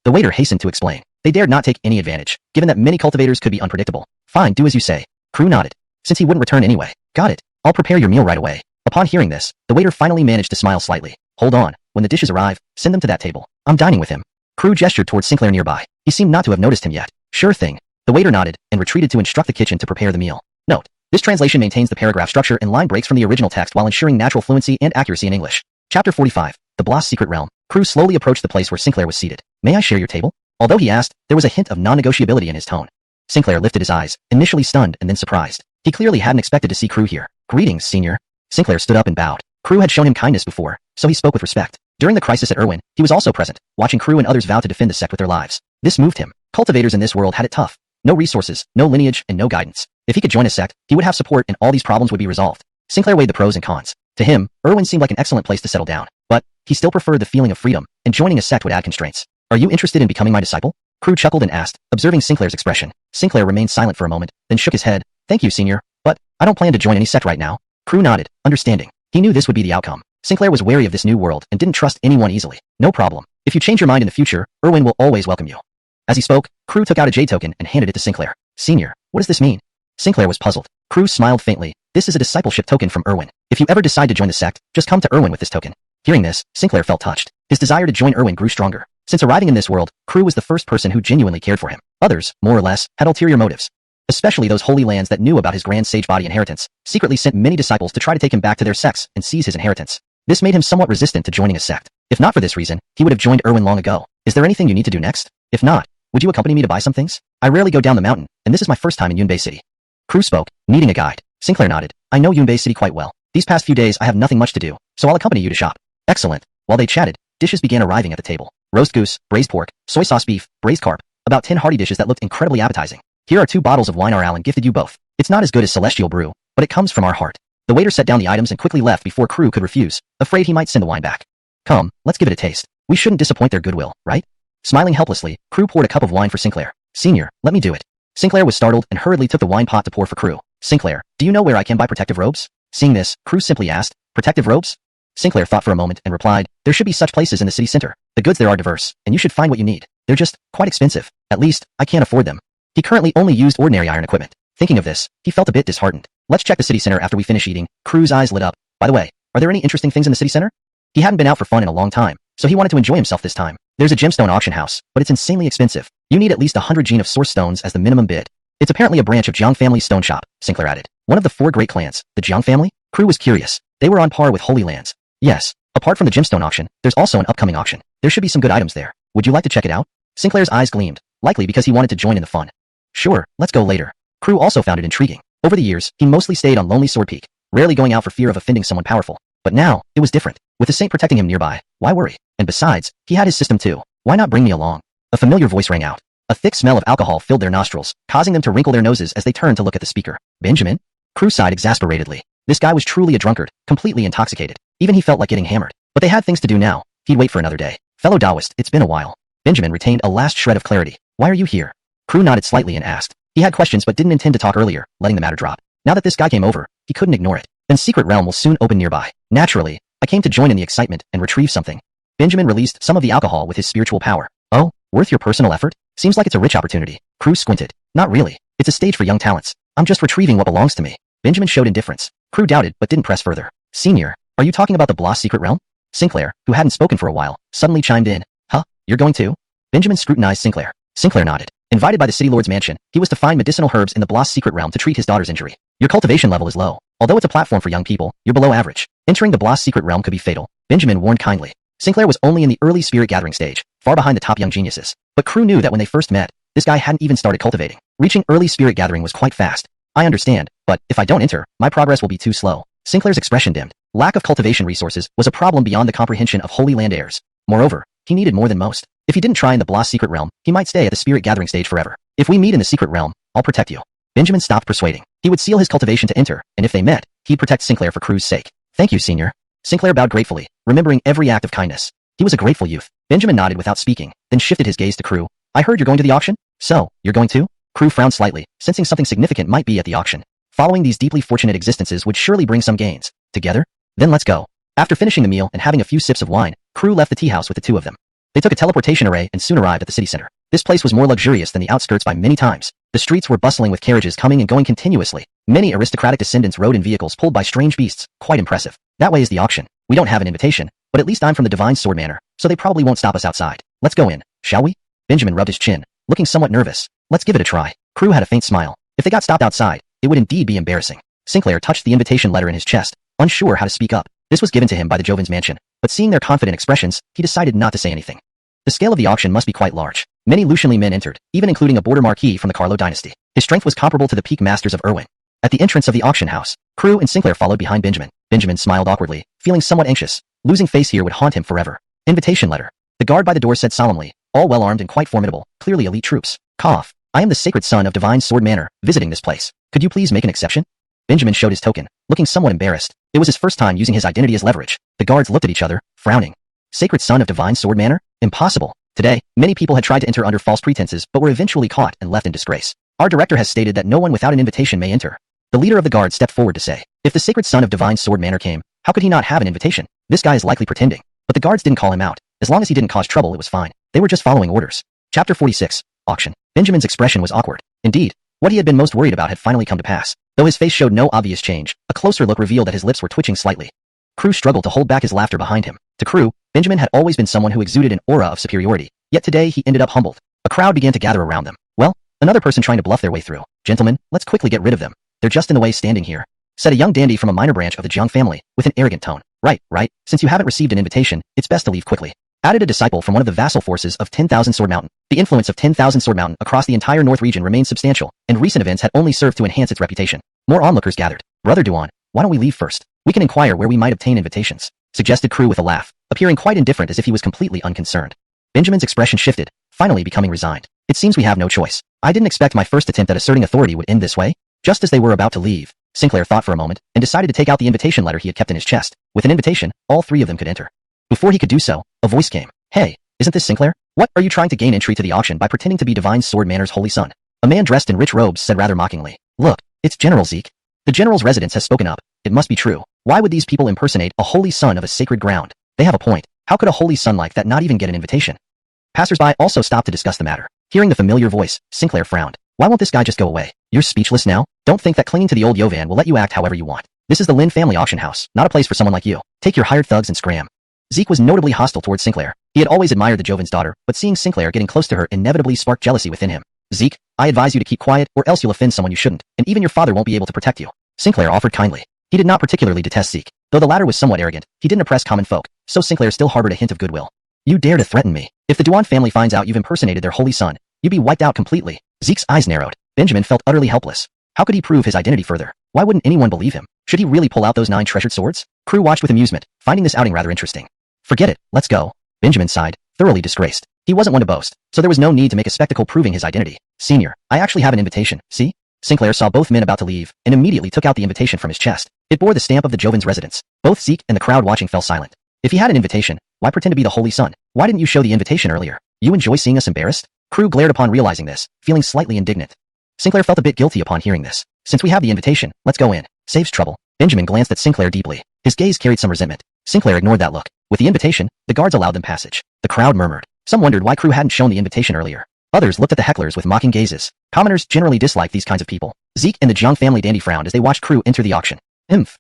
Speaker 1: The waiter hastened to explain. They dared not take any advantage, given that many cultivators could be unpredictable. Fine, do as you say. Crew nodded. Since he wouldn't return anyway. Got it. I'll prepare your meal right away. Upon hearing this, the waiter finally managed to smile slightly. Hold on. When the dishes arrive, send them to that table. I'm dining with him. Crew gestured towards Sinclair nearby. He seemed not to have noticed him yet. Sure thing. The waiter nodded and retreated to instruct the kitchen to prepare the meal. Note: this translation maintains the paragraph structure and line breaks from the original text while ensuring natural fluency and accuracy in English. Chapter 45. The Bloss Secret Realm. Crew slowly approached the place where Sinclair was seated. May I share your table? Although he asked, there was a hint of non-negotiability in his tone. Sinclair lifted his eyes, initially stunned and then surprised. He clearly hadn't expected to see Crew here. Greetings, senior. Sinclair stood up and bowed. Crew had shown him kindness before, so he spoke with respect. During the crisis at Irwin, he was also present, watching Crew and others vow to defend the sect with their lives. This moved him. Cultivators in this world had it tough. No resources, no lineage, and no guidance. If he could join a sect, he would have support and all these problems would be resolved. Sinclair weighed the pros and cons. To him, Irwin seemed like an excellent place to settle down, but he still preferred the feeling of freedom, and joining a sect would add constraints. Are you interested in becoming my disciple? Crew chuckled and asked, observing Sinclair's expression. Sinclair remained silent for a moment, then shook his head. Thank you, senior, but I don't plan to join any sect right now. Crew nodded, understanding. He knew this would be the outcome. Sinclair was wary of this new world and didn't trust anyone easily. No problem. If you change your mind in the future, Irwin will always welcome you. As he spoke, Crew took out a jade token and handed it to Sinclair. Senior, what does this mean? Sinclair was puzzled. Crew smiled faintly. This is a discipleship token from Irwin. If you ever decide to join the sect, just come to Irwin with this token. Hearing this, Sinclair felt touched. His desire to join Irwin grew stronger. Since arriving in this world, Crew was the first person who genuinely cared for him. Others, more or less, had ulterior motives. Especially those holy lands that knew about his grand sage body inheritance, secretly sent many disciples to try to take him back to their sects and seize his inheritance. This made him somewhat resistant to joining a sect. If not for this reason, he would have joined Irwin long ago. Is there anything you need to do next? If not, would you accompany me to buy some things? I rarely go down the mountain, and this is my first time in Yunbei City. Crew spoke, needing a guide. Sinclair nodded. I know Yunbei City quite well. These past few days I have nothing much to do, so I'll accompany you to shop. Excellent. While they chatted, dishes began arriving at the table. Roast goose, braised pork, soy sauce beef, braised carp, about 10 hearty dishes that looked incredibly appetizing. Here are 2 bottles of wine our Allen gifted you both. It's not as good as Celestial Brew, but it comes from our heart. The waiter set down the items and quickly left before Crew could refuse, afraid he might send the wine back. Come, let's give it a taste. We shouldn't disappoint their goodwill, right? Smiling helplessly, Crew poured a cup of wine for Sinclair. Senior, let me do it. Sinclair was startled and hurriedly took the wine pot to pour for Crew. Sinclair, do you know where I can buy protective robes? Seeing this, Crew simply asked, protective robes? Sinclair thought for a moment and replied, there should be such places in the city center. The goods there are diverse, and you should find what you need. They're just quite expensive. At least, I can't afford them. He currently only used ordinary iron equipment. Thinking of this, he felt a bit disheartened. Let's check the city center after we finish eating. Crew's eyes lit up. By the way, are there any interesting things in the city center? He hadn't been out for fun in a long time, so he wanted to enjoy himself this time. There's a gemstone auction house, but it's insanely expensive. You need at least 100 gene of source stones as the minimum bid. It's apparently a branch of Jiang family's stone shop, Sinclair added. One of the 4 great clans, the Jiang family? Crew was curious. They were on par with Holy Lands. Yes. Apart from the gemstone auction, there's also an upcoming auction. There should be some good items there. Would you like to check it out? Sinclair's eyes gleamed, likely because he wanted to join in the fun. Sure, let's go later. Crew also found it intriguing. Over the years, he mostly stayed on Lonely Sword Peak, rarely going out for fear of offending someone powerful. But now, it was different. With the saint protecting him nearby, why worry? And besides, he had his system too. Why not bring me along? A familiar voice rang out. A thick smell of alcohol filled their nostrils, causing them to wrinkle their noses as they turned to look at the speaker. Benjamin? Crew sighed exasperatedly. This guy was truly a drunkard, completely intoxicated. Even he felt like getting hammered. But they had things to do now. He'd wait for another day. Fellow Taoist, it's been a while. Benjamin retained a last shred of clarity. Why are you here? Crew nodded slightly and asked. He had questions but didn't intend to talk earlier, letting the matter drop. Now that this guy came over, he couldn't ignore it. Then Secret Realm will soon open nearby. Naturally, I came to join in the excitement and retrieve something. Benjamin released some of the alcohol with his spiritual power. Oh, worth your personal effort? Seems like it's a rich opportunity. Crew squinted. Not really. It's a stage for young talents. I'm just retrieving what belongs to me. Benjamin showed indifference. Crew doubted but didn't press further. Senior, are you talking about the Bloss Secret Realm? Sinclair, who hadn't spoken for a while, suddenly chimed in. Huh? You're going too? Benjamin scrutinized Sinclair. Sinclair nodded. Invited by the City Lord's mansion, he was to find medicinal herbs in the Bloss Secret Realm to treat his daughter's injury. Your cultivation level is low. Although it's a platform for young people, you're below average. Entering the Bloss Secret Realm could be fatal. Benjamin warned kindly. Sinclair was only in the early spirit gathering stage, far behind the top young geniuses. But Crew knew that when they first met, this guy hadn't even started cultivating. Reaching early spirit gathering was quite fast. I understand, but if I don't enter, my progress will be too slow. Sinclair's expression dimmed. Lack of cultivation resources was a problem beyond the comprehension of Holy Land heirs. Moreover, he needed more than most. If he didn't try in the Bloss Secret Realm, he might stay at the spirit gathering stage forever. If we meet in the Secret Realm, I'll protect you. Benjamin stopped persuading. He would seal his cultivation to enter, and if they met, he'd protect Sinclair for Crew's sake. Thank you, Senior. Sinclair bowed gratefully, remembering every act of kindness. He was a grateful youth. Benjamin nodded without speaking, then shifted his gaze to Crew. I heard you're going to the auction? So, you're going too? Crew frowned slightly, sensing something significant might be at the auction. Following these deeply fortunate existences would surely bring some gains. Together? Then let's go. After finishing the meal and having a few sips of wine, Crew left the tea house with the two of them. They took a teleportation array and soon arrived at the city center. This place was more luxurious than the outskirts by many times. The streets were bustling with carriages coming and going continuously. Many aristocratic descendants rode in vehicles pulled by strange beasts. Quite impressive. That way is the auction. We don't have an invitation, but at least I'm from the Divine Sword Manor, so they probably won't stop us outside. Let's go in, shall we? Benjamin rubbed his chin, looking somewhat nervous. Let's give it a try. Crew had a faint smile. If they got stopped outside, it would indeed be embarrassing. Sinclair touched the invitation letter in his chest, unsure how to speak up. This was given to him by the Joven's mansion, but seeing their confident expressions, he decided not to say anything. The scale of the auction must be quite large. Many Lucianly men entered, even including a border marquis from the Carlo dynasty. His strength was comparable to the peak masters of Irwin. At the entrance of the auction house, Crew and Sinclair followed behind Benjamin. Benjamin smiled awkwardly, feeling somewhat anxious. Losing face here would haunt him forever. Invitation letter. The guard by the door said solemnly, all well armed and quite formidable, clearly elite troops. Cough. I am the sacred son of Divine Sword Manor, visiting this place. Could you please make an exception? Benjamin showed his token, looking somewhat embarrassed. It was his first time using his identity as leverage. The guards looked at each other, frowning. Sacred son of Divine Sword Manor? Impossible. Today, many people had tried to enter under false pretenses but were eventually caught and left in disgrace. Our director has stated that no one without an invitation may enter. The leader of the guard stepped forward to say, if the sacred son of Divine Sword Manor came, how could he not have an invitation? This guy is likely pretending. But the guards didn't call him out. As long as he didn't cause trouble, it was fine. They were just following orders. Chapter 46. Auction. Benjamin's expression was awkward. Indeed, what he had been most worried about had finally come to pass. Though his face showed no obvious change, a closer look revealed that his lips were twitching slightly. Crew struggled to hold back his laughter behind him. To Crew, Benjamin had always been someone who exuded an aura of superiority, yet today he ended up humbled. A crowd began to gather around them. Well, another person trying to bluff their way through. Gentlemen, let's quickly get rid of them. They're just in the way standing here, said a young dandy from a minor branch of the Jiang family, with an arrogant tone. Right. Since you haven't received an invitation, it's best to leave quickly. Added a disciple from one of the vassal forces of 10,000 Sword Mountain. The influence of 10,000 Sword Mountain across the entire North region remains substantial, and recent events had only served to enhance its reputation. More onlookers gathered. Brother Duan, why don't we leave first? We can inquire where we might obtain invitations, suggested Crew with a laugh, appearing quite indifferent as if he was completely unconcerned. Benjamin's expression shifted, finally becoming resigned. It seems we have no choice. I didn't expect my first attempt at asserting authority would end this way. Just as they were about to leave, Sinclair thought for a moment and decided to take out the invitation letter he had kept in his chest. With an invitation, all three of them could enter. Before he could do so, a voice came. Hey, isn't this Sinclair? What are you trying to gain entry to the auction by pretending to be Divine Sword Manor's holy son? A man dressed in rich robes said rather mockingly. Look, it's General Zeke. The general's residence has spoken up. It must be true. Why would these people impersonate a holy son of a sacred ground? They have a point. How could a holy son like that not even get an invitation? Passers-by also stopped to discuss the matter. Hearing the familiar voice, Sinclair frowned. Why won't this guy just go away? You're speechless now? Don't think that clinging to the old Yovan will let you act however you want. This is the Lin family auction house, not a place for someone like you. Take your hired thugs and scram. Zeke was notably hostile towards Sinclair. He had always admired the Joven's daughter, but seeing Sinclair getting close to her inevitably sparked jealousy within him. Zeke, I advise you to keep quiet or else you'll offend someone you shouldn't, and even your father won't be able to protect you. Sinclair offered kindly. He did not particularly detest Zeke. Though the latter was somewhat arrogant, he didn't oppress common folk, so Sinclair still harbored a hint of goodwill. You dare to threaten me. If the Duan family finds out you've impersonated their holy son, you'd be wiped out completely. Zeke's eyes narrowed. Benjamin felt utterly helpless. How could he prove his identity further? Why wouldn't anyone believe him? Should he really pull out those 9 treasured swords? Crew watched with amusement, finding this outing rather interesting. Forget it, let's go. Benjamin sighed, thoroughly disgraced. He wasn't one to boast, so there was no need to make a spectacle proving his identity. Senior, I actually have an invitation, see? Sinclair saw both men about to leave, and immediately took out the invitation from his chest. It bore the stamp of the Joven's residence. Both Zeke and the crowd watching fell silent. If he had an invitation, why pretend to be the Holy Son? Why didn't you show the invitation earlier? You enjoy seeing us embarrassed? Crew glared upon realizing this, feeling slightly indignant. Sinclair felt a bit guilty upon hearing this. Since we have the invitation, let's go in. Saves trouble. Benjamin glanced at Sinclair deeply. His gaze carried some resentment. Sinclair ignored that look. With the invitation, the guards allowed them passage. The crowd murmured. Some wondered why Crew hadn't shown the invitation earlier. Others looked at the hecklers with mocking gazes. Commoners generally disliked these kinds of people. Zeke and the Jiang family dandy frowned as they watched Crew enter the auction.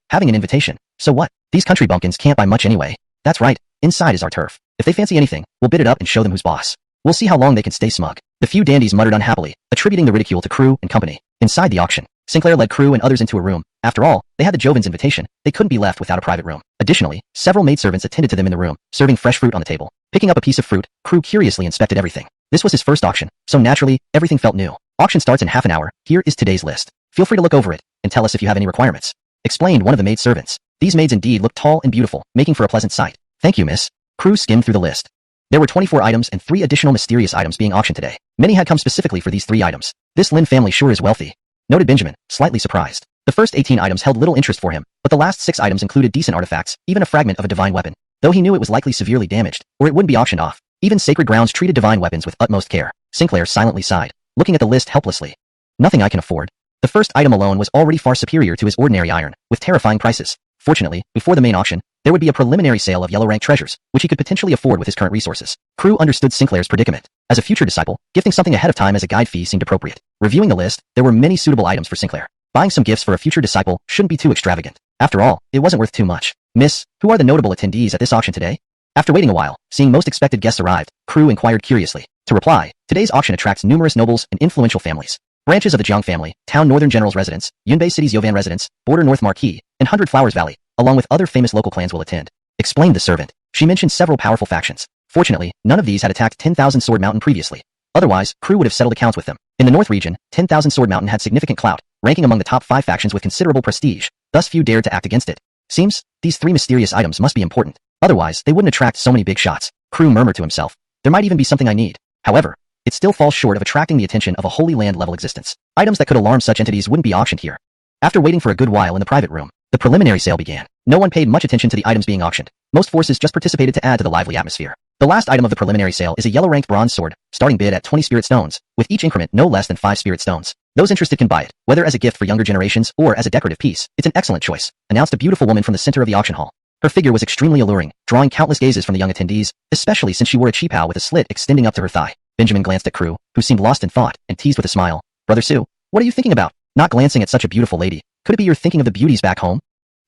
Speaker 1: Having an invitation. So what? These country bumpkins can't buy much anyway. That's right, inside is our turf. If they fancy anything, we'll bid it up and show them who's boss. We'll see how long they can stay smug. The few dandies muttered unhappily, attributing the ridicule to Crew and company. Inside the auction, Sinclair led Crew and others into a room. After all, they had the Joven's invitation. They couldn't be left without a private room. Additionally, several maidservants attended to them in the room, serving fresh fruit on the table. Picking up a piece of fruit, Crew curiously inspected everything. This was his first auction, so naturally, everything felt new. Auction starts in half an hour. Here is today's list. Feel free to look over it, and tell us if you have any requirements. Explained one of the maidservants. These maids indeed looked tall and beautiful, making for a pleasant sight. Thank you, miss. Crew skimmed through the list. There were 24 items and 3 additional mysterious items being auctioned today. Many had come specifically for these 3 items. This Lin family sure is wealthy, noted Benjamin, slightly surprised. The first 18 items held little interest for him, but the last 6 items included decent artifacts, even a fragment of a divine weapon. Though he knew it was likely severely damaged, or it wouldn't be auctioned off. Even Sacred Grounds treated divine weapons with utmost care. Sinclair silently sighed, looking at the list helplessly. Nothing I can afford. The first item alone was already far superior to his ordinary iron, with terrifying prices. Fortunately, before the main auction, there would be a preliminary sale of yellow rank treasures, which he could potentially afford with his current resources. Crew understood Sinclair's predicament. As a future disciple, gifting something ahead of time as a guide fee seemed appropriate. Reviewing the list, there were many suitable items for Sinclair. Buying some gifts for a future disciple shouldn't be too extravagant. After all, it wasn't worth too much. Miss, who are the notable attendees at this auction today? After waiting a while, seeing most expected guests arrived, Crew inquired curiously. To reply, today's auction attracts numerous nobles and influential families. Branches of the Jiang family, Town Northern General's residence, Yunbei City's Yovan residence, Border North Marquis, and Hundred Flowers Valley, along with other famous local clans will attend. Explained the servant. She mentioned several powerful factions. Fortunately, none of these had attacked 10,000 Sword Mountain previously. Otherwise, Crew would have settled accounts with them. In the North region, 10,000 Sword Mountain had significant clout, ranking among the top 5 factions with considerable prestige. Thus few dared to act against it. Seems, these 3 mysterious items must be important. Otherwise, they wouldn't attract so many big shots. Crew murmured to himself. There might even be something I need. However, it still falls short of attracting the attention of a Holy Land level existence. Items that could alarm such entities wouldn't be auctioned here. After waiting for a good while in the private room, the preliminary sale began. No one paid much attention to the items being auctioned. Most forces just participated to add to the lively atmosphere. The last item of the preliminary sale is a yellow-ranked bronze sword, starting bid at 20 spirit stones, with each increment no less than 5 spirit stones. Those interested can buy it, whether as a gift for younger generations or as a decorative piece. It's an excellent choice, announced a beautiful woman from the center of the auction hall. Her figure was extremely alluring, drawing countless gazes from the young attendees, especially since she wore a cheapao with a slit extending up to her thigh. Benjamin glanced at Crew, who seemed lost in thought, and teased with a smile. Brother Sue, what are you thinking about? Not glancing at such a beautiful lady. Could it be you're thinking of the beauties back home?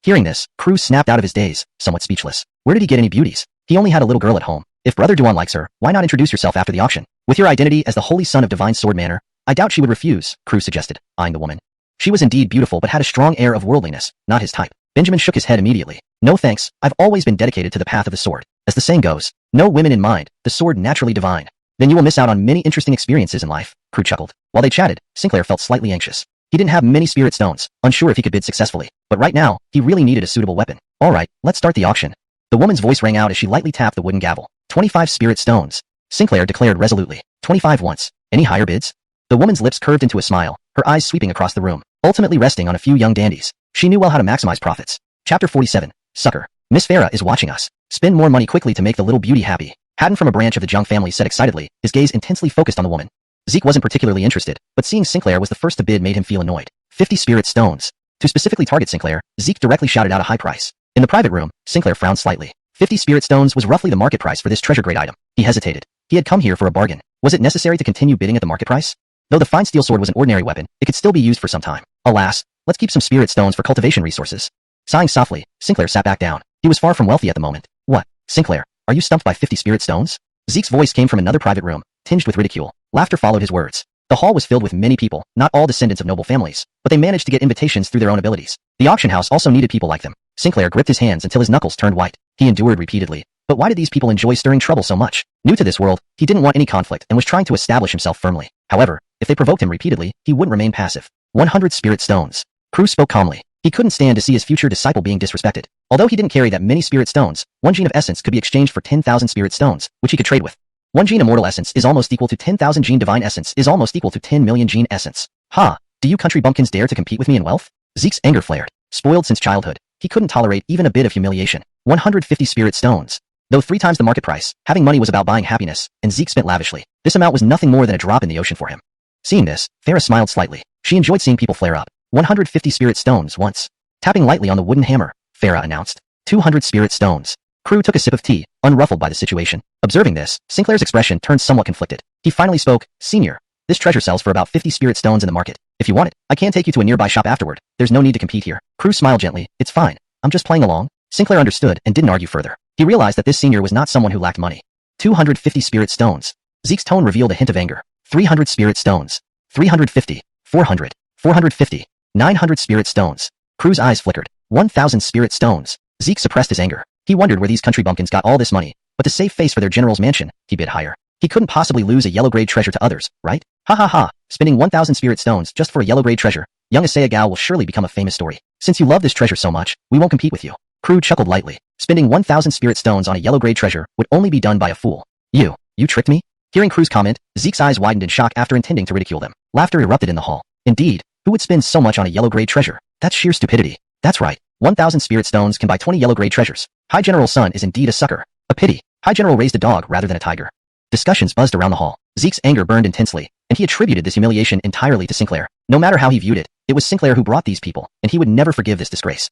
Speaker 1: Hearing this, Crew snapped out of his daze, somewhat speechless. Where did he get any beauties? He only had a little girl at home. If Brother Duan likes her, why not introduce yourself after the auction? With your identity as the Holy Son of Divine Sword Manor, I doubt she would refuse, Crew suggested, eyeing the woman. She was indeed beautiful but had a strong air of worldliness, not his type. Benjamin shook his head immediately. No thanks, I've always been dedicated to the path of the sword. As the saying goes, no women in mind, the sword naturally divine. Then you will miss out on many interesting experiences in life, Crew chuckled. While they chatted, Sinclair felt slightly anxious. He didn't have many spirit stones, unsure if he could bid successfully. But right now, he really needed a suitable weapon. Alright, let's start the auction. The woman's voice rang out as she lightly tapped the wooden gavel. 25 spirit stones. Sinclair declared resolutely. 25 once. Any higher bids? The woman's lips curved into a smile, her eyes sweeping across the room, ultimately resting on a few young dandies. She knew well how to maximize profits. Chapter 47. Sucker. Miss Farah is watching us. Spend more money quickly to make the little beauty happy. Haddon from a branch of the Jiang family said excitedly, his gaze intensely focused on the woman. Zeke wasn't particularly interested, but seeing Sinclair was the first to bid made him feel annoyed. 50 spirit stones. To specifically target Sinclair, Zeke directly shouted out a high price. In the private room, Sinclair frowned slightly. 50 spirit stones was roughly the market price for this treasure-grade item. He hesitated. He had come here for a bargain. Was it necessary to continue bidding at the market price? Though the fine steel sword was an ordinary weapon, it could still be used for some time. Alas, let's keep some spirit stones for cultivation resources. Sighing softly, Sinclair sat back down. He was far from wealthy at the moment. What? Sinclair, are you stumped by 50 spirit stones? Zeke's voice came from another private room, tinged with ridicule. Laughter followed his words. The hall was filled with many people, not all descendants of noble families, but they managed to get invitations through their own abilities. The auction house also needed people like them. Sinclair gripped his hands until his knuckles turned white. He endured repeatedly. But why did these people enjoy stirring trouble so much? New to this world, he didn't want any conflict and was trying to establish himself firmly. However, if they provoked him repeatedly, he wouldn't remain passive. 100 spirit stones. Crew spoke calmly. He couldn't stand to see his future disciple being disrespected. Although he didn't carry that many spirit stones, one gene of essence could be exchanged for 10,000 spirit stones, which he could trade with. 1 gene immortal essence is almost equal to 10,000 gene divine essence is almost equal to 10 million gene essence. Ha! Do you country bumpkins dare to compete with me in wealth? Zeke's anger flared. Spoiled since childhood, he couldn't tolerate even a bit of humiliation. 150 spirit stones. Though 3 times the market price, having money was about buying happiness, and Zeke spent lavishly. This amount was nothing more than a drop in the ocean for him. Seeing this, Farah smiled slightly. She enjoyed seeing people flare up. 150 spirit stones once. Tapping lightly on the wooden hammer, Farah announced. 200 spirit stones. Crew took a sip of tea, unruffled by the situation. Observing this, Sinclair's expression turned somewhat conflicted. He finally spoke. Senior, this treasure sells for about 50 spirit stones in the market. If you want it, I can take you to a nearby shop afterward. There's no need to compete here. Crew smiled gently. It's fine. I'm just playing along. Sinclair understood and didn't argue further. He realized that this senior was not someone who lacked money. 250 spirit stones. Zeke's tone revealed a hint of anger. 300 spirit stones. 350. 400. 450. 900 spirit stones. Crew's eyes flickered. 1,000 spirit stones. Zeke suppressed his anger. He wondered where these country bumpkins got all this money, but to save face for their general's mansion, he bid higher. He couldn't possibly lose a yellow-grade treasure to others, right? Ha ha ha, spending 1,000 spirit stones just for a yellow-grade treasure. Young Asaya Gao will surely become a famous story. Since you love this treasure so much, we won't compete with you. Crew chuckled lightly. Spending 1,000 spirit stones on a yellow-grade treasure would only be done by a fool. You tricked me? Hearing Crew's comment, Zeke's eyes widened in shock after intending to ridicule them. Laughter erupted in the hall. Indeed, who would spend so much on a yellow-grade treasure? That's sheer stupidity. That's right. 1,000 spirit stones can buy 20 yellow-grade treasures. High General's son is indeed a sucker. A pity. High General raised a dog rather than a tiger. Discussions buzzed around the hall. Zeke's anger burned intensely, and he attributed this humiliation entirely to Sinclair. No matter how he viewed it, it was Sinclair who brought these people, and he would never forgive this disgrace.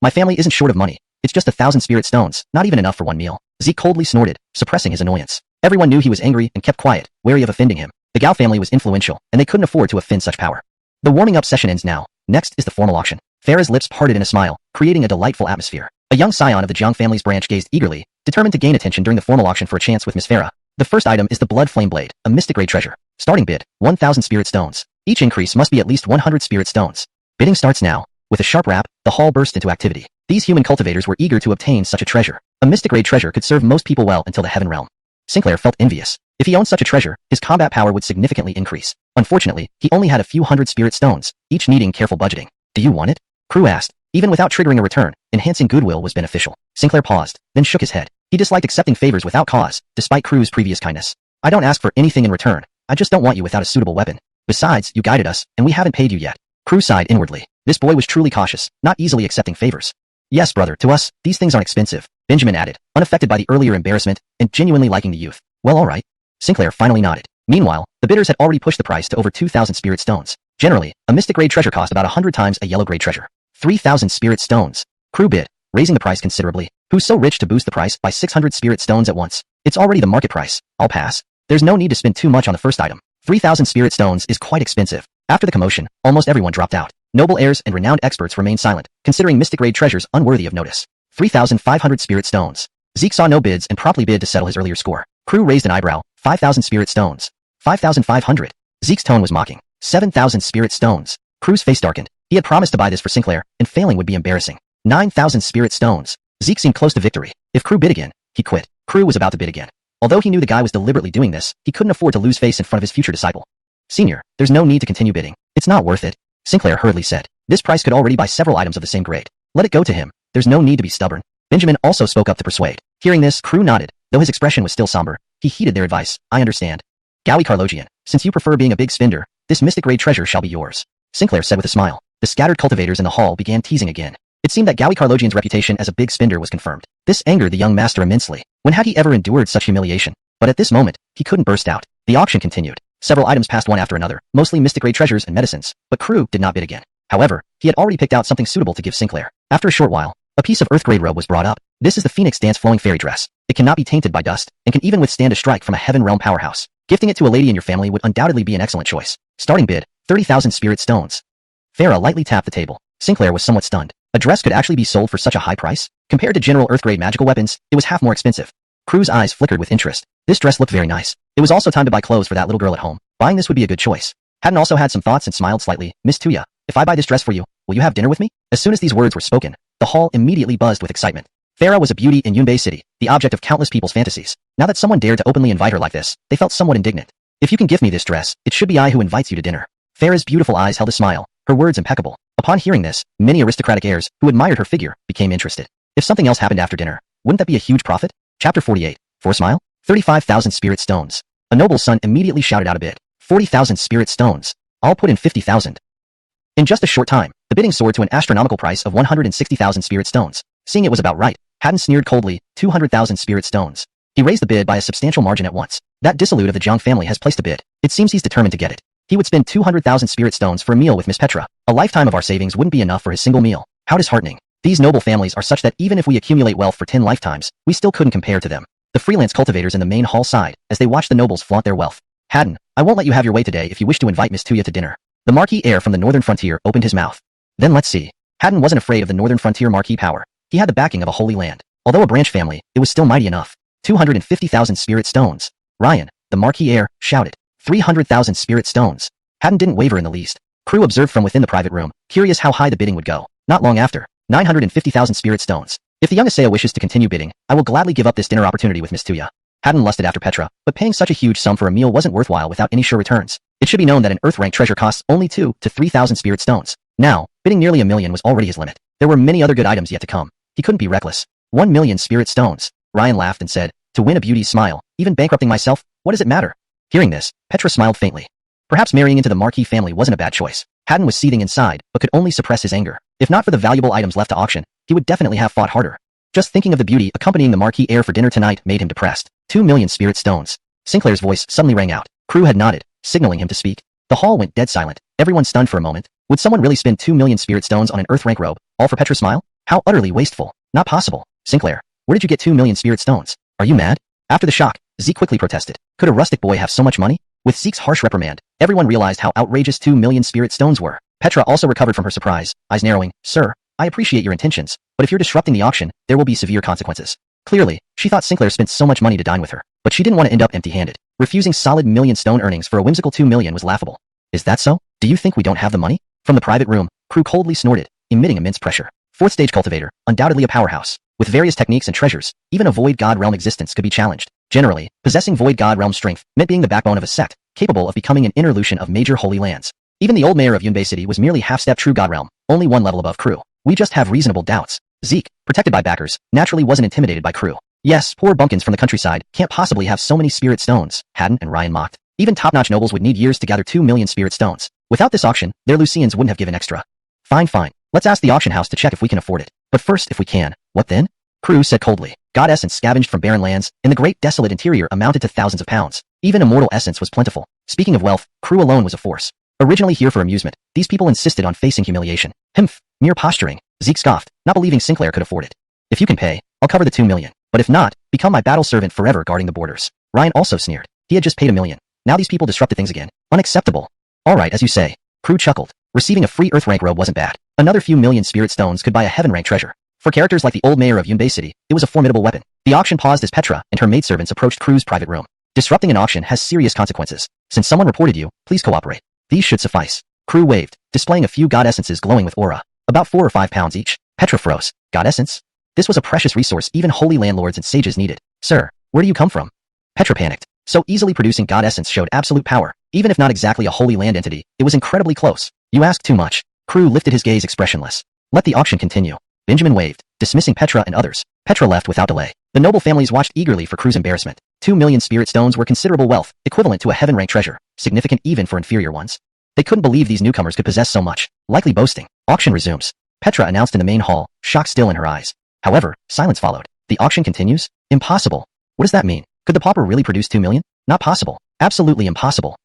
Speaker 1: My family isn't short of money. It's just 1,000 spirit stones, not even enough for one meal. Zeke coldly snorted, suppressing his annoyance. Everyone knew he was angry and kept quiet, wary of offending him. The Gao family was influential, and they couldn't afford to offend such power. The warming-up session ends now. Next is the formal auction. Farah's lips parted in a smile, creating a delightful atmosphere. A young scion of the Jiang family's branch gazed eagerly, determined to gain attention during the formal auction for a chance with Miss Farah. The first item is the Blood Flame Blade, a mystic-grade treasure. Starting bid, 1,000 spirit stones. Each increase must be at least 100 spirit stones. Bidding starts now. With a sharp rap, the hall burst into activity. These human cultivators were eager to obtain such a treasure. A mystic-grade treasure could serve most people well until the Heaven Realm. Sinclair felt envious. If he owned such a treasure, his combat power would significantly increase. Unfortunately, he only had a few hundred spirit stones, each needing careful budgeting. Do you want it? Crew asked. Even without triggering a return, enhancing goodwill was beneficial. Sinclair paused, then shook his head. He disliked accepting favors without cause, despite Crew's previous kindness. I don't ask for anything in return. I just don't want you without a suitable weapon. Besides, you guided us, and we haven't paid you yet. Crew sighed inwardly. This boy was truly cautious, not easily accepting favors. Yes, brother, to us, these things aren't expensive, Benjamin added, unaffected by the earlier embarrassment, and genuinely liking the youth. Well, alright. Sinclair finally nodded. Meanwhile, the bidders had already pushed the price to over 2,000 spirit stones. Generally, a mystic-grade treasure cost about 100 times a yellow-grade treasure. 3,000 spirit stones. Crew bid, raising the price considerably. Who's so rich to boost the price by 600 spirit stones at once? It's already the market price. I'll pass. There's no need to spend too much on the first item. 3,000 spirit stones is quite expensive. After the commotion, almost everyone dropped out. Noble heirs and renowned experts remained silent, considering mystic-grade treasures unworthy of notice. 3,500 spirit stones. Zeke saw no bids and promptly bid to settle his earlier score. Crew raised an eyebrow. 5,000 spirit stones. 5,500. Zeke's tone was mocking. 7,000 spirit stones. Crew's face darkened. He had promised to buy this for Sinclair, and failing would be embarrassing. 9,000 spirit stones. Zeke seemed close to victory. If Crew bid again, he quit. Crew was about to bid again. Although he knew the guy was deliberately doing this, he couldn't afford to lose face in front of his future disciple. Senior, there's no need to continue bidding. It's not worth it. Sinclair hurriedly said. This price could already buy several items of the same grade. Let it go to him. There's no need to be stubborn. Benjamin also spoke up to persuade. Hearing this, Crew nodded. Though his expression was still somber, he heeded their advice. I understand. Gawi Carlogian, since you prefer being a big spender, this mystic-grade treasure shall be yours. Sinclair said with a smile. The scattered cultivators in the hall began teasing again. It seemed that Gawi Carlogian's reputation as a big spender was confirmed. This angered the young master immensely. When had he ever endured such humiliation? But at this moment, he couldn't burst out. The auction continued. Several items passed one after another, mostly mystic-grade treasures and medicines, but Crew did not bid again. However, he had already picked out something suitable to give Sinclair. After a short while, a piece of earth-grade robe was brought up. This is the Phoenix Dance flowing fairy dress. It cannot be tainted by dust, and can even withstand a strike from a Heaven Realm powerhouse. Gifting it to a lady in your family would undoubtedly be an excellent choice. Starting bid, 30,000 spirit stones. Farah lightly tapped the table. Sinclair was somewhat stunned. A dress could actually be sold for such a high price? Compared to general earth-grade magical weapons, it was half more expensive. Crew's eyes flickered with interest. This dress looked very nice. It was also time to buy clothes for that little girl at home. Buying this would be a good choice. Hadden also had some thoughts and smiled slightly. Miss Tuya, if I buy this dress for you, will you have dinner with me? As soon as these words were spoken, the hall immediately buzzed with excitement. Farah was a beauty in Yunbei City, the object of countless people's fantasies. Now that someone dared to openly invite her like this, they felt somewhat indignant. If you can give me this dress, it should be I who invites you to dinner. Farah's beautiful eyes held a smile, her words impeccable. Upon hearing this, many aristocratic heirs, who admired her figure, became interested. If something else happened after dinner, wouldn't that be a huge profit? Chapter 48. For a smile? 35,000 spirit stones. A noble's son immediately shouted out a bid. 40,000 spirit stones. I'll put in 50,000. In just a short time, the bidding soared to an astronomical price of 160,000 spirit stones. Seeing it was about right, Haddon sneered coldly, 200,000 spirit stones. He raised the bid by a substantial margin at once. That dissolute of the Jiang family has placed a bid. It seems he's determined to get it. He would spend 200,000 spirit stones for a meal with Miss Petra. A lifetime of our savings wouldn't be enough for his single meal. How disheartening. These noble families are such that even if we accumulate wealth for 10 lifetimes, we still couldn't compare to them. The freelance cultivators in the main hall sighed as they watched the nobles flaunt their wealth. Haddon, I won't let you have your way today if you wish to invite Miss Tuya to dinner. The Marquis heir from the northern frontier opened his mouth. Then let's see. Haddon wasn't afraid of the northern frontier Marquis power. He had the backing of a holy land. Although a branch family, it was still mighty enough. 250,000 spirit stones. Ryan, the Marquis heir, shouted. 300,000 spirit stones. Haddon didn't waver in the least. Crew observed from within the private room, curious how high the bidding would go. Not long after, 950,000 spirit stones. If the young Asaya wishes to continue bidding, I will gladly give up this dinner opportunity with Miss Tuya. Haddon lusted after Petra, but paying such a huge sum for a meal wasn't worthwhile without any sure returns. It should be known that an Earth rank treasure costs only 2 to 3,000 spirit stones. Now, bidding nearly 1 million was already his limit. There were many other good items yet to come. He couldn't be reckless. 1 million spirit stones. Ryan laughed and said, to win a beauty's smile, even bankrupting myself, what does it matter? Hearing this, Petra smiled faintly. Perhaps marrying into the Marquis family wasn't a bad choice. Haddon was seething inside, but could only suppress his anger. If not for the valuable items left to auction, he would definitely have fought harder. Just thinking of the beauty accompanying the Marquis heir for dinner tonight made him depressed. 2 million spirit stones. Sinclair's voice suddenly rang out. Crew had nodded, signaling him to speak. The hall went dead silent, everyone stunned for a moment. Would someone really spend 2 million spirit stones on an Earth rank robe, all for Petra's smile? How utterly wasteful. Not possible. Sinclair, where did you get 2 million spirit stones? Are you mad? After the shock, Zeke quickly protested. Could a rustic boy have so much money? With Zeke's harsh reprimand, everyone realized how outrageous 2 million spirit stones were. Petra also recovered from her surprise, eyes narrowing. Sir, I appreciate your intentions, but if you're disrupting the auction, there will be severe consequences. Clearly, she thought Sinclair spent so much money to dine with her, but she didn't want to end up empty-handed. Refusing solid million stone earnings for a whimsical 2 million was laughable. Is that so? Do you think we don't have the money? From the private room, Crew coldly snorted, emitting immense pressure. Fourth stage cultivator, undoubtedly a powerhouse. With various techniques and treasures, even a Void God Realm existence could be challenged. Generally, possessing Void God Realm strength meant being the backbone of a sect, capable of becoming an interlution of major holy lands. Even the old mayor of Yunbei City was merely half-step true God Realm, only one level above Crew. We just have reasonable doubts. Zeke, protected by backers, naturally wasn't intimidated by Crew. Yes, poor bumpkins from the countryside can't possibly have so many spirit stones, Haddon and Ryan mocked. Even top-notch nobles would need years to gather 2 million spirit stones. Without this auction, their Lucians wouldn't have given extra. Fine. Let's ask the auction house to check if we can afford it. But first, if we can, what then? Crew said coldly. God essence scavenged from barren lands, and the great desolate interior amounted to thousands of pounds. Even immortal essence was plentiful. Speaking of wealth, Crew alone was a force. Originally here for amusement, these people insisted on facing humiliation. Humph, mere posturing. Zeke scoffed, not believing Sinclair could afford it. If you can pay, I'll cover the 2 million. But if not, become my battle servant forever guarding the borders. Ryan also sneered. He had just paid 1 million. Now these people disrupted things again. Unacceptable. Alright, as you say. Crew chuckled. Receiving a free Earth rank robe wasn't bad. Another few million spirit stones could buy a heaven rank treasure. For characters like the old mayor of Yunbei City, it was a formidable weapon. The auction paused as Petra and her maidservants approached Crew's private room. Disrupting an auction has serious consequences. Since someone reported you, please cooperate. These should suffice. Crew waved, displaying a few god essences glowing with aura. About 4 or 5 pounds each. Petra froze. God essence? This was a precious resource even holy landlords and sages needed. Sir, where do you come from? Petra panicked. So easily producing god essence showed absolute power. Even if not exactly a holy land entity, it was incredibly close. You ask too much. Crew lifted his gaze expressionless. Let the auction continue. Benjamin waved, dismissing Petra and others. Petra left without delay. The noble families watched eagerly for Crew's embarrassment. 2 million spirit stones were considerable wealth, equivalent to a heaven rank treasure, significant even for inferior ones. They couldn't believe these newcomers could possess so much, likely boasting. Auction resumes. Petra announced in the main hall, shock still in her eyes. However, silence followed. The auction continues? Impossible. What does that mean? Could the pauper really produce 2 million? Not possible. Absolutely impossible.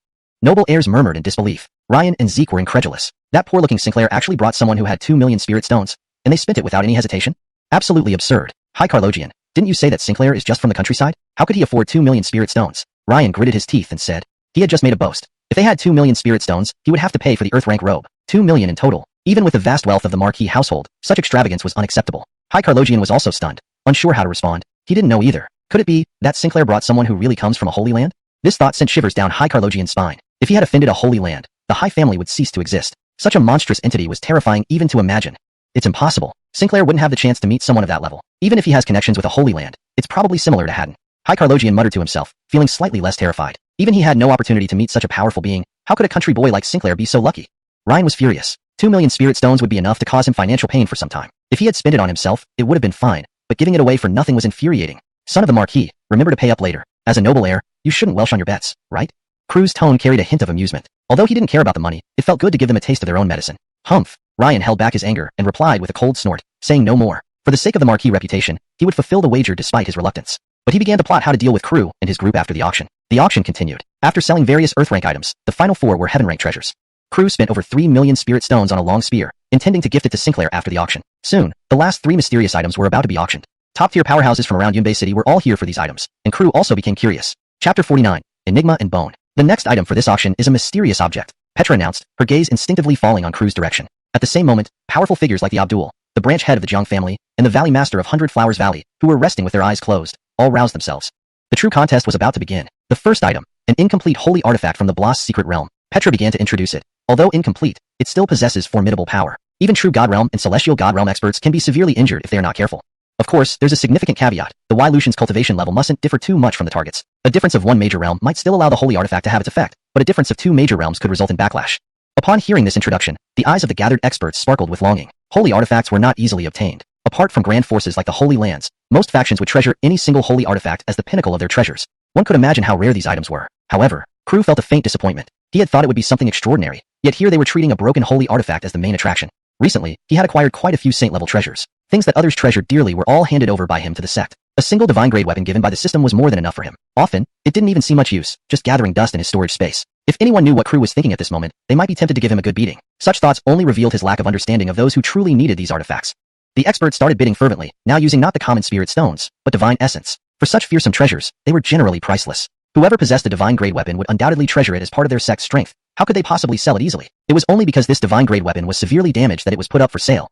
Speaker 1: Noble heirs murmured in disbelief. Ryan and Zeke were incredulous. That poor-looking Sinclair actually brought someone who had 2 million spirit stones, and they spent it without any hesitation? Absolutely absurd. High Carlogian, didn't you say that Sinclair is just from the countryside? How could he afford 2 million spirit stones? Ryan gritted his teeth and said. He had just made a boast. If they had 2 million spirit stones, he would have to pay for the Earth rank robe. 2 million in total. Even with the vast wealth of the Marquis household, such extravagance was unacceptable. High Carlogian was also stunned, unsure how to respond. He didn't know either. Could it be that Sinclair brought someone who really comes from a holy land? This thought sent shivers down High Carlogian's spine. If he had offended a holy land, the High family would cease to exist. Such a monstrous entity was terrifying even to imagine. It's impossible. Sinclair wouldn't have the chance to meet someone of that level. Even if he has connections with a holy land, it's probably similar to Haddon. High Carlogian muttered to himself, feeling slightly less terrified. Even he had no opportunity to meet such a powerful being. How could a country boy like Sinclair be so lucky? Ryan was furious. 2 million spirit stones would be enough to cause him financial pain for some time. If he had spent it on himself, it would have been fine, but giving it away for nothing was infuriating. Son of the Marquis, remember to pay up later. As a noble heir, you shouldn't welsh on your bets, right? Crew's tone carried a hint of amusement. Although he didn't care about the money, it felt good to give them a taste of their own medicine. Humph. Ryan held back his anger and replied with a cold snort, saying no more. For the sake of the Marquis' reputation, he would fulfill the wager despite his reluctance. But he began to plot how to deal with Crew and his group after the auction. The auction continued. After selling various Earth rank items, the final 4 were Heaven rank treasures. Crew spent over 3 million spirit stones on a long spear, intending to gift it to Sinclair after the auction. Soon, the last 3 mysterious items were about to be auctioned. Top-tier powerhouses from around Yunbei City were all here for these items, and Crew also became curious. Chapter 49. Enigma and Bone. The next item for this auction is a mysterious object, Petra announced, her gaze instinctively falling on Crew's direction. At the same moment, powerful figures like the Abdul, the branch head of the Jiang family, and the Valley Master of 100 Flowers Valley, who were resting with their eyes closed, all roused themselves. The true contest was about to begin. The first item, an incomplete holy artifact from the Bloss secret realm. Petra began to introduce it. Although incomplete, it still possesses formidable power. Even true God Realm and Celestial God Realm experts can be severely injured if they are not careful. Of course, there's a significant caveat. The Y Lucian's cultivation level mustn't differ too much from the target's. A difference of 1 major realm might still allow the holy artifact to have its effect, but a difference of 2 major realms could result in backlash. Upon hearing this introduction, the eyes of the gathered experts sparkled with longing. Holy artifacts were not easily obtained. Apart from grand forces like the Holy Lands, most factions would treasure any single holy artifact as the pinnacle of their treasures. One could imagine how rare these items were. However, Crew felt a faint disappointment. He had thought it would be something extraordinary, yet here they were treating a broken holy artifact as the main attraction. Recently, he had acquired quite a few saint-level treasures. Things that others treasured dearly were all handed over by him to the sect. A single divine-grade weapon given by the system was more than enough for him. Often, it didn't even see much use, just gathering dust in his storage space. If anyone knew what Crew was thinking at this moment, they might be tempted to give him a good beating. Such thoughts only revealed his lack of understanding of those who truly needed these artifacts. The experts started bidding fervently, now using not the common spirit stones, but divine essence. For such fearsome treasures, they were generally priceless. Whoever possessed a divine-grade weapon would undoubtedly treasure it as part of their sect's strength. How could they possibly sell it easily? It was only because this divine-grade weapon was severely damaged that it was put up for sale.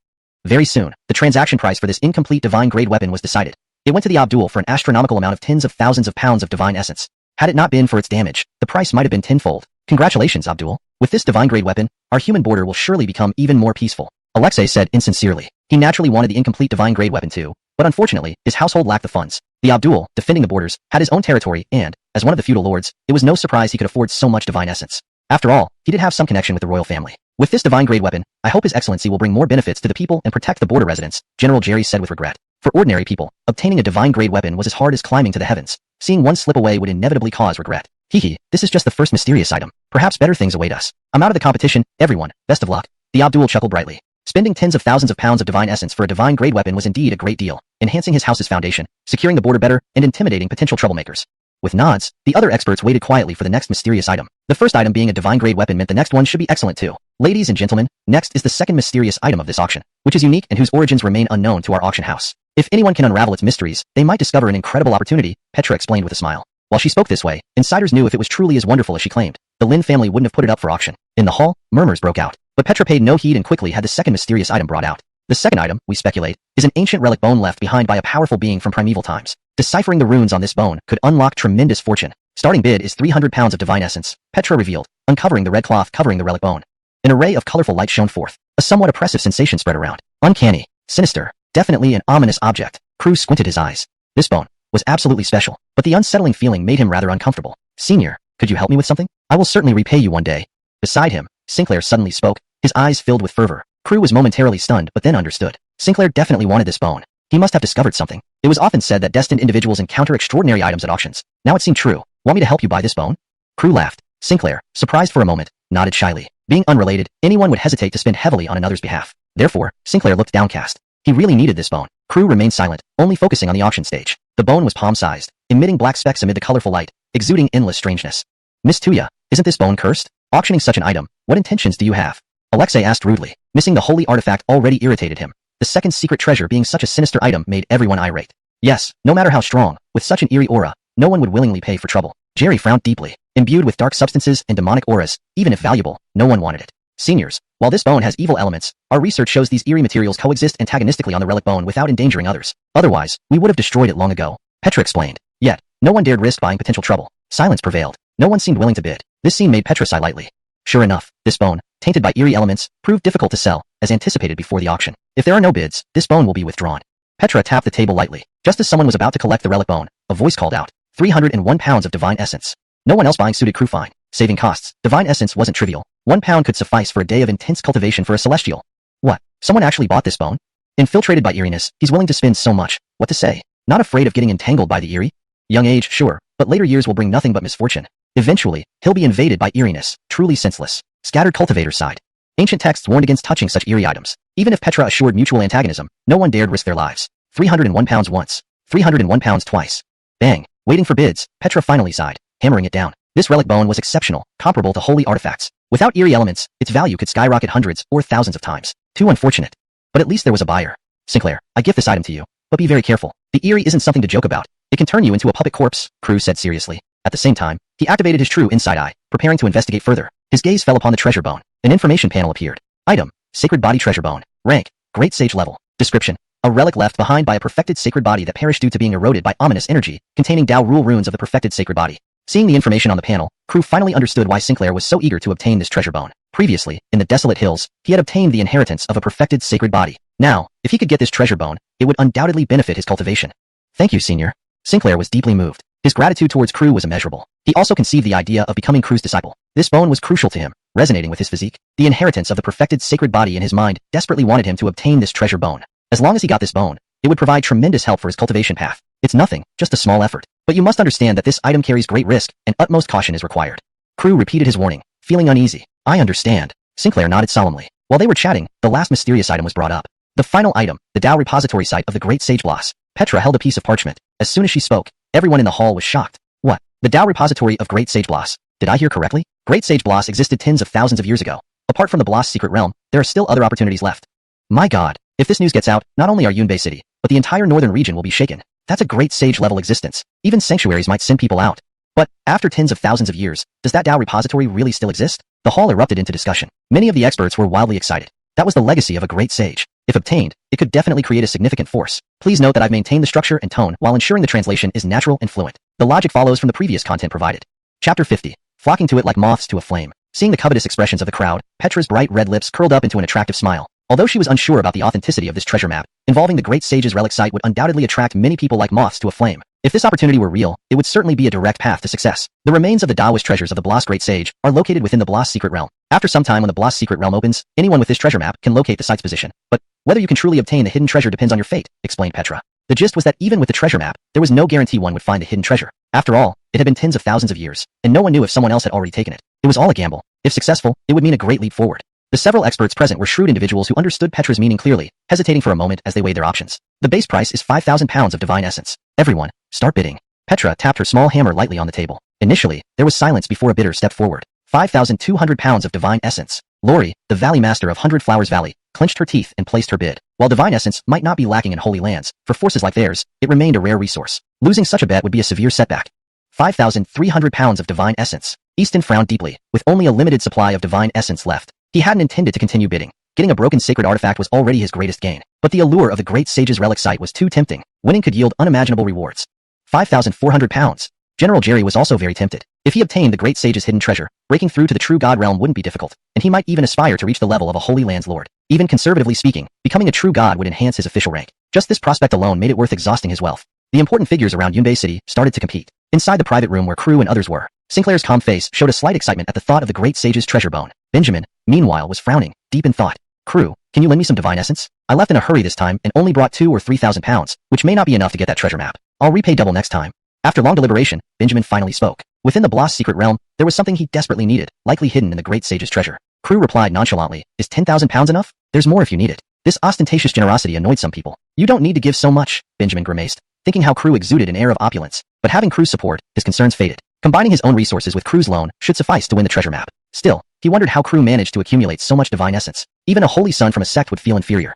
Speaker 1: Very soon, the transaction price for this incomplete divine-grade weapon was decided. It went to the Abdul for an astronomical amount of tens of thousands of pounds of divine essence. Had it not been for its damage, the price might have been tenfold. Congratulations, Abdul. With this divine-grade weapon, our human border will surely become even more peaceful. Alexei said insincerely. He naturally wanted the incomplete divine-grade weapon too, but unfortunately, his household lacked the funds. The Abdul, defending the borders, had his own territory and, as one of the feudal lords, it was no surprise he could afford so much divine essence. After all, he did have some connection with the royal family. With this divine-grade weapon, I hope His Excellency will bring more benefits to the people and protect the border residents, General Jerry said with regret. For ordinary people, obtaining a divine-grade weapon was as hard as climbing to the heavens. Seeing one slip away would inevitably cause regret. Hehe, this is just the first mysterious item. Perhaps better things await us. I'm out of the competition, everyone. Best of luck. The Abdul chuckled brightly. Spending tens of thousands of pounds of divine essence for a divine-grade weapon was indeed a great deal, enhancing his house's foundation, securing the border better, and intimidating potential troublemakers. With nods, the other experts waited quietly for the next mysterious item. The first item being a divine-grade weapon meant the next one should be excellent too. Ladies and gentlemen, next is the second mysterious item of this auction, which is unique and whose origins remain unknown to our auction house. If anyone can unravel its mysteries, they might discover an incredible opportunity, Petra explained with a smile. While she spoke this way, insiders knew if it was truly as wonderful as she claimed, the Lin family wouldn't have put it up for auction. In the hall, murmurs broke out, but Petra paid no heed and quickly had the second mysterious item brought out. The second item, we speculate, is an ancient relic bone left behind by a powerful being from primeval times. Deciphering the runes on this bone could unlock tremendous fortune. Starting bid is 300 pounds of divine essence, Petra revealed, uncovering the red cloth covering the relic bone. An array of colorful light shone forth. A somewhat oppressive sensation spread around. Uncanny, sinister, definitely an ominous object. Crew squinted his eyes. This bone was absolutely special, but the unsettling feeling made him rather uncomfortable. Senior, could you help me with something? I will certainly repay you one day. Beside him, Sinclair suddenly spoke, his eyes filled with fervor. Crew was momentarily stunned but then understood. Sinclair definitely wanted this bone. He must have discovered something. It was often said that destined individuals encounter extraordinary items at auctions. Now it seemed true. Want me to help you buy this bone? Crew laughed. Sinclair, surprised for a moment, nodded shyly. Being unrelated, anyone would hesitate to spend heavily on another's behalf. Therefore, Sinclair looked downcast. He really needed this bone. Crew remained silent, only focusing on the auction stage. The bone was palm-sized, emitting black specks amid the colorful light, exuding endless strangeness. Miss Tuya, isn't this bone cursed? Auctioning such an item, what intentions do you have? Alexei asked rudely. Missing the holy artifact already irritated him. The second secret treasure being such a sinister item made everyone irate. Yes, no matter how strong, with such an eerie aura, no one would willingly pay for trouble. Jerry frowned deeply. Imbued with dark substances and demonic auras, even if valuable, no one wanted it. Seniors, while this bone has evil elements, our research shows these eerie materials coexist antagonistically on the relic bone without endangering others. Otherwise, we would have destroyed it long ago. Petra explained. Yet, no one dared risk buying potential trouble. Silence prevailed. No one seemed willing to bid. This scene made Petra sigh lightly. Sure enough, this bone, tainted by eerie elements, proved difficult to sell, as anticipated before the auction. If there are no bids, this bone will be withdrawn. Petra tapped the table lightly. Just as someone was about to collect the relic bone, a voice called out, 301 pounds of divine essence. No one else buying suited Crew fine. Saving costs, divine essence wasn't trivial. 1 pound could suffice for a day of intense cultivation for a celestial. What? Someone actually bought this bone? Infiltrated by eeriness, he's willing to spend so much. What to say? Not afraid of getting entangled by the eerie? Young age, sure, but later years will bring nothing but misfortune. Eventually, he'll be invaded by eeriness, truly senseless. Scattered cultivator sighed. Ancient texts warned against touching such eerie items. Even if Petra assured mutual antagonism, no one dared risk their lives. 301 pounds once. 301 pounds twice. Bang. Waiting for bids, Petra finally sighed, hammering it down. This relic bone was exceptional, comparable to holy artifacts. Without eerie elements, its value could skyrocket hundreds or thousands of times. Too unfortunate. But at least there was a buyer. Sinclair, I gift this item to you, but be very careful. The eerie isn't something to joke about. It can turn you into a puppet corpse, Crew said seriously. At the same time, he activated his true inside eye, preparing to investigate further. His gaze fell upon the treasure bone. An information panel appeared. Item: Sacred Body Treasure Bone. Rank: Great Sage level. Description: a relic left behind by a perfected sacred body that perished due to being eroded by ominous energy, containing Dao rule runes of the perfected sacred body. Seeing the information on the panel, Crew finally understood why Sinclair was so eager to obtain this treasure bone. Previously, in the desolate hills, he had obtained the inheritance of a perfected sacred body. Now, if he could get this treasure bone, it would undoubtedly benefit his cultivation. Thank you, Senior. Sinclair was deeply moved. His gratitude towards Crew was immeasurable. He also conceived the idea of becoming Crew's disciple. This bone was crucial to him, resonating with his physique. The inheritance of the perfected sacred body in his mind desperately wanted him to obtain this treasure bone. As long as he got this bone, it would provide tremendous help for his cultivation path. It's nothing, just a small effort. But you must understand that this item carries great risk, and utmost caution is required. Crew repeated his warning, feeling uneasy. I understand. Sinclair nodded solemnly. While they were chatting, the last mysterious item was brought up. The final item, the Dao repository site of the Great Sage Bloss. Petra held a piece of parchment. As soon as she spoke, everyone in the hall was shocked. What? The Dao repository of Great Sage Bloss. Did I hear correctly? Great Sage Bloss existed tens of thousands of years ago. Apart from the Bloss secret realm, there are still other opportunities left. My god, if this news gets out, not only our Yunbei city, but the entire northern region will be shaken. That's a Great Sage level existence. Even sanctuaries might send people out. But, after tens of thousands of years, does that Dao repository really still exist? The hall erupted into discussion. Many of the experts were wildly excited. That was the legacy of a great sage. If obtained, it could definitely create a significant force. Please note that I've maintained the structure and tone while ensuring the translation is natural and fluent. The logic follows from the previous content provided. Chapter 50. Flocking to it like moths to a flame. Seeing the covetous expressions of the crowd, Petra's bright red lips curled up into an attractive smile. Although she was unsure about the authenticity of this treasure map, involving the Great Sage's relic site would undoubtedly attract many people like moths to a flame. If this opportunity were real, it would certainly be a direct path to success. The remains of the Taoist treasures of the Bloss Great Sage are located within the Bloss Secret Realm. After some time when the Bloss Secret Realm opens, anyone with this treasure map can locate the site's position. But whether you can truly obtain the hidden treasure depends on your fate, explained Petra. The gist was that even with the treasure map, there was no guarantee one would find the hidden treasure. After all, it had been tens of thousands of years, and no one knew if someone else had already taken it. It was all a gamble. If successful, it would mean a great leap forward. The several experts present were shrewd individuals who understood Petra's meaning clearly, hesitating for a moment as they weighed their options. The base price is 5,000 pounds of divine essence. Everyone, start bidding. Petra tapped her small hammer lightly on the table. Initially, there was silence before a bidder stepped forward. 5,200 pounds of divine essence. Lori, the Valley Master of Hundred Flowers Valley, clenched her teeth and placed her bid. While divine essence might not be lacking in holy lands, for forces like theirs, it remained a rare resource. Losing such a bet would be a severe setback. 5,300 pounds of divine essence. Easton frowned deeply, with only a limited supply of divine essence left. He hadn't intended to continue bidding. Getting a broken sacred artifact was already his greatest gain. But the allure of the Great Sage's relic site was too tempting. Winning could yield unimaginable rewards. 5,400 pounds. General Jerry was also very tempted. If he obtained the Great Sage's hidden treasure, breaking through to the true god realm wouldn't be difficult, and he might even aspire to reach the level of a Holy Land's lord. Even conservatively speaking, becoming a true god would enhance his official rank. Just this prospect alone made it worth exhausting his wealth. The important figures around Yunbei City started to compete. Inside the private room where Crew and others were, Sinclair's calm face showed a slight excitement at the thought of the Great Sage's treasure bone. Benjamin, meanwhile, was frowning, deep in thought. Crew, can you lend me some divine essence? I left in a hurry this time and only brought 2,000 or 3,000 pounds, which may not be enough to get that treasure map. I'll repay double next time. After long deliberation, Benjamin finally spoke. Within the Bloss secret realm, there was something he desperately needed, likely hidden in the Great Sage's treasure. Crew replied nonchalantly, is 10,000 pounds enough? There's more if you need it. This ostentatious generosity annoyed some people. You don't need to give so much, Benjamin grimaced, thinking how Crew exuded an air of opulence. But having Crew's support, his concerns faded. Combining his own resources with Crew's loan should suffice to win the treasure map. Still, he wondered how Crew managed to accumulate so much divine essence. Even a holy son from a sect would feel inferior.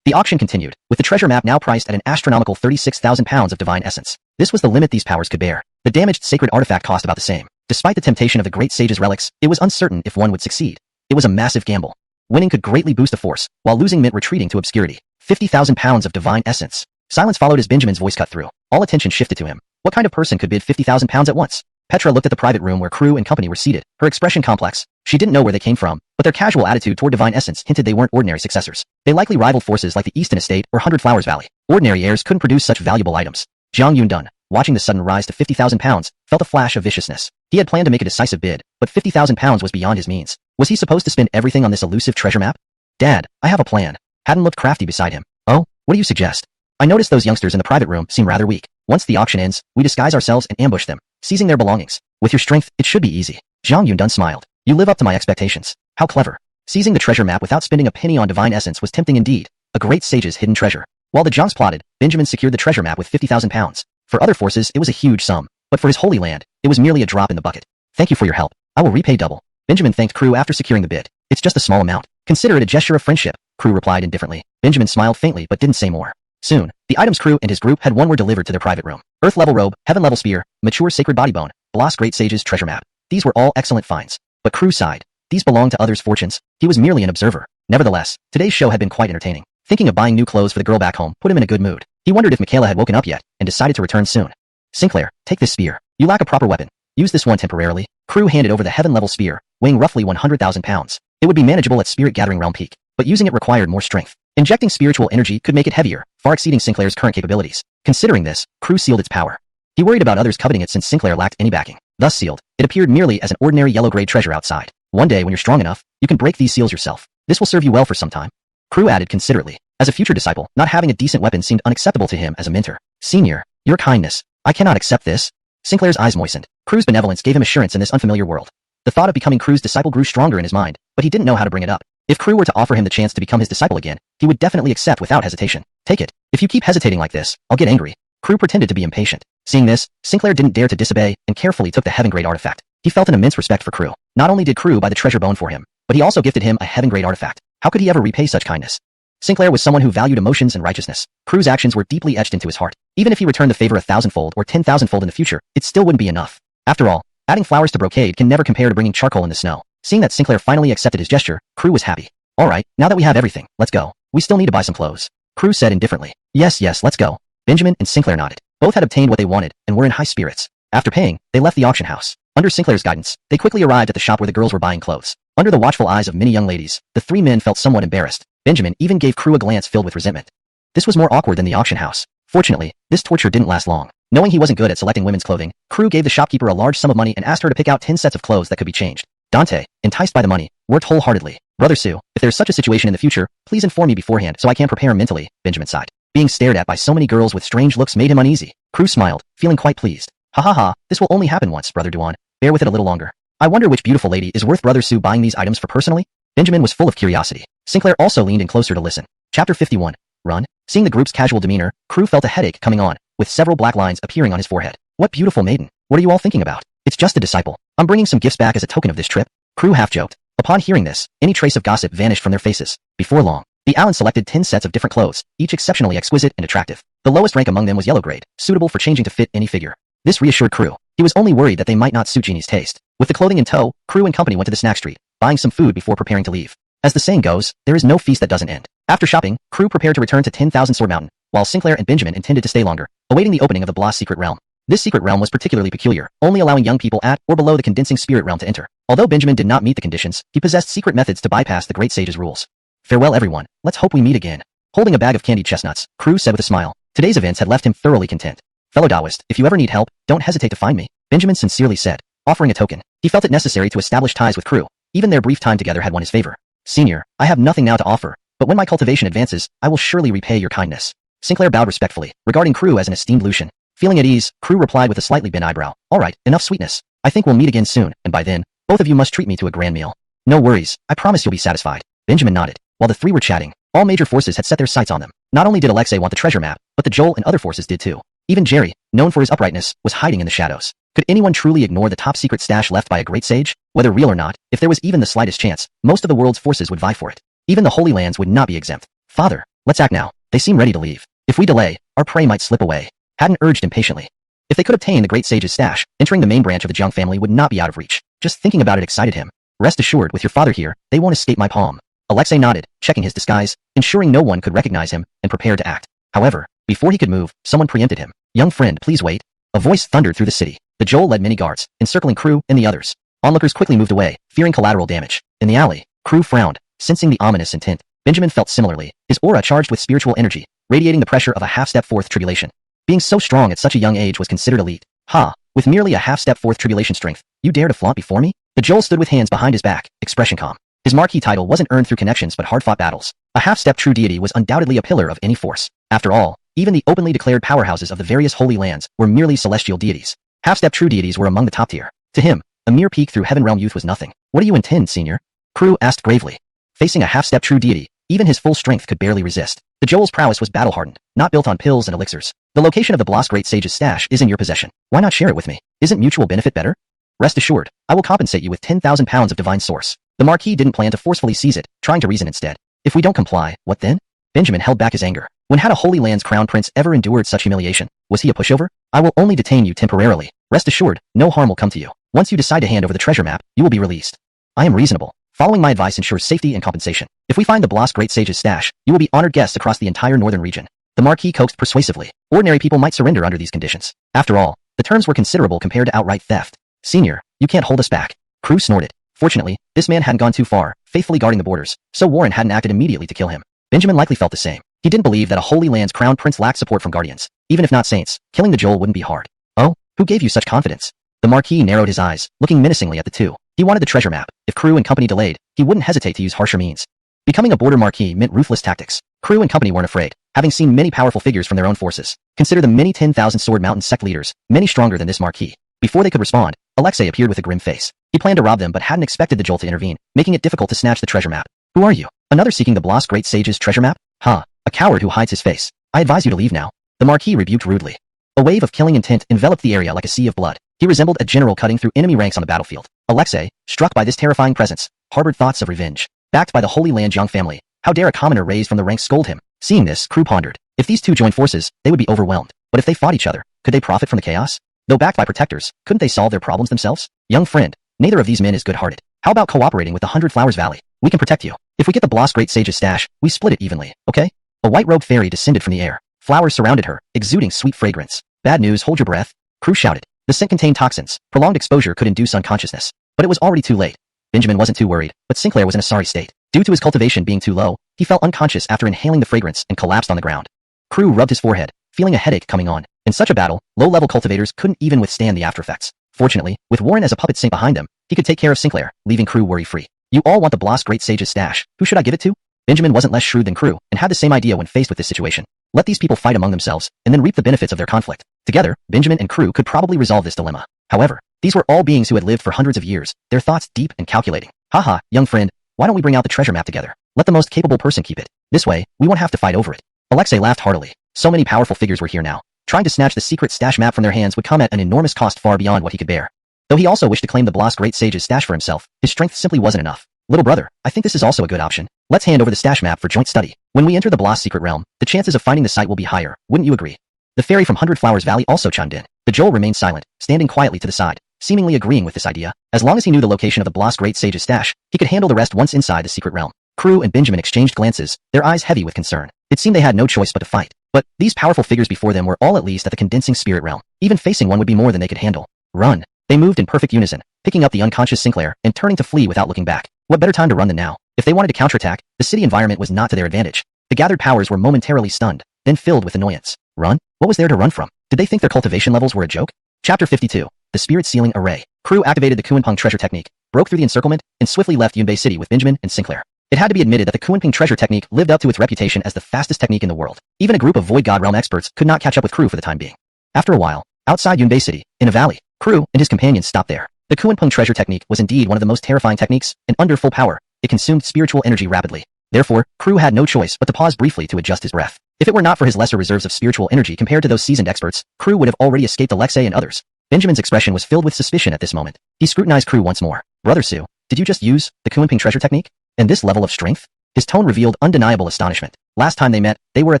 Speaker 1: The auction continued, with the treasure map now priced at an astronomical 36,000 pounds of divine essence. This was the limit these powers could bear. The damaged sacred artifact cost about the same. Despite the temptation of the Great Sage's relics, it was uncertain if one would succeed. It was a massive gamble. Winning could greatly boost a force, while losing meant retreating to obscurity. 50,000 pounds of divine essence. Silence followed as Benjamin's voice cut through. All attention shifted to him. What kind of person could bid 50,000 pounds at once? Petra looked at the private room where Crew and company were seated, her expression complex. She didn't know where they came from, but their casual attitude toward divine essence hinted they weren't ordinary successors. They likely rivaled forces like the Easton Estate or Hundred Flowers Valley. Ordinary heirs couldn't produce such valuable items. Jiang Yundun, watching the sudden rise to 50,000 pounds, felt a flash of viciousness. He had planned to make a decisive bid, but 50,000 pounds was beyond his means. Was he supposed to spend everything on this elusive treasure map? Dad, I have a plan. Haddon looked crafty beside him. Oh, what do you suggest? I noticed those youngsters in the private room seem rather weak. Once the auction ends, we disguise ourselves and ambush them, seizing their belongings. With your strength, it should be easy. Zhang Yundun smiled. You live up to my expectations. How clever. Seizing the treasure map without spending a penny on divine essence was tempting indeed. A great sage's hidden treasure. While the Zhangs plotted, Benjamin secured the treasure map with 50,000 pounds. For other forces, it was a huge sum. But for his holy land, it was merely a drop in the bucket. Thank you for your help. I will repay double. Benjamin thanked Crew after securing the bid. It's just a small amount. Consider it a gesture of friendship, Crew replied indifferently. Benjamin smiled faintly but didn't say more. Soon, the items Crew and his group had won were delivered to their private room. Earth-level robe, heaven-level spear, mature sacred body bone, Bloss Great Sage's treasure map. These were all excellent finds. But Crew sighed. These belonged to others' fortunes. He was merely an observer. Nevertheless, today's show had been quite entertaining. Thinking of buying new clothes for the girl back home put him in a good mood. He wondered if Michaela had woken up yet, and decided to return soon. Sinclair, take this spear. You lack a proper weapon. Use this one temporarily. Crew handed over the heaven-level spear, weighing roughly 100,000 pounds. It would be manageable at Spirit Gathering Realm peak, but using it required more strength. Injecting spiritual energy could make it heavier, far exceeding Sinclair's current capabilities. Considering this, Crew sealed its power. He worried about others coveting it since Sinclair lacked any backing. Thus sealed, it appeared merely as an ordinary yellow-grade treasure outside. One day when you're strong enough, you can break these seals yourself. This will serve you well for some time. Crew added considerately. As a future disciple, not having a decent weapon seemed unacceptable to him as a mentor. Senior, your kindness. I cannot accept this. Sinclair's eyes moistened. Crew's benevolence gave him assurance in this unfamiliar world. The thought of becoming Crew's disciple grew stronger in his mind, but he didn't know how to bring it up. If Crew were to offer him the chance to become his disciple again, he would definitely accept without hesitation. Take it. If you keep hesitating like this, I'll get angry. Crew pretended to be impatient. Seeing this, Sinclair didn't dare to disobey and carefully took the heaven-grade artifact. He felt an immense respect for Crew. Not only did Crew buy the treasure bone for him, but he also gifted him a heaven-grade artifact. How could he ever repay such kindness? Sinclair was someone who valued emotions and righteousness. Crew's actions were deeply etched into his heart. Even if he returned the favor 1,000-fold or 10,000-fold in the future, it still wouldn't be enough. After all, adding flowers to brocade can never compare to bringing charcoal in the snow. Seeing that Sinclair finally accepted his gesture, Crew was happy. Alright, now that we have everything, let's go. We still need to buy some clothes. Crew said indifferently. Yes, let's go. Benjamin and Sinclair nodded. Both had obtained what they wanted and were in high spirits. After paying, they left the auction house. Under Sinclair's guidance, they quickly arrived at the shop where the girls were buying clothes. Under the watchful eyes of many young ladies, the three men felt somewhat embarrassed. Benjamin even gave Crew a glance filled with resentment. This was more awkward than the auction house. Fortunately, this torture didn't last long. Knowing he wasn't good at selecting women's clothing, Crew gave the shopkeeper a large sum of money and asked her to pick out 10 sets of clothes that could be changed. Dante, enticed by the money, worked wholeheartedly. Brother Sue, if there's such a situation in the future, please inform me beforehand so I can prepare mentally, Benjamin sighed. Being stared at by so many girls with strange looks made him uneasy. Crew smiled, feeling quite pleased. Ha ha ha, this will only happen once, Brother Duan. Bear with it a little longer. I wonder which beautiful lady is worth Brother Sue buying these items for personally? Benjamin was full of curiosity. Sinclair also leaned in closer to listen. Chapter 51. Run. Seeing the group's casual demeanor, Crew felt a headache coming on, with several black lines appearing on his forehead. What beautiful maiden. What are you all thinking about? It's just a disciple. I'm bringing some gifts back as a token of this trip. Crew half-joked. Upon hearing this, any trace of gossip vanished from their faces. Before long, the Allen selected 10 sets of different clothes, each exceptionally exquisite and attractive. The lowest rank among them was yellow grade, suitable for changing to fit any figure. This reassured Crew. He was only worried that they might not suit Jeannie's taste. With the clothing in tow, Crew and company went to the snack street, buying some food before preparing to leave. As the saying goes, there is no feast that doesn't end. After shopping, Crew prepared to return to 10,000 Sword Mountain, while Sinclair and Benjamin intended to stay longer, awaiting the opening of the Bloss secret realm. This secret realm was particularly peculiar, only allowing young people at or below the condensing spirit realm to enter. Although Benjamin did not meet the conditions, he possessed secret methods to bypass the Great Sage's rules. Farewell everyone, let's hope we meet again. Holding a bag of candied chestnuts, Crew said with a smile. Today's events had left him thoroughly content. Fellow Taoist, if you ever need help, don't hesitate to find me, Benjamin sincerely said, offering a token. He felt it necessary to establish ties with Crew. Even their brief time together had won his favor. Senior, I have nothing now to offer, but when my cultivation advances, I will surely repay your kindness. Sinclair bowed respectfully, regarding Crew as an esteemed Lucian. Feeling at ease, Crew replied with a slightly bent eyebrow. Alright, enough sweetness. I think we'll meet again soon, and by then, both of you must treat me to a grand meal. No worries, I promise you'll be satisfied. Benjamin nodded. While the three were chatting, all major forces had set their sights on them. Not only did Alexei want the treasure map, but the Joel and other forces did too. Even Jerry, known for his uprightness, was hiding in the shadows. Could anyone truly ignore the top secret stash left by a great sage? Whether real or not, if there was even the slightest chance, most of the world's forces would vie for it. Even the Holy Lands would not be exempt. Father, let's act now. They seem ready to leave. If we delay, our prey might slip away. Hadden urged impatiently. If they could obtain the great sage's stash, entering the main branch of the Jiang family would not be out of reach. Just thinking about it excited him. Rest assured, with your father here, they won't escape my palm. Alexei nodded, checking his disguise, ensuring no one could recognize him, and prepared to act. However, before he could move, someone preempted him. Young friend, please wait. A voice thundered through the city. The Joel led many guards, encircling Crew and the others. Onlookers quickly moved away, fearing collateral damage. In the alley, Crew frowned, sensing the ominous intent. Benjamin felt similarly, his aura charged with spiritual energy, radiating the pressure of a half-step forth tribulation. Being so strong at such a young age was considered elite. Ha! With merely a half-step forth tribulation strength, you dare to flaunt before me? The Joel stood with hands behind his back, expression calm. His marquee title wasn't earned through connections but hard-fought battles. A half-step true deity was undoubtedly a pillar of any force. After all, Even the openly declared powerhouses of the various holy lands were merely celestial deities. Half-step true deities were among the top tier. To him, a mere peek through Heaven Realm youth was nothing. What do you intend, senior? Crew asked gravely. Facing a half-step true deity, even his full strength could barely resist. The Joel's prowess was battle-hardened, not built on pills and elixirs. The location of the Great Sage's stash is in your possession. Why not share it with me? Isn't mutual benefit better? Rest assured, I will compensate you with 10,000 pounds of divine source. The Marquis didn't plan to forcefully seize it, trying to reason instead. If we don't comply, what then? Benjamin held back his anger. When had a Holy Land's crown prince ever endured such humiliation? Was he a pushover? I will only detain you temporarily. Rest assured, no harm will come to you. Once you decide to hand over the treasure map, you will be released. I am reasonable. Following my advice ensures safety and compensation. If we find the Great Sage's stash, you will be honored guests across the entire northern region. The Marquis coaxed persuasively. Ordinary people might surrender under these conditions. After all, the terms were considerable compared to outright theft. Senior, you can't hold us back. Crew snorted. Fortunately, this man hadn't gone too far, faithfully guarding the borders, so Warren hadn't acted immediately to kill him. Benjamin likely felt the same. He didn't believe that a Holy Land's crown prince lacked support from guardians. Even if not saints, killing the Joel wouldn't be hard. Oh, who gave you such confidence? The Marquis narrowed his eyes, looking menacingly at the two. He wanted the treasure map. If Crew and company delayed, he wouldn't hesitate to use harsher means. Becoming a border Marquis meant ruthless tactics. Crew and company weren't afraid, having seen many powerful figures from their own forces. Consider the many 10,000 Sword Mountain sect leaders, many stronger than this Marquis. Before they could respond, Alexei appeared with a grim face. He planned to rob them but hadn't expected the Joel to intervene, making it difficult to snatch the treasure map. Who are you? Another seeking the Great Sage's treasure map? Huh, a coward who hides his face. I advise you to leave now. The Marquis rebuked rudely. A wave of killing intent enveloped the area like a sea of blood. He resembled a general cutting through enemy ranks on the battlefield. Alexei, struck by this terrifying presence, harbored thoughts of revenge. Backed by the Holy Land Jiang family, how dare a commoner raised from the ranks scold him? Seeing this, Crew pondered. If these two joined forces, they would be overwhelmed. But if they fought each other, could they profit from the chaos? Though backed by protectors, couldn't they solve their problems themselves? Young friend, neither of these men is good-hearted. How about cooperating with the 100 Flowers Valley? We can protect you. If we get the Great Sage's stash, we split it evenly, okay? A white-robed fairy descended from the air. Flowers surrounded her, exuding sweet fragrance. Bad news, hold your breath. Crew shouted. The scent contained toxins. Prolonged exposure could induce unconsciousness. But it was already too late. Benjamin wasn't too worried, but Sinclair was in a sorry state. Due to his cultivation being too low, he fell unconscious after inhaling the fragrance and collapsed on the ground. Crew rubbed his forehead, feeling a headache coming on. In such a battle, low-level cultivators couldn't even withstand the aftereffects. Fortunately, with Warren as a puppet saint behind them, he could take care of Sinclair, leaving Crew worry-free. You all want the Great Sage's stash. Who should I give it to? Benjamin wasn't less shrewd than Crew, and had the same idea when faced with this situation. Let these people fight among themselves, and then reap the benefits of their conflict. Together, Benjamin and Crew could probably resolve this dilemma. However, these were all beings who had lived for hundreds of years, their thoughts deep and calculating. Haha, young friend, why don't we bring out the treasure map together? Let the most capable person keep it. This way, we won't have to fight over it. Alexei laughed heartily. So many powerful figures were here now. Trying to snatch the secret stash map from their hands would come at an enormous cost far beyond what he could bear. Though he also wished to claim the Great Sage's stash for himself, his strength simply wasn't enough. Little brother, I think this is also a good option. Let's hand over the stash map for joint study. When we enter the secret realm, the chances of finding the site will be higher, wouldn't you agree? The fairy from 100 Flowers Valley also chimed in. The Joel remained silent, standing quietly to the side, seemingly agreeing with this idea. As long as he knew the location of the Great Sage's stash, he could handle the rest once inside the secret realm. Crew and Benjamin exchanged glances, their eyes heavy with concern. It seemed they had no choice but to fight. But these powerful figures before them were all at least at the condensing spirit realm. Even facing one would be more than they could handle. Run. They moved in perfect unison, picking up the unconscious Sinclair and turning to flee without looking back. What better time to run than now? If they wanted to counterattack, the city environment was not to their advantage. The gathered powers were momentarily stunned, then filled with annoyance. Run? What was there to run from? Did they think their cultivation levels were a joke? Chapter 52. The Spirit Sealing Array. Crew activated the Kuanping treasure technique, broke through the encirclement, and swiftly left Yunbei City with Benjamin and Sinclair. It had to be admitted that the Kuanping treasure technique lived up to its reputation as the fastest technique in the world. Even a group of Void God Realm experts could not catch up with Crew for the time being. After a while, outside Yunbei City, in a valley, Crew and his companions stopped there. The Kuanping treasure technique was indeed one of the most terrifying techniques, and under full power, it consumed spiritual energy rapidly. Therefore, Crew had no choice but to pause briefly to adjust his breath. If it were not for his lesser reserves of spiritual energy compared to those seasoned experts, Crew would have already escaped Alexei and others. Benjamin's expression was filled with suspicion at this moment. He scrutinized Crew once more. Brother Sue, did you just use the Kuanping treasure technique? And this level of strength? His tone revealed undeniable astonishment. Last time they met, they were at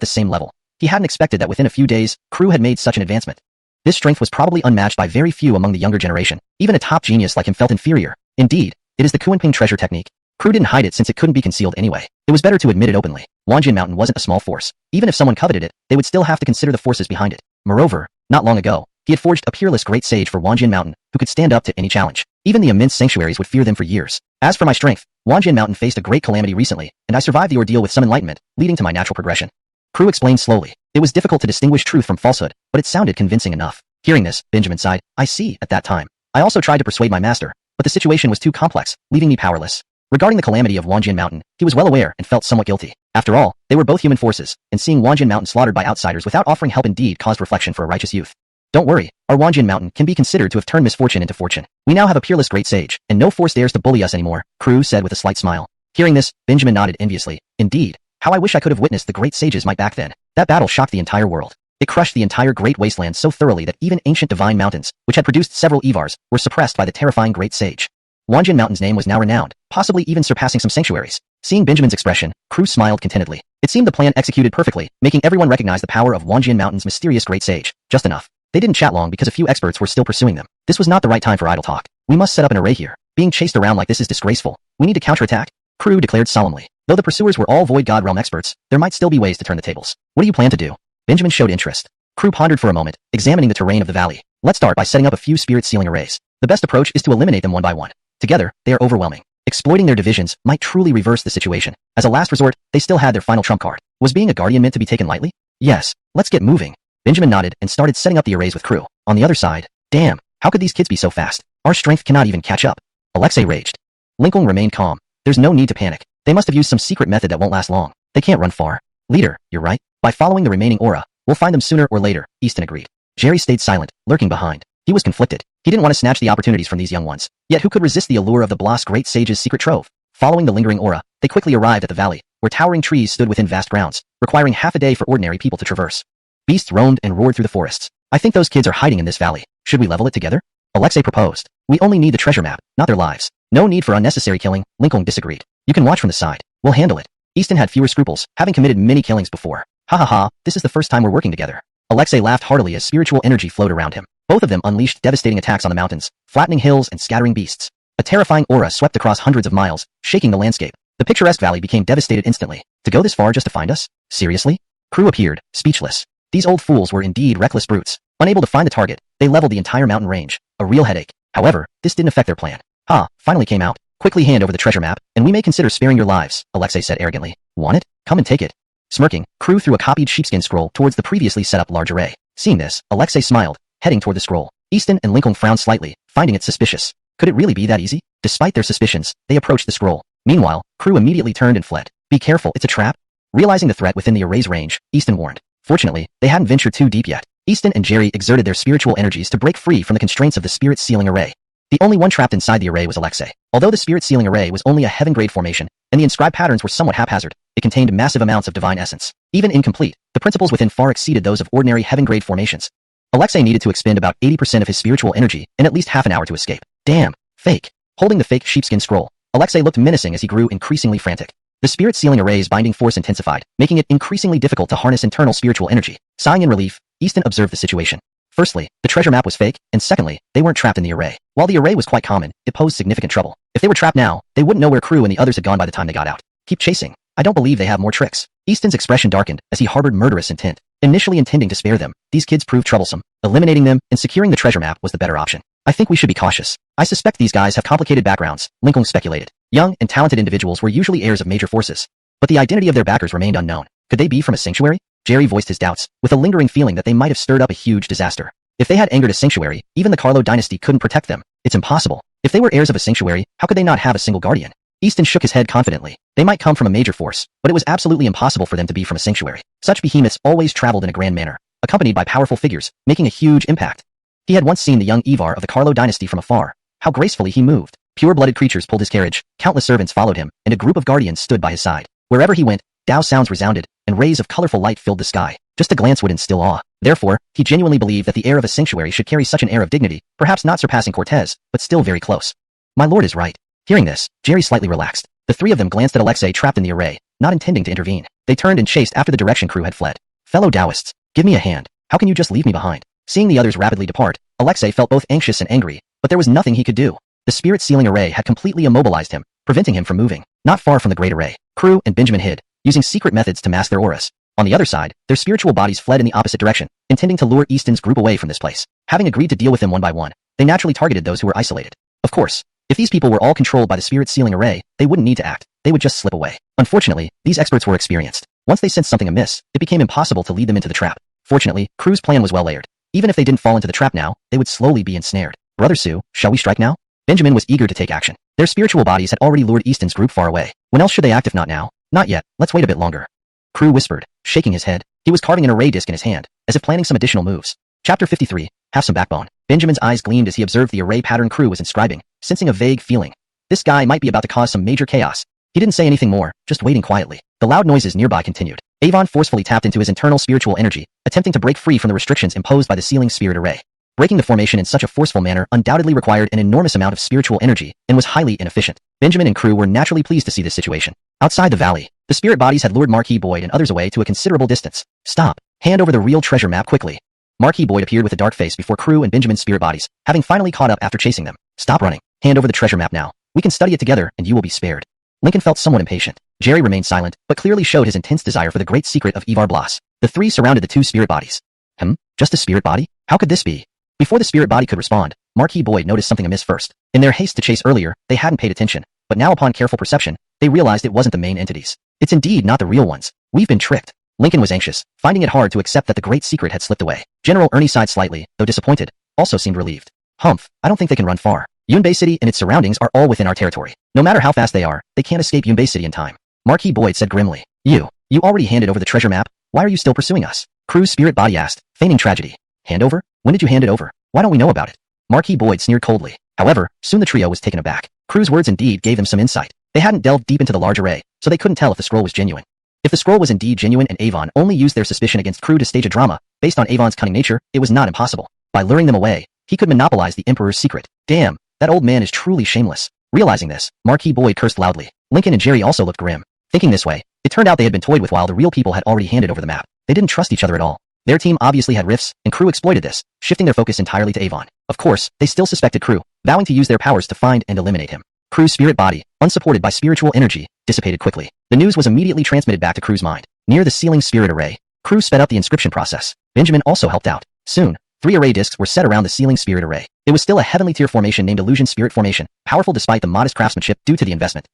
Speaker 1: the same level. He hadn't expected that within a few days, Crew had made such an advancement. This strength was probably unmatched by very few among the younger generation. Even a top genius like him felt inferior. Indeed, it is the Kuanping treasure technique. Crew didn't hide it since it couldn't be concealed anyway. It was better to admit it openly. Wanjian Mountain wasn't a small force. Even if someone coveted it, they would still have to consider the forces behind it. Moreover, not long ago, he had forged a peerless great sage for Wanjian Mountain who could stand up to any challenge. Even the immense sanctuaries would fear them for years. As for my strength, Wanjian Mountain faced a great calamity recently, and I survived the ordeal with some enlightenment, leading to my natural progression. Crew explained slowly. It was difficult to distinguish truth from falsehood, but it sounded convincing enough. Hearing this, Benjamin sighed. I see, at that time. I also tried to persuade my master, but the situation was too complex, leaving me powerless. Regarding the calamity of Wanjian Mountain, he was well aware and felt somewhat guilty. After all, they were both human forces, and seeing Wanjin Mountain slaughtered by outsiders without offering help indeed caused reflection for a righteous youth. Don't worry, our Wanjin Mountain can be considered to have turned misfortune into fortune. We now have a peerless great sage, and no force dares to bully us anymore, Crew said with a slight smile. Hearing this, Benjamin nodded enviously. Indeed, how I wish I could have witnessed the great sage's might back then. That battle shocked the entire world. It crushed the entire great wasteland so thoroughly that even ancient divine mountains, which had produced several Evars, were suppressed by the terrifying great sage. Wanjin Mountain's name was now renowned, possibly even surpassing some sanctuaries. Seeing Benjamin's expression, Crew smiled contentedly. It seemed the plan executed perfectly, making everyone recognize the power of Wanjin Mountain's mysterious great sage. Just enough. They didn't chat long because a few experts were still pursuing them. This was not the right time for idle talk. We must set up an array here. Being chased around like this is disgraceful. We need to counterattack, Crew declared solemnly. Though the pursuers were all Void God Realm experts, there might still be ways to turn the tables. What do you plan to do? Benjamin showed interest. Crew pondered for a moment, examining the terrain of the valley. Let's start by setting up a few spirit sealing arrays. The best approach is to eliminate them one by one. Together, they are overwhelming. Exploiting their divisions might truly reverse the situation. As a last resort, they still had their final trump card. Was being a guardian meant to be taken lightly? Yes. Let's get moving. Benjamin nodded and started setting up the arrays with Crew. On the other side, damn, how could these kids be so fast? Our strength cannot even catch up. Alexei raged. Lincoln remained calm. There's no need to panic. They must have used some secret method that won't last long. They can't run far. Leader, you're right. By following the remaining aura, we'll find them sooner or later, Easton agreed. Jerry stayed silent, lurking behind. He was conflicted. He didn't want to snatch the opportunities from these young ones. Yet who could resist the allure of the Bloss Great Sage's secret trove? Following the lingering aura, they quickly arrived at the valley, where towering trees stood within vast grounds, requiring half a day for ordinary people to traverse. Beasts roamed and roared through the forests. I think those kids are hiding in this valley. Should we level it together? Alexei proposed. We only need the treasure map, not their lives. No need for unnecessary killing, Lincoln disagreed. You can watch from the side. We'll handle it. Easton had fewer scruples, having committed many killings before. Ha ha ha, this is the first time we're working together. Alexei laughed heartily as spiritual energy flowed around him. Both of them unleashed devastating attacks on the mountains, flattening hills and scattering beasts. A terrifying aura swept across hundreds of miles, shaking the landscape. The picturesque valley became devastated instantly. To go this far just to find us? Seriously? Crew appeared, speechless. These old fools were indeed reckless brutes. Unable to find the target, they leveled the entire mountain range. A real headache. However, this didn't affect their plan. Finally came out. Quickly hand over the treasure map, and we may consider sparing your lives, Alexei said arrogantly. Want it? Come and take it. Smirking, Crew threw a copied sheepskin scroll towards the previously set up large array. Seeing this, Alexei smiled, heading toward the scroll. Easton and Lincoln frowned slightly, finding it suspicious. Could it really be that easy? Despite their suspicions, they approached the scroll. Meanwhile, Crew immediately turned and fled. Be careful, it's a trap. Realizing the threat within the array's range, Easton warned. Fortunately, they hadn't ventured too deep yet. Easton and Jerry exerted their spiritual energies to break free from the constraints of the spirit sealing array. The only one trapped inside the array was Alexei. Although the spirit sealing array was only a heaven-grade formation, and the inscribed patterns were somewhat haphazard, it contained massive amounts of divine essence. Even incomplete, the principles within far exceeded those of ordinary heaven-grade formations. Alexei needed to expend about 80% of his spiritual energy and at least half an hour to escape. Damn, fake. Holding the fake sheepskin scroll, Alexei looked menacing as he grew increasingly frantic. The spirit sealing array's binding force intensified, making it increasingly difficult to harness internal spiritual energy. Sighing in relief, Easton observed the situation. Firstly, the treasure map was fake, and secondly, they weren't trapped in the array. While the array was quite common, it posed significant trouble. If they were trapped now, they wouldn't know where Crew and the others had gone by the time they got out. Keep chasing. I don't believe they have more tricks. Easton's expression darkened as he harbored murderous intent. Initially intending to spare them, these kids proved troublesome. Eliminating them and securing the treasure map was the better option. I think we should be cautious. I suspect these guys have complicated backgrounds, Lincoln speculated. Young and talented individuals were usually heirs of major forces. But the identity of their backers remained unknown. Could they be from a sanctuary? Jerry voiced his doubts, with a lingering feeling that they might have stirred up a huge disaster. If they had angered a sanctuary, even the Carlo dynasty couldn't protect them. It's impossible. If they were heirs of a sanctuary, how could they not have a single guardian? Easton shook his head confidently. They might come from a major force, but it was absolutely impossible for them to be from a sanctuary. Such behemoths always traveled in a grand manner, accompanied by powerful figures, making a huge impact. He had once seen the young Evar of the Carlo dynasty from afar. How gracefully he moved. Pure-blooded creatures pulled his carriage, countless servants followed him, and a group of guardians stood by his side. Wherever he went, Dao sounds resounded, and rays of colorful light filled the sky. Just a glance would instill awe. Therefore, he genuinely believed that the heir of a sanctuary should carry such an air of dignity, perhaps not surpassing Cortez, but still very close. My lord is right. Hearing this, Jerry slightly relaxed. The three of them glanced at Alexei trapped in the array, not intending to intervene. They turned and chased after the direction Crew had fled. Fellow Taoists, give me a hand. How can you just leave me behind? Seeing the others rapidly depart, Alexei felt both anxious and angry, but there was nothing he could do. The spirit sealing array had completely immobilized him, preventing him from moving. Not far from the great array, Crew and Benjamin hid, using secret methods to mask their auras. On the other side, their spiritual bodies fled in the opposite direction, intending to lure Easton's group away from this place. Having agreed to deal with them one by one, they naturally targeted those who were isolated. Of course, if these people were all controlled by the spirit sealing array, they wouldn't need to act. They would just slip away. Unfortunately, these experts were experienced. Once they sensed something amiss, it became impossible to lead them into the trap. Fortunately, Crew's plan was well layered. Even if they didn't fall into the trap now, they would slowly be ensnared. Brother Sue, shall we strike now? Benjamin was eager to take action. Their spiritual bodies had already lured Easton's group far away. When else should they act if not now? Not yet, let's wait a bit longer. Crew whispered, shaking his head. He was carving an array disc in his hand, as if planning some additional moves. Chapter 53, Have Some Backbone. Benjamin's eyes gleamed as he observed the array pattern Crew was inscribing, sensing a vague feeling. This guy might be about to cause some major chaos. He didn't say anything more, just waiting quietly. The loud noises nearby continued. Avon forcefully tapped into his internal spiritual energy, attempting to break free from the restrictions imposed by the ceiling spirit array. Breaking the formation in such a forceful manner undoubtedly required an enormous amount of spiritual energy and was highly inefficient. Benjamin and Crew were naturally pleased to see this situation. Outside the valley, the spirit bodies had lured Marquis Boyd and others away to a considerable distance. Stop. Hand over the real treasure map quickly. Marquis Boyd appeared with a dark face before Crew and Benjamin's spirit bodies, having finally caught up after chasing them. Stop running. Hand over the treasure map now. We can study it together and you will be spared. Lincoln felt somewhat impatient. Jerry remained silent, but clearly showed his intense desire for the great secret of Evar-grade. The three surrounded the two spirit bodies. Just a spirit body? How could this be? Before the spirit body could respond, Marquis Boyd noticed something amiss first. In their haste to chase earlier, they hadn't paid attention, but now upon careful perception, they realized it wasn't the main entities. It's indeed not the real ones. We've been tricked. Lincoln was anxious, finding it hard to accept that the great secret had slipped away. General Ernie sighed slightly, though disappointed, also seemed relieved. Humph, I don't think they can run far. Yunbei City and its surroundings are all within our territory. No matter how fast they are, they can't escape Yunbei City in time. Marquis Boyd said grimly. You already handed over the treasure map? Why are you still pursuing us? Crew's spirit body asked, feigning tragedy. Hand over? When did you hand it over? Why don't we know about it? Marquis Boyd sneered coldly. However, soon the trio was taken aback. Crew's words indeed gave them some insight. They hadn't delved deep into the large array, so they couldn't tell if the scroll was genuine. If the scroll was indeed genuine and Avon only used their suspicion against Crew to stage a drama, based on Avon's cunning nature, it was not impossible. By luring them away, he could monopolize the Emperor's secret. Damn, that old man is truly shameless. Realizing this, Marquis Boyd cursed loudly. Lincoln and Jerry also looked grim. Thinking this way, it turned out they had been toyed with while the real people had already handed over the map. They didn't trust each other at all. Their team obviously had rifts, and Crew exploited this, shifting their focus entirely to Avon. Of course, they still suspected Crew, vowing to use their powers to find and eliminate him. Crew's spirit body, unsupported by spiritual energy, dissipated quickly. The news was immediately transmitted back to Crew's mind. Near the ceiling spirit array, Crew sped up the inscription process. Benjamin also helped out. Soon, 3 array discs were set around the ceiling spirit array. It was still a heavenly tier formation named Illusion Spirit Formation, powerful despite the modest craftsmanship due to the investment.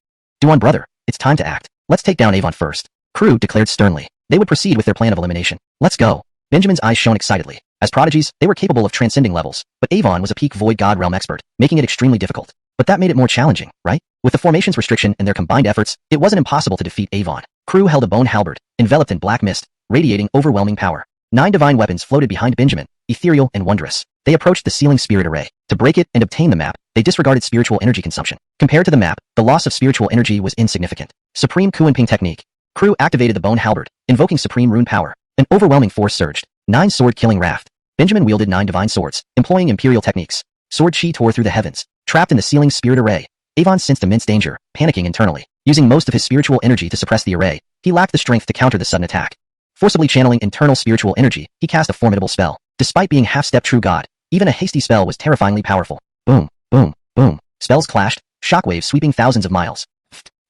Speaker 1: Duan brother, it's time to act. Let's take down Avon first. Crew declared sternly. They would proceed with their plan of elimination. Let's go. Benjamin's eyes shone excitedly. As prodigies, they were capable of transcending levels, but Avon was a peak Void God Realm expert, making it extremely difficult. But that made it more challenging, right? With the formation's restriction and their combined efforts, it wasn't impossible to defeat Avon. Crew held a bone halberd, enveloped in black mist, radiating overwhelming power. 9 divine weapons floated behind Benjamin, ethereal and wondrous. They approached the ceiling spirit array. To break it and obtain the map, they disregarded spiritual energy consumption. Compared to the map, the loss of spiritual energy was insignificant. Supreme Kuan-Ping technique. Crew activated the bone halberd, invoking supreme rune power. An overwhelming force surged. 9 sword killing raft. Benjamin wielded 9 divine swords, employing imperial techniques. Sword chi tore through the heavens. Trapped in the ceiling spirit array, Avon sensed immense danger, panicking internally. Using most of his spiritual energy to suppress the array, he lacked the strength to counter the sudden attack. Forcibly channeling internal spiritual energy, he cast a formidable spell. Despite being half-step true god, even a hasty spell was terrifyingly powerful. Boom, boom, boom. Spells clashed, shockwaves sweeping thousands of miles.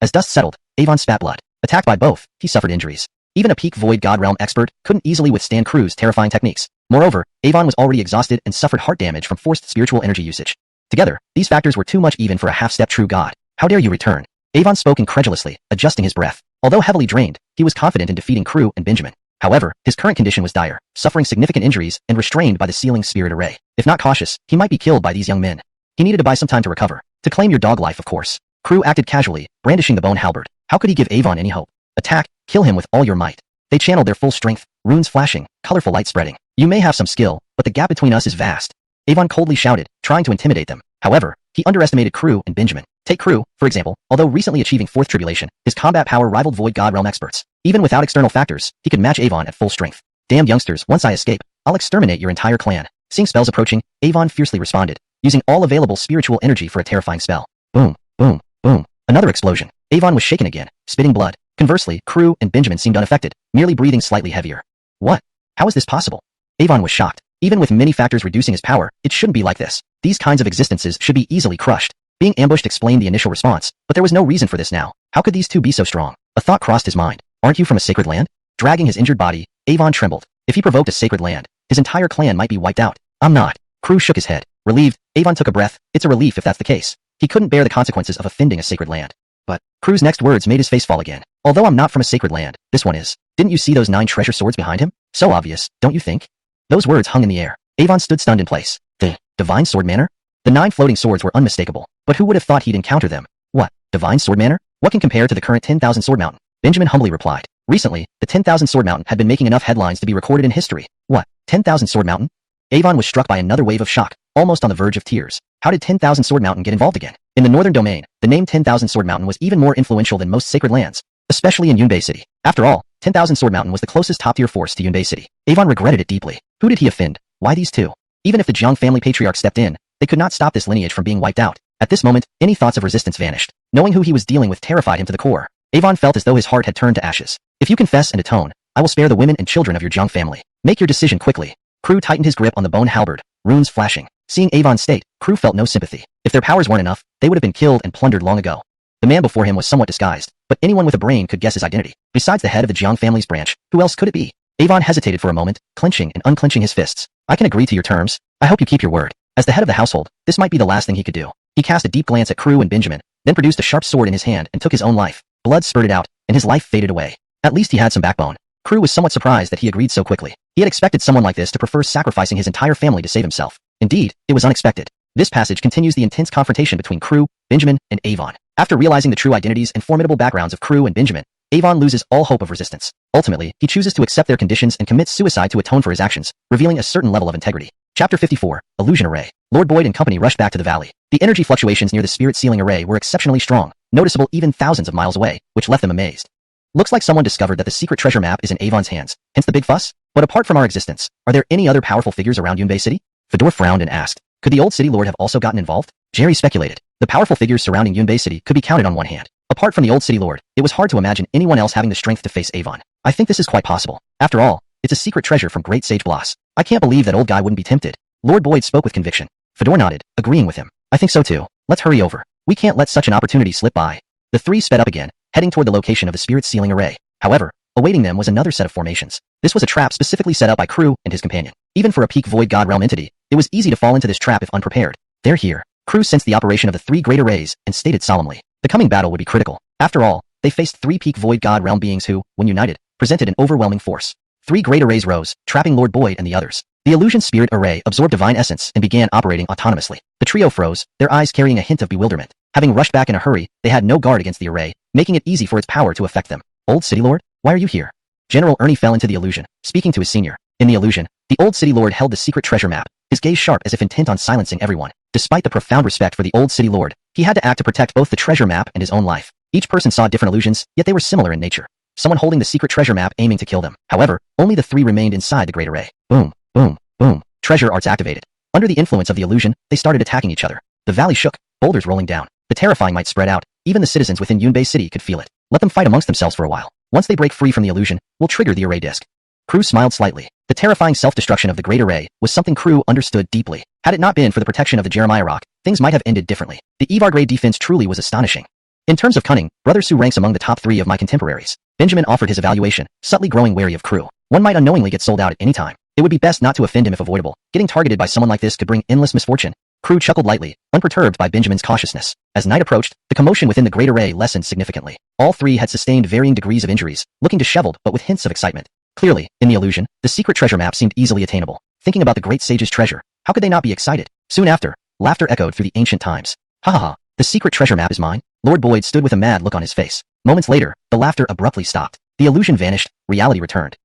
Speaker 1: As dust settled, Avon spat blood. Attacked by both, he suffered injuries. Even a peak Void God Realm expert couldn't easily withstand Crew's terrifying techniques. Moreover, Avon was already exhausted and suffered heart damage from forced spiritual energy usage. Together, these factors were too much even for a half-step true god. How dare you return? Avon spoke incredulously, adjusting his breath. Although heavily drained, he was confident in defeating Crew and Benjamin. However, his current condition was dire, suffering significant injuries and restrained by the ceiling spirit array. If not cautious, he might be killed by these young men. He needed to buy some time to recover. To claim your dog life, of course. Crew acted casually, brandishing the bone halberd. How could he give Avon any hope? Attack, kill him with all your might. They channeled their full strength, runes flashing, colorful light spreading. You may have some skill, but the gap between us is vast. Avon coldly shouted, trying to intimidate them. However, he underestimated Crew and Benjamin. Take Crew, for example, although recently achieving 4th tribulation, his combat power rivaled Void God Realm experts. Even without external factors, he could match Avon at full strength. Damn youngsters, once I escape, I'll exterminate your entire clan. Seeing spells approaching, Avon fiercely responded, using all available spiritual energy for a terrifying spell. Boom, boom, boom. Another explosion. Avon was shaken again, spitting blood. Conversely, Crew and Benjamin seemed unaffected, merely breathing slightly heavier. What? How is this possible? Avon was shocked. Even with many factors reducing his power, it shouldn't be like this. These kinds of existences should be easily crushed. Being ambushed explained the initial response, but there was no reason for this now. How could these two be so strong? A thought crossed his mind. Aren't you from a sacred land? Dragging his injured body, Avon trembled. If he provoked a sacred land, his entire clan might be wiped out. I'm not. Crew shook his head. Relieved, Avon took a breath. It's a relief if that's the case. He couldn't bear the consequences of offending a sacred land. But Crew's next words made his face fall again. Although I'm not from a sacred land, this one is. Didn't you see those 9 treasure swords behind him? So obvious, don't you think? Those words hung in the air. Avon stood stunned in place. The divine sword manor? The 9 floating swords were unmistakable, but who would have thought he'd encounter them? What? Divine sword manor? What can compare to the current 10,000 sword mountain? Benjamin humbly replied. Recently, the 10,000 Sword Mountain had been making enough headlines to be recorded in history. What? 10,000 Sword Mountain? Avon was struck by another wave of shock, almost on the verge of tears. How did 10,000 Sword Mountain get involved again? In the northern domain, the name 10,000 Sword Mountain was even more influential than most sacred lands, especially in Yunbei City. After all, 10,000 Sword Mountain was the closest top-tier force to Yunbei City. Avon regretted it deeply. Who did he offend? Why these two? Even if the Jiang family patriarch stepped in, they could not stop this lineage from being wiped out. At this moment, any thoughts of resistance vanished. Knowing who he was dealing with terrified him to the core. Avon felt as though his heart had turned to ashes. If you confess and atone, I will spare the women and children of your Jiang family. Make your decision quickly. Crew tightened his grip on the bone halberd, runes flashing. Seeing Avon's state, Crew felt no sympathy. If their powers weren't enough, they would have been killed and plundered long ago. The man before him was somewhat disguised, but anyone with a brain could guess his identity. Besides the head of the Jiang family's branch, who else could it be? Avon hesitated for a moment, clenching and unclenching his fists. I can agree to your terms. I hope you keep your word. As the head of the household, this might be the last thing he could do. He cast a deep glance at Crew and Benjamin, then produced a sharp sword in his hand and took his own life. Blood spurted out, and his life faded away. At least he had some backbone. Crew was somewhat surprised that he agreed so quickly. He had expected someone like this to prefer sacrificing his entire family to save himself. Indeed, it was unexpected. This passage continues the intense confrontation between Crew, Benjamin, and Avon. After realizing the true identities and formidable backgrounds of Crew and Benjamin, Avon loses all hope of resistance. Ultimately, he chooses to accept their conditions and commits suicide to atone for his actions, revealing a certain level of integrity. Chapter 54, Illusion Array. Lord Boyd and company rushed back to the valley. The energy fluctuations near the spirit ceiling array were exceptionally strong, noticeable even thousands of miles away, which left them amazed. Looks like someone discovered that the secret treasure map is in Avon's hands, hence the big fuss. But apart from our existence, are there any other powerful figures around Yunbei City? Fedor frowned and asked. Could the old city lord have also gotten involved? Jerry speculated. The powerful figures surrounding Yunbei City could be counted on one hand. Apart from the old city lord, it was hard to imagine anyone else having the strength to face Avon. I think this is quite possible. After all, it's a secret treasure from Great Sage Bloss. I can't believe that old guy wouldn't be tempted. Lord Boyd spoke with conviction. Fedor nodded, agreeing with him. I think so too. Let's hurry over. We can't let such an opportunity slip by. The three sped up again, heading toward the location of the spirit ceiling array. However, awaiting them was another set of formations. This was a trap specifically set up by Crew and his companion. Even for a peak void god realm entity, it was easy to fall into this trap if unprepared. They're here. Crew sensed the operation of the three great arrays and stated solemnly. The coming battle would be critical. After all, they faced three peak void god realm beings who, when united, presented an overwhelming force. Three great arrays rose, trapping Lord Boyd and the others. The illusion spirit array absorbed divine essence and began operating autonomously. The trio froze, their eyes carrying a hint of bewilderment. Having rushed back in a hurry, they had no guard against the array, making it easy for its power to affect them. Old City Lord, why are you here? General Ernie fell into the illusion, speaking to his senior. In the illusion, the old City Lord held the secret treasure map, his gaze sharp as if intent on silencing everyone. Despite the profound respect for the old City Lord, he had to act to protect both the treasure map and his own life. Each person saw different illusions, yet they were similar in nature. Someone holding the secret treasure map aiming to kill them. However, only the three remained inside the great array. Boom, boom, boom. Treasure arts activated. Under the influence of the illusion, they started attacking each other. The valley shook, boulders rolling down. The terrifying might spread out. Even the citizens within Yunbei City could feel it. Let them fight amongst themselves for a while. Once they break free from the illusion, we'll trigger the array disk. Crew smiled slightly. The terrifying self-destruction of the great array was something Crew understood deeply. Had it not been for the protection of the Jeremiah Rock, things might have ended differently. The Evar-grade defense truly was astonishing. In terms of cunning, Brother Sue ranks among the top 3 of my contemporaries. Benjamin offered his evaluation, subtly growing wary of Crew. One might unknowingly get sold out at any time. It would be best not to offend him if avoidable. Getting targeted by someone like this could bring endless misfortune. Crew chuckled lightly, unperturbed by Benjamin's cautiousness. As night approached, the commotion within the great array lessened significantly. All three had sustained varying degrees of injuries, looking disheveled but with hints of excitement. Clearly, in the illusion, the secret treasure map seemed easily attainable. Thinking about the great sage's treasure, how could they not be excited? Soon after, laughter echoed through the ancient times. Ha ha ha, the secret treasure map is mine? Lord Boyd stood with a mad look on his face. Moments later, the laughter abruptly stopped. The illusion vanished, reality returned.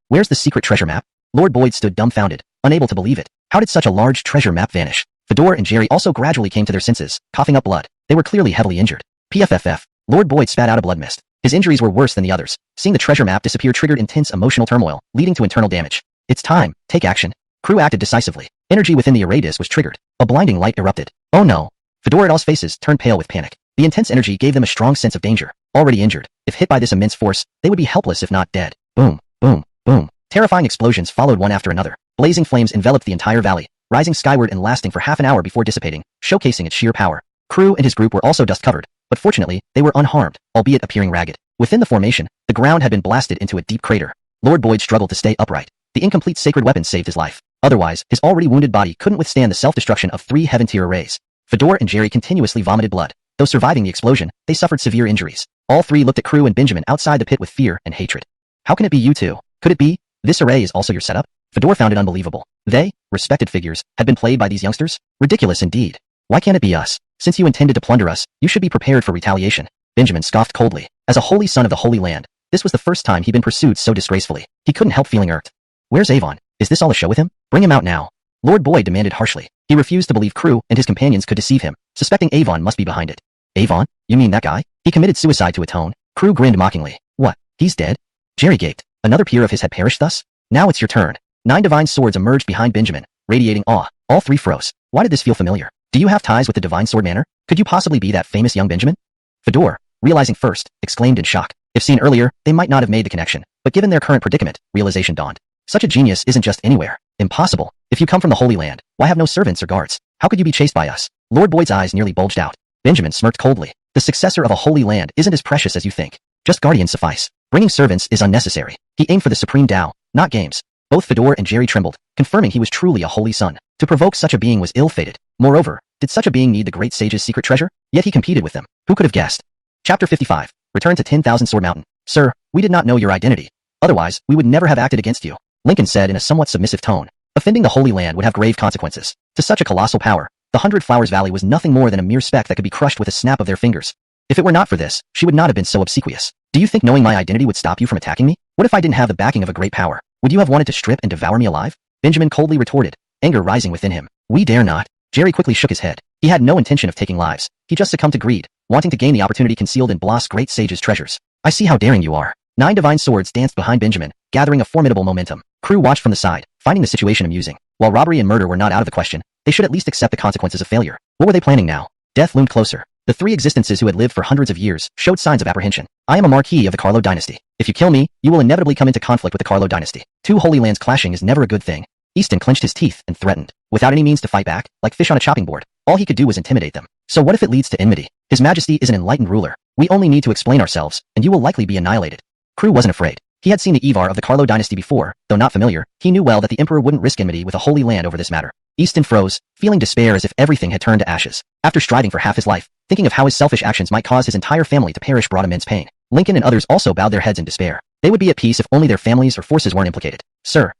Speaker 1: Where's the secret treasure map? Lord Boyd stood dumbfounded, unable to believe it. How did such a large treasure map vanish? Fedor and Jerry also gradually came to their senses, coughing up blood. They were clearly heavily injured. PFFF. Lord Boyd spat out a blood mist. His injuries were worse than the others. Seeing the treasure map disappear triggered intense emotional turmoil, leading to internal damage. It's time. Take action. Crew acted decisively. Energy within the array disk was triggered. A blinding light erupted. Oh no. Fedor and all's faces turned pale with panic. The intense energy gave them a strong sense of danger. Already injured, if hit by this immense force, they would be helpless if not dead. Boom, boom, boom. Terrifying explosions followed one after another. Blazing flames enveloped the entire valley, rising skyward and lasting for half an hour before dissipating, showcasing its sheer power. Crew and his group were also dust-covered, but fortunately, they were unharmed, albeit appearing ragged. Within the formation, the ground had been blasted into a deep crater. Lord Boyd struggled to stay upright. The incomplete sacred weapon saved his life. Otherwise, his already wounded body couldn't withstand the self-destruction of 3 heaven-tier arrays. Fedor and Jerry continuously vomited blood. Though surviving the explosion, they suffered severe injuries. All three looked at Crew and Benjamin outside the pit with fear and hatred. How can it be you two? Could it be? This array is also your setup? Fedor found it unbelievable. They, respected figures, had been played by these youngsters? Ridiculous indeed. Why can't it be us? Since you intended to plunder us, you should be prepared for retaliation. Benjamin scoffed coldly. As a holy son of the Holy Land, this was the first time he'd been pursued so disgracefully. He couldn't help feeling irked. Where's Avon? Is this all a show with him? Bring him out now. Lord Boyd demanded harshly. He refused to believe Crew and his companions could deceive him, suspecting Avon must be behind it. Avon? You mean that guy? He committed suicide to atone. Crew grinned mockingly. What? He's dead? Jerry gaped. Another peer of his had perished thus? Now it's your turn. 9 divine swords emerged behind Benjamin, radiating awe. All 3 froze. Why did this feel familiar? Do you have ties with the Divine Sword Manor? Could you possibly be that famous young Benjamin? Fedor, realizing first, exclaimed in shock. If seen earlier, they might not have made the connection, but given their current predicament, realization dawned. Such a genius isn't just anywhere. Impossible. If you come from the Holy Land, why have no servants or guards? How could you be chased by us? Lord Boyd's eyes nearly bulged out. Benjamin smirked coldly. The successor of a Holy Land isn't as precious as you think. Just guardians suffice. Bringing servants is unnecessary. He aimed for the supreme Tao, not games. Both Fedor and Jerry trembled, confirming he was truly a holy son. To provoke such a being was ill-fated. Moreover, did such a being need the great sage's secret treasure? Yet he competed with them. Who could have guessed? Chapter 55. Return to 10,000 Sword Mountain. Sir, we did not know your identity. Otherwise, we would never have acted against you, Lincoln said in a somewhat submissive tone. Offending the Holy Land would have grave consequences. To such a colossal power, the 100 Flowers Valley was nothing more than a mere speck that could be crushed with a snap of their fingers. If it were not for this, she would not have been so obsequious. Do you think knowing my identity would stop you from attacking me? What if I didn't have the backing of a great power? Would you have wanted to strip and devour me alive? Benjamin coldly retorted, anger rising within him. We dare not. Jerry quickly shook his head. He had no intention of taking lives. He just succumbed to greed, wanting to gain the opportunity concealed in Bloss' great sage's treasures. I see how daring you are. 9 divine swords danced behind Benjamin, gathering a formidable momentum. Crew watched from the side, finding the situation amusing. While robbery and murder were not out of the question, they should at least accept the consequences of failure. What were they planning now? Death loomed closer. The 3 existences who had lived for hundreds of years showed signs of apprehension. I am a marquis of the Carlo dynasty. If you kill me, you will inevitably come into conflict with the Carlo dynasty. 2 holy lands clashing is never a good thing. Easton clenched his teeth and threatened. Without any means to fight back, like fish on a chopping board, all he could do was intimidate them. So what if it leads to enmity? His Majesty is an enlightened ruler. We only need to explain ourselves, and you will likely be annihilated. Crew wasn't afraid. He had seen the Evar of the Carlo dynasty before, though not familiar. He knew well that the Emperor wouldn't risk enmity with a holy land over this matter. Easton froze, feeling despair as if everything had turned to ashes. After striving for half his life, thinking of how his selfish actions might cause his entire family to perish brought immense pain. Lincoln and others also bowed their heads in despair. They would be at peace if only their families or forces weren't implicated. Sir,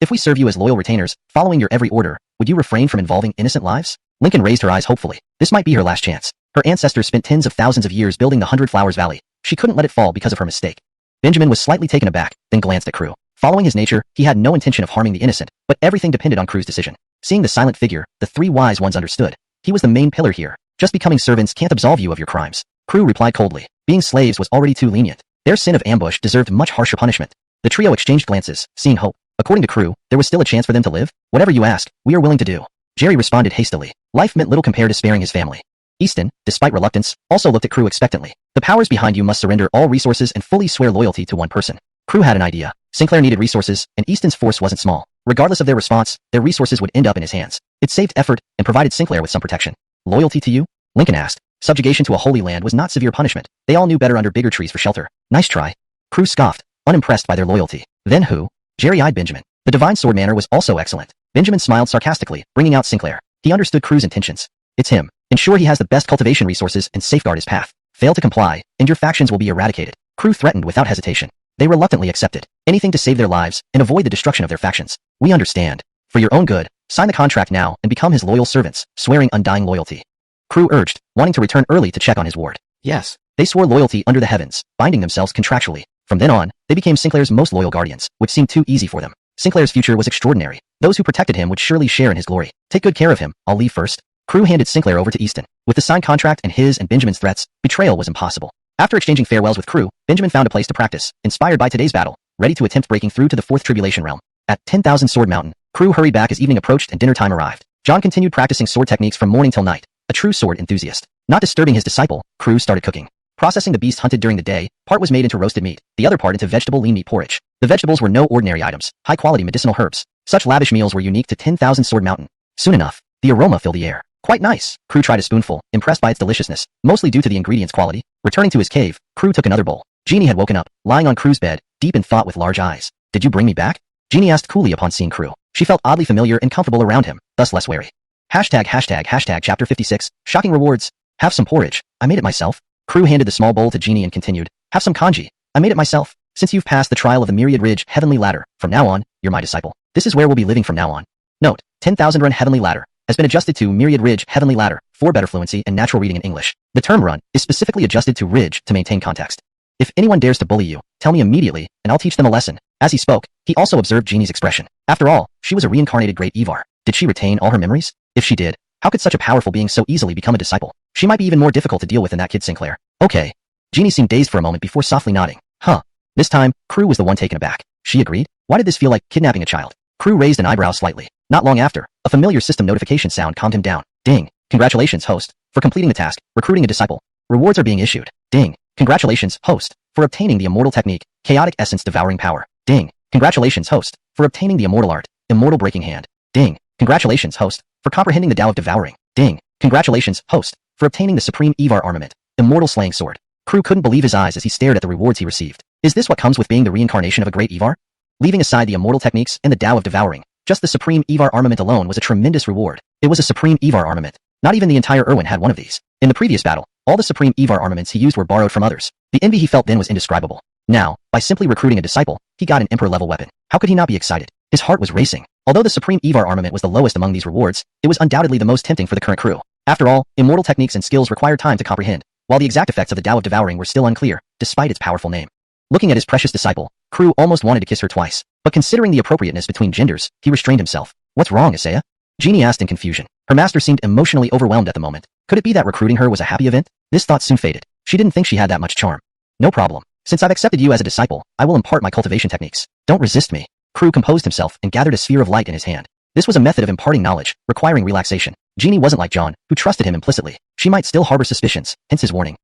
Speaker 1: if we serve you as loyal retainers, following your every order, would you refrain from involving innocent lives? Lincoln raised her eyes hopefully. This might be her last chance. Her ancestors spent tens of thousands of years building the 100 Flowers Valley. She couldn't let it fall because of her mistake. Benjamin was slightly taken aback, then glanced at Crew. Following his nature, he had no intention of harming the innocent, but everything depended on Crew's decision. Seeing the silent figure, the 3 wise ones understood. He was the main pillar here. Just becoming servants can't absolve you of your crimes. Crew replied coldly. Being slaves was already too lenient. Their sin of ambush deserved much harsher punishment. The trio exchanged glances, seeing hope. According to Crew, there was still a chance for them to live. Whatever you ask, we are willing to do. Jerry responded hastily. Life meant little compared to sparing his family. Easton, despite reluctance, also looked at Crew expectantly. The powers behind you must surrender all resources and fully swear loyalty to one person. Crew had an idea. Sinclair needed resources, and Easton's force wasn't small. Regardless of their response, their resources would end up in his hands. It saved effort and provided Sinclair with some protection. Loyalty to you? Lincoln asked. Subjugation to a holy land was not severe punishment. They all knew better under bigger trees for shelter. Nice try. Crew scoffed, unimpressed by their loyalty. Then who? Jerry eyed Benjamin. The Divine Sword Manor was also excellent. Benjamin smiled sarcastically, bringing out Sinclair. He understood Crew's intentions. It's him. Ensure he has the best cultivation resources and safeguard his path. Fail to comply, and your factions will be eradicated. Crew threatened without hesitation. They reluctantly accepted. Anything to save their lives and avoid the destruction of their factions. We understand. For your own good, sign the contract now and become his loyal servants, swearing undying loyalty. Crew urged, wanting to return early to check on his ward. Yes. They swore loyalty under the heavens, binding themselves contractually. From then on, they became Sinclair's most loyal guardians, which seemed too easy for them. Sinclair's future was extraordinary. Those who protected him would surely share in his glory. Take good care of him. I'll leave first. Crew handed Sinclair over to Easton. With the signed contract and his and Benjamin's threats, betrayal was impossible. After exchanging farewells with Crew, Benjamin found a place to practice, inspired by today's battle, ready to attempt breaking through to the 4th Tribulation Realm. At 10,000 Sword Mountain, Crew hurried back as evening approached and dinner time arrived. John continued practicing sword techniques from morning till night, a true sword enthusiast. Not disturbing his disciple, Crew started cooking. Processing the beast hunted during the day, part was made into roasted meat, the other part into vegetable lean meat porridge. The vegetables were no ordinary items, high-quality medicinal herbs. Such lavish meals were unique to 10,000 Sword Mountain. Soon enough, the aroma filled the air. Quite nice. Crew tried a spoonful, impressed by its deliciousness, mostly due to the ingredients' quality. Returning to his cave, Crew took another bowl. Jeannie had woken up, lying on Crew's bed, deep in thought with large eyes. Did you bring me back? Jeannie asked coolly upon seeing Crew. She felt oddly familiar and comfortable around him, thus less wary. ##### Chapter 56, Shocking Rewards. Have some porridge. I made it myself. Crew handed the small bowl to Jeannie and continued. Have some kanji. I made it myself. Since you've passed the trial of the Myriad Ridge Heavenly Ladder, from now on, you're my disciple. This is where we'll be living from now on. Note, 10,000 Run Heavenly Ladder has been adjusted to Myriad Ridge Heavenly Ladder for better fluency and natural reading in English. The term run is specifically adjusted to ridge to maintain context. If anyone dares to bully you, tell me immediately, and I'll teach them a lesson. As he spoke, he also observed Jeannie's expression. After all, she was a reincarnated great Evar. Did she retain all her memories? If she did, how could such a powerful being so easily become a disciple? She might be even more difficult to deal with than that kid Sinclair. Okay. Jeannie seemed dazed for a moment before softly nodding. Huh. This time, Crew was the one taken aback. She agreed? Why did this feel like kidnapping a child? Crew raised an eyebrow slightly. Not long after, a familiar system notification sound calmed him down. Ding. Congratulations, host, for completing the task, recruiting a disciple. Rewards are being issued. Ding. Congratulations, host, for obtaining the immortal technique, chaotic essence devouring power. Ding. Congratulations, host, for obtaining the immortal art, immortal breaking hand. Ding. Congratulations, host, for comprehending the Tao of devouring. Ding. Congratulations, host, for obtaining the supreme Evar armament, immortal slaying sword. Crew couldn't believe his eyes as he stared at the rewards he received. Is this what comes with being the reincarnation of a great Evar? Leaving aside the immortal techniques and the Tao of devouring, just the supreme Evar armament alone was a tremendous reward. It was a supreme Evar armament. Not even the entire Irwin had one of these. In the previous battle, all the supreme Evar armaments he used were borrowed from others. The envy he felt then was indescribable. Now, by simply recruiting a disciple, he got an emperor-level weapon. How could he not be excited? His heart was racing. Although the supreme Evar armament was the lowest among these rewards, it was undoubtedly the most tempting for the current crew. After all, immortal techniques and skills require time to comprehend, while the exact effects of the Tao of devouring were still unclear, despite its powerful name. Looking at his precious disciple, Crew almost wanted to kiss her twice, but considering the appropriateness between genders, he restrained himself. What's wrong, Isaiah? Jeannie asked in confusion. Her master seemed emotionally overwhelmed at the moment. Could it be that recruiting her was a happy event? This thought soon faded. She didn't think she had that much charm. No problem. Since I've accepted you as a disciple, I will impart my cultivation techniques. Don't resist me. Crew composed himself and gathered a sphere of light in his hand. This was a method of imparting knowledge, requiring relaxation. Jeannie wasn't like John, who trusted him implicitly. She might still harbor suspicions, hence his warning.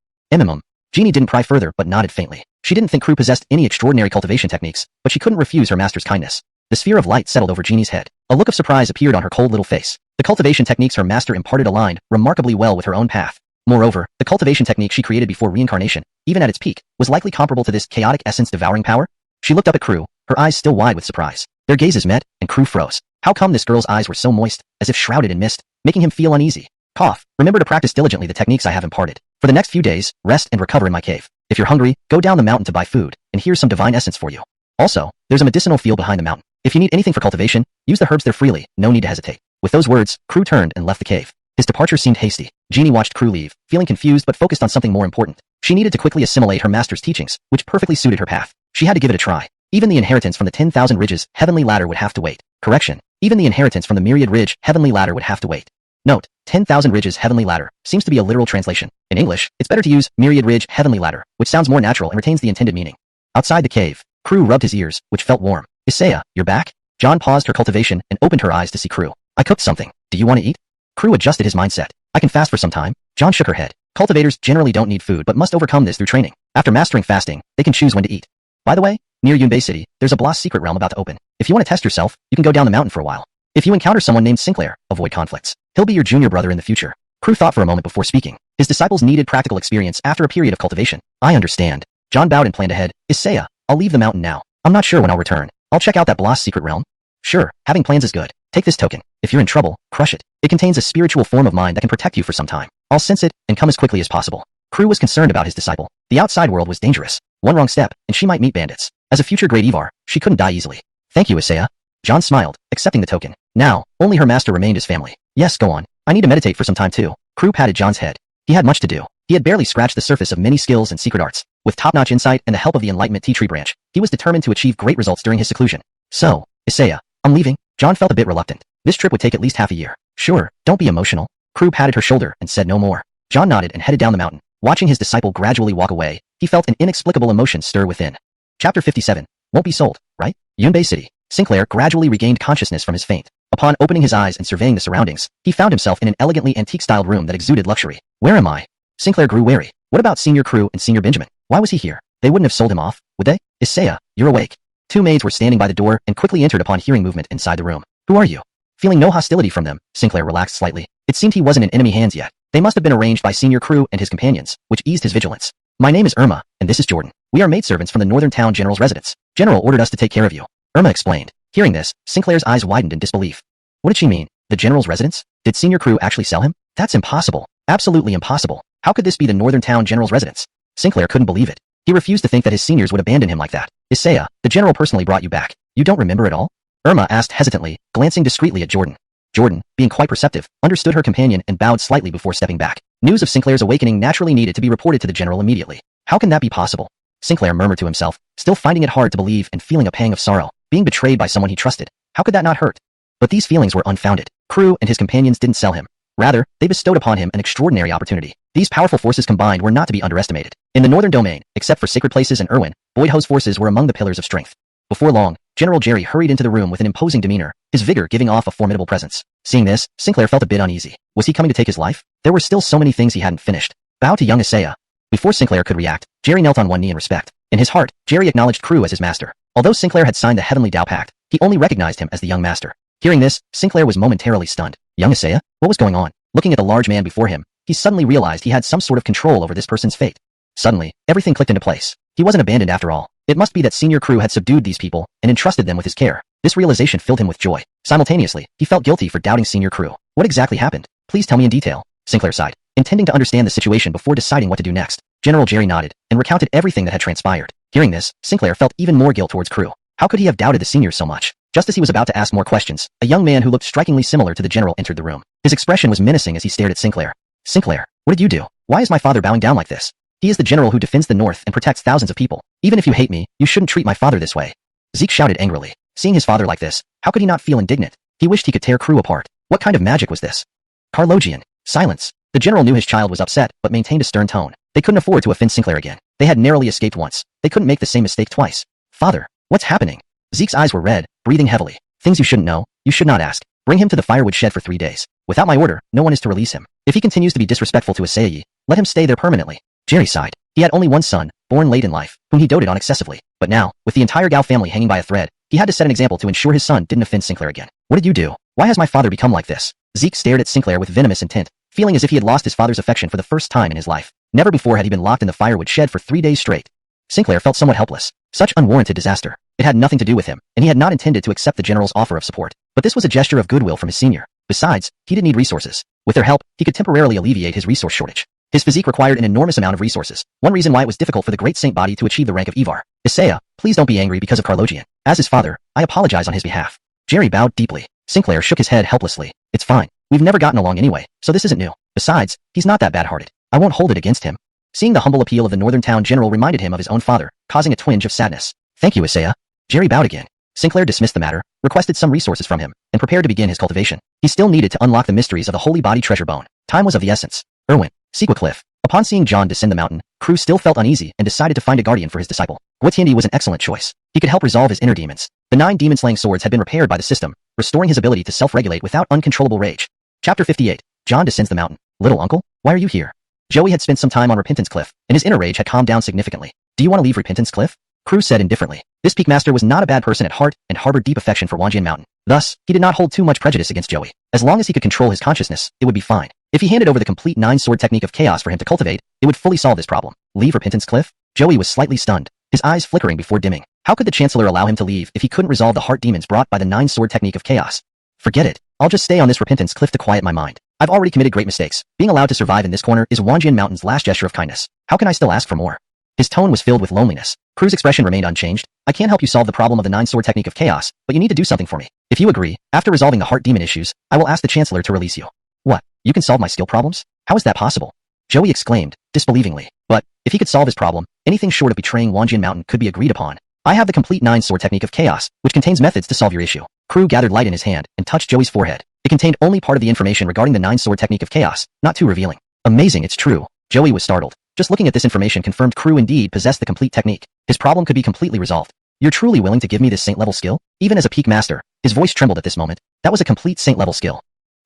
Speaker 1: Jeannie didn't pry further but nodded faintly. She didn't think Crew possessed any extraordinary cultivation techniques, but she couldn't refuse her master's kindness. The sphere of light settled over Jeannie's head. A look of surprise appeared on her cold little face. The cultivation techniques her master imparted aligned remarkably well with her own path. Moreover, the cultivation technique she created before reincarnation, even at its peak, was likely comparable to this chaotic essence devouring power. She looked up at Crew, her eyes still wide with surprise. Their gazes met, and Crew froze. How come this girl's eyes were so moist, as if shrouded in mist, making him feel uneasy? Cough. Remember to practice diligently the techniques I have imparted. For the next few days, rest and recover in my cave. If you're hungry, go down the mountain to buy food, and here's some divine essence for you. Also, there's a medicinal field behind the mountain. If you need anything for cultivation, use the herbs there freely, no need to hesitate. With those words, Crew turned and left the cave. His departure seemed hasty. Jeannie watched Crew leave, feeling confused but focused on something more important. She needed to quickly assimilate her master's teachings, which perfectly suited her path. She had to give it a try. Even the inheritance from the 10,000 Ridges Heavenly Ladder would have to wait. Correction. Even the inheritance from the Myriad Ridge Heavenly Ladder would have to wait. Note, 10,000 Ridges Heavenly Ladder seems to be a literal translation. In English, it's better to use Myriad Ridge Heavenly Ladder, which sounds more natural and retains the intended meaning. Outside the cave, Crew rubbed his ears, which felt warm. Isaiah, you're back? John paused her cultivation and opened her eyes to see Crew. I cooked something. Do you want to eat? Crew adjusted his mindset. I can fast for some time. John shook her head. Cultivators generally don't need food but must overcome this through training. After mastering fasting, they can choose when to eat. By the way, near Yunbei City, there's a Bloss secret realm about to open. If you want to test yourself, you can go down the mountain for a while. If you encounter someone named Sinclair, avoid conflicts. He'll be your junior brother in the future. Crew thought for a moment before speaking. His disciples needed practical experience after a period of cultivation. I understand. John bowed and planned ahead. Isaiah, I'll leave the mountain now. I'm not sure when I'll return. I'll check out that Bloss secret realm. Sure, having plans is good. Take this token. If you're in trouble, crush it. It contains a spiritual form of mine that can protect you for some time. I'll sense it and come as quickly as possible. Crew was concerned about his disciple. The outside world was dangerous. One wrong step, and she might meet bandits. As a future great Evar, she couldn't die easily. Thank you, Isaiah. John smiled, accepting the token. Now, only her master remained as family. Yes, go on. I need to meditate for some time too. Crew patted John's head. He had much to do. He had barely scratched the surface of many skills and secret arts. With top-notch insight and the help of the Enlightenment Tea Tree branch, he was determined to achieve great results during his seclusion. So, Isaiah, I'm leaving. John felt a bit reluctant. This trip would take at least half a year. Sure, don't be emotional. Crew patted her shoulder and said no more. John nodded and headed down the mountain. Watching his disciple gradually walk away, he felt an inexplicable emotion stir within. Chapter 57. Won't be sold, right? Yunbei City. Sinclair gradually regained consciousness from his faint. Upon opening his eyes and surveying the surroundings, he found himself in an elegantly antique-styled room that exuded luxury. Where am I? Sinclair grew wary. What about Senior Crew and Senior Benjamin? Why was he here? They wouldn't have sold him off, would they? Isaiah, you're awake. Two maids were standing by the door and quickly entered upon hearing movement inside the room. Who are you? Feeling no hostility from them, Sinclair relaxed slightly. It seemed he wasn't in enemy hands yet. They must have been arranged by Senior Crew and his companions, which eased his vigilance. My name is Irma, and this is Jordan. We are maidservants from the Northern Town General's residence. General ordered us to take care of you. Irma explained. Hearing this, Sinclair's eyes widened in disbelief. What did she mean? The General's residence? Did Senior Crew actually sell him? That's impossible. Absolutely impossible. How could this be the Northern Town General's residence? Sinclair couldn't believe it. He refused to think that his seniors would abandon him like that. Isaiah, the General personally brought you back. You don't remember at all? Irma asked hesitantly, glancing discreetly at Jordan. Jordan, being quite perceptive, understood her companion and bowed slightly before stepping back. News of Sinclair's awakening naturally needed to be reported to the general immediately. How can that be possible? Sinclair murmured to himself, still finding it hard to believe and feeling a pang of sorrow. Being betrayed by someone he trusted. How could that not hurt? But these feelings were unfounded. Crew and his companions didn't sell him. Rather, they bestowed upon him an extraordinary opportunity. These powerful forces combined were not to be underestimated. In the northern domain, except for Sacred Places and Irwin, Boyd Ho's forces were among the pillars of strength. Before long, General Jerry hurried into the room with an imposing demeanor, his vigor giving off a formidable presence. Seeing this, Sinclair felt a bit uneasy. Was he coming to take his life? There were still so many things he hadn't finished. Bow to young Isaiah. Before Sinclair could react, Jerry knelt on one knee in respect. In his heart, Jerry acknowledged Crew as his master. Although Sinclair had signed the Heavenly Tao Pact, he only recognized him as the young master. Hearing this, Sinclair was momentarily stunned. Young Isaiah? What was going on? Looking at the large man before him, he suddenly realized he had some sort of control over this person's fate. Suddenly, everything clicked into place. He wasn't abandoned after all. It must be that Senior Crew had subdued these people and entrusted them with his care. This realization filled him with joy. Simultaneously, he felt guilty for doubting Senior Crew. What exactly happened? Please tell me in detail. Sinclair sighed, intending to understand the situation before deciding what to do next. General Jerry nodded and recounted everything that had transpired. Hearing this, Sinclair felt even more guilt towards Crew. How could he have doubted the seniors so much? Just as he was about to ask more questions, a young man who looked strikingly similar to the general entered the room. His expression was menacing as he stared at Sinclair. Sinclair, what did you do? Why is my father bowing down like this? He is the general who defends the North and protects thousands of people. Even if you hate me, you shouldn't treat my father this way. Zeke shouted angrily. Seeing his father like this, how could he not feel indignant? He wished he could tear Crew apart. What kind of magic was this? Carlogian. Silence. The general knew his child was upset, but maintained a stern tone. They couldn't afford to offend Sinclair again. They had narrowly escaped once. They couldn't make the same mistake twice. Father, what's happening? Zeke's eyes were red, breathing heavily. Things you shouldn't know, you should not ask. Bring him to the firewood shed for 3 days. Without my order, no one is to release him. If he continues to be disrespectful to Isaiah, let him stay there permanently. Jerry sighed. He had only one son, born late in life, whom he doted on excessively. But now, with the entire Gao family hanging by a thread, he had to set an example to ensure his son didn't offend Sinclair again. What did you do? Why has my father become like this? Zeke stared at Sinclair with venomous intent, feeling as if he had lost his father's affection for the first time in his life. Never before had he been locked in the firewood shed for 3 days straight. Sinclair felt somewhat helpless. Such unwarranted disaster. It had nothing to do with him, and he had not intended to accept the general's offer of support. But this was a gesture of goodwill from his senior. Besides, he did need resources. With their help, he could temporarily alleviate his resource shortage. His physique required an enormous amount of resources, one reason why it was difficult for the great saint body to achieve the rank of Evar. Isaiah, please don't be angry because of Carlogian. As his father, I apologize on his behalf. Jerry bowed deeply. Sinclair shook his head helplessly. It's fine. We've never gotten along anyway, so this isn't new. Besides, he's not that bad-hearted. I won't hold it against him. Seeing the humble appeal of the northern town general reminded him of his own father, causing a twinge of sadness. Thank you, Isaiah. Jerry bowed again. Sinclair dismissed the matter, requested some resources from him, and prepared to begin his cultivation. He still needed to unlock the mysteries of the holy body treasure bone. Time was of the essence. Irwin, Sequa Cliff. Upon seeing John descend the mountain, Crew still felt uneasy and decided to find a guardian for his disciple. Guatiendi was an excellent choice. He could help resolve his inner demons. The 9 demon-slaying swords had been repaired by the system, restoring his ability to self-regulate without uncontrollable rage. Chapter 58. John descends the mountain. Little uncle, why are you here? Joey had spent some time on Repentance Cliff, and his inner rage had calmed down significantly. Do you want to leave Repentance Cliff? Crew said indifferently. This peak master was not a bad person at heart and harbored deep affection for Wanjian Mountain. Thus, he did not hold too much prejudice against Joey. As long as he could control his consciousness, it would be fine. If he handed over the complete 9-sword technique of chaos for him to cultivate, it would fully solve this problem. Leave Repentance Cliff? Joey was slightly stunned, his eyes flickering before dimming. How could the Chancellor allow him to leave if he couldn't resolve the heart demons brought by the 9-sword technique of chaos? Forget it. I'll just stay on this Repentance Cliff to quiet my mind. I've already committed great mistakes. Being allowed to survive in this corner is Wanjian Mountain's last gesture of kindness. How can I still ask for more? His tone was filled with loneliness. Crew's expression remained unchanged. I can't help you solve the problem of the 9-sword technique of chaos, but you need to do something for me. If you agree, after resolving the heart demon issues, I will ask the Chancellor to release you. What? You can solve my skill problems? How is that possible? Joey exclaimed, disbelievingly. But, if he could solve his problem, anything short of betraying Wanjian Mountain could be agreed upon. I have the complete 9-sword technique of chaos, which contains methods to solve your issue. Crew gathered light in his hand and touched Joey's forehead. It contained only part of the information regarding the 9-sword technique of chaos, not too revealing. Amazing, it's true. Joey was startled. Just looking at this information confirmed Crew indeed possessed the complete technique. His problem could be completely resolved. You're truly willing to give me this saint-level skill? Even as a peak master, his voice trembled at this moment. That was a complete saint-level skill.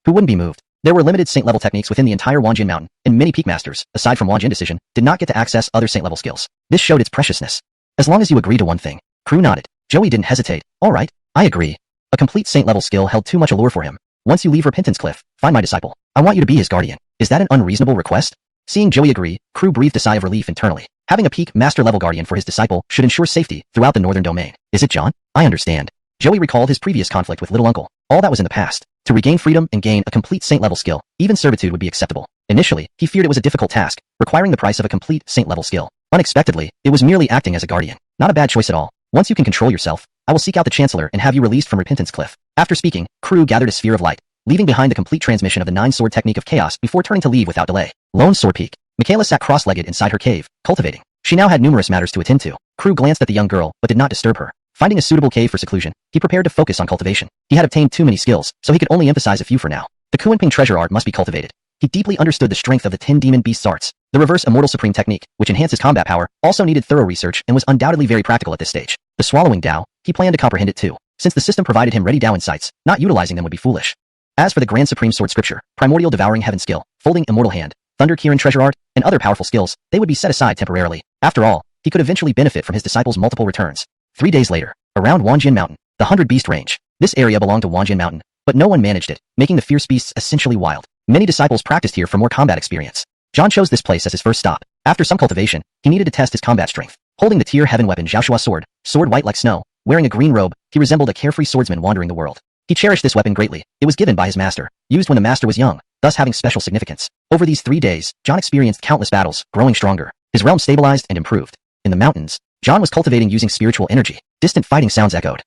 Speaker 1: Who wouldn't be moved? There were limited saint-level techniques within the entire Wanjian Mountain, and many peak masters, aside from Wanjian Decision, did not get to access other saint-level skills. This showed its preciousness. As long as you agree to one thing. Crew nodded. Joey didn't hesitate. All right, I agree. A complete saint-level skill held too much allure for him. Once you leave Repentance Cliff, find my disciple. I want you to be his guardian. Is that an unreasonable request? Seeing Joey agree, Crew breathed a sigh of relief internally. Having a peak master-level guardian for his disciple should ensure safety throughout the northern domain. Is it, John? I understand. Joey recalled his previous conflict with Little Uncle. All that was in the past. To regain freedom and gain a complete saint-level skill, even servitude would be acceptable. Initially, he feared it was a difficult task, requiring the price of a complete saint-level skill. Unexpectedly, it was merely acting as a guardian. Not a bad choice at all. Once you can control yourself, I will seek out the Chancellor and have you released from Repentance Cliff. After speaking, Crew gathered a sphere of light. leaving behind the complete transmission of the 9-sword technique of chaos before turning to leave without delay. Lone Sword Peak. Michaela sat cross-legged inside her cave, cultivating. She now had numerous matters to attend to. Crew glanced at the young girl, but did not disturb her. Finding a suitable cave for seclusion, he prepared to focus on cultivation. He had obtained too many skills, so he could only emphasize a few for now. The Kuanping treasure art must be cultivated. He deeply understood the strength of the 10 demon beasts arts. The reverse immortal supreme technique, which enhances combat power, also needed thorough research and was undoubtedly very practical at this stage. The swallowing Dao, he planned to comprehend it too. Since the system provided him ready Dao insights, not utilizing them would be foolish. As for the Grand Supreme Sword Scripture, Primordial Devouring Heaven skill, Folding Immortal Hand, Thunder Kirin treasure art, and other powerful skills, they would be set aside temporarily. After all, he could eventually benefit from his disciples' multiple returns. 3 days later, around Wanjian Mountain, the 100 Beast Range. This area belonged to Wanjian Mountain, but no one managed it, making the fierce beasts essentially wild. Many disciples practiced here for more combat experience. John chose this place as his first stop. After some cultivation, he needed to test his combat strength. Holding the tier heaven weapon Zhaoshua sword, sword white like snow, wearing a green robe, he resembled a carefree swordsman wandering the world. He cherished this weapon greatly. It was given by his master, used when the master was young, thus having special significance. Over these 3 days, John experienced countless battles, growing stronger. His realm stabilized and improved. In the mountains, John was cultivating using spiritual energy. Distant fighting sounds echoed.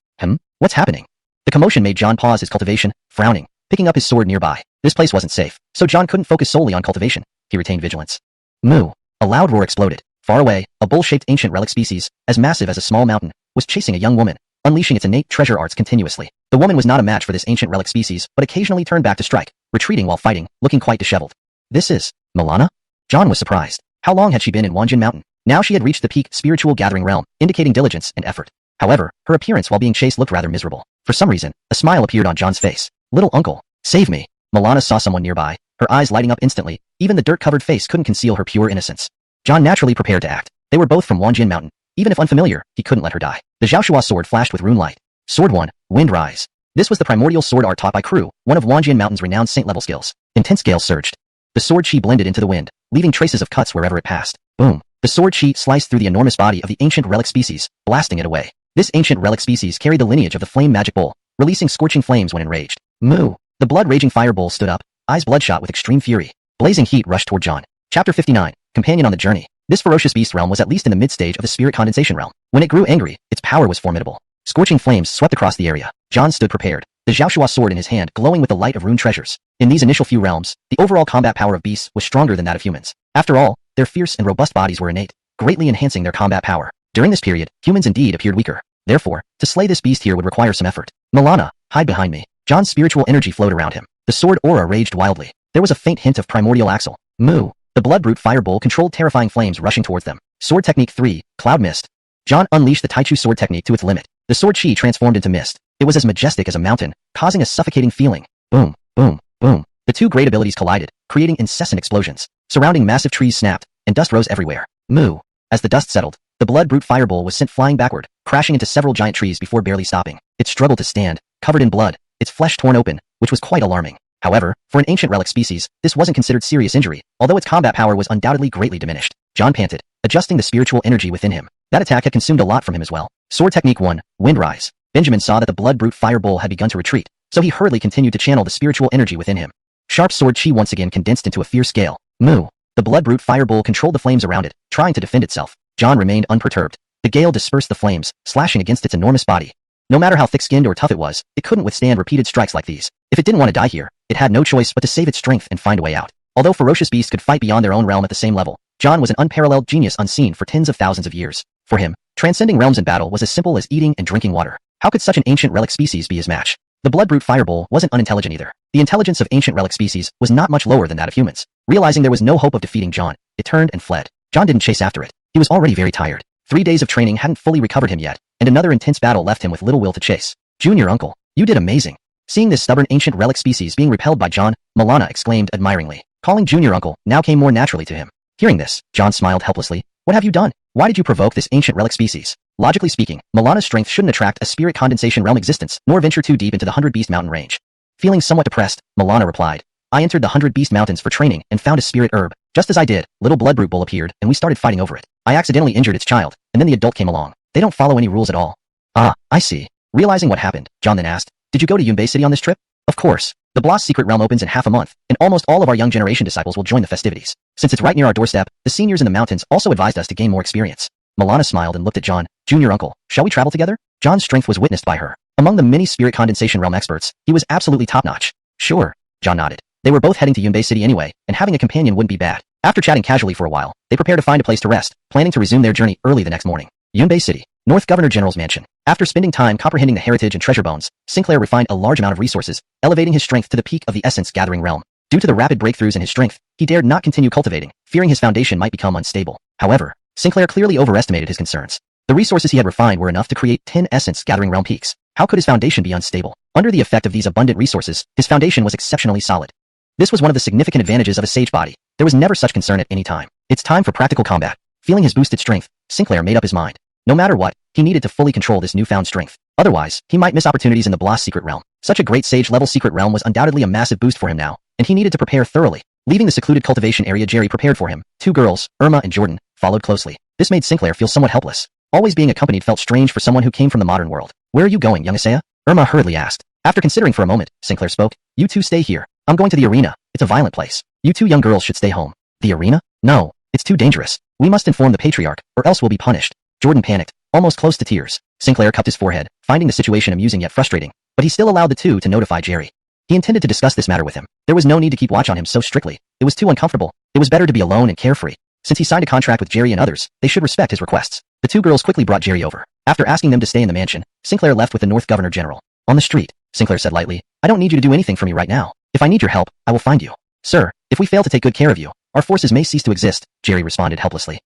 Speaker 1: What's happening? The commotion made John pause his cultivation, frowning, picking up his sword nearby. This place wasn't safe, so John couldn't focus solely on cultivation. He retained vigilance. Moo! A loud roar exploded. Far away, a bull-shaped ancient relic species, as massive as a small mountain, was chasing a young woman, unleashing its innate treasure arts continuously. The woman was not a match for this ancient relic species, but occasionally turned back to strike, retreating while fighting, looking quite disheveled. This is Milana? John was surprised. How long had she been in Wanjian Mountain? Now she had reached the peak spiritual gathering realm, indicating diligence and effort. However, her appearance while being chased looked rather miserable. For some reason, a smile appeared on John's face. Little uncle, save me. Milana saw someone nearby, her eyes lighting up instantly. Even the dirt-covered face couldn't conceal her pure innocence. John naturally prepared to act. They were both from Wanjian Mountain. Even if unfamiliar, he couldn't let her die. The Zhaoshua sword flashed with rune light. Sword 1, Wind Rise. This was the primordial sword art taught by Crew, one of Wanjian Mountain's renowned saint-level skills. Intense gales surged. The sword chi blended into the wind, leaving traces of cuts wherever it passed. Boom. The sword chi sliced through the enormous body of the ancient relic species, blasting it away. This ancient relic species carried the lineage of the flame magic bull, releasing scorching flames when enraged. Moo! The blood-raging fire bull stood up, eyes bloodshot with extreme fury. Blazing heat rushed toward John. Chapter 59, Companion on the Journey. This ferocious beast realm was at least in the mid-stage of the spirit condensation realm. When it grew angry, its power was formidable. Scorching flames swept across the area. John stood prepared, the Zhaoshua sword in his hand glowing with the light of rune treasures. In these initial few realms, the overall combat power of beasts was stronger than that of humans. After all, their fierce and robust bodies were innate, greatly enhancing their combat power. During this period, humans indeed appeared weaker. Therefore, to slay this beast here would require some effort. Milana, hide behind me. John's spiritual energy flowed around him. The sword aura raged wildly. There was a faint hint of primordial axle. Moo! The blood brute fire bull controlled terrifying flames rushing towards them. Sword technique 3, Cloud Mist. John unleashed the Taichu sword technique to its limit. The sword chi transformed into mist. It was as majestic as a mountain, causing a suffocating feeling. Boom, boom, boom. The two great abilities collided, creating incessant explosions. Surrounding massive trees snapped, and dust rose everywhere. Moo! As the dust settled, the blood brute fire bull was sent flying backward, crashing into several giant trees before barely stopping. It struggled to stand, covered in blood, its flesh torn open, which was quite alarming. However, for an ancient relic species, this wasn't considered serious injury, although its combat power was undoubtedly greatly diminished. John panted, adjusting the spiritual energy within him. That attack had consumed a lot from him as well. Sword technique 1, Wind Rise. Benjamin saw that the blood brute fire bull had begun to retreat, so he hurriedly continued to channel the spiritual energy within him. Sharp sword chi once again condensed into a fierce gale. Moo! The blood brute fire bull controlled the flames around it, trying to defend itself. John remained unperturbed. The gale dispersed the flames, slashing against its enormous body. No matter how thick-skinned or tough it was, it couldn't withstand repeated strikes like these. If it didn't want to die here, it had no choice but to save its strength and find a way out. Although ferocious beasts could fight beyond their own realm at the same level, John was an unparalleled genius unseen for tens of thousands of years. For him, transcending realms in battle was as simple as eating and drinking water. How could such an ancient relic species be his match? The blood brute fire bull wasn't unintelligent either. The intelligence of ancient relic species was not much lower than that of humans. Realizing there was no hope of defeating John, it turned and fled. John didn't chase after it. He was already very tired. 3 days of training hadn't fully recovered him yet, and another intense battle left him with little will to chase. Junior uncle, you did amazing. Seeing this stubborn ancient relic species being repelled by John, Milana exclaimed admiringly. Calling Junior uncle now came more naturally to him. Hearing this, John smiled helplessly. What have you done? Why did you provoke this ancient relic species? Logically speaking, Milana's strength shouldn't attract a spirit condensation realm existence, nor venture too deep into the 100 Beast Mountain range. Feeling somewhat depressed, Milana replied. I entered the 100 Beast Mountains for training and found a spirit herb. Just as I did, little blood brute bull appeared and we started fighting over it. I accidentally injured its child, and then the adult came along. They don't follow any rules at all. Ah, I see. Realizing what happened, John then asked, did you go to Yunbei City on this trip? Of course. The Bloss secret realm opens in half a month, and almost all of our young generation disciples will join the festivities. Since it's right near our doorstep, the seniors in the mountains also advised us to gain more experience. Milana smiled and looked at John. Junior uncle, shall we travel together? John's strength was witnessed by her. Among the many spirit condensation realm experts, he was absolutely top-notch. Sure, John nodded. They were both heading to Yunbei City anyway, and having a companion wouldn't be bad. After chatting casually for a while, they prepared to find a place to rest, planning to resume their journey early the next morning. Yunbei City, North Governor General's mansion. After spending time comprehending the heritage and treasure bones, Sinclair refined a large amount of resources, elevating his strength to the peak of the essence-gathering realm. Due to the rapid breakthroughs in his strength, he dared not continue cultivating, fearing his foundation might become unstable. However, Sinclair clearly overestimated his concerns. The resources he had refined were enough to create 10 essence-gathering realm peaks. How could his foundation be unstable? Under the effect of these abundant resources, his foundation was exceptionally solid. This was one of the significant advantages of a sage body. There was never such concern at any time. It's time for practical combat. Feeling his boosted strength, Sinclair made up his mind. No matter what, he needed to fully control this newfound strength. Otherwise, he might miss opportunities in the Bloss secret realm. Such a great sage-level secret realm was undoubtedly a massive boost for him now, and he needed to prepare thoroughly. Leaving the secluded cultivation area Jerry prepared for him, two girls, Irma and Jordan, followed closely. This made Sinclair feel somewhat helpless. Always being accompanied felt strange for someone who came from the modern world. Where are you going, young Isaiah? Irma hurriedly asked. After considering for a moment, Sinclair spoke. You two stay here. I'm going to the arena. It's a violent place. You two young girls should stay home. The arena? No. It's too dangerous. We must inform the patriarch, or else we'll be punished. Jordan panicked, almost close to tears. Sinclair cupped his forehead, finding the situation amusing yet frustrating, but he still allowed the two to notify Jerry. He intended to discuss this matter with him. There was no need to keep watch on him so strictly. It was too uncomfortable. It was better to be alone and carefree. Since he signed a contract with Jerry and others, they should respect his requests. The two girls quickly brought Jerry over. After asking them to stay in the mansion, Sinclair left with the North Governor General. On the street, Sinclair said lightly, I don't need you to do anything for me right now. If I need your help, I will find you. Sir, if we fail to take good care of you, our forces may cease to exist, Jerry responded helplessly.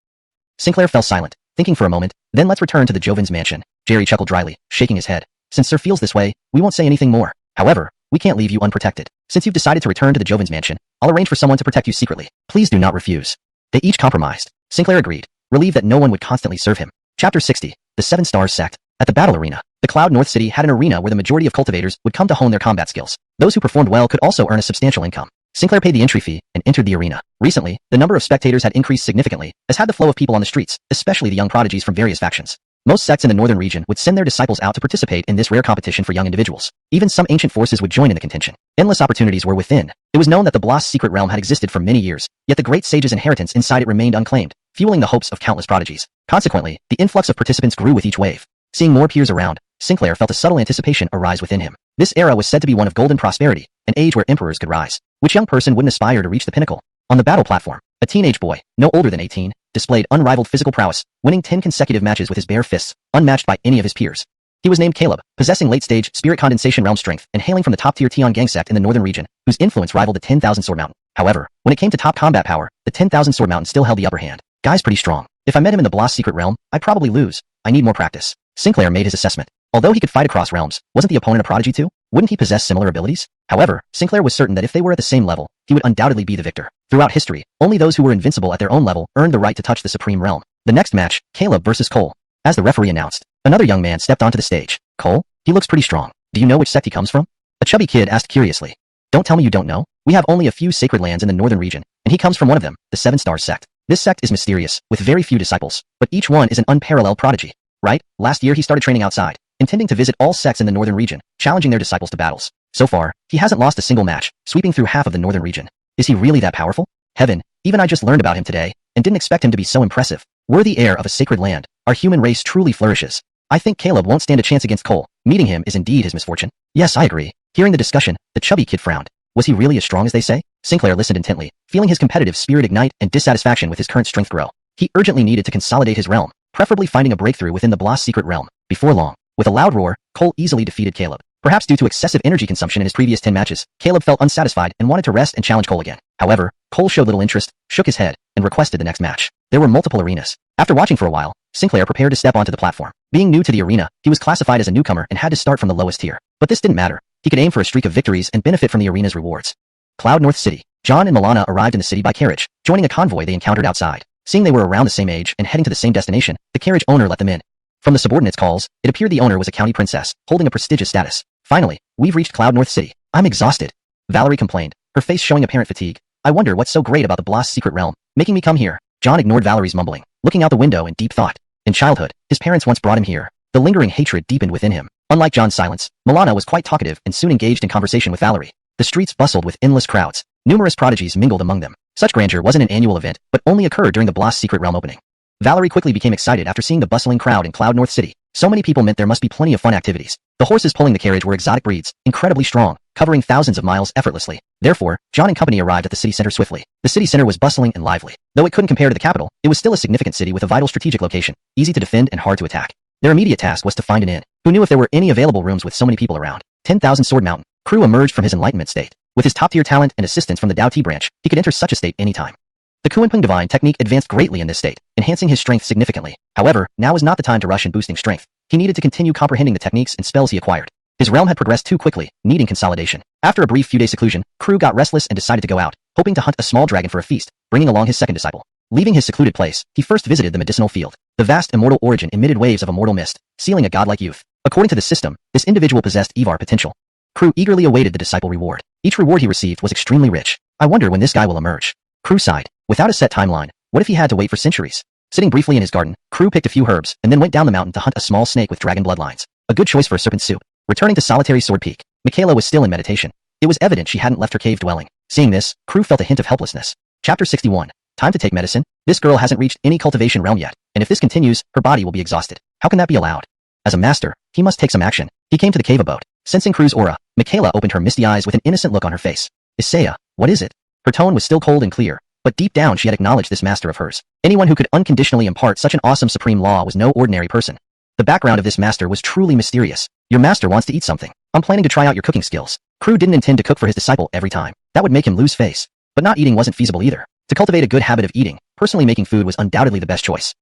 Speaker 1: Sinclair fell silent, thinking for a moment, then let's return to the Jovin's mansion. Jerry chuckled dryly, shaking his head. Since Sir feels this way, we won't say anything more. However, we can't leave you unprotected. Since you've decided to return to the Jovin's mansion, I'll arrange for someone to protect you secretly. Please do not refuse. They each compromised. Sinclair agreed, relieved that no one would constantly serve him. Chapter 60, The Seven Stars Sect. At the battle arena, the Cloud North City had an arena where the majority of cultivators would come to hone their combat skills. Those who performed well could also earn a substantial income. Sinclair paid the entry fee and entered the arena. Recently, the number of spectators had increased significantly, as had the flow of people on the streets, especially the young prodigies from various factions. Most sects in the northern region would send their disciples out to participate in this rare competition for young individuals. Even some ancient forces would join in the contention. Endless opportunities were within. It was known that the Bloss secret realm had existed for many years, yet the great sage's inheritance inside it remained unclaimed, fueling the hopes of countless prodigies. Consequently, the influx of participants grew with each wave. Seeing more peers around, Sinclair felt a subtle anticipation arise within him. This era was said to be one of golden prosperity, an age where emperors could rise. Which young person wouldn't aspire to reach the pinnacle? On the battle platform, a teenage boy, no older than 18, displayed unrivaled physical prowess, winning 10 consecutive matches with his bare fists, unmatched by any of his peers. He was named Caleb, possessing late-stage spirit condensation realm strength and hailing from the top-tier Tian gang sect in the northern region, whose influence rivaled the 10,000 Sword Mountain. However, when it came to top combat power, the 10,000 Sword Mountain still held the upper hand. Guy's pretty strong. If I met him in the Bloss secret realm, I'd probably lose. I need more practice. Sinclair made his assessment. Although he could fight across realms, wasn't the opponent a prodigy too? Wouldn't he possess similar abilities? However, Sinclair was certain that if they were at the same level, he would undoubtedly be the victor. Throughout history, only those who were invincible at their own level earned the right to touch the supreme realm. The next match, Caleb versus Cole. As the referee announced, another young man stepped onto the stage. Cole? He looks pretty strong. Do you know which sect he comes from? A chubby kid asked curiously. Don't tell me you don't know. We have only a few sacred lands in the northern region, and he comes from one of them, the Seven Stars sect. This sect is mysterious, with very few disciples, but each one is an unparalleled prodigy. Right? Last year he started training outside, intending to visit all sects in the northern region, challenging their disciples to battles. So far, he hasn't lost a single match, sweeping through half of the northern region. Is he really that powerful? Heaven, even I just learned about him today, and didn't expect him to be so impressive. Worthy heir of a sacred land, our human race truly flourishes. I think Caleb won't stand a chance against Cole. Meeting him is indeed his misfortune. Yes, I agree. Hearing the discussion, the chubby kid frowned. Was he really as strong as they say? Sinclair listened intently, feeling his competitive spirit ignite and dissatisfaction with his current strength grow. He urgently needed to consolidate his realm, preferably finding a breakthrough within the Bloss secret realm. Before long, with a loud roar, Cole easily defeated Caleb. Perhaps due to excessive energy consumption in his previous 10 matches, Caleb felt unsatisfied and wanted to rest and challenge Cole again. However, Cole showed little interest, shook his head, and requested the next match. There were multiple arenas. After watching for a while, Sinclair prepared to step onto the platform. Being new to the arena, he was classified as a newcomer and had to start from the lowest tier. But this didn't matter. He could aim for a streak of victories and benefit from the arena's rewards. Cloud North City. John and Milana arrived in the city by carriage, joining a convoy they encountered outside. Seeing they were around the same age and heading to the same destination, the carriage owner let them in. From the subordinates' calls, it appeared the owner was a county princess, holding a prestigious status. Finally, we've reached Cloud North City. I'm exhausted. Valerie complained, her face showing apparent fatigue. I wonder what's so great about the Bloss secret realm, making me come here. John ignored Valerie's mumbling, looking out the window in deep thought. In childhood, his parents once brought him here. The lingering hatred deepened within him. Unlike John's silence, Milana was quite talkative and soon engaged in conversation with Valerie. The streets bustled with endless crowds. Numerous prodigies mingled among them. Such grandeur wasn't an annual event, but only occurred during the Bloss secret realm opening. Valerie quickly became excited after seeing the bustling crowd in Cloud North City. So many people meant there must be plenty of fun activities. The horses pulling the carriage were exotic breeds, incredibly strong, covering thousands of miles effortlessly. Therefore, John and company arrived at the city center swiftly. The city center was bustling and lively. Though it couldn't compare to the capital, it was still a significant city with a vital strategic location, easy to defend and hard to attack. Their immediate task was to find an inn. Who knew if there were any available rooms with so many people around? 10,000 Sword Mountain. Crew emerged from his enlightenment state. With his top-tier talent and assistance from the Dao T branch, he could enter such a state anytime. The Kuanping Divine technique advanced greatly in this state, enhancing his strength significantly. However, now was not the time to rush in boosting strength. He needed to continue comprehending the techniques and spells he acquired. His realm had progressed too quickly, needing consolidation. After a brief few days seclusion, Crew got restless and decided to go out, hoping to hunt a small dragon for a feast, bringing along his second disciple. Leaving his secluded place, he first visited the medicinal field. The vast immortal origin emitted waves of immortal mist, sealing a godlike youth. According to the system, this individual possessed Evar potential. Crew eagerly awaited the disciple reward. Each reward he received was extremely rich. I wonder when this guy will emerge. Crew sighed. Without a set timeline, what if he had to wait for centuries? Sitting briefly in his garden, Crew picked a few herbs and then went down the mountain to hunt a small snake with dragon bloodlines. A good choice for a serpent soup. Returning to solitary Sword Peak, Michaela was still in meditation. It was evident she hadn't left her cave dwelling. Seeing this, Crew felt a hint of helplessness. Chapter 61. Time to take medicine. This girl hasn't reached any cultivation realm yet, and if this continues, her body will be exhausted. How can that be allowed? As a master, he must take some action. He came to the cave abode. Sensing Crew's aura, Michaela opened her misty eyes with an innocent look on her face. Isaiah, what is it? Her tone was still cold and clear, but deep down she had acknowledged this master of hers. Anyone who could unconditionally impart such an awesome supreme law was no ordinary person. The background of this master was truly mysterious. Your master wants to eat something. I'm planning to try out your cooking skills. Crew didn't intend to cook for his disciple every time. That would make him lose face. But not eating wasn't feasible either. To cultivate a good habit of eating, personally making food was undoubtedly the best choice.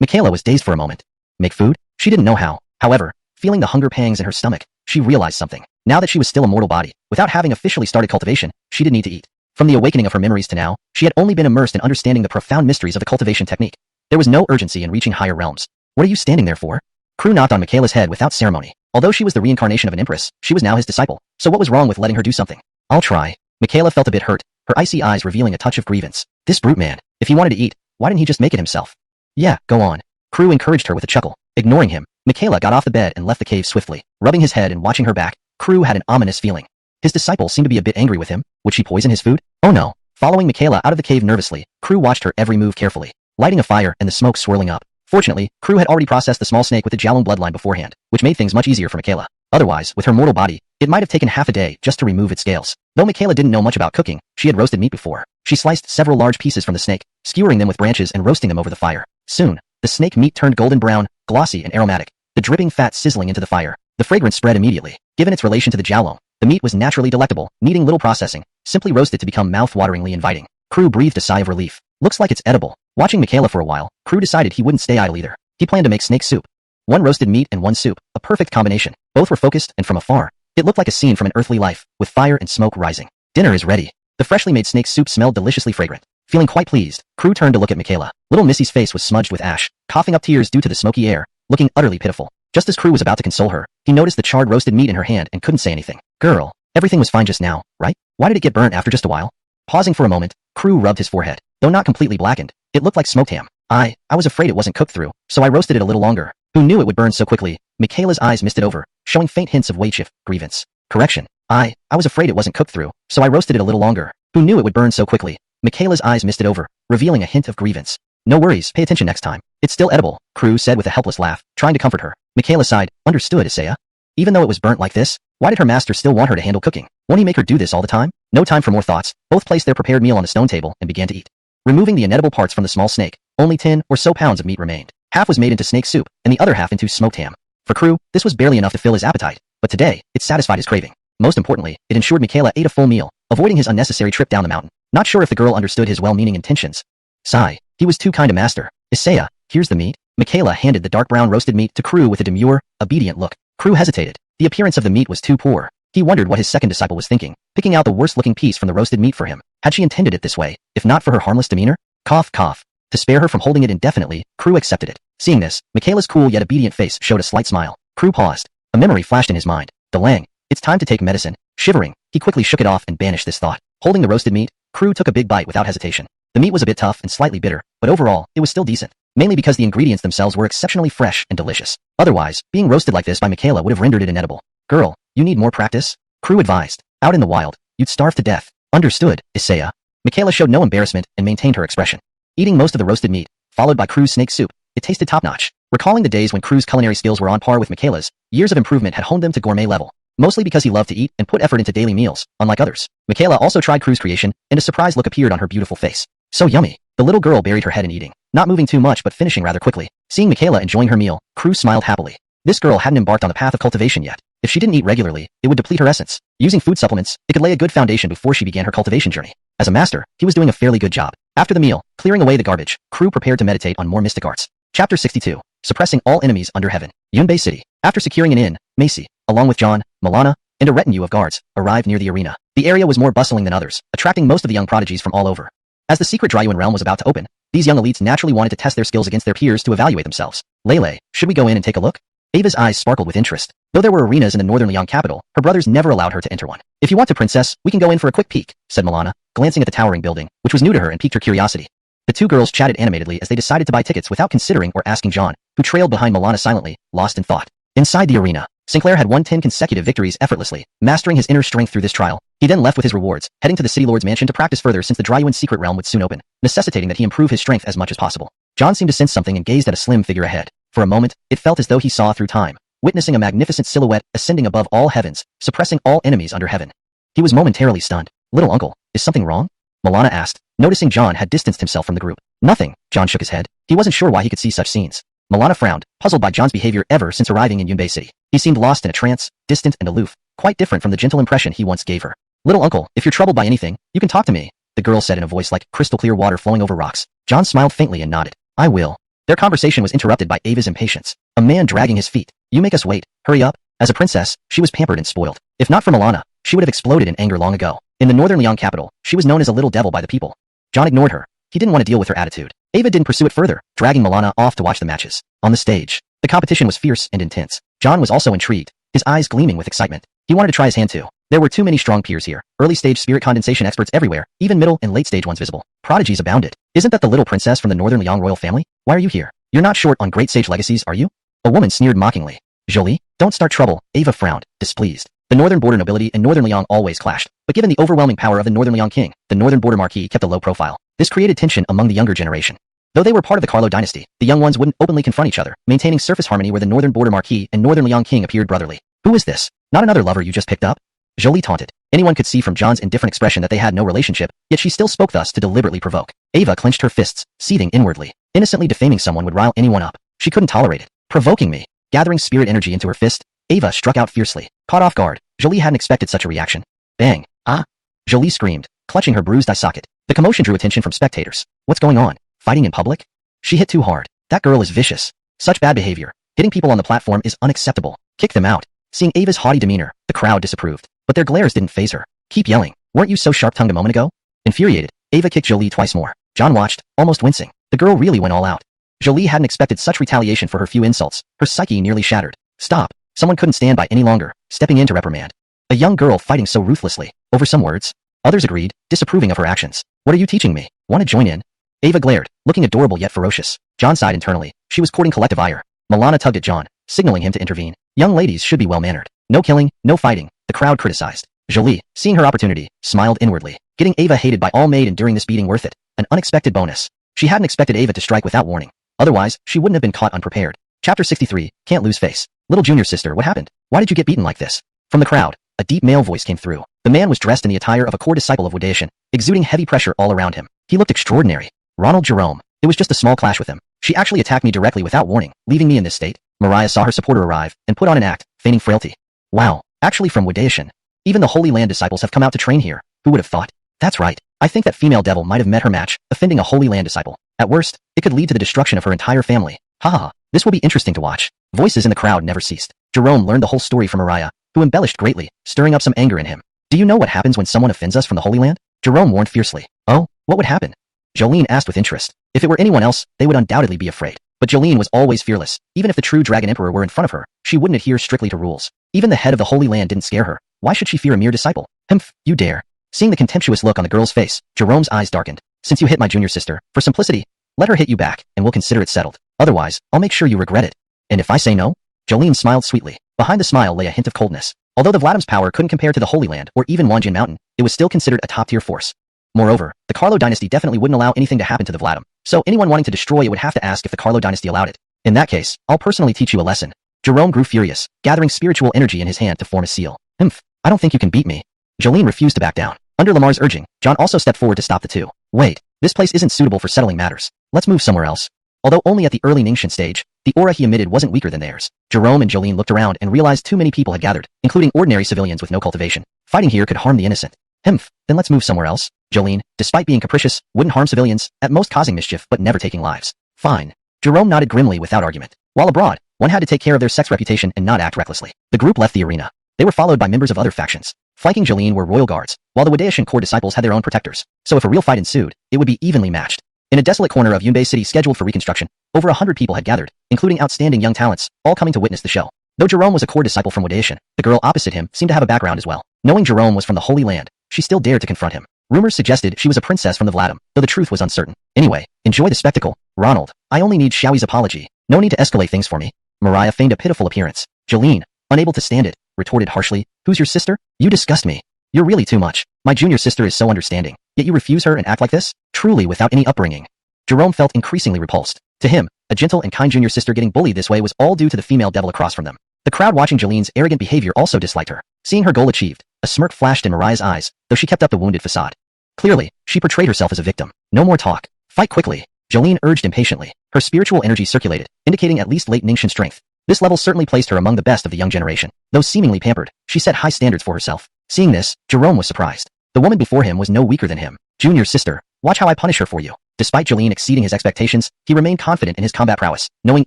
Speaker 1: Michaela was dazed for a moment. Make food? She didn't know how. However, feeling the hunger pangs in her stomach, she realized something. Now that she was still a mortal body, without having officially started cultivation, she did need to eat. From the awakening of her memories to now, she had only been immersed in understanding the profound mysteries of the cultivation technique. There was no urgency in reaching higher realms. What are you standing there for? Crew knocked on Michaela's head without ceremony. Although she was the reincarnation of an empress, she was now his disciple. So what was wrong with letting her do something? I'll try. Michaela felt a bit hurt, her icy eyes revealing a touch of grievance. This brute man, if he wanted to eat, why didn't he just make it himself? Yeah, go on. Crew encouraged her with a chuckle. Ignoring him, Michaela got off the bed and left the cave swiftly. Rubbing his head and watching her back, Crew had an ominous feeling. His disciple seemed to be a bit angry with him. Would she poison his food? Oh no. Following Michaela out of the cave nervously, Crew watched her every move carefully, lighting a fire and the smoke swirling up. Fortunately, Crew had already processed the small snake with the Jialong bloodline beforehand, which made things much easier for Michaela. Otherwise, with her mortal body, it might have taken half a day just to remove its scales. Though Michaela didn't know much about cooking, she had roasted meat before. She sliced several large pieces from the snake, skewering them with branches and roasting them over the fire. Soon, the snake meat turned golden brown, glossy and aromatic, the dripping fat sizzling into the fire. The fragrance spread immediately. Given its relation to the Jialong, the meat was naturally delectable, needing little processing, simply roasted to become mouth-wateringly inviting. Crew breathed a sigh of relief. Looks like it's edible. Watching Michaela for a while, Crew decided he wouldn't stay idle either. He planned to make snake soup. One roasted meat and one soup, a perfect combination. Both were focused and from afar. It looked like a scene from an earthly life, with fire and smoke rising. Dinner is ready. The freshly made snake soup smelled deliciously fragrant. Feeling quite pleased, Crew turned to look at Michaela. Little Missy's face was smudged with ash, coughing up tears due to the smoky air, looking utterly pitiful. Just as Crew was about to console her, he noticed the charred roasted meat in her hand and couldn't say anything. Girl, everything was fine just now, right? Why did it get burnt after just a while? Pausing for a moment, Crew rubbed his forehead. Though not completely blackened, it looked like smoked ham. I was afraid it wasn't cooked through, so I roasted it a little longer. Who knew it would burn so quickly? Michaela's eyes misted over, showing faint hints of weight shift, grievance. Correction. I was afraid it wasn't cooked through, so I roasted it a little longer. Who knew it would burn so quickly? Michaela's eyes misted over, revealing a hint of grievance. No worries, pay attention next time. It's still edible, Crew said with a helpless laugh, trying to comfort her. Michaela sighed. Understood, Isaiah. Even though it was burnt like this, why did her master still want her to handle cooking? Won't he make her do this all the time? No time for more thoughts. Both placed their prepared meal on a stone table and began to eat. Removing the inedible parts from the small snake, only 10 or so pounds of meat remained. Half was made into snake soup, and the other half into smoked ham. For Crew, this was barely enough to fill his appetite, but today, it satisfied his craving. Most importantly, it ensured Michaela ate a full meal, avoiding his unnecessary trip down the mountain. Not sure if the girl understood his well-meaning intentions. Sigh. He was too kind to master. Isaiah, here's the meat. Michaela handed the dark brown roasted meat to Crew with a demure, obedient look. Crew hesitated. The appearance of the meat was too poor. He wondered what his second disciple was thinking, picking out the worst-looking piece from the roasted meat for him. Had she intended it this way, if not for her harmless demeanor? Cough, cough. To spare her from holding it indefinitely, Crew accepted it. Seeing this, Michaela's cool yet obedient face showed a slight smile. Crew paused. A memory flashed in his mind. Delang. It's time to take medicine. Shivering, he quickly shook it off and banished this thought. Holding the roasted meat, Crew took a big bite without hesitation. The meat was a bit tough and slightly bitter, but overall, it was still decent. Mainly because the ingredients themselves were exceptionally fresh and delicious. Otherwise, being roasted like this by Michaela would have rendered it inedible. Girl, you need more practice? Crew advised. Out in the wild, you'd starve to death. Understood, Isaiah. Michaela showed no embarrassment and maintained her expression. Eating most of the roasted meat, followed by Crew's snake soup, it tasted top-notch. Recalling the days when Crew's culinary skills were on par with Michaela's, years of improvement had honed them to gourmet level. Mostly because he loved to eat and put effort into daily meals, unlike others. Michaela also tried Crew's creation, and a surprised look appeared on her beautiful face. So yummy. The little girl buried her head in eating, not moving too much but finishing rather quickly. Seeing Michaela enjoying her meal, Crew smiled happily. This girl hadn't embarked on the path of cultivation yet. If she didn't eat regularly, it would deplete her essence. Using food supplements, it could lay a good foundation before she began her cultivation journey. As a master, he was doing a fairly good job. After the meal, clearing away the garbage, Crew prepared to meditate on more mystic arts. Chapter 62. Suppressing all enemies under heaven. Yunbei City. After securing an inn, Macy, along with John, Milana, and a retinue of guards, arrived near the arena. The area was more bustling than others, attracting most of the young prodigies from all over. As the secret Dryuan realm was about to open, these young elites naturally wanted to test their skills against their peers to evaluate themselves. Lele, should we go in and take a look? Ava's eyes sparkled with interest. Though there were arenas in the northern Liang capital, her brothers never allowed her to enter one. If you want to, princess, we can go in for a quick peek, said Milana, glancing at the towering building, which was new to her and piqued her curiosity. The two girls chatted animatedly as they decided to buy tickets without considering or asking John, who trailed behind Milana silently, lost in thought. Inside the arena, Sinclair had won 10 consecutive victories effortlessly, mastering his inner strength through this trial. He then left with his rewards, heading to the City Lord's mansion to practice further since the Dryuan secret realm would soon open, necessitating that he improve his strength as much as possible. John seemed to sense something and gazed at a slim figure ahead. For a moment, it felt as though he saw through time, witnessing a magnificent silhouette ascending above all heavens, suppressing all enemies under heaven. He was momentarily stunned. Little uncle, is something wrong? Milana asked, noticing John had distanced himself from the group. Nothing, John shook his head. He wasn't sure why he could see such scenes. Milana frowned, puzzled by John's behavior ever since arriving in Yunbei City. He seemed lost in a trance, distant and aloof, quite different from the gentle impression he once gave her. Little uncle, if you're troubled by anything, you can talk to me, the girl said in a voice like crystal clear water flowing over rocks. John smiled faintly and nodded. I will. Their conversation was interrupted by Ava's impatience. A man dragging his feet. You make us wait. Hurry up. As a princess, she was pampered and spoiled. If not for Milana, she would have exploded in anger long ago. In the northern Liang capital, she was known as a little devil by the people. John ignored her. He didn't want to deal with her attitude. Ava didn't pursue it further, dragging Milana off to watch the matches. On the stage, the competition was fierce and intense. John was also intrigued, his eyes gleaming with excitement. He wanted to try his hand too. There were too many strong peers here. Early stage spirit condensation experts everywhere, even middle and late stage ones visible. Prodigies abounded. Isn't that the little princess from the northern Liang royal family? Why are you here? You're not short on great sage legacies, are you? A woman sneered mockingly. Jolie, don't start trouble. Ava frowned, displeased. The northern border nobility and northern Liang always clashed, but given the overwhelming power of the northern Liang king, the northern border marquis kept a low profile. This created tension among the younger generation. Though they were part of the Carlo dynasty, the young ones wouldn't openly confront each other, maintaining surface harmony where the northern border marquis and northern Liang king appeared brotherly. Who is this? Not another lover you just picked up? Jolie taunted. Anyone could see from John's indifferent expression that they had no relationship, yet she still spoke thus to deliberately provoke. Ava clenched her fists, seething inwardly. Innocently defaming someone would rile anyone up. She couldn't tolerate it. Provoking me. Gathering spirit energy into her fist, Ava struck out fiercely. Caught off guard, Jolie hadn't expected such a reaction. Bang. Ah. Jolie screamed, clutching her bruised eye socket. The commotion drew attention from spectators. What's going on? Fighting in public? She hit too hard. That girl is vicious. Such bad behavior. Hitting people on the platform is unacceptable. Kick them out. Seeing Ava's haughty demeanor, the crowd disapproved. But their glares didn't faze her. Keep yelling. Weren't you so sharp-tongued a moment ago? Infuriated, Ava kicked Jolie twice more. John watched, almost wincing. The girl really went all out. Jolie hadn't expected such retaliation for her few insults. Her psyche nearly shattered. Stop. Someone couldn't stand by any longer, stepping in to reprimand. A young girl fighting so ruthlessly. Over some words. Others agreed, disapproving of her actions. What are you teaching me? Want to join in? Ava glared, looking adorable yet ferocious. John sighed internally. She was courting collective ire. Milana tugged at John, signaling him to intervene. Young ladies should be well-mannered. No killing, no fighting, the crowd criticized. Jolie, seeing her opportunity, smiled inwardly. Getting Ava hated by all made enduring this beating worth it. An unexpected bonus. She hadn't expected Ava to strike without warning. Otherwise, she wouldn't have been caught unprepared. Chapter 63, Can't Lose Face. Little junior sister, what happened? Why did you get beaten like this? From the crowd, a deep male voice came through. The man was dressed in the attire of a core disciple of Wadaishan, exuding heavy pressure all around him. He looked extraordinary. Ronald Jerome. It was just a small clash with him. She actually attacked me directly without warning, leaving me in this state. Mariah saw her supporter arrive, and put on an act, feigning frailty. Wow, actually from Wadaishan. Even the Holy Land disciples have come out to train here. Who would have thought? That's right. I think that female devil might have met her match, offending a Holy Land disciple. At worst, it could lead to the destruction of her entire family. Ha ha ha. This will be interesting to watch. Voices in the crowd never ceased. Jerome learned the whole story from Mariah, who embellished greatly, stirring up some anger in him. Do you know what happens when someone offends us from the Holy Land? Jerome warned fiercely. Oh, what would happen? Jolene asked with interest. If it were anyone else, they would undoubtedly be afraid. But Jolene was always fearless. Even if the true Dragon Emperor were in front of her, she wouldn't adhere strictly to rules. Even the head of the Holy Land didn't scare her. Why should she fear a mere disciple? Humph, you dare. Seeing the contemptuous look on the girl's face, Jerome's eyes darkened. Since you hit my junior sister, for simplicity, let her hit you back, and we'll consider it settled. Otherwise, I'll make sure you regret it. And if I say no? Jolene smiled sweetly. Behind the smile lay a hint of coldness. Although the Vladim's power couldn't compare to the Holy Land or even Wanjin Mountain, it was still considered a top-tier force. Moreover, the Carlo dynasty definitely wouldn't allow anything to happen to the Vladim, so anyone wanting to destroy it would have to ask if the Carlo dynasty allowed it. In that case, I'll personally teach you a lesson. Jerome grew furious, gathering spiritual energy in his hand to form a seal. Humph, I don't think you can beat me. Jolene refused to back down. Under Lamar's urging, John also stepped forward to stop the two. Wait, this place isn't suitable for settling matters. Let's move somewhere else. Although only at the early Ningxian stage, the aura he emitted wasn't weaker than theirs. Jerome and Jolene looked around and realized too many people had gathered, including ordinary civilians with no cultivation. Fighting here could harm the innocent. Humph, then let's move somewhere else. Jolene, despite being capricious, wouldn't harm civilians, at most causing mischief but never taking lives. Fine. Jerome nodded grimly without argument. While abroad, one had to take care of their sex reputation and not act recklessly. The group left the arena. They were followed by members of other factions. Flanking Jolene were royal guards, while the Wadaishan core disciples had their own protectors. So if a real fight ensued, it would be evenly matched. In a desolate corner of Yunbei City scheduled for reconstruction, over 100 people had gathered, including outstanding young talents, all coming to witness the show. Though Jerome was a core disciple from Wadaishan, the girl opposite him seemed to have a background as well. Knowing Jerome was from the Holy Land, she still dared to confront him. Rumors suggested she was a princess from the Vladam, though the truth was uncertain. Anyway, enjoy the spectacle. Ronald, I only need Xiaoyi's apology. No need to escalate things for me. Mariah feigned a pitiful appearance. Jolene, unable to stand it, retorted harshly, who's your sister? You disgust me. You're really too much. My junior sister is so understanding, yet you refuse her and act like this? Truly without any upbringing. Jerome felt increasingly repulsed. To him, a gentle and kind junior sister getting bullied this way was all due to the female devil across from them. The crowd watching Jolene's arrogant behavior also disliked her. Seeing her goal achieved, a smirk flashed in Mariah's eyes, though she kept up the wounded facade. Clearly, she portrayed herself as a victim. No more talk. Fight quickly. Jolene urged impatiently. Her spiritual energy circulated, indicating at least late Ningxian strength. This level certainly placed her among the best of the young generation. Though seemingly pampered, she set high standards for herself. Seeing this, Jerome was surprised. The woman before him was no weaker than him. Junior sister, watch how I punish her for you. Despite Jolene exceeding his expectations, he remained confident in his combat prowess, knowing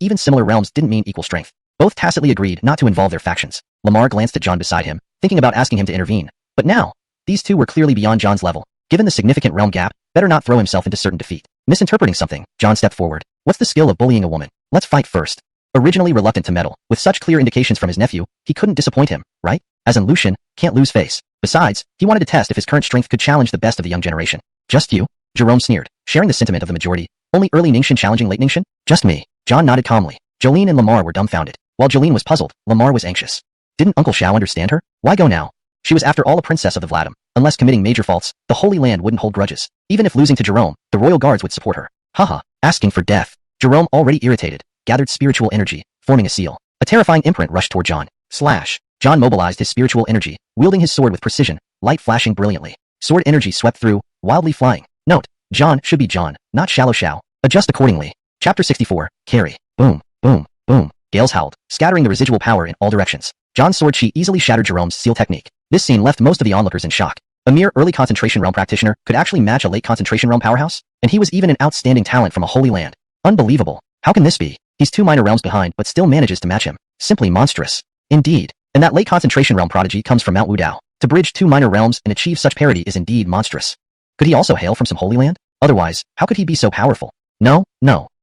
Speaker 1: even similar realms didn't mean equal strength. Both tacitly agreed not to involve their factions. Lamar glanced at John beside him, thinking about asking him to intervene. But now, these two were clearly beyond John's level. Given the significant realm gap, better not throw himself into certain defeat. Misinterpreting something, John stepped forward. What's the skill of bullying a woman? Let's fight first. Originally reluctant to meddle, with such clear indications from his nephew, he couldn't disappoint him, right? As in Lucian, can't lose face. Besides, he wanted to test if his current strength could challenge the best of the young generation. Just you? Jerome sneered, sharing the sentiment of the majority. Only early Ningxian challenging late Ningxian? Just me. John nodded calmly. Jolene and Lamar were dumbfounded. While Jolene was puzzled, Lamar was anxious. Didn't Uncle Xiao understand her? Why go now? She was after all a princess of the Vladam. Unless committing major faults, the Holy Land wouldn't hold grudges. Even if losing to Jerome, the royal guards would support her. Haha, asking for death. Jerome, already irritated, gathered spiritual energy, forming a seal. A terrifying imprint rushed toward John. Slash. John mobilized his spiritual energy, wielding his sword with precision, light flashing brilliantly. Sword energy swept through, wildly flying. Note, John should be John, not Shallow Xiao. Adjust accordingly. Chapter 64, Carry. Boom, boom, boom. Gales howled, scattering the residual power in all directions. John's sword chi easily shattered Jerome's seal technique. This scene left most of the onlookers in shock. A mere early concentration realm practitioner could actually match a late concentration realm powerhouse? And he was even an outstanding talent from a holy land. Unbelievable. How can this be? He's 2 minor realms behind but still manages to match him. Simply monstrous. Indeed. And that late concentration realm prodigy comes from Mount Wudao. To bridge 2 minor realms and achieve such parity is indeed monstrous. Could he also hail from some holy land? Otherwise, how could he be so powerful? No.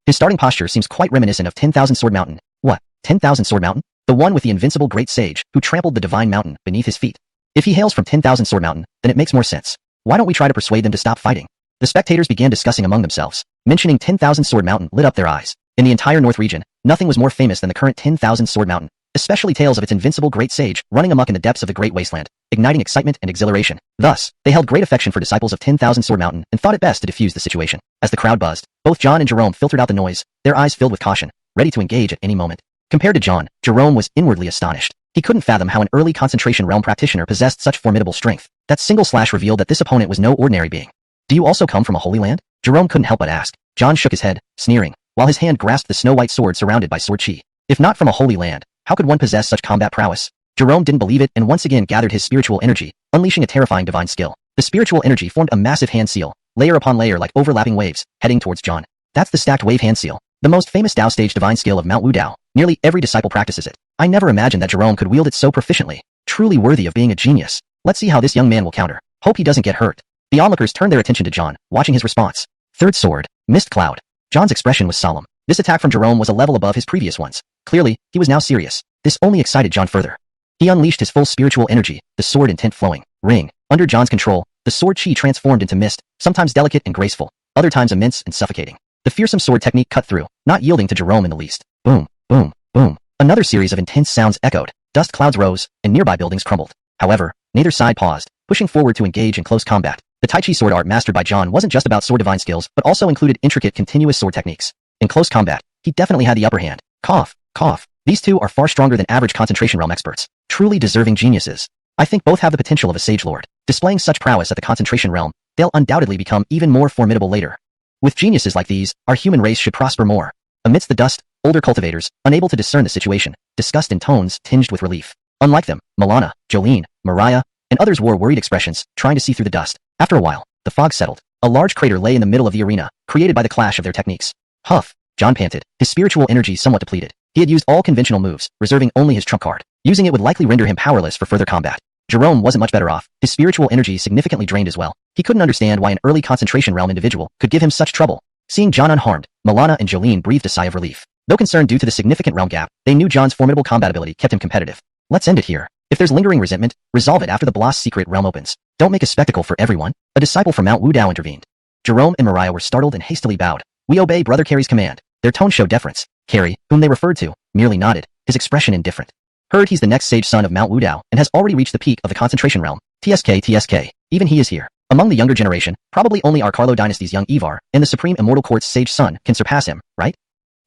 Speaker 1: His starting posture seems quite reminiscent of 10,000 Sword Mountain. What? 10,000 Sword Mountain? The one with the invincible great sage who trampled the divine mountain beneath his feet. If he hails from 10,000 Sword Mountain, then it makes more sense. Why don't we try to persuade them to stop fighting? The spectators began discussing among themselves. Mentioning 10,000 Sword Mountain lit up their eyes. In the entire North region, nothing was more famous than the current 10,000 Sword Mountain, especially tales of its invincible great sage running amok in the depths of the great wasteland, igniting excitement and exhilaration. Thus, they held great affection for disciples of 10,000 Sword Mountain and thought it best to defuse the situation. As the crowd buzzed, both John and Jerome filtered out the noise, their eyes filled with caution, ready to engage at any moment. Compared to John, Jerome was inwardly astonished. He couldn't fathom how an early concentration realm practitioner possessed such formidable strength. That single slash revealed that this opponent was no ordinary being. Do you also come from a holy land? Jerome couldn't help but ask. John shook his head, sneering, while his hand grasped the snow-white sword surrounded by sword chi. If not from a holy land, how could one possess such combat prowess? Jerome didn't believe it and once again gathered his spiritual energy, unleashing a terrifying divine skill. The spiritual energy formed a massive hand seal, layer upon layer like overlapping waves, heading towards John. That's the stacked wave hand seal, the most famous Dao stage divine skill of Mount Wudao. Nearly every disciple practices it. I never imagined that Jerome could wield it so proficiently. Truly worthy of being a genius. Let's see how this young man will counter. Hope he doesn't get hurt. The onlookers turned their attention to John, watching his response. Third sword, Mist Cloud. John's expression was solemn. This attack from Jerome was a level above his previous ones. Clearly, he was now serious. This only excited John further. He unleashed his full spiritual energy, the sword intent flowing. Ring. Under John's control, the sword chi transformed into mist, sometimes delicate and graceful, other times immense and suffocating. The fearsome sword technique cut through, not yielding to Jerome in the least. Boom, boom, boom. Another series of intense sounds echoed. Dust clouds rose, and nearby buildings crumbled. However, neither side paused, pushing forward to engage in close combat. The Tai Chi sword art mastered by John wasn't just about sword divine skills, but also included intricate continuous sword techniques. In close combat, he definitely had the upper hand. Cough, cough. These two are far stronger than average concentration realm experts. Truly deserving geniuses. I think both have the potential of a sage lord. Displaying such prowess at the concentration realm, they'll undoubtedly become even more formidable later. With geniuses like these, our human race should prosper more. Amidst the dust, older cultivators, unable to discern the situation, discussed in tones tinged with relief. Unlike them, Milana, Jolene, Mariah, and others wore worried expressions, trying to see through the dust. After a while, the fog settled. A large crater lay in the middle of the arena, created by the clash of their techniques. Huff, John panted, his spiritual energy somewhat depleted. He had used all conventional moves, reserving only his trump card. Using it would likely render him powerless for further combat. Jerome wasn't much better off, his spiritual energy significantly drained as well. He couldn't understand why an early concentration realm individual could give him such trouble. Seeing John unharmed, Milana and Jolene breathed a sigh of relief. Though concerned due to the significant realm gap, they knew John's formidable combat ability kept him competitive. Let's end it here. If there's lingering resentment, resolve it after the Blast secret realm opens. Don't make a spectacle for everyone. A disciple from Mount Wudao intervened. Jerome and Mariah were startled and hastily bowed. We obey Brother Carey's command. Their tone showed deference. Carey, whom they referred to, merely nodded, his expression indifferent. Heard he's the next sage son of Mount Wudao and has already reached the peak of the concentration realm. TSK. Even he is here. Among the younger generation, probably only our Carlo dynasty's young Evar and the Supreme Immortal Court's sage son can surpass him, right?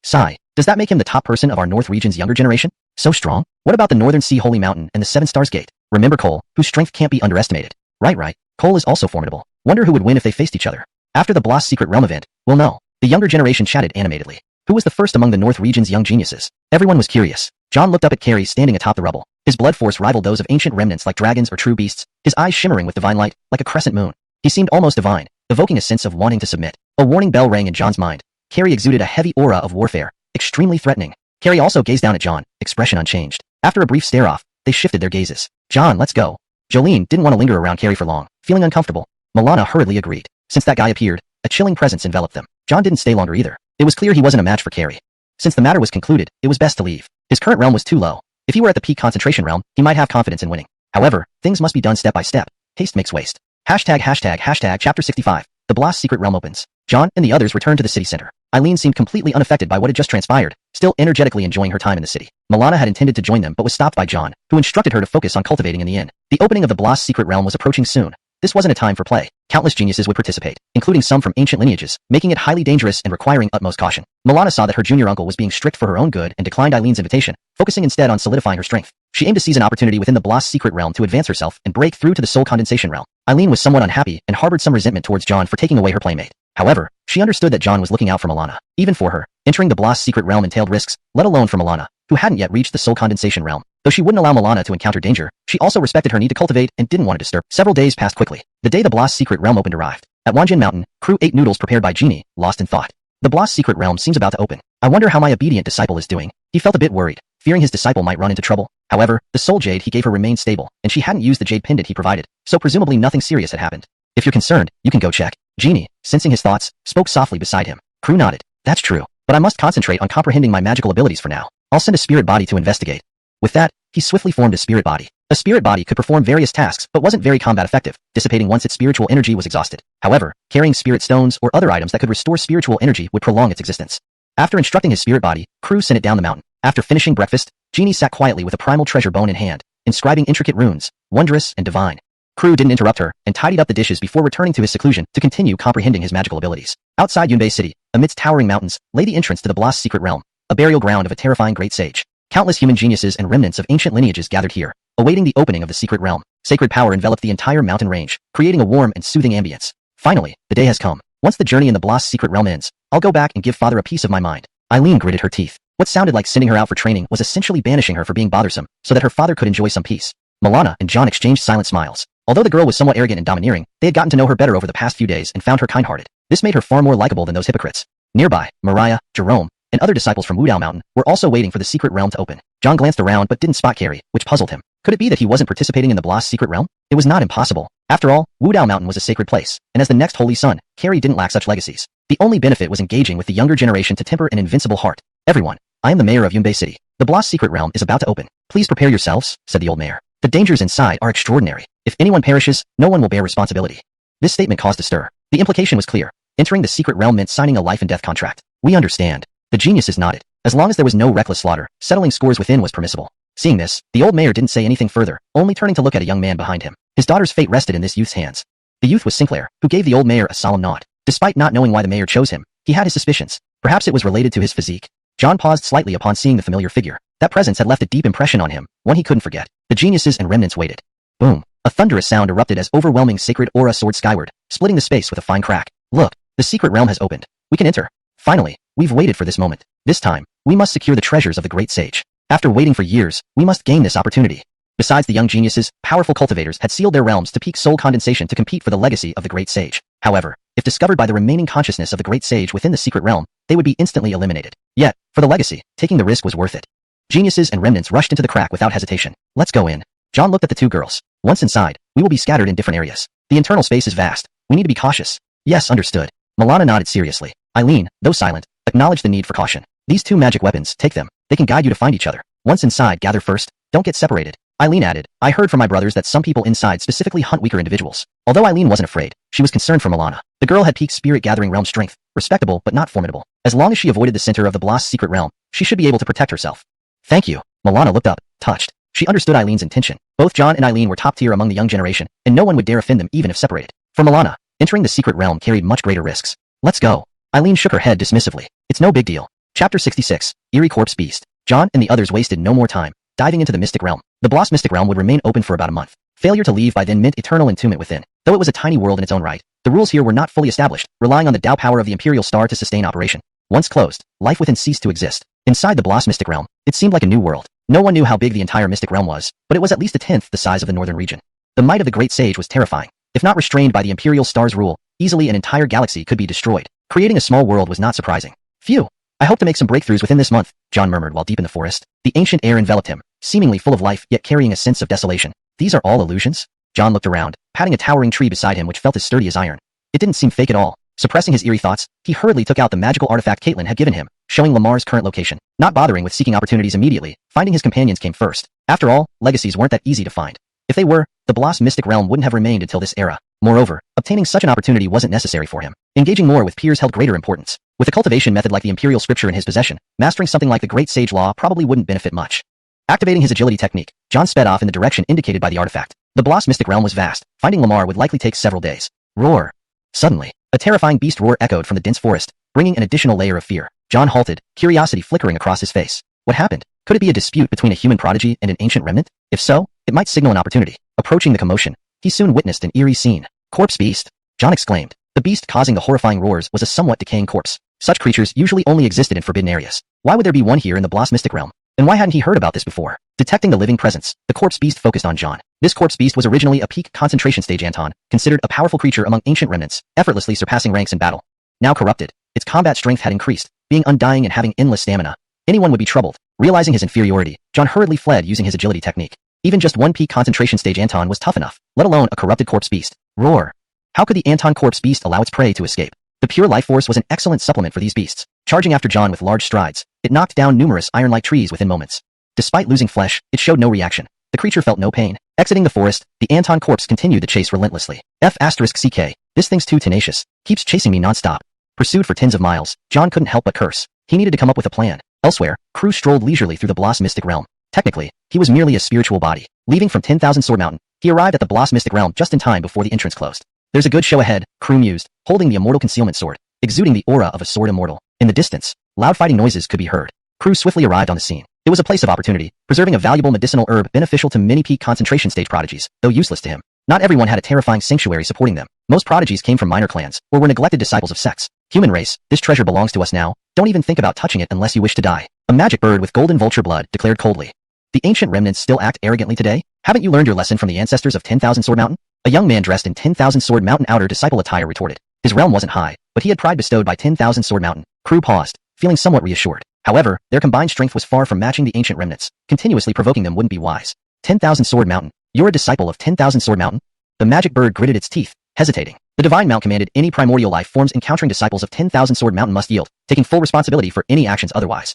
Speaker 1: Sigh. Does that make him the top person of our North region's younger generation? So strong? What about the Northern Sea Holy Mountain and the Seven Stars Gate? Remember Cole, whose strength can't be underestimated. Right. Cole is also formidable. Wonder who would win if they faced each other. After the Blast Secret Realm event, we'll know. The younger generation chatted animatedly. Who was the first among the North region's young geniuses? Everyone was curious. John looked up at Carey standing atop the rubble. His blood force rivaled those of ancient remnants like dragons or true beasts, his eyes shimmering with divine light, like a crescent moon. He seemed almost divine, evoking a sense of wanting to submit. A warning bell rang in John's mind. Carey exuded a heavy aura of warfare, extremely threatening. Carey also gazed down at John, expression unchanged. After a brief stare-off, they shifted their gazes. John, let's go. Jolene didn't want to linger around Carey for long, feeling uncomfortable. Milana hurriedly agreed. Since that guy appeared, a chilling presence enveloped them. John didn't stay longer either. It was clear he wasn't a match for Carey. Since the matter was concluded, it was best to leave. His current realm was too low. If he were at the peak concentration realm, he might have confidence in winning. However, things must be done step by step. Haste makes waste. Hashtag chapter 65. The Blast secret realm opens. John and the others returned to the city center. Eileen seemed completely unaffected by what had just transpired, still energetically enjoying her time in the city. Milana had intended to join them but was stopped by John, who instructed her to focus on cultivating in the inn. The opening of the Blast secret realm was approaching soon. This wasn't a time for play. Countless geniuses would participate, including some from ancient lineages, making it highly dangerous and requiring utmost caution. Milana saw that her junior uncle was being strict for her own good and declined Eileen's invitation, focusing instead on solidifying her strength. She aimed to seize an opportunity within the Blast secret realm to advance herself and break through to the soul condensation realm. Eileen was somewhat unhappy and harbored some resentment towards John for taking away her playmate. However, she understood that John was looking out for Milana. Even for her, entering the Blast secret realm entailed risks, let alone for Milana, who hadn't yet reached the soul condensation realm. Though she wouldn't allow Milana to encounter danger, she also respected her need to cultivate and didn't want to disturb. Several days passed quickly. The day the Blast secret realm opened arrived. At Wanjin Mountain, crew ate noodles prepared by Genie, lost in thought. The Blast secret realm seems about to open. I wonder how my obedient disciple is doing. He felt a bit worried, fearing his disciple might run into trouble. However, the soul jade he gave her remained stable, and she hadn't used the jade pendant he provided, so presumably nothing serious had happened. If you're concerned, you can go check. Genie, sensing his thoughts, spoke softly beside him. Crew nodded. That's true, but I must concentrate on comprehending my magical abilities for now. I'll send a spirit body to investigate. With that, he swiftly formed a spirit body. A spirit body could perform various tasks but wasn't very combat effective, dissipating once its spiritual energy was exhausted. However, carrying spirit stones or other items that could restore spiritual energy would prolong its existence. After instructing his spirit body, Crew sent it down the mountain. After finishing breakfast, Genie sat quietly with a primal treasure bone in hand, inscribing intricate runes, wondrous and divine. Crew didn't interrupt her and tidied up the dishes before returning to his seclusion to continue comprehending his magical abilities. Outside Yunbei City, amidst towering mountains, lay the entrance to the Blast secret realm, a burial ground of a terrifying great sage. Countless human geniuses and remnants of ancient lineages gathered here, awaiting the opening of the secret realm. Sacred power enveloped the entire mountain range, creating a warm and soothing ambience. Finally, the day has come. Once the journey in the Blast secret realm ends, I'll go back and give Father a piece of my mind. Eileen gritted her teeth. What sounded like sending her out for training was essentially banishing her for being bothersome, so that her father could enjoy some peace. Milana and John exchanged silent smiles. Although the girl was somewhat arrogant and domineering, they had gotten to know her better over the past few days and found her kind-hearted. This made her far more likable than those hypocrites. Nearby, Mariah, Jerome, and other disciples from Wudao Mountain were also waiting for the secret realm to open. John glanced around but didn't spot Carey, which puzzled him. Could it be that he wasn't participating in the Blast secret realm? It was not impossible. After all, Wudao Mountain was a sacred place, and as the next holy son, Carey didn't lack such legacies. The only benefit was engaging with the younger generation to temper an invincible heart. Everyone, I am the mayor of Yunbei City. The Blast secret realm is about to open. Please prepare yourselves, said the old mayor. The dangers inside are extraordinary. If anyone perishes, no one will bear responsibility. This statement caused a stir. The implication was clear. Entering the secret realm meant signing a life and death contract. We understand. The geniuses nodded. As long as there was no reckless slaughter, settling scores within was permissible. Seeing this, the old mayor didn't say anything further, only turning to look at a young man behind him. His daughter's fate rested in this youth's hands. The youth was Sinclair, who gave the old mayor a solemn nod. Despite not knowing why the mayor chose him, he had his suspicions. Perhaps it was related to his physique. John paused slightly upon seeing the familiar figure. That presence had left a deep impression on him, one he couldn't forget. The geniuses and remnants waited. Boom. A thunderous sound erupted as overwhelming sacred aura soared skyward, splitting the space with a fine crack. Look, the secret realm has opened. We can enter. Finally, we've waited for this moment. This time, we must secure the treasures of the great sage. After waiting for years, we must gain this opportunity. Besides the young geniuses, powerful cultivators had sealed their realms to peak soul condensation to compete for the legacy of the great sage. However, if discovered by the remaining consciousness of the great sage within the secret realm, they would be instantly eliminated. Yet, for the legacy, taking the risk was worth it. Geniuses and remnants rushed into the crack without hesitation. Let's go in. John looked at the two girls. Once inside, we will be scattered in different areas. The internal space is vast. We need to be cautious. Yes, understood. Milana nodded seriously. Eileen, though silent, acknowledged the need for caution. These two magic weapons, take them. They can guide you to find each other. Once inside, gather first. Don't get separated. Eileen added, I heard from my brothers that some people inside specifically hunt weaker individuals. Although Eileen wasn't afraid, she was concerned for Milana. The girl had peak spirit gathering realm strength, respectable but not formidable. As long as she avoided the center of the Bloss secret realm, she should be able to protect herself. Thank you. Milana looked up, touched. She understood Eileen's intention. Both John and Eileen were top tier among the young generation, and no one would dare offend them even if separated. For Milana, entering the secret realm carried much greater risks. Let's go. Eileen shook her head dismissively. It's no big deal. Chapter 66, Eerie Corpse Beast. John and the others wasted no more time, diving into the mystic realm. The Bloss mystic realm would remain open for about a month. Failure to leave by then meant eternal entombment within. Though it was a tiny world in its own right, the rules here were not fully established, relying on the Tao power of the Imperial Star to sustain operation. Once closed, life within ceased to exist. Inside the Bloss mystic realm, it seemed like a new world. No one knew how big the entire mystic realm was, but it was at least a tenth the size of the northern region. The might of the great sage was terrifying. If not restrained by the Imperial Star's rule, easily an entire galaxy could be destroyed. Creating a small world was not surprising. Phew. I hope to make some breakthroughs within this month, John murmured while deep in the forest. The ancient air enveloped him, seemingly full of life yet carrying a sense of desolation. These are all illusions? John looked around, patting a towering tree beside him which felt as sturdy as iron. It didn't seem fake at all. Suppressing his eerie thoughts, he hurriedly took out the magical artifact Caitlin had given him, showing Lamar's current location. Not bothering with seeking opportunities immediately, finding his companions came first. After all, legacies weren't that easy to find. If they were, the Bloss mystic realm wouldn't have remained until this era. Moreover, obtaining such an opportunity wasn't necessary for him. Engaging more with peers held greater importance. With a cultivation method like the Imperial Scripture in his possession, mastering something like the Great Sage Law probably wouldn't benefit much. Activating his agility technique, John sped off in the direction indicated by the artifact. The Bloss mystic realm was vast. Finding Lamar would likely take several days. Roar. Suddenly, a terrifying beast roar echoed from the dense forest, bringing an additional layer of fear. John halted, curiosity flickering across his face. What happened? Could it be a dispute between a human prodigy and an ancient remnant? If so, it might signal an opportunity. Approaching the commotion, he soon witnessed an eerie scene. Corpse beast! John exclaimed. The beast causing the horrifying roars was a somewhat decaying corpse. Such creatures usually only existed in forbidden areas. Why would there be one here in the Bloss mystic realm? And why hadn't he heard about this before? Detecting the living presence, the corpse beast focused on John. This corpse beast was originally a peak concentration stage Anton, considered a powerful creature among ancient remnants, effortlessly surpassing ranks in battle. Now corrupted, its combat strength had increased, being undying and having endless stamina. Anyone would be troubled. Realizing his inferiority, John hurriedly fled using his agility technique. Even just one peak concentration stage Anton was tough enough, let alone a corrupted corpse beast. Roar! How could the Anton corpse beast allow its prey to escape? The pure life force was an excellent supplement for these beasts. Charging after John with large strides, it knocked down numerous iron-like trees within moments. Despite losing flesh, it showed no reaction. The creature felt no pain. Exiting the forest, the Anton corpse continued the chase relentlessly. F***CK. This thing's too tenacious. Keeps chasing me non-stop. Pursued for tens of miles, John couldn't help but curse. He needed to come up with a plan. Elsewhere, Crew strolled leisurely through the Bloss mystic realm. Technically, he was merely a spiritual body. Leaving from 10,000 Sword Mountain, he arrived at the Bloss mystic realm just in time before the entrance closed. There's a good show ahead, Crew mused, holding the immortal concealment sword, exuding the aura of a sword immortal. In the distance, loud fighting noises could be heard. Crew swiftly arrived on the scene. It was a place of opportunity, preserving a valuable medicinal herb beneficial to many peak concentration stage prodigies, though useless to him. Not everyone had a terrifying sanctuary supporting them. Most prodigies came from minor clans, or were neglected disciples of sects. Human race, this treasure belongs to us now. Don't even think about touching it unless you wish to die. A magic bird with golden vulture blood declared coldly. The ancient remnants still act arrogantly today? Haven't you learned your lesson from the ancestors of 10,000 Sword Mountain? A young man dressed in 10,000 Sword Mountain outer disciple attire retorted. His realm wasn't high, but he had pride bestowed by 10,000 Sword Mountain. Crew paused, feeling somewhat reassured. However, their combined strength was far from matching the ancient remnants. Continuously provoking them wouldn't be wise. 10,000 Sword Mountain. You're a disciple of 10,000 Sword Mountain? The magic bird gritted its teeth, hesitating. The divine mount commanded any primordial life forms encountering disciples of 10,000 Sword Mountain must yield, taking full responsibility for any actions otherwise.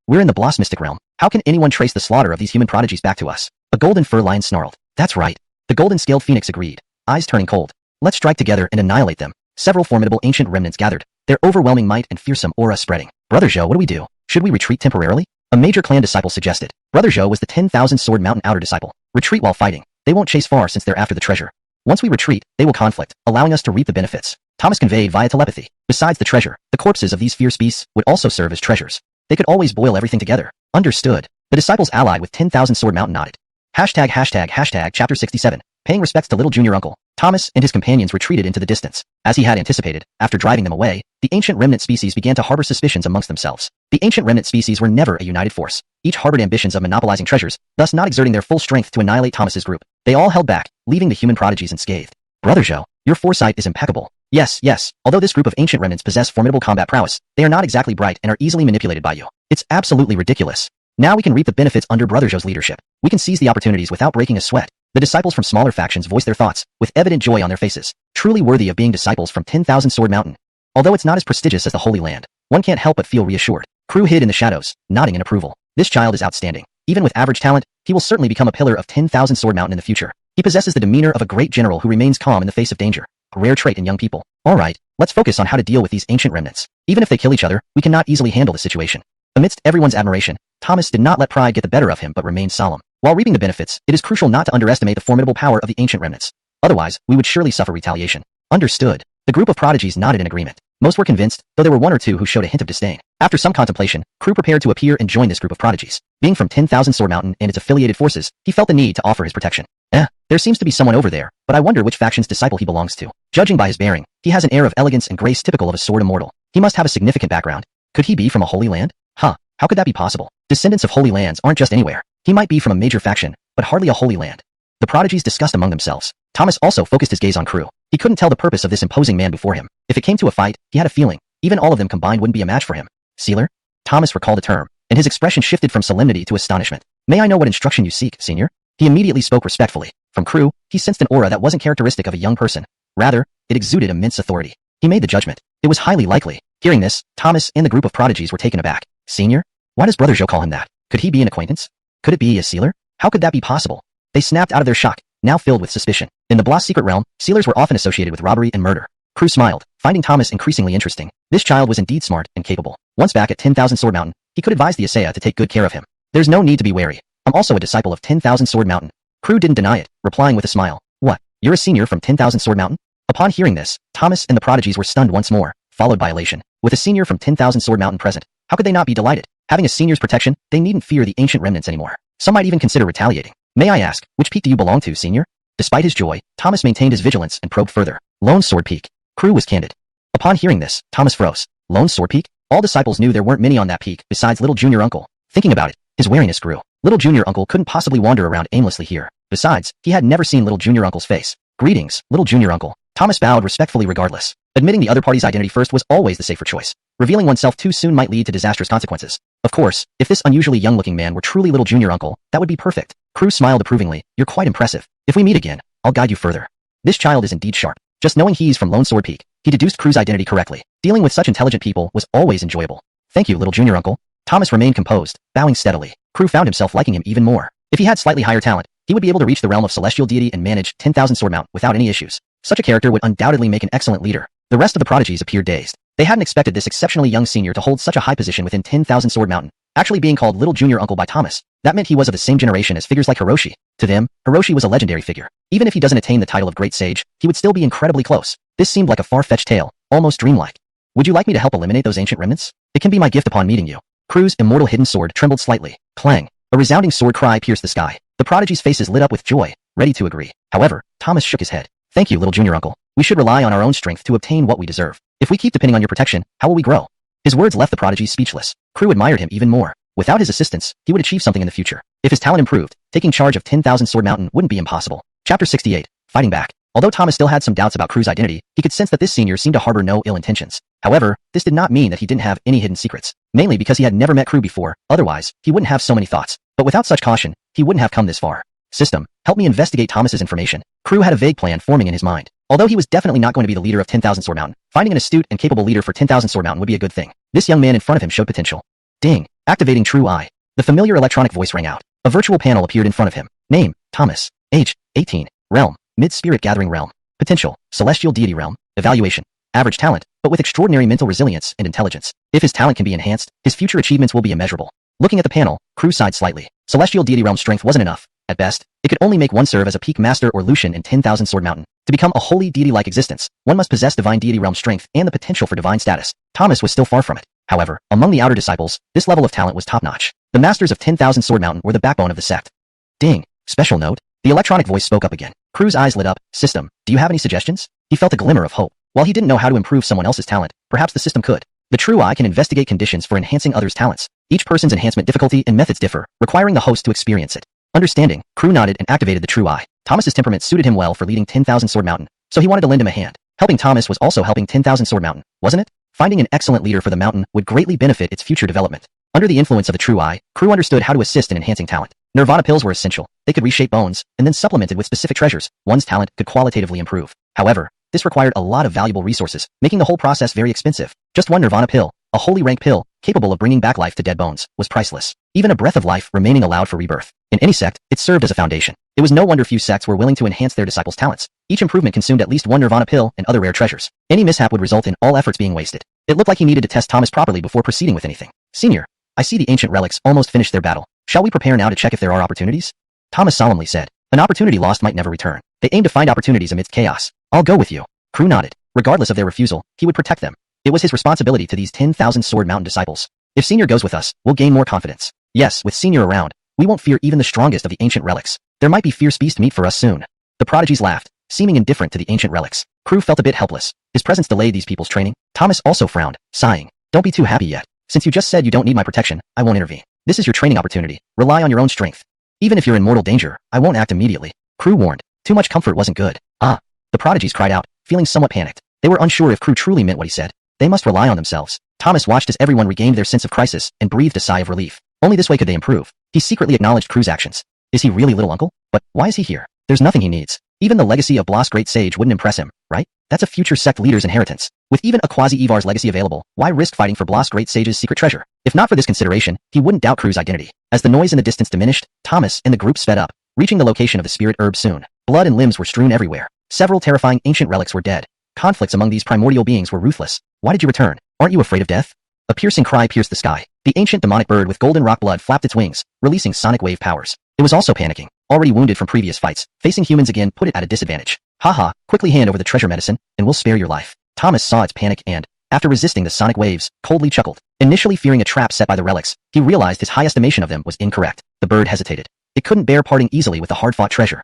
Speaker 1: We're in the Bloss mystic realm. How can anyone trace the slaughter of these human prodigies back to us? A golden fur lion snarled. That's right. The golden-scaled phoenix agreed, eyes turning cold. Let's strike together and annihilate them. Several formidable ancient remnants gathered, their overwhelming might and fearsome aura spreading. Brother Zhou, what do we do? Should we retreat temporarily? A major clan disciple suggested. Brother Zhou was the 10,000 Sword Mountain outer disciple. Retreat while fighting. They won't chase far since they're after the treasure. Once we retreat, they will conflict, allowing us to reap the benefits. Thomas conveyed via telepathy. Besides the treasure, the corpses of these fierce beasts would also serve as treasures. They could always boil everything together. Understood. The disciples allied with 10,000 Sword Mountain nodded. ##### Chapter 67. Paying respects to little junior uncle. Thomas and his companions retreated into the distance. As he had anticipated, after driving them away, the ancient remnant species began to harbor suspicions amongst themselves. The ancient remnant species were never a united force. Each harbored ambitions of monopolizing treasures, thus not exerting their full strength to annihilate Thomas's group. They all held back, leaving the human prodigies unscathed. Brother Zhou, your foresight is impeccable. Yes, although this group of ancient remnants possess formidable combat prowess, they are not exactly bright and are easily manipulated by you. It's absolutely ridiculous. Now we can reap the benefits under Brother Zhou's leadership. We can seize the opportunities without breaking a sweat. The disciples from smaller factions voiced their thoughts, with evident joy on their faces. Truly worthy of being disciples from 10,000 Sword Mountain. Although it's not as prestigious as the Holy Land, one can't help but feel reassured. Crew hid in the shadows, nodding in approval. This child is outstanding. Even with average talent, he will certainly become a pillar of 10,000 Sword Mountain in the future. He possesses the demeanor of a great general who remains calm in the face of danger. A rare trait in young people. Alright, let's focus on how to deal with these ancient remnants. Even if they kill each other, we cannot easily handle the situation. Amidst everyone's admiration, Thomas did not let pride get the better of him but remained solemn. While reaping the benefits, it is crucial not to underestimate the formidable power of the ancient remnants. Otherwise, we would surely suffer retaliation. Understood. The group of prodigies nodded in agreement. Most were convinced, though there were one or two who showed a hint of disdain. After some contemplation, Crew prepared to appear and join this group of prodigies. Being from 10,000 Sword Mountain and its affiliated forces, he felt the need to offer his protection. There seems to be someone over there, but I wonder which faction's disciple he belongs to. Judging by his bearing, he has an air of elegance and grace typical of a sword immortal. He must have a significant background. Could he be from a Holy Land? How could that be possible? Descendants of Holy Lands aren't just anywhere. He might be from a major faction, but hardly a Holy Land. The prodigies discussed among themselves. Thomas also focused his gaze on Crew. He couldn't tell the purpose of this imposing man before him. If it came to a fight, he had a feeling, even all of them combined wouldn't be a match for him. Sealer? Thomas recalled the term, and his expression shifted from solemnity to astonishment. May I know what instruction you seek, senior? He immediately spoke respectfully. From Crew, he sensed an aura that wasn't characteristic of a young person. Rather, it exuded immense authority. He made the judgment. It was highly likely. Hearing this, Thomas and the group of prodigies were taken aback. Senior? Why does Brother Zhou call him that? Could he be an acquaintance? Could it be a sealer? How could that be possible? They snapped out of their shock, now filled with suspicion. In the Bloss secret realm, sealers were often associated with robbery and murder. Crew smiled, finding Thomas increasingly interesting. This child was indeed smart and capable. Once back at 10,000 Sword Mountain, he could advise the Asaya to take good care of him. There's no need to be wary. I'm also a disciple of 10,000 Sword Mountain. Crew didn't deny it, replying with a smile. What? You're a senior from 10,000 Sword Mountain? Upon hearing this, Thomas and the prodigies were stunned once more, followed by elation. With a senior from 10,000 Sword Mountain present, how could they not be delighted? Having a senior's protection, they needn't fear the ancient remnants anymore. Some might even consider retaliating. May I ask, which peak do you belong to, senior? Despite his joy, Thomas maintained his vigilance and probed further. Lone Sword Peak. Crew was candid. Upon hearing this, Thomas froze. Lone Sword Peak? All disciples knew there weren't many on that peak, besides little junior uncle. Thinking about it, his wariness grew. Little junior uncle couldn't possibly wander around aimlessly here. Besides, he had never seen little junior uncle's face. Greetings, little junior uncle. Thomas bowed respectfully regardless. Admitting the other party's identity first was always the safer choice. Revealing oneself too soon might lead to disastrous consequences. Of course, if this unusually young-looking man were truly little junior uncle, that would be perfect. Crew smiled approvingly. You're quite impressive. If we meet again, I'll guide you further. This child is indeed sharp. Just knowing he's from Lone Sword Peak, he deduced Crew's identity correctly. Dealing with such intelligent people was always enjoyable. Thank you, little junior uncle. Thomas remained composed, bowing steadily. Crew found himself liking him even more. If he had slightly higher talent, he would be able to reach the realm of celestial deity and manage 10,000 Sword Mountain without any issues. Such a character would undoubtedly make an excellent leader. The rest of the prodigies appeared dazed. They hadn't expected this exceptionally young senior to hold such a high position within 10,000 Sword Mountain. Actually being called little junior uncle by Thomas, that meant he was of the same generation as figures like Hiroshi. To them, Hiroshi was a legendary figure. Even if he doesn't attain the title of Great Sage, he would still be incredibly close. This seemed like a far-fetched tale, almost dreamlike. Would you like me to help eliminate those ancient remnants? It can be my gift upon meeting you. Crew's immortal hidden sword trembled slightly. Clang. A resounding sword cry pierced the sky. The prodigies' faces lit up with joy, ready to agree. However, Thomas shook his head. Thank you, little junior uncle. We should rely on our own strength to obtain what we deserve. If we keep depending on your protection, how will we grow? His words left the prodigies speechless. Crew admired him even more. Without his assistance, he would achieve something in the future. If his talent improved, taking charge of 10,000 Sword Mountain wouldn't be impossible. Chapter 68. Fighting back. Although Thomas still had some doubts about Crew's identity, he could sense that this senior seemed to harbor no ill intentions. However, this did not mean that he didn't have any hidden secrets. Mainly because he had never met Crew before, otherwise, he wouldn't have so many thoughts. But without such caution, he wouldn't have come this far. System, help me investigate Thomas's information. Crew had a vague plan forming in his mind. Although he was definitely not going to be the leader of 10,000 Sword Mountain, finding an astute and capable leader for 10,000 Sword Mountain would be a good thing. This young man in front of him showed potential. Ding. Activating True Eye. The familiar electronic voice rang out. A virtual panel appeared in front of him. Name, Thomas. Age, 18. Realm, Mid-Spirit Gathering Realm. Potential, Celestial Deity Realm. Evaluation, average talent, but with extraordinary mental resilience and intelligence. If his talent can be enhanced, his future achievements will be immeasurable. Looking at the panel, Crew sighed slightly. Celestial Deity Realm strength wasn't enough. At best, it could only make one serve as a peak master or Lucian in 10,000 Sword Mountain. To become a holy deity-like existence, one must possess divine deity realm strength and the potential for divine status. Thomas was still far from it. However, among the outer disciples, this level of talent was top-notch. The masters of 10,000 Sword Mountain were the backbone of the sect. Ding. Special note. The electronic voice spoke up again. Crew's eyes lit up. System, do you have any suggestions? He felt a glimmer of hope. While he didn't know how to improve someone else's talent, perhaps the system could. The true eye can investigate conditions for enhancing others' talents. Each person's enhancement difficulty and methods differ, requiring the host to experience it. Understanding, Crew nodded and activated the true eye. Thomas's temperament suited him well for leading 10,000 Sword Mountain, so he wanted to lend him a hand. Helping Thomas was also helping 10,000 Sword Mountain, wasn't it? Finding an excellent leader for the mountain would greatly benefit its future development. Under the influence of the true eye, Crew understood how to assist in enhancing talent. Nirvana pills were essential. They could reshape bones, and then supplemented with specific treasures, one's talent could qualitatively improve. However, this required a lot of valuable resources, making the whole process very expensive. Just one Nirvana pill, a holy rank pill, capable of bringing back life to dead bones, was priceless. Even a breath of life remaining allowed for rebirth. In any sect, it served as a foundation. It was no wonder few sects were willing to enhance their disciples' talents. Each improvement consumed at least one Nirvana pill and other rare treasures. Any mishap would result in all efforts being wasted. It looked like he needed to test Thomas properly before proceeding with anything. Senior, I see the ancient relics almost finished their battle. Shall we prepare now to check if there are opportunities? Thomas solemnly said. An opportunity lost might never return. They aim to find opportunities amidst chaos. I'll go with you. Crew nodded. Regardless of their refusal, he would protect them. It was his responsibility to these 10,000 Sword Mountain disciples. If Senior goes with us, we'll gain more confidence. Yes, with Senior around, we won't fear even the strongest of the ancient relics. There might be fierce beast meat for us soon. The prodigies laughed, seeming indifferent to the ancient relics. Crew felt a bit helpless. His presence delayed these people's training. Thomas also frowned, sighing. Don't be too happy yet. Since you just said you don't need my protection, I won't intervene. This is your training opportunity. Rely on your own strength. Even if you're in mortal danger, I won't act immediately. Crew warned. Too much comfort wasn't good. Ah. The prodigies cried out, feeling somewhat panicked. They were unsure if Crew truly meant what he said. They must rely on themselves. Thomas watched as everyone regained their sense of crisis and breathed a sigh of relief. Only this way could they improve. He secretly acknowledged Crew's actions. Is he really little uncle? But why is he here? There's nothing he needs. Even the legacy of Bloss Great Sage wouldn't impress him, right? That's a future sect leader's inheritance. With even a quasi-Evar's legacy available, why risk fighting for Bloss Great Sage's secret treasure? If not for this consideration, he wouldn't doubt Crew's identity. As the noise in the distance diminished, Thomas and the group sped up, reaching the location of the spirit herb soon. Blood and limbs were strewn everywhere. Several terrifying ancient relics were dead. Conflicts among these primordial beings were ruthless. Why did you return? Aren't you afraid of death? A piercing cry pierced the sky. The ancient demonic bird with golden rock blood flapped its wings, releasing sonic wave powers. It was also panicking. Already wounded from previous fights, facing humans again put it at a disadvantage. Haha, quickly hand over the treasure medicine, and we'll spare your life. Thomas saw its panic and, after resisting the sonic waves, coldly chuckled. Initially fearing a trap set by the relics, he realized his high estimation of them was incorrect. The bird hesitated. It couldn't bear parting easily with the hard-fought treasure.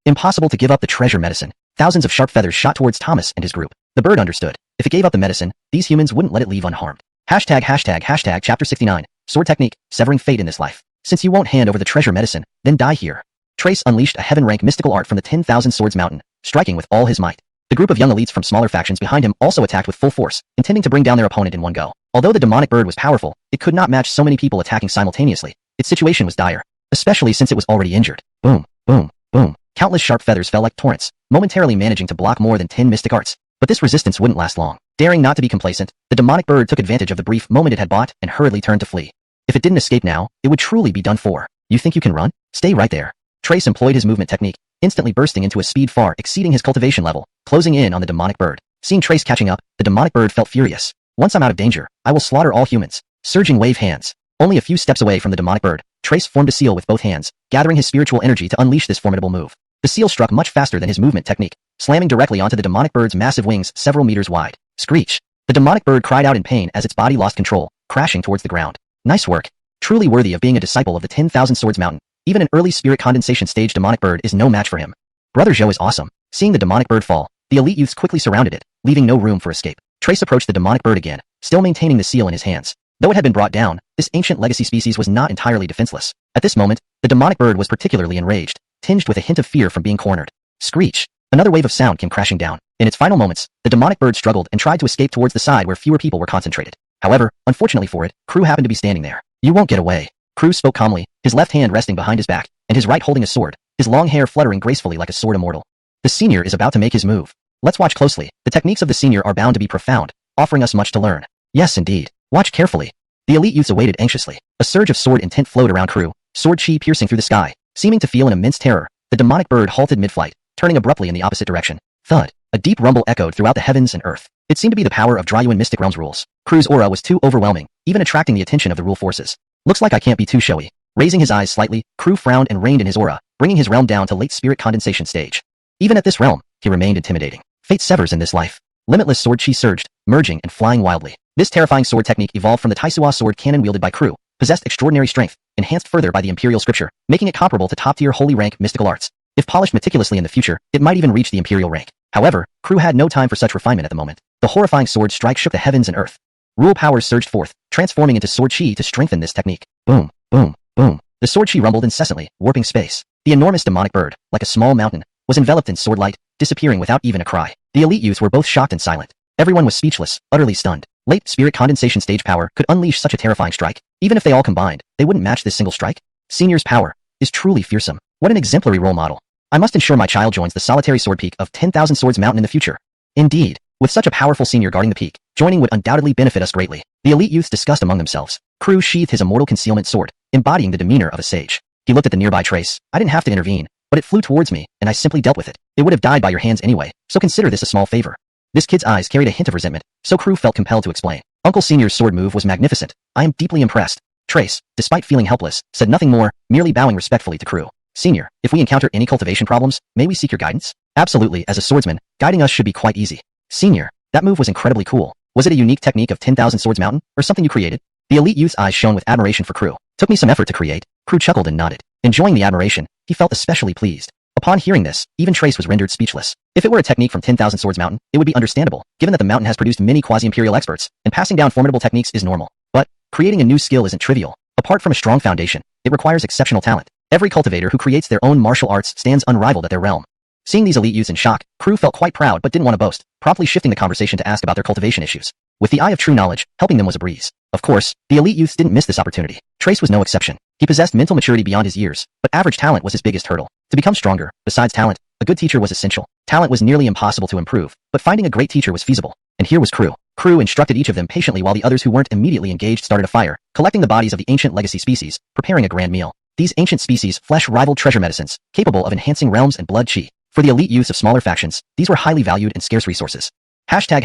Speaker 1: Impossible to give up the treasure medicine. Thousands of sharp feathers shot towards Thomas and his group. The bird understood. If it gave up the medicine, these humans wouldn't let it leave unharmed. ####Chapter 69. Sword Technique, Severing Fate in this life. Since you won't hand over the treasure medicine, then die here. Trace unleashed a heaven-rank mystical art from the 10,000 Swords Mountain, striking with all his might. The group of young elites from smaller factions behind him also attacked with full force, intending to bring down their opponent in one go. Although the demonic bird was powerful, it could not match so many people attacking simultaneously. Its situation was dire, especially since it was already injured. Boom, boom, boom. Countless sharp feathers fell like torrents, momentarily managing to block more than 10 mystic arts. But this resistance wouldn't last long. Daring not to be complacent, the demonic bird took advantage of the brief moment it had bought and hurriedly turned to flee. If it didn't escape now, it would truly be done for. You think you can run? Stay right there. Trace employed his movement technique, instantly bursting into a speed far exceeding his cultivation level, closing in on the demonic bird. Seeing Trace catching up, the demonic bird felt furious. Once I'm out of danger, I will slaughter all humans. Surging wave hands. Only a few steps away from the demonic bird, Trace formed a seal with both hands, gathering his spiritual energy to unleash this formidable move. The seal struck much faster than his movement technique, slamming directly onto the demonic bird's massive wings several meters wide. Screech. The demonic bird cried out in pain as its body lost control, crashing towards the ground. Nice work. Truly worthy of being a disciple of the 10,000 Swords Mountain. Even an early spirit condensation stage demonic bird is no match for him. Brother Zhou is awesome. Seeing the demonic bird fall, the elite youths quickly surrounded it, leaving no room for escape. Trace approached the demonic bird again, still maintaining the seal in his hands. Though it had been brought down, this ancient legacy species was not entirely defenseless. At this moment, the demonic bird was particularly enraged, tinged with a hint of fear from being cornered. Screech. Another wave of sound came crashing down. In its final moments, the demonic bird struggled and tried to escape towards the side where fewer people were concentrated. However, unfortunately for it, Crew happened to be standing there. You won't get away. Crew spoke calmly, his left hand resting behind his back, and his right holding a sword, his long hair fluttering gracefully like a sword immortal. The senior is about to make his move. Let's watch closely. The techniques of the senior are bound to be profound, offering us much to learn. Yes, indeed. Watch carefully. The elite youths awaited anxiously. A surge of sword intent flowed around Crew, sword chi piercing through the sky. Seeming to feel an immense terror, the demonic bird halted mid-flight, turning abruptly in the opposite direction. Thud. A deep rumble echoed throughout the heavens and earth. It seemed to be the power of Dryuan Mystic Realm's rules. Crew's aura was too overwhelming, even attracting the attention of the rule forces. Looks like I can't be too showy. Raising his eyes slightly, Crew frowned and reined in his aura, bringing his realm down to late spirit condensation stage. Even at this realm, he remained intimidating. Fate severs in this life. Limitless sword chi surged, merging and flying wildly. This terrifying sword technique evolved from the Taisuwa sword cannon wielded by Crew, possessed extraordinary strength, enhanced further by the imperial scripture, making it comparable to top-tier holy rank mystical arts. If polished meticulously in the future, it might even reach the imperial rank. However, Crew had no time for such refinement at the moment. The horrifying sword strike shook the heavens and earth. Rule powers surged forth, transforming into sword chi to strengthen this technique. Boom, boom, boom. The sword chi rumbled incessantly, warping space. The enormous demonic bird, like a small mountain, was enveloped in sword light, disappearing without even a cry. The elite youth were both shocked and silent. Everyone was speechless, utterly stunned. Late spirit condensation stage power could unleash such a terrifying strike. Even if they all combined, they wouldn't match this single strike. Senior's power is truly fearsome. What an exemplary role model. I must ensure my child joins the solitary sword peak of 10,000 Swords Mountain in the future. Indeed, with such a powerful senior guarding the peak, joining would undoubtedly benefit us greatly. The elite youths discussed among themselves. Crew sheathed his immortal concealment sword, embodying the demeanor of a sage. He looked at the nearby trace. I didn't have to intervene, but it flew towards me, and I simply dealt with it. It would have died by your hands anyway, so consider this a small favor. This kid's eyes carried a hint of resentment, so Crew felt compelled to explain. Uncle Senior's sword move was magnificent. I am deeply impressed. Trace, despite feeling helpless, said nothing more, merely bowing respectfully to Crew. Senior, if we encounter any cultivation problems, may we seek your guidance? Absolutely, as a swordsman, guiding us should be quite easy. Senior, that move was incredibly cool. Was it a unique technique of 10,000 Swords Mountain, or something you created? The elite youth's eyes shone with admiration for Crew. Took me some effort to create. Crew chuckled and nodded. Enjoying the admiration, he felt especially pleased. Upon hearing this, even Trace was rendered speechless. If it were a technique from 10,000 Swords Mountain, it would be understandable, given that the mountain has produced many quasi-imperial experts, and passing down formidable techniques is normal. But creating a new skill isn't trivial. Apart from a strong foundation, it requires exceptional talent. Every cultivator who creates their own martial arts stands unrivaled at their realm. Seeing these elite youths in shock, Crew felt quite proud but didn't want to boast, promptly shifting the conversation to ask about their cultivation issues. With the eye of true knowledge, helping them was a breeze. Of course, the elite youths didn't miss this opportunity. Trace was no exception. He possessed mental maturity beyond his years, but average talent was his biggest hurdle. To become stronger, besides talent, a good teacher was essential. Talent was nearly impossible to improve, but finding a great teacher was feasible. And here was Crew. Crew instructed each of them patiently while the others who weren't immediately engaged started a fire, collecting the bodies of the ancient legacy species, preparing a grand meal. These ancient species flesh rivaled treasure medicines, capable of enhancing realms and blood chi. For the elite youths of smaller factions, these were highly valued and scarce resources. Hashtag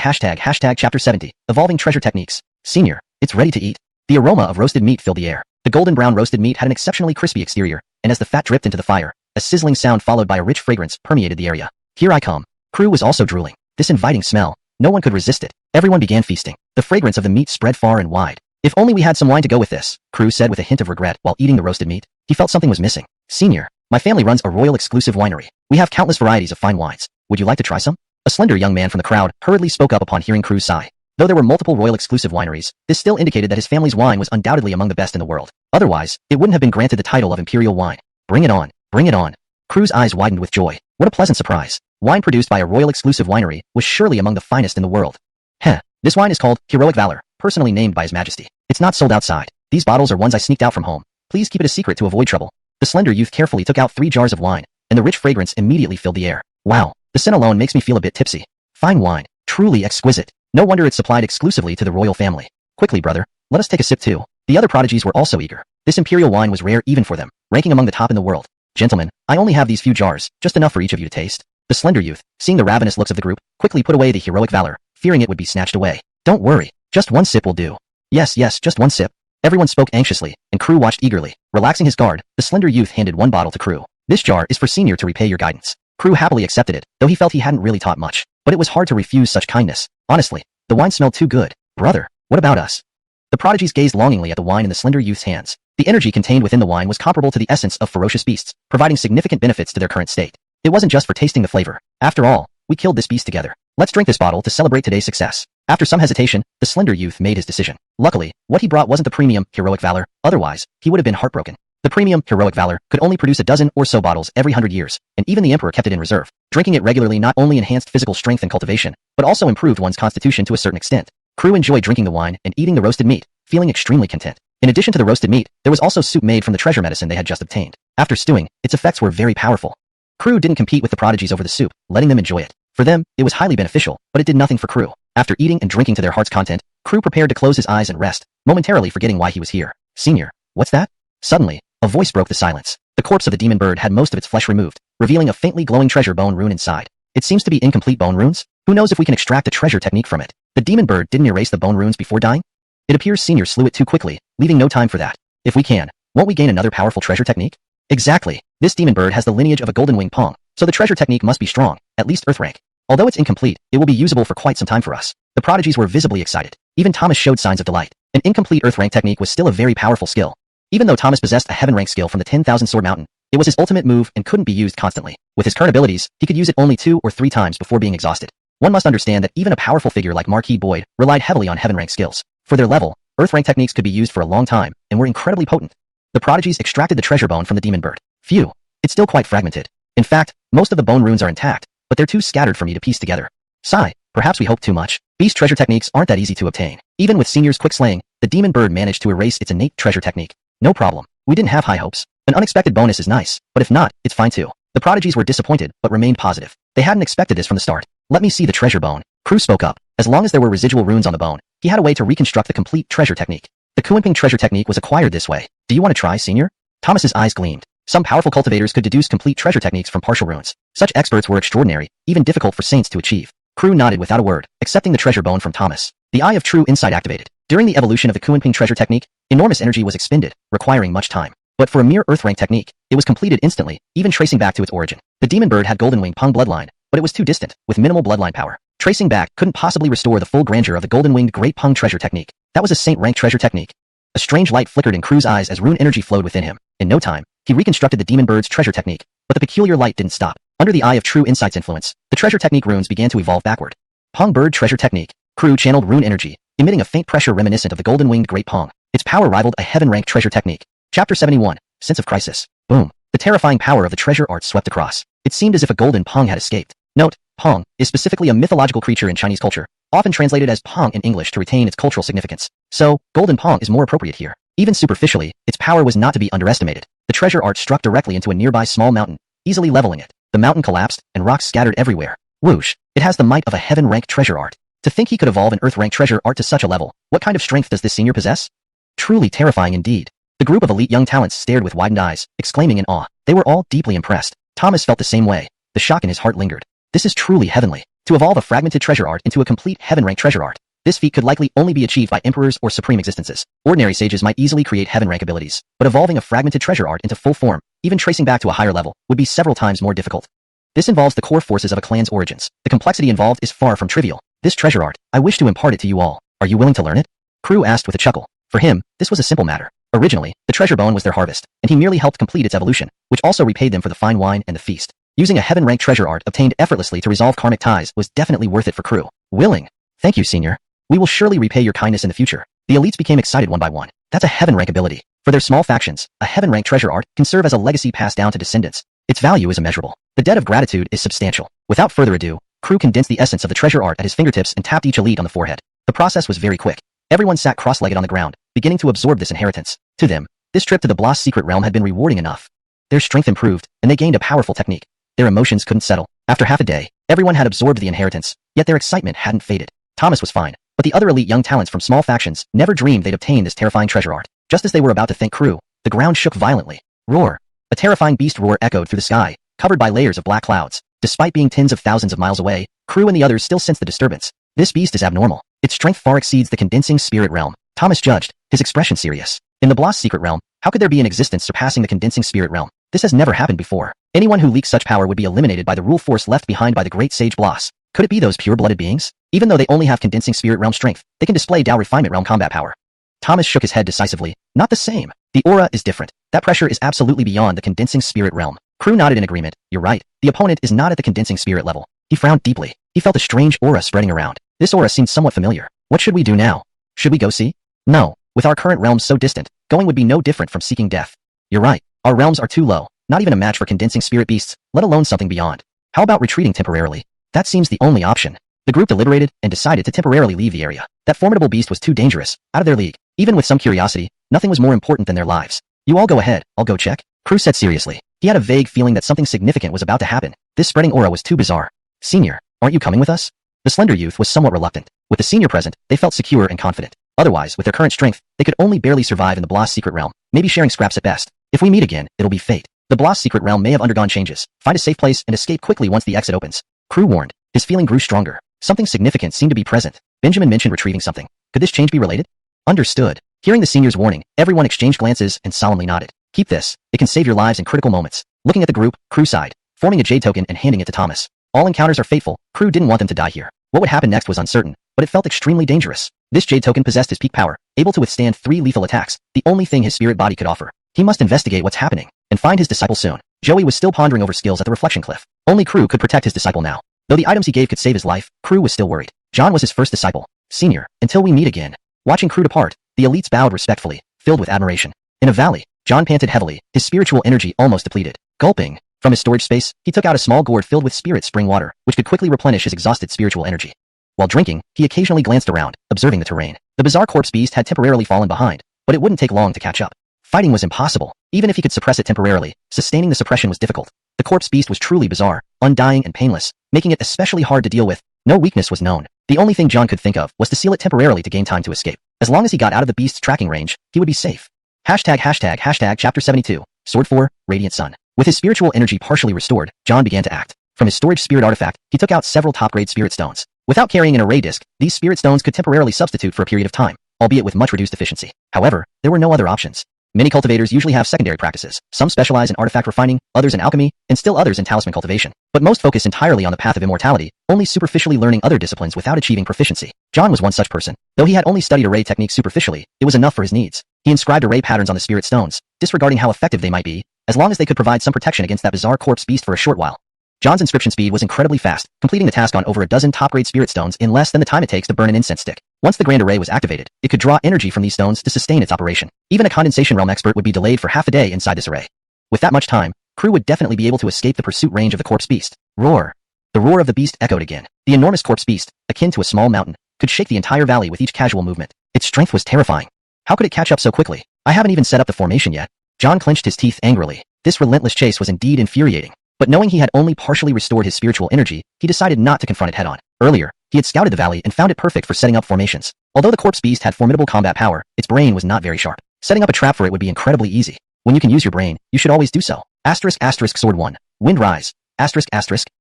Speaker 1: Chapter 70, Evolving Treasure Techniques. Senior, it's ready to eat. The aroma of roasted meat filled the air. The golden brown roasted meat had an exceptionally crispy exterior, and as the fat dripped into the fire, a sizzling sound followed by a rich fragrance permeated the area. Here I come. Crew was also drooling. This inviting smell, no one could resist it. Everyone began feasting. The fragrance of the meat spread far and wide. If only we had some wine to go with this, Crew said with a hint of regret while eating the roasted meat. He felt something was missing. Senior, my family runs a royal exclusive winery. We have countless varieties of fine wines. Would you like to try some? A slender young man from the crowd hurriedly spoke up upon hearing Crew's sigh. Though there were multiple royal exclusive wineries, this still indicated that his family's wine was undoubtedly among the best in the world. Otherwise, it wouldn't have been granted the title of imperial wine. Bring it on. Bring it on. Crew's eyes widened with joy. What a pleasant surprise. Wine produced by a royal exclusive winery was surely among the finest in the world. Heh. This wine is called Heroic Valor, personally named by His Majesty. It's not sold outside. These bottles are ones I sneaked out from home. Please keep it a secret to avoid trouble. The slender youth carefully took out 3 jars of wine, and the rich fragrance immediately filled the air. Wow. The scent alone makes me feel a bit tipsy. Fine wine. Truly exquisite. No wonder it's supplied exclusively to the royal family. Quickly, brother. Let us take a sip too. The other prodigies were also eager. This imperial wine was rare even for them, ranking among the top in the world. Gentlemen, I only have these few jars, just enough for each of you to taste. The slender youth, seeing the ravenous looks of the group, quickly put away the heroic valor, fearing it would be snatched away. Don't worry. Just one sip will do. Yes, just one sip. Everyone spoke anxiously, and Crew watched eagerly. Relaxing his guard, the slender youth handed 1 bottle to Crew. This jar is for Senior to repay your guidance. Crew happily accepted it, though he felt he hadn't really taught much. But it was hard to refuse such kindness. Honestly, the wine smelled too good. Brother, what about us? The prodigies gazed longingly at the wine in the slender youth's hands. The energy contained within the wine was comparable to the essence of ferocious beasts, providing significant benefits to their current state. It wasn't just for tasting the flavor. After all, we killed this beast together. Let's drink this bottle to celebrate today's success. After some hesitation, the slender youth made his decision. Luckily, what he brought wasn't the premium, heroic valor, otherwise, he would have been heartbroken. The premium, heroic valor, could only produce a dozen or so bottles every 100 years, and even the emperor kept it in reserve. Drinking it regularly not only enhanced physical strength and cultivation, but also improved one's constitution to a certain extent. Crew enjoyed drinking the wine and eating the roasted meat, feeling extremely content. In addition to the roasted meat, there was also soup made from the treasure medicine they had just obtained. After stewing, its effects were very powerful. Crew didn't compete with the prodigies over the soup, letting them enjoy it. For them, it was highly beneficial, but it did nothing for Crew. After eating and drinking to their heart's content, Crew prepared to close his eyes and rest, momentarily forgetting why he was here. Senior, what's that? Suddenly, a voice broke the silence. The corpse of the demon bird had most of its flesh removed, revealing a faintly glowing treasure bone rune inside. It seems to be incomplete bone runes. Who knows if we can extract a treasure technique from it? The demon bird didn't erase the bone runes before dying? It appears Senior slew it too quickly, leaving no time for that. If we can, won't we gain another powerful treasure technique? Exactly. This demon bird has the lineage of a golden wing pong, so the treasure technique must be strong, at least earth rank. Although it's incomplete, it will be usable for quite some time for us. The prodigies were visibly excited. Even Thomas showed signs of delight. An incomplete Earth rank technique was still a very powerful skill. Even though Thomas possessed a heaven rank skill from the 10,000 Sword Mountain, it was his ultimate move and couldn't be used constantly. With his current abilities, he could use it only 2 or 3 times before being exhausted. One must understand that even a powerful figure like Marquis Boyd relied heavily on heaven rank skills. For their level, Earth rank techniques could be used for a long time and were incredibly potent. The prodigies extracted the treasure bone from the demon bird. Phew, it's still quite fragmented. In fact, most of the bone runes are intact, but they're too scattered for me to piece together. Sigh, perhaps we hoped too much. Beast treasure techniques aren't that easy to obtain. Even with Senior's quick slaying, the demon bird managed to erase its innate treasure technique. No problem. We didn't have high hopes. An unexpected bonus is nice, but if not, it's fine too. The prodigies were disappointed, but remained positive. They hadn't expected this from the start. Let me see the treasure bone. Crew spoke up. As long as there were residual runes on the bone, he had a way to reconstruct the complete treasure technique. The Kuenping treasure technique was acquired this way. Do you want to try, Senior? Thomas's eyes gleamed. Some powerful cultivators could deduce complete treasure techniques from partial runes. Such experts were extraordinary, even difficult for saints to achieve. Crew nodded without a word, accepting the treasure bone from Thomas. The Eye of True Insight activated. During the evolution of the Kuenping treasure technique, enormous energy was expended, requiring much time. But for a mere Earth rank technique, it was completed instantly, even tracing back to its origin. The demon bird had Golden Winged Peng bloodline, but it was too distant, with minimal bloodline power. Tracing back couldn't possibly restore the full grandeur of the Golden Winged Great Peng treasure technique. That was a saint rank treasure technique. A strange light flickered in Crew's eyes as rune energy flowed within him. In no time, he reconstructed the demon bird's treasure technique, but the peculiar light didn't stop. Under the Eye of True Insight's influence, the treasure technique runes began to evolve backward. Peng bird treasure technique. Crew channeled rune energy, emitting a faint pressure reminiscent of the Golden Winged Great Peng. Its power rivaled a heaven rank treasure technique. Chapter 71. Sense of Crisis. Boom. The terrifying power of the treasure art swept across. It seemed as if a golden Peng had escaped. Note, Peng is specifically a mythological creature in Chinese culture, often translated as Peng in English to retain its cultural significance. So, golden Peng is more appropriate here. Even superficially, its power was not to be underestimated. The treasure art struck directly into a nearby small mountain, easily leveling it. The mountain collapsed, and rocks scattered everywhere. Whoosh! It has the might of a heaven-ranked treasure art. To think he could evolve an Earth-ranked treasure art to such a level, what kind of strength does this senior possess? Truly terrifying indeed. The group of elite young talents stared with widened eyes, exclaiming in awe. They were all deeply impressed. Thomas felt the same way. The shock in his heart lingered. This is truly heavenly. To evolve a fragmented treasure art into a complete heaven-ranked treasure art. This feat could likely only be achieved by emperors or supreme existences. Ordinary sages might easily create heaven-rank abilities, but evolving a fragmented treasure art into full form, even tracing back to a higher level, would be several times more difficult. This involves the core forces of a clan's origins. The complexity involved is far from trivial. This treasure art, I wish to impart it to you all. Are you willing to learn it? Crew asked with a chuckle. For him, this was a simple matter. Originally, the treasure bone was their harvest, and he merely helped complete its evolution, which also repaid them for the fine wine and the feast. Using a heaven-ranked treasure art obtained effortlessly to resolve karmic ties was definitely worth it for Crew. Willing. Thank you, Senior. We will surely repay your kindness in the future. The elites became excited one by one. That's a heaven-rank ability. For their small factions, a heaven-rank treasure art can serve as a legacy passed down to descendants. Its value is immeasurable. The debt of gratitude is substantial. Without further ado, Crew condensed the essence of the treasure art at his fingertips and tapped each elite on the forehead. The process was very quick. Everyone sat cross-legged on the ground, beginning to absorb this inheritance. To them, this trip to the Bloss secret realm had been rewarding enough. Their strength improved, and they gained a powerful technique. Their emotions couldn't settle. After half a day, everyone had absorbed the inheritance, yet their excitement hadn't faded. Thomas was fine, but the other elite young talents from small factions never dreamed they'd obtain this terrifying treasure art. Just as they were about to thank Crew, the ground shook violently. Roar! A terrifying beast roar echoed through the sky, covered by layers of black clouds. Despite being tens of thousands of miles away, Crew and the others still sensed the disturbance. This beast is abnormal. Its strength far exceeds the condensing spirit realm. Thomas judged, his expression serious. In the Bloss secret realm, how could there be an existence surpassing the condensing spirit realm? This has never happened before. Anyone who leaks such power would be eliminated by the rule force left behind by the great sage Bloss. Could it be those pure-blooded beings? Even though they only have condensing spirit realm strength, they can display Dao refinement realm combat power. Thomas shook his head decisively. Not the same. The aura is different. That pressure is absolutely beyond the condensing spirit realm. Crew nodded in agreement. You're right. The opponent is not at the condensing spirit level. He frowned deeply. He felt a strange aura spreading around. This aura seemed somewhat familiar. What should we do now? Should we go see? No. With our current realms so distant, going would be no different from seeking death. You're right. Our realms are too low. Not even a match for condensing spirit beasts, let alone something beyond. How about retreating temporarily? That seems the only option. The group deliberated and decided to temporarily leave the area. That formidable beast was too dangerous, out of their league. Even with some curiosity, nothing was more important than their lives. You all go ahead, I'll go check. Crew said seriously. He had a vague feeling that something significant was about to happen. This spreading aura was too bizarre. Senior, aren't you coming with us? The slender youth was somewhat reluctant. With the senior present, they felt secure and confident. Otherwise, with their current strength, they could only barely survive in the Bloss secret realm, maybe sharing scraps at best. If we meet again, it'll be fate. The Bloss secret realm may have undergone changes. Find a safe place and escape quickly once the exit opens. Crew warned. His feeling grew stronger. Something significant seemed to be present. Benjamin mentioned retrieving something. Could this change be related? Understood. Hearing the senior's warning, everyone exchanged glances and solemnly nodded. Keep this. It can save your lives in critical moments. Looking at the group, Crew sighed, forming a jade token and handing it to Thomas. All encounters are fateful. Crew didn't want them to die here. What would happen next was uncertain, but it felt extremely dangerous. This jade token possessed his peak power, able to withstand 3 lethal attacks, the only thing his spirit body could offer. He must investigate what's happening, and find his disciple soon. Joey was still pondering over skills at the reflection cliff. Only Crew could protect his disciple now. Though the items he gave could save his life, Crew was still worried. John was his first disciple. Senior, until we meet again. Watching Crew depart, the elites bowed respectfully, filled with admiration. In a valley, John panted heavily, his spiritual energy almost depleted. Gulping. From his storage space, he took out a small gourd filled with spirit spring water, which could quickly replenish his exhausted spiritual energy. While drinking, he occasionally glanced around, observing the terrain. The bizarre corpse beast had temporarily fallen behind, but it wouldn't take long to catch up. Fighting was impossible. Even if he could suppress it temporarily, sustaining the suppression was difficult. The corpse beast was truly bizarre, undying and painless, making it especially hard to deal with. No weakness was known. The only thing John could think of was to seal it temporarily to gain time to escape. As long as he got out of the beast's tracking range, he would be safe. Chapter 72, Sword 4, Radiant Sun. With his spiritual energy partially restored, John began to act. From his storage spirit artifact, he took out several top-grade spirit stones. Without carrying an array disc, these spirit stones could temporarily substitute for a period of time, albeit with much reduced efficiency. However, there were no other options. Many cultivators usually have secondary practices. Some specialize in artifact refining, others in alchemy, and still others in talisman cultivation. But most focus entirely on the path of immortality, only superficially learning other disciplines without achieving proficiency. John was one such person. Though he had only studied array techniques superficially, it was enough for his needs. He inscribed array patterns on the spirit stones, disregarding how effective they might be, as long as they could provide some protection against that bizarre corpse beast for a short while. John's inscription speed was incredibly fast, completing the task on over a dozen top-grade spirit stones in less than the time it takes to burn an incense stick. Once the grand array was activated, it could draw energy from these stones to sustain its operation. Even a condensation realm expert would be delayed for half a day inside this array. With that much time, Crew would definitely be able to escape the pursuit range of the corpse beast. Roar. The roar of the beast echoed again. The enormous corpse beast, akin to a small mountain, could shake the entire valley with each casual movement. Its strength was terrifying. How could it catch up so quickly? I haven't even set up the formation yet. John clenched his teeth angrily. This relentless chase was indeed infuriating. But knowing he had only partially restored his spiritual energy, he decided not to confront it head-on. Earlier, he had scouted the valley and found it perfect for setting up formations. Although the corpse beast had formidable combat power, its brain was not very sharp. Setting up a trap for it would be incredibly easy. When you can use your brain, you should always do so. Sword 1. Wind Rise.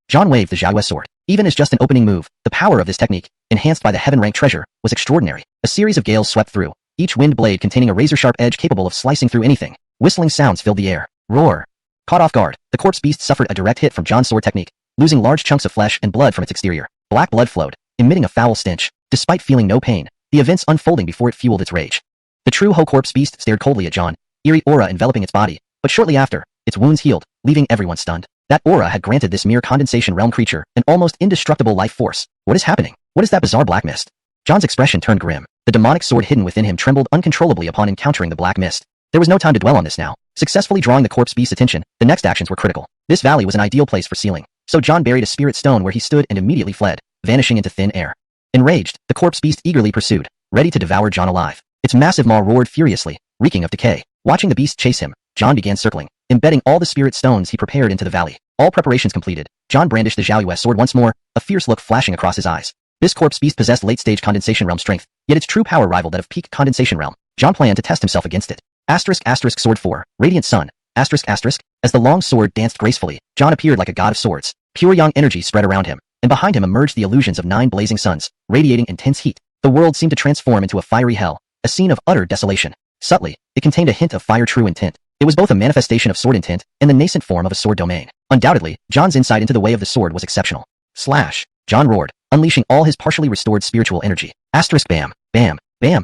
Speaker 1: John waved the Jiaoyue sword. Even as just an opening move, the power of this technique, enhanced by the heaven-rank treasure, was extraordinary. A series of gales swept through, each wind blade containing a razor-sharp edge capable of slicing through anything. Whistling sounds filled the air. Roar. Caught off guard, the corpse beast suffered a direct hit from John's sword technique, losing large chunks of flesh and blood from its exterior. Black blood flowed, emitting a foul stench. Despite feeling no pain, the events unfolding before it fueled its rage. The true Ho corpse beast stared coldly at John, eerie aura enveloping its body, but shortly after, its wounds healed, leaving everyone stunned. That aura had granted this mere condensation realm creature an almost indestructible life force. What is happening? What is that bizarre black mist? John's expression turned grim. The demonic sword hidden within him trembled uncontrollably upon encountering the black mist. There was no time to dwell on this now. Successfully drawing the corpse beast's attention, the next actions were critical. This valley was an ideal place for sealing, so John buried a spirit stone where he stood and immediately fled, vanishing into thin air. Enraged, the corpse beast eagerly pursued, ready to devour John alive. Its massive maw roared furiously, reeking of decay. Watching the beast chase him, John began circling, embedding all the spirit stones he prepared into the valley. All preparations completed, John brandished the Jiaoyue sword once more, a fierce look flashing across his eyes. This corpse beast possessed late-stage condensation realm strength, yet its true power rivaled that of peak condensation realm. John planned to test himself against it. Sword 4, Radiant Sun. As the long sword danced gracefully, John appeared like a god of swords. Pure yang energy spread around him, and behind him emerged the illusions of 9 blazing suns, radiating intense heat. The world seemed to transform into a fiery hell, a scene of utter desolation. Subtly, it contained a hint of fire true intent. It was both a manifestation of sword intent and the nascent form of a sword domain. Undoubtedly, John's insight into the way of the sword was exceptional. Slash! John roared, unleashing all his partially restored spiritual energy. Bam! Bam! Bam!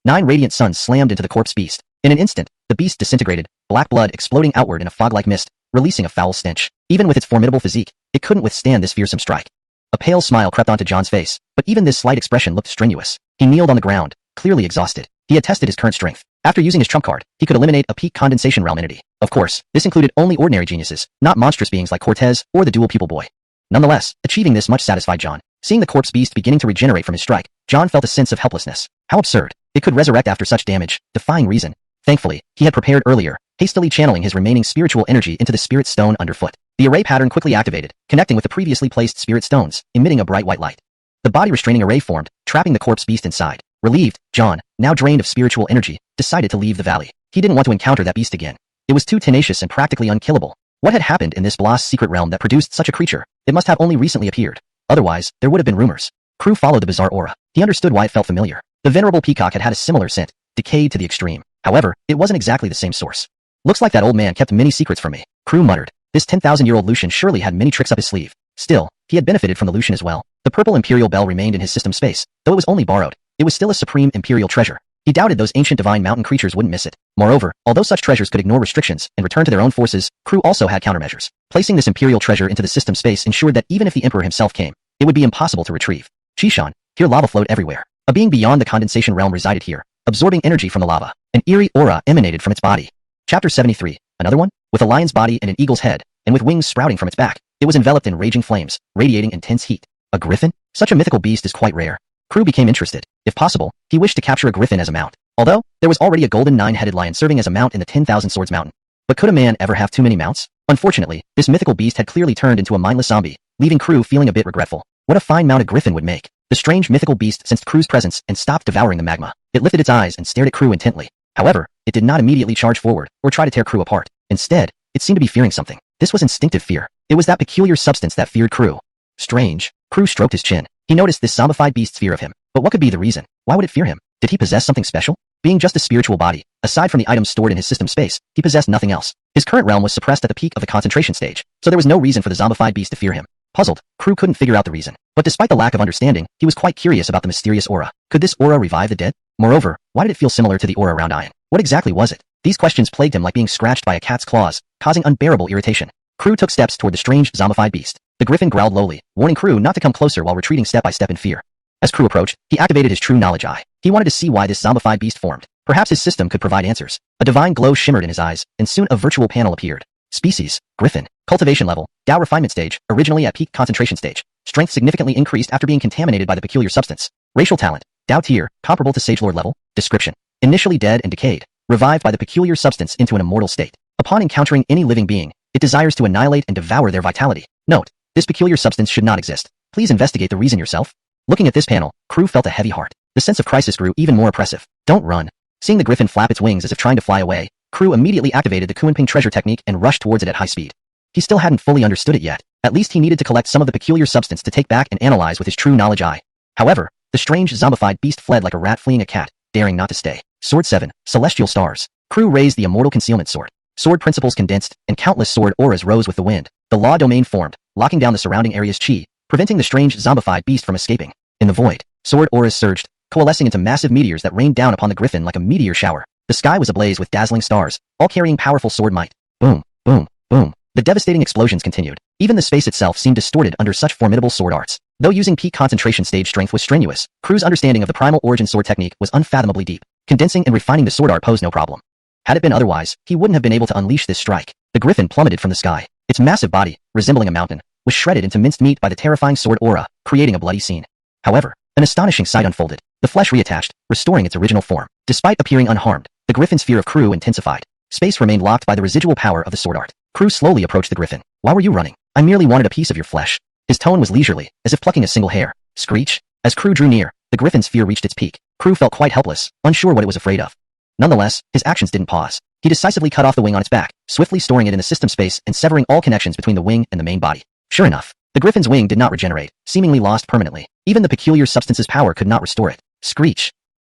Speaker 1: 9 radiant suns slammed into the corpse beast. In an instant, the beast disintegrated, black blood exploding outward in a fog-like mist, releasing a foul stench. Even with its formidable physique, it couldn't withstand this fearsome strike. A pale smile crept onto John's face, but even this slight expression looked strenuous. He kneeled on the ground, clearly exhausted. He had tested his current strength. After using his trump card, he could eliminate a peak condensation realm entity. Of course, this included only ordinary geniuses, not monstrous beings like Cortez or the dual pupil boy. Nonetheless, achieving this much satisfied John. Seeing the corpse beast beginning to regenerate from his strike, John felt a sense of helplessness. How absurd. It could resurrect after such damage, defying reason. Thankfully, he had prepared earlier, hastily channeling his remaining spiritual energy into the spirit stone underfoot. The array pattern quickly activated, connecting with the previously placed spirit stones, emitting a bright white light. The body restraining array formed, trapping the corpse beast inside. Relieved, John, now drained of spiritual energy, decided to leave the valley. He didn't want to encounter that beast again. It was too tenacious and practically unkillable. What had happened in this Bloss secret realm that produced such a creature? It must have only recently appeared. Otherwise, there would have been rumors. Crew followed the bizarre aura. He understood why it felt familiar. The venerable peacock had had a similar scent, decayed to the extreme. However, it wasn't exactly the same source. Looks like that old man kept many secrets from me. Crew muttered. This 10,000-year-old Lucian surely had many tricks up his sleeve. Still, he had benefited from the Lucian as well. The purple Imperial Bell remained in his system space, though it was only borrowed. It was still a supreme Imperial treasure. He doubted those ancient divine mountain creatures wouldn't miss it. Moreover, although such treasures could ignore restrictions and return to their own forces, crew also had countermeasures. Placing this Imperial treasure into the system space ensured that even if the Emperor himself came, it would be impossible to retrieve. Chishan, here lava flowed everywhere. A being beyond the condensation realm resided here, absorbing energy from the lava. An eerie aura emanated from its body. Chapter 73. Another one? With a lion's body and an eagle's head, and with wings sprouting from its back, it was enveloped in raging flames, radiating intense heat. A griffin? Such a mythical beast is quite rare. Crew became interested. If possible, he wished to capture a griffin as a mount. Although, there was already a golden 9-headed lion serving as a mount in the 10,000 Swords Mountain. But could a man ever have too many mounts? Unfortunately, this mythical beast had clearly turned into a mindless zombie, leaving Crew feeling a bit regretful. What a fine mount a griffin would make. The strange mythical beast sensed Crew's presence and stopped devouring the magma. It lifted its eyes and stared at Crew intently. However, it did not immediately charge forward or try to tear Crew apart. Instead, it seemed to be fearing something. This was instinctive fear. It was that peculiar substance that feared Crew. Strange. Crew stroked his chin. He noticed this zombified beast's fear of him. But what could be the reason? Why would it fear him? Did he possess something special? Being just a spiritual body, aside from the items stored in his system space, he possessed nothing else. His current realm was suppressed at the peak of the concentration stage, so there was no reason for the zombified beast to fear him. Puzzled, Crew couldn't figure out the reason. But despite the lack of understanding, he was quite curious about the mysterious aura. Could this aura revive the dead? Moreover, why did it feel similar to the aura around Iron? What exactly was it? These questions plagued him like being scratched by a cat's claws, causing unbearable irritation. Crew took steps toward the strange zombified beast. The griffin growled lowly, warning Crew not to come closer while retreating step by step in fear. As Crew approached, he activated his true knowledge eye. He wanted to see why this zombified beast formed. Perhaps his system could provide answers. A divine glow shimmered in his eyes, and soon a virtual panel appeared. Species, Griffin. Cultivation level, Gao refinement stage, originally at peak concentration stage. Strength significantly increased after being contaminated by the peculiar substance. Racial talent, Dao tier, comparable to Sage Lord level. Description. Initially dead and decayed, revived by the peculiar substance into an immortal state. Upon encountering any living being, it desires to annihilate and devour their vitality. Note, this peculiar substance should not exist. Please investigate the reason yourself. Looking at this panel, Crew felt a heavy heart. The sense of crisis grew even more oppressive. Don't run. Seeing the griffin flap its wings as if trying to fly away, Crew immediately activated the Kunping treasure technique and rushed towards it at high speed. He still hadn't fully understood it yet. At least he needed to collect some of the peculiar substance to take back and analyze with his true knowledge eye. However, the strange zombified beast fled like a rat fleeing a cat, daring not to stay. Sword 7, Celestial Stars. Crew raised the immortal concealment sword. Sword principles condensed, and countless sword auras rose with the wind. The law domain formed, locking down the surrounding area's chi, preventing the strange zombified beast from escaping. In the void, sword auras surged, coalescing into massive meteors that rained down upon the griffin like a meteor shower. The sky was ablaze with dazzling stars, all carrying powerful sword might. Boom, boom, boom. The devastating explosions continued. Even the space itself seemed distorted under such formidable sword arts. Though using peak concentration stage strength was strenuous, Crew's understanding of the primal origin sword technique was unfathomably deep. Condensing and refining the sword art posed no problem. Had it been otherwise, he wouldn't have been able to unleash this strike. The griffin plummeted from the sky. Its massive body, resembling a mountain, was shredded into minced meat by the terrifying sword aura, creating a bloody scene. However, an astonishing sight unfolded. The flesh reattached, restoring its original form. Despite appearing unharmed, the griffin's fear of Crew intensified. Space remained locked by the residual power of the sword art. Crew slowly approached the griffin. Why were you running? I merely wanted a piece of your flesh. His tone was leisurely, as if plucking a single hair. Screech. As Crew drew near, the griffin's fear reached its peak. Crew felt quite helpless, unsure what it was afraid of. Nonetheless, his actions didn't pause. He decisively cut off the wing on its back, swiftly storing it in the system space and severing all connections between the wing and the main body. Sure enough, the griffin's wing did not regenerate, seemingly lost permanently. Even the peculiar substance's power could not restore it. Screech.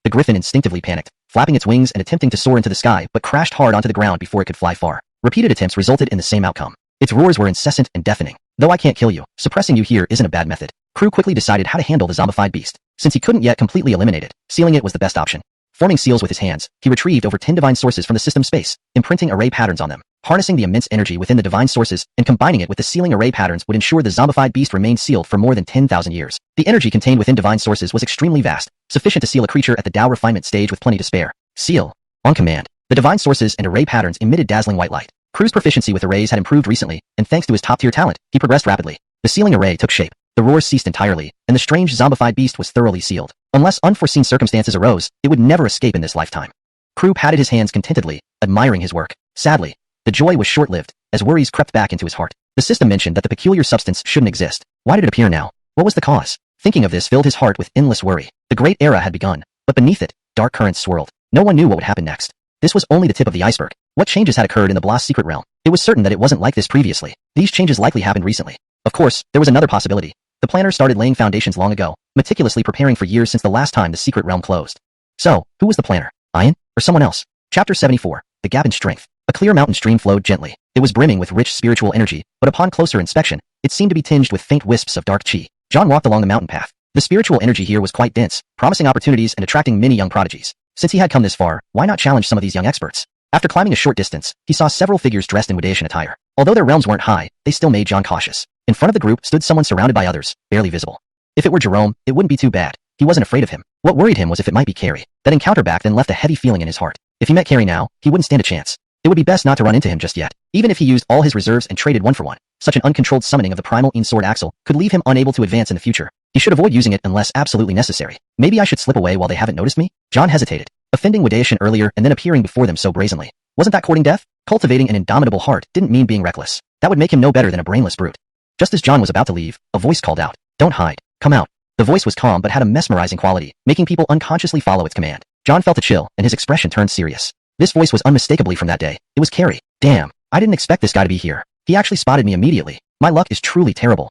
Speaker 1: The griffin instinctively panicked, flapping its wings and attempting to soar into the sky, but crashed hard onto the ground before it could fly far. Repeated attempts resulted in the same outcome. Its roars were incessant and deafening. Though I can't kill you, suppressing you here isn't a bad method. Crew quickly decided how to handle the zombified beast. Since he couldn't yet completely eliminate it, sealing it was the best option. Forming seals with his hands, he retrieved over 10 divine sources from the system space, imprinting array patterns on them. Harnessing the immense energy within the divine sources and combining it with the sealing array patterns would ensure the zombified beast remained sealed for more than 10,000 years. The energy contained within divine sources was extremely vast, sufficient to seal a creature at the Dao refinement stage with plenty to spare. Seal. On command. The divine sources and array patterns emitted dazzling white light. Crew's proficiency with arrays had improved recently, and thanks to his top-tier talent, he progressed rapidly. The sealing array took shape. The roars ceased entirely, and the strange zombified beast was thoroughly sealed. Unless unforeseen circumstances arose, it would never escape in this lifetime. Crew patted his hands contentedly, admiring his work. Sadly, the joy was short-lived, as worries crept back into his heart. The system mentioned that the peculiar substance shouldn't exist. Why did it appear now? What was the cause? Thinking of this filled his heart with endless worry. The great era had begun, but beneath it, dark currents swirled. No one knew what would happen next. This was only the tip of the iceberg. What changes had occurred in the Blast secret realm? It was certain that it wasn't like this previously. These changes likely happened recently. Of course, there was another possibility. The planner started laying foundations long ago, meticulously preparing for years since the last time the secret realm closed. So, who was the planner? Ian? Or someone else? Chapter 74. The Gap in Strength. A clear mountain stream flowed gently. It was brimming with rich spiritual energy, but upon closer inspection, it seemed to be tinged with faint wisps of dark chi. John walked along the mountain path. The spiritual energy here was quite dense, promising opportunities and attracting many young prodigies. Since he had come this far, why not challenge some of these young experts? After climbing a short distance, he saw several figures dressed in Wadation attire. Although their realms weren't high, they still made John cautious. In front of the group stood someone surrounded by others, barely visible. If it were Jerome, it wouldn't be too bad. He wasn't afraid of him. What worried him was if it might be Carrie. That encounter back then left a heavy feeling in his heart. If he met Carrie now, he wouldn't stand a chance. It would be best not to run into him just yet. Even if he used all his reserves and traded one for one, such an uncontrolled summoning of the primal sword axle could leave him unable to advance in the future. He should avoid using it unless absolutely necessary. Maybe I should slip away while they haven't noticed me? John hesitated. Offending Wadation earlier and then appearing before them so brazenly. Wasn't that courting death? Cultivating an indomitable heart didn't mean being reckless. That would make him no better than a brainless brute. Just as John was about to leave, a voice called out, "Don't hide. Come out." The voice was calm but had a mesmerizing quality, making people unconsciously follow its command. John felt a chill, and his expression turned serious. This voice was unmistakably from that day. It was Carrie. Damn, I didn't expect this guy to be here. He actually spotted me immediately. My luck is truly terrible.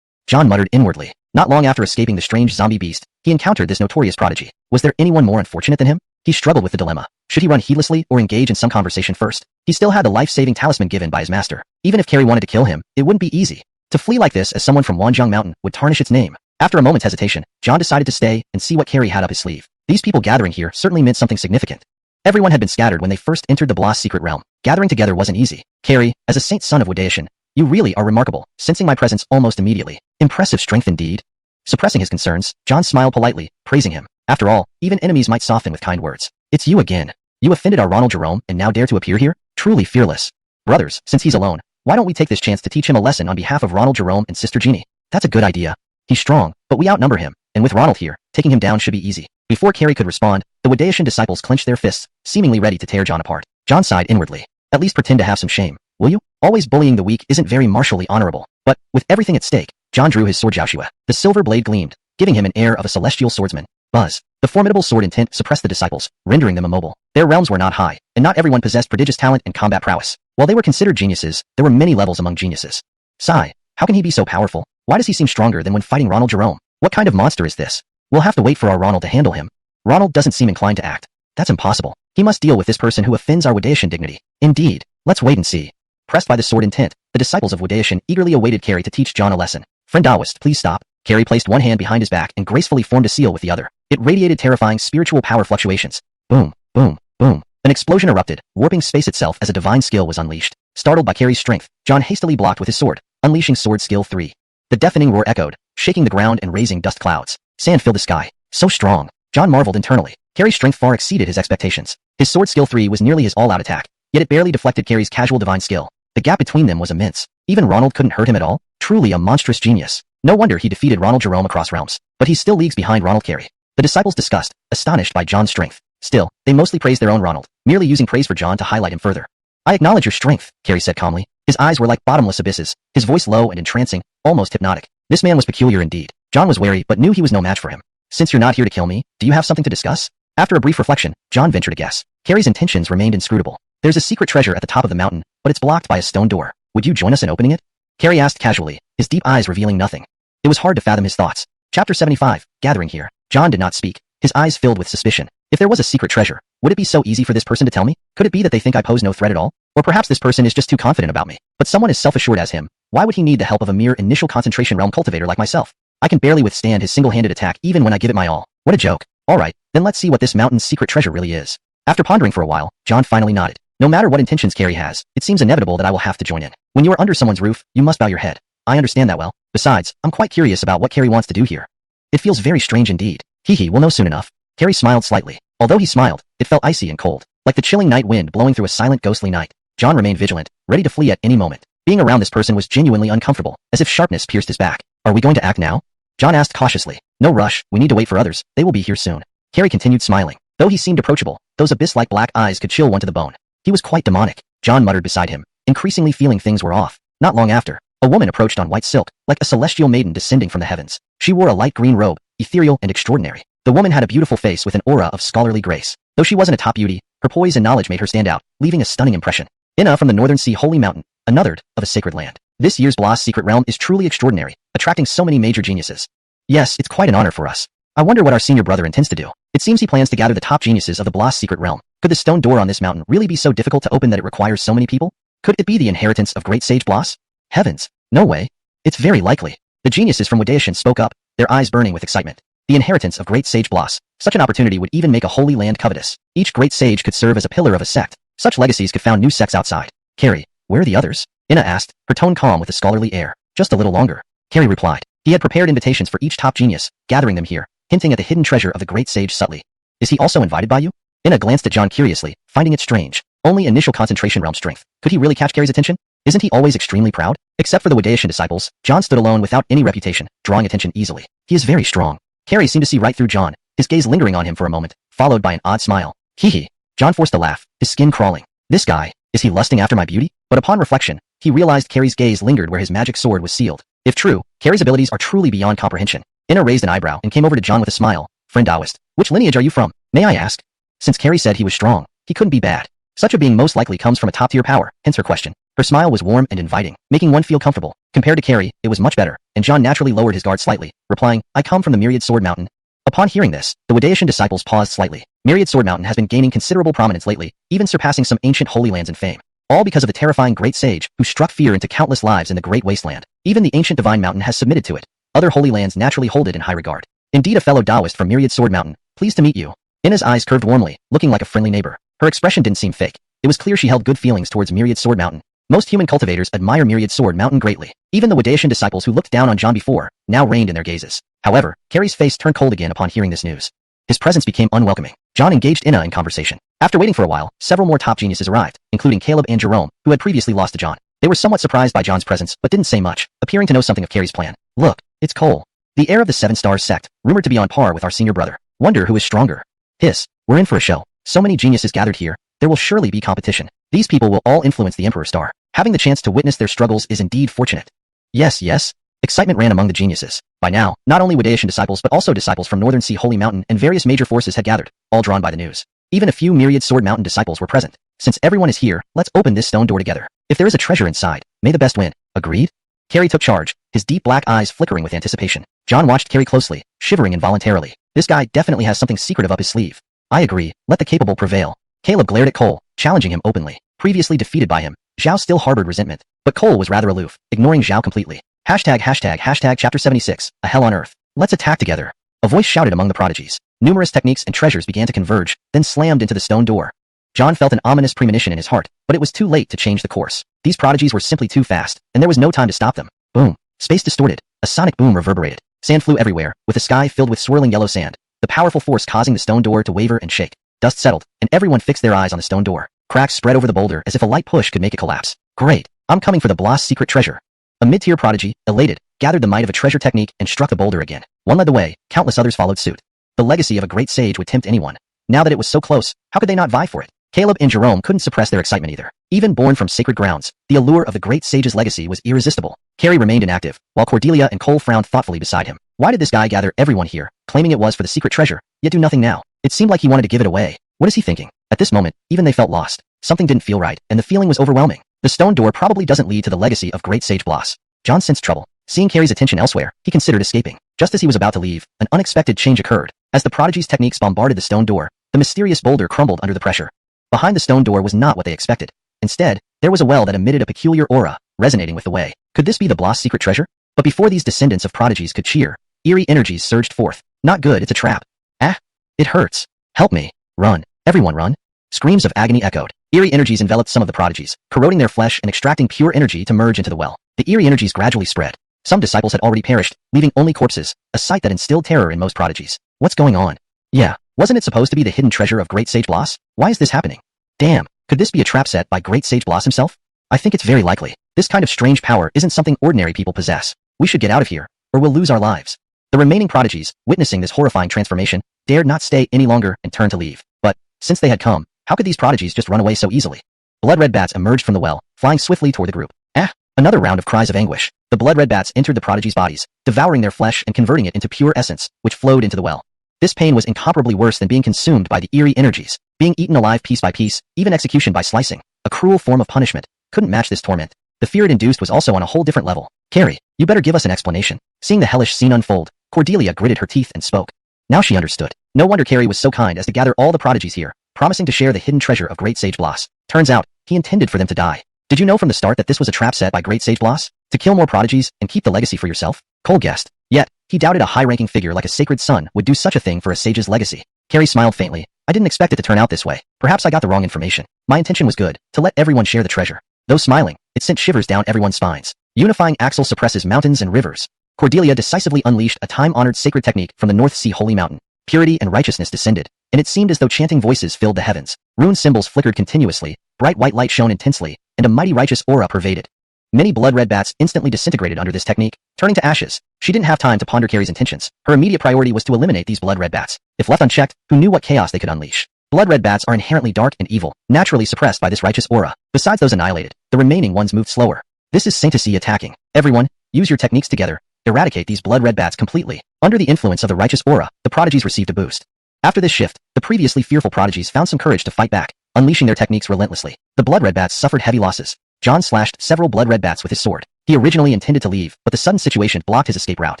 Speaker 1: John muttered inwardly. Not long after escaping the strange zombie beast, he encountered this notorious prodigy. Was there anyone more unfortunate than him? He struggled with the dilemma. Should he run heedlessly or engage in some conversation first? He still had the life-saving talisman given by his master. Even if Carrie wanted to kill him, it wouldn't be easy. To flee like this as someone from Wanjiang Mountain would tarnish its name. After a moment's hesitation, John decided to stay and see what Carrie had up his sleeve. These people gathering here certainly meant something significant. Everyone had been scattered when they first entered the Blast secret realm. Gathering together wasn't easy. Carrie, as a saint son of Wadation, you really are remarkable, sensing my presence almost immediately. Impressive strength indeed. Suppressing his concerns, John smiled politely, praising him. After all, even enemies might soften with kind words. It's you again. You offended our Ronald Jerome and now dare to appear here? Truly fearless. Brothers, since he's alone, why don't we take this chance to teach him a lesson on behalf of Ronald Jerome and Sister Jeannie? That's a good idea. He's strong, but we outnumber him, and with Ronald here, taking him down should be easy. Before Carrie could respond, the Wadation disciples clenched their fists, seemingly ready to tear John apart. John sighed inwardly. At least pretend to have some shame, will you? Always bullying the weak isn't very martially honorable. But, with everything at stake, John drew his sword Jiaoshua. The silver blade gleamed, giving him an air of a celestial swordsman. Buzz. The formidable sword intent suppressed the disciples, rendering them immobile. Their realms were not high, and not everyone possessed prodigious talent and combat prowess. While they were considered geniuses, there were many levels among geniuses. Sigh. How can he be so powerful? Why does he seem stronger than when fighting Ronald Jerome? What kind of monster is this? We'll have to wait for our Ronald to handle him. Ronald doesn't seem inclined to act. That's impossible. He must deal with this person who offends our Wadation dignity. Indeed. Let's wait and see. Pressed by the sword intent, the disciples of Wadation eagerly awaited Carrie to teach John a lesson. Friend Taoist, please stop. Carrie placed one hand behind his back and gracefully formed a seal with the other. It radiated terrifying spiritual power fluctuations. Boom, boom, boom. An explosion erupted, warping space itself as a divine skill was unleashed. Startled by Carrie's strength, John hastily blocked with his sword, unleashing sword skill 3. The deafening roar echoed, shaking the ground and raising dust clouds. Sand filled the sky. So strong. John marveled internally. Carrie's strength far exceeded his expectations. His sword skill 3 was nearly his all-out attack, yet it barely deflected Carrie's casual divine skill. The gap between them was immense. Even Ronald couldn't hurt him at all. Truly a monstrous genius. No wonder he defeated Ronald Jerome across realms. But he's still leagues behind Ronald Carrie. The disciples discussed, astonished by John's strength. Still, they mostly praised their own Ronald, merely using praise for John to highlight him further. I acknowledge your strength, Carrie said calmly. His eyes were like bottomless abysses, his voice low and entrancing, almost hypnotic. This man was peculiar indeed. John was wary but knew he was no match for him. Since you're not here to kill me, do you have something to discuss? After a brief reflection, John ventured a guess. Carrie's intentions remained inscrutable. There's a secret treasure at the top of the mountain, but it's blocked by a stone door. Would you join us in opening it? Carrie asked casually, his deep eyes revealing nothing. It was hard to fathom his thoughts. Chapter 75, Gathering Here. John did not speak, his eyes filled with suspicion. If there was a secret treasure, would it be so easy for this person to tell me? Could it be that they think I pose no threat at all? Or perhaps this person is just too confident about me. But someone as self-assured as him, why would he need the help of a mere initial concentration realm cultivator like myself? I can barely withstand his single-handed attack even when I give it my all. What a joke. Alright, then let's see what this mountain's secret treasure really is. After pondering for a while, John finally nodded. No matter what intentions Carrie has, it seems inevitable that I will have to join in. When you are under someone's roof, you must bow your head. I understand that well. Besides, I'm quite curious about what Carrie wants to do here. It feels very strange indeed. Hee, we'll know soon enough. Carrie smiled slightly. Although he smiled, it felt icy and cold, like the chilling night wind blowing through a silent ghostly night. John remained vigilant, ready to flee at any moment. Being around this person was genuinely uncomfortable, as if sharpness pierced his back. Are we going to act now? John asked cautiously. No rush, we need to wait for others, they will be here soon. Carrie continued smiling. Though he seemed approachable, those abyss-like black eyes could chill one to the bone. He was quite demonic. John muttered beside him, increasingly feeling things were off. Not long after, a woman approached on white silk, like a celestial maiden descending from the heavens. She wore a light green robe, ethereal and extraordinary. The woman had a beautiful face with an aura of scholarly grace. Though she wasn't a top beauty, her poise and knowledge made her stand out, leaving a stunning impression. Inna from the Northern Sea Holy Mountain, another of a sacred land. This year's Blast secret realm is truly extraordinary, attracting so many major geniuses. Yes, it's quite an honor for us. I wonder what our senior brother intends to do. It seems he plans to gather the top geniuses of the Blast secret realm. Could the stone door on this mountain really be so difficult to open that it requires so many people? Could it be the inheritance of great sage Blast? Heavens, no way. It's very likely. The geniuses from Wadation spoke up, their eyes burning with excitement. The inheritance of Great Sage Bloss. Such an opportunity would even make a holy land covetous. Each great sage could serve as a pillar of a sect. Such legacies could found new sects outside. Carrie, where are the others? Inna asked, her tone calm with a scholarly air. Just a little longer. Carrie replied. He had prepared invitations for each top genius, gathering them here, hinting at the hidden treasure of the great sage subtly. Is he also invited by you? Inna glanced at John curiously, finding it strange. Only initial concentration realm strength. Could he really catch Carrie's attention? Isn't he always extremely proud? Except for the Wadaishan disciples, John stood alone without any reputation, drawing attention easily. He is very strong. Carrie seemed to see right through John, his gaze lingering on him for a moment, followed by an odd smile. Hee hee. John forced a laugh, his skin crawling. This guy, is he lusting after my beauty? But upon reflection, he realized Carrie's gaze lingered where his magic sword was sealed. If true, Carrie's abilities are truly beyond comprehension. Inna raised an eyebrow and came over to John with a smile. Friend Taoist, which lineage are you from? May I ask? Since Carrie said he was strong, he couldn't be bad. Such a being most likely comes from a top-tier power, hence her question. Her smile was warm and inviting, making one feel comfortable. Compared to Carrie, it was much better, and John naturally lowered his guard slightly, replying, I come from the Myriad Sword Mountain. Upon hearing this, the Wadaishan disciples paused slightly. Myriad Sword Mountain has been gaining considerable prominence lately, even surpassing some ancient holy lands in fame. All because of the terrifying great sage who struck fear into countless lives in the Great Wasteland. Even the ancient divine mountain has submitted to it. Other holy lands naturally hold it in high regard. Indeed, a fellow Taoist from Myriad Sword Mountain, pleased to meet you. Inna's eyes curved warmly, looking like a friendly neighbor. Her expression didn't seem fake. It was clear she held good feelings towards Myriad Sword Mountain. Most human cultivators admire Myriad Sword Mountain greatly. Even the Wadaishan disciples who looked down on John before, now reined in their gazes. However, Carrie's face turned cold again upon hearing this news. His presence became unwelcoming. John engaged Inna in conversation. After waiting for a while, several more top geniuses arrived, including Caleb and Jerome, who had previously lost to John. They were somewhat surprised by John's presence, but didn't say much, appearing to know something of Carrie's plan. Look, it's Cole. The heir of the Seven Stars sect, rumored to be on par with our senior brother. Wonder who is stronger. Hiss, we're in for a show. So many geniuses gathered here, there will surely be competition. These people will all influence the Emperor Star. Having the chance to witness their struggles is indeed fortunate. Yes, yes. Excitement ran among the geniuses. By now, not only Wadaishan disciples but also disciples from Northern Sea Holy Mountain and various major forces had gathered, all drawn by the news. Even a few Myriad Sword Mountain disciples were present. Since everyone is here, let's open this stone door together. If there is a treasure inside, may the best win. Agreed? Carrie took charge, his deep black eyes flickering with anticipation. John watched Carrie closely, shivering involuntarily. This guy definitely has something secretive up his sleeve. I agree, let the capable prevail. Caleb glared at Cole, challenging him openly. Previously defeated by him, Zhao still harbored resentment, but Cole was rather aloof, ignoring Zhao completely. Hashtag chapter 76, a hell on earth. Let's attack together. A voice shouted among the prodigies. Numerous techniques and treasures began to converge, then slammed into the stone door. John felt an ominous premonition in his heart, but it was too late to change the course. These prodigies were simply too fast, and there was no time to stop them. Boom. Space distorted. A sonic boom reverberated. Sand flew everywhere, with the sky filled with swirling yellow sand, the powerful force causing the stone door to waver and shake. Dust settled, and everyone fixed their eyes on the stone door. Cracks spread over the boulder as if a light push could make it collapse. Great. I'm coming for the Bloss secret treasure. A mid-tier prodigy, elated, gathered the might of a treasure technique and struck the boulder again. One led the way, countless others followed suit. The legacy of a great sage would tempt anyone. Now that it was so close, how could they not vie for it? Caleb and Jerome couldn't suppress their excitement either. Even born from sacred grounds, the allure of the great sage's legacy was irresistible. Carrie remained inactive, while Cordelia and Cole frowned thoughtfully beside him. Why did this guy gather everyone here, claiming it was for the secret treasure, yet do nothing now? It seemed like he wanted to give it away. What is he thinking? At this moment, even they felt lost. Something didn't feel right, and the feeling was overwhelming. The stone door probably doesn't lead to the legacy of great sage Bloss. John sensed trouble. Seeing Carrie's attention elsewhere, he considered escaping. Just as he was about to leave, an unexpected change occurred. As the prodigy's techniques bombarded the stone door, the mysterious boulder crumbled under the pressure. Behind the stone door was not what they expected. Instead, there was a well that emitted a peculiar aura, resonating with the way. Could this be the Bloss secret treasure? But before these descendants of prodigies could cheer, eerie energies surged forth. Not good, it's a trap. Ah! It hurts. Help me. Run. Everyone run. Screams of agony echoed. Eerie energies enveloped some of the prodigies, corroding their flesh and extracting pure energy to merge into the well. The eerie energies gradually spread. Some disciples had already perished, leaving only corpses, a sight that instilled terror in most prodigies. What's going on? Yeah, wasn't it supposed to be the hidden treasure of Great Sage Bloss? Why is this happening? Damn, could this be a trap set by Great Sage Bloss himself? I think it's very likely. This kind of strange power isn't something ordinary people possess. We should get out of here, or we'll lose our lives. The remaining prodigies, witnessing this horrifying transformation, dared not stay any longer and turned to leave. But, since they had come, how could these prodigies just run away so easily? Blood-red bats emerged from the well, flying swiftly toward the group. Ah! Another round of cries of anguish. The blood-red bats entered the prodigies' bodies, devouring their flesh and converting it into pure essence, which flowed into the well. This pain was incomparably worse than being consumed by the eerie energies. Being eaten alive piece by piece, even execution by slicing, a cruel form of punishment, couldn't match this torment. The fear it induced was also on a whole different level. Carrie, you better give us an explanation. Seeing the hellish scene unfold, Cordelia gritted her teeth and spoke. Now she understood. No wonder Carrie was so kind as to gather all the prodigies here, promising to share the hidden treasure of Great Sage Bloss. Turns out, he intended for them to die. Did you know from the start that this was a trap set by Great Sage Bloss? To kill more prodigies and keep the legacy for yourself? Cole guessed. Yet, He doubted a high-ranking figure like a sacred son would do such a thing for a sage's legacy. Carrie smiled faintly. I didn't expect it to turn out this way. Perhaps I got the wrong information. My intention was good, to let everyone share the treasure. Though smiling, it sent shivers down everyone's spines. Unifying Axle suppresses mountains and rivers. Cordelia decisively unleashed a time-honored sacred technique from the North Sea Holy Mountain. Purity and righteousness descended, and it seemed as though chanting voices filled the heavens. Rune symbols flickered continuously, bright white light shone intensely, and a mighty righteous aura pervaded. Many blood-red bats instantly disintegrated under this technique, turning to ashes. She didn't have time to ponder Carrie's intentions. Her immediate priority was to eliminate these blood-red bats. If left unchecked, who knew what chaos they could unleash? Blood-red bats are inherently dark and evil, naturally suppressed by this righteous aura. Besides those annihilated, the remaining ones moved slower. This is Sanctasy attacking. Everyone, use your techniques together. Eradicate these blood-red bats completely. Under the influence of the righteous aura, the prodigies received a boost. After this shift, the previously fearful prodigies found some courage to fight back, unleashing their techniques relentlessly. The blood-red bats suffered heavy losses. John slashed several blood-red bats with his sword. He originally intended to leave, but the sudden situation blocked his escape route.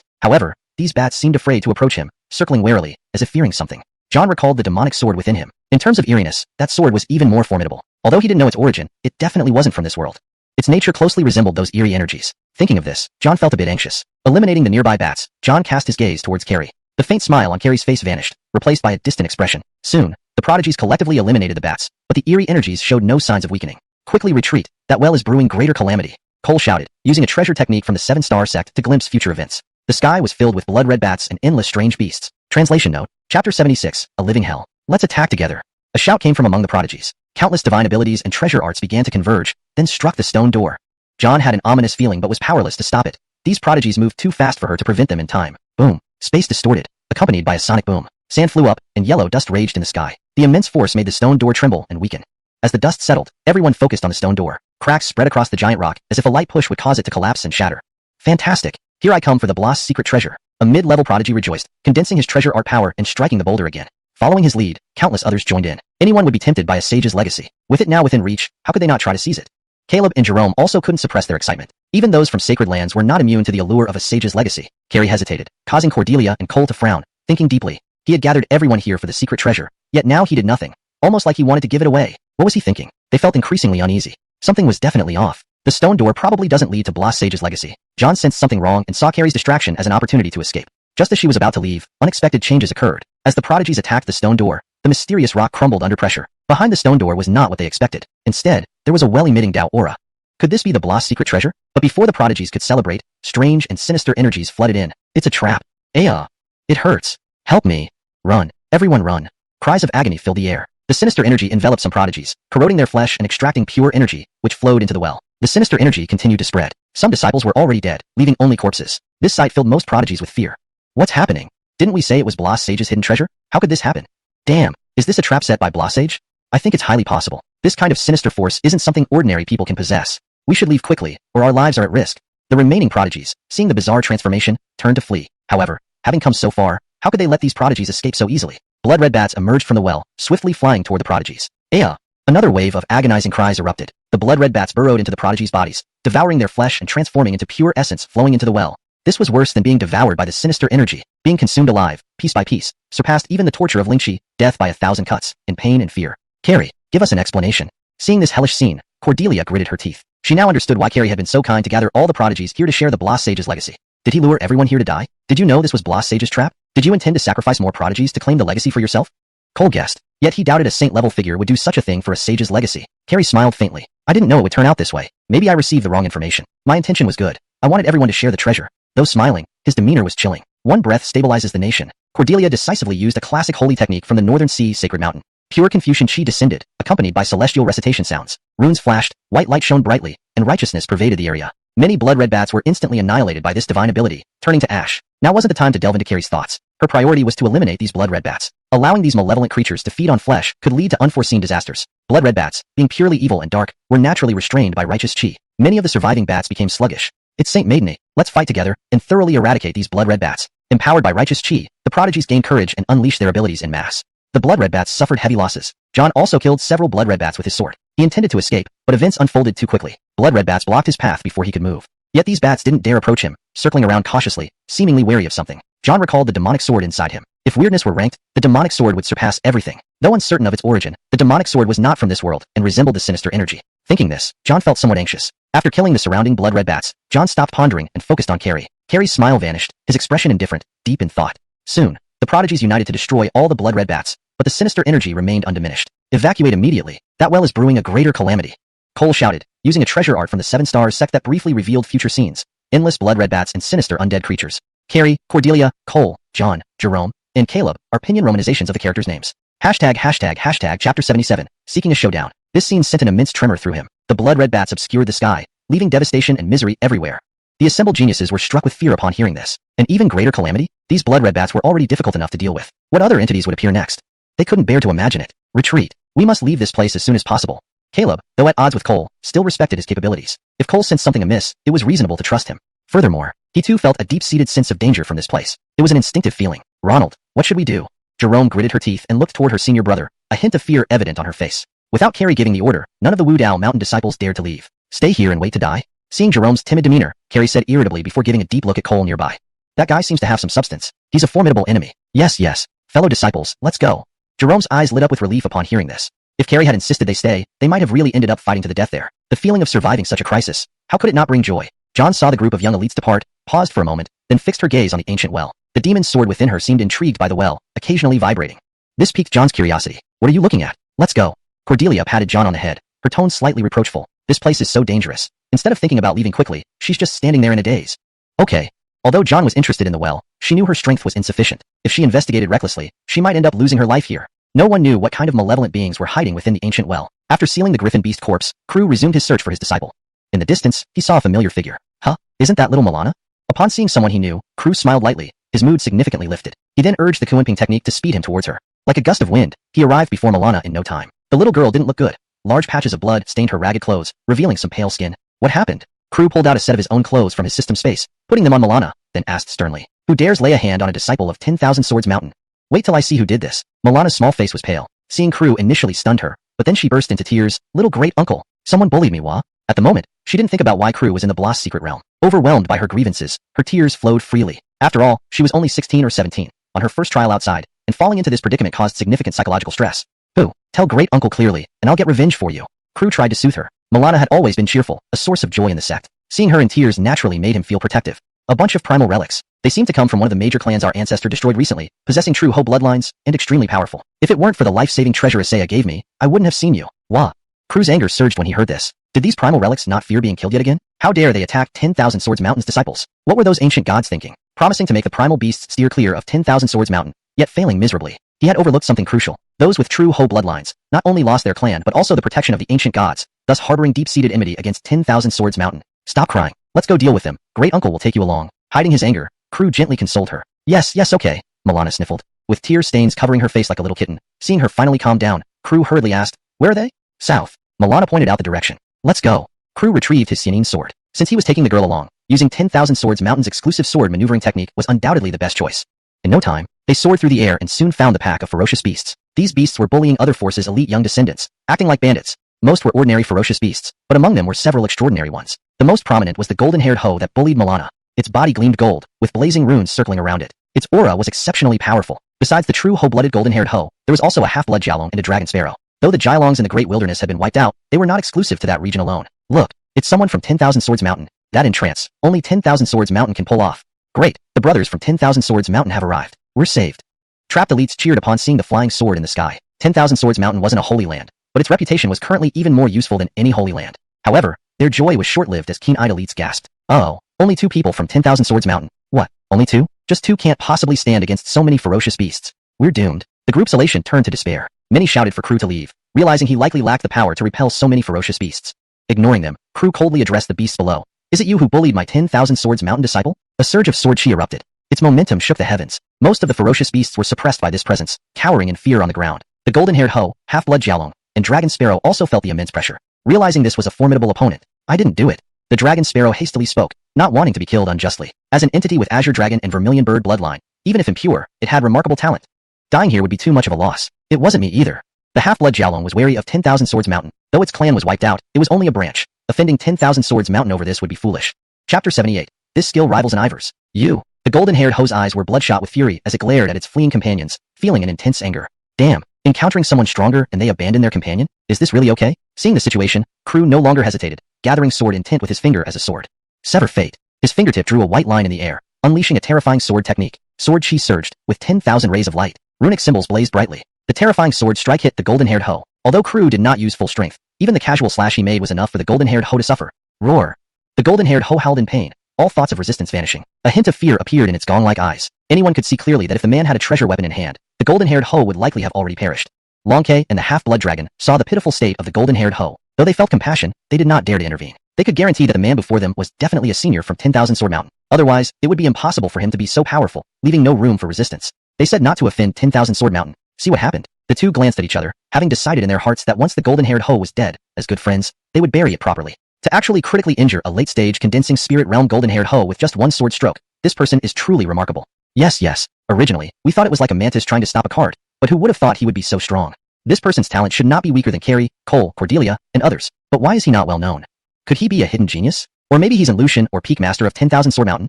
Speaker 1: However, these bats seemed afraid to approach him, circling warily, as if fearing something. John recalled the demonic sword within him. In terms of eeriness, that sword was even more formidable. Although he didn't know its origin, it definitely wasn't from this world. Its nature closely resembled those eerie energies. Thinking of this, John felt a bit anxious. Eliminating the nearby bats, John cast his gaze towards Carrie. The faint smile on Carrie's face vanished, replaced by a distant expression. Soon, the prodigies collectively eliminated the bats, but the eerie energies showed no signs of weakening. Quickly retreat, that well is brewing greater calamity. Cole shouted, using a treasure technique from the Seven-Star Sect to glimpse future events. The sky was filled with blood-red bats and endless strange beasts. Translation note, Chapter 76, A Living Hell. Let's attack together. A shout came from among the prodigies. Countless divine abilities and treasure arts began to converge, then struck the stone door. John had an ominous feeling but was powerless to stop it. These prodigies moved too fast for her to prevent them in time. Boom. Space distorted, accompanied by a sonic boom. Sand flew up, and yellow dust raged in the sky. The immense force made the stone door tremble and weaken. As the dust settled, everyone focused on the stone door. Cracks spread across the giant rock, as if a light push would cause it to collapse and shatter. Fantastic. Here I come for the Bloss' secret treasure. A mid-level prodigy rejoiced, condensing his treasure art power and striking the boulder again. Following his lead, countless others joined in. Anyone would be tempted by a sage's legacy. With it now within reach, how could they not try to seize it? Caleb and Jerome also couldn't suppress their excitement. Even those from sacred lands were not immune to the allure of a sage's legacy. Carrie hesitated, causing Cordelia and Cole to frown, thinking deeply. He had gathered everyone here for the secret treasure, yet now he did nothing. Almost like he wanted to give it away. What was he thinking? They felt increasingly uneasy. Something was definitely off. The stone door probably doesn't lead to Bloss Sage's legacy. John sensed something wrong and saw Carrie's distraction as an opportunity to escape. Just as she was about to leave, unexpected changes occurred. As the prodigies attacked the stone door, the mysterious rock crumbled under pressure. Behind the stone door was not what they expected. Instead, there was a well-emitting Dao aura. Could this be the Bloss secret treasure? But before the prodigies could celebrate, strange and sinister energies flooded in. It's a trap. Aya! It hurts. Help me. Run. Everyone run. Cries of agony filled the air. The sinister energy enveloped some prodigies, corroding their flesh and extracting pure energy, which flowed into the well. The sinister energy continued to spread. Some disciples were already dead, leaving only corpses. This sight filled most prodigies with fear. What's happening? Didn't we say it was Bloss Sage's hidden treasure? How could this happen? Damn, is this a trap set by Bloss Sage? I think it's highly possible. This kind of sinister force isn't something ordinary people can possess. We should leave quickly, or our lives are at risk. The remaining prodigies, seeing the bizarre transformation, turned to flee. However, having come so far, how could they let these prodigies escape so easily? Blood-red bats emerged from the well, swiftly flying toward the prodigies. Aya! Another wave of agonizing cries erupted. The blood-red bats burrowed into the prodigies' bodies, devouring their flesh and transforming into pure essence flowing into the well. This was worse than being devoured by the sinister energy. Being consumed alive, piece by piece, surpassed even the torture of Lingxi, death by 1,000 cuts, in pain and fear. Carrie, give us an explanation. Seeing this hellish scene, Cordelia gritted her teeth. She now understood why Carrie had been so kind to gather all the prodigies here to share the Bloss Sage's legacy. Did he lure everyone here to die? Did you know this was Bloss Sage's trap? Did you intend to sacrifice more prodigies to claim the legacy for yourself? Cole guessed, yet he doubted a saint-level figure would do such a thing for a sage's legacy. Carrie smiled faintly. I didn't know it would turn out this way. Maybe I received the wrong information. My intention was good. I wanted everyone to share the treasure. Though smiling, his demeanor was chilling. One breath stabilizes the nation. Cordelia decisively used a classic holy technique from the Northern Sea Sacred Mountain. Pure Confucian Qi descended, accompanied by celestial recitation sounds. Runes flashed, white light shone brightly, and righteousness pervaded the area. Many blood-red bats were instantly annihilated by this divine ability, turning to ash. Now wasn't the time to delve into Carrie's thoughts. Her priority was to eliminate these blood-red bats. Allowing these malevolent creatures to feed on flesh could lead to unforeseen disasters. Blood-red bats, being purely evil and dark, were naturally restrained by righteous Qi. Many of the surviving bats became sluggish. It's Saint Maidene, let's fight together and thoroughly eradicate these blood-red bats. Empowered by righteous Qi, the prodigies gained courage and unleashed their abilities en masse. The blood-red bats suffered heavy losses. John also killed several blood-red bats with his sword. He intended to escape, but events unfolded too quickly. Blood-red bats blocked his path before he could move. Yet these bats didn't dare approach him, circling around cautiously, seemingly wary of something. John recalled the demonic sword inside him. If weirdness were ranked, the demonic sword would surpass everything. Though uncertain of its origin, the demonic sword was not from this world and resembled the sinister energy. Thinking this, John felt somewhat anxious. After killing the surrounding blood-red bats, John stopped pondering and focused on Carrie. Carrie's smile vanished, his expression indifferent, deep in thought. Soon, the prodigies united to destroy all the blood-red bats, but the sinister energy remained undiminished. Evacuate immediately. That well is brewing a greater calamity. Cole shouted, using a treasure art from the Seven Stars sect that briefly revealed future scenes. Endless blood-red bats and sinister undead creatures. Carrie, Cordelia, Cole, John, Jerome, and Caleb are pinyin romanizations of the characters' names. ####Chapter 77, Seeking a Showdown. This scene sent an immense tremor through him. The blood-red bats obscured the sky, leaving devastation and misery everywhere. The assembled geniuses were struck with fear upon hearing this. An even greater calamity? These blood-red bats were already difficult enough to deal with. What other entities would appear next? They couldn't bear to imagine it. Retreat. We must leave this place as soon as possible. Caleb, though at odds with Cole, still respected his capabilities. If Cole sensed something amiss, it was reasonable to trust him. Furthermore, he too felt a deep-seated sense of danger from this place. It was an instinctive feeling. Ronald, what should we do? Jerome gritted her teeth and looked toward her senior brother, a hint of fear evident on her face. Without Carrie giving the order, none of the Wudao Mountain disciples dared to leave. Stay here and wait to die? Seeing Jerome's timid demeanor, Carrie said irritably before giving a deep look at Cole nearby. That guy seems to have some substance. He's a formidable enemy. Yes. Fellow disciples, let's go. Jerome's eyes lit up with relief upon hearing this. If Carrie had insisted they stay, they might have really ended up fighting to the death there. The feeling of surviving such a crisis, how could it not bring joy? John saw the group of young elites depart, paused for a moment, then fixed her gaze on the ancient well. The demon's sword within her seemed intrigued by the well, occasionally vibrating. This piqued John's curiosity. What are you looking at? Let's go. Cordelia patted John on the head, her tone slightly reproachful. This place is so dangerous. Instead of thinking about leaving quickly, she's just standing there in a daze. Okay. Although John was interested in the well, she knew her strength was insufficient. If she investigated recklessly, she might end up losing her life here. No one knew what kind of malevolent beings were hiding within the ancient well. After sealing the griffin beast corpse, Crew resumed his search for his disciple. In the distance, he saw a familiar figure. Huh? Isn't that little Milana? Upon seeing someone he knew, Crew smiled lightly, his mood significantly lifted. He then urged the Kuenping technique to speed him towards her. Like a gust of wind, he arrived before Milana in no time. The little girl didn't look good. Large patches of blood stained her ragged clothes, revealing some pale skin. What happened? Crew pulled out a set of his own clothes from his system space, putting them on Milana, then asked sternly, who dares lay a hand on a disciple of 10,000 Swords Mountain? Wait till I see who did this. Milana's small face was pale. Seeing Crew initially stunned her, but then she burst into tears. Little great uncle, someone bullied me, wah? At the moment, she didn't think about why Crew was in the Bloss secret realm. Overwhelmed by her grievances, her tears flowed freely. After all, she was only 16 or 17, on her first trial outside, and falling into this predicament caused significant psychological stress. Who? Tell great uncle clearly, and I'll get revenge for you. Crew tried to soothe her. Milana had always been cheerful, a source of joy in the sect. Seeing her in tears naturally made him feel protective. A bunch of primal relics. They seemed to come from one of the major clans our ancestor destroyed recently, possessing true Ho bloodlines, and extremely powerful. If it weren't for the life-saving treasure Isaiah gave me, I wouldn't have seen you. Wah. Crew's anger surged when he heard this. Did these primal relics not fear being killed yet again? How dare they attack 10,000 Swords Mountain's disciples? What were those ancient gods thinking? Promising to make the primal beasts steer clear of 10,000 Swords Mountain, yet failing miserably. He had overlooked something crucial. Those with true Ho bloodlines not only lost their clan but also the protection of the ancient gods, thus harboring deep-seated enmity against 10,000 Swords Mountain. Stop crying. Let's go deal with them. Great uncle will take you along. Hiding his anger, Crew gently consoled her. Yes, okay. Milana sniffled, with tear stains covering her face like a little kitten. Seeing her finally calm down, Crew hurriedly asked, where are they? South. Milana pointed out the direction. Let's go. Crew retrieved his Sianine sword. Since he was taking the girl along, using 10,000 Swords Mountain's exclusive sword maneuvering technique was undoubtedly the best choice. In no time, they soared through the air and soon found the pack of ferocious beasts. These beasts were bullying other forces' elite young descendants, acting like bandits. Most were ordinary ferocious beasts, but among them were several extraordinary ones. The most prominent was the golden-haired Ho that bullied Milana. Its body gleamed gold, with blazing runes circling around it. Its aura was exceptionally powerful. Besides the true Ho-blooded golden-haired Ho, there was also a half-blood Jialong and a dragon sparrow. Though the Jialongs in the Great Wilderness had been wiped out, they were not exclusive to that region alone. Look, it's someone from 10,000 Swords Mountain. That entrance, only 10,000 Swords Mountain can pull off. Great, the brothers from 10,000 Swords Mountain have arrived. We're saved. Trapped elites cheered upon seeing the flying sword in the sky. 10,000 Swords Mountain wasn't a holy land, but its reputation was currently even more useful than any holy land. However, their joy was short-lived as keen-eyed elites gasped. Oh, only 2 people from 10,000 Swords Mountain. What, only 2? Just 2 can't possibly stand against so many ferocious beasts. We're doomed. The group's elation turned to despair. Many shouted for Crew to leave, realizing he likely lacked the power to repel so many ferocious beasts. Ignoring them, Crew coldly addressed the beasts below. Is it you who bullied my 10,000 Swords Mountain disciple? A surge of sword chi erupted. Its momentum shook the heavens. Most of the ferocious beasts were suppressed by this presence, cowering in fear on the ground. The golden-haired Ho, half-blood Jialong, and dragon sparrow also felt the immense pressure. Realizing this was a formidable opponent, I didn't do it. The dragon sparrow hastily spoke, not wanting to be killed unjustly. As an entity with azure dragon and vermilion bird bloodline, even if impure, it had remarkable talent. Dying here would be too much of a loss. It wasn't me either. The half-blood Jialong was wary of 10,000 Swords Mountain. Though its clan was wiped out, it was only a branch. Offending 10,000 Swords Mountain over this would be foolish. Chapter 78. This skill rivals an Ivar's. You. The golden-haired Ho's eyes were bloodshot with fury as it glared at its fleeing companions, feeling an intense anger. Damn, encountering someone stronger and they abandon their companion? Is this really okay? Seeing the situation, Crew no longer hesitated, gathering sword intent with his finger as a sword. Sever fate. His fingertip drew a white line in the air, unleashing a terrifying sword technique. Sword chi surged, with 10,000 rays of light. Runic symbols blazed brightly. The terrifying sword strike hit the golden-haired hoe. Although Crew did not use full strength, even the casual slash he made was enough for the golden-haired hoe to suffer. Roar! The golden-haired hoe howled in pain, all thoughts of resistance vanishing. A hint of fear appeared in its gong-like eyes. Anyone could see clearly that if the man had a treasure weapon in hand, the golden-haired hoe would likely have already perished. Long K and the half-blood dragon saw the pitiful state of the golden-haired hoe. Though they felt compassion, they did not dare to intervene. They could guarantee that the man before them was definitely a senior from 10,000 Sword Mountain. Otherwise, it would be impossible for him to be so powerful, leaving no room for resistance. They said not to offend 10,000 Sword Mountain. See what happened? The two glanced at each other, having decided in their hearts that once the golden-haired hoe was dead, as good friends, they would bury it properly. To actually critically injure a late-stage condensing spirit realm golden-haired hoe with just one sword stroke, this person is truly remarkable. Yes, originally, we thought it was like a mantis trying to stop a card, but who would have thought he would be so strong? This person's talent should not be weaker than Carrie, Cole, Cordelia, and others, but why is he not well known? Could he be a hidden genius? Or maybe he's an Lucian or peak master of 10,000 Sword Mountain?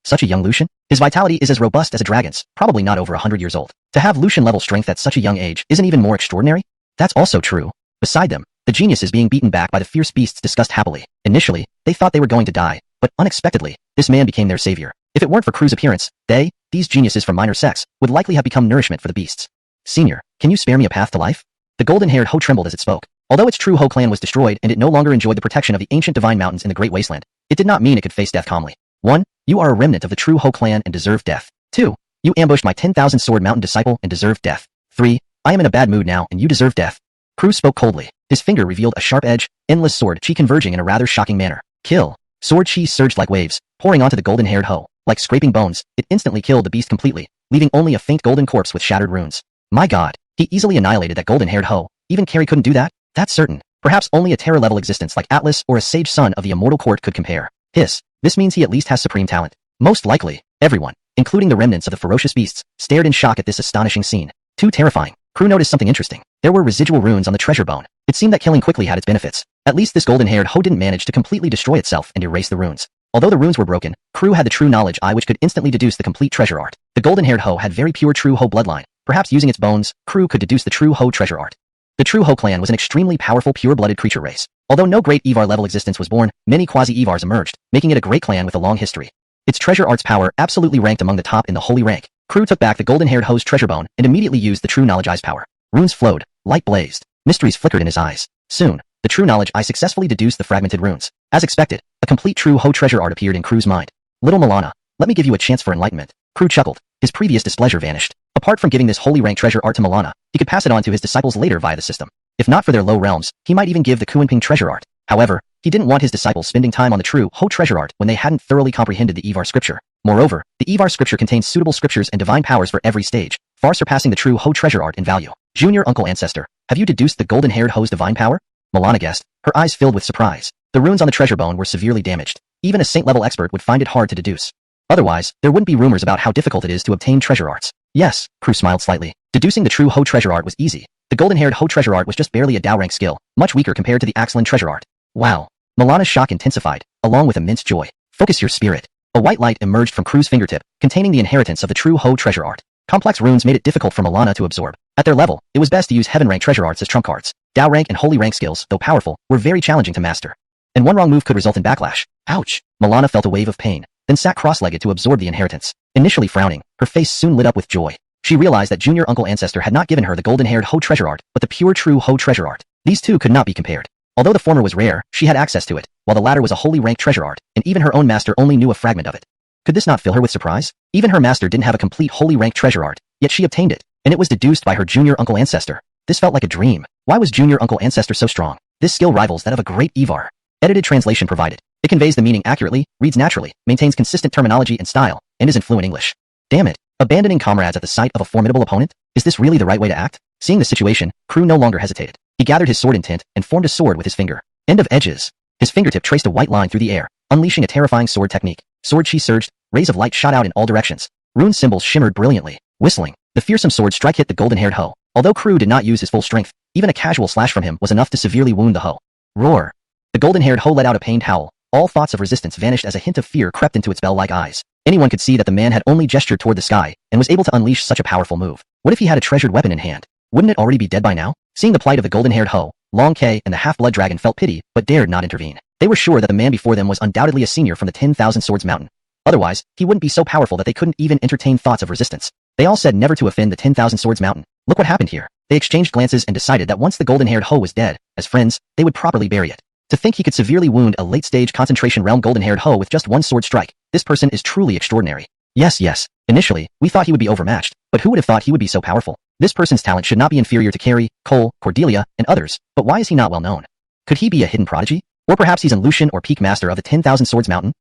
Speaker 1: Such a young Lucian? His vitality is as robust as a dragon's, probably not over 100 years old. To have Lucian-level strength at such a young age isn't even more extraordinary? That's also true. Beside them, the geniuses being beaten back by the fierce beasts discussed happily. Initially, they thought they were going to die, but unexpectedly, this man became their savior. If it weren't for Crew's appearance, these geniuses from minor sects, would likely have become nourishment for the beasts. Senior, can you spare me a path to life? The golden-haired hoe trembled as it spoke. Although its true Hoe clan was destroyed and it no longer enjoyed the protection of the ancient divine mountains in the Great Wasteland, it did not mean it could face death calmly. 1. You are a remnant of the true Hoe clan and deserve death. 2. You ambushed my 10,000 Sword Mountain disciple and deserve death. 3. I am in a bad mood now and you deserve death. Crew spoke coldly. His finger revealed a sharp edge, endless sword chi converging in a rather shocking manner. Kill. Sword chi surged like waves, pouring onto the golden-haired hoe. Like scraping bones, it instantly killed the beast completely, leaving only a faint golden corpse with shattered runes. My god, he easily annihilated that golden-haired hoe. Even Carrie couldn't do that? That's certain. Perhaps only a Terra-level existence like Atlas or a sage son of the immortal court could compare. This means he at least has supreme talent. Most likely, everyone, including the remnants of the ferocious beasts, stared in shock at this astonishing scene. Too terrifying. Crew noticed something interesting. There were residual runes on the treasure bone. It seemed that killing quickly had its benefits. At least this golden-haired hoe didn't manage to completely destroy itself and erase the runes. Although the runes were broken, Crew had the true knowledge eye which could instantly deduce the complete treasure art. The golden-haired hoe had very pure true Hoe bloodline. Perhaps using its bones, Crew could deduce the true Hoe treasure art. The true Hoe clan was an extremely powerful pure-blooded creature race. Although no great Evar-level existence was born, many quasi-Evars emerged, making it a great clan with a long history. Its treasure art's power absolutely ranked among the top in the holy rank. Crew took back the golden-haired hoe's treasure bone and immediately used the true knowledge eye's power. Runes flowed, light blazed, mysteries flickered in his eyes. Soon, the true knowledge eye successfully deduced the fragmented runes. As expected, a complete true Hoe treasure art appeared in Crew's mind. Little Milana, let me give you a chance for enlightenment. Crew chuckled. His previous displeasure vanished. Apart from giving this holy rank treasure art to Milana, he could pass it on to his disciples later via the system. If not for their low realms, he might even give the Kuanping treasure art. However, he didn't want his disciples spending time on the true Hoe treasure art when they hadn't thoroughly comprehended the Evar scripture. Moreover, the Evar scripture contains suitable scriptures and divine powers for every stage, far surpassing the true Hoe treasure art in value. Junior Uncle Ancestor, have you deduced the golden-haired hoe's divine power? Milana guessed, her eyes filled with surprise. The runes on the treasure bone were severely damaged. Even a saint-level expert would find it hard to deduce. Otherwise, there wouldn't be rumors about how difficult it is to obtain treasure arts. Yes, Crew smiled slightly. Deducing the true Hoe treasure art was easy. The golden-haired Hoe treasure art was just barely a Dao rank skill, much weaker compared to the Axelan treasure art. Wow. Milana's shock intensified, along with immense joy. Focus your spirit. A white light emerged from Crew's fingertip, containing the inheritance of the true Hoe treasure art. Complex runes made it difficult for Milana to absorb. At their level, it was best to use heaven rank treasure arts as trump cards. Dao rank and holy rank skills, though powerful, were very challenging to master. And one wrong move could result in backlash. Ouch! Milana felt a wave of pain, then sat cross-legged to absorb the inheritance. Initially frowning, her face soon lit up with joy. She realized that Junior Uncle Ancestor had not given her the golden-haired Hoe treasure art, but the pure true Hoe treasure art. These two could not be compared. Although the former was rare, she had access to it, while the latter was a holy rank treasure art, and even her own master only knew a fragment of it. Could this not fill her with surprise? Even her master didn't have a complete holy rank treasure art, yet she obtained it, and it was deduced by her Junior Uncle Ancestor. This felt like a dream. Why was Junior Uncle Ancestor so strong? This skill rivals that of a great Evar. Edited translation provided. It conveys the meaning accurately, reads naturally, maintains consistent terminology and style, and is in fluent English. Damn it. Abandoning comrades at the sight of a formidable opponent? Is this really the right way to act? Seeing the situation, Crew no longer hesitated. He gathered his sword intent and formed a sword with his finger. End of edges. His fingertip traced a white line through the air, unleashing a terrifying sword technique. Sword chi surged, rays of light shot out in all directions. Rune symbols shimmered brilliantly. Whistling, the fearsome sword strike hit the golden-haired hoe. Although Crew did not use his full strength, even a casual slash from him was enough to severely wound the hoe. Roar. The golden-haired hoe let out a pained howl. All thoughts of resistance vanished as a hint of fear crept into its bell-like eyes. Anyone could see that the man had only gestured toward the sky and was able to unleash such a powerful move. What if he had a treasured weapon in hand? Wouldn't it already be dead by now? Seeing the plight of the golden-haired hoe, Long K and the half-blood dragon felt pity but dared not intervene. They were sure that the man before them was undoubtedly a senior from the 10,000 Swords Mountain. Otherwise, he wouldn't be so powerful that they couldn't even entertain thoughts of resistance. They all said never to offend the 10,000 Swords Mountain. Look what happened here. They exchanged glances and decided that once the golden-haired Ho was dead, as friends, they would properly bury it. To think he could severely wound a late-stage concentration realm golden-haired Ho with just one sword strike, this person is truly extraordinary. Yes. Initially, we thought he would be overmatched, but who would have thought he would be so powerful? This person's talent should not be inferior to Carrie, Cole, Cordelia, and others, but why is he not well known? Could he be a hidden prodigy? Or perhaps he's a Lucian or peak master of the 10,000 Swords Mountain?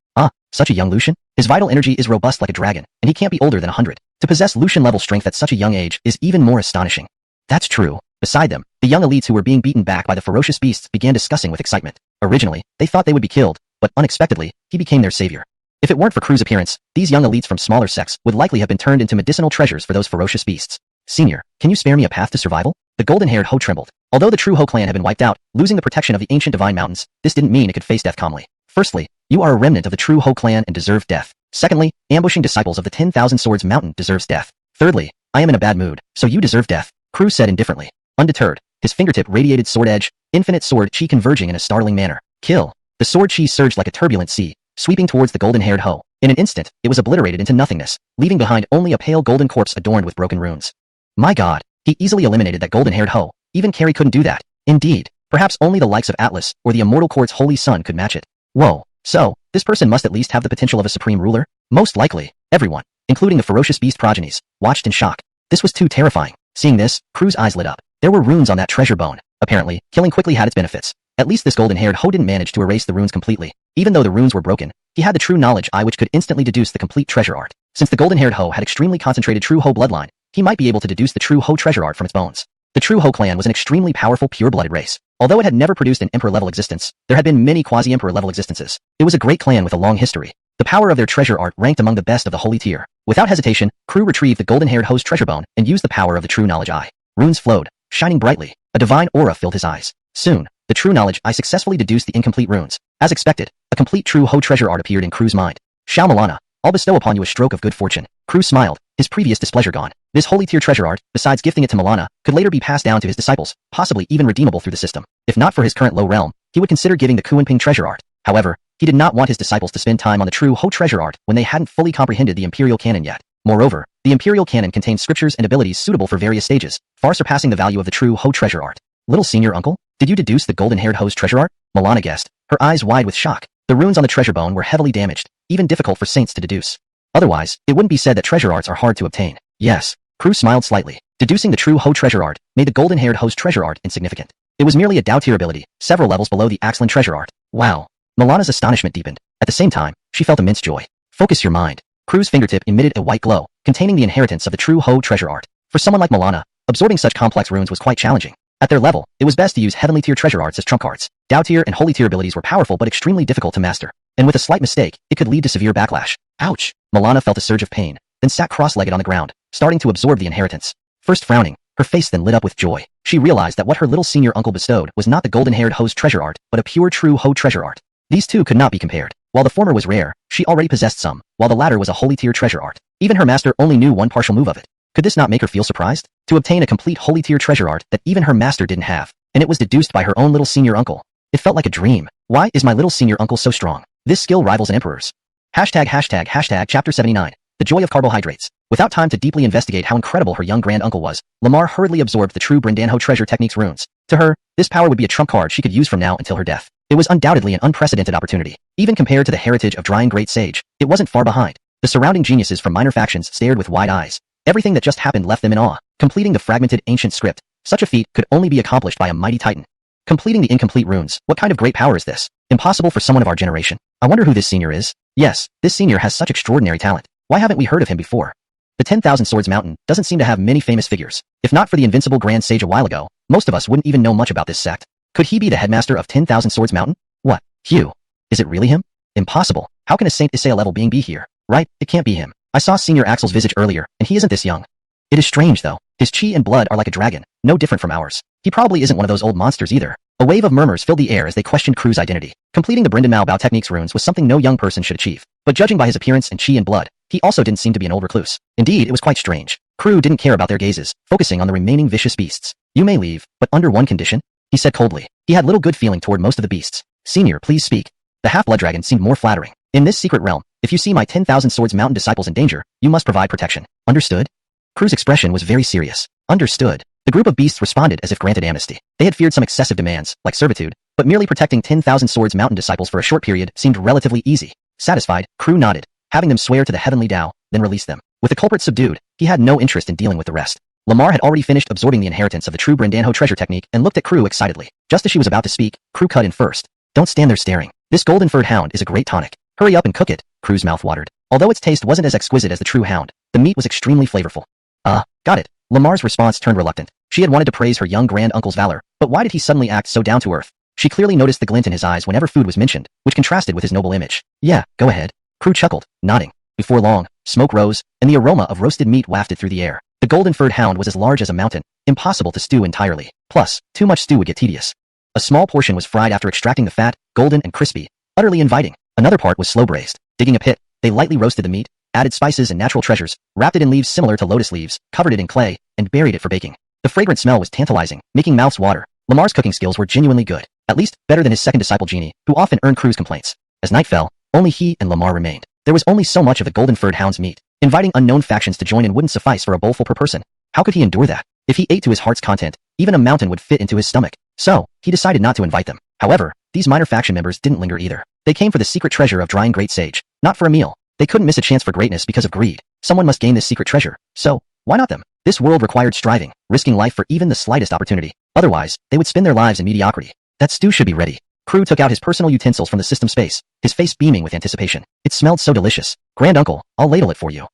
Speaker 1: Such a young Lucian? His vital energy is robust like a dragon, and he can't be older than 100. To possess Lucian-level strength at such a young age is even more astonishing. That's true. Beside them, the young elites who were being beaten back by the ferocious beasts began discussing with excitement. Originally, they thought they would be killed, but unexpectedly, he became their savior. If it weren't for Crew's appearance, these young elites from smaller sects would likely have been turned into medicinal treasures for those ferocious beasts. Senior, can you spare me a path to survival? The golden-haired Ho trembled. Although the true Ho clan had been wiped out, losing the protection of the ancient divine mountains, this didn't mean it could face death calmly. Firstly, you are a remnant of the true Ho clan and deserve death. Secondly, ambushing disciples of the 10,000 Swords Mountain deserves death. Thirdly, I am in a bad mood, so you deserve death, Crew said indifferently. Undeterred, his fingertip radiated sword edge, infinite sword chi converging in a startling manner. Kill. The sword chi surged like a turbulent sea, sweeping towards the golden-haired Ho. In an instant, it was obliterated into nothingness, leaving behind only a pale golden corpse adorned with broken runes. My god, he easily eliminated that golden-haired Ho. Even Carrie couldn't do that. Indeed, perhaps only the likes of Atlas or the Immortal Court's holy son could match it. Whoa, so, this person must at least have the potential of a supreme ruler? Most likely, everyone, including the ferocious beast progenies, watched in shock. This was too terrifying. Seeing this, Crew's eyes lit up. There were runes on that treasure bone. Apparently, killing quickly had its benefits. At least this golden-haired Ho didn't manage to erase the runes completely. Even though the runes were broken, he had the true knowledge eye which could instantly deduce the complete treasure art. Since the golden-haired Ho had extremely concentrated true Ho bloodline, he might be able to deduce the true Ho treasure art from its bones. The true Ho clan was an extremely powerful pure-blooded race. Although it had never produced an emperor-level existence, there had been many quasi-emperor-level existences. It was a great clan with a long history. The power of their treasure art ranked among the best of the holy tier. Without hesitation, Crew retrieved the golden-haired Ho's treasure bone and used the power of the true knowledge eye. Runes flowed, shining brightly. A divine aura filled his eyes. Soon, the true knowledge eye successfully deduced the incomplete runes. As expected, a complete true Ho treasure art appeared in Crew's mind. Shao Milana, I'll bestow upon you a stroke of good fortune. Crew smiled, his previous displeasure gone. This holy tier treasure art, besides gifting it to Milana, could later be passed down to his disciples, possibly even redeemable through the system. If not for his current low realm, he would consider giving the Kuanping treasure art. However, he did not want his disciples to spend time on the true Ho treasure art when they hadn't fully comprehended the Imperial Canon yet. Moreover, the Imperial Canon contains scriptures and abilities suitable for various stages, far surpassing the value of the true Ho treasure art. Little senior uncle, did you deduce the golden-haired Ho's treasure art? Milana guessed, her eyes wide with shock. The runes on the treasure bone were heavily damaged, even difficult for saints to deduce. Otherwise, it wouldn't be said that treasure arts are hard to obtain. Yes, Crew smiled slightly. Deducing the true Ho treasure art made the golden-haired Ho's treasure art insignificant. It was merely a Dao tier ability, several levels below the Axlan treasure art. Wow. Milana's astonishment deepened. At the same time, she felt immense joy. Focus your mind. Crew's fingertip emitted a white glow, containing the inheritance of the true Ho treasure art. For someone like Milana, absorbing such complex runes was quite challenging. At their level, it was best to use heavenly tier treasure arts as trump cards. Dao tier and holy tier abilities were powerful but extremely difficult to master. And with a slight mistake, it could lead to severe backlash. Ouch! Milana felt a surge of pain, then sat cross-legged on the ground, starting to absorb the inheritance. First frowning, her face then lit up with joy. She realized that what her little senior uncle bestowed was not the golden-haired Ho's treasure art, but a pure true Ho treasure art. These two could not be compared. While the former was rare, she already possessed some, while the latter was a holy tier treasure art. Even her master only knew one partial move of it. Could this not make her feel surprised? To obtain a complete holy tier treasure art that even her master didn't have, and it was deduced by her own little senior uncle. It felt like a dream. Why is my little senior uncle so strong? This skill rivals an emperor's. Hashtag chapter 79. The joy of carbohydrates. Without time to deeply investigate how incredible her young grand uncle was, Lamar hurriedly absorbed the true Brendanho treasure technique's runes. To her, this power would be a trump card she could use from now until her death. It was undoubtedly an unprecedented opportunity. Even compared to the heritage of Drying Great Sage, it wasn't far behind. The surrounding geniuses from minor factions stared with wide eyes. Everything that just happened left them in awe. Completing the fragmented ancient script, such a feat could only be accomplished by a mighty titan. Completing the incomplete runes, what kind of great power is this? Impossible for someone of our generation. I wonder who this senior is. Yes, this senior has such extraordinary talent. Why haven't we heard of him before? The 10,000 Swords Mountain doesn't seem to have many famous figures. If not for the Invincible Grand Sage a while ago, most of us wouldn't even know much about this sect. Could he be the headmaster of 10,000 Swords Mountain? What? Hugh? Is it really him? Impossible. How can a Saint Isaiah level being be here? Right, it can't be him. I saw Senior Axel's visage earlier, and he isn't this young. It is strange though. His chi and blood are like a dragon, no different from ours. He probably isn't one of those old monsters either. A wave of murmurs filled the air as they questioned Crew's identity. Completing the Brendan Mao Bao technique's runes was something no young person should achieve. But judging by his appearance and chi and blood, he also didn't seem to be an old recluse. Indeed, it was quite strange. Crew didn't care about their gazes, focusing on the remaining vicious beasts. You may leave, but under one condition, he said coldly. He had little good feeling toward most of the beasts. Senior, please speak. The half-blood dragon seemed more flattering. In this secret realm, if you see my 10,000 Swords Mountain disciples in danger, you must provide protection. Understood? Crew's expression was very serious. Understood. The group of beasts responded as if granted amnesty. They had feared some excessive demands, like servitude, but merely protecting 10,000 Swords Mountain disciples for a short period seemed relatively easy. Satisfied, Crew nodded, having them swear to the heavenly Tao, then release them. With the culprit subdued, he had no interest in dealing with the rest. Lamar had already finished absorbing the inheritance of the true Brandanho treasure technique and looked at Crew excitedly. Just as she was about to speak, Crew cut in first. Don't stand there staring. This golden-furred hound is a great tonic. Hurry up and cook it. Crew's mouth watered. Although its taste wasn't as exquisite as the true hound, the meat was extremely flavorful. Got it. Lamar's response turned reluctant. She had wanted to praise her young grand-uncle's valor, but why did he suddenly act so down to earth? She clearly noticed the glint in his eyes whenever food was mentioned, which contrasted with his noble image. Yeah, go ahead. Crew chuckled, nodding. Before long, smoke rose, and the aroma of roasted meat wafted through the air. The golden-furred hound was as large as a mountain, impossible to stew entirely. Plus, too much stew would get tedious. A small portion was fried after extracting the fat, golden and crispy, utterly inviting. Another part was slow-braised. Digging a pit, they lightly roasted the meat, added spices and natural treasures, wrapped it in leaves similar to lotus leaves, covered it in clay, and buried it for baking. The fragrant smell was tantalizing, making mouths water. Lamar's cooking skills were genuinely good, at least better than his second disciple Genie, who often earned Crew's complaints. As night fell, only he and Lamar remained. There was only so much of the golden-furred hound's meat. Inviting unknown factions to join in wouldn't suffice for a bowlful per person. How could he endure that? If he ate to his heart's content, even a mountain would fit into his stomach. So, he decided not to invite them. However, these minor faction members didn't linger either. They came for the secret treasure of drying great sage, not for a meal. They couldn't miss a chance for greatness because of greed. Someone must gain this secret treasure. So, why not them? This world required striving, risking life for even the slightest opportunity. Otherwise, they would spend their lives in mediocrity. That stew should be ready. Crew took out his personal utensils from the system space, his face beaming with anticipation. It smelled so delicious. Grand-uncle, I'll ladle it for you.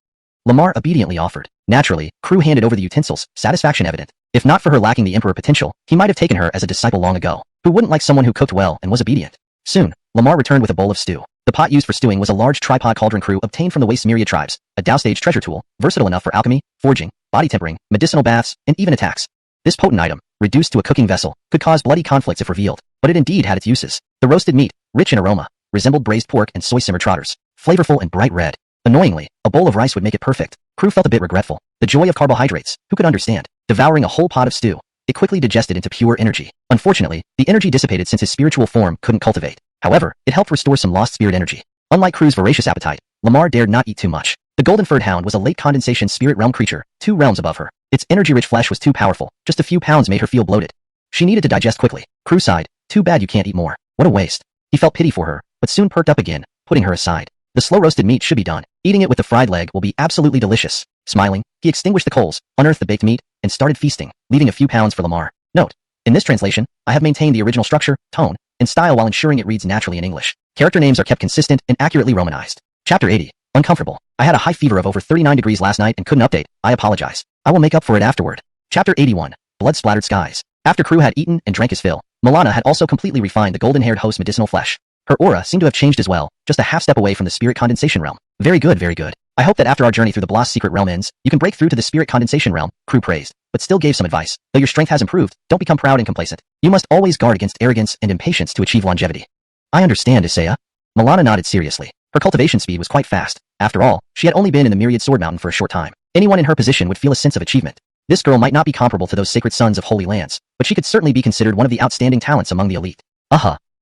Speaker 1: Lamar obediently offered. Naturally, Crew handed over the utensils, satisfaction evident. If not for her lacking the emperor potential, he might have taken her as a disciple long ago. Who wouldn't like someone who cooked well and was obedient? Soon, Lamar returned with a bowl of stew. The pot used for stewing was a large tripod cauldron Crew obtained from the waste Myriad tribes, a Tao stage treasure tool, versatile enough for alchemy, forging, body tempering, medicinal baths, and even attacks. This potent item, reduced to a cooking vessel, could cause bloody conflicts if revealed, but it indeed had its uses. The roasted meat, rich in aroma, resembled braised pork and soy simmer trotters, flavorful and bright red. Annoyingly, a bowl of rice would make it perfect. Crew felt a bit regretful. The joy of carbohydrates, who could understand? Devouring a whole pot of stew, it quickly digested into pure energy. Unfortunately, the energy dissipated since his spiritual form couldn't cultivate. However, it helped restore some lost spirit energy. Unlike Crew's voracious appetite, Lamar dared not eat too much. The golden-furred hound was a late condensation spirit realm creature, 2 realms above her. Its energy-rich flesh was too powerful. Just a few pounds made her feel bloated. She needed to digest quickly. Crew sighed. Too bad you can't eat more. What a waste. He felt pity for her, but soon perked up again, putting her aside. The slow-roasted meat should be done. Eating it with the fried leg will be absolutely delicious. Smiling, he extinguished the coals, unearthed the baked meat, and started feasting, leaving a few pounds for Lamar. Note: in this translation, I have maintained the original structure, tone, and style while ensuring it reads naturally in English. Character names are kept consistent and accurately romanized. Chapter 80. Uncomfortable. I had a high fever of over 39 degrees last night and couldn't update. I apologize. I will make up for it afterward. Chapter 81. Blood-splattered skies. After Crew had eaten and drank his fill, Milana had also completely refined the golden-haired host's medicinal flesh. Her aura seemed to have changed as well, just a half step away from the spirit condensation realm. Very good, very good. I hope that after our journey through the Bloss secret realm ends, you can break through to the spirit condensation realm, Crew praised, but still gave some advice. Though your strength has improved, don't become proud and complacent. You must always guard against arrogance and impatience to achieve longevity. I understand, Isaiah. Milana nodded seriously. Her cultivation speed was quite fast. After all, she had only been in the Myriad Sword Mountain for a short time. Anyone in her position would feel a sense of achievement. This girl might not be comparable to those sacred sons of holy lands, but she could certainly be considered one of the outstanding talents among the elite.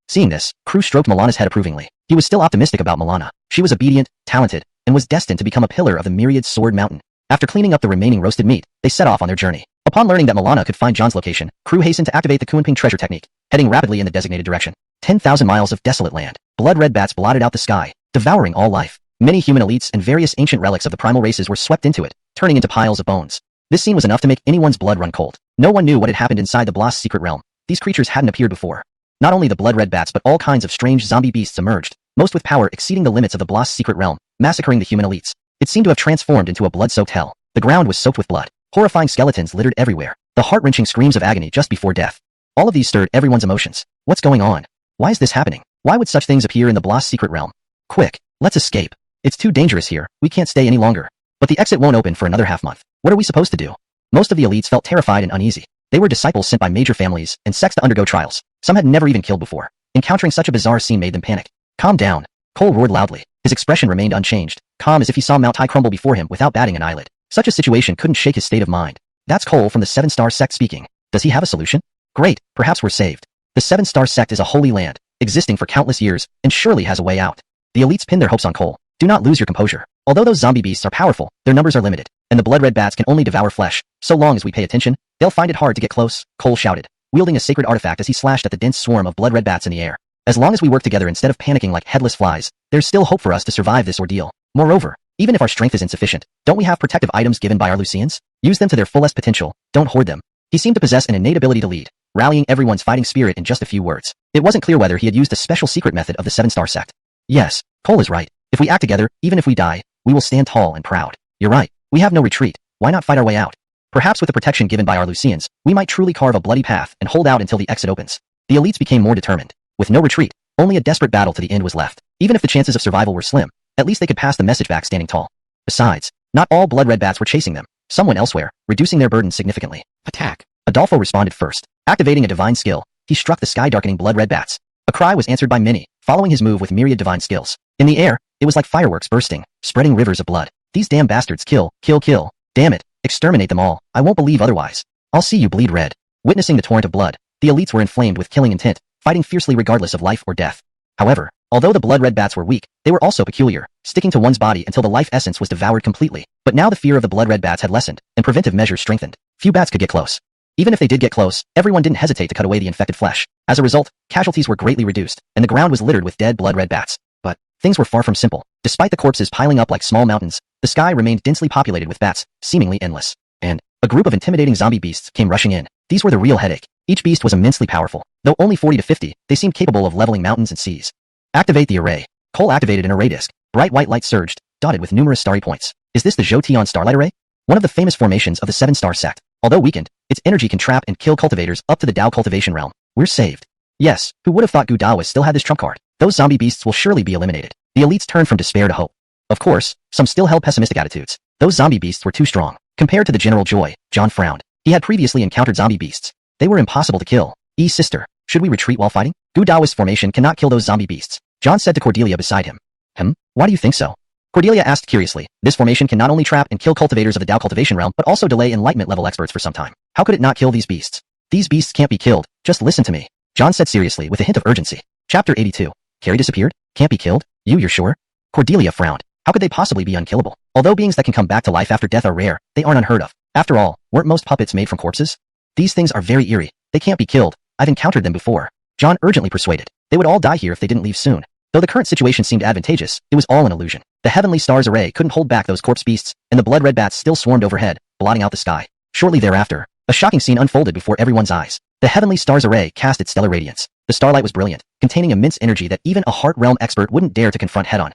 Speaker 1: Seeing this, Crew stroked Milana's head approvingly. He was still optimistic about Milana. She was obedient, talented, and was destined to become a pillar of the Myriad Sword Mountain. After cleaning up the remaining roasted meat, they set off on their journey. Upon learning that Milana could find John's location, Crew hastened to activate the Kunping treasure technique, heading rapidly in the designated direction. 10,000 miles of desolate land. Blood-red bats blotted out the sky, devouring all life. Many human elites and various ancient relics of the primal races were swept into it, turning into piles of bones. This scene was enough to make anyone's blood run cold. No one knew what had happened inside the Bloss secret realm. These creatures hadn't appeared before. Not only the blood-red bats but all kinds of strange zombie beasts emerged, most with power exceeding the limits of the Bloss secret realm, massacring the human elites. It seemed to have transformed into a blood-soaked hell. The ground was soaked with blood. Horrifying skeletons littered everywhere. The heart-wrenching screams of agony just before death. All of these stirred everyone's emotions. What's going on? Why is this happening? Why would such things appear in the Bloss secret realm? Quick, let's escape. It's too dangerous here. We can't stay any longer. But the exit won't open for another half-month. What are we supposed to do? Most of the elites felt terrified and uneasy. They were disciples sent by major families and sects to undergo trials. Some had never even killed before. Encountering such a bizarre scene made them panic. Calm down. Cole roared loudly. His expression remained unchanged, calm as if he saw Mount Tai crumble before him without batting an eyelid. Such a situation couldn't shake his state of mind. That's Cole from the 7-Star Sect speaking. Does he have a solution? Great, perhaps we're saved. The 7-Star Sect is a holy land, existing for countless years, and surely has a way out. The elites pin their hopes on Cole. Do not lose your composure. Although those zombie beasts are powerful, their numbers are limited, and the blood-red bats can only devour flesh. So long as we pay attention, they'll find it hard to get close, Cole shouted, wielding a sacred artifact as he slashed at the dense swarm of blood-red bats in the air. As long as we work together instead of panicking like headless flies, there's still hope for us to survive this ordeal. Moreover, even if our strength is insufficient, don't we have protective items given by our Lucians? Use them to their fullest potential, don't hoard them. He seemed to possess an innate ability to lead, rallying everyone's fighting spirit in just a few words. It wasn't clear whether he had used a special secret method of the 7-star sect. Yes, Cole is right. If we act together, even if we die, we will stand tall and proud. You're right. We have no retreat. Why not fight our way out? Perhaps with the protection given by our Lucians, we might truly carve a bloody path and hold out until the exit opens. The elites became more determined. With no retreat, only a desperate battle to the end was left. Even if the chances of survival were slim, at least they could pass the message back standing tall. Besides, not all blood-red bats were chasing them. Some went elsewhere, reducing their burden significantly. Attack. Adolfo responded first. Activating a divine skill, he struck the sky-darkening blood-red bats. A cry was answered by many, following his move with myriad divine skills. In the air, it was like fireworks bursting, spreading rivers of blood. These damn bastards kill. Damn it, exterminate them all. I won't believe otherwise. I'll see you bleed red. Witnessing the torrent of blood, the elites were inflamed with killing intent, fighting fiercely regardless of life or death. However, although the blood-red bats were weak, they were also peculiar, sticking to one's body until the life essence was devoured completely. But now the fear of the blood-red bats had lessened, and preventive measures strengthened. Few bats could get close. Even if they did get close, everyone didn't hesitate to cut away the infected flesh. As a result, casualties were greatly reduced, and the ground was littered with dead blood-red bats. But things were far from simple. Despite the corpses piling up like small mountains, the sky remained densely populated with bats, seemingly endless. And a group of intimidating zombie beasts came rushing in. These were the real headache. Each beast was immensely powerful. Though only 40 to 50, they seemed capable of leveling mountains and seas. Activate the array. Cole activated an array disk. Bright white light surged, dotted with numerous starry points. Is this the Jotion Starlight Array? One of the famous formations of the 7-star sect. Although weakened, its energy can trap and kill cultivators up to the Dao cultivation realm. We're saved. Yes, who would have thought Gu Daoist still had this trump card? Those zombie beasts will surely be eliminated. The elites turned from despair to hope. Of course, some still held pessimistic attitudes. Those zombie beasts were too strong. Compared to the general joy, John frowned. He had previously encountered zombie beasts. They were impossible to kill. Sister, should we retreat while fighting? Gu Daoist formation cannot kill those zombie beasts. John said to Cordelia beside him. Why do you think so? Cordelia asked curiously. This formation can not only trap and kill cultivators of the Dao cultivation realm, but also delay enlightenment level experts for some time. How could it not kill these beasts? These beasts can't be killed. Just listen to me. John said seriously with a hint of urgency. Chapter 82. Carrie disappeared? Can't be killed? You're sure? Cordelia frowned. How could they possibly be unkillable? Although beings that can come back to life after death are rare, they aren't unheard of. After all, weren't most puppets made from corpses? These things are very eerie. They can't be killed. I've encountered them before. John urgently persuaded. They would all die here if they didn't leave soon. Though the current situation seemed advantageous, it was all an illusion. The Heavenly Stars array couldn't hold back those corpse beasts, and the blood-red bats still swarmed overhead, blotting out the sky. Shortly thereafter, a shocking scene unfolded before everyone's eyes. The Heavenly Stars array cast its stellar radiance. The starlight was brilliant, containing immense energy that even a Heart Realm expert wouldn't dare to confront head-on.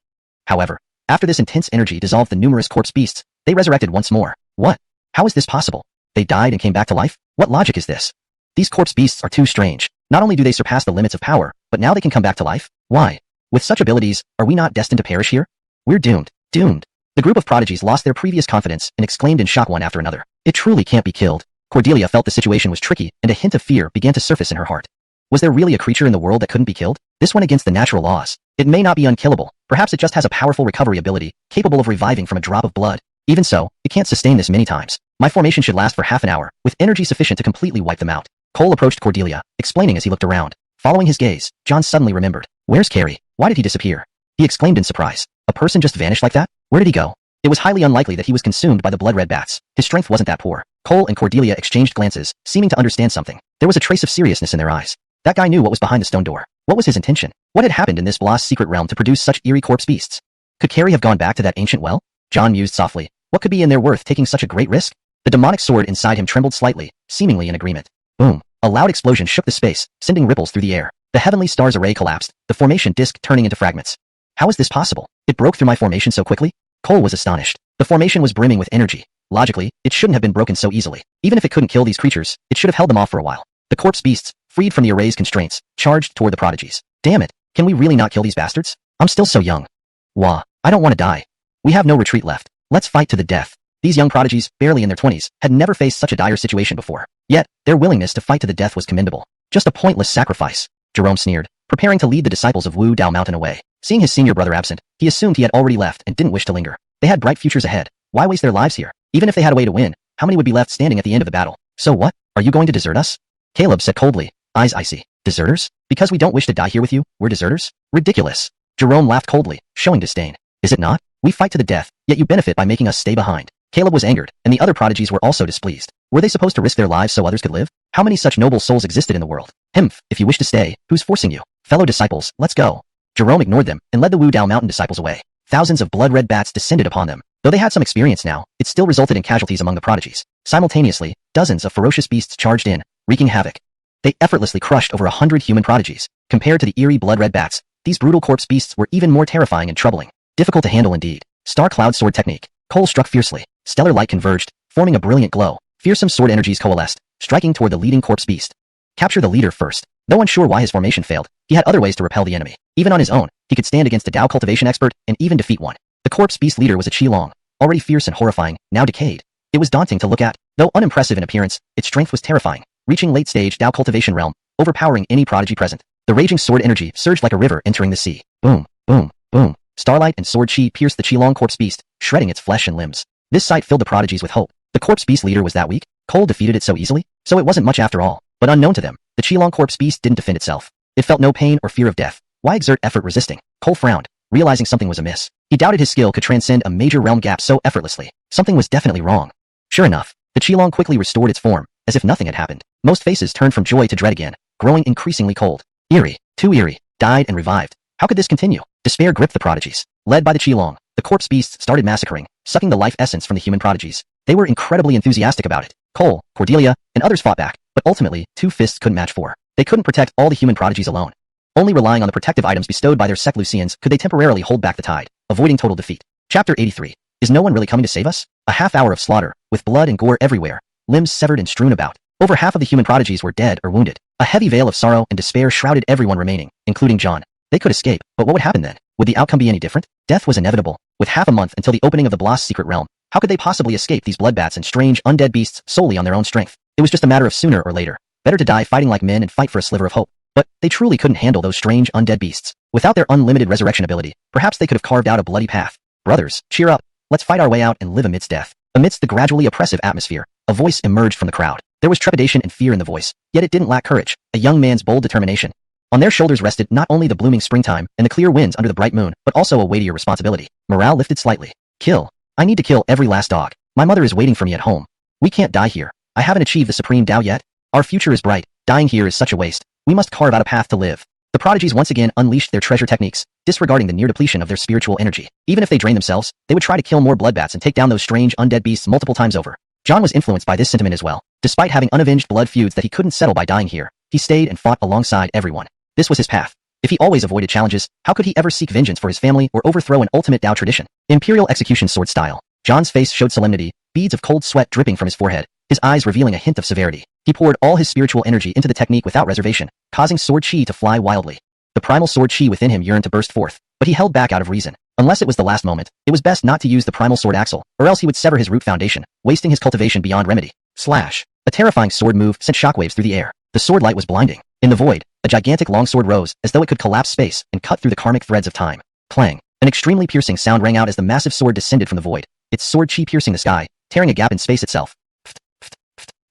Speaker 1: However, after this intense energy dissolved the numerous corpse beasts, they resurrected once more. What? How is this possible? They died and came back to life? What logic is this? These corpse beasts are too strange. Not only do they surpass the limits of power, but now they can come back to life? Why? With such abilities, are we not destined to perish here? We're doomed. Doomed. The group of prodigies lost their previous confidence and exclaimed in shock one after another. It truly can't be killed. Cordelia felt the situation was tricky, and a hint of fear began to surface in her heart. Was there really a creature in the world that couldn't be killed? This went against the natural laws. It may not be unkillable. Perhaps it just has a powerful recovery ability, capable of reviving from a drop of blood. Even so, it can't sustain this many times. My formation should last for half an hour, with energy sufficient to completely wipe them out. Cole approached Cordelia, explaining as he looked around. Following his gaze, John suddenly remembered. Where's Carrie? Why did he disappear? He exclaimed in surprise. A person just vanished like that? Where did he go? It was highly unlikely that he was consumed by the blood-red bats. His strength wasn't that poor. Cole and Cordelia exchanged glances, seeming to understand something. There was a trace of seriousness in their eyes. That guy knew what was behind the stone door. What was his intention? What had happened in this Blas secret realm to produce such eerie corpse beasts? Could Carrie have gone back to that ancient well? John mused softly. What could be in there worth taking such a great risk? The demonic sword inside him trembled slightly, seemingly in agreement. Boom. A loud explosion shook the space, sending ripples through the air. The Heavenly Stars array collapsed, the formation disk turning into fragments. How is this possible? It broke through my formation so quickly? Cole was astonished. The formation was brimming with energy. Logically, it shouldn't have been broken so easily. Even if it couldn't kill these creatures, it should have held them off for a while. The corpse beasts, freed from the array's constraints, charged toward the prodigies. Damn it, can we really not kill these bastards? I'm still so young. Wah, I don't want to die. We have no retreat left. Let's fight to the death. These young prodigies, barely in their 20s, had never faced such a dire situation before. Yet, their willingness to fight to the death was commendable. Just a pointless sacrifice. Jerome sneered, preparing to lead the disciples of Wu Dao Mountain away. Seeing his senior brother absent, he assumed he had already left and didn't wish to linger. They had bright futures ahead. Why waste their lives here? Even if they had a way to win, how many would be left standing at the end of the battle? So what? Are you going to desert us? Caleb said coldly, eyes icy. Deserters? Because we don't wish to die here with you, we're deserters? Ridiculous. Jerome laughed coldly, showing disdain. Is it not? We fight to the death, yet you benefit by making us stay behind. Caleb was angered, and the other prodigies were also displeased. Were they supposed to risk their lives so others could live? How many such noble souls existed in the world? Himph, if you wish to stay, who's forcing you? Fellow disciples, let's go. Jerome ignored them and led the Wu Dao Mountain disciples away. Thousands of blood-red bats descended upon them. Though they had some experience now, it still resulted in casualties among the prodigies. Simultaneously, dozens of ferocious beasts charged in, wreaking havoc. They effortlessly crushed over 100 human prodigies. Compared to the eerie blood-red bats, these brutal corpse beasts were even more terrifying and troubling. Difficult to handle indeed. Star Cloud Sword Technique. Cole struck fiercely. Stellar light converged, forming a brilliant glow. Fearsome sword energies coalesced, striking toward the leading corpse beast. Capture the leader first. Though unsure why his formation failed, he had other ways to repel the enemy. Even on his own, he could stand against a Dao cultivation expert and even defeat one. The corpse beast leader was a Qilong, already fierce and horrifying, now decayed. It was daunting to look at. Though unimpressive in appearance, its strength was terrifying, reaching late-stage Dao cultivation realm, overpowering any prodigy present. The raging sword energy surged like a river entering the sea. Boom, boom, boom. Starlight and sword chi pierced the Qilong corpse beast, shredding its flesh and limbs. This sight filled the prodigies with hope. The corpse beast leader was that weak? Cole defeated it so easily? So it wasn't much after all. But unknown to them, the Qilong corpse beast didn't defend itself. It felt no pain or fear of death. Why exert effort resisting? Cole frowned, realizing something was amiss. He doubted his skill could transcend a major realm gap so effortlessly. Something was definitely wrong. Sure enough, the Qilong quickly restored its form, as if nothing had happened. Most faces turned from joy to dread again, growing increasingly cold. Eerie, too eerie, died and revived. How could this continue? Despair gripped the prodigies. Led by the Qilong, the corpse beasts started massacring, sucking the life essence from the human prodigies. They were incredibly enthusiastic about it. Cole, Cordelia, and others fought back, but ultimately, 2 fists couldn't match 4. They couldn't protect all the human prodigies alone. Only relying on the protective items bestowed by their Seclusians could they temporarily hold back the tide, avoiding total defeat. Chapter 83. Is no one really coming to save us? A half hour of slaughter, with blood and gore everywhere, limbs severed and strewn about. Over half of the human prodigies were dead or wounded. A heavy veil of sorrow and despair shrouded everyone remaining, including John. They could escape, but what would happen then? Would the outcome be any different? Death was inevitable. With half a month until the opening of the Blas secret realm, how could they possibly escape these bloodbats and strange undead beasts solely on their own strength? It was just a matter of sooner or later. Better to die fighting like men and fight for a sliver of hope. But they truly couldn't handle those strange undead beasts. Without their unlimited resurrection ability, perhaps they could have carved out a bloody path. Brothers, cheer up. Let's fight our way out and live amidst death. Amidst the gradually oppressive atmosphere, a voice emerged from the crowd. There was trepidation and fear in the voice, yet it didn't lack courage, a young man's bold determination. On their shoulders rested not only the blooming springtime and the clear winds under the bright moon, but also a weightier responsibility. Morale lifted slightly. Kill. I need to kill every last dog. My mother is waiting for me at home. We can't die here. I haven't achieved the supreme Dao yet. Our future is bright. Dying here is such a waste. We must carve out a path to live. The prodigies once again unleashed their treasure techniques, disregarding the near depletion of their spiritual energy. Even if they drained themselves, they would try to kill more bloodbats and take down those strange undead beasts multiple times over. John was influenced by this sentiment as well. Despite having unavenged blood feuds that he couldn't settle by dying here, he stayed and fought alongside everyone. This was his path. If he always avoided challenges, how could he ever seek vengeance for his family or overthrow an ultimate Dao tradition? Imperial execution sword style. John's face showed solemnity, beads of cold sweat dripping from his forehead, his eyes revealing a hint of severity. He poured all his spiritual energy into the technique without reservation, causing sword chi to fly wildly. The primal sword chi within him yearned to burst forth, but he held back out of reason. Unless it was the last moment, it was best not to use the primal sword axle, or else he would sever his root foundation, wasting his cultivation beyond remedy. Slash. A terrifying sword move sent shockwaves through the air. The sword light was blinding. In the void, a gigantic longsword rose, as though it could collapse space and cut through the karmic threads of time. Clang. An extremely piercing sound rang out as the massive sword descended from the void, its sword chi piercing the sky, tearing a gap in space itself.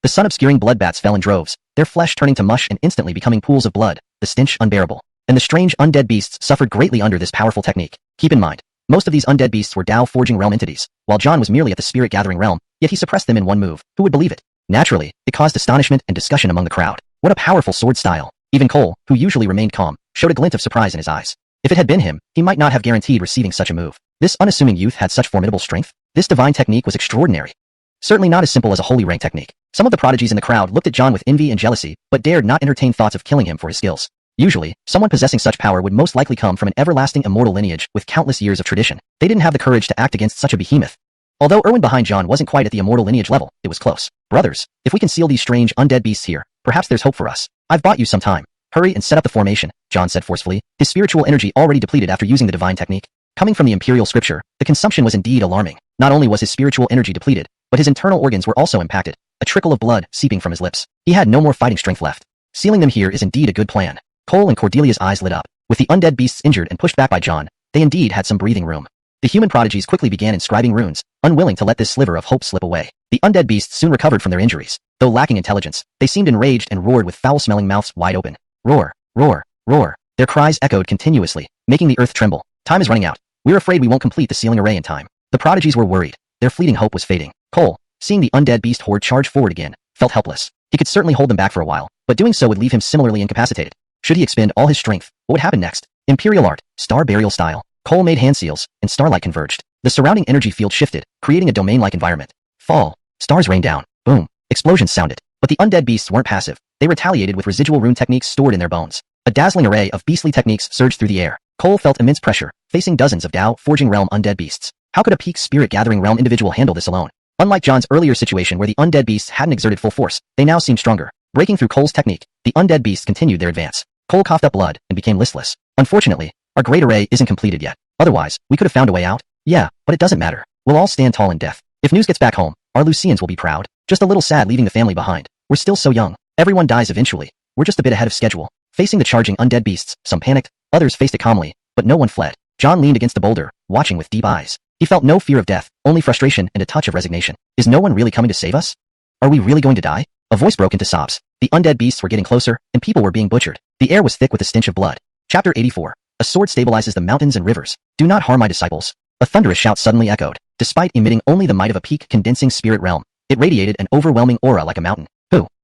Speaker 1: The sun-obscuring bloodbats fell in droves, their flesh turning to mush and instantly becoming pools of blood, the stench unbearable. And the strange undead beasts suffered greatly under this powerful technique. Keep in mind, most of these undead beasts were Dao forging realm entities, while John was merely at the spirit gathering realm, yet he suppressed them in one move. Who would believe it? Naturally, it caused astonishment and discussion among the crowd. What a powerful sword style. Even Cole, who usually remained calm, showed a glint of surprise in his eyes. If it had been him, he might not have guaranteed receiving such a move. This unassuming youth had such formidable strength. This divine technique was extraordinary. Certainly not as simple as a holy rank technique. Some of the prodigies in the crowd looked at John with envy and jealousy, but dared not entertain thoughts of killing him for his skills. Usually, someone possessing such power would most likely come from an everlasting immortal lineage with countless years of tradition. They didn't have the courage to act against such a behemoth. Although Erwin behind John wasn't quite at the immortal lineage level, it was close. Brothers, if we can seal these strange undead beasts here, perhaps there's hope for us. I've bought you some time. Hurry and set up the formation, John said forcefully, his spiritual energy already depleted after using the divine technique. Coming from the imperial scripture, the consumption was indeed alarming. Not only was his spiritual energy depleted, but his internal organs were also impacted, a trickle of blood seeping from his lips. He had no more fighting strength left. Sealing them here is indeed a good plan. Cole and Cordelia's eyes lit up. With the undead beasts injured and pushed back by John, they indeed had some breathing room. The human prodigies quickly began inscribing runes, unwilling to let this sliver of hope slip away. The undead beasts soon recovered from their injuries. Though lacking intelligence, they seemed enraged and roared with foul-smelling mouths wide open. Roar, roar, roar. Their cries echoed continuously, making the earth tremble. Time is running out. We're afraid we won't complete the sealing array in time. The prodigies were worried. Their fleeting hope was fading. Cole, seeing the undead beast horde charge forward again, felt helpless. He could certainly hold them back for a while, but doing so would leave him similarly incapacitated. Should he expend all his strength, what would happen next? Imperial art, star burial style. Cole made hand seals, and starlight converged. The surrounding energy field shifted, creating a domain-like environment. Fall. Stars rained down. Boom. Explosions sounded. But the undead beasts weren't passive. They retaliated with residual rune techniques stored in their bones. A dazzling array of beastly techniques surged through the air. Cole felt immense pressure, facing dozens of Dao Forging Realm undead beasts. How could a peak spirit gathering realm individual handle this alone? Unlike John's earlier situation where the undead beasts hadn't exerted full force, they now seemed stronger. Breaking through Cole's technique, the undead beasts continued their advance. Cole coughed up blood and became listless. Unfortunately, our great array isn't completed yet. Otherwise, we could have found a way out. Yeah, but it doesn't matter. We'll all stand tall in death. If news gets back home, our Lucians will be proud. Just a little sad leaving the family behind. We're still so young. Everyone dies eventually. We're just a bit ahead of schedule. Facing the charging undead beasts, some panicked, others faced it calmly, but no one fled. John leaned against the boulder, watching with deep eyes. He felt no fear of death, only frustration and a touch of resignation. Is no one really coming to save us? Are we really going to die? A voice broke into sobs. The undead beasts were getting closer, and people were being butchered. The air was thick with the stench of blood. Chapter 84. A sword stabilizes the mountains and rivers. Do not harm my disciples. A thunderous shout suddenly echoed. Despite emitting only the might of a peak condensing spirit realm, it radiated an overwhelming aura like a mountain.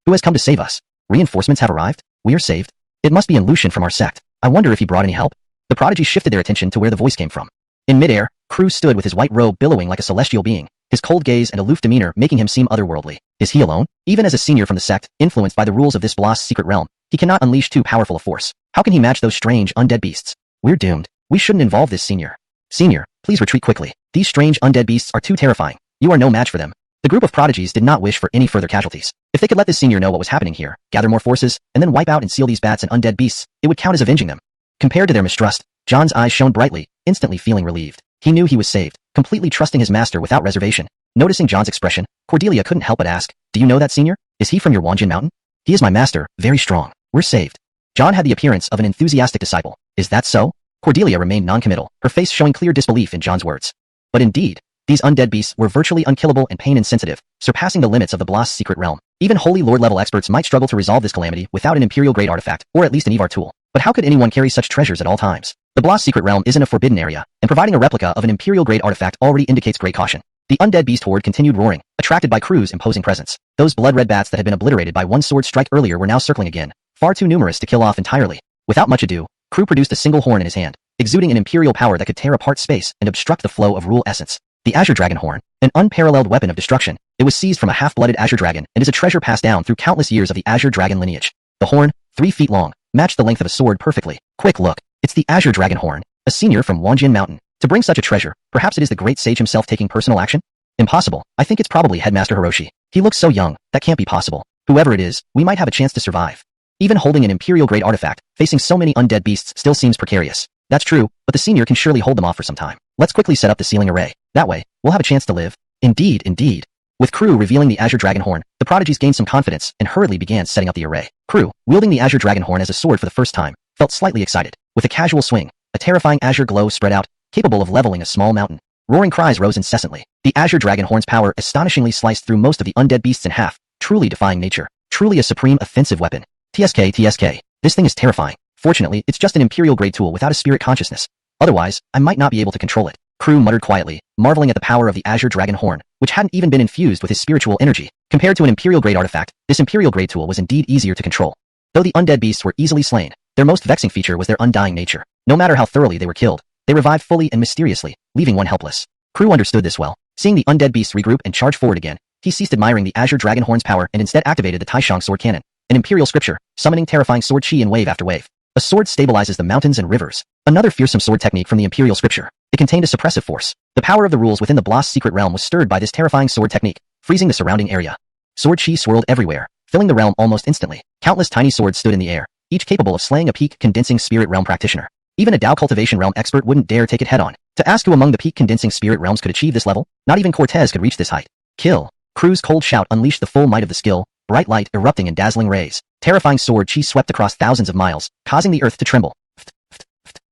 Speaker 1: Who has come to save us? Reinforcements have arrived? We are saved? It must be in Lucian from our sect. I wonder if he brought any help. The prodigy shifted their attention to where the voice came from. In midair, Crew stood with his white robe billowing like a celestial being, his cold gaze and aloof demeanor making him seem otherworldly. Is he alone? Even as a senior from the sect, influenced by the rules of this Blast's secret realm, he cannot unleash too powerful a force. How can he match those strange undead beasts? We're doomed. We shouldn't involve this senior. Senior, please retreat quickly. These strange undead beasts are too terrifying. You are no match for them. The group of prodigies did not wish for any further casualties. If they could let this senior know what was happening here, gather more forces, and then wipe out and seal these bats and undead beasts, it would count as avenging them. Compared to their mistrust, John's eyes shone brightly, instantly feeling relieved. He knew he was saved, completely trusting his master without reservation. Noticing John's expression, Cordelia couldn't help but ask, do you know that senior? Is he from your Wanjian mountain? He is my master, very strong. We're saved. John had the appearance of an enthusiastic disciple. Is that so? Cordelia remained non-committal, her face showing clear disbelief in John's words. But indeed, these undead beasts were virtually unkillable and pain-insensitive, surpassing the limits of the Blast's secret realm. Even Holy Lord-level experts might struggle to resolve this calamity without an Imperial-grade artifact, or at least an Evar tool. But how could anyone carry such treasures at all times? The Blast's secret realm isn't a forbidden area, and providing a replica of an Imperial-grade artifact already indicates great caution. The undead beast horde continued roaring, attracted by Crew's imposing presence. Those blood-red bats that had been obliterated by one sword strike earlier were now circling again, far too numerous to kill off entirely. Without much ado, Crew produced a single horn in his hand, exuding an Imperial power that could tear apart space and obstruct the flow of rule essence. The Azure Dragon Horn, an unparalleled weapon of destruction, it was seized from a half-blooded Azure Dragon and is a treasure passed down through countless years of the Azure Dragon lineage. The horn, 3 feet long, matched the length of a sword perfectly. Quick look, it's the Azure Dragon Horn, a senior from Wanjian Mountain. To bring such a treasure, perhaps it is the great sage himself taking personal action? Impossible. I think it's probably Headmaster Hiroshi. He looks so young, that can't be possible. Whoever it is, we might have a chance to survive. Even holding an Imperial-grade artifact, facing so many undead beasts still seems precarious. That's true, but the senior can surely hold them off for some time. Let's quickly set up the sealing array. That way, we'll have a chance to live. Indeed, indeed. With Crew revealing the Azure Dragon Horn, the prodigies gained some confidence and hurriedly began setting up the array. Crew, wielding the Azure Dragon Horn as a sword for the first time, felt slightly excited. With a casual swing, a terrifying azure glow spread out, capable of leveling a small mountain. Roaring cries rose incessantly. The Azure Dragon Horn's power astonishingly sliced through most of the undead beasts in half, truly defying nature. Truly a supreme offensive weapon. TSK. This thing is terrifying. Fortunately, it's just an Imperial-grade tool without a spirit consciousness. Otherwise, I might not be able to control it. Crew muttered quietly, marveling at the power of the Azure Dragon Horn, which hadn't even been infused with his spiritual energy. Compared to an Imperial-grade artifact, this Imperial-grade tool was indeed easier to control. Though the undead beasts were easily slain, their most vexing feature was their undying nature. No matter how thoroughly they were killed, they revived fully and mysteriously, leaving one helpless. Crew understood this well. Seeing the undead beasts regroup and charge forward again, he ceased admiring the Azure Dragon Horn's power and instead activated the Taishang sword cannon, an Imperial scripture, summoning terrifying sword chi in wave after wave. A sword stabilizes the mountains and rivers. Another fearsome sword technique from the Imperial scripture. It contained a suppressive force. The power of the rules within the Blast's secret realm was stirred by this terrifying sword technique, freezing the surrounding area. Sword chi swirled everywhere, filling the realm almost instantly. Countless tiny swords stood in the air, each capable of slaying a peak condensing spirit realm practitioner. Even a Dao cultivation realm expert wouldn't dare take it head-on. To ask who among the peak condensing spirit realms could achieve this level, not even Cortez could reach this height. Kill. Crew's cold shout unleashed the full might of the skill, bright light erupting in dazzling rays. Terrifying sword chi swept across thousands of miles, causing the earth to tremble.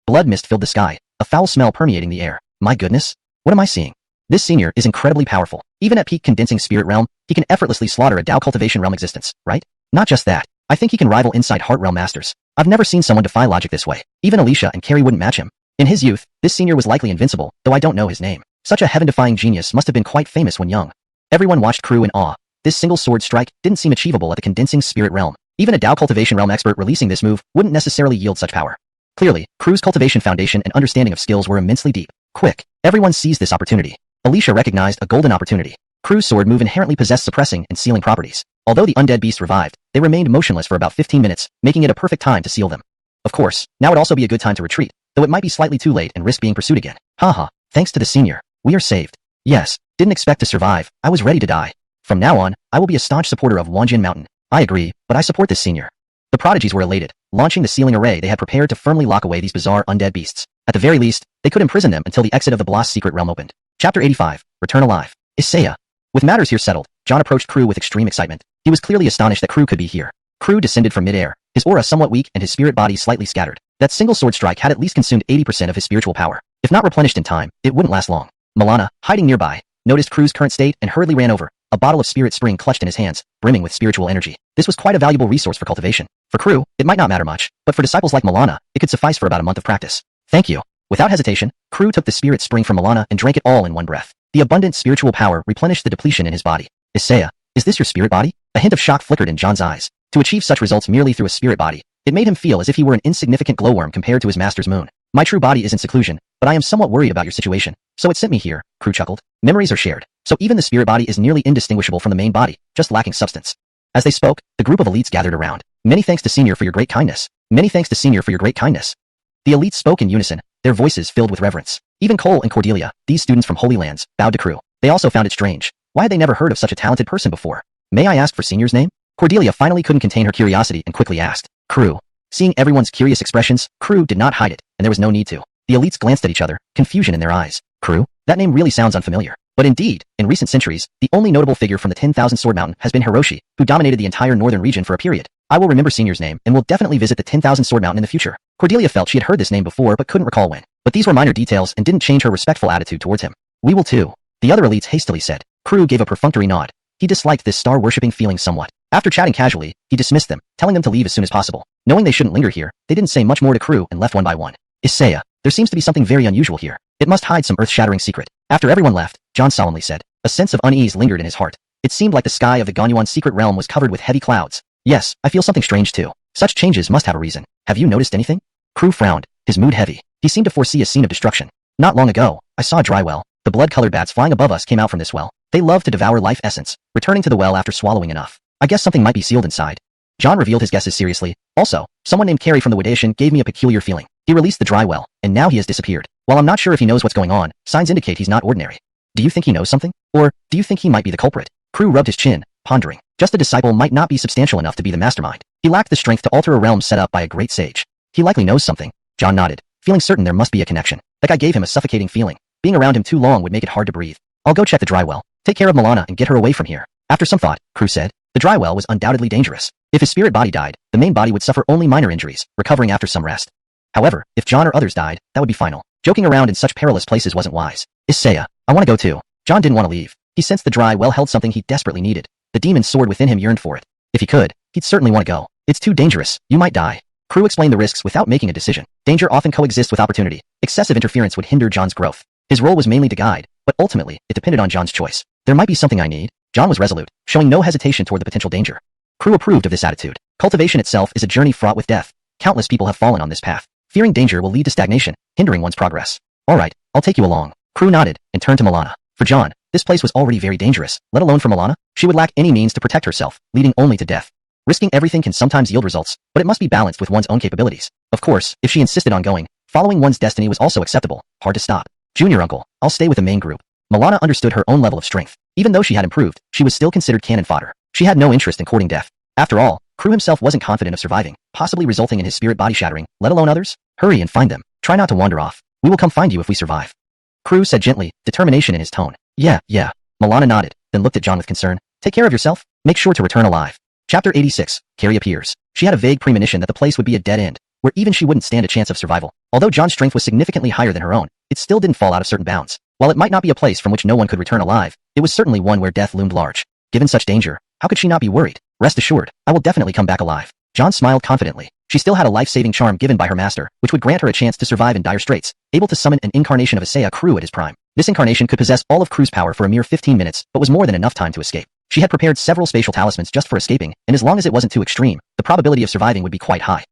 Speaker 1: Blood mist filled the sky, a foul smell permeating the air. My goodness, what am I seeing? This senior is incredibly powerful. Even at peak condensing spirit realm, he can effortlessly slaughter a Dao cultivation realm existence, right? Not just that, I think he can rival inside heart realm masters. I've never seen someone defy logic this way. Even Alicia and Carrie wouldn't match him. In his youth, this senior was likely invincible, though I don't know his name. Such a heaven-defying genius must have been quite famous when young. Everyone watched Crew in awe. This single sword strike didn't seem achievable at the condensing spirit realm. Even a Dao cultivation realm expert releasing this move wouldn't necessarily yield such power. Clearly, Crew's cultivation foundation and understanding of skills were immensely deep. Quick, everyone seized this opportunity. Alicia recognized a golden opportunity. Crew's sword move inherently possessed suppressing and sealing properties. Although the undead beast revived, they remained motionless for about 15 minutes, making it a perfect time to seal them. Of course, now would also be a good time to retreat, though it might be slightly too late and risk being pursued again. Haha, thanks to the senior, we are saved. Yes, didn't expect to survive, I was ready to die. From now on, I will be a staunch supporter of Wanjin Mountain. I agree, but I support this senior. The prodigies were elated, launching the sealing array they had prepared to firmly lock away these bizarre undead beasts. At the very least, they could imprison them until the exit of the Bloss secret realm opened. Chapter 85, Return Alive. Isaiah. With matters here settled, John approached Crew with extreme excitement. He was clearly astonished that Crew could be here. Crew descended from mid-air, his aura somewhat weak and his spirit body slightly scattered. That single sword strike had at least consumed 80% of his spiritual power. If not replenished in time, it wouldn't last long. Milana, hiding nearby, noticed Crew's current state and hurriedly ran over, a bottle of spirit spring clutched in his hands, brimming with spiritual energy. This was quite a valuable resource for cultivation. For Crew, it might not matter much, but for disciples like Milana, it could suffice for about a month of practice. Thank you. Without hesitation, Crew took the spirit spring from Milana and drank it all in one breath. The abundant spiritual power replenished the depletion in his body. Isaiah, is this your spirit body? A hint of shock flickered in John's eyes. To achieve such results merely through a spirit body, it made him feel as if he were an insignificant glowworm compared to his master's moon. My true body is in seclusion, but I am somewhat worried about your situation, so it sent me here, Crew chuckled. Memories are shared, so even the spirit body is nearly indistinguishable from the main body, just lacking substance. As they spoke, the group of elites gathered around. Many thanks to Senior for your great kindness. Many thanks to Senior for your great kindness. The elites spoke in unison, their voices filled with reverence. Even Cole and Cordelia, these students from Holy Lands, bowed to Crew. They also found it strange. Why had they never heard of such a talented person before? May I ask for Senior's name? Cordelia finally couldn't contain her curiosity and quickly asked. Crew. Seeing everyone's curious expressions, Crew did not hide it, and there was no need to. The elites glanced at each other, confusion in their eyes. Crew? That name really sounds unfamiliar. But indeed, in recent centuries, the only notable figure from the 10,000 Sword Mountain has been Hiroshi, who dominated the entire northern region for a period. I will remember Senior's name and will definitely visit the 10,000 Sword Mountain in the future. Cordelia felt she had heard this name before but couldn't recall when. But these were minor details and didn't change her respectful attitude towards him. We will too. The other elites hastily said. Crew gave a perfunctory nod. He disliked this star-worshipping feeling somewhat. After chatting casually, he dismissed them, telling them to leave as soon as possible. Knowing they shouldn't linger here, they didn't say much more to Crew and left one by one. Isaiah, there seems to be something very unusual here. It must hide some earth-shattering secret. After everyone left, John solemnly said. A sense of unease lingered in his heart. It seemed like the sky of the Ganyuan secret realm was covered with heavy clouds. Yes, I feel something strange too. Such changes must have a reason. Have you noticed anything? Crew frowned, his mood heavy. He seemed to foresee a scene of destruction. Not long ago, I saw a dry well. The blood-colored bats flying above us came out from this well. They love to devour life essence, returning to the well after swallowing enough. I guess something might be sealed inside. John revealed his guesses seriously. Also, someone named Carrie from the Wadation gave me a peculiar feeling. He released the dry well, and now he has disappeared. While I'm not sure if he knows what's going on, signs indicate he's not ordinary. Do you think he knows something? Or, do you think he might be the culprit? Crew rubbed his chin, pondering. Just a disciple might not be substantial enough to be the mastermind. He lacked the strength to alter a realm set up by a great sage. He likely knows something. John nodded, feeling certain there must be a connection. That guy gave him a suffocating feeling. Being around him too long would make it hard to breathe. I'll go check the dry well. Take care of Milana and get her away from here. After some thought, Crew said, the dry well was undoubtedly dangerous. If his spirit body died, the main body would suffer only minor injuries, recovering after some rest. However, if John or others died, that would be final. Joking around in such perilous places wasn't wise. Isaiah, I want to go too. John didn't want to leave. He sensed the dry well held something he desperately needed. The demon sword within him yearned for it. If he could, he'd certainly want to go. It's too dangerous. You might die. Crew explained the risks without making a decision. Danger often coexists with opportunity. Excessive interference would hinder John's growth. His role was mainly to guide, but ultimately, it depended on John's choice. There might be something I need. John was resolute, showing no hesitation toward the potential danger. Crew approved of this attitude. Cultivation itself is a journey fraught with death. Countless people have fallen on this path. Fearing danger will lead to stagnation, hindering one's progress. All right, I'll take you along. Crew nodded and turned to Milana. For John, this place was already very dangerous, let alone for Milana. She would lack any means to protect herself, leading only to death. Risking everything can sometimes yield results, but it must be balanced with one's own capabilities. Of course, if she insisted on going, following one's destiny was also acceptable. Hard to stop. Junior uncle, I'll stay with the main group. Milana understood her own level of strength. Even though she had improved, she was still considered cannon fodder. She had no interest in courting death. After all, Crew himself wasn't confident of surviving, possibly resulting in his spirit body shattering, let alone others. Hurry and find them. Try not to wander off. We will come find you if we survive. Crew said gently, determination in his tone. Yeah. Milana nodded, then looked at John with concern. Take care of yourself. Make sure to return alive. Chapter 86, Carrie appears. She had a vague premonition that the place would be a dead end, where even she wouldn't stand a chance of survival. Although John's strength was significantly higher than her own, it still didn't fall out of certain bounds. While it might not be a place from which no one could return alive, it was certainly one where death loomed large. Given such danger, how could she not be worried? Rest assured, I will definitely come back alive. John smiled confidently. She still had a life-saving charm given by her master, which would grant her a chance to survive in dire straits, able to summon an incarnation of Evar-grade at his prime. This incarnation could possess all of Kru's power for a mere 15 minutes, but was more than enough time to escape. She had prepared several spatial talismans just for escaping, and as long as it wasn't too extreme, the probability of surviving would be quite high.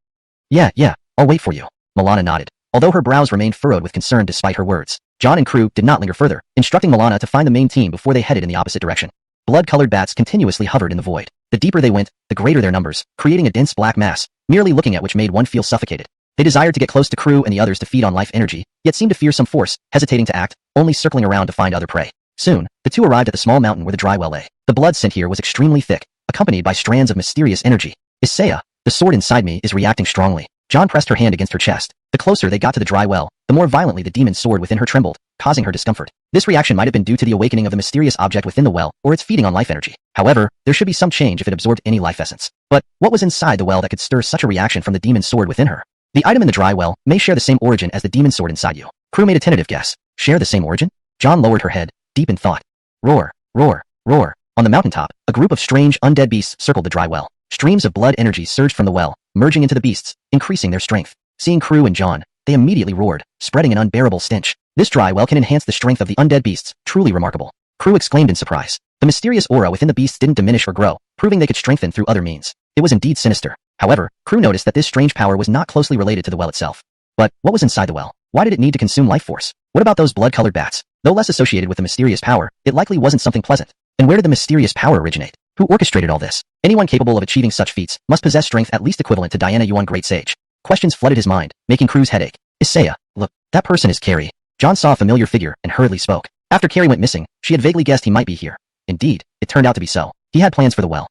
Speaker 1: Yeah, I'll wait for you. Milana nodded, although her brows remained furrowed with concern despite her words. John and Kru did not linger further, instructing Milana to find the main team before they headed in the opposite direction. Blood-colored bats continuously hovered in the void. The deeper they went, the greater their numbers, creating a dense black mass, merely looking at which made one feel suffocated. They desired to get close to Kru and the others to feed on life energy, yet seemed to fear some force, hesitating to act, only circling around to find other prey. Soon, the two arrived at the small mountain where the dry well lay. The blood scent here was extremely thick, accompanied by strands of mysterious energy. Isaiah, the sword inside me is reacting strongly. John pressed her hand against her chest. The closer they got to the dry well, the more violently the demon's sword within her trembled, causing her discomfort. This reaction might have been due to the awakening of the mysterious object within the well, or its feeding on life energy. However, there should be some change if it absorbed any life essence. But what was inside the well that could stir such a reaction from the demon's sword within her? The item in the dry well may share the same origin as the demon's sword inside you. Kru made a tentative guess. Share the same origin? John lowered her head, deep in thought. Roar, roar, roar. On the mountaintop, a group of strange undead beasts circled the dry well. Streams of blood energy surged from the well, merging into the beasts, increasing their strength. Seeing Kru and John, they immediately roared, spreading an unbearable stench. This dry well can enhance the strength of the undead beasts, truly remarkable. Kru exclaimed in surprise. The mysterious aura within the beasts didn't diminish or grow, proving they could strengthen through other means. It was indeed sinister. However, Kru noticed that this strange power was not closely related to the well itself. But what was inside the well? Why did it need to consume life force? What about those blood-colored bats? Though less associated with the mysterious power, it likely wasn't something pleasant. And where did the mysterious power originate? Who orchestrated all this? Anyone capable of achieving such feats must possess strength at least equivalent to Diana Yuan Great Sage. Questions flooded his mind, making Kru's head ache. Isaiah, look, that person is Carrie. John saw a familiar figure and hurriedly spoke. After Carrie went missing, she had vaguely guessed he might be here. Indeed, it turned out to be so. He had plans for the well.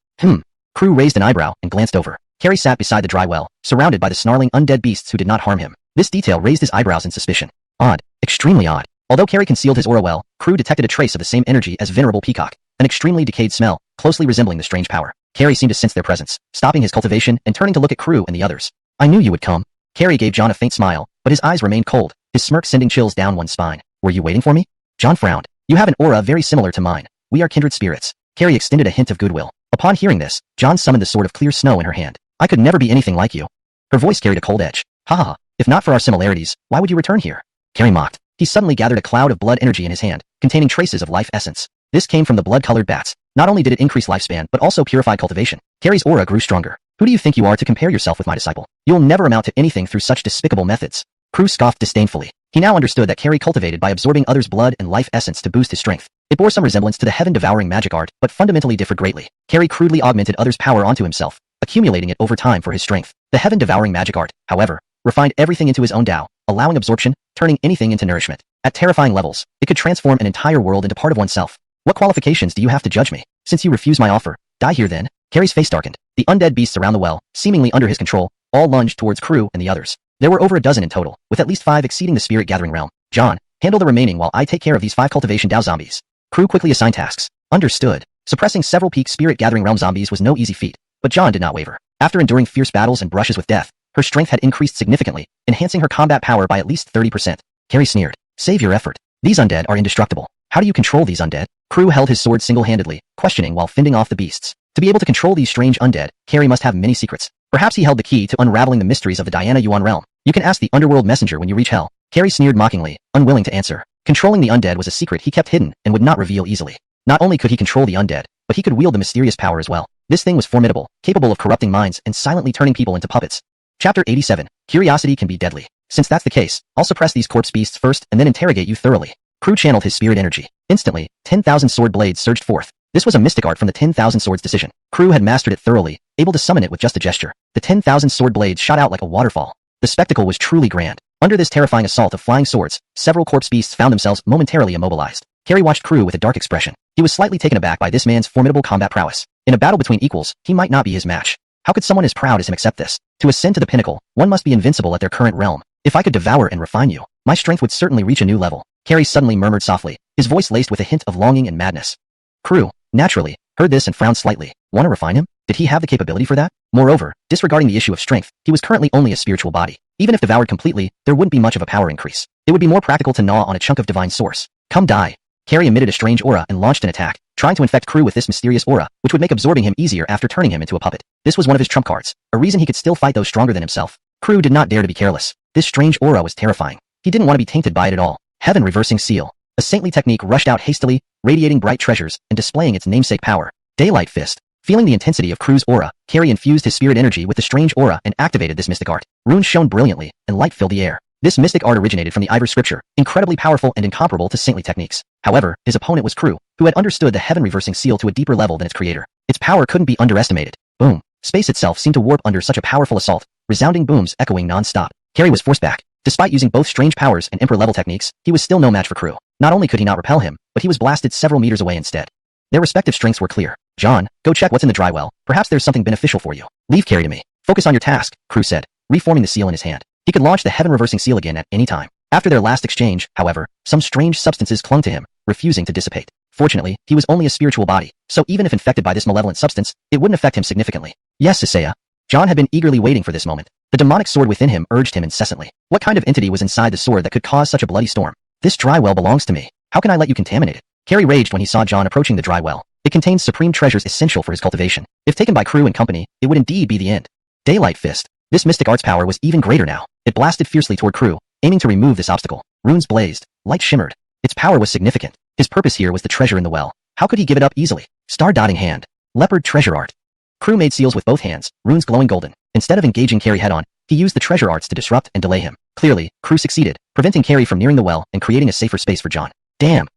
Speaker 1: Kru raised an eyebrow and glanced over. Carrie sat beside the dry well, surrounded by the snarling undead beasts who did not harm him. This detail raised his eyebrows in suspicion. Odd. Extremely odd. Although Carrie concealed his aura well, Kru detected a trace of the same energy as Venerable Peacock, an extremely decayed smell, closely resembling the strange power. Carrie seemed to sense their presence, stopping his cultivation and turning to look at Kru and the others. I knew you would come. Carrie gave John a faint smile, but his eyes remained cold, his smirk sending chills down one's spine. Were you waiting for me? John frowned. You have an aura very similar to mine. We are kindred spirits. Carrie extended a hint of goodwill. Upon hearing this, John summoned the sword of clear snow in her hand. I could never be anything like you. Her voice carried a cold edge. Ha, if not for our similarities, why would you return here? Carrie mocked. He suddenly gathered a cloud of blood energy in his hand, containing traces of life essence. This came from the blood-colored bats. Not only did it increase lifespan, but also purified cultivation. Carrie's aura grew stronger. Who do you think you are to compare yourself with my disciple? You'll never amount to anything through such despicable methods. Kru scoffed disdainfully. He now understood that Carrie cultivated by absorbing others' blood and life essence to boost his strength. It bore some resemblance to the heaven-devouring magic art, but fundamentally differed greatly. Carrie crudely augmented others' power onto himself, accumulating it over time for his strength. The heaven-devouring magic art, however, refined everything into his own Tao, allowing absorption, turning anything into nourishment. At terrifying levels, it could transform an entire world into part of oneself. What qualifications do you have to judge me? Since you refuse my offer, die here then. Carrie's face darkened. The undead beasts around the well, seemingly under his control, all lunged towards Kru and the others. There were over a dozen in total, with at least 5 exceeding the spirit gathering realm. John, handle the remaining while I take care of these 5 cultivation Tao zombies. Kru quickly assigned tasks. Understood. Suppressing several peak spirit gathering realm zombies was no easy feat, but John did not waver. After enduring fierce battles and brushes with death, her strength had increased significantly, enhancing her combat power by at least 30%. Carrie sneered. Save your effort. These undead are indestructible. How do you control these undead? Kru held his sword single-handedly, questioning while fending off the beasts. To be able to control these strange undead, Carrie must have many secrets. Perhaps he held the key to unraveling the mysteries of the Diana Yuan realm. You can ask the underworld messenger when you reach hell. Carrie sneered mockingly, unwilling to answer. Controlling the undead was a secret he kept hidden and would not reveal easily. Not only could he control the undead, but he could wield the mysterious power as well. This thing was formidable, capable of corrupting minds and silently turning people into puppets. Chapter 87. Curiosity can be deadly. Since that's the case, I'll suppress these corpse beasts first and then interrogate you thoroughly. Kru channeled his spirit energy. Instantly, 10,000 sword blades surged forth. This was a mystic art from the 10,000 Swords decision. Kru had mastered it thoroughly, able to summon it with just a gesture. The 10,000 sword blades shot out like a waterfall. The spectacle was truly grand. Under this terrifying assault of flying swords, several corpse beasts found themselves momentarily immobilized. Carrie watched Kru with a dark expression. He was slightly taken aback by this man's formidable combat prowess. In a battle between equals, he might not be his match. How could someone as proud as him accept this? To ascend to the pinnacle, one must be invincible at their current realm. If I could devour and refine you, my strength would certainly reach a new level. Carrie suddenly murmured softly, his voice laced with a hint of longing and madness. Kru, naturally, heard this and frowned slightly. Want to refine him? Did he have the capability for that? Moreover, disregarding the issue of strength, he was currently only a spiritual body. Even if devoured completely, there wouldn't be much of a power increase. It would be more practical to gnaw on a chunk of divine source. Come die. Carrie emitted a strange aura and launched an attack, trying to infect Kru with this mysterious aura, which would make absorbing him easier after turning him into a puppet. This was one of his trump cards, a reason he could still fight those stronger than himself. Crew did not dare to be careless. This strange aura was terrifying. He didn't want to be tainted by it at all. Heaven reversing seal. A saintly technique rushed out hastily, radiating bright treasures and displaying its namesake power. Daylight fist. Feeling the intensity of Crew's aura, Carry infused his spirit energy with the strange aura and activated this mystic art. Runes shone brilliantly, and light filled the air. This mystic art originated from the Ivor scripture, incredibly powerful and incomparable to saintly techniques. However, his opponent was Crew, who had understood the heaven reversing seal to a deeper level than its creator. Its power couldn't be underestimated. Boom. Space itself seemed to warp under such a powerful assault, resounding booms echoing non-stop. Carry was forced back. Despite using both strange powers and emperor-level techniques, he was still no match for Crew. Not only could he not repel him, but he was blasted several meters away instead. Their respective strengths were clear. John, go check what's in the dry well. Perhaps there's something beneficial for you. Leave Carry to me. Focus on your task, Crew said, reforming the seal in his hand. He could launch the heaven-reversing seal again at any time. After their last exchange, however, some strange substances clung to him, refusing to dissipate. Fortunately, he was only a spiritual body, so even if infected by this malevolent substance, it wouldn't affect him significantly. Yes, Isaiah. John had been eagerly waiting for this moment. The demonic sword within him urged him incessantly. What kind of entity was inside the sword that could cause such a bloody storm? This dry well belongs to me. How can I let you contaminate it? Carry raged when he saw John approaching the dry well. It contains supreme treasures essential for his cultivation. If taken by Crew and company, it would indeed be the end. Daylight fist. This mystic art's power was even greater now. It blasted fiercely toward Crew, aiming to remove this obstacle. Runes blazed, light shimmered. Its power was significant. His purpose here was the treasure in the well. How could he give it up easily? Star-dotting hand. Leopard treasure art. Crew made seals with both hands, runes glowing golden. Instead of engaging Carry head-on, he used the treasure arts to disrupt and delay him. Clearly, Crew succeeded, preventing Carry from nearing the well and creating a safer space for John. Damn.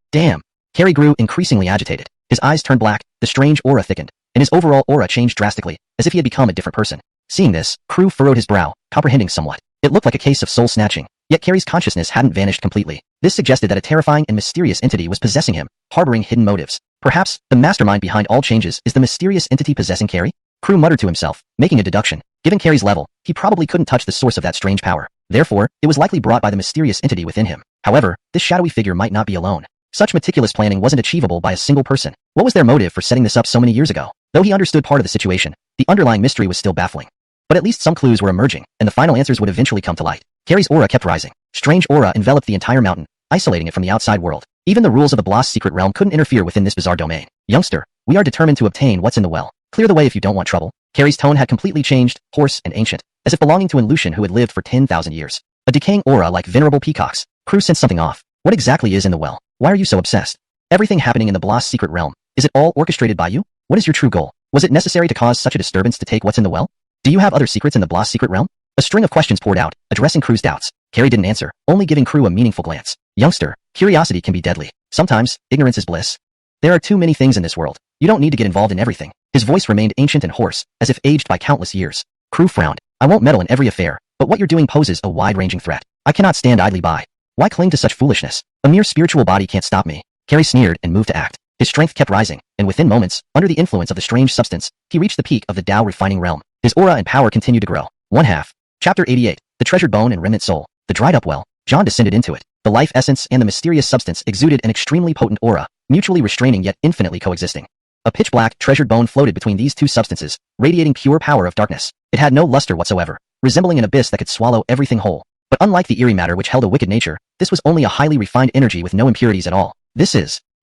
Speaker 1: Carry grew increasingly agitated. His eyes turned black, the strange aura thickened, and his overall aura changed drastically, as if he had become a different person. Seeing this, Crew furrowed his brow, comprehending somewhat. It looked like a case of soul-snatching, yet Carry's consciousness hadn't vanished completely. This suggested that a terrifying and mysterious entity was possessing him, harboring hidden motives. Perhaps, the mastermind behind all changes is the mysterious entity possessing Carry? Crew muttered to himself, making a deduction. Given Carry's level, he probably couldn't touch the source of that strange power. Therefore, it was likely brought by the mysterious entity within him. However, this shadowy figure might not be alone. Such meticulous planning wasn't achievable by a single person. What was their motive for setting this up so many years ago? Though he understood part of the situation, the underlying mystery was still baffling. But at least some clues were emerging, and the final answers would eventually come to light. Carry's aura kept rising. Strange aura enveloped the entire mountain, isolating it from the outside world. Even the rules of the Blast secret realm couldn't interfere within this bizarre domain. Youngster, we are determined to obtain what's in the well. Clear the way if you don't want trouble. Carry's tone had completely changed, hoarse and ancient, as if belonging to an Lucian who had lived for 10,000 years. A decaying aura like venerable peacocks. Crew sensed something off. What exactly is in the well? Why are you so obsessed? Everything happening in the Blast secret realm, is it all orchestrated by you? What is your true goal? Was it necessary to cause such a disturbance to take what's in the well? Do you have other secrets in the Blast secret realm? A string of questions poured out, addressing Crew's doubts. Carry didn't answer, only giving Crew a meaningful glance. Youngster, curiosity can be deadly. Sometimes, ignorance is bliss. There are too many things in this world. You don't need to get involved in everything. His voice remained ancient and hoarse, as if aged by countless years. Crew frowned. I won't meddle in every affair, but what you're doing poses a wide-ranging threat. I cannot stand idly by. Why cling to such foolishness? A mere spiritual body can't stop me. Carry sneered and moved to act. His strength kept rising, and within moments, under the influence of the strange substance, he reached the peak of the Tao refining realm. His aura and power continued to grow. 1/2. Chapter 88. The Treasured Bone and Remnant Soul. The dried up well. John descended into it. The life essence and the mysterious substance exuded an extremely potent aura, mutually restraining yet infinitely coexisting. A pitch-black, treasured bone floated between these two substances, radiating pure power of darkness. It had no luster whatsoever, resembling an abyss that could swallow everything whole. But unlike the eerie matter which held a wicked nature, this was only a highly refined energy with no impurities at all.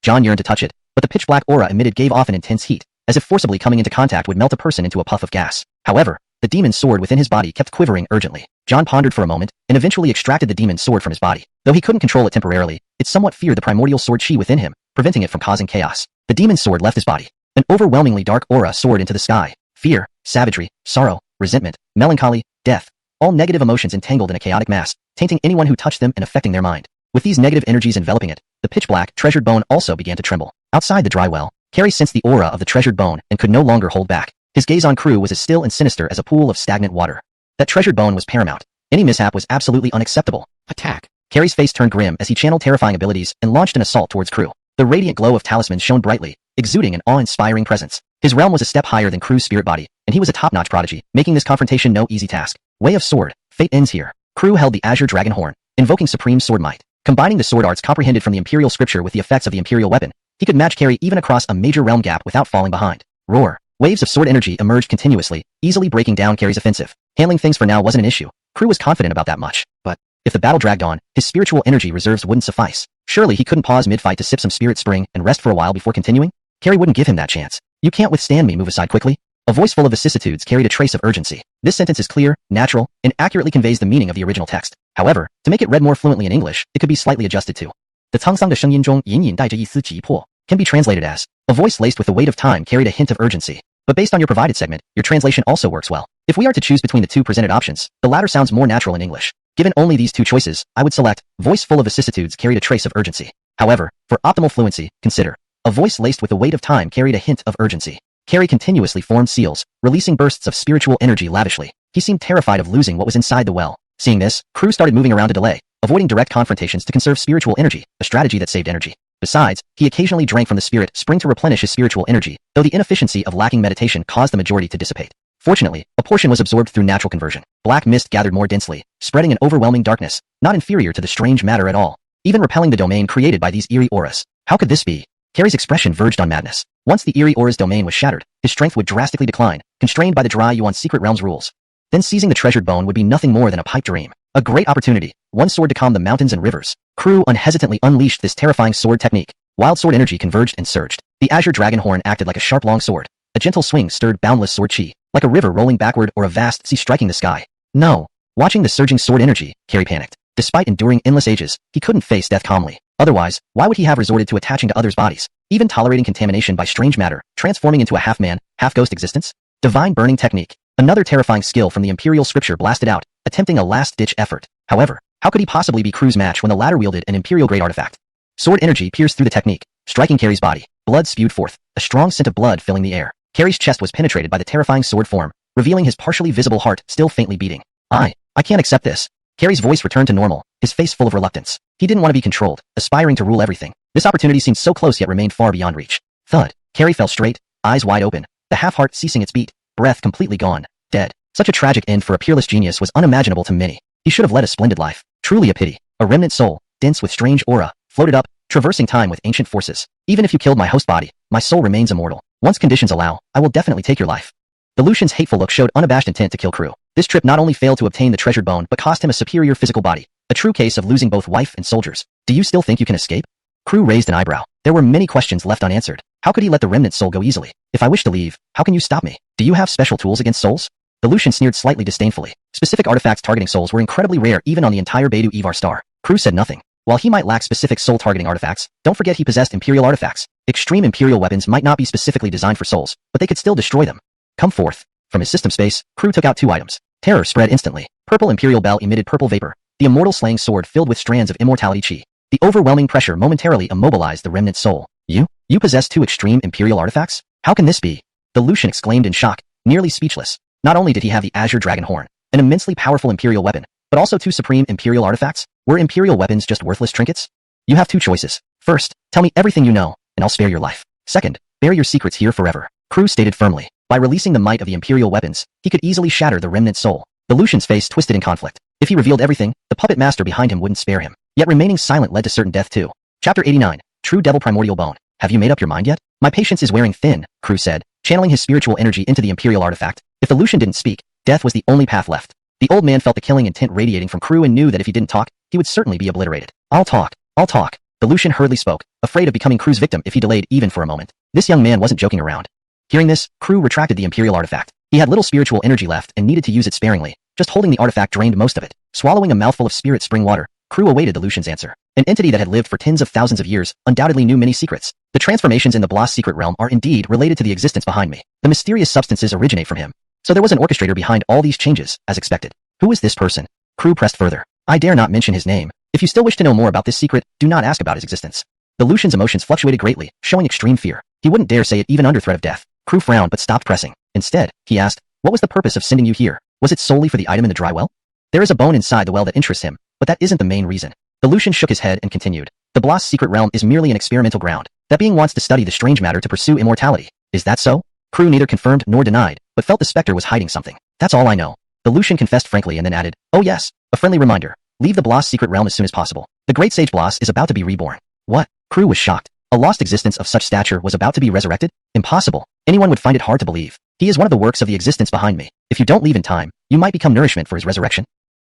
Speaker 1: John yearned to touch it, but the pitch-black aura emitted gave off an intense heat, as if forcibly coming into contact would melt a person into a puff of gas. However, the demon's sword within his body kept quivering urgently. John pondered for a moment, and eventually extracted the demon's sword from his body. Though he couldn't control it temporarily, it somewhat feared the primordial sword chi within him, preventing it from causing chaos. The demon's sword left his body. An overwhelmingly dark aura soared into the sky. Fear, savagery, sorrow, resentment, melancholy, death. All negative emotions entangled in a chaotic mass, tainting anyone who touched them and affecting their mind. With these negative energies enveloping it, the pitch-black, treasured bone also began to tremble. Outside the dry well, Carry sensed the aura of the treasured bone and could no longer hold back. His gaze on Crew was as still and sinister as a pool of stagnant water. That treasured bone was paramount. Any mishap was absolutely unacceptable. Attack. Carry's face turned grim as he channeled terrifying abilities and launched an assault towards Crew. The radiant glow of talismans shone brightly, exuding an awe-inspiring presence. His realm was a step higher than Crew's spirit body, and he was a top-notch prodigy, making this confrontation no easy task. Way of Sword. Fate ends here. Crew held the azure dragon horn, invoking supreme sword might. Combining the sword arts comprehended from the imperial scripture with the effects of the imperial weapon, he could match Carry even across a major realm gap without falling behind. Roar. Waves of sword energy emerged continuously, easily breaking down Carry's offensive. Handling things for now wasn't an issue. Crew was confident about that much. But if the battle dragged on, his spiritual energy reserves wouldn't suffice. Surely he couldn't pause mid-fight to sip some spirit spring and rest for a while before continuing? Carry wouldn't give him that chance. You can't withstand me, move aside quickly. A voice full of vicissitudes carried a trace of urgency. This sentence is clear, natural, and accurately conveys the meaning of the original text. However, to make it read more fluently in English, it could be slightly adjusted to. 的沧桑的声音中隐隐带着一丝急迫 can be translated as, a voice laced with the weight of time carried a hint of urgency. But based on your provided segment, your translation also works well. If we are to choose between the two presented options, the latter sounds more natural in English. Given only these two choices, I would select, voice full of vicissitudes carried a trace of urgency. However, for optimal fluency, consider, a voice laced with the weight of time carried a hint of urgency. Carrie continuously formed seals, releasing bursts of spiritual energy lavishly. He seemed terrified of losing what was inside the well. Seeing this, Crew started moving around to delay, avoiding direct confrontations to conserve spiritual energy, a strategy that saved energy. Besides, he occasionally drank from the spirit spring to replenish his spiritual energy, though the inefficiency of lacking meditation caused the majority to dissipate. Fortunately, a portion was absorbed through natural conversion. Black mist gathered more densely, spreading an overwhelming darkness, not inferior to the strange matter at all, even repelling the domain created by these eerie auras. How could this be? Carrie's expression verged on madness. Once the eerie aura's domain was shattered, his strength would drastically decline, constrained by the Dry Yuan Secret Realm's rules. Then seizing the treasured bone would be nothing more than a pipe dream. A great opportunity, one sword to calm the mountains and rivers. Crew unhesitantly unleashed this terrifying sword technique. Wild sword energy converged and surged. The azure dragon horn acted like a sharp long sword. A gentle swing stirred boundless sword chi, like a river rolling backward or a vast sea striking the sky. No. Watching the surging sword energy, Carrie panicked. Despite enduring endless ages, he couldn't face death calmly. Otherwise, why would he have resorted to attaching to others' bodies, even tolerating contamination by strange matter, transforming into a half-man, half-ghost existence? Divine burning technique. Another terrifying skill from the imperial scripture blasted out, attempting a last-ditch effort. However, how could he possibly be Crew's match when the latter wielded an imperial-grade artifact? Sword energy pierced through the technique, striking Carrie's body. Blood spewed forth, a strong scent of blood filling the air. Carrie's chest was penetrated by the terrifying sword form, revealing his partially visible heart still faintly beating. I can't accept this. Carrie's voice returned to normal, his face full of reluctance. He didn't want to be controlled, aspiring to rule everything. This opportunity seemed so close yet remained far beyond reach. Thud. Carrie fell straight, eyes wide open, the half-heart ceasing its beat, breath completely gone, dead. Such a tragic end for a peerless genius was unimaginable to many. He should have led a splendid life. Truly a pity. A remnant soul, dense with strange aura, floated up, traversing time with ancient forces. Even if you killed my host body, my soul remains immortal. Once conditions allow, I will definitely take your life. The Lucian's hateful look showed unabashed intent to kill Crew. This trip not only failed to obtain the treasured bone but cost him a superior physical body. A true case of losing both wife and soldiers. Do you still think you can escape? Crew raised an eyebrow. There were many questions left unanswered. How could he let the remnant soul go easily? If I wish to leave, how can you stop me? Do you have special tools against souls? The Lucian sneered slightly disdainfully. Specific artifacts targeting souls were incredibly rare even on the entire Beidou Evar star. Crew said nothing. While he might lack specific soul-targeting artifacts, don't forget he possessed imperial artifacts. Extreme imperial weapons might not be specifically designed for souls, but they could still destroy them. Come forth. From his system space, Crew took out two items. Terror spread instantly. Purple imperial bell emitted purple vapor. The immortal slaying sword filled with strands of immortality chi. The overwhelming pressure momentarily immobilized the remnant soul. You possess two extreme imperial artifacts? How can this be? The Lucian exclaimed in shock, nearly speechless. Not only did he have the azure dragon horn, an immensely powerful imperial weapon, but also two supreme imperial artifacts? Were imperial weapons just worthless trinkets? You have two choices. First, tell me everything you know, and I'll spare your life. Second, bury your secrets here forever. Crew stated firmly. By releasing the might of the imperial weapons, he could easily shatter the remnant soul. The Lucian's face twisted in conflict. If he revealed everything, the puppet master behind him wouldn't spare him. Yet remaining silent led to certain death too. Chapter 89. True Devil Primordial Bone. Have you made up your mind yet? My patience is wearing thin, Crew said, channeling his spiritual energy into the imperial artifact. If the Lucian didn't speak, death was the only path left. The old man felt the killing intent radiating from Crew and knew that if he didn't talk, he would certainly be obliterated. I'll talk. The Lucian hurriedly spoke, afraid of becoming Crew's victim if he delayed even for a moment. This young man wasn't joking around. Hearing this, Crew retracted the imperial artifact. He had little spiritual energy left and needed to use it sparingly. Just holding the artifact drained most of it. Swallowing a mouthful of spirit spring water, Crew awaited the Lucian's answer. An entity that had lived for tens of thousands of years undoubtedly knew many secrets. The transformations in the Blas secret realm are indeed related to the existence behind me. The mysterious substances originate from him. So there was an orchestrator behind all these changes, as expected. Who is this person? Crew pressed further. I dare not mention his name. If you still wish to know more about this secret, do not ask about his existence. The Lucian's emotions fluctuated greatly, showing extreme fear. He wouldn't dare say it even under threat of death. Crew frowned but stopped pressing. Instead, he asked, what was the purpose of sending you here? Was it solely for the item in the dry well? There is a bone inside the well that interests him, but that isn't the main reason. The Lucian shook his head and continued. The Blas secret realm is merely an experimental ground. That being wants to study the strange matter to pursue immortality. Is that so? Crew neither confirmed nor denied, but felt the specter was hiding something. That's all I know. The Lucian confessed frankly and then added, oh yes, a friendly reminder. Leave the Blas secret realm as soon as possible. The great sage Blas is about to be reborn. What? Crew was shocked. A lost existence of such stature was about to be resurrected? Impossible. Anyone would find it hard to believe. He is one of the works of the existence behind me. If you don't leave in time, you might become nourishment for his resurrection.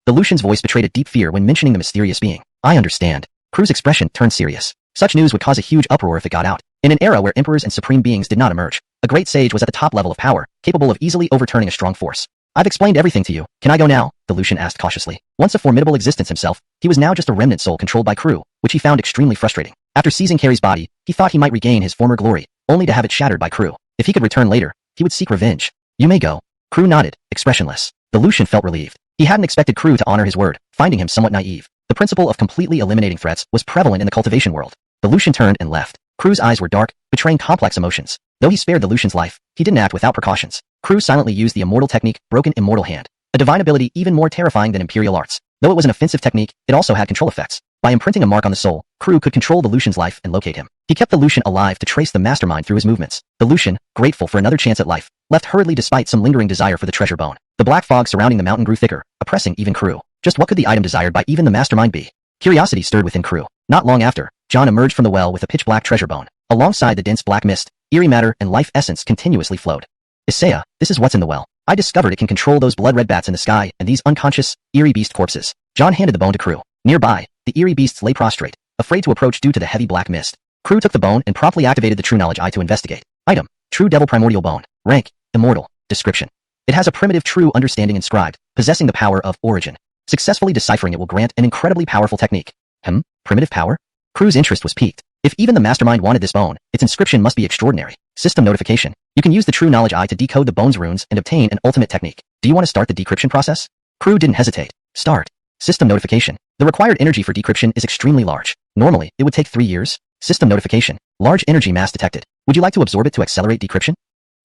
Speaker 1: The Lucian's voice betrayed a deep fear when mentioning the mysterious being. I understand. Crew's expression turned serious. Such news would cause a huge uproar if it got out. In an era where emperors and supreme beings did not emerge, A great sage was at the top level of power, capable of easily overturning a strong force. I've explained everything to you. Can I go now? The Lucian asked cautiously. Once a formidable existence himself, he was now just a remnant soul controlled by Crew, which he found extremely frustrating. After seizing Carrie's body, he thought he might regain his former glory, only to have it shattered by Crew. If he could return later, he would seek revenge. You may go. Crew nodded, expressionless. The Lucian felt relieved. He hadn't expected Crew to honor his word, finding him somewhat naive. The principle of completely eliminating threats was prevalent in the cultivation world. The Lucian turned and left. Crew's eyes were dark, betraying complex emotions. Though he spared the Lucian's life, he didn't act without precautions. Crew silently used the immortal technique, Broken Immortal Hand. A divine ability even more terrifying than Imperial arts. Though it was an offensive technique, it also had control effects. By imprinting a mark on the soul, Crew could control the Lucian's life and locate him. He kept the Lucian alive to trace the mastermind through his movements. The Lucian, grateful for another chance at life, left hurriedly despite some lingering desire for the treasure bone. The black fog surrounding the mountain grew thicker, oppressing even Crew. Just what could the item desired by even the mastermind be? Curiosity stirred within Crew. Not long after, John emerged from the well with a pitch-black treasure bone. Alongside the dense black mist, eerie matter and life essence continuously flowed. Isaiah, this is what's in the well. I discovered it can control those blood-red bats in the sky and these unconscious, eerie beast corpses. John handed the bone to Crew. Nearby, the eerie beasts lay prostrate, afraid to approach due to the heavy black mist. Crew took the bone and promptly activated the True Knowledge Eye to investigate. Item: True Devil Primordial Bone. Rank: Immortal. Description: It has a primitive true understanding inscribed, possessing the power of origin. Successfully deciphering it will grant an incredibly powerful technique. Primitive power? Crew's interest was piqued. If even the mastermind wanted this bone, its inscription must be extraordinary. System notification. You can use the True Knowledge Eye to decode the bone's runes and obtain an ultimate technique. Do you want to start the decryption process? Crew didn't hesitate. Start. System notification. The required energy for decryption is extremely large. Normally, it would take 3 years. System notification. Large energy mass detected. Would you like to absorb it to accelerate decryption?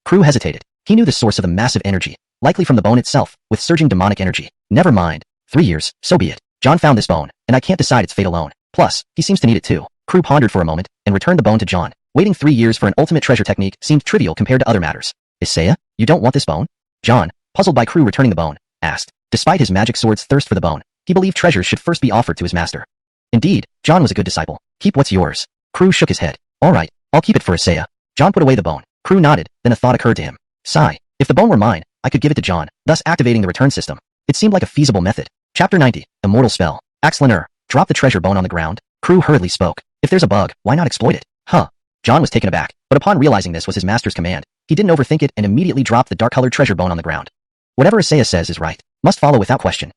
Speaker 1: Crew hesitated. He knew the source of the massive energy, likely from the bone itself, with surging demonic energy. Never mind. 3 years, so be it. John found this bone, and I can't decide its fate alone. Plus, he seems to need it too. Crew pondered for a moment, and returned the bone to John. Waiting 3 years for an ultimate treasure technique seemed trivial compared to other matters. Isaiah, you don't want this bone? John, puzzled by Crew returning the bone, asked. Despite his magic sword's thirst for the bone, he believed treasures should first be offered to his master. Indeed, John was a good disciple. Keep what's yours. Crew shook his head. All right, I'll keep it for Isaiah. John put away the bone. Crew nodded, then a thought occurred to him. Sigh. If the bone were mine, I could give it to John, thus activating the return system. It seemed like a feasible method. Chapter 90. Immortal Spell. Axlener. Drop the treasure bone on the ground. Crew hurriedly spoke. If there's a bug, why not exploit it? Huh. John was taken aback, but upon realizing this was his master's command, he didn't overthink it and immediately dropped the dark-colored treasure bone on the ground. Whatever Isaiah says is right. Must follow without question.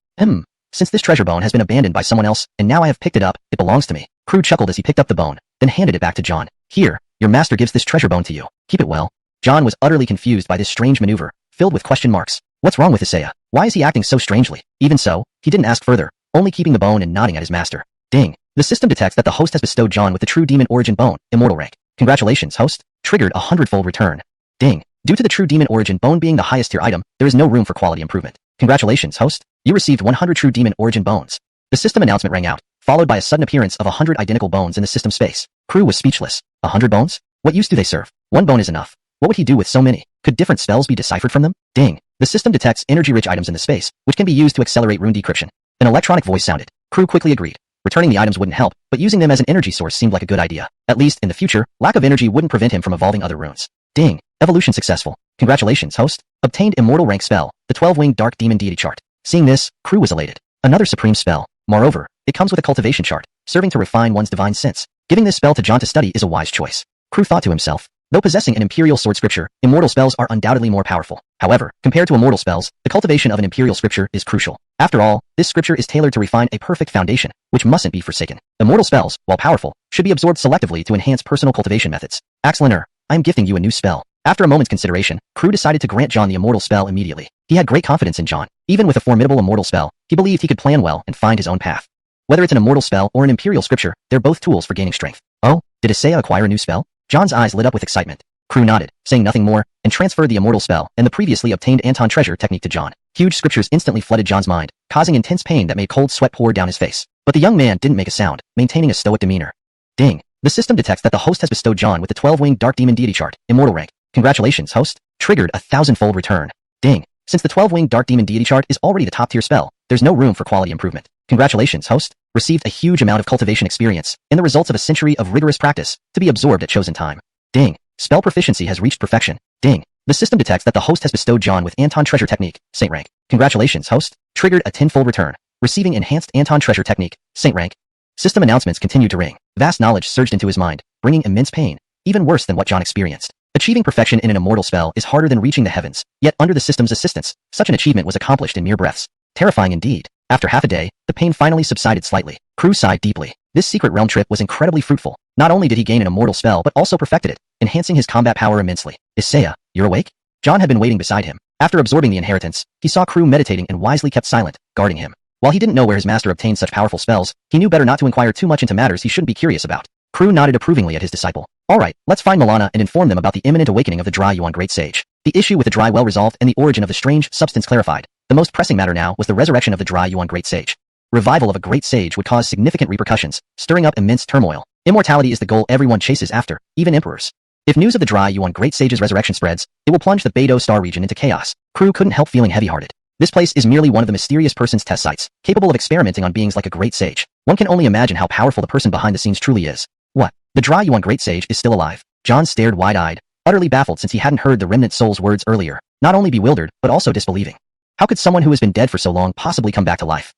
Speaker 1: Since this treasure bone has been abandoned by someone else, and now I have picked it up, it belongs to me. Crew chuckled as he picked up the bone, then handed it back to John. Here, your master gives this treasure bone to you. Keep it well. John was utterly confused by this strange maneuver, filled with question marks. What's wrong with Isaiah? Why is he acting so strangely? Even so, he didn't ask further, only keeping the bone and nodding at his master. Ding. The system detects that the host has bestowed John with the true demon origin bone, immortal rank. Congratulations, host. Triggered a 100-fold return. Ding. Due to the true demon origin bone being the highest tier item, there is no room for quality improvement. Congratulations, host. You received 100 true demon origin bones. The system announcement rang out, followed by a sudden appearance of 100 identical bones in the system space. Crew was speechless. 100 bones? What use do they serve? One bone is enough. What would he do with so many? Could different spells be deciphered from them? Ding. The system detects energy-rich items in the space, which can be used to accelerate rune decryption. An electronic voice sounded. Crew quickly agreed. Returning the items wouldn't help, but using them as an energy source seemed like a good idea. At least, in the future, lack of energy wouldn't prevent him from evolving other runes. Ding. Evolution successful. Congratulations, host. Obtained immortal rank spell, the 12-winged dark demon deity chart. Seeing this, Crew was elated. Another supreme spell. Moreover, it comes with a cultivation chart, serving to refine one's divine sense. Giving this spell to John to study is a wise choice. Crew thought to himself. Though possessing an imperial sword scripture, immortal spells are undoubtedly more powerful. However, compared to immortal spells, the cultivation of an imperial scripture is crucial. After all, this scripture is tailored to refine a perfect foundation, which mustn't be forsaken. Immortal spells, while powerful, should be absorbed selectively to enhance personal cultivation methods. Axlener, I am gifting you a new spell. After a moment's consideration, Crew decided to grant John the immortal spell immediately. He had great confidence in John. Even with a formidable immortal spell, he believed he could plan well and find his own path. Whether it's an immortal spell or an imperial scripture, they're both tools for gaining strength. Oh, did Isaiah acquire a new spell? John's eyes lit up with excitement. Crew nodded, saying nothing more, and transferred the immortal spell and the previously obtained Anton treasure technique to John. Huge scriptures instantly flooded John's mind, causing intense pain that made cold sweat pour down his face. But the young man didn't make a sound, maintaining a stoic demeanor. Ding. The system detects that the host has bestowed John with the 12-winged dark demon deity chart, immortal rank. Congratulations, host. Triggered a 1,000-fold return. Ding. Since the 12-winged dark demon deity chart is already the top-tier spell, there's no room for quality improvement. Congratulations, host. Received a huge amount of cultivation experience, and the results of a century of rigorous practice, to be absorbed at chosen time. Ding. Spell proficiency has reached perfection. Ding. The system detects that the host has bestowed John with Anton treasure technique, Saint rank. Congratulations, host. Triggered a 10-fold return. Receiving enhanced Anton treasure technique, Saint rank. System announcements continued to ring. Vast knowledge surged into his mind, bringing immense pain, even worse than what John experienced. Achieving perfection in an immortal spell is harder than reaching the heavens, yet under the system's assistance, such an achievement was accomplished in mere breaths. Terrifying indeed. After half a day, the pain finally subsided slightly. Crew sighed deeply. This secret realm trip was incredibly fruitful. Not only did he gain an immortal spell but also perfected it, enhancing his combat power immensely. Isaiah, you're awake? John had been waiting beside him. After absorbing the inheritance, he saw Crew meditating and wisely kept silent, guarding him. While he didn't know where his master obtained such powerful spells, he knew better not to inquire too much into matters he shouldn't be curious about. Crew nodded approvingly at his disciple. Alright, let's find Milana and inform them about the imminent awakening of the Dry Yuan Great Sage. The issue with the Dry well resolved and the origin of the strange substance clarified. The most pressing matter now was the resurrection of the Dry Yuan Great Sage. Revival of a great sage would cause significant repercussions, stirring up immense turmoil. Immortality is the goal everyone chases after, even emperors. If news of the Dry Yuan Great Sage's resurrection spreads, it will plunge the Beidou Star region into chaos. Crew couldn't help feeling heavy-hearted. This place is merely one of the mysterious person's test sites, capable of experimenting on beings like a great sage. One can only imagine how powerful the person behind the scenes truly is. What? The Dry Yuan Great Sage is still alive? John stared wide-eyed, utterly baffled since he hadn't heard the remnant soul's words earlier, not only bewildered, but also disbelieving. How could someone who has been dead for so long possibly come back to life?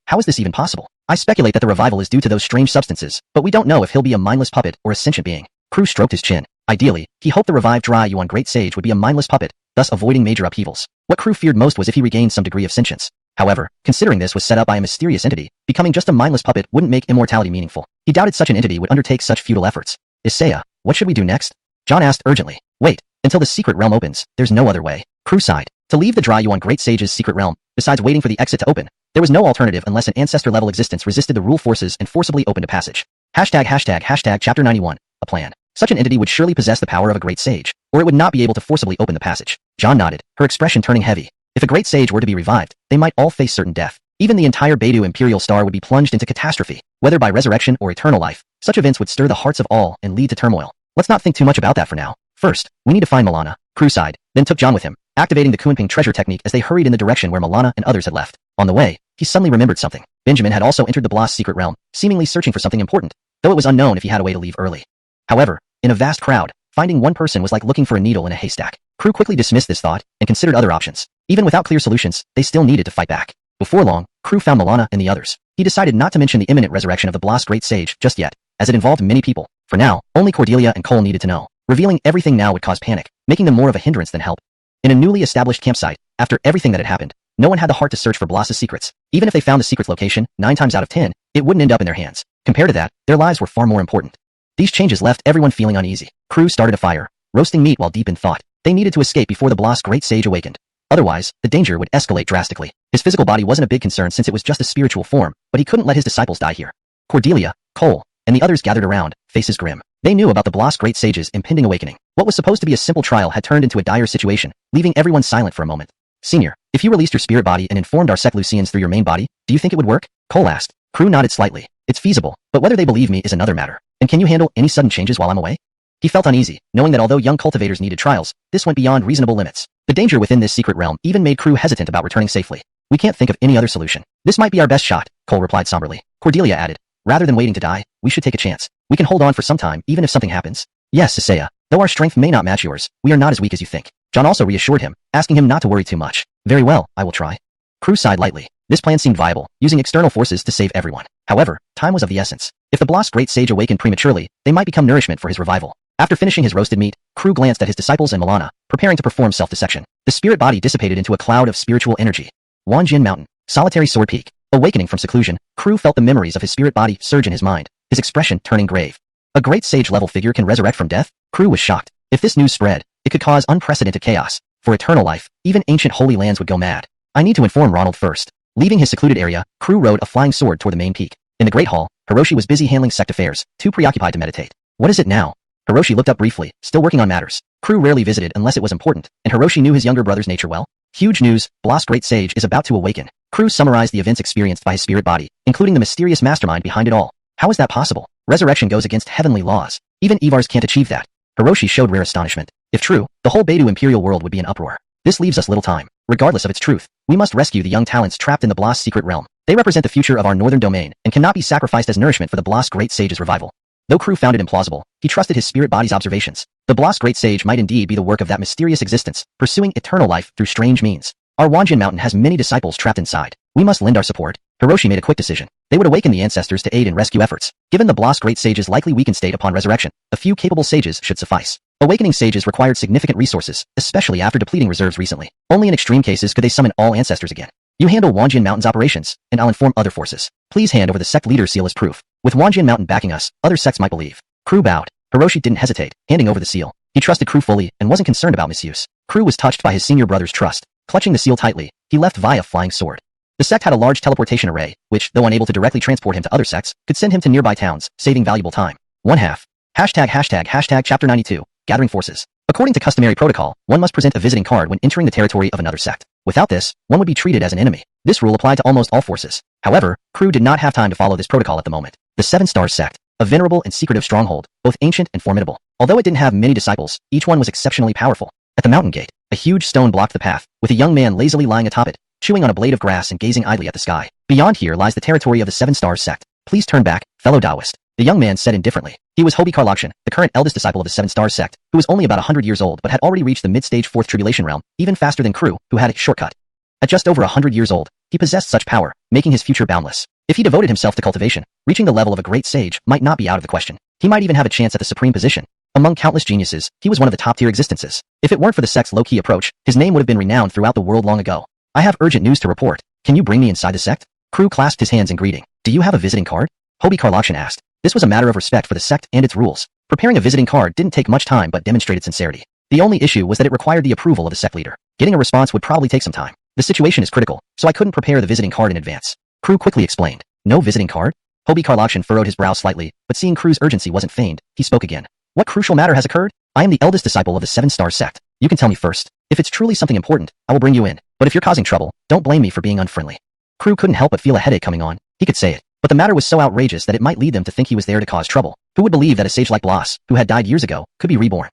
Speaker 1: How is this even possible? I speculate that the revival is due to those strange substances, but we don't know if he'll be a mindless puppet or a sentient being. Crew stroked his chin. Ideally, he hoped the revived Dry Yuan Great Sage would be a mindless puppet, thus avoiding major upheavals. What Crew feared most was if he regained some degree of sentience. However, considering this was set up by a mysterious entity, becoming just a mindless puppet wouldn't make immortality meaningful. He doubted such an entity would undertake such futile efforts. Isaiah, what should we do next? John asked urgently. Wait, until the secret realm opens, there's no other way. Crew sighed. To leave the Dry Yuan Great Sage's secret realm, besides waiting for the exit to open, there was no alternative unless an ancestor-level existence resisted the rule forces and forcibly opened a passage. Chapter 91. A plan. Such an entity would surely possess the power of a great sage, or it would not be able to forcibly open the passage. John nodded, her expression turning heavy. If a great sage were to be revived, they might all face certain death. Even the entire Beidou Imperial Star would be plunged into catastrophe, whether by resurrection or eternal life. Such events would stir the hearts of all and lead to turmoil. Let's not think too much about that for now. First, we need to find Milana. Crew sighed, then took John with him, activating the Kunping treasure technique as they hurried in the direction where Milana and others had left. On the way, he suddenly remembered something. Benjamin had also entered the Blas secret realm, seemingly searching for something important, though it was unknown if he had a way to leave early. However, in a vast crowd, finding one person was like looking for a needle in a haystack. Crew quickly dismissed this thought and considered other options. Even without clear solutions, they still needed to fight back. Before long, Crew found Milana and the others. He decided not to mention the imminent resurrection of the Blas Great Sage just yet, as it involved many people. For now, only Cordelia and Cole needed to know. Revealing everything now would cause panic, making them more of a hindrance than help. In a newly established campsite, after everything that had happened, no one had the heart to search for Blas's secrets. Even if they found the secret's location, 9 times out of 10, it wouldn't end up in their hands. Compared to that, their lives were far more important. These changes left everyone feeling uneasy. Crew started a fire, roasting meat while deep in thought. They needed to escape before the Blas Great Sage awakened. Otherwise, the danger would escalate drastically. His physical body wasn't a big concern since it was just a spiritual form, but he couldn't let his disciples die here. Cordelia, Cole, and the others gathered around, faces grim. They knew about the Blas Great Sage's impending awakening. What was supposed to be a simple trial had turned into a dire situation, leaving everyone silent for a moment. Senior, if you released your spirit body and informed our Seclusians through your main body, do you think it would work? Cole asked. Crew nodded slightly. It's feasible, but whether they believe me is another matter. And can you handle any sudden changes while I'm away? He felt uneasy, knowing that although young cultivators needed trials, this went beyond reasonable limits. The danger within this secret realm even made Crew hesitant about returning safely. We can't think of any other solution. This might be our best shot, Cole replied somberly. Cordelia added. Rather than waiting to die, we should take a chance. We can hold on for some time even if something happens. Yes, Isaiah, though our strength may not match yours, we are not as weak as you think. John also reassured him, asking him not to worry too much. Very well, I will try. Crew sighed lightly. This plan seemed viable, using external forces to save everyone. However, time was of the essence. If the Blas Great Sage awakened prematurely, they might become nourishment for his revival. After finishing his roasted meat, Crew glanced at his disciples and Milana, preparing to perform self-dissection. The spirit body dissipated into a cloud of spiritual energy. Wanjin Mountain, solitary sword peak. Awakening from seclusion, Crew felt the memories of his spirit body surge in his mind, his expression turning grave. A great sage-level figure can resurrect from death? Crew was shocked. If this news spread, it could cause unprecedented chaos. For eternal life, even ancient holy lands would go mad. I need to inform Ronald first. Leaving his secluded area, Crew rode a flying sword toward the main peak. In the Great Hall, Hiroshi was busy handling sect affairs, too preoccupied to meditate. What is it now? Hiroshi looked up briefly, still working on matters. Crew rarely visited unless it was important, and Hiroshi knew his younger brother's nature well. Huge news, Blas Great Sage is about to awaken. Crew summarized the events experienced by his spirit body, including the mysterious mastermind behind it all. How is that possible? Resurrection goes against heavenly laws. Even Evars can't achieve that. Hiroshi showed rare astonishment. If true, the whole Beidou Imperial world would be in uproar. This leaves us little time. Regardless of its truth, we must rescue the young talents trapped in the Blas secret realm. They represent the future of our northern domain and cannot be sacrificed as nourishment for the Blas Great Sage's revival. Though Crew found it implausible, he trusted his spirit body's observations. The Blas Great Sage might indeed be the work of that mysterious existence, pursuing eternal life through strange means. Our Wanjin Mountain has many disciples trapped inside. We must lend our support. Hiroshi made a quick decision. They would awaken the ancestors to aid in rescue efforts. Given the Blas Great Sage's likely weakened state upon resurrection, a few capable sages should suffice. Awakening sages required significant resources, especially after depleting reserves recently. Only in extreme cases could they summon all ancestors again. You handle Wanjian Mountain's operations, and I'll inform other forces. Please hand over the sect leader's seal as proof. With Wanjian Mountain backing us, other sects might believe. Crew bowed. Hiroshi didn't hesitate, handing over the seal. He trusted Crew fully and wasn't concerned about misuse. Crew was touched by his senior brother's trust. Clutching the seal tightly, he left via flying sword. The sect had a large teleportation array, which, though unable to directly transport him to other sects, could send him to nearby towns, saving valuable time. ##### Chapter 92. Gathering forces. According to customary protocol, one must present a visiting card when entering the territory of another sect. Without this, one would be treated as an enemy. This rule applied to almost all forces. However, Crew did not have time to follow this protocol at the moment. The Seven Stars sect, a venerable and secretive stronghold, both ancient and formidable. Although it didn't have many disciples, each one was exceptionally powerful. At the mountain gate, a huge stone blocked the path, with a young man lazily lying atop it, chewing on a blade of grass and gazing idly at the sky. Beyond here lies the territory of the Seven Stars sect. Please turn back, fellow Taoist. The young man said indifferently. He was Hobi Karlakshan, the current eldest disciple of the Seven Stars sect, who was only about 100 years old but had already reached the mid-stage fourth tribulation realm, even faster than Crew, who had a shortcut. At just over 100 years old, he possessed such power, making his future boundless. If he devoted himself to cultivation, reaching the level of a great sage might not be out of the question. He might even have a chance at the supreme position. Among countless geniuses, he was one of the top-tier existences. If it weren't for the sect's low-key approach, his name would have been renowned throughout the world long ago. I have urgent news to report. Can you bring me inside the sect? Crew clasped his hands in greeting. Do you have a visiting card? Hobi Karlakshan asked. This was a matter of respect for the sect and its rules. Preparing a visiting card didn't take much time but demonstrated sincerity. The only issue was that it required the approval of the sect leader. Getting a response would probably take some time. The situation is critical, so I couldn't prepare the visiting card in advance. Crew quickly explained. No visiting card? Hobi Karlakshan furrowed his brow slightly, but seeing Crew's urgency wasn't feigned, he spoke again. What crucial matter has occurred? I am the eldest disciple of the Seven Stars sect. You can tell me first. If it's truly something important, I will bring you in. But if you're causing trouble, don't blame me for being unfriendly. Crew couldn't help but feel a headache coming on. He could say it. But the matter was so outrageous that it might lead them to think he was there to cause trouble. Who would believe that a sage like Blas, who had died years ago, could be reborn?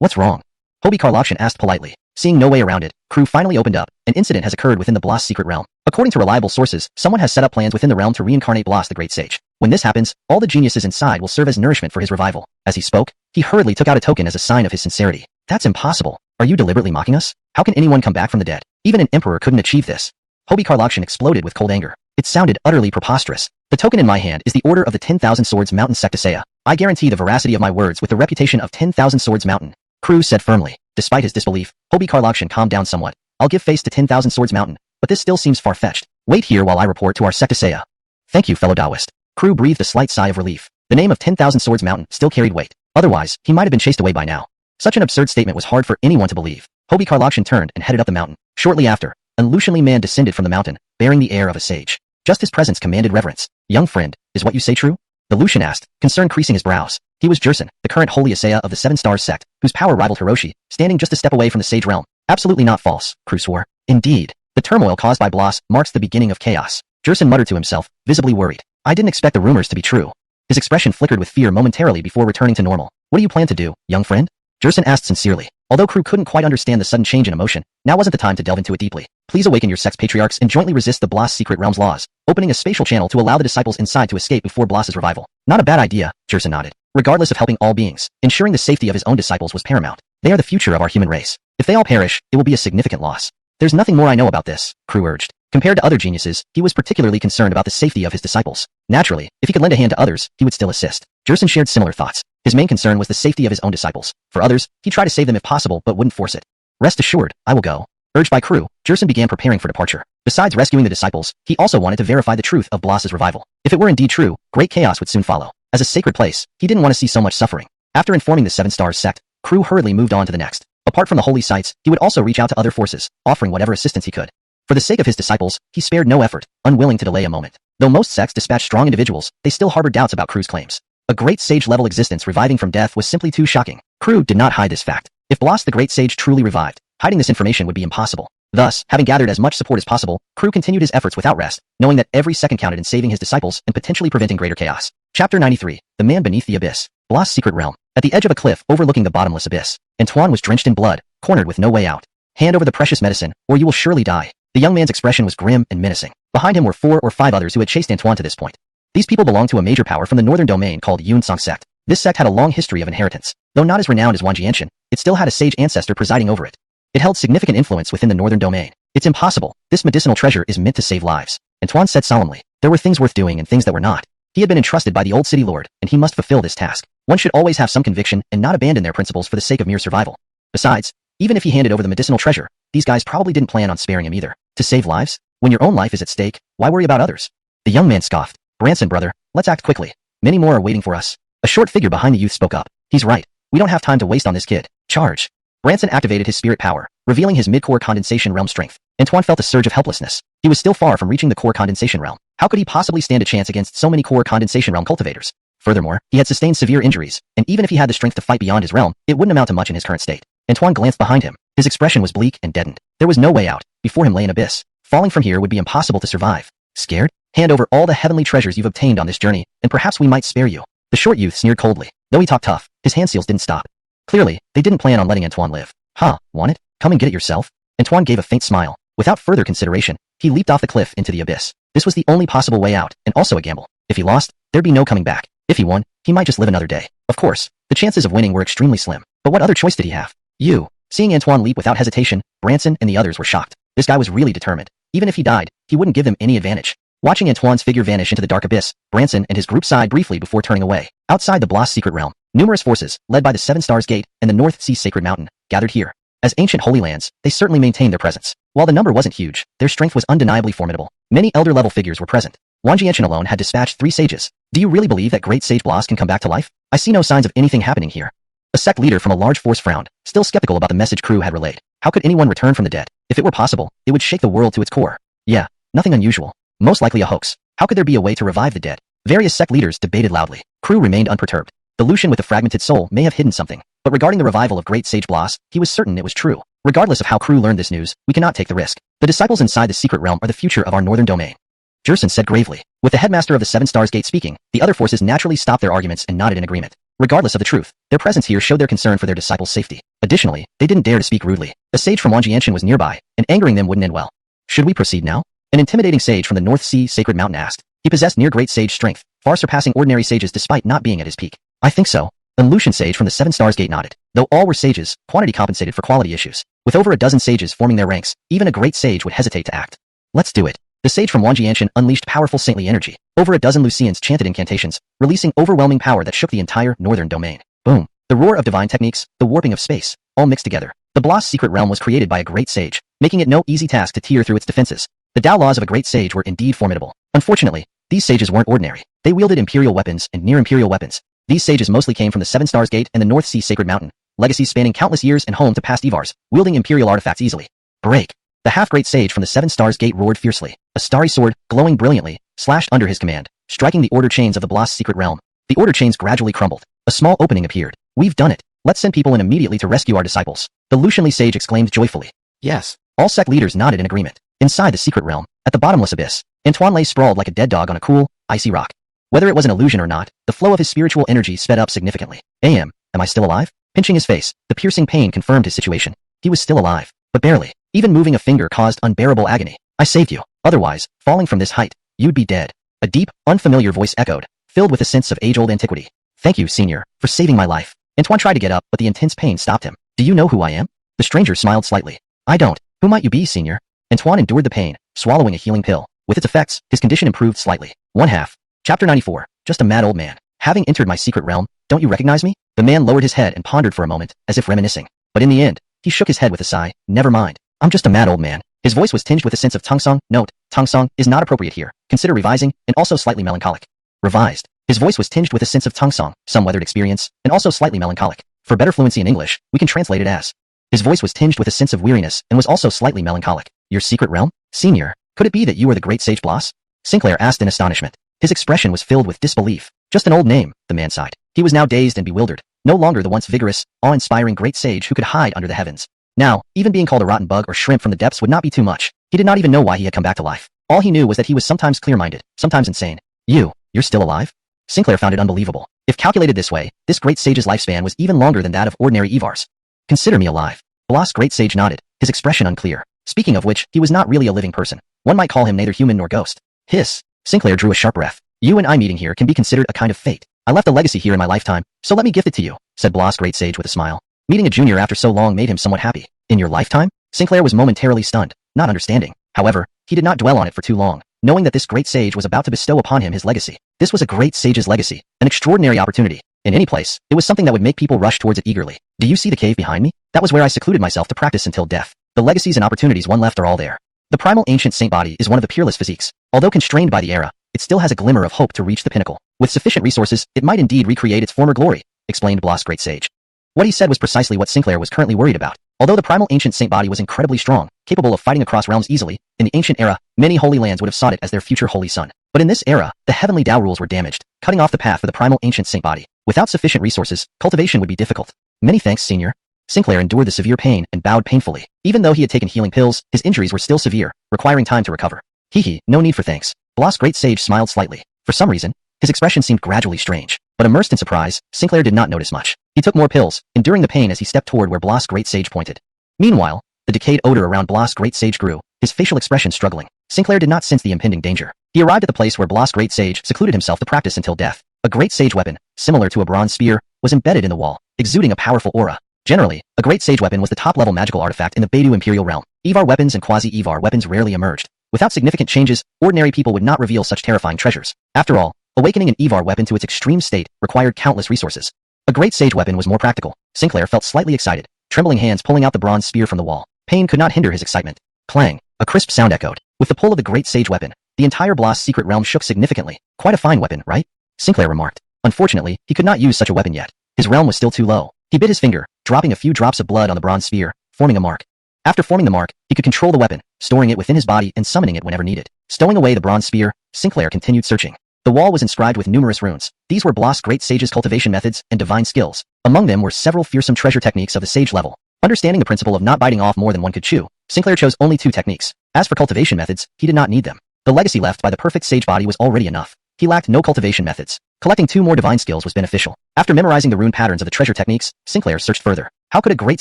Speaker 1: What's wrong? Hobi Karlakshan asked politely. Seeing no way around it, Crew finally opened up. An incident has occurred within the Blas secret realm. According to reliable sources, someone has set up plans within the realm to reincarnate Blas the Great Sage. When this happens, all the geniuses inside will serve as nourishment for his revival. As he spoke, he hurriedly took out a token as a sign of his sincerity. That's impossible. Are you deliberately mocking us? How can anyone come back from the dead? Even an emperor couldn't achieve this. Hobi Karlakshan exploded with cold anger. It sounded utterly preposterous. The token in my hand is the Order of the 10,000 Swords Mountain Sectasea. I guarantee the veracity of my words with the reputation of 10,000 Swords Mountain. Crew said firmly. Despite his disbelief, Hobi Karlakshan calmed down somewhat. I'll give face to 10,000 Swords Mountain, but this still seems far-fetched. Wait here while I report to our Sectasea. Thank you, fellow Taoist. Crew breathed a slight sigh of relief. The name of 10,000 Swords Mountain still carried weight. Otherwise, he might have been chased away by now. Such an absurd statement was hard for anyone to believe. Hobi Karlakshan turned and headed up the mountain. Shortly after, an Lucianly man descended from the mountain, bearing the air of a sage. Just his presence commanded reverence. Young friend, is what you say true? The Lucian asked, concern creasing his brows. He was Jerson, the current holy Asaya of the Seven Stars sect, whose power rivaled Hiroshi, standing just a step away from the sage realm. Absolutely not false, Crew swore. Indeed. The turmoil caused by Blas marks the beginning of chaos. Jerson muttered to himself, visibly worried. I didn't expect the rumors to be true. His expression flickered with fear momentarily before returning to normal. What do you plan to do, young friend? Jerson asked sincerely. Although Crew couldn't quite understand the sudden change in emotion, now wasn't the time to delve into it deeply. Please awaken your sect's patriarchs and jointly resist the Blas secret realm's laws, opening a spatial channel to allow the disciples inside to escape before Blas's revival. Not a bad idea, Jerson nodded. Regardless of helping all beings, ensuring the safety of his own disciples was paramount. They are the future of our human race. If they all perish, it will be a significant loss. There's nothing more I know about this, Crew urged. Compared to other geniuses, he was particularly concerned about the safety of his disciples. Naturally, if he could lend a hand to others, he would still assist. Jerson shared similar thoughts. His main concern was the safety of his own disciples. For others, he tried to save them if possible but wouldn't force it. Rest assured, I will go. Urged by Crew, Jerson began preparing for departure. Besides rescuing the disciples, he also wanted to verify the truth of Blas's revival. If it were indeed true, great chaos would soon follow. As a sacred place, he didn't want to see so much suffering. After informing the Seven Stars sect, Crew hurriedly moved on to the next. Apart from the holy sites, he would also reach out to other forces, offering whatever assistance he could. For the sake of his disciples, he spared no effort, unwilling to delay a moment. Though most sects dispatch strong individuals, they still harbored doubts about Crew's claims. A great sage-level existence reviving from death was simply too shocking. Crew did not hide this fact. If Blas the Great Sage truly revived, hiding this information would be impossible. Thus, having gathered as much support as possible, Crew continued his efforts without rest, knowing that every second counted in saving his disciples and potentially preventing greater chaos. Chapter 93. The Man Beneath the Abyss. Blas' secret realm. At the edge of a cliff overlooking the bottomless abyss, Antoine was drenched in blood, cornered with no way out. Hand over the precious medicine, or you will surely die. The young man's expression was grim and menacing. Behind him were 4 or 5 others who had chased Antoine to this point. These people belonged to a major power from the northern domain called Yun Song sect. This sect had a long history of inheritance. Though not as renowned as Wanjianshan, it still had a sage ancestor presiding over it. It held significant influence within the northern domain. It's impossible. This medicinal treasure is meant to save lives. Antoine said solemnly. There were things worth doing and things that were not. He had been entrusted by the old city lord, and he must fulfill this task. One should always have some conviction and not abandon their principles for the sake of mere survival. Besides, even if he handed over the medicinal treasure, these guys probably didn't plan on sparing him either. To save lives? When your own life is at stake, why worry about others? The young man scoffed. Branson, brother, let's act quickly. Many more are waiting for us. A short figure behind the youth spoke up. He's right. We don't have time to waste on this kid. Charge. Branson activated his spirit power, revealing his mid-core condensation realm strength. Antoine felt a surge of helplessness. He was still far from reaching the core condensation realm. How could he possibly stand a chance against so many core condensation realm cultivators? Furthermore, he had sustained severe injuries, and even if he had the strength to fight beyond his realm, it wouldn't amount to much in his current state. Antoine glanced behind him. His expression was bleak and deadened. There was no way out. Before him lay an abyss. Falling from here would be impossible to survive. Scared? Hand over all the heavenly treasures you've obtained on this journey, and perhaps we might spare you. The short youth sneered coldly. Though he talked tough, his hand seals didn't stop. Clearly, they didn't plan on letting Antoine live. Huh, want it? Come and get it yourself? Antoine gave a faint smile. Without further consideration, he leaped off the cliff into the abyss. This was the only possible way out, and also a gamble. If he lost, there'd be no coming back. If he won, he might just live another day. Of course, the chances of winning were extremely slim. But what other choice did he have? You. Seeing Antoine leap without hesitation, Branson and the others were shocked. This guy was really determined. Even if he died, he wouldn't give them any advantage. Watching Antoine's figure vanish into the dark abyss, Branson and his group sighed briefly before turning away. Outside the Bloss secret realm, numerous forces, led by the Seven Stars Gate and the North Sea Sacred Mountain, gathered here. As ancient holy lands, they certainly maintained their presence. While the number wasn't huge, their strength was undeniably formidable. Many elder-level figures were present. Wang Jianchen alone had dispatched 3 sages. Do you really believe that Great Sage Bloss can come back to life? I see no signs of anything happening here. A sect leader from a large force frowned, still skeptical about the message crew had relayed. How could anyone return from the dead? If it were possible, it would shake the world to its core. Yeah, nothing unusual. Most likely a hoax. How could there be a way to revive the dead? Various sect leaders debated loudly. Crew remained unperturbed. The Lucian with the fragmented soul may have hidden something, but regarding the revival of Great Sage Bloss, he was certain it was true. Regardless of how Crew learned this news, we cannot take the risk. The disciples inside the secret realm are the future of our northern domain. Jerson said gravely. With the headmaster of the Seven Stars Gate speaking, the other forces naturally stopped their arguments and nodded in agreement. Regardless of the truth, their presence here showed their concern for their disciples' safety. Additionally, they didn't dare to speak rudely. A sage from Wang Jianchen was nearby, and angering them wouldn't end well. Should we proceed now? An intimidating sage from the North Sea Sacred Mountain asked. He possessed near great sage strength, far surpassing ordinary sages despite not being at his peak. I think so. An Lucian sage from the Seven Stars Gate nodded. Though all were sages, quantity compensated for quality issues. With over a dozen sages forming their ranks, even a great sage would hesitate to act. Let's do it. The sage from Wang Jianchen unleashed powerful saintly energy. Over a dozen Lucians chanted incantations, releasing overwhelming power that shook the entire northern domain. Boom. The roar of divine techniques, the warping of space, all mixed together. The Bloss secret realm was created by a great sage, making it no easy task to tear through its defenses. The Tao laws of a great sage were indeed formidable. Unfortunately, these sages weren't ordinary. They wielded imperial weapons and near-imperial weapons. These sages mostly came from the Seven Stars Gate and the North Sea Sacred Mountain, legacies spanning countless years and home to past Evars, wielding imperial artifacts easily. Break! The half-great sage from the Seven Stars Gate roared fiercely. A starry sword, glowing brilliantly, slashed under his command, striking the order chains of the Bloss secret realm. The order chains gradually crumbled. A small opening appeared. We've done it. Let's send people in immediately to rescue our disciples. The Lucianly sage exclaimed joyfully. Yes. All sect leaders nodded in agreement. Inside the secret realm, at the bottomless abyss, Antoine lay sprawled like a dead dog on a cool, icy rock. Whether it was an illusion or not, the flow of his spiritual energy sped up significantly. Am I still alive? Pinching his face, the piercing pain confirmed his situation. He was still alive, but barely. Even moving a finger caused unbearable agony. I saved you. Otherwise, falling from this height, you'd be dead. A deep, unfamiliar voice echoed, filled with a sense of age-old antiquity. Thank you, Senior, for saving my life. Antoine tried to get up, but the intense pain stopped him. Do you know who I am? The stranger smiled slightly. I don't. Who might you be, Senior? Antoine endured the pain, swallowing a healing pill. With its effects, his condition improved slightly. 1/2. Chapter 94. Just a mad old man. Having entered my secret realm, don't you recognize me? The man lowered his head and pondered for a moment, as if reminiscing. But in the end, he shook his head with a sigh. Never mind. I'm just a mad old man. His voice was tinged with a sense of Tongsong. Note, Tongsong is not appropriate here. Consider revising, and also slightly melancholic. Revised. His voice was tinged with a sense of Tongsong, some weathered experience, and also slightly melancholic. For better fluency in English, we can translate it as. His voice was tinged with a sense of weariness and was also slightly melancholic. Your secret realm? Senior, could it be that you are the great sage Bloss? Sinclair asked in astonishment. His expression was filled with disbelief. Just an old name, the man sighed. He was now dazed and bewildered, no longer the once vigorous, awe-inspiring great sage who could hide under the heavens. Now, even being called a rotten bug or shrimp from the depths would not be too much. He did not even know why he had come back to life. All he knew was that he was sometimes clear-minded, sometimes insane. You're still alive? Sinclair found it unbelievable. If calculated this way, this great sage's lifespan was even longer than that of ordinary Evars. Consider me alive. Bloss great sage nodded, his expression unclear. Speaking of which, he was not really a living person. One might call him neither human nor ghost. Hiss. Sinclair drew a sharp breath. You and I meeting here can be considered a kind of fate. I left a legacy here in my lifetime, so let me gift it to you, said Bloss great sage with a smile. Meeting a junior after so long made him somewhat happy. In your lifetime? Sinclair was momentarily stunned, not understanding. However, he did not dwell on it for too long, knowing that this great sage was about to bestow upon him his legacy. This was a great sage's legacy, an extraordinary opportunity. In any place, it was something that would make people rush towards it eagerly. Do you see the cave behind me? That was where I secluded myself to practice until death. The legacies and opportunities one left are all there. The primal ancient saint body is one of the peerless physiques. Although constrained by the era, it still has a glimmer of hope to reach the pinnacle. With sufficient resources, it might indeed recreate its former glory, explained Bloss Great Sage. What he said was precisely what Sinclair was currently worried about. Although the primal ancient saint body was incredibly strong, capable of fighting across realms easily, in the ancient era, many holy lands would have sought it as their future holy sun. But in this era, the heavenly Tao rules were damaged, cutting off the path for the primal ancient saint body. Without sufficient resources, cultivation would be difficult. Many thanks, Senior. Sinclair endured the severe pain and bowed painfully. Even though he had taken healing pills, his injuries were still severe, requiring time to recover. Hee, no need for thanks. Bloss Great Sage smiled slightly. For some reason, his expression seemed gradually strange. But immersed in surprise, Sinclair did not notice much. He took more pills, enduring the pain as he stepped toward where Bloss Great Sage pointed. Meanwhile, the decayed odor around Bloss Great Sage grew, his facial expression struggling. Sinclair did not sense the impending danger. He arrived at the place where Bloss Great Sage secluded himself to practice until death. A great sage weapon, similar to a bronze spear, was embedded in the wall, exuding a powerful aura. Generally, a great sage weapon was the top-level magical artifact in the Beidou Imperial realm. Evar weapons and quasi-Evar weapons rarely emerged. Without significant changes, ordinary people would not reveal such terrifying treasures. After all, awakening an Evar weapon to its extreme state required countless resources. A great sage weapon was more practical. Sinclair felt slightly excited, trembling hands pulling out the bronze spear from the wall. Pain could not hinder his excitement. Clang! A crisp sound echoed. With the pull of the great sage weapon, the entire Bloss secret realm shook significantly. Quite a fine weapon, right? Sinclair remarked. Unfortunately, he could not use such a weapon yet. His realm was still too low. He bit his finger, dropping a few drops of blood on the bronze spear, forming a mark. After forming the mark, he could control the weapon, storing it within his body and summoning it whenever needed. Stowing away the bronze spear, Sinclair continued searching. The wall was inscribed with numerous runes. These were Bloss Great Sage's cultivation methods and divine skills. Among them were several fearsome treasure techniques of the sage level. Understanding the principle of not biting off more than one could chew, Sinclair chose only 2 techniques. As for cultivation methods, he did not need them. The legacy left by the perfect sage body was already enough. He lacked no cultivation methods. Collecting 2 more divine skills was beneficial. After memorizing the rune patterns of the treasure techniques, Sinclair searched further. How could a great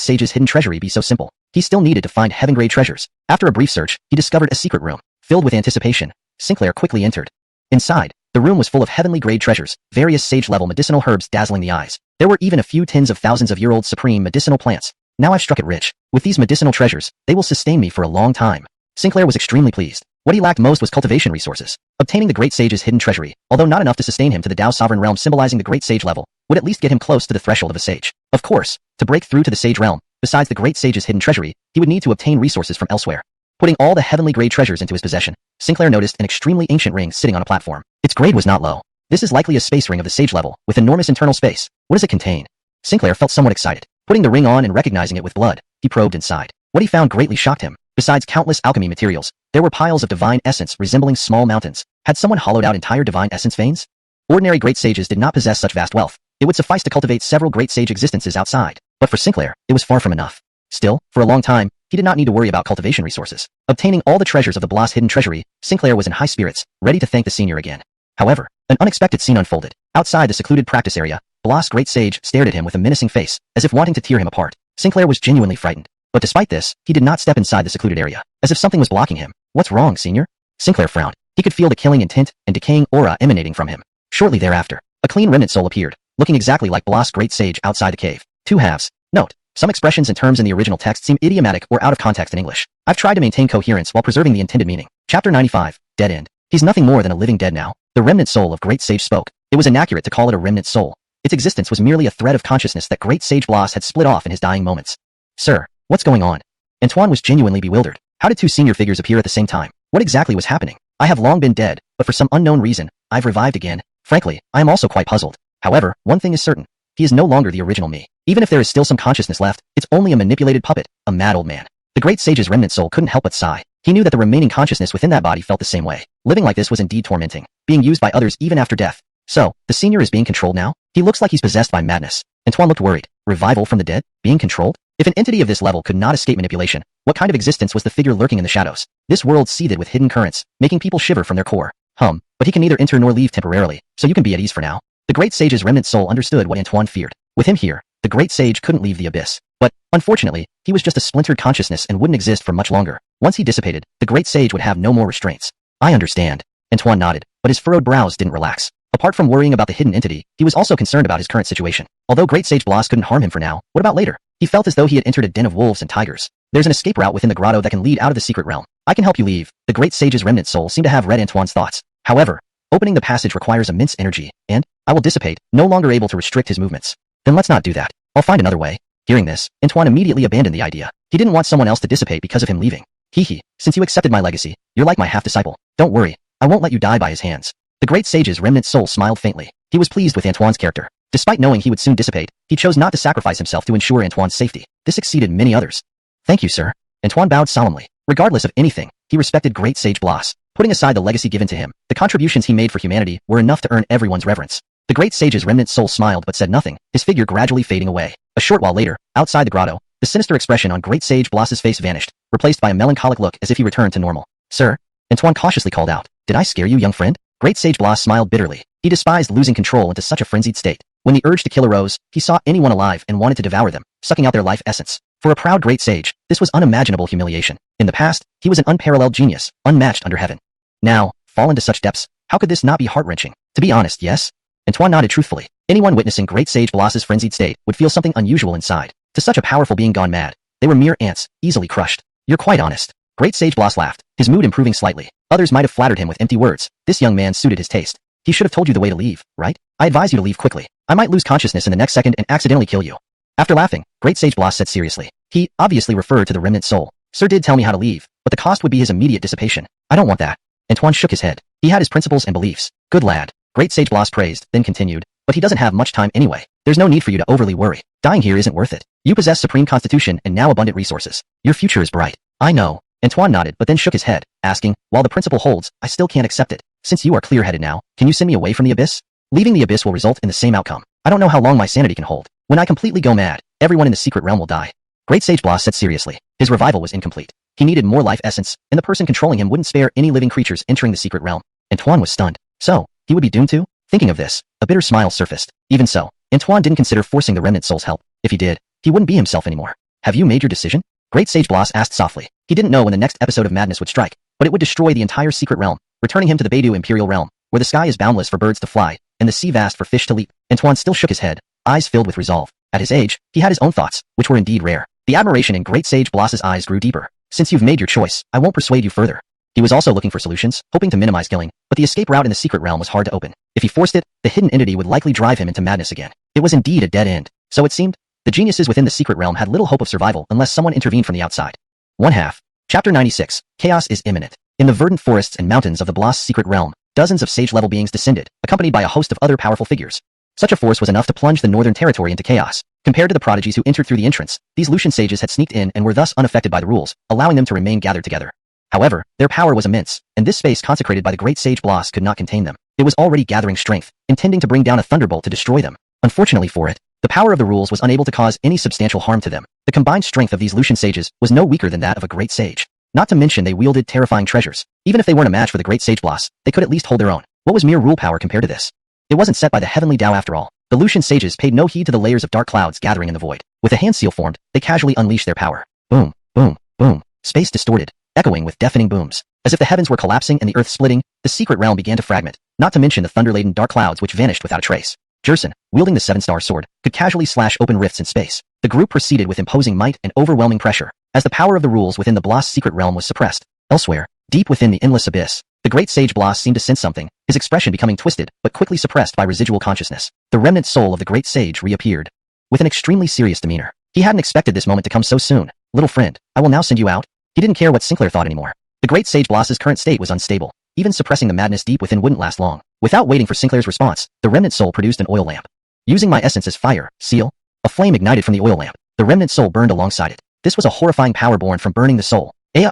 Speaker 1: sage's hidden treasury be so simple? He still needed to find heaven-grade treasures. After a brief search, he discovered a secret room. Filled with anticipation, Sinclair quickly entered. Inside, the room was full of heavenly-grade treasures, various sage-level medicinal herbs dazzling the eyes. There were even a few tens of thousands of year-old supreme medicinal plants. Now I've struck it rich. With these medicinal treasures, they will sustain me for a long time. Sinclair was extremely pleased. What he lacked most was cultivation resources. Obtaining the great sage's hidden treasury, although not enough to sustain him to the Tao sovereign realm symbolizing the great sage level, would at least get him close to the threshold of a sage. Of course, to break through to the sage realm, besides the great sage's hidden treasury, he would need to obtain resources from elsewhere. Putting all the heavenly grade treasures into his possession, Sinclair noticed an extremely ancient ring sitting on a platform. Its grade was not low. This is likely a space ring of the sage level, with enormous internal space. What does it contain? Sinclair felt somewhat excited. Putting the ring on and recognizing it with blood, he probed inside. What he found greatly shocked him. Besides countless alchemy materials, there were piles of divine essence resembling small mountains. Had someone hollowed out entire divine essence veins? Ordinary great sages did not possess such vast wealth. It would suffice to cultivate several great sage existences outside. But for Sinclair, it was far from enough. Still, for a long time, he did not need to worry about cultivation resources. Obtaining all the treasures of the Bloss hidden treasury, Sinclair was in high spirits, ready to thank the senior again. However, an unexpected scene unfolded. Outside the secluded practice area, Bloss Great Sage stared at him with a menacing face, as if wanting to tear him apart. Sinclair was genuinely frightened. But despite this, he did not step inside the secluded area, as if something was blocking him. What's wrong, senior? Sinclair frowned. He could feel the killing intent and decaying aura emanating from him. Shortly thereafter, a clean remnant soul appeared, looking exactly like Bloss Great Sage outside the cave. 2 halves. Note: some expressions and terms in the original text seem idiomatic or out of context in English. I've tried to maintain coherence while preserving the intended meaning. Chapter 95, Dead End. He's nothing more than a living dead now. The remnant soul of Great Sage spoke. It was inaccurate to call it a remnant soul. Its existence was merely a thread of consciousness that Great Sage Bloss had split off in his dying moments. Sir, what's going on? Antoine was genuinely bewildered. How did 2 senior figures appear at the same time? What exactly was happening? I have long been dead, but for some unknown reason, I've revived again. Frankly, I am also quite puzzled. However, one thing is certain. He is no longer the original me. Even if there is still some consciousness left, it's only a manipulated puppet, a mad old man. The Great Sage's remnant soul couldn't help but sigh. He knew that the remaining consciousness within that body felt the same way. Living like this was indeed tormenting, being used by others even after death. So, the senior is being controlled now? He looks like he's possessed by madness. Antoine looked worried. Revival from the dead? Being controlled? If an entity of this level could not escape manipulation, what kind of existence was the figure lurking in the shadows? This world seethed with hidden currents, making people shiver from their core. But he can neither enter nor leave temporarily, so you can be at ease for now. The Great Sage's remnant soul understood what Antoine feared. With him here, the Great Sage couldn't leave the abyss. But, unfortunately, he was just a splintered consciousness and wouldn't exist for much longer. Once he dissipated, the Great Sage would have no more restraints. I understand. Antoine nodded, but his furrowed brows didn't relax. Apart from worrying about the hidden entity, he was also concerned about his current situation. Although Great Sage Bloss couldn't harm him for now, what about later? He felt as though he had entered a den of wolves and tigers. There's an escape route within the grotto that can lead out of the secret realm. I can help you leave. The Great Sage's remnant soul seemed to have read Antoine's thoughts. However, opening the passage requires immense energy, and I will dissipate, no longer able to restrict his movements. Then let's not do that. I'll find another way. Hearing this, Antoine immediately abandoned the idea. He didn't want someone else to dissipate because of him leaving. Hee, since you accepted my legacy, you're like my half-disciple. Don't worry, I won't let you die by his hands. The great sage's remnant soul smiled faintly. He was pleased with Antoine's character. Despite knowing he would soon dissipate, he chose not to sacrifice himself to ensure Antoine's safety. This exceeded many others. Thank you, sir. Antoine bowed solemnly. Regardless of anything, he respected great sage Blas. Putting aside the legacy given to him, the contributions he made for humanity were enough to earn everyone's reverence. The great sage's remnant soul smiled but said nothing, his figure gradually fading away. A short while later, outside the grotto, the sinister expression on great sage Blas's face vanished, replaced by a melancholic look as if he returned to normal. Sir? Antoine cautiously called out. Did I scare you, young friend? Great sage Blas smiled bitterly. He despised losing control into such a frenzied state. When the urge to kill arose, he saw anyone alive and wanted to devour them, sucking out their life essence. For a proud great sage, this was unimaginable humiliation. In the past, he was an unparalleled genius, unmatched under heaven. Now, fallen to such depths, how could this not be heart-wrenching? To be honest, yes? Antoine nodded truthfully. Anyone witnessing great sage Blas's frenzied state would feel something unusual inside. To such a powerful being gone mad, they were mere ants, easily crushed. You're quite honest. Great sage Blas laughed, his mood improving slightly. Others might have flattered him with empty words. This young man suited his taste. He should have told you the way to leave, right? I advise you to leave quickly. I might lose consciousness in the next second and accidentally kill you. After laughing, great sage Blas said seriously. He obviously referred to the remnant soul. Sir did tell me how to leave, but the cost would be his immediate dissipation. I don't want that. Antoine shook his head. He had his principles and beliefs. Good lad. Great sage Blas praised, then continued. But he doesn't have much time anyway. There's no need for you to overly worry. Dying here isn't worth it. You possess supreme constitution and now abundant resources. Your future is bright. I know. Antoine nodded but then shook his head, asking, while the principle holds, I still can't accept it. Since you are clear-headed now, can you send me away from the abyss? Leaving the abyss will result in the same outcome. I don't know how long my sanity can hold. When I completely go mad, everyone in the secret realm will die. Great sage Blas said seriously. His revival was incomplete. He needed more life essence, and the person controlling him wouldn't spare any living creatures entering the secret realm. Antoine was stunned. So, he would be doomed to? Thinking of this, a bitter smile surfaced. Even so, Antoine didn't consider forcing the remnant soul's help. If he did, he wouldn't be himself anymore. Have you made your decision? Great sage Blas asked softly. He didn't know when the next episode of madness would strike, but it would destroy the entire secret realm, returning him to the Beidou Imperial Realm, where the sky is boundless for birds to fly, and the sea vast for fish to leap. Antoine still shook his head, eyes filled with resolve. At his age, he had his own thoughts, which were indeed rare. The admiration in great sage Blas's eyes grew deeper. Since you've made your choice, I won't persuade you further. He was also looking for solutions, hoping to minimize killing, but the escape route in the secret realm was hard to open. If he forced it, the hidden entity would likely drive him into madness again. It was indeed a dead end. So it seemed, the geniuses within the secret realm had little hope of survival unless someone intervened from the outside. 1/2. Chapter 96. Chaos is imminent. In the verdant forests and mountains of the Blas secret realm, dozens of sage-level beings descended, accompanied by a host of other powerful figures. Such a force was enough to plunge the northern territory into chaos. Compared to the prodigies who entered through the entrance, these Lucian sages had sneaked in and were thus unaffected by the rules, allowing them to remain gathered together. However, their power was immense, and this space consecrated by the great sage Blas could not contain them. It was already gathering strength, intending to bring down a thunderbolt to destroy them. Unfortunately for it, the power of the rules was unable to cause any substantial harm to them. The combined strength of these Lucian sages was no weaker than that of a great sage. Not to mention they wielded terrifying treasures. Even if they weren't a match for the great sage Blas, they could at least hold their own. What was mere rule power compared to this? It wasn't set by the heavenly Tao after all. The Lucian sages paid no heed to the layers of dark clouds gathering in the void. With a hand seal formed, they casually unleashed their power. Boom, boom, boom. Space distorted, echoing with deafening booms. As if the heavens were collapsing and the earth splitting, the secret realm began to fragment, not to mention the thunder-laden dark clouds which vanished without a trace. Jerson, wielding the seven-star sword, could casually slash open rifts in space. The group proceeded with imposing might and overwhelming pressure, as the power of the rules within the Blas secret realm was suppressed. Elsewhere, deep within the endless abyss, the great sage Blas seemed to sense something, his expression becoming twisted but quickly suppressed by residual consciousness. The remnant soul of the great sage reappeared, with an extremely serious demeanor. He hadn't expected this moment to come so soon. Little friend, I will now send you out. He didn't care what Sinclair thought anymore. The great sage Blas's current state was unstable. Even suppressing the madness deep within wouldn't last long. Without waiting for Sinclair's response, the remnant soul produced an oil lamp. Using my essence as fire, seal, a flame ignited from the oil lamp. The remnant soul burned alongside it. This was a horrifying power born from burning the soul. Ea.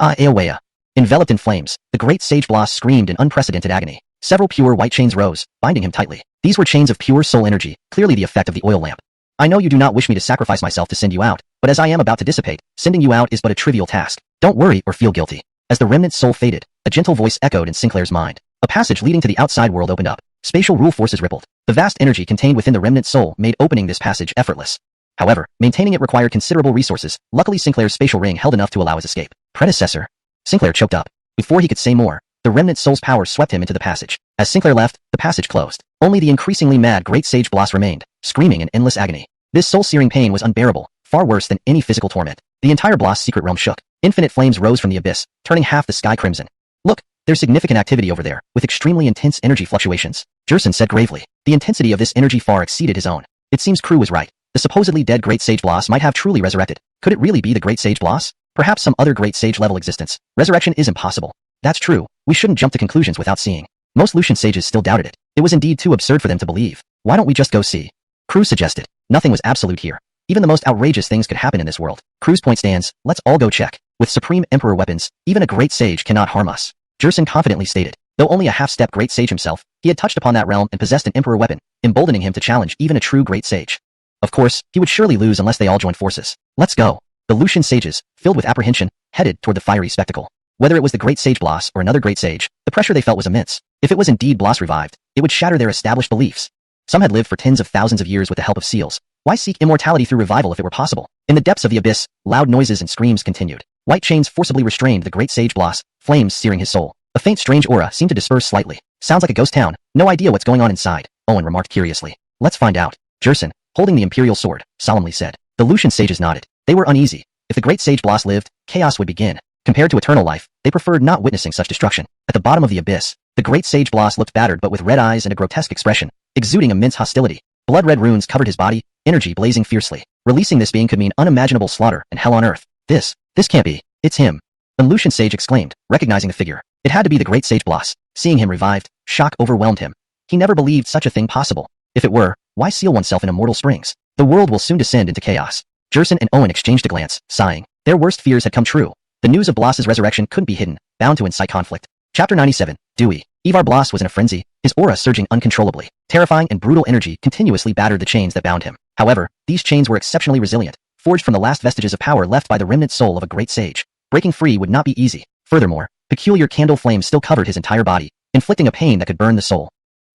Speaker 1: Enveloped in flames, the great sage Blas screamed in unprecedented agony. Several pure white chains rose, binding him tightly. These were chains of pure soul energy, clearly the effect of the oil lamp. I know you do not wish me to sacrifice myself to send you out, but as I am about to dissipate, sending you out is but a trivial task. Don't worry or feel guilty. As the remnant soul faded, a gentle voice echoed in Sinclair's mind. A passage leading to the outside world opened up. Spatial rule forces rippled. The vast energy contained within the remnant soul made opening this passage effortless. However, maintaining it required considerable resources. Luckily Sinclair's spatial ring held enough to allow his escape. Predecessor. Sinclair choked up. Before he could say more, the remnant soul's power swept him into the passage. As Sinclair left, the passage closed. Only the increasingly mad great sage Blas remained, screaming in endless agony. This soul-searing pain was unbearable, far worse than any physical torment. The entire Blas secret realm shook. Infinite flames rose from the abyss, turning half the sky crimson. Look, There's significant activity over there, with extremely intense energy fluctuations. Jerson said gravely. The intensity of this energy far exceeded his own. It seems Crew was right. The supposedly dead Great Sage Bloss might have truly resurrected. Could it really be the Great Sage Bloss? Perhaps some other Great Sage level existence. Resurrection is impossible. That's true. We shouldn't jump to conclusions without seeing. Most Lucian sages still doubted it. It was indeed too absurd for them to believe. Why don't we just go see? Crew suggested. Nothing was absolute here. Even the most outrageous things could happen in this world. Crew's point stands. Let's all go check. With Supreme Emperor weapons, even a Great Sage cannot harm us. Jerson confidently stated. Though only a half-step Great Sage himself, he had touched upon that realm and possessed an Emperor weapon, emboldening him to challenge even a true Great Sage. Of course, he would surely lose unless they all joined forces. Let's go. The Lucian sages, filled with apprehension, headed toward the fiery spectacle. Whether it was the Great Sage Bloss or another Great Sage, the pressure they felt was immense. If it was indeed Bloss revived, it would shatter their established beliefs. Some had lived for tens of thousands of years with the help of seals. Why seek immortality through revival if it were possible? In the depths of the abyss, loud noises and screams continued. White chains forcibly restrained the Great Sage Bloss, flames searing his soul. A faint strange aura seemed to disperse slightly. Sounds like a ghost town. No idea what's going on inside, Owen remarked curiously. Let's find out. Jerson, holding the Imperial Sword, solemnly said. The Lucian sages nodded. They were uneasy. If the Great Sage Bloss lived, chaos would begin. Compared to eternal life, they preferred not witnessing such destruction. At the bottom of the abyss, the Great Sage Bloss looked battered but with red eyes and a grotesque expression, exuding immense hostility. Blood-red runes covered his body, energy blazing fiercely. Releasing this being could mean unimaginable slaughter and hell on earth. This can't be. It's him. The Lucian sage exclaimed, recognizing the figure. It had to be the Great Sage Bloss. Seeing him revived, shock overwhelmed him. He never believed such a thing possible. If it were, why seal oneself in immortal springs? The world will soon descend into chaos. Jerson and Owen exchanged a glance, sighing. Their worst fears had come true. The news of Bloss's resurrection couldn't be hidden, bound to incite conflict. Chapter 97, Dewey. Evar Bloss was in a frenzy, his aura surging uncontrollably. Terrifying and brutal energy continuously battered the chains that bound him. However, these chains were exceptionally resilient, forged from the last vestiges of power left by the remnant soul of a great sage. Breaking free would not be easy. Furthermore, peculiar candle flames still covered his entire body, inflicting a pain that could burn the soul.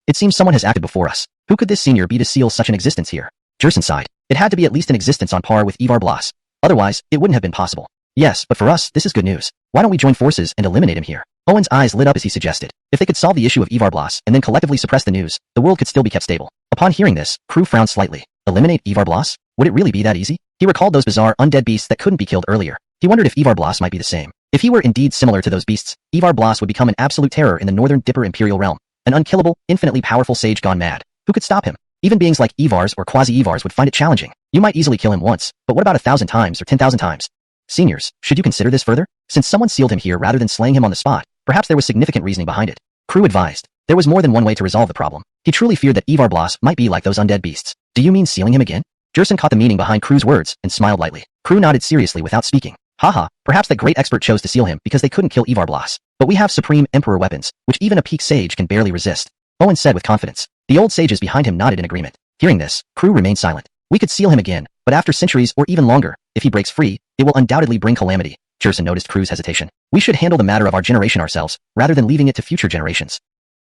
Speaker 1: It seems someone has acted before us. Who could this senior be to seal such an existence here? Jerson sighed. It had to be at least an existence on par with Evar Bloss. Otherwise, it wouldn't have been possible. Yes, but for us, this is good news. Why don't we join forces and eliminate him here? Owen's eyes lit up as he suggested. If they could solve the issue of Evar Bloss and then collectively suppress the news, the world could still be kept stable. Upon hearing this, Crew frowned slightly. Eliminate Evar Bloss? Would it really be that easy? He recalled those bizarre undead beasts that couldn't be killed earlier. He wondered if Evar Bloss might be the same. If he were indeed similar to those beasts, Evar Bloss would become an absolute terror in the northern Dipper Imperial realm. An unkillable, infinitely powerful sage gone mad. Who could stop him? Even beings like Evars or quasi-Evars would find it challenging. You might easily kill him once, but what about 1,000 times or 10,000 times? Seniors, should you consider this further? Since someone sealed him here rather than slaying him on the spot, perhaps there was significant reasoning behind it. Crew advised. There was more than one way to resolve the problem. He truly feared that Evar Bloss might be like those undead beasts. Do you mean sealing him again? Jerson caught the meaning behind Crew's words and smiled lightly. Crew nodded seriously without speaking. Haha, perhaps that great expert chose to seal him because they couldn't kill Evar Bloss. But we have Supreme Emperor weapons, which even a peak sage can barely resist. Owen said with confidence. The old sages behind him nodded in agreement. Hearing this, Crew remained silent. We could seal him again, but after centuries or even longer, if he breaks free, it will undoubtedly bring calamity. Jerson noticed Crew's hesitation. We should handle the matter of our generation ourselves, rather than leaving it to future generations.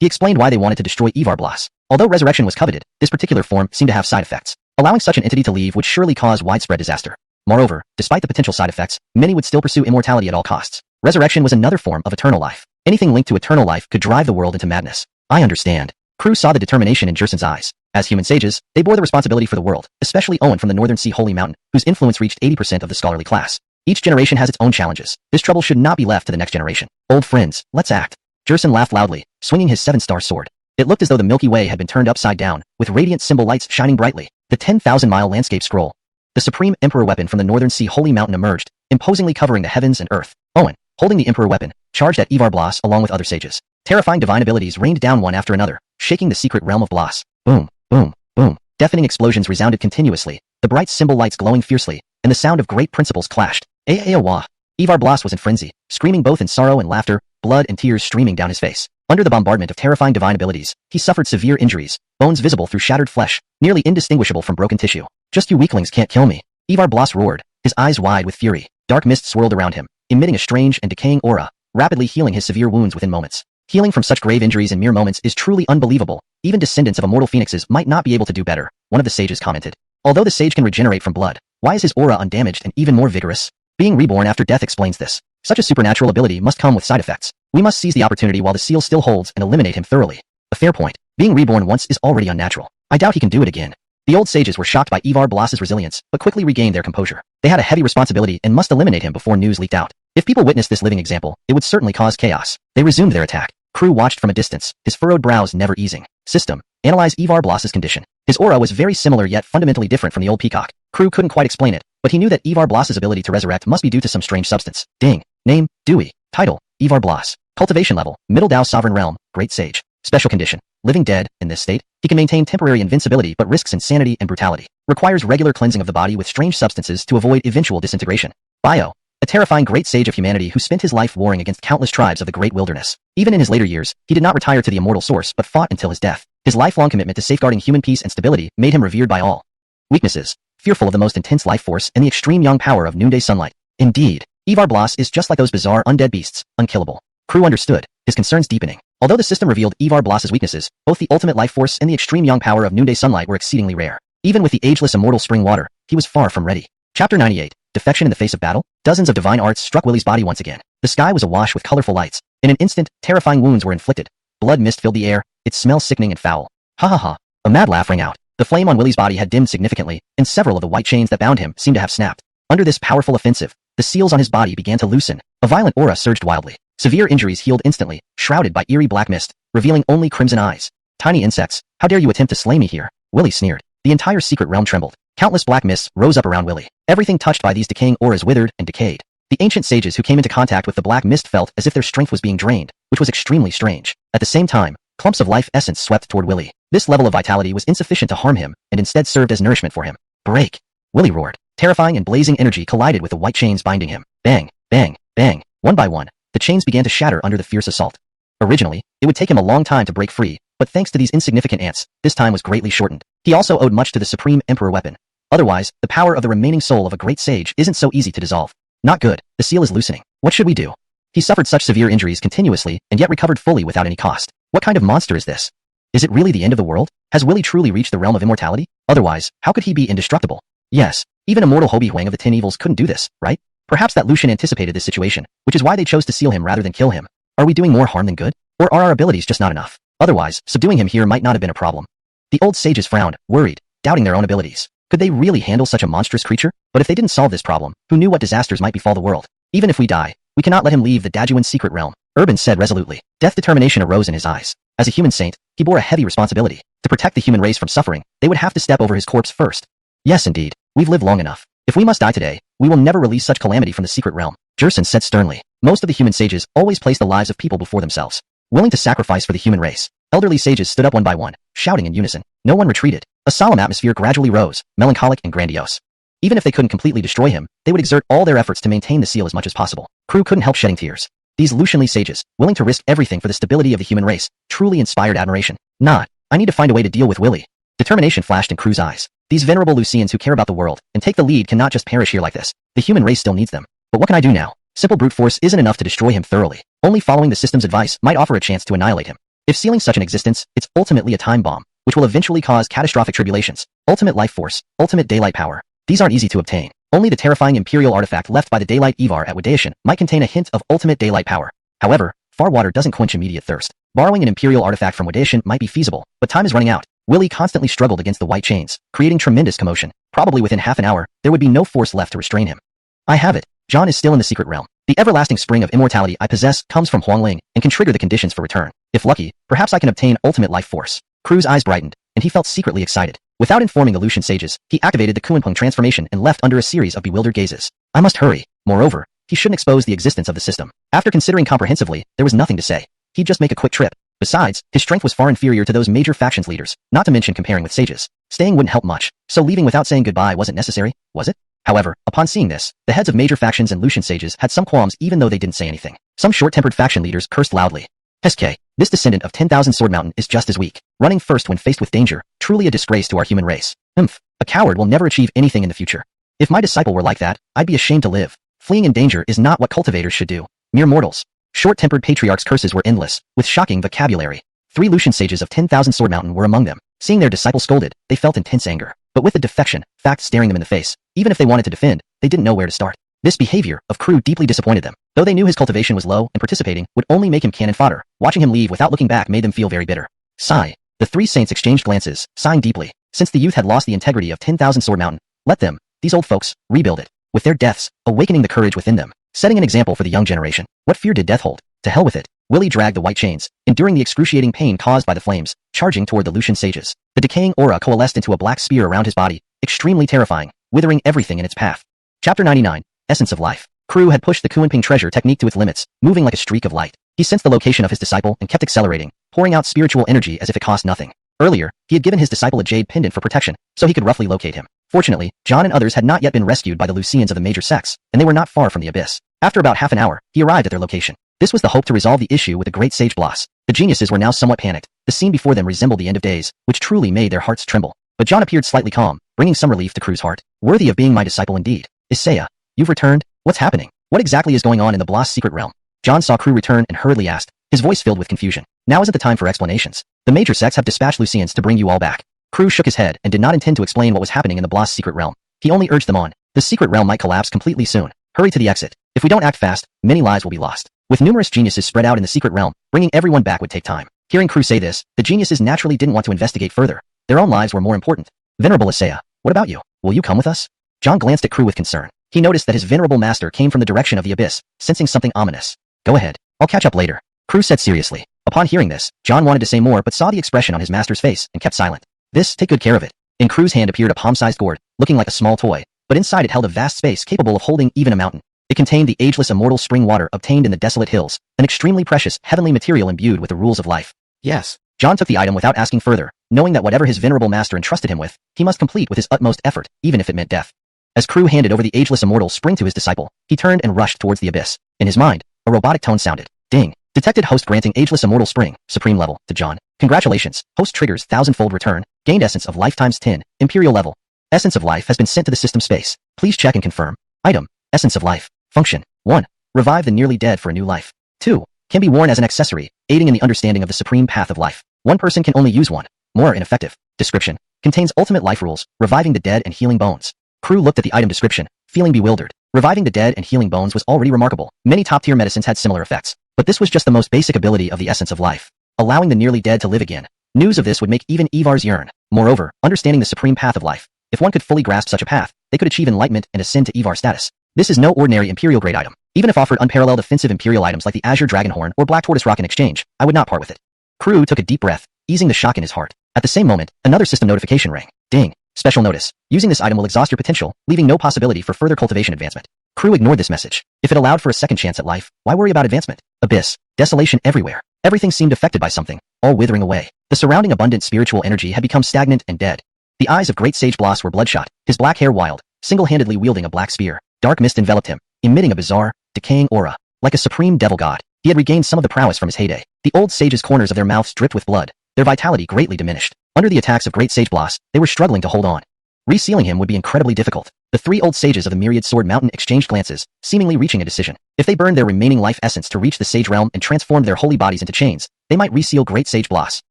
Speaker 1: He explained why they wanted to destroy Evar Bloss. Although resurrection was coveted, this particular form seemed to have side effects. Allowing such an entity to leave would surely cause widespread disaster. Moreover, despite the potential side effects, many would still pursue immortality at all costs. Resurrection was another form of eternal life. Anything linked to eternal life could drive the world into madness. I understand. Crew saw the determination in Jerson's eyes. As human sages, they bore the responsibility for the world, especially Owen from the Northern Sea Holy Mountain, whose influence reached 80% of the scholarly class. Each generation has its own challenges. This trouble should not be left to the next generation. Old friends, let's act. Jerson laughed loudly, swinging his 7-star sword. It looked as though the Milky Way had been turned upside down, with radiant symbol lights shining brightly. The 10,000-mile landscape scroll. The Supreme Emperor weapon from the Northern Sea Holy Mountain emerged, imposingly covering the heavens and earth. Owen, holding the Emperor weapon, charged at Evar Bloss along with other sages. Terrifying divine abilities rained down one after another, shaking the secret realm of Bloss. Boom, boom, boom. Deafening explosions resounded continuously, the bright symbol lights glowing fiercely, and the sound of great principles clashed. Wah. Evar Bloss was in frenzy, screaming both in sorrow and laughter, blood and tears streaming down his face. Under the bombardment of terrifying divine abilities, he suffered severe injuries, bones visible through shattered flesh, nearly indistinguishable from broken tissue. Just you weaklings can't kill me. Evar Bloss roared, his eyes wide with fury. Dark mist swirled around him, emitting a strange and decaying aura, rapidly healing his severe wounds within moments. Healing from such grave injuries in mere moments is truly unbelievable. Even descendants of immortal phoenixes might not be able to do better, one of the sages commented. Although the sage can regenerate from blood, why is his aura undamaged and even more vigorous? Being reborn after death explains this. Such a supernatural ability must come with side effects. We must seize the opportunity while the seal still holds and eliminate him thoroughly. A fair point. Being reborn once is already unnatural. I doubt he can do it again. The old sages were shocked by Evar Bloss's resilience, but quickly regained their composure. They had a heavy responsibility and must eliminate him before news leaked out. If people witnessed this living example, it would certainly cause chaos. They resumed their attack. Crew watched from a distance, his furrowed brows never easing. System. Analyze Evar-Bloss's condition. His aura was very similar yet fundamentally different from the old peacock. Crew couldn't quite explain it, but he knew that Evar-Bloss's ability to resurrect must be due to some strange substance. Ding. Name, Dewey. Title, Evar-Bloss. Cultivation level, Middle Dao Sovereign Realm, Great Sage. Special condition, living dead. In this state, he can maintain temporary invincibility but risks insanity and brutality. Requires regular cleansing of the body with strange substances to avoid eventual disintegration. Bio. A terrifying great sage of humanity who spent his life warring against countless tribes of the great wilderness. Even in his later years, he did not retire to the immortal source but fought until his death. His lifelong commitment to safeguarding human peace and stability made him revered by all. Weaknesses. Fearful of the most intense life force and the extreme young power of noonday sunlight. Indeed, Evar-Bloss is just like those bizarre undead beasts, unkillable. Crew understood, his concerns deepening. Although the system revealed Evar-Bloss's weaknesses, both the ultimate life force and the extreme young power of noonday sunlight were exceedingly rare. Even with the ageless immortal spring water, he was far from ready. Chapter 98. Defection in the face of battle? Dozens of divine arts struck Willie's body once again. The sky was awash with colorful lights. In an instant, terrifying wounds were inflicted. Blood mist filled the air, its smell sickening and foul. Ha ha ha. A mad laugh rang out. The flame on Willie's body had dimmed significantly, and several of the white chains that bound him seemed to have snapped. Under this powerful offensive, the seals on his body began to loosen. A violent aura surged wildly. Severe injuries healed instantly, shrouded by eerie black mist, revealing only crimson eyes. Tiny insects, how dare you attempt to slay me here? Willie sneered. The entire secret realm trembled. Countless black mists rose up around Willie. Everything touched by these decaying auras withered and decayed. The ancient sages who came into contact with the black mist felt as if their strength was being drained, which was extremely strange. At the same time, clumps of life essence swept toward Willie. This level of vitality was insufficient to harm him, and instead served as nourishment for him. Break! Willie roared. Terrifying and blazing energy collided with the white chains binding him. Bang! Bang! Bang! One by one, the chains began to shatter under the fierce assault. Originally, it would take him a long time to break free, but thanks to these insignificant ants, this time was greatly shortened. He also owed much to the Supreme Emperor weapon. Otherwise, the power of the remaining soul of a great sage isn't so easy to dissolve. Not good. The seal is loosening. What should we do? He suffered such severe injuries continuously, and yet recovered fully without any cost. What kind of monster is this? Is it really the end of the world? Has Willie truly reached the realm of immortality? Otherwise, how could he be indestructible? Yes, even immortal Hobie Huang of the 10 Evils couldn't do this, right? Perhaps that Lucian anticipated this situation, which is why they chose to seal him rather than kill him. Are we doing more harm than good? Or are our abilities just not enough? Otherwise, subduing him here might not have been a problem. The old sages frowned, worried, doubting their own abilities. Could they really handle such a monstrous creature? But if they didn't solve this problem, who knew what disasters might befall the world? Even if we die, we cannot let him leave the Dajuan secret realm, Urban said resolutely. Death determination arose in his eyes. As a human saint, he bore a heavy responsibility. To protect the human race from suffering, they would have to step over his corpse first. Yes indeed, we've lived long enough. If we must die today, we will never release such calamity from the secret realm, Jerson said sternly. Most of the human sages always place the lives of people before themselves, willing to sacrifice for the human race. Elderly sages stood up one by one, shouting in unison. No one retreated. A solemn atmosphere gradually rose, melancholic and grandiose. Even if they couldn't completely destroy him, they would exert all their efforts to maintain the seal as much as possible. Crew couldn't help shedding tears. These Lucianly sages, willing to risk everything for the stability of the human race, truly inspired admiration. I need to find a way to deal with Willie. Determination flashed in Crew's eyes. These venerable Lucians who care about the world and take the lead cannot just perish here like this. The human race still needs them. But what can I do now? Simple brute force isn't enough to destroy him thoroughly. Only following the system's advice might offer a chance to annihilate him. If sealing such an existence, it's ultimately a time bomb, which will eventually cause catastrophic tribulations. Ultimate life force, ultimate daylight power. These aren't easy to obtain. Only the terrifying imperial artifact left by the daylight Evar at Wadation might contain a hint of ultimate daylight power. However, far water doesn't quench immediate thirst. Borrowing an imperial artifact from Wadation might be feasible, but time is running out. Willie constantly struggled against the white chains, creating tremendous commotion. Probably within half an hour, there would be no force left to restrain him. I have it. John is still in the secret realm. The everlasting spring of immortality I possess comes from Huangling and can trigger the conditions for return. If lucky, perhaps I can obtain ultimate life force. Crew's eyes brightened, and he felt secretly excited. Without informing the Lucian sages, he activated the Kuanpeng transformation and left under a series of bewildered gazes. I must hurry. Moreover, he shouldn't expose the existence of the system. After considering comprehensively, there was nothing to say. He'd just make a quick trip. Besides, his strength was far inferior to those major factions leaders, not to mention comparing with sages. Staying wouldn't help much, so leaving without saying goodbye wasn't necessary, was it? However, upon seeing this, the heads of major factions and Lucian sages had some qualms even though they didn't say anything. Some short-tempered faction leaders cursed loudly. Heske, this descendant of 10,000 Sword Mountain is just as weak, running first when faced with danger, truly a disgrace to our human race. A coward will never achieve anything in the future. If my disciple were like that, I'd be ashamed to live. Fleeing in danger is not what cultivators should do. Mere mortals. Short-tempered patriarch's curses were endless, with shocking vocabulary. 3 Lucian sages of 10,000 Sword Mountain were among them. Seeing their disciple scolded, they felt intense anger. But with the defection, fact staring them in the face, even if they wanted to defend, they didn't know where to start. This behavior of Crew deeply disappointed them. Though they knew his cultivation was low and participating would only make him cannon fodder, watching him leave without looking back made them feel very bitter. Sigh. The 3 saints exchanged glances, sighing deeply. Since the youth had lost the integrity of 10,000 Sword Mountain, let them, these old folks, rebuild it. With their deaths, awakening the courage within them. setting an example for the young generation. What fear did death hold? To hell with it. Willie dragged the white chains, enduring the excruciating pain caused by the flames, charging toward the Lucian sages. The decaying aura coalesced into a black spear around his body, extremely terrifying, withering everything in its path. Chapter 99. Essence of Life. Crew had pushed the Kuanping treasure technique to its limits, moving like a streak of light. He sensed the location of his disciple and kept accelerating, pouring out spiritual energy as if it cost nothing. Earlier, he had given his disciple a jade pendant for protection, so he could roughly locate him. Fortunately, John and others had not yet been rescued by the Lucians of the major sects, and they were not far from the abyss. After about half an hour, he arrived at their location. This was the hope to resolve the issue with the great sage Blas. The geniuses were now somewhat panicked. The scene before them resembled the end of days, which truly made their hearts tremble. But John appeared slightly calm, bringing some relief to Crew's heart. Worthy of being my disciple indeed. Isaiah, you've returned? What's happening? What exactly is going on in the Blas secret realm? John saw Crew return and hurriedly asked, his voice filled with confusion. Now isn't the time for explanations. The major sects have dispatched Lucians to bring you all back. Crew shook his head and did not intend to explain what was happening in the Blas secret realm. He only urged them on. The secret realm might collapse completely soon. Hurry to the exit. If we don't act fast, many lives will be lost. With numerous geniuses spread out in the secret realm, bringing everyone back would take time. Hearing Crew say this, the geniuses naturally didn't want to investigate further. Their own lives were more important. Venerable Isaiah, what about you? Will you come with us? John glanced at Crew with concern. He noticed that his venerable master came from the direction of the abyss, sensing something ominous. Go ahead. I'll catch up later. Crew said seriously. Upon hearing this, John wanted to say more but saw the expression on his master's face and kept silent. Take good care of it. In Crew's hand appeared a palm-sized gourd, looking like a small toy, but inside it held a vast space capable of holding even a mountain. It contained the ageless immortal spring water obtained in the desolate hills, an extremely precious heavenly material imbued with the rules of life. Yes. John took the item without asking further, knowing that whatever his venerable master entrusted him with, he must complete with his utmost effort, even if it meant death. As Crew handed over the ageless immortal spring to his disciple, he turned and rushed towards the abyss. In his mind, a robotic tone sounded. Ding. Detected host granting ageless immortal spring, supreme level, to John. Congratulations. Host triggers 1000-fold return. Gained essence of life times 10, imperial level. Essence of life has been sent to the system space. Please check and confirm. Item. Essence of life. Function. 1. Revive the nearly dead for a new life. 2. Can be worn as an accessory, aiding in the understanding of the supreme path of life. One person can only use one. More ineffective. Description. Contains ultimate life rules, reviving the dead and healing bones. Crew looked at the item description, feeling bewildered. Reviving the dead and healing bones was already remarkable. Many top-tier medicines had similar effects. But this was just the most basic ability of the essence of life, allowing the nearly dead to live again. News of this would make even Evars yearn. Moreover, understanding the supreme path of life. If one could fully grasp such a path, they could achieve enlightenment and ascend to Evar status. This is no ordinary imperial grade item. Even if offered unparalleled offensive imperial items like the Azure Dragonhorn or Black Tortoise Rock in exchange, I would not part with it. Crew took a deep breath, easing the shock in his heart. At the same moment, another system notification rang. Ding. Special notice. Using this item will exhaust your potential, leaving no possibility for further cultivation advancement. Crew ignored this message. If it allowed for a second chance at life, why worry about advancement? Abyss. Desolation everywhere. Everything seemed affected by something, all withering away. The surrounding abundant spiritual energy had become stagnant and dead. The eyes of great sage Blas were bloodshot, his black hair wild, single-handedly wielding a black spear. Dark mist enveloped him, emitting a bizarre, decaying aura. Like a supreme devil god, he had regained some of the prowess from his heyday. The old sage's corners of their mouths dripped with blood, their vitality greatly diminished. Under the attacks of great sage Blas, they were struggling to hold on. Resealing him would be incredibly difficult. The three old sages of the Myriad Sword Mountain exchanged glances, seemingly reaching a decision. If they burned their remaining life essence to reach the sage realm and transformed their holy bodies into chains, they might reseal great sage Blas.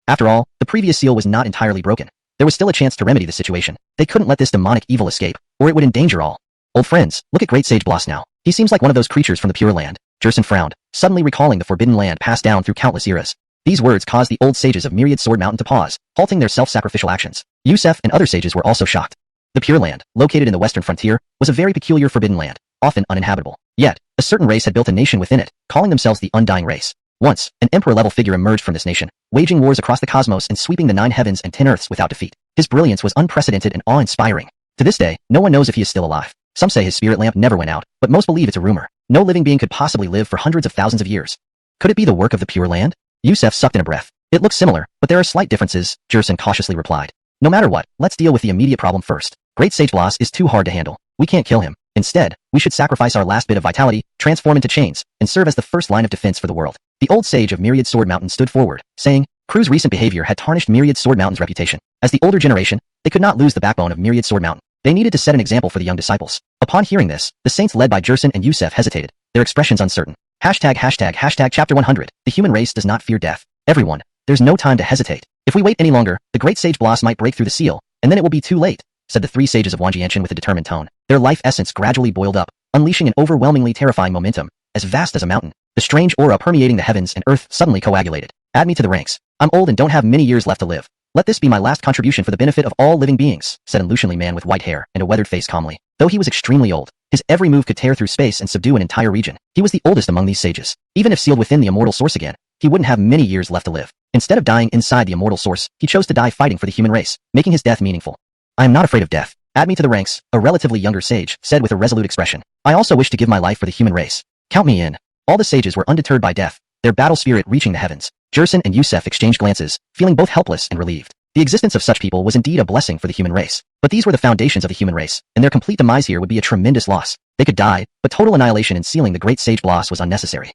Speaker 1: After all, the previous seal was not entirely broken. There was still a chance to remedy the situation. They couldn't let this demonic evil escape, or it would endanger all. Old friends, look at great sage Blas now. He seems like one of those creatures from the Pure Land. Jerson frowned, suddenly recalling the forbidden land passed down through countless eras. These words caused the old sages of Myriad Sword Mountain to pause, halting their self-sacrificial actions. Yusef and other sages were also shocked. The Pure Land, located in the western frontier, was a very peculiar forbidden land, often uninhabitable. Yet, a certain race had built a nation within it, calling themselves the Undying Race. Once, an emperor-level figure emerged from this nation, waging wars across the cosmos and sweeping the 9 heavens and 10 earths without defeat. His brilliance was unprecedented and awe-inspiring. To this day, no one knows if he is still alive. Some say his spirit lamp never went out, but most believe it's a rumor. No living being could possibly live for hundreds of thousands of years. Could it be the work of the Pure Land? Yusef sucked in a breath. It looks similar, but there are slight differences, Jerson cautiously replied. No matter what, let's deal with the immediate problem first. Great Sage Blas is too hard to handle. We can't kill him. Instead, we should sacrifice our last bit of vitality, transform into chains, and serve as the first line of defense for the world. The old sage of Myriad Sword Mountain stood forward, saying, Crew's recent behavior had tarnished Myriad Sword Mountain's reputation. As the older generation, they could not lose the backbone of Myriad Sword Mountain. They needed to set an example for the young disciples. Upon hearing this, the saints led by Jerson and Yusef hesitated, their expressions uncertain. Hashtag chapter 100. The human race does not fear death. Everyone, there's no time to hesitate. If we wait any longer, the great sage Blas might break through the seal, and then it will be too late, said the 3 sages of Wanjianshan with a determined tone. Their life essence gradually boiled up, unleashing an overwhelmingly terrifying momentum, as vast as a mountain. The strange aura permeating the heavens and earth suddenly coagulated. Add me to the ranks. I'm old and don't have many years left to live. Let this be my last contribution for the benefit of all living beings, said an Lucianly man with white hair and a weathered face calmly. Though he was extremely old, His every move could tear through space and subdue an entire region. He was the oldest among these sages. Even if sealed within the immortal source again, he wouldn't have many years left to live. Instead of dying inside the immortal source, he chose to die fighting for the human race, making his death meaningful. I am not afraid of death. Add me to the ranks, a relatively younger sage said with a resolute expression. I also wish to give my life for the human race. Count me in. All the sages were undeterred by death, their battle spirit reaching the heavens. Jerson and Yusef exchanged glances, feeling both helpless and relieved. The existence of such people was indeed a blessing for the human race. But these were the foundations of the human race, and their complete demise here would be a tremendous loss. They could die, but total annihilation in sealing the great sage Blas was unnecessary.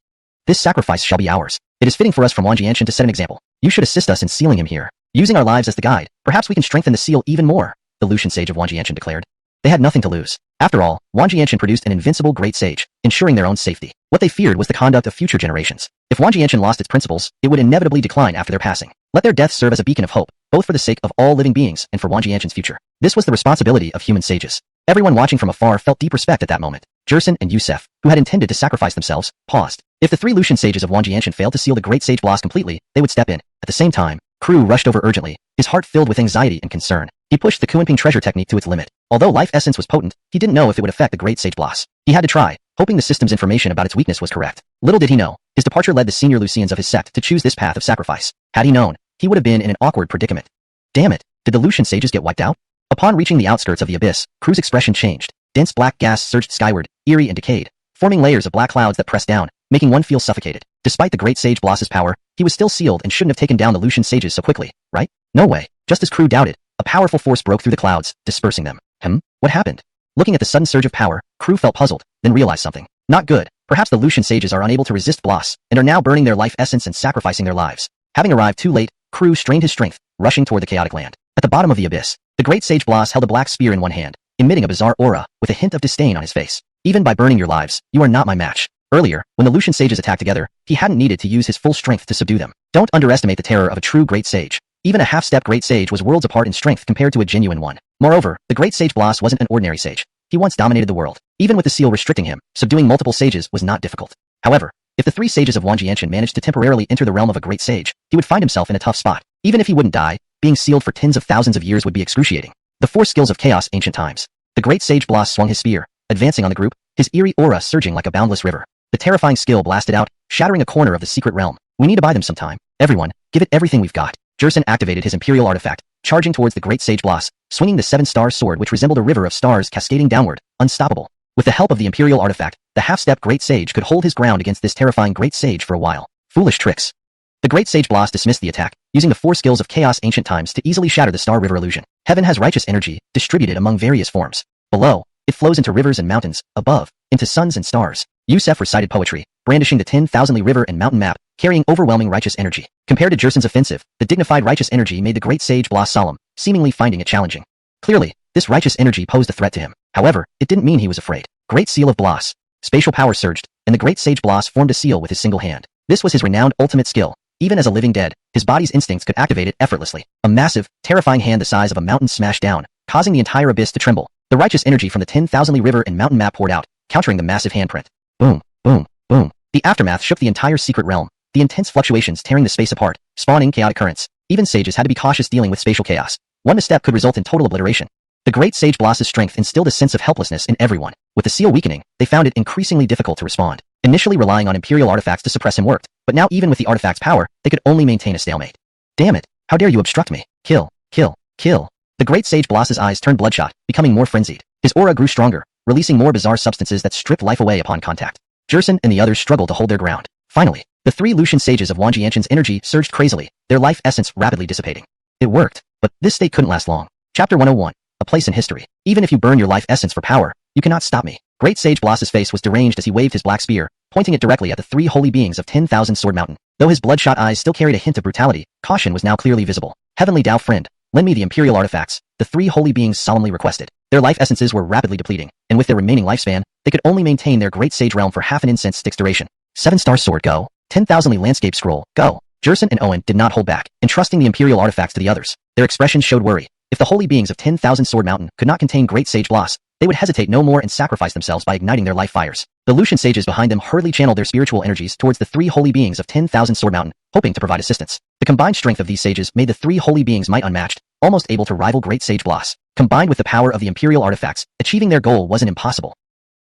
Speaker 1: This sacrifice shall be ours. It is fitting for us from Wanjianshan to set an example. You should assist us in sealing him here. Using our lives as the guide, perhaps we can strengthen the seal even more, the Lucian sage of Wanjianshan declared. They had nothing to lose. After all, Wanjianshan produced an invincible great sage, ensuring their own safety. What they feared was the conduct of future generations. If Wanjianshan lost its principles, it would inevitably decline after their passing. Let their death serve as a beacon of hope, both for the sake of all living beings and for Wanjianshan's future. This was the responsibility of human sages. Everyone watching from afar felt deep respect at that moment. Jerson and Yusef, who had intended to sacrifice themselves, paused. If the three Lucian sages of Wanjianshan failed to seal the great sage Blas completely, they would step in. At the same time, Crew rushed over urgently, his heart filled with anxiety and concern. He pushed the Kuanping treasure technique to its limit. Although life essence was potent, he didn't know if it would affect the great sage Blas. He had to try, hoping the system's information about its weakness was correct. Little did he know, his departure led the senior Lucians of his sect to choose this path of sacrifice. Had he known, he would have been in an awkward predicament. Damn it, did the Lucian sages get wiped out? Upon reaching the outskirts of the abyss, Crew's expression changed. Dense black gas surged skyward, eerie and decayed, forming layers of black clouds that pressed down, making one feel suffocated. Despite the great sage Blas's power, he was still sealed and shouldn't have taken down the Lucian sages so quickly, right? No way. Just as Crew doubted, a powerful force broke through the clouds, dispersing them. What happened? Looking at the sudden surge of power, Crew felt puzzled, then realized something. Not good. Perhaps the Lucian sages are unable to resist Blas, and are now burning their life essence and sacrificing their lives. Having arrived too late, Crew strained his strength, rushing toward the chaotic land. At the bottom of the abyss, the great sage Blas held a black spear in one hand, emitting a bizarre aura, with a hint of disdain on his face. Even by burning your lives, you are not my match. Earlier, when the Lucian sages attacked together, he hadn't needed to use his full strength to subdue them. Don't underestimate the terror of a true great sage. Even a half-step great sage was worlds apart in strength compared to a genuine one. Moreover, the great sage Blas wasn't an ordinary sage. He once dominated the world. Even with the seal restricting him, subduing multiple sages was not difficult. However, if the three sages of Wanjianshan managed to temporarily enter the realm of a great sage, he would find himself in a tough spot. Even if he wouldn't die, being sealed for tens of thousands of years would be excruciating. The four skills of chaos ancient times. The great sage Blas swung his spear, advancing on the group, his eerie aura surging like a boundless river. The terrifying skill blasted out, shattering a corner of the secret realm. We need to buy them sometime. Everyone, give it everything we've got. Jerson activated his imperial artifact, charging towards the great sage Blas, swinging the seven-star sword which resembled a river of stars cascading downward, unstoppable. With the help of the imperial artifact, the half-step great sage could hold his ground against this terrifying great sage for a while. Foolish tricks. The great sage Blas dismissed the attack, using the four skills of chaos ancient times to easily shatter the star river illusion. Heaven has righteous energy, distributed among various forms. Below, it flows into rivers and mountains, above, into suns and stars. Yusef recited poetry, brandishing the 10,000-ly river and mountain map, carrying overwhelming righteous energy. Compared to Jerson's offensive, the dignified righteous energy made the great sage Blas solemn, seemingly finding it challenging. Clearly, this righteous energy posed a threat to him. However, it didn't mean he was afraid. Great seal of Blas. Spatial power surged, and the great sage Blas formed a seal with his single hand. This was his renowned ultimate skill. Even as a living dead, his body's instincts could activate it effortlessly. A massive, terrifying hand the size of a mountain smashed down, causing the entire abyss to tremble. The righteous energy from the 10,000-ly river and mountain map poured out, countering the massive handprint. Boom, boom, boom. The aftermath shook the entire secret realm, the intense fluctuations tearing the space apart, spawning chaotic currents. Even sages had to be cautious dealing with spatial chaos. One misstep could result in total obliteration. The great sage Blas's strength instilled a sense of helplessness in everyone. With the seal weakening, they found it increasingly difficult to respond. Initially relying on imperial artifacts to suppress him worked, but now even with the artifact's power, they could only maintain a stalemate. Damn it, how dare you obstruct me? Kill, kill, kill. The great sage Blas's eyes turned bloodshot, becoming more frenzied. His aura grew stronger, releasing more bizarre substances that stripped life away upon contact. Jerson and the others struggled to hold their ground. Finally, the three Lucian sages of Wanjianshan's energy surged crazily, their life essence rapidly dissipating. It worked, but this state couldn't last long. Chapter 101. A place in history. Even if you burn your life essence for power, you cannot stop me. Great sage Blas's face was deranged as he waved his black spear, pointing it directly at the three holy beings of 10,000 Sword Mountain. Though his bloodshot eyes still carried a hint of brutality, caution was now clearly visible. Heavenly Tao friend, lend me the imperial artifacts, the three holy beings solemnly requested. Their life essences were rapidly depleting, and with their remaining lifespan, they could only maintain their great sage realm for half an incense stick's duration. 7-star sword go. 10,000-ly landscape scroll go. Jerson and Owen did not hold back, entrusting the imperial artifacts to the others. Their expressions showed worry. If the holy beings of 10,000 Sword Mountain could not contain great sage Blas, they would hesitate no more and sacrifice themselves by igniting their life fires. The Lucian sages behind them hurriedly channeled their spiritual energies towards the three holy beings of 10,000 Sword Mountain, hoping to provide assistance. The combined strength of these sages made the three holy beings might unmatched, almost able to rival great sage Blas. Combined with the power of the imperial artifacts, achieving their goal wasn't impossible.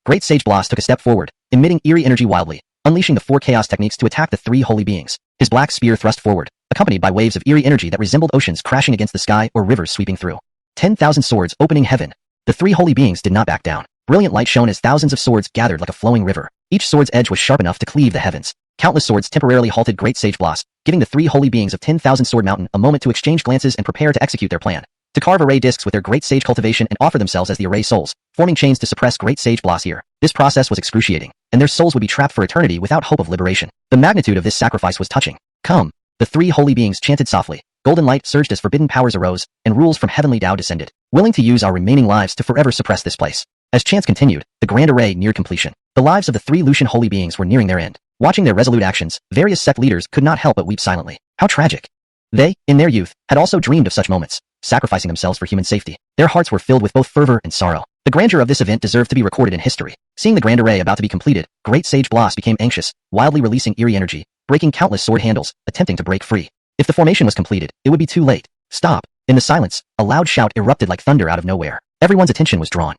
Speaker 1: Great Sage Blas took a step forward, emitting eerie energy wildly, unleashing the 4 chaos techniques to attack the 3 holy beings. His black spear thrust forward, accompanied by waves of eerie energy that resembled oceans crashing against the sky or rivers sweeping through. 10,000 swords opening heaven. The 3 holy beings did not back down. Brilliant light shone as thousands of swords gathered like a flowing river. Each sword's edge was sharp enough to cleave the heavens. Countless swords temporarily halted Great Sage Blas, giving the 3 holy beings of 10,000 Sword Mountain a moment to exchange glances and prepare to execute their plan. To carve array discs with their Great Sage cultivation and offer themselves as the array souls, forming chains to suppress Great Sage Blas here. This process was excruciating, and their souls would be trapped for eternity without hope of liberation. The magnitude of this sacrifice was touching. Come! The 3 holy beings chanted softly. Golden light surged as forbidden powers arose, and rules from heavenly Tao descended, willing to use our remaining lives to forever suppress this place. As chants continued, the grand array neared completion. The lives of the 3 Lucian holy beings were nearing their end. Watching their resolute actions, various sect leaders could not help but weep silently. How tragic! They, in their youth, had also dreamed of such moments, sacrificing themselves for human safety. Their hearts were filled with both fervor and sorrow. The grandeur of this event deserved to be recorded in history. Seeing the grand array about to be completed, Great Sage Blas became anxious, wildly releasing eerie energy, breaking countless sword handles, attempting to break free. If the formation was completed, it would be too late. Stop! In the silence, a loud shout erupted like thunder out of nowhere. Everyone's attention was drawn.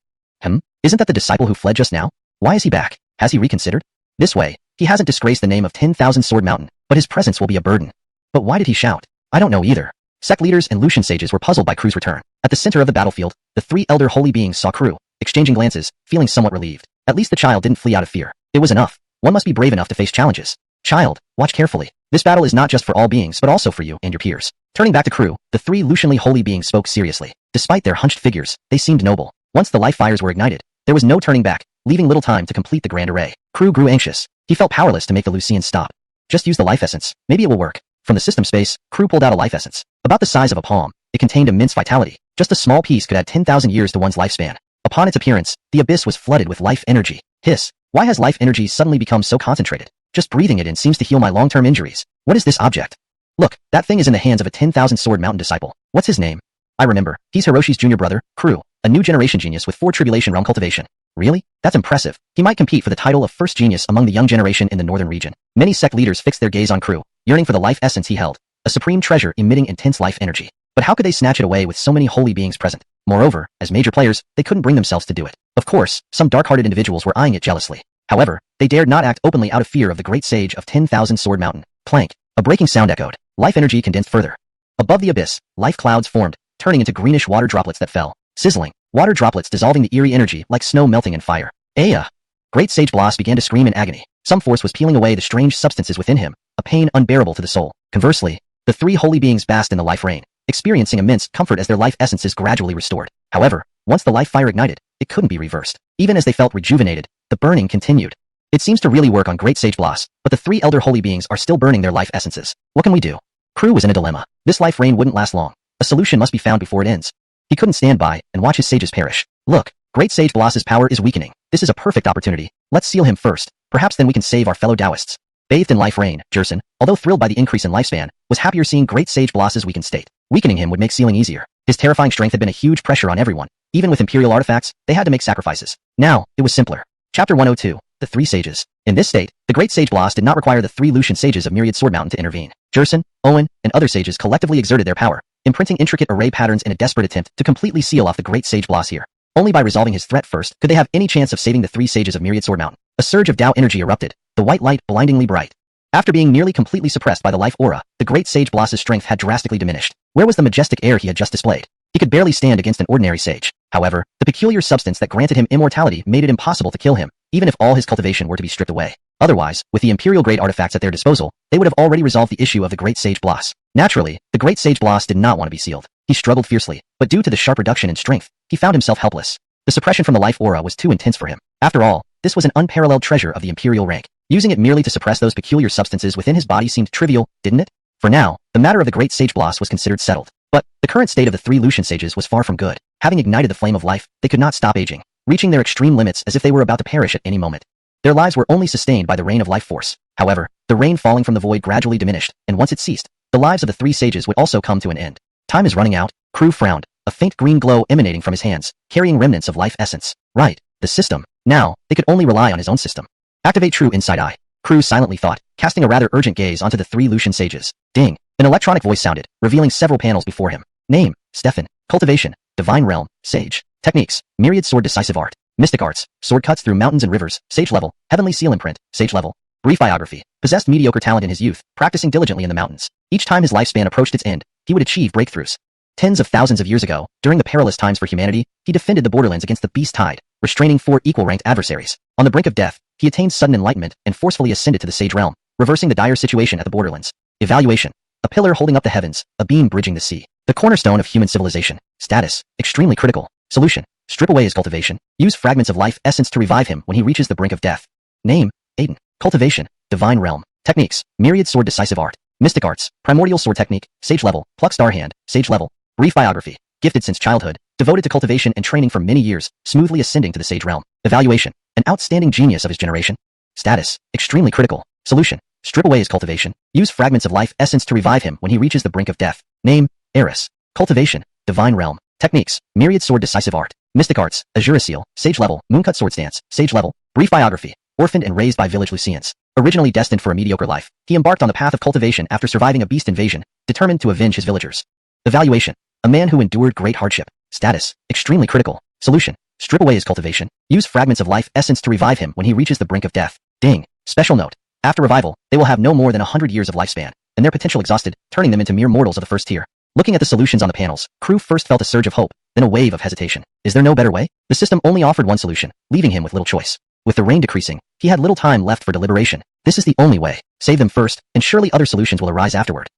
Speaker 1: Isn't that the disciple who fled just now? Why is he back? Has he reconsidered? This way, he hasn't disgraced the name of 10,000 Sword Mountain, but his presence will be a burden. But why did he shout? I don't know either. Sect leaders and Lucian sages were puzzled by Kru's return. At the center of the battlefield, the 3 elder holy beings saw Kru, exchanging glances, feeling somewhat relieved. At least the child didn't flee out of fear. It was enough. One must be brave enough to face challenges. Child, watch carefully. This battle is not just for all beings but also for you and your peers. Turning back to Kru, the 3 Lucianly holy beings spoke seriously. Despite their hunched figures, they seemed noble. Once the life fires were ignited, there was no turning back, leaving little time to complete the grand array. Kru grew anxious. He felt powerless to make the Lucians stop. Just use the life essence. Maybe it will work. From the system space, Kru pulled out a life essence. About the size of a palm, it contained immense vitality. Just a small piece could add 10,000 years to one's lifespan. Upon its appearance, the abyss was flooded with life energy. Hiss! Why has life energy suddenly become so concentrated? Just breathing it in seems to heal my long-term injuries. What is this object? Look, that thing is in the hands of a 10,000 Sword Mountain disciple. What's his name? I remember. He's Hiroshi's junior brother, Kru, a new generation genius with 4 Tribulation Realm cultivation. Really? That's impressive. He might compete for the title of first genius among the young generation in the northern region. Many sect leaders fixed their gaze on Kru, yearning for the life essence he held, a supreme treasure emitting intense life energy. But how could they snatch it away with so many holy beings present? Moreover, as major players, they couldn't bring themselves to do it. Of course, some dark-hearted individuals were eyeing it jealously. However, they dared not act openly out of fear of the great sage of 10,000 Sword Mountain. Plank. A breaking sound echoed. Life energy condensed further. Above the abyss, life clouds formed, turning into greenish water droplets that fell. Sizzling. Water droplets dissolving the eerie energy like snow melting in fire. Aya! Great Sage Blas began to scream in agony. Some force was peeling away the strange substances within him, a pain unbearable to the soul. Conversely, the 3 holy beings basked in the life rain, experiencing immense comfort as their life essences gradually restored. However, once the life fire ignited, it couldn't be reversed. Even as they felt rejuvenated, the burning continued. It seems to really work on Great Sage Blas, but the 3 elder holy beings are still burning their life essences. What can we do? Kru was in a dilemma. This life rain wouldn't last long. A solution must be found before it ends. He couldn't stand by and watch his sages perish. Look, Great Sage Blas's power is weakening. This is a perfect opportunity. Let's seal him first. Perhaps then we can save our fellow Taoists. Bathed in life rain, Jerson, although thrilled by the increase in lifespan, was happier seeing Great Sage Blas's weakened state. Weakening him would make sealing easier. His terrifying strength had been a huge pressure on everyone. Even with Imperial artifacts, they had to make sacrifices. Now, it was simpler. Chapter 102. The 3 Sages. In this state, the Great Sage Blas did not require the 3 Lucian sages of Myriad Sword Mountain to intervene. Jerson, Owen, and other sages collectively exerted their power, imprinting intricate array patterns in a desperate attempt to completely seal off the Great Sage Blas here. Only by resolving his threat first could they have any chance of saving the 3 sages of Myriad Sword Mountain. A surge of Tao energy erupted, the white light blindingly bright. After being nearly completely suppressed by the life aura, the Great Sage Blas's strength had drastically diminished. Where was the majestic air he had just displayed? He could barely stand against an ordinary sage. However, the peculiar substance that granted him immortality made it impossible to kill him, even if all his cultivation were to be stripped away. Otherwise, with the Imperial-grade artifacts at their disposal, they would have already resolved the issue of the Great Sage Blas. Naturally, the Great Sage Blas did not want to be sealed. He struggled fiercely, but due to the sharp reduction in strength, he found himself helpless. The suppression from the life aura was too intense for him. After all, this was an unparalleled treasure of the Imperial rank. Using it merely to suppress those peculiar substances within his body seemed trivial, didn't it? For now, the matter of the Great Sage Blas was considered settled. But the current state of the 3 Lucian sages was far from good. Having ignited the flame of life, they could not stop aging, reaching their extreme limits as if they were about to perish at any moment. Their lives were only sustained by the rain of life force. However, the rain falling from the void gradually diminished, and once it ceased, the lives of the 3 sages would also come to an end. Time is running out. Kru frowned, a faint green glow emanating from his hands, carrying remnants of life essence. Right, the system. Now, they could only rely on his own system. Activate True Inside Eye. Kru silently thought, casting a rather urgent gaze onto the 3 Lucian sages. Ding! An electronic voice sounded, revealing several panels before him. Name, Stefan. Cultivation, Divine Realm, Sage. Techniques, Myriad Sword Decisive Art. Mystic arts, sword cuts through mountains and rivers, sage level, heavenly seal imprint, sage level. Brief biography. Possessed mediocre talent in his youth, practicing diligently in the mountains. Each time his lifespan approached its end, he would achieve breakthroughs. Tens of thousands of years ago, during the perilous times for humanity, he defended the borderlands against the beast tide, restraining 4 equal-ranked adversaries. On the brink of death, he attained sudden enlightenment and forcefully ascended to the sage realm, reversing the dire situation at the borderlands. Evaluation. A pillar holding up the heavens, a beam bridging the sea. The cornerstone of human civilization. Status. Extremely critical. Solution. Strip away his cultivation. Use fragments of life essence to revive him when he reaches the brink of death. Name. Aiden. Cultivation. Divine realm. Techniques. Myriad sword decisive art. Mystic arts. Primordial sword technique. Sage level. Pluck star hand. Sage level. Brief biography. Gifted since childhood. Devoted to cultivation and training for many years, smoothly ascending to the sage realm. Evaluation. An outstanding genius of his generation. Status. Extremely critical. Solution. Strip away his cultivation. Use fragments of life essence to revive him when he reaches the brink of death. Name. Eris. Cultivation. Divine realm. Techniques. Myriad sword decisive art. Mystic arts. Azura seal. Sage level. Mooncut sword stance. Sage level. Brief biography. Orphaned and raised by village Lucians. Originally destined for a mediocre life, he embarked on the path of cultivation after surviving a beast invasion, determined to avenge his villagers. Evaluation. A man who endured great hardship. Status. Extremely critical. Solution. Strip away his cultivation. Use fragments of life essence to revive him when he reaches the brink of death. Ding. Special note. After revival, they will have no more than 100 years of lifespan, and their potential exhausted, turning them into mere mortals of the first tier. Looking at the solutions on the panels, Crew first felt a surge of hope, then a wave of hesitation. Is there no better way? The system only offered one solution, leaving him with little choice. With the rain decreasing, he had little time left for deliberation. This is the only way. Save them first, and surely other solutions will arise afterward.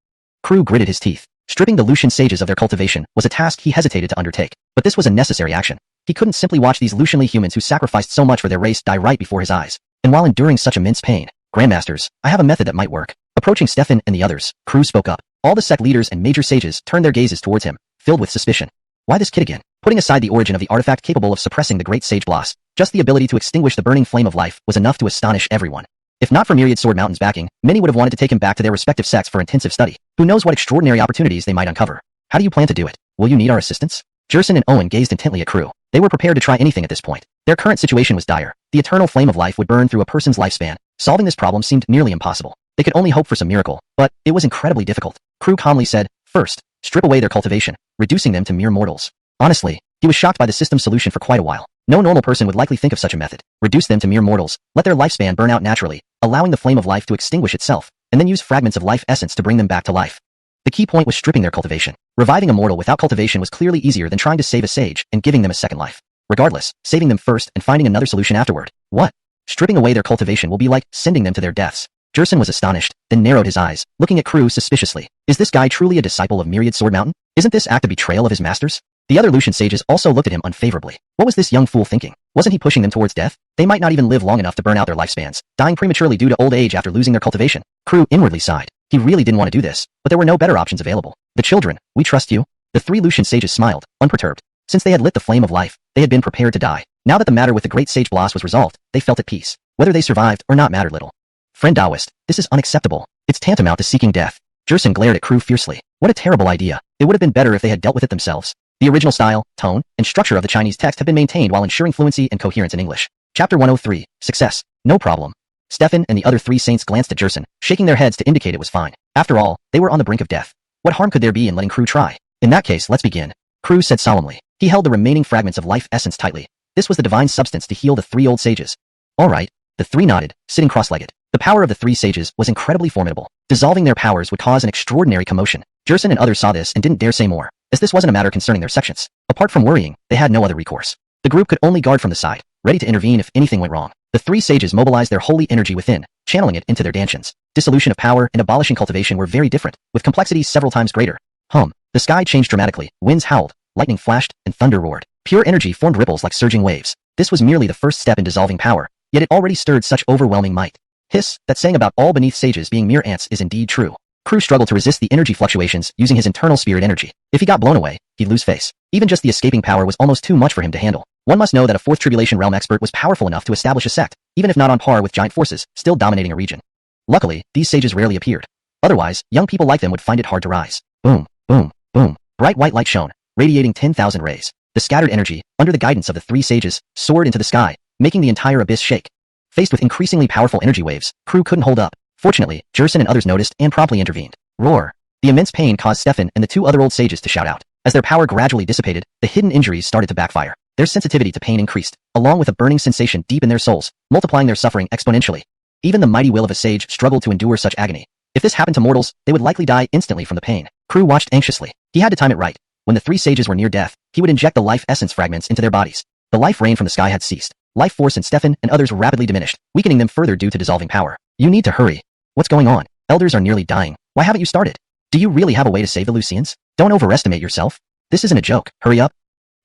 Speaker 1: Crew gritted his teeth. Stripping the Lucian sages of their cultivation was a task he hesitated to undertake, but this was a necessary action. He couldn't simply watch these Lucianly humans who sacrificed so much for their race die right before his eyes. And while enduring such immense pain, Grandmasters, I have a method that might work. Approaching Stefan and the others, Crew spoke up. All the sect leaders and major sages turned their gazes towards him, filled with suspicion. Why this kid again? Putting aside the origin of the artifact capable of suppressing the great sage Blas, just the ability to extinguish the burning flame of life was enough to astonish everyone. If not for Myriad Sword Mountain's backing, many would have wanted to take him back to their respective sects for intensive study. Who knows what extraordinary opportunities they might uncover. How do you plan to do it? Will you need our assistance? Jerson and Owen gazed intently at Crew. They were prepared to try anything at this point. Their current situation was dire. The eternal flame of life would burn through a person's lifespan. Solving this problem seemed nearly impossible. They could only hope for some miracle, but it was incredibly difficult. Crew calmly said, first, strip away their cultivation, reducing them to mere mortals. Honestly, he was shocked by the system's solution for quite a while. No normal person would likely think of such a method. Reduce them to mere mortals, let their lifespan burn out naturally, allowing the flame of life to extinguish itself, and then use fragments of life essence to bring them back to life. The key point was stripping their cultivation. Reviving a mortal without cultivation was clearly easier than trying to save a sage and giving them a second life. Regardless, saving them first and finding another solution afterward. What? Stripping away their cultivation will be like sending them to their deaths. Jerson was astonished, then narrowed his eyes, looking at Crew suspiciously. Is this guy truly a disciple of Myriad Sword Mountain? Isn't this act a betrayal of his masters? The other Lucian sages also looked at him unfavorably. What was this young fool thinking? Wasn't he pushing them towards death? They might not even live long enough to burn out their lifespans, dying prematurely due to old age after losing their cultivation. Crew inwardly sighed. He really didn't want to do this, but there were no better options available. The children, we trust you. The 3 Lucian sages smiled, unperturbed. Since they had lit the flame of life, they had been prepared to die. Now that the matter with the great sage Blas was resolved, they felt at peace. Whether they survived or not mattered little. Friend Taoist, this is unacceptable. It's tantamount to seeking death. Jerson glared at Crew fiercely. What a terrible idea. It would have been better if they had dealt with it themselves. The original style, tone, and structure of the Chinese text have been maintained while ensuring fluency and coherence in English. Chapter 103, Success. No problem. Stefan and the other 3 saints glanced at Jerson, shaking their heads to indicate it was fine. After all, they were on the brink of death. What harm could there be in letting Crew try? In that case, let's begin. Crew said solemnly. He held the remaining fragments of life essence tightly. This was the divine substance to heal the 3 old sages. All right. The 3 nodded, sitting cross-legged. The power of the 3 sages was incredibly formidable. Dissolving their powers would cause an extraordinary commotion. Jerson and others saw this and didn't dare say more, as this wasn't a matter concerning their sections. Apart from worrying, they had no other recourse. The group could only guard from the side, ready to intervene if anything went wrong. The 3 sages mobilized their holy energy within, channeling it into their dantians. Dissolution of power and abolishing cultivation were very different, with complexities several times greater. The sky changed dramatically, winds howled, lightning flashed, and thunder roared. Pure energy formed ripples like surging waves. This was merely the first step in dissolving power, yet it already stirred such overwhelming might. Hiss, that saying about all beneath sages being mere ants is indeed true. Crew struggled to resist the energy fluctuations using his internal spirit energy. If he got blown away, he'd lose face. Even just the escaping power was almost too much for him to handle. One must know that a 4th Tribulation Realm expert was powerful enough to establish a sect, even if not on par with giant forces, still dominating a region. Luckily, these sages rarely appeared. Otherwise, young people like them would find it hard to rise. Boom, boom, boom. Bright white light shone, radiating 10,000 rays. The scattered energy, under the guidance of the 3 sages, soared into the sky, making the entire abyss shake. Faced with increasingly powerful energy waves, Crew couldn't hold up. Fortunately, Jerson and others noticed and promptly intervened. Roar. The immense pain caused Stefan and the 2 other old sages to shout out. As their power gradually dissipated, the hidden injuries started to backfire. Their sensitivity to pain increased, along with a burning sensation deep in their souls, multiplying their suffering exponentially. Even the mighty will of a sage struggled to endure such agony. If this happened to mortals, they would likely die instantly from the pain. Crew watched anxiously. He had to time it right. When the three sages were near death, he would inject the life essence fragments into their bodies. The life rain from the sky had ceased. Life force in Stefan and others rapidly diminished, weakening them further due to dissolving power. You need to hurry. What's going on? Elders are nearly dying. Why haven't you started? Do you really have a way to save the Lucians? Don't overestimate yourself. This isn't a joke. Hurry up.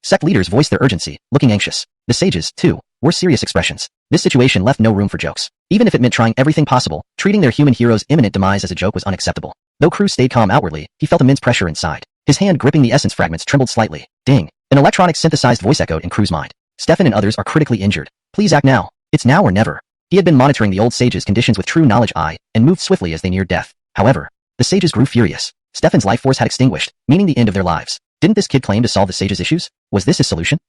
Speaker 1: Sect leaders voiced their urgency, looking anxious. The sages, too, wore serious expressions. This situation left no room for jokes. Even if it meant trying everything possible, treating their human hero's imminent demise as a joke was unacceptable. Though Crew stayed calm outwardly, he felt immense pressure inside. His hand gripping the essence fragments trembled slightly. Ding. An electronic synthesized voice echoed in Crew's mind. Stefan and others are critically injured. Please act now. It's now or never. He had been monitoring the old sage's conditions with true knowledge eye, and moved swiftly as they neared death. However, the sages grew furious. Stefan's life force had extinguished, meaning the end of their lives. Didn't this kid claim to solve the sage's issues? Was this his solution?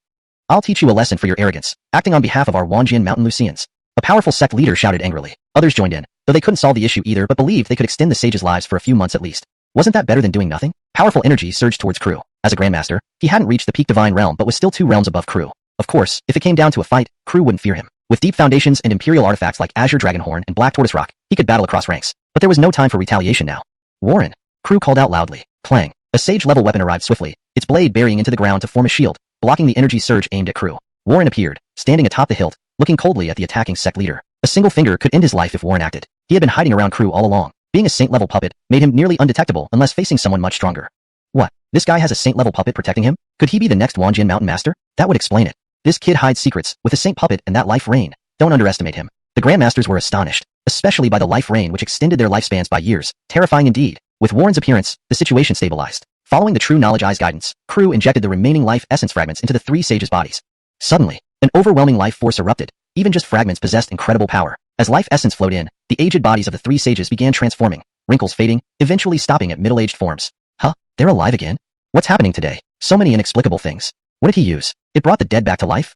Speaker 1: I'll teach you a lesson for your arrogance, acting on behalf of our Wanjian Mountain Lucians. A powerful sect leader shouted angrily. Others joined in, though they couldn't solve the issue either but believed they could extend the sage's lives for a few months at least. Wasn't that better than doing nothing? Powerful energy surged towards Crew. As a grandmaster, he hadn't reached the peak divine realm but was still 2 realms above Crew. Of course, if it came down to a fight, Crew wouldn't fear him. With deep foundations and imperial artifacts like Azure Dragonhorn and Black Tortoise Rock, he could battle across ranks. But there was no time for retaliation now. Warren! Crew called out loudly. Clang. A sage-level weapon arrived swiftly, its blade burying into the ground to form a shield, blocking the energy surge aimed at Crew. Warren appeared, standing atop the hilt, looking coldly at the attacking sect leader. A single finger could end his life if Warren acted. He had been hiding around Crew all along. Being a saint-level puppet made him nearly undetectable unless facing someone much stronger. What? This guy has a saint-level puppet protecting him? Could he be the next Wanjian Mountain Master? That would explain it. This kid hides secrets, with a saint puppet and that life rain. Don't underestimate him. The Grandmasters were astonished, especially by the life rain which extended their lifespans by years. Terrifying indeed. With Warren's appearance, the situation stabilized. Following the true knowledge eye's guidance, Crew injected the remaining life essence fragments into the 3 sages' bodies. Suddenly, an overwhelming life force erupted. Even just fragments possessed incredible power. As life essence flowed in, the aged bodies of the 3 sages began transforming, wrinkles fading, eventually stopping at middle-aged forms. Huh? They're alive again? What's happening today? So many inexplicable things. What did he use? It brought the dead back to life?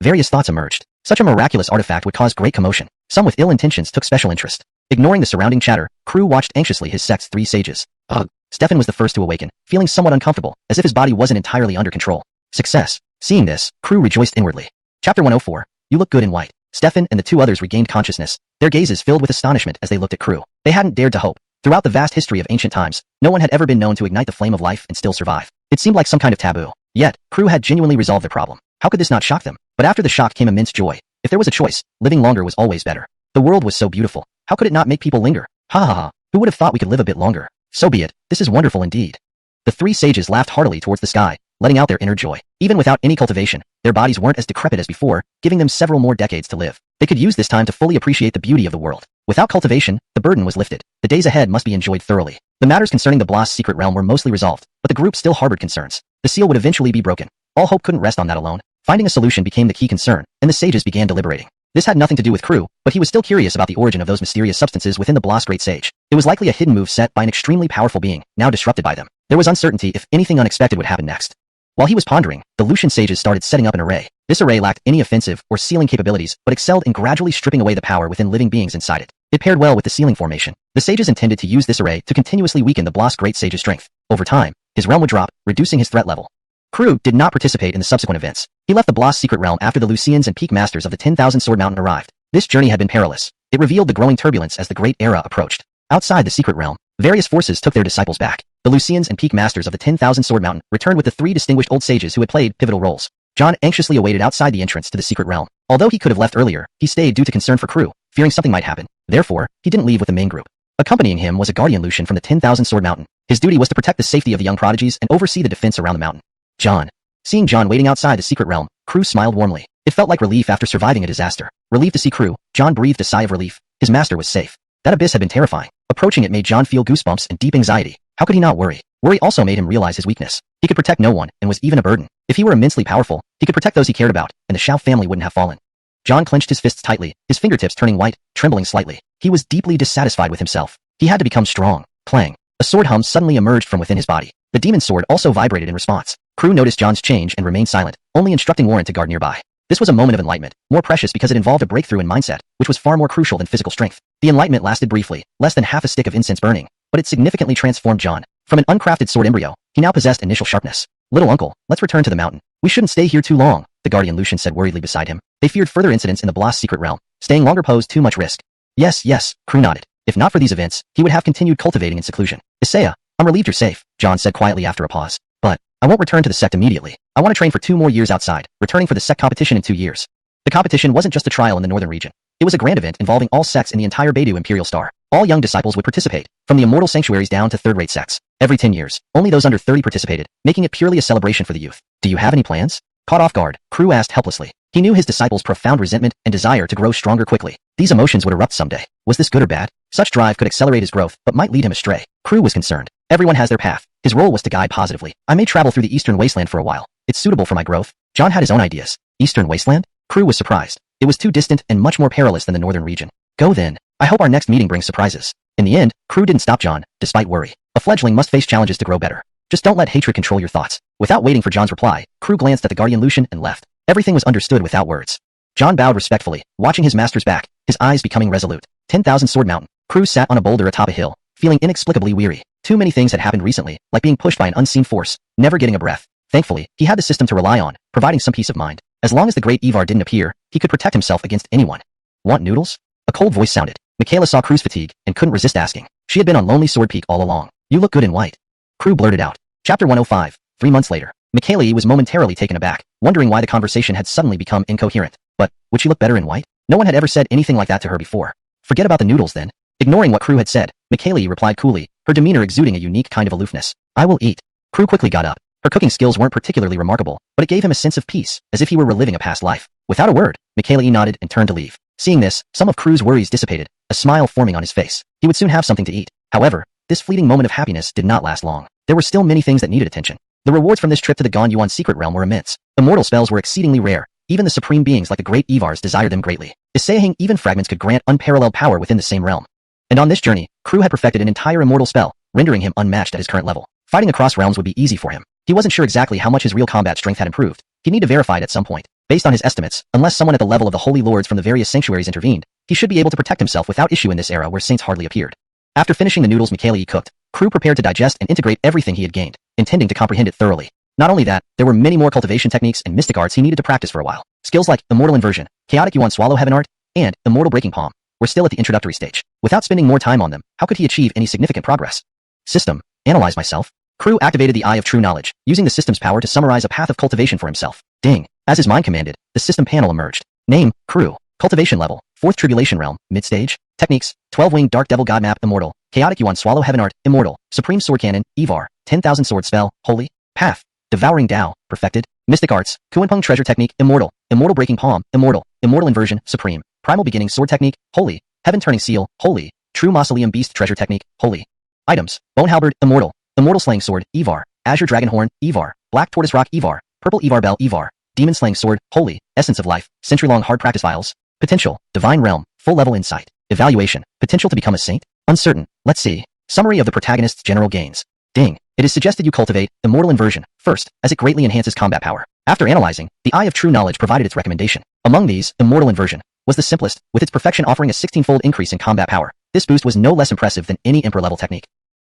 Speaker 1: Various thoughts emerged. Such a miraculous artifact would cause great commotion. Some with ill intentions took special interest. Ignoring the surrounding chatter, Crew watched anxiously his sect's 3 sages. Ugh. Stefan was the first to awaken, feeling somewhat uncomfortable, as if his body wasn't entirely under control. Success. Seeing this, Crew rejoiced inwardly. Chapter 104. You look good in white. Stefan and the 2 others regained consciousness, their gazes filled with astonishment as they looked at Crew. They hadn't dared to hope. Throughout the vast history of ancient times, no one had ever been known to ignite the flame of life and still survive. It seemed like some kind of taboo. Yet, Crew had genuinely resolved their problem. How could this not shock them? But after the shock came immense joy. If there was a choice, living longer was always better. The world was so beautiful. How could it not make people linger? Ha ha ha. Who would have thought we could live a bit longer? So be it. This is wonderful indeed. The 3 sages laughed heartily towards the sky, letting out their inner joy. Even without any cultivation, their bodies weren't as decrepit as before, giving them several more decades to live. They could use this time to fully appreciate the beauty of the world. Without cultivation, the burden was lifted. The days ahead must be enjoyed thoroughly. The matters concerning the Blast's secret realm were mostly resolved, but the group still harbored concerns. The seal would eventually be broken. All hope couldn't rest on that alone. Finding a solution became the key concern, and the sages began deliberating. This had nothing to do with Crew, but he was still curious about the origin of those mysterious substances within the Blast's great sage. It was likely a hidden move set by an extremely powerful being, now disrupted by them. There was uncertainty if anything unexpected would happen next. While he was pondering, the Lucian sages started setting up an array. This array lacked any offensive or sealing capabilities, but excelled in gradually stripping away the power within living beings inside it. It paired well with the sealing formation. The sages intended to use this array to continuously weaken the Blast's great sage's strength. Over time, his realm would drop, reducing his threat level. Crew did not participate in the subsequent events. He left the Blast's secret realm after the Lucians and peak masters of the 10,000 Sword Mountain arrived. This journey had been perilous. It revealed the growing turbulence as the Great Era approached. Outside the secret realm, various forces took their disciples back. The Lucians and peak masters of the 10,000 Sword Mountain returned with the 3 distinguished old sages who had played pivotal roles. John anxiously awaited outside the entrance to the secret realm. Although he could have left earlier, he stayed due to concern for Crew, fearing something might happen. Therefore, he didn't leave with the main group. Accompanying him was a guardian Lucian from the 10,000 Sword Mountain. His duty was to protect the safety of the young prodigies and oversee the defense around the mountain. John. Seeing John waiting outside the secret realm, Crew smiled warmly. It felt like relief after surviving a disaster. Relieved to see Crew, John breathed a sigh of relief. His master was safe. That abyss had been terrifying. Approaching it made John feel goosebumps and deep anxiety. How could he not worry? Worry also made him realize his weakness. He could protect no one, and was even a burden. If he were immensely powerful, he could protect those he cared about, and the Shao family wouldn't have fallen. John clenched his fists tightly, his fingertips turning white, trembling slightly. He was deeply dissatisfied with himself. He had to become strong. Clang. A sword hum suddenly emerged from within his body. The demon sword also vibrated in response. Crew noticed John's change and remained silent, only instructing Warren to guard nearby. This was a moment of enlightenment, more precious because it involved a breakthrough in mindset, which was far more crucial than physical strength. The enlightenment lasted briefly, less than half a stick of incense burning, but it significantly transformed John. From an uncrafted sword embryo, he now possessed initial sharpness. Little uncle, let's return to the mountain. We shouldn't stay here too long, the guardian Lucian said worriedly beside him. They feared further incidents in the Blas secret realm. Staying longer posed too much risk. Yes, Crew nodded. If not for these events, he would have continued cultivating in seclusion. Isaiah, I'm relieved you're safe, John said quietly after a pause. But I won't return to the sect immediately. I want to train for 2 more years outside, returning for the sect competition in 2 years. The competition wasn't just a trial in the northern region. It was a grand event involving all sects in the entire Beidou Imperial Star. All young disciples would participate, from the immortal sanctuaries down to third-rate sects. Every 10 years, only those under 30 participated, making it purely a celebration for the youth. Do you have any plans? Caught off guard, Crew asked helplessly. He knew his disciples' profound resentment and desire to grow stronger quickly. These emotions would erupt someday. Was this good or bad? Such drive could accelerate his growth, but might lead him astray. Crew was concerned. Everyone has their path. His role was to guide positively. I may travel through the Eastern Wasteland for a while. It's suitable for my growth. John had his own ideas. Eastern Wasteland? Crew was surprised. It was too distant and much more perilous than the northern region. Go then. I hope our next meeting brings surprises. In the end, Crew didn't stop John, despite worry. A fledgling must face challenges to grow better. Just don't let hatred control your thoughts. Without waiting for John's reply, Crew glanced at the guardian Lucian and left. Everything was understood without words. John bowed respectfully, watching his master's back, his eyes becoming resolute. 10,000 Sword Mountain. Crew sat on a boulder atop a hill, feeling inexplicably weary. Too many things had happened recently, like being pushed by an unseen force, never getting a breath. Thankfully, he had the system to rely on, providing some peace of mind. As long as the great Evar didn't appear, he could protect himself against anyone. Want noodles? A cold voice sounded. Michaela saw Crew's fatigue and couldn't resist asking. She had been on Lonely Sword Peak all along. You look good in white. Crew blurted out. Chapter 105. 3 months later. Michaela was momentarily taken aback, wondering why the conversation had suddenly become incoherent. But, would she look better in white? No one had ever said anything like that to her before. Forget about the noodles then. Ignoring what Crew had said, Michaela replied coolly, her demeanor exuding a unique kind of aloofness. I will eat. Crew quickly got up. Her cooking skills weren't particularly remarkable, but it gave him a sense of peace, as if he were reliving a past life. Without a word, Michaela nodded and turned to leave. Seeing this, some of Crew's worries dissipated, a smile forming on his face. He would soon have something to eat. However, this fleeting moment of happiness did not last long. There were still many things that needed attention. The rewards from this trip to the Gon Yuan secret realm were immense. Immortal spells were exceedingly rare. Even the supreme beings like the great Evars desired them greatly. Saying even fragments could grant unparalleled power within the same realm. And on this journey, Crew had perfected an entire immortal spell, rendering him unmatched at his current level. Fighting across realms would be easy for him. He wasn't sure exactly how much his real combat strength had improved. He'd need to verify it at some point. Based on his estimates, unless someone at the level of the Holy Lords from the various sanctuaries intervened, he should be able to protect himself without issue in this era where saints hardly appeared. After finishing the noodles Michaela cooked, Crew prepared to digest and integrate everything he had gained, intending to comprehend it thoroughly. Not only that, there were many more cultivation techniques and mystic arts he needed to practice for a while. Skills like Immortal Inversion, Chaotic Yuan Swallow Heaven Art, and Immortal Breaking Palm were still at the introductory stage. Without spending more time on them, how could he achieve any significant progress? System. Analyze myself. Crew activated the Eye of True Knowledge, using the system's power to summarize a path of cultivation for himself. Ding. As his mind commanded, the system panel emerged. Name, Crew. Cultivation level, 4th Tribulation Realm, mid-stage. Techniques, 12-Winged Dark Devil God Map, Immortal. Chaotic Yuan Swallow Heaven Art, Immortal. Supreme Sword Cannon, Evar. 10,000 Sword Spell, Holy. Path. Devouring Tao, Perfected. Mystic Arts, Kuanpeng Treasure Technique, Immortal. Immortal Breaking Palm, Immortal. Immortal Inversion, Supreme. Primal Beginning Sword Technique, Holy. Heaven Turning Seal, Holy. True Mausoleum Beast Treasure Technique, Holy. Items, Bone Halberd, Immortal. Immortal Slaying Sword, Evar. Azure Dragon Horn, Evar. Black Tortoise Rock, Evar. Purple Evar Bell, Evar. Demon Slaying Sword, Holy. Essence of Life, Century-Long Hard Practice Files. Potential, Divine Realm, Full Level Insight. Evaluation, Potential to become a saint? Uncertain. Let's see. Summary of the protagonist's general gains. Ding. It is suggested you cultivate Immortal Inversion first, as it greatly enhances combat power. After analyzing, the Eye of True Knowledge provided its recommendation. Among these, Immortal Inversion was the simplest, with its perfection offering a 16-fold increase in combat power. This boost was no less impressive than any Emperor-level technique.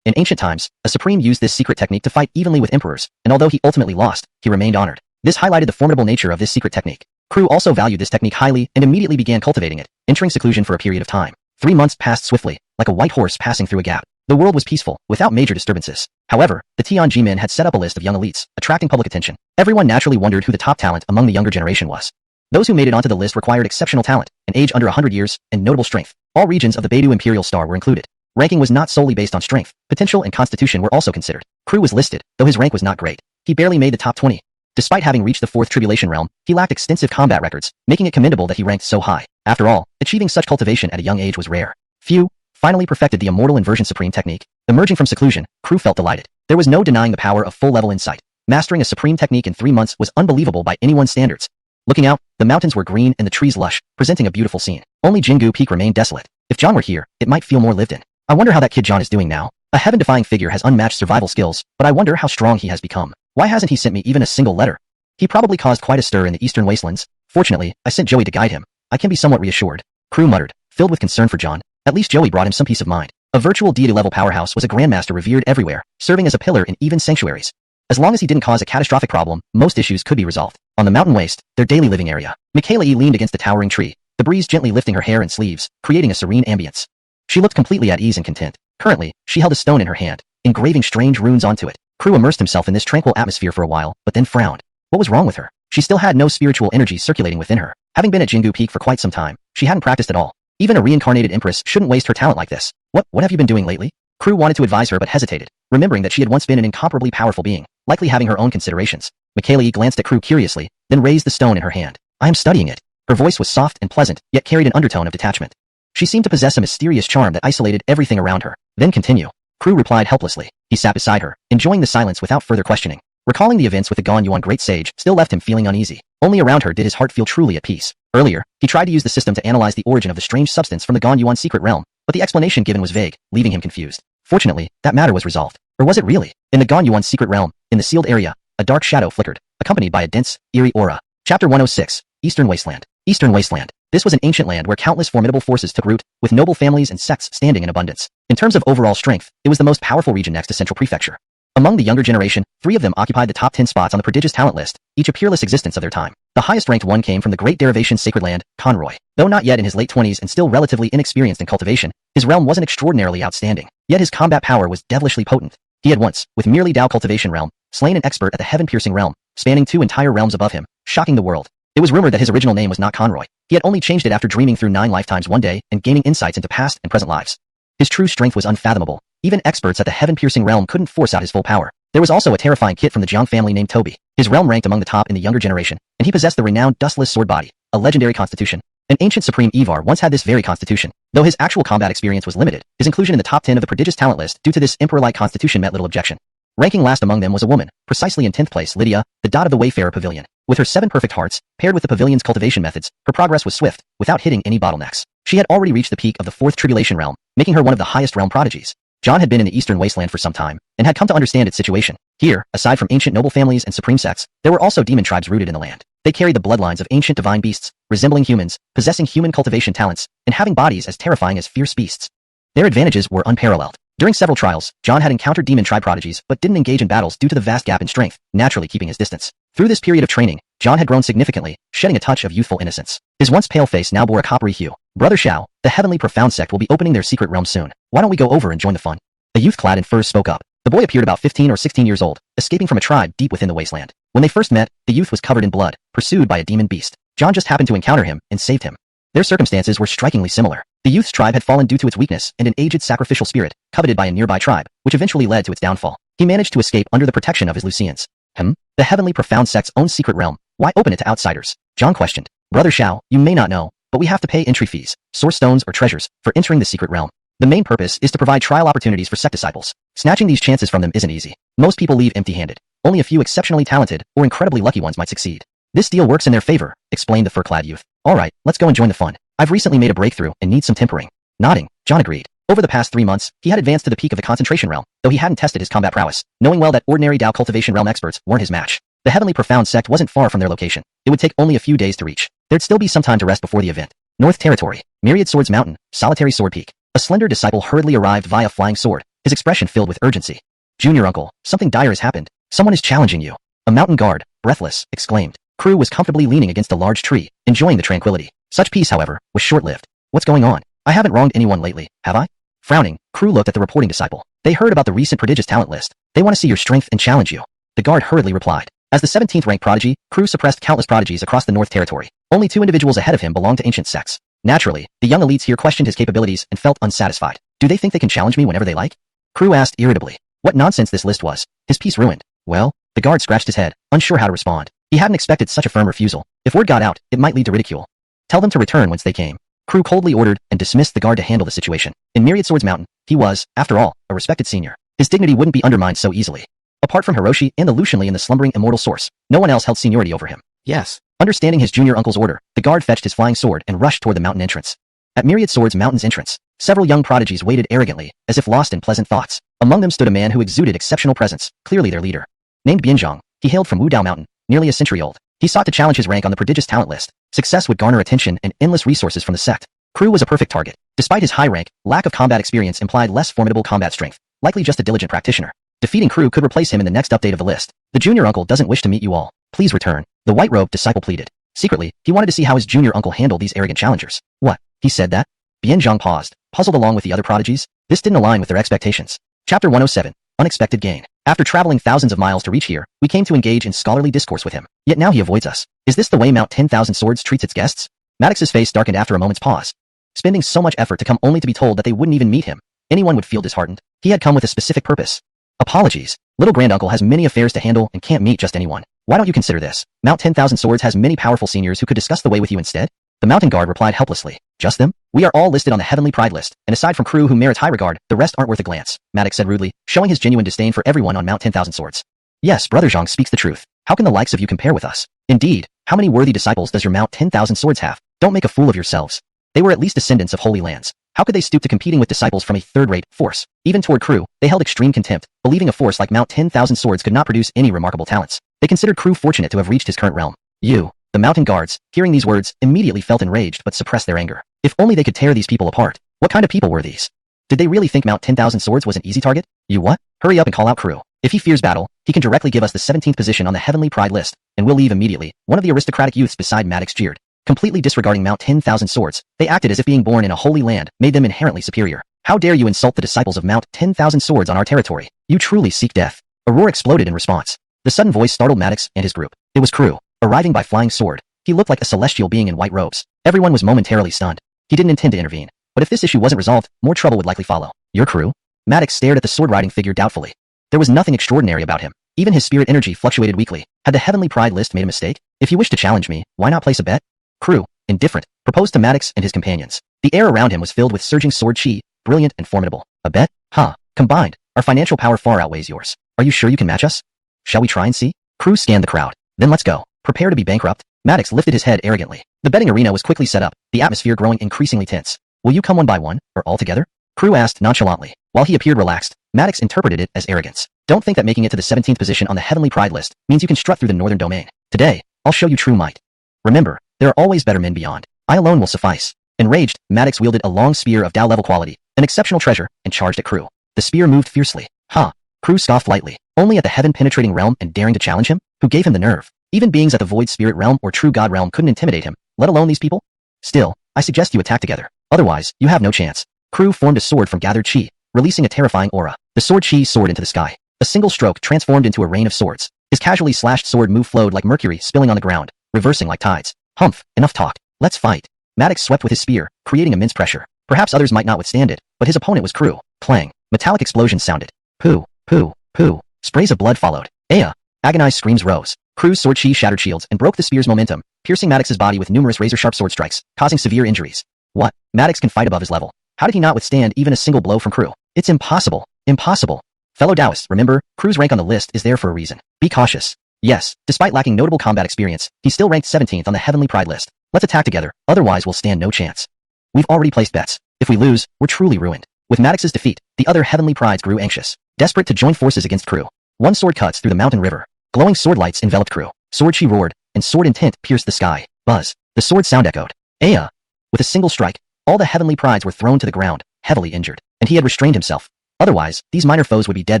Speaker 1: In ancient times, a Supreme used this secret technique to fight evenly with Emperors, and although he ultimately lost, he remained honored. This highlighted the formidable nature of this secret technique. Crew also valued this technique highly and immediately began cultivating it, entering seclusion for a period of time. 3 months passed swiftly, like a white horse passing through a gap. The world was peaceful, without major disturbances. However, the Tianji men had set up a list of young elites, attracting public attention. Everyone naturally wondered who the top talent among the younger generation was. Those who made it onto the list required exceptional talent, an age under 100 years, and notable strength. All regions of the Beidou Imperial Star were included. Ranking was not solely based on strength. Potential and constitution were also considered. Crew was listed, though his rank was not great. He barely made the top 20. Despite having reached the 4th Tribulation Realm, he lacked extensive combat records, making it commendable that he ranked so high. After all, achieving such cultivation at a young age was rare. Few finally perfected the Immortal Inversion Supreme technique. Emerging from seclusion, Crew felt delighted. There was no denying the power of full-level insight. Mastering a supreme technique in 3 months was unbelievable by anyone's standards. Looking out, the mountains were green and the trees lush, presenting a beautiful scene. Only Jingu Peak remained desolate. If John were here, it might feel more lived in. I wonder how that kid John is doing now. A heaven-defying figure has unmatched survival skills, but I wonder how strong he has become. Why hasn't he sent me even a single letter? He probably caused quite a stir in the eastern wastelands. Fortunately, I sent Joey to guide him. I can be somewhat reassured. Crew muttered, filled with concern for John. At least Joey brought him some peace of mind. A virtual deity-level powerhouse was a grandmaster revered everywhere, serving as a pillar in even sanctuaries. As long as he didn't cause a catastrophic problem, most issues could be resolved. On the mountain waste, their daily living area, Michaela E. leaned against the towering tree, the breeze gently lifting her hair and sleeves, creating a serene ambience. She looked completely at ease and content. Currently, she held a stone in her hand, engraving strange runes onto it. Crew immersed himself in this tranquil atmosphere for a while, but then frowned. What was wrong with her? She still had no spiritual energy circulating within her. Having been at Jingu Peak for quite some time, she hadn't practiced at all. Even a reincarnated empress shouldn't waste her talent like this. What have you been doing lately? Crew wanted to advise her but hesitated, remembering that she had once been an incomparably powerful being, likely having her own considerations. Michaela E. glanced at Crew curiously, then raised the stone in her hand. I am studying it. Her voice was soft and pleasant, yet carried an undertone of detachment. She seemed to possess a mysterious charm that isolated everything around her. Then continue. Crew replied helplessly. He sat beside her, enjoying the silence without further questioning. Recalling the events with the Gone Yuan Great Sage still left him feeling uneasy. Only around her did his heart feel truly at peace. Earlier, he tried to use the system to analyze the origin of the strange substance from the Gone Yuan secret realm, but the explanation given was vague, leaving him confused. Fortunately, that matter was resolved. Or was it really? In the Gone Yuan secret realm, in the sealed area, a dark shadow flickered, accompanied by a dense, eerie aura. Chapter 106, Eastern Wasteland. Eastern Wasteland. This was an ancient land where countless formidable forces took root, with noble families and sects standing in abundance. In terms of overall strength, it was the most powerful region next to Central Prefecture. Among the younger generation, 3 of them occupied the top 10 spots on the prodigious talent list, each a peerless existence of their time. The highest-ranked one came from the Great Derivation Sacred Land, Conroy. Though not yet in his late 20s and still relatively inexperienced in cultivation, his realm wasn't extraordinarily outstanding, yet his combat power was devilishly potent. He had once, with merely Dao cultivation realm, slain an expert at the heaven-piercing realm, spanning 2 entire realms above him, shocking the world. It was rumored that his original name was not Conroy. He had only changed it after dreaming through 9 lifetimes one day and gaining insights into past and present lives. His true strength was unfathomable. Even experts at the heaven-piercing realm couldn't force out his full power. There was also a terrifying kid from the Jiang family named Toby. His realm ranked among the top in the younger generation, and he possessed the renowned Dustless Sword Body, a legendary constitution. An ancient supreme Evar once had this very constitution. Though his actual combat experience was limited, his inclusion in the top 10 of the prodigious talent list due to this emperor-like constitution met little objection. Ranking last among them was a woman, precisely in 10th place, Lydia, the dot of the Wayfarer Pavilion. With her 7 perfect hearts, paired with the pavilion's cultivation methods, her progress was swift, without hitting any bottlenecks. She had already reached the peak of the 4th Tribulation Realm, making her one of the highest realm prodigies. John had been in the Eastern Wasteland for some time, and had come to understand its situation. Here, aside from ancient noble families and supreme sects, there were also demon tribes rooted in the land. They carried the bloodlines of ancient divine beasts, resembling humans, possessing human cultivation talents, and having bodies as terrifying as fierce beasts. Their advantages were unparalleled. During several trials, John had encountered demon tribe prodigies but didn't engage in battles due to the vast gap in strength, naturally keeping his distance. Through this period of training, John had grown significantly, shedding a touch of youthful innocence. His once pale face now bore a coppery hue. Brother Xiao, the Heavenly Profound sect will be opening their secret realm soon. Why don't we go over and join the fun? A youth clad in furs spoke up. The boy appeared about 15 or 16 years old, escaping from a tribe deep within the wasteland. When they first met, the youth was covered in blood, pursued by a demon beast. John just happened to encounter him and saved him. Their circumstances were strikingly similar. The youth's tribe had fallen due to its weakness and an aged sacrificial spirit, coveted by a nearby tribe, which eventually led to its downfall. He managed to escape under the protection of his Lucians. The Heavenly Profound sect's own secret realm. Why open it to outsiders? John questioned. Brother Xiao, you may not know, but we have to pay entry fees, source stones or treasures, for entering the secret realm. The main purpose is to provide trial opportunities for sect disciples. Snatching these chances from them isn't easy. Most people leave empty-handed. Only a few exceptionally talented or incredibly lucky ones might succeed. This deal works in their favor, explained the fur-clad youth. Alright, let's go and join the fun. I've recently made a breakthrough and need some tempering. Nodding, John agreed. Over the past 3 months, he had advanced to the peak of the concentration realm, though he hadn't tested his combat prowess, knowing well that ordinary Dao cultivation realm experts weren't his match. The Heavenly Profound sect wasn't far from their location. It would take only a few days to reach. There'd still be some time to rest before the event. North Territory, Myriad Sword Mountain, Solitary Sword Peak. A slender disciple hurriedly arrived via flying sword, his expression filled with urgency. Junior uncle, something dire has happened. Someone is challenging you. A mountain guard, breathless, exclaimed. Crew was comfortably leaning against a large tree, enjoying the tranquility. Such peace, however, was short-lived. What's going on? I haven't wronged anyone lately, have I? Frowning, Crew looked at the reporting disciple. They heard about the recent prodigious talent list. They want to see your strength and challenge you. The guard hurriedly replied. As the 17th ranked prodigy, Crew suppressed countless prodigies across the North Territory. Only 2 individuals ahead of him belonged to ancient sects. Naturally, the young elites here questioned his capabilities and felt unsatisfied. Do they think they can challenge me whenever they like? Crew asked irritably. What nonsense this list was. His peace ruined. Well, the guard scratched his head, unsure how to respond. He hadn't expected such a firm refusal. If word got out, it might lead to ridicule. Tell them to return whence they came. Crew coldly ordered and dismissed the guard to handle the situation. In Myriad Swords Mountain, he was, after all, a respected senior. His dignity wouldn't be undermined so easily. Apart from Hiroshi and the Lucianly and the slumbering immortal source, no one else held seniority over him. Yes. Understanding his junior uncle's order, the guard fetched his flying sword and rushed toward the mountain entrance. At Myriad Swords Mountain's entrance, several young prodigies waited arrogantly, as if lost in pleasant thoughts. Among them stood a man who exuded exceptional presence, clearly their leader. Named Bianzhong, he hailed from Wudao Mountain, nearly a century old. He sought to challenge his rank on the prodigious talent list. Success would garner attention and endless resources from the sect. Crew was a perfect target. Despite his high rank, lack of combat experience implied less formidable combat strength, likely just a diligent practitioner. Defeating Crew could replace him in the next update of the list. The junior uncle doesn't wish to meet you all. Please return. The white-robed disciple pleaded. Secretly, he wanted to see how his junior uncle handled these arrogant challengers. What? He said that? Bianzhong paused, puzzled along with the other prodigies. This didn't align with their expectations. Chapter 107. Unexpected gain. After traveling thousands of miles to reach here, we came to engage in scholarly discourse with him. Yet now he avoids us. Is this the way Mount 10,000 Swords treats its guests? Maddox's face darkened after a moment's pause. Spending so much effort to come only to be told that they wouldn't even meet him. Anyone would feel disheartened. He had come with a specific purpose. Apologies. Little granduncle has many affairs to handle and can't meet just anyone. Why don't you consider this? Mount 10,000 Swords has many powerful seniors who could discuss the way with you instead. The mountain guard replied helplessly. Just them? We are all listed on the Heavenly Pride list, and aside from Crew who merits high regard, the rest aren't worth a glance, Maddox said rudely, showing his genuine disdain for everyone on Mount 10,000 Swords. Yes, Brother Zhang speaks the truth. How can the likes of you compare with us? Indeed, how many worthy disciples does your Mount 10,000 Swords have? Don't make a fool of yourselves. They were at least descendants of holy lands. How could they stoop to competing with disciples from a third-rate force? Even toward Crew, they held extreme contempt, believing a force like Mount 10,000 Swords could not produce any remarkable talents. They considered Crew fortunate to have reached his current realm. You, the mountain guards, hearing these words, immediately felt enraged but suppressed their anger. If only they could tear these people apart. What kind of people were these? Did they really think Mount 10,000 Swords was an easy target? You what? Hurry up and call out Crew. If he fears battle, he can directly give us the 17th position on the Heavenly Pride list, and we'll leave immediately. One of the aristocratic youths beside Maddox jeered. Completely disregarding Mount 10,000 Swords, they acted as if being born in a holy land made them inherently superior. How dare you insult the disciples of Mount 10,000 Swords on our territory? You truly seek death. A roar exploded in response. The sudden voice startled Maddox and his group. It was Crew, arriving by flying sword. He looked like a celestial being in white robes. Everyone was momentarily stunned. He didn't intend to intervene. But if this issue wasn't resolved, more trouble would likely follow. Your Crew? Maddox stared at the sword-riding figure doubtfully. There was nothing extraordinary about him. Even his spirit energy fluctuated weakly. Had the Heavenly Pride list made a mistake? If you wish to challenge me, why not place a bet? Crew, indifferent, proposed to Maddox and his companions. The air around him was filled with surging sword chi, brilliant and formidable. A bet? Huh. Combined, our financial power far outweighs yours. Are you sure you can match us? Shall we try and see? Crew scanned the crowd. Then let's go. Prepare to be bankrupt. Maddox lifted his head arrogantly. The betting arena was quickly set up, the atmosphere growing increasingly tense. Will you come one by one, or all together? Crew asked nonchalantly. While he appeared relaxed, Maddox interpreted it as arrogance. Don't think that making it to the 17th position on the Heavenly Pride list means you can strut through the northern domain. Today, I'll show you true might. Remember, there are always better men beyond. I alone will suffice. Enraged, Maddox wielded a long spear of Dao-level quality, an exceptional treasure, and charged at Crew. The spear moved fiercely. Ha! Crew scoffed lightly. Only at the heaven-penetrating realm and daring to challenge him? Who gave him the nerve? Even beings at the void spirit realm or true god realm couldn't intimidate him, let alone these people? Still, I suggest you attack together. Otherwise, you have no chance. Crew formed a sword from gathered chi, releasing a terrifying aura. The sword chi soared into the sky. A single stroke transformed into a rain of swords. His casually slashed sword move flowed like mercury spilling on the ground, reversing like tides. Humph, enough talk. Let's fight. Maddox swept with his spear, creating immense pressure. Perhaps others might not withstand it, but his opponent was Crew. Clang. Metallic explosions sounded. Pooh, pooh, pooh. Sprays of blood followed. Aya! Agonized screams rose. Crew's sword chi shattered shields and broke the spear's momentum, piercing Maddox's body with numerous razor-sharp sword strikes, causing severe injuries. What? Maddox can fight above his level. How did he not withstand even a single blow from Crew? It's impossible. Impossible. Fellow Taoists, remember, Crew's rank on the list is there for a reason. Be cautious. Yes, despite lacking notable combat experience, he's still ranked 17th on the Heavenly Pride list. Let's attack together, otherwise we'll stand no chance. We've already placed bets. If we lose, we're truly ruined. With Maddox's defeat, the other Heavenly Prides grew anxious, desperate to join forces against Crew. One sword cuts through the mountain river. Glowing sword lights enveloped Crew. Sword chi roared, and sword intent pierced the sky. Buzz. The sword sound echoed. Aya! With a single strike, all the Heavenly Prides were thrown to the ground, heavily injured, and he had restrained himself. Otherwise, these minor foes would be dead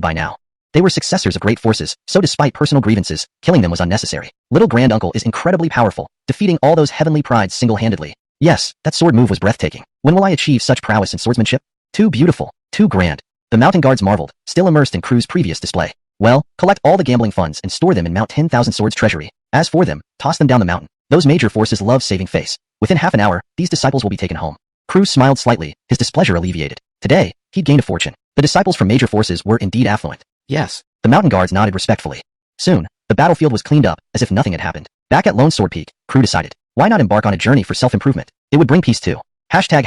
Speaker 1: by now. They were successors of great forces, so despite personal grievances, killing them was unnecessary. Little granduncle is incredibly powerful, defeating all those Heavenly Prides single-handedly. Yes, that sword move was breathtaking. When will I achieve such prowess in swordsmanship? Too beautiful, too grand. The mountain guards marveled, still immersed in Crew's previous display. Well, collect all the gambling funds and store them in Mount 10,000 Swords treasury. As for them, toss them down the mountain. Those major forces love saving face. Within half an hour, these disciples will be taken home. Crew smiled slightly, his displeasure alleviated. Today, he'd gained a fortune. The disciples from major forces were indeed affluent. Yes. The mountain guards nodded respectfully. Soon, the battlefield was cleaned up, as if nothing had happened. Back at Lone Sword Peak, Crew decided, why not embark on a journey for self-improvement? It would bring peace too. Hashtag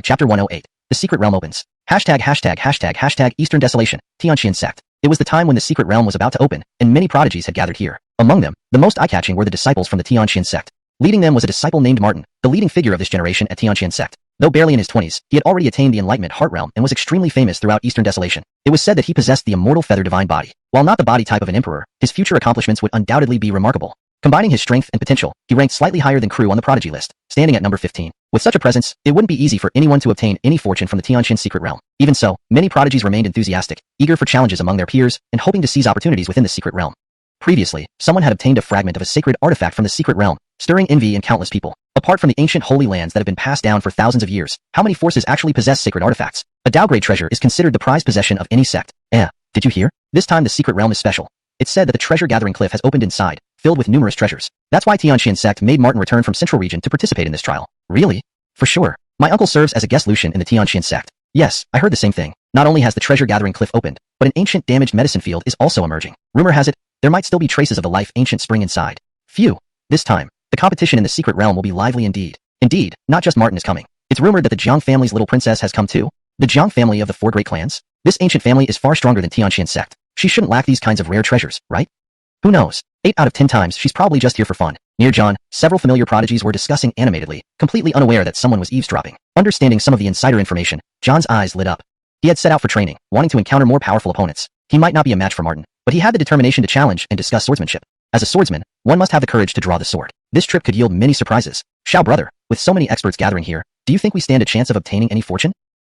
Speaker 1: Chapter 108. The Secret Realm opens. Hashtag Eastern Desolation, Tianqian Sect. It was the time when the Secret Realm was about to open, and many prodigies had gathered here. Among them, the most eye-catching were the disciples from the Tianqian Sect. Leading them was a disciple named Martin, the leading figure of this generation at Tianqian Sect. Though barely in his 20s, he had already attained the Enlightenment Heart Realm and was extremely famous throughout Eastern Desolation. It was said that he possessed the immortal feather divine body. While not the body type of an emperor, his future accomplishments would undoubtedly be remarkable. Combining his strength and potential, he ranked slightly higher than Crew on the prodigy list, standing at number 15. With such a presence, it wouldn't be easy for anyone to obtain any fortune from the Tianqian secret realm. Even so, many prodigies remained enthusiastic, eager for challenges among their peers, and hoping to seize opportunities within the secret realm. Previously, someone had obtained a fragment of a sacred artifact from the secret realm, stirring envy in countless people. Apart from the ancient holy lands that have been passed down for thousands of years, how many forces actually possess sacred artifacts? A Evar-grade treasure is considered the prized possession of any sect. Did you hear? This time the secret realm is special. It's said that the treasure-gathering cliff has opened inside, filled with numerous treasures. That's why Tianqian sect made Martin return from Central Region to participate in this trial. Really? For sure. My uncle serves as a guest Lucian in the Tianqian sect. Yes, I heard the same thing. Not only has the treasure-gathering cliff opened, but an ancient damaged medicine field is also emerging. Rumor has it, there might still be traces of the life ancient spring inside. Phew. This time, the competition in the secret realm will be lively indeed. Indeed, not just Martin is coming. It's rumored that the Jiang family's little princess has come too. The Jiang family of the 4 great clans? This ancient family is far stronger than Tianqian sect. She shouldn't lack these kinds of rare treasures, right? Who knows? 8 out of 10 times she's probably just here for fun. Near John, several familiar prodigies were discussing animatedly, completely unaware that someone was eavesdropping. Understanding some of the insider information, John's eyes lit up. He had set out for training, wanting to encounter more powerful opponents. He might not be a match for Martin, but he had the determination to challenge and discuss swordsmanship. As a swordsman, one must have the courage to draw the sword. This trip could yield many surprises. Xiao brother, with so many experts gathering here, do you think we stand a chance of obtaining any fortune?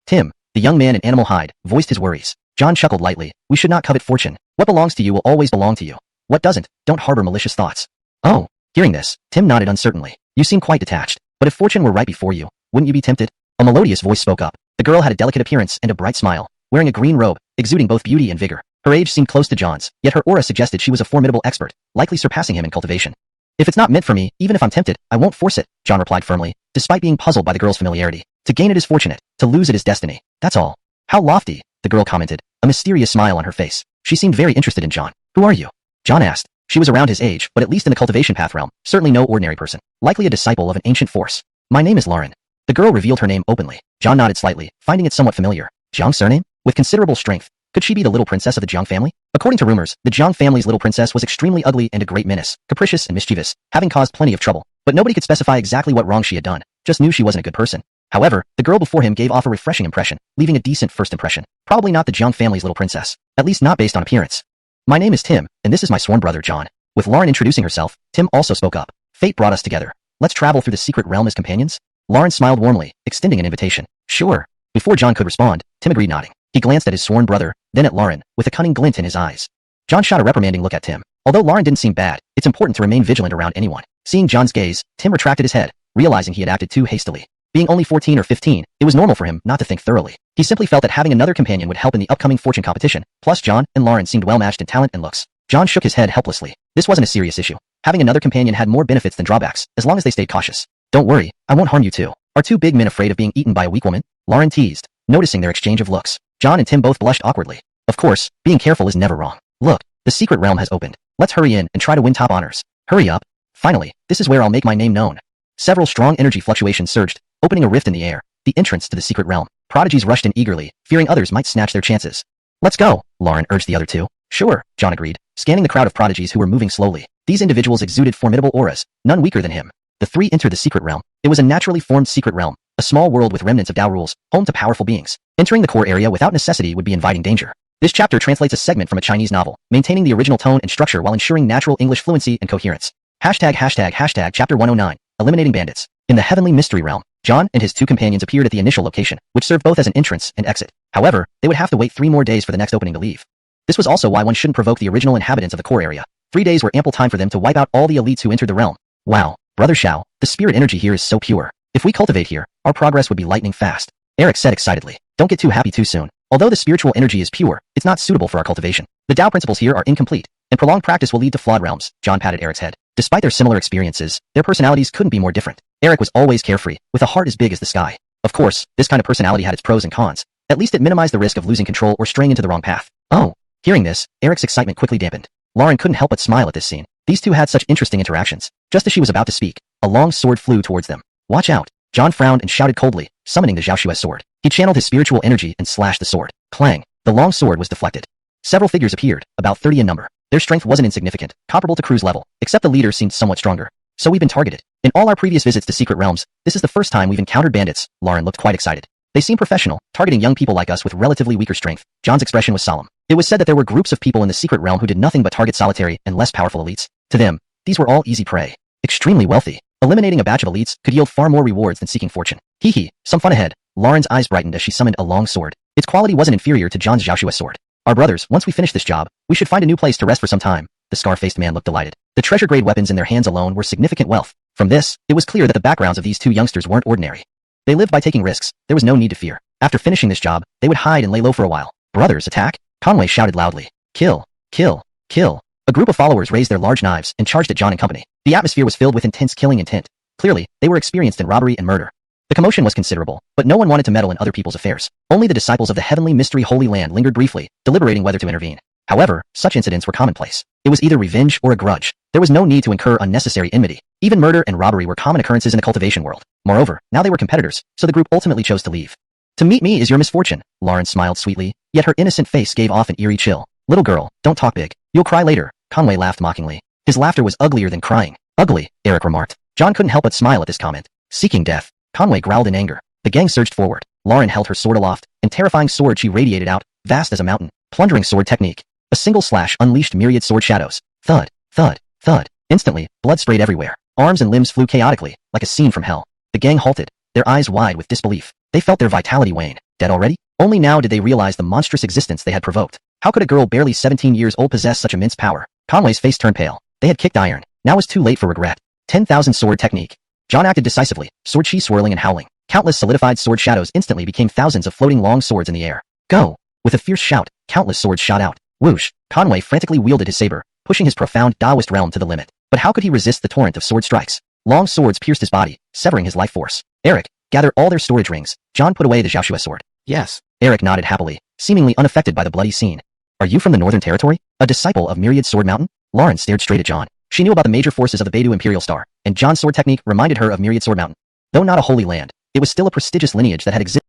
Speaker 1: Tim, the young man in animal hide, voiced his worries. John chuckled lightly. We should not covet fortune. What belongs to you will always belong to you. What doesn't, don't harbor malicious thoughts. Oh, hearing this, Tim nodded uncertainly. You seem quite detached. But if fortune were right before you, wouldn't you be tempted? A melodious voice spoke up. The girl had a delicate appearance and a bright smile, wearing a green robe, exuding both beauty and vigor. Her age seemed close to John's, yet her aura suggested she was a formidable expert, likely surpassing him in cultivation. If it's not meant for me, even if I'm tempted, I won't force it, John replied firmly, despite being puzzled by the girl's familiarity. To gain it is fortunate, to lose it is destiny. That's all. How lofty, the girl commented, a mysterious smile on her face. She seemed very interested in John. Who are you? John asked. She was around his age, but at least in the cultivation path realm, certainly no ordinary person, likely a disciple of an ancient force. My name is Lauren. The girl revealed her name openly. John nodded slightly, finding it somewhat familiar. Jiang's surname? With considerable strength. Could she be the little princess of the Jiang family? According to rumors, the Jiang family's little princess was extremely ugly and a great menace, capricious and mischievous, having caused plenty of trouble. But nobody could specify exactly what wrong she had done, just knew she wasn't a good person. However, the girl before him gave off a refreshing impression, leaving a decent first impression. Probably not the Jiang family's little princess. At least not based on appearance. My name is Tim, and this is my sworn brother John. With Lauren introducing herself, Tim also spoke up. Fate brought us together. Let's travel through the secret realm as companions? Lauren smiled warmly, extending an invitation. Sure. Before John could respond, Tim agreed, nodding. He glanced at his sworn brother, then at Lauren, with a cunning glint in his eyes. John shot a reprimanding look at Tim. Although Lauren didn't seem bad, it's important to remain vigilant around anyone. Seeing John's gaze, Tim retracted his head, realizing he had acted too hastily. Being only 14 or 15, it was normal for him not to think thoroughly. He simply felt that having another companion would help in the upcoming fortune competition, plus John and Lauren seemed well matched in talent and looks. John shook his head helplessly. This wasn't a serious issue. Having another companion had more benefits than drawbacks, as long as they stayed cautious. Don't worry, I won't harm you too. Are 2 big men afraid of being eaten by a weak woman? Lauren teased, noticing their exchange of looks. John and Tim both blushed awkwardly. Of course, being careful is never wrong. Look, the secret realm has opened. Let's hurry in and try to win top honors. Hurry up. Finally, this is where I'll make my name known. Several strong energy fluctuations surged, opening a rift in the air, the entrance to the secret realm. Prodigies rushed in eagerly, fearing others might snatch their chances. Let's go, Lauren urged the other 2. Sure, John agreed, scanning the crowd of prodigies who were moving slowly. These individuals exuded formidable auras, none weaker than him. The 3 entered the secret realm. It was a naturally formed secret realm, a small world with remnants of Tao rules, home to powerful beings. Entering the core area without necessity would be inviting danger. This chapter translates a segment from a Chinese novel, maintaining the original tone and structure while ensuring natural English fluency and coherence. ##### Chapter 109, Eliminating Bandits. In the Heavenly Mystery Realm, John and his 2 companions appeared at the initial location, which served both as an entrance and exit. However, they would have to wait 3 more days for the next opening to leave. This was also why one shouldn't provoke the original inhabitants of the core area. 3 days were ample time for them to wipe out all the elites who entered the realm. Wow, Brother Xiao, the spirit energy here is so pure. If we cultivate here, our progress would be lightning fast. Eric said excitedly. Don't get too happy too soon. Although the spiritual energy is pure, it's not suitable for our cultivation. The Tao principles here are incomplete, and prolonged practice will lead to flawed realms. John patted Eric's head. Despite their similar experiences, their personalities couldn't be more different. Eric was always carefree, with a heart as big as the sky. Of course, this kind of personality had its pros and cons. At least it minimized the risk of losing control or straying into the wrong path. Oh. Hearing this, Eric's excitement quickly dampened. Lauren couldn't help but smile at this scene. These 2 had such interesting interactions. Just as she was about to speak, a long sword flew towards them. Watch out. John frowned and shouted coldly, summoning the Zhao Shue's sword. He channeled his spiritual energy and slashed the sword. Clang. The long sword was deflected. Several figures appeared, about 30 in number. Their strength wasn't insignificant, comparable to Crew's level, except the leader seemed somewhat stronger. So we've been targeted. In all our previous visits to secret realms, this is the first time we've encountered bandits. Lauren looked quite excited. They seem professional, targeting young people like us with relatively weaker strength. John's expression was solemn. It was said that there were groups of people in the secret realm who did nothing but target solitary and less powerful elites. To them, These were all easy prey. Extremely wealthy. Eliminating a batch of elites could yield far more rewards than seeking fortune. Hee hee, some fun ahead. Lauren's eyes brightened as she summoned a long sword. Its quality wasn't inferior to John's Xiaoxue sword. Our brothers, once we finish this job, we should find a new place to rest for some time. The scar-faced man looked delighted. The treasure-grade weapons in their hands alone were significant wealth. From this, it was clear that the backgrounds of these two youngsters weren't ordinary. They lived by taking risks. There was no need to fear. After finishing this job, they would hide and lay low for a while. Brothers, attack! Conway shouted loudly. Kill! Kill! Kill! A group of followers raised their large knives and charged at John and company. The atmosphere was filled with intense killing intent. Clearly, they were experienced in robbery and murder. The commotion was considerable, but no one wanted to meddle in other people's affairs. Only the disciples of the heavenly mystery Holy Land lingered briefly, deliberating whether to intervene. However, such incidents were commonplace. It was either revenge or a grudge. There was no need to incur unnecessary enmity. Even murder and robbery were common occurrences in the cultivation world. Moreover, now they were competitors, so the group ultimately chose to leave. To meet me is your misfortune, Lauren smiled sweetly, yet her innocent face gave off an eerie chill. Little girl, don't talk big. You'll cry later, Conway laughed mockingly. His laughter was uglier than crying. Ugly, Eric remarked. John couldn't help but smile at this comment. Seeking death, Conway growled in anger. The gang surged forward. Lauren held her sword aloft, and terrifying sword she radiated out, vast as a mountain. Plundering sword technique. A single slash unleashed myriad sword shadows. Thud, thud, thud. Instantly, blood sprayed everywhere. Arms and limbs flew chaotically, like a scene from hell. The gang halted, their eyes wide with disbelief. They felt their vitality wane. Dead already? Only now did they realize the monstrous existence they had provoked. How could a girl barely 17 years old possess such immense power? Conway's face turned pale. They had kicked iron. Now was too late for regret. 10,000 sword technique. John acted decisively, sword chi swirling and howling. Countless solidified sword shadows instantly became thousands of floating long swords in the air. Go! With a fierce shout, countless swords shot out. Whoosh! Conway frantically wielded his saber, pushing his profound Taoist realm to the limit. But how could he resist the torrent of sword strikes? Long swords pierced his body, severing his life force. Eric, gather all their storage rings. John put away the Xiaoxue sword. Yes. Eric nodded happily, seemingly unaffected by the bloody scene. Are you from the Northern Territory? A disciple of Myriad Sword Mountain? Lauren stared straight at John. She knew about the major forces of the Beidou Imperial Star, and John's sword technique reminded her of Myriad Sword Mountain. Though not a holy land, it was still a prestigious lineage that had existed.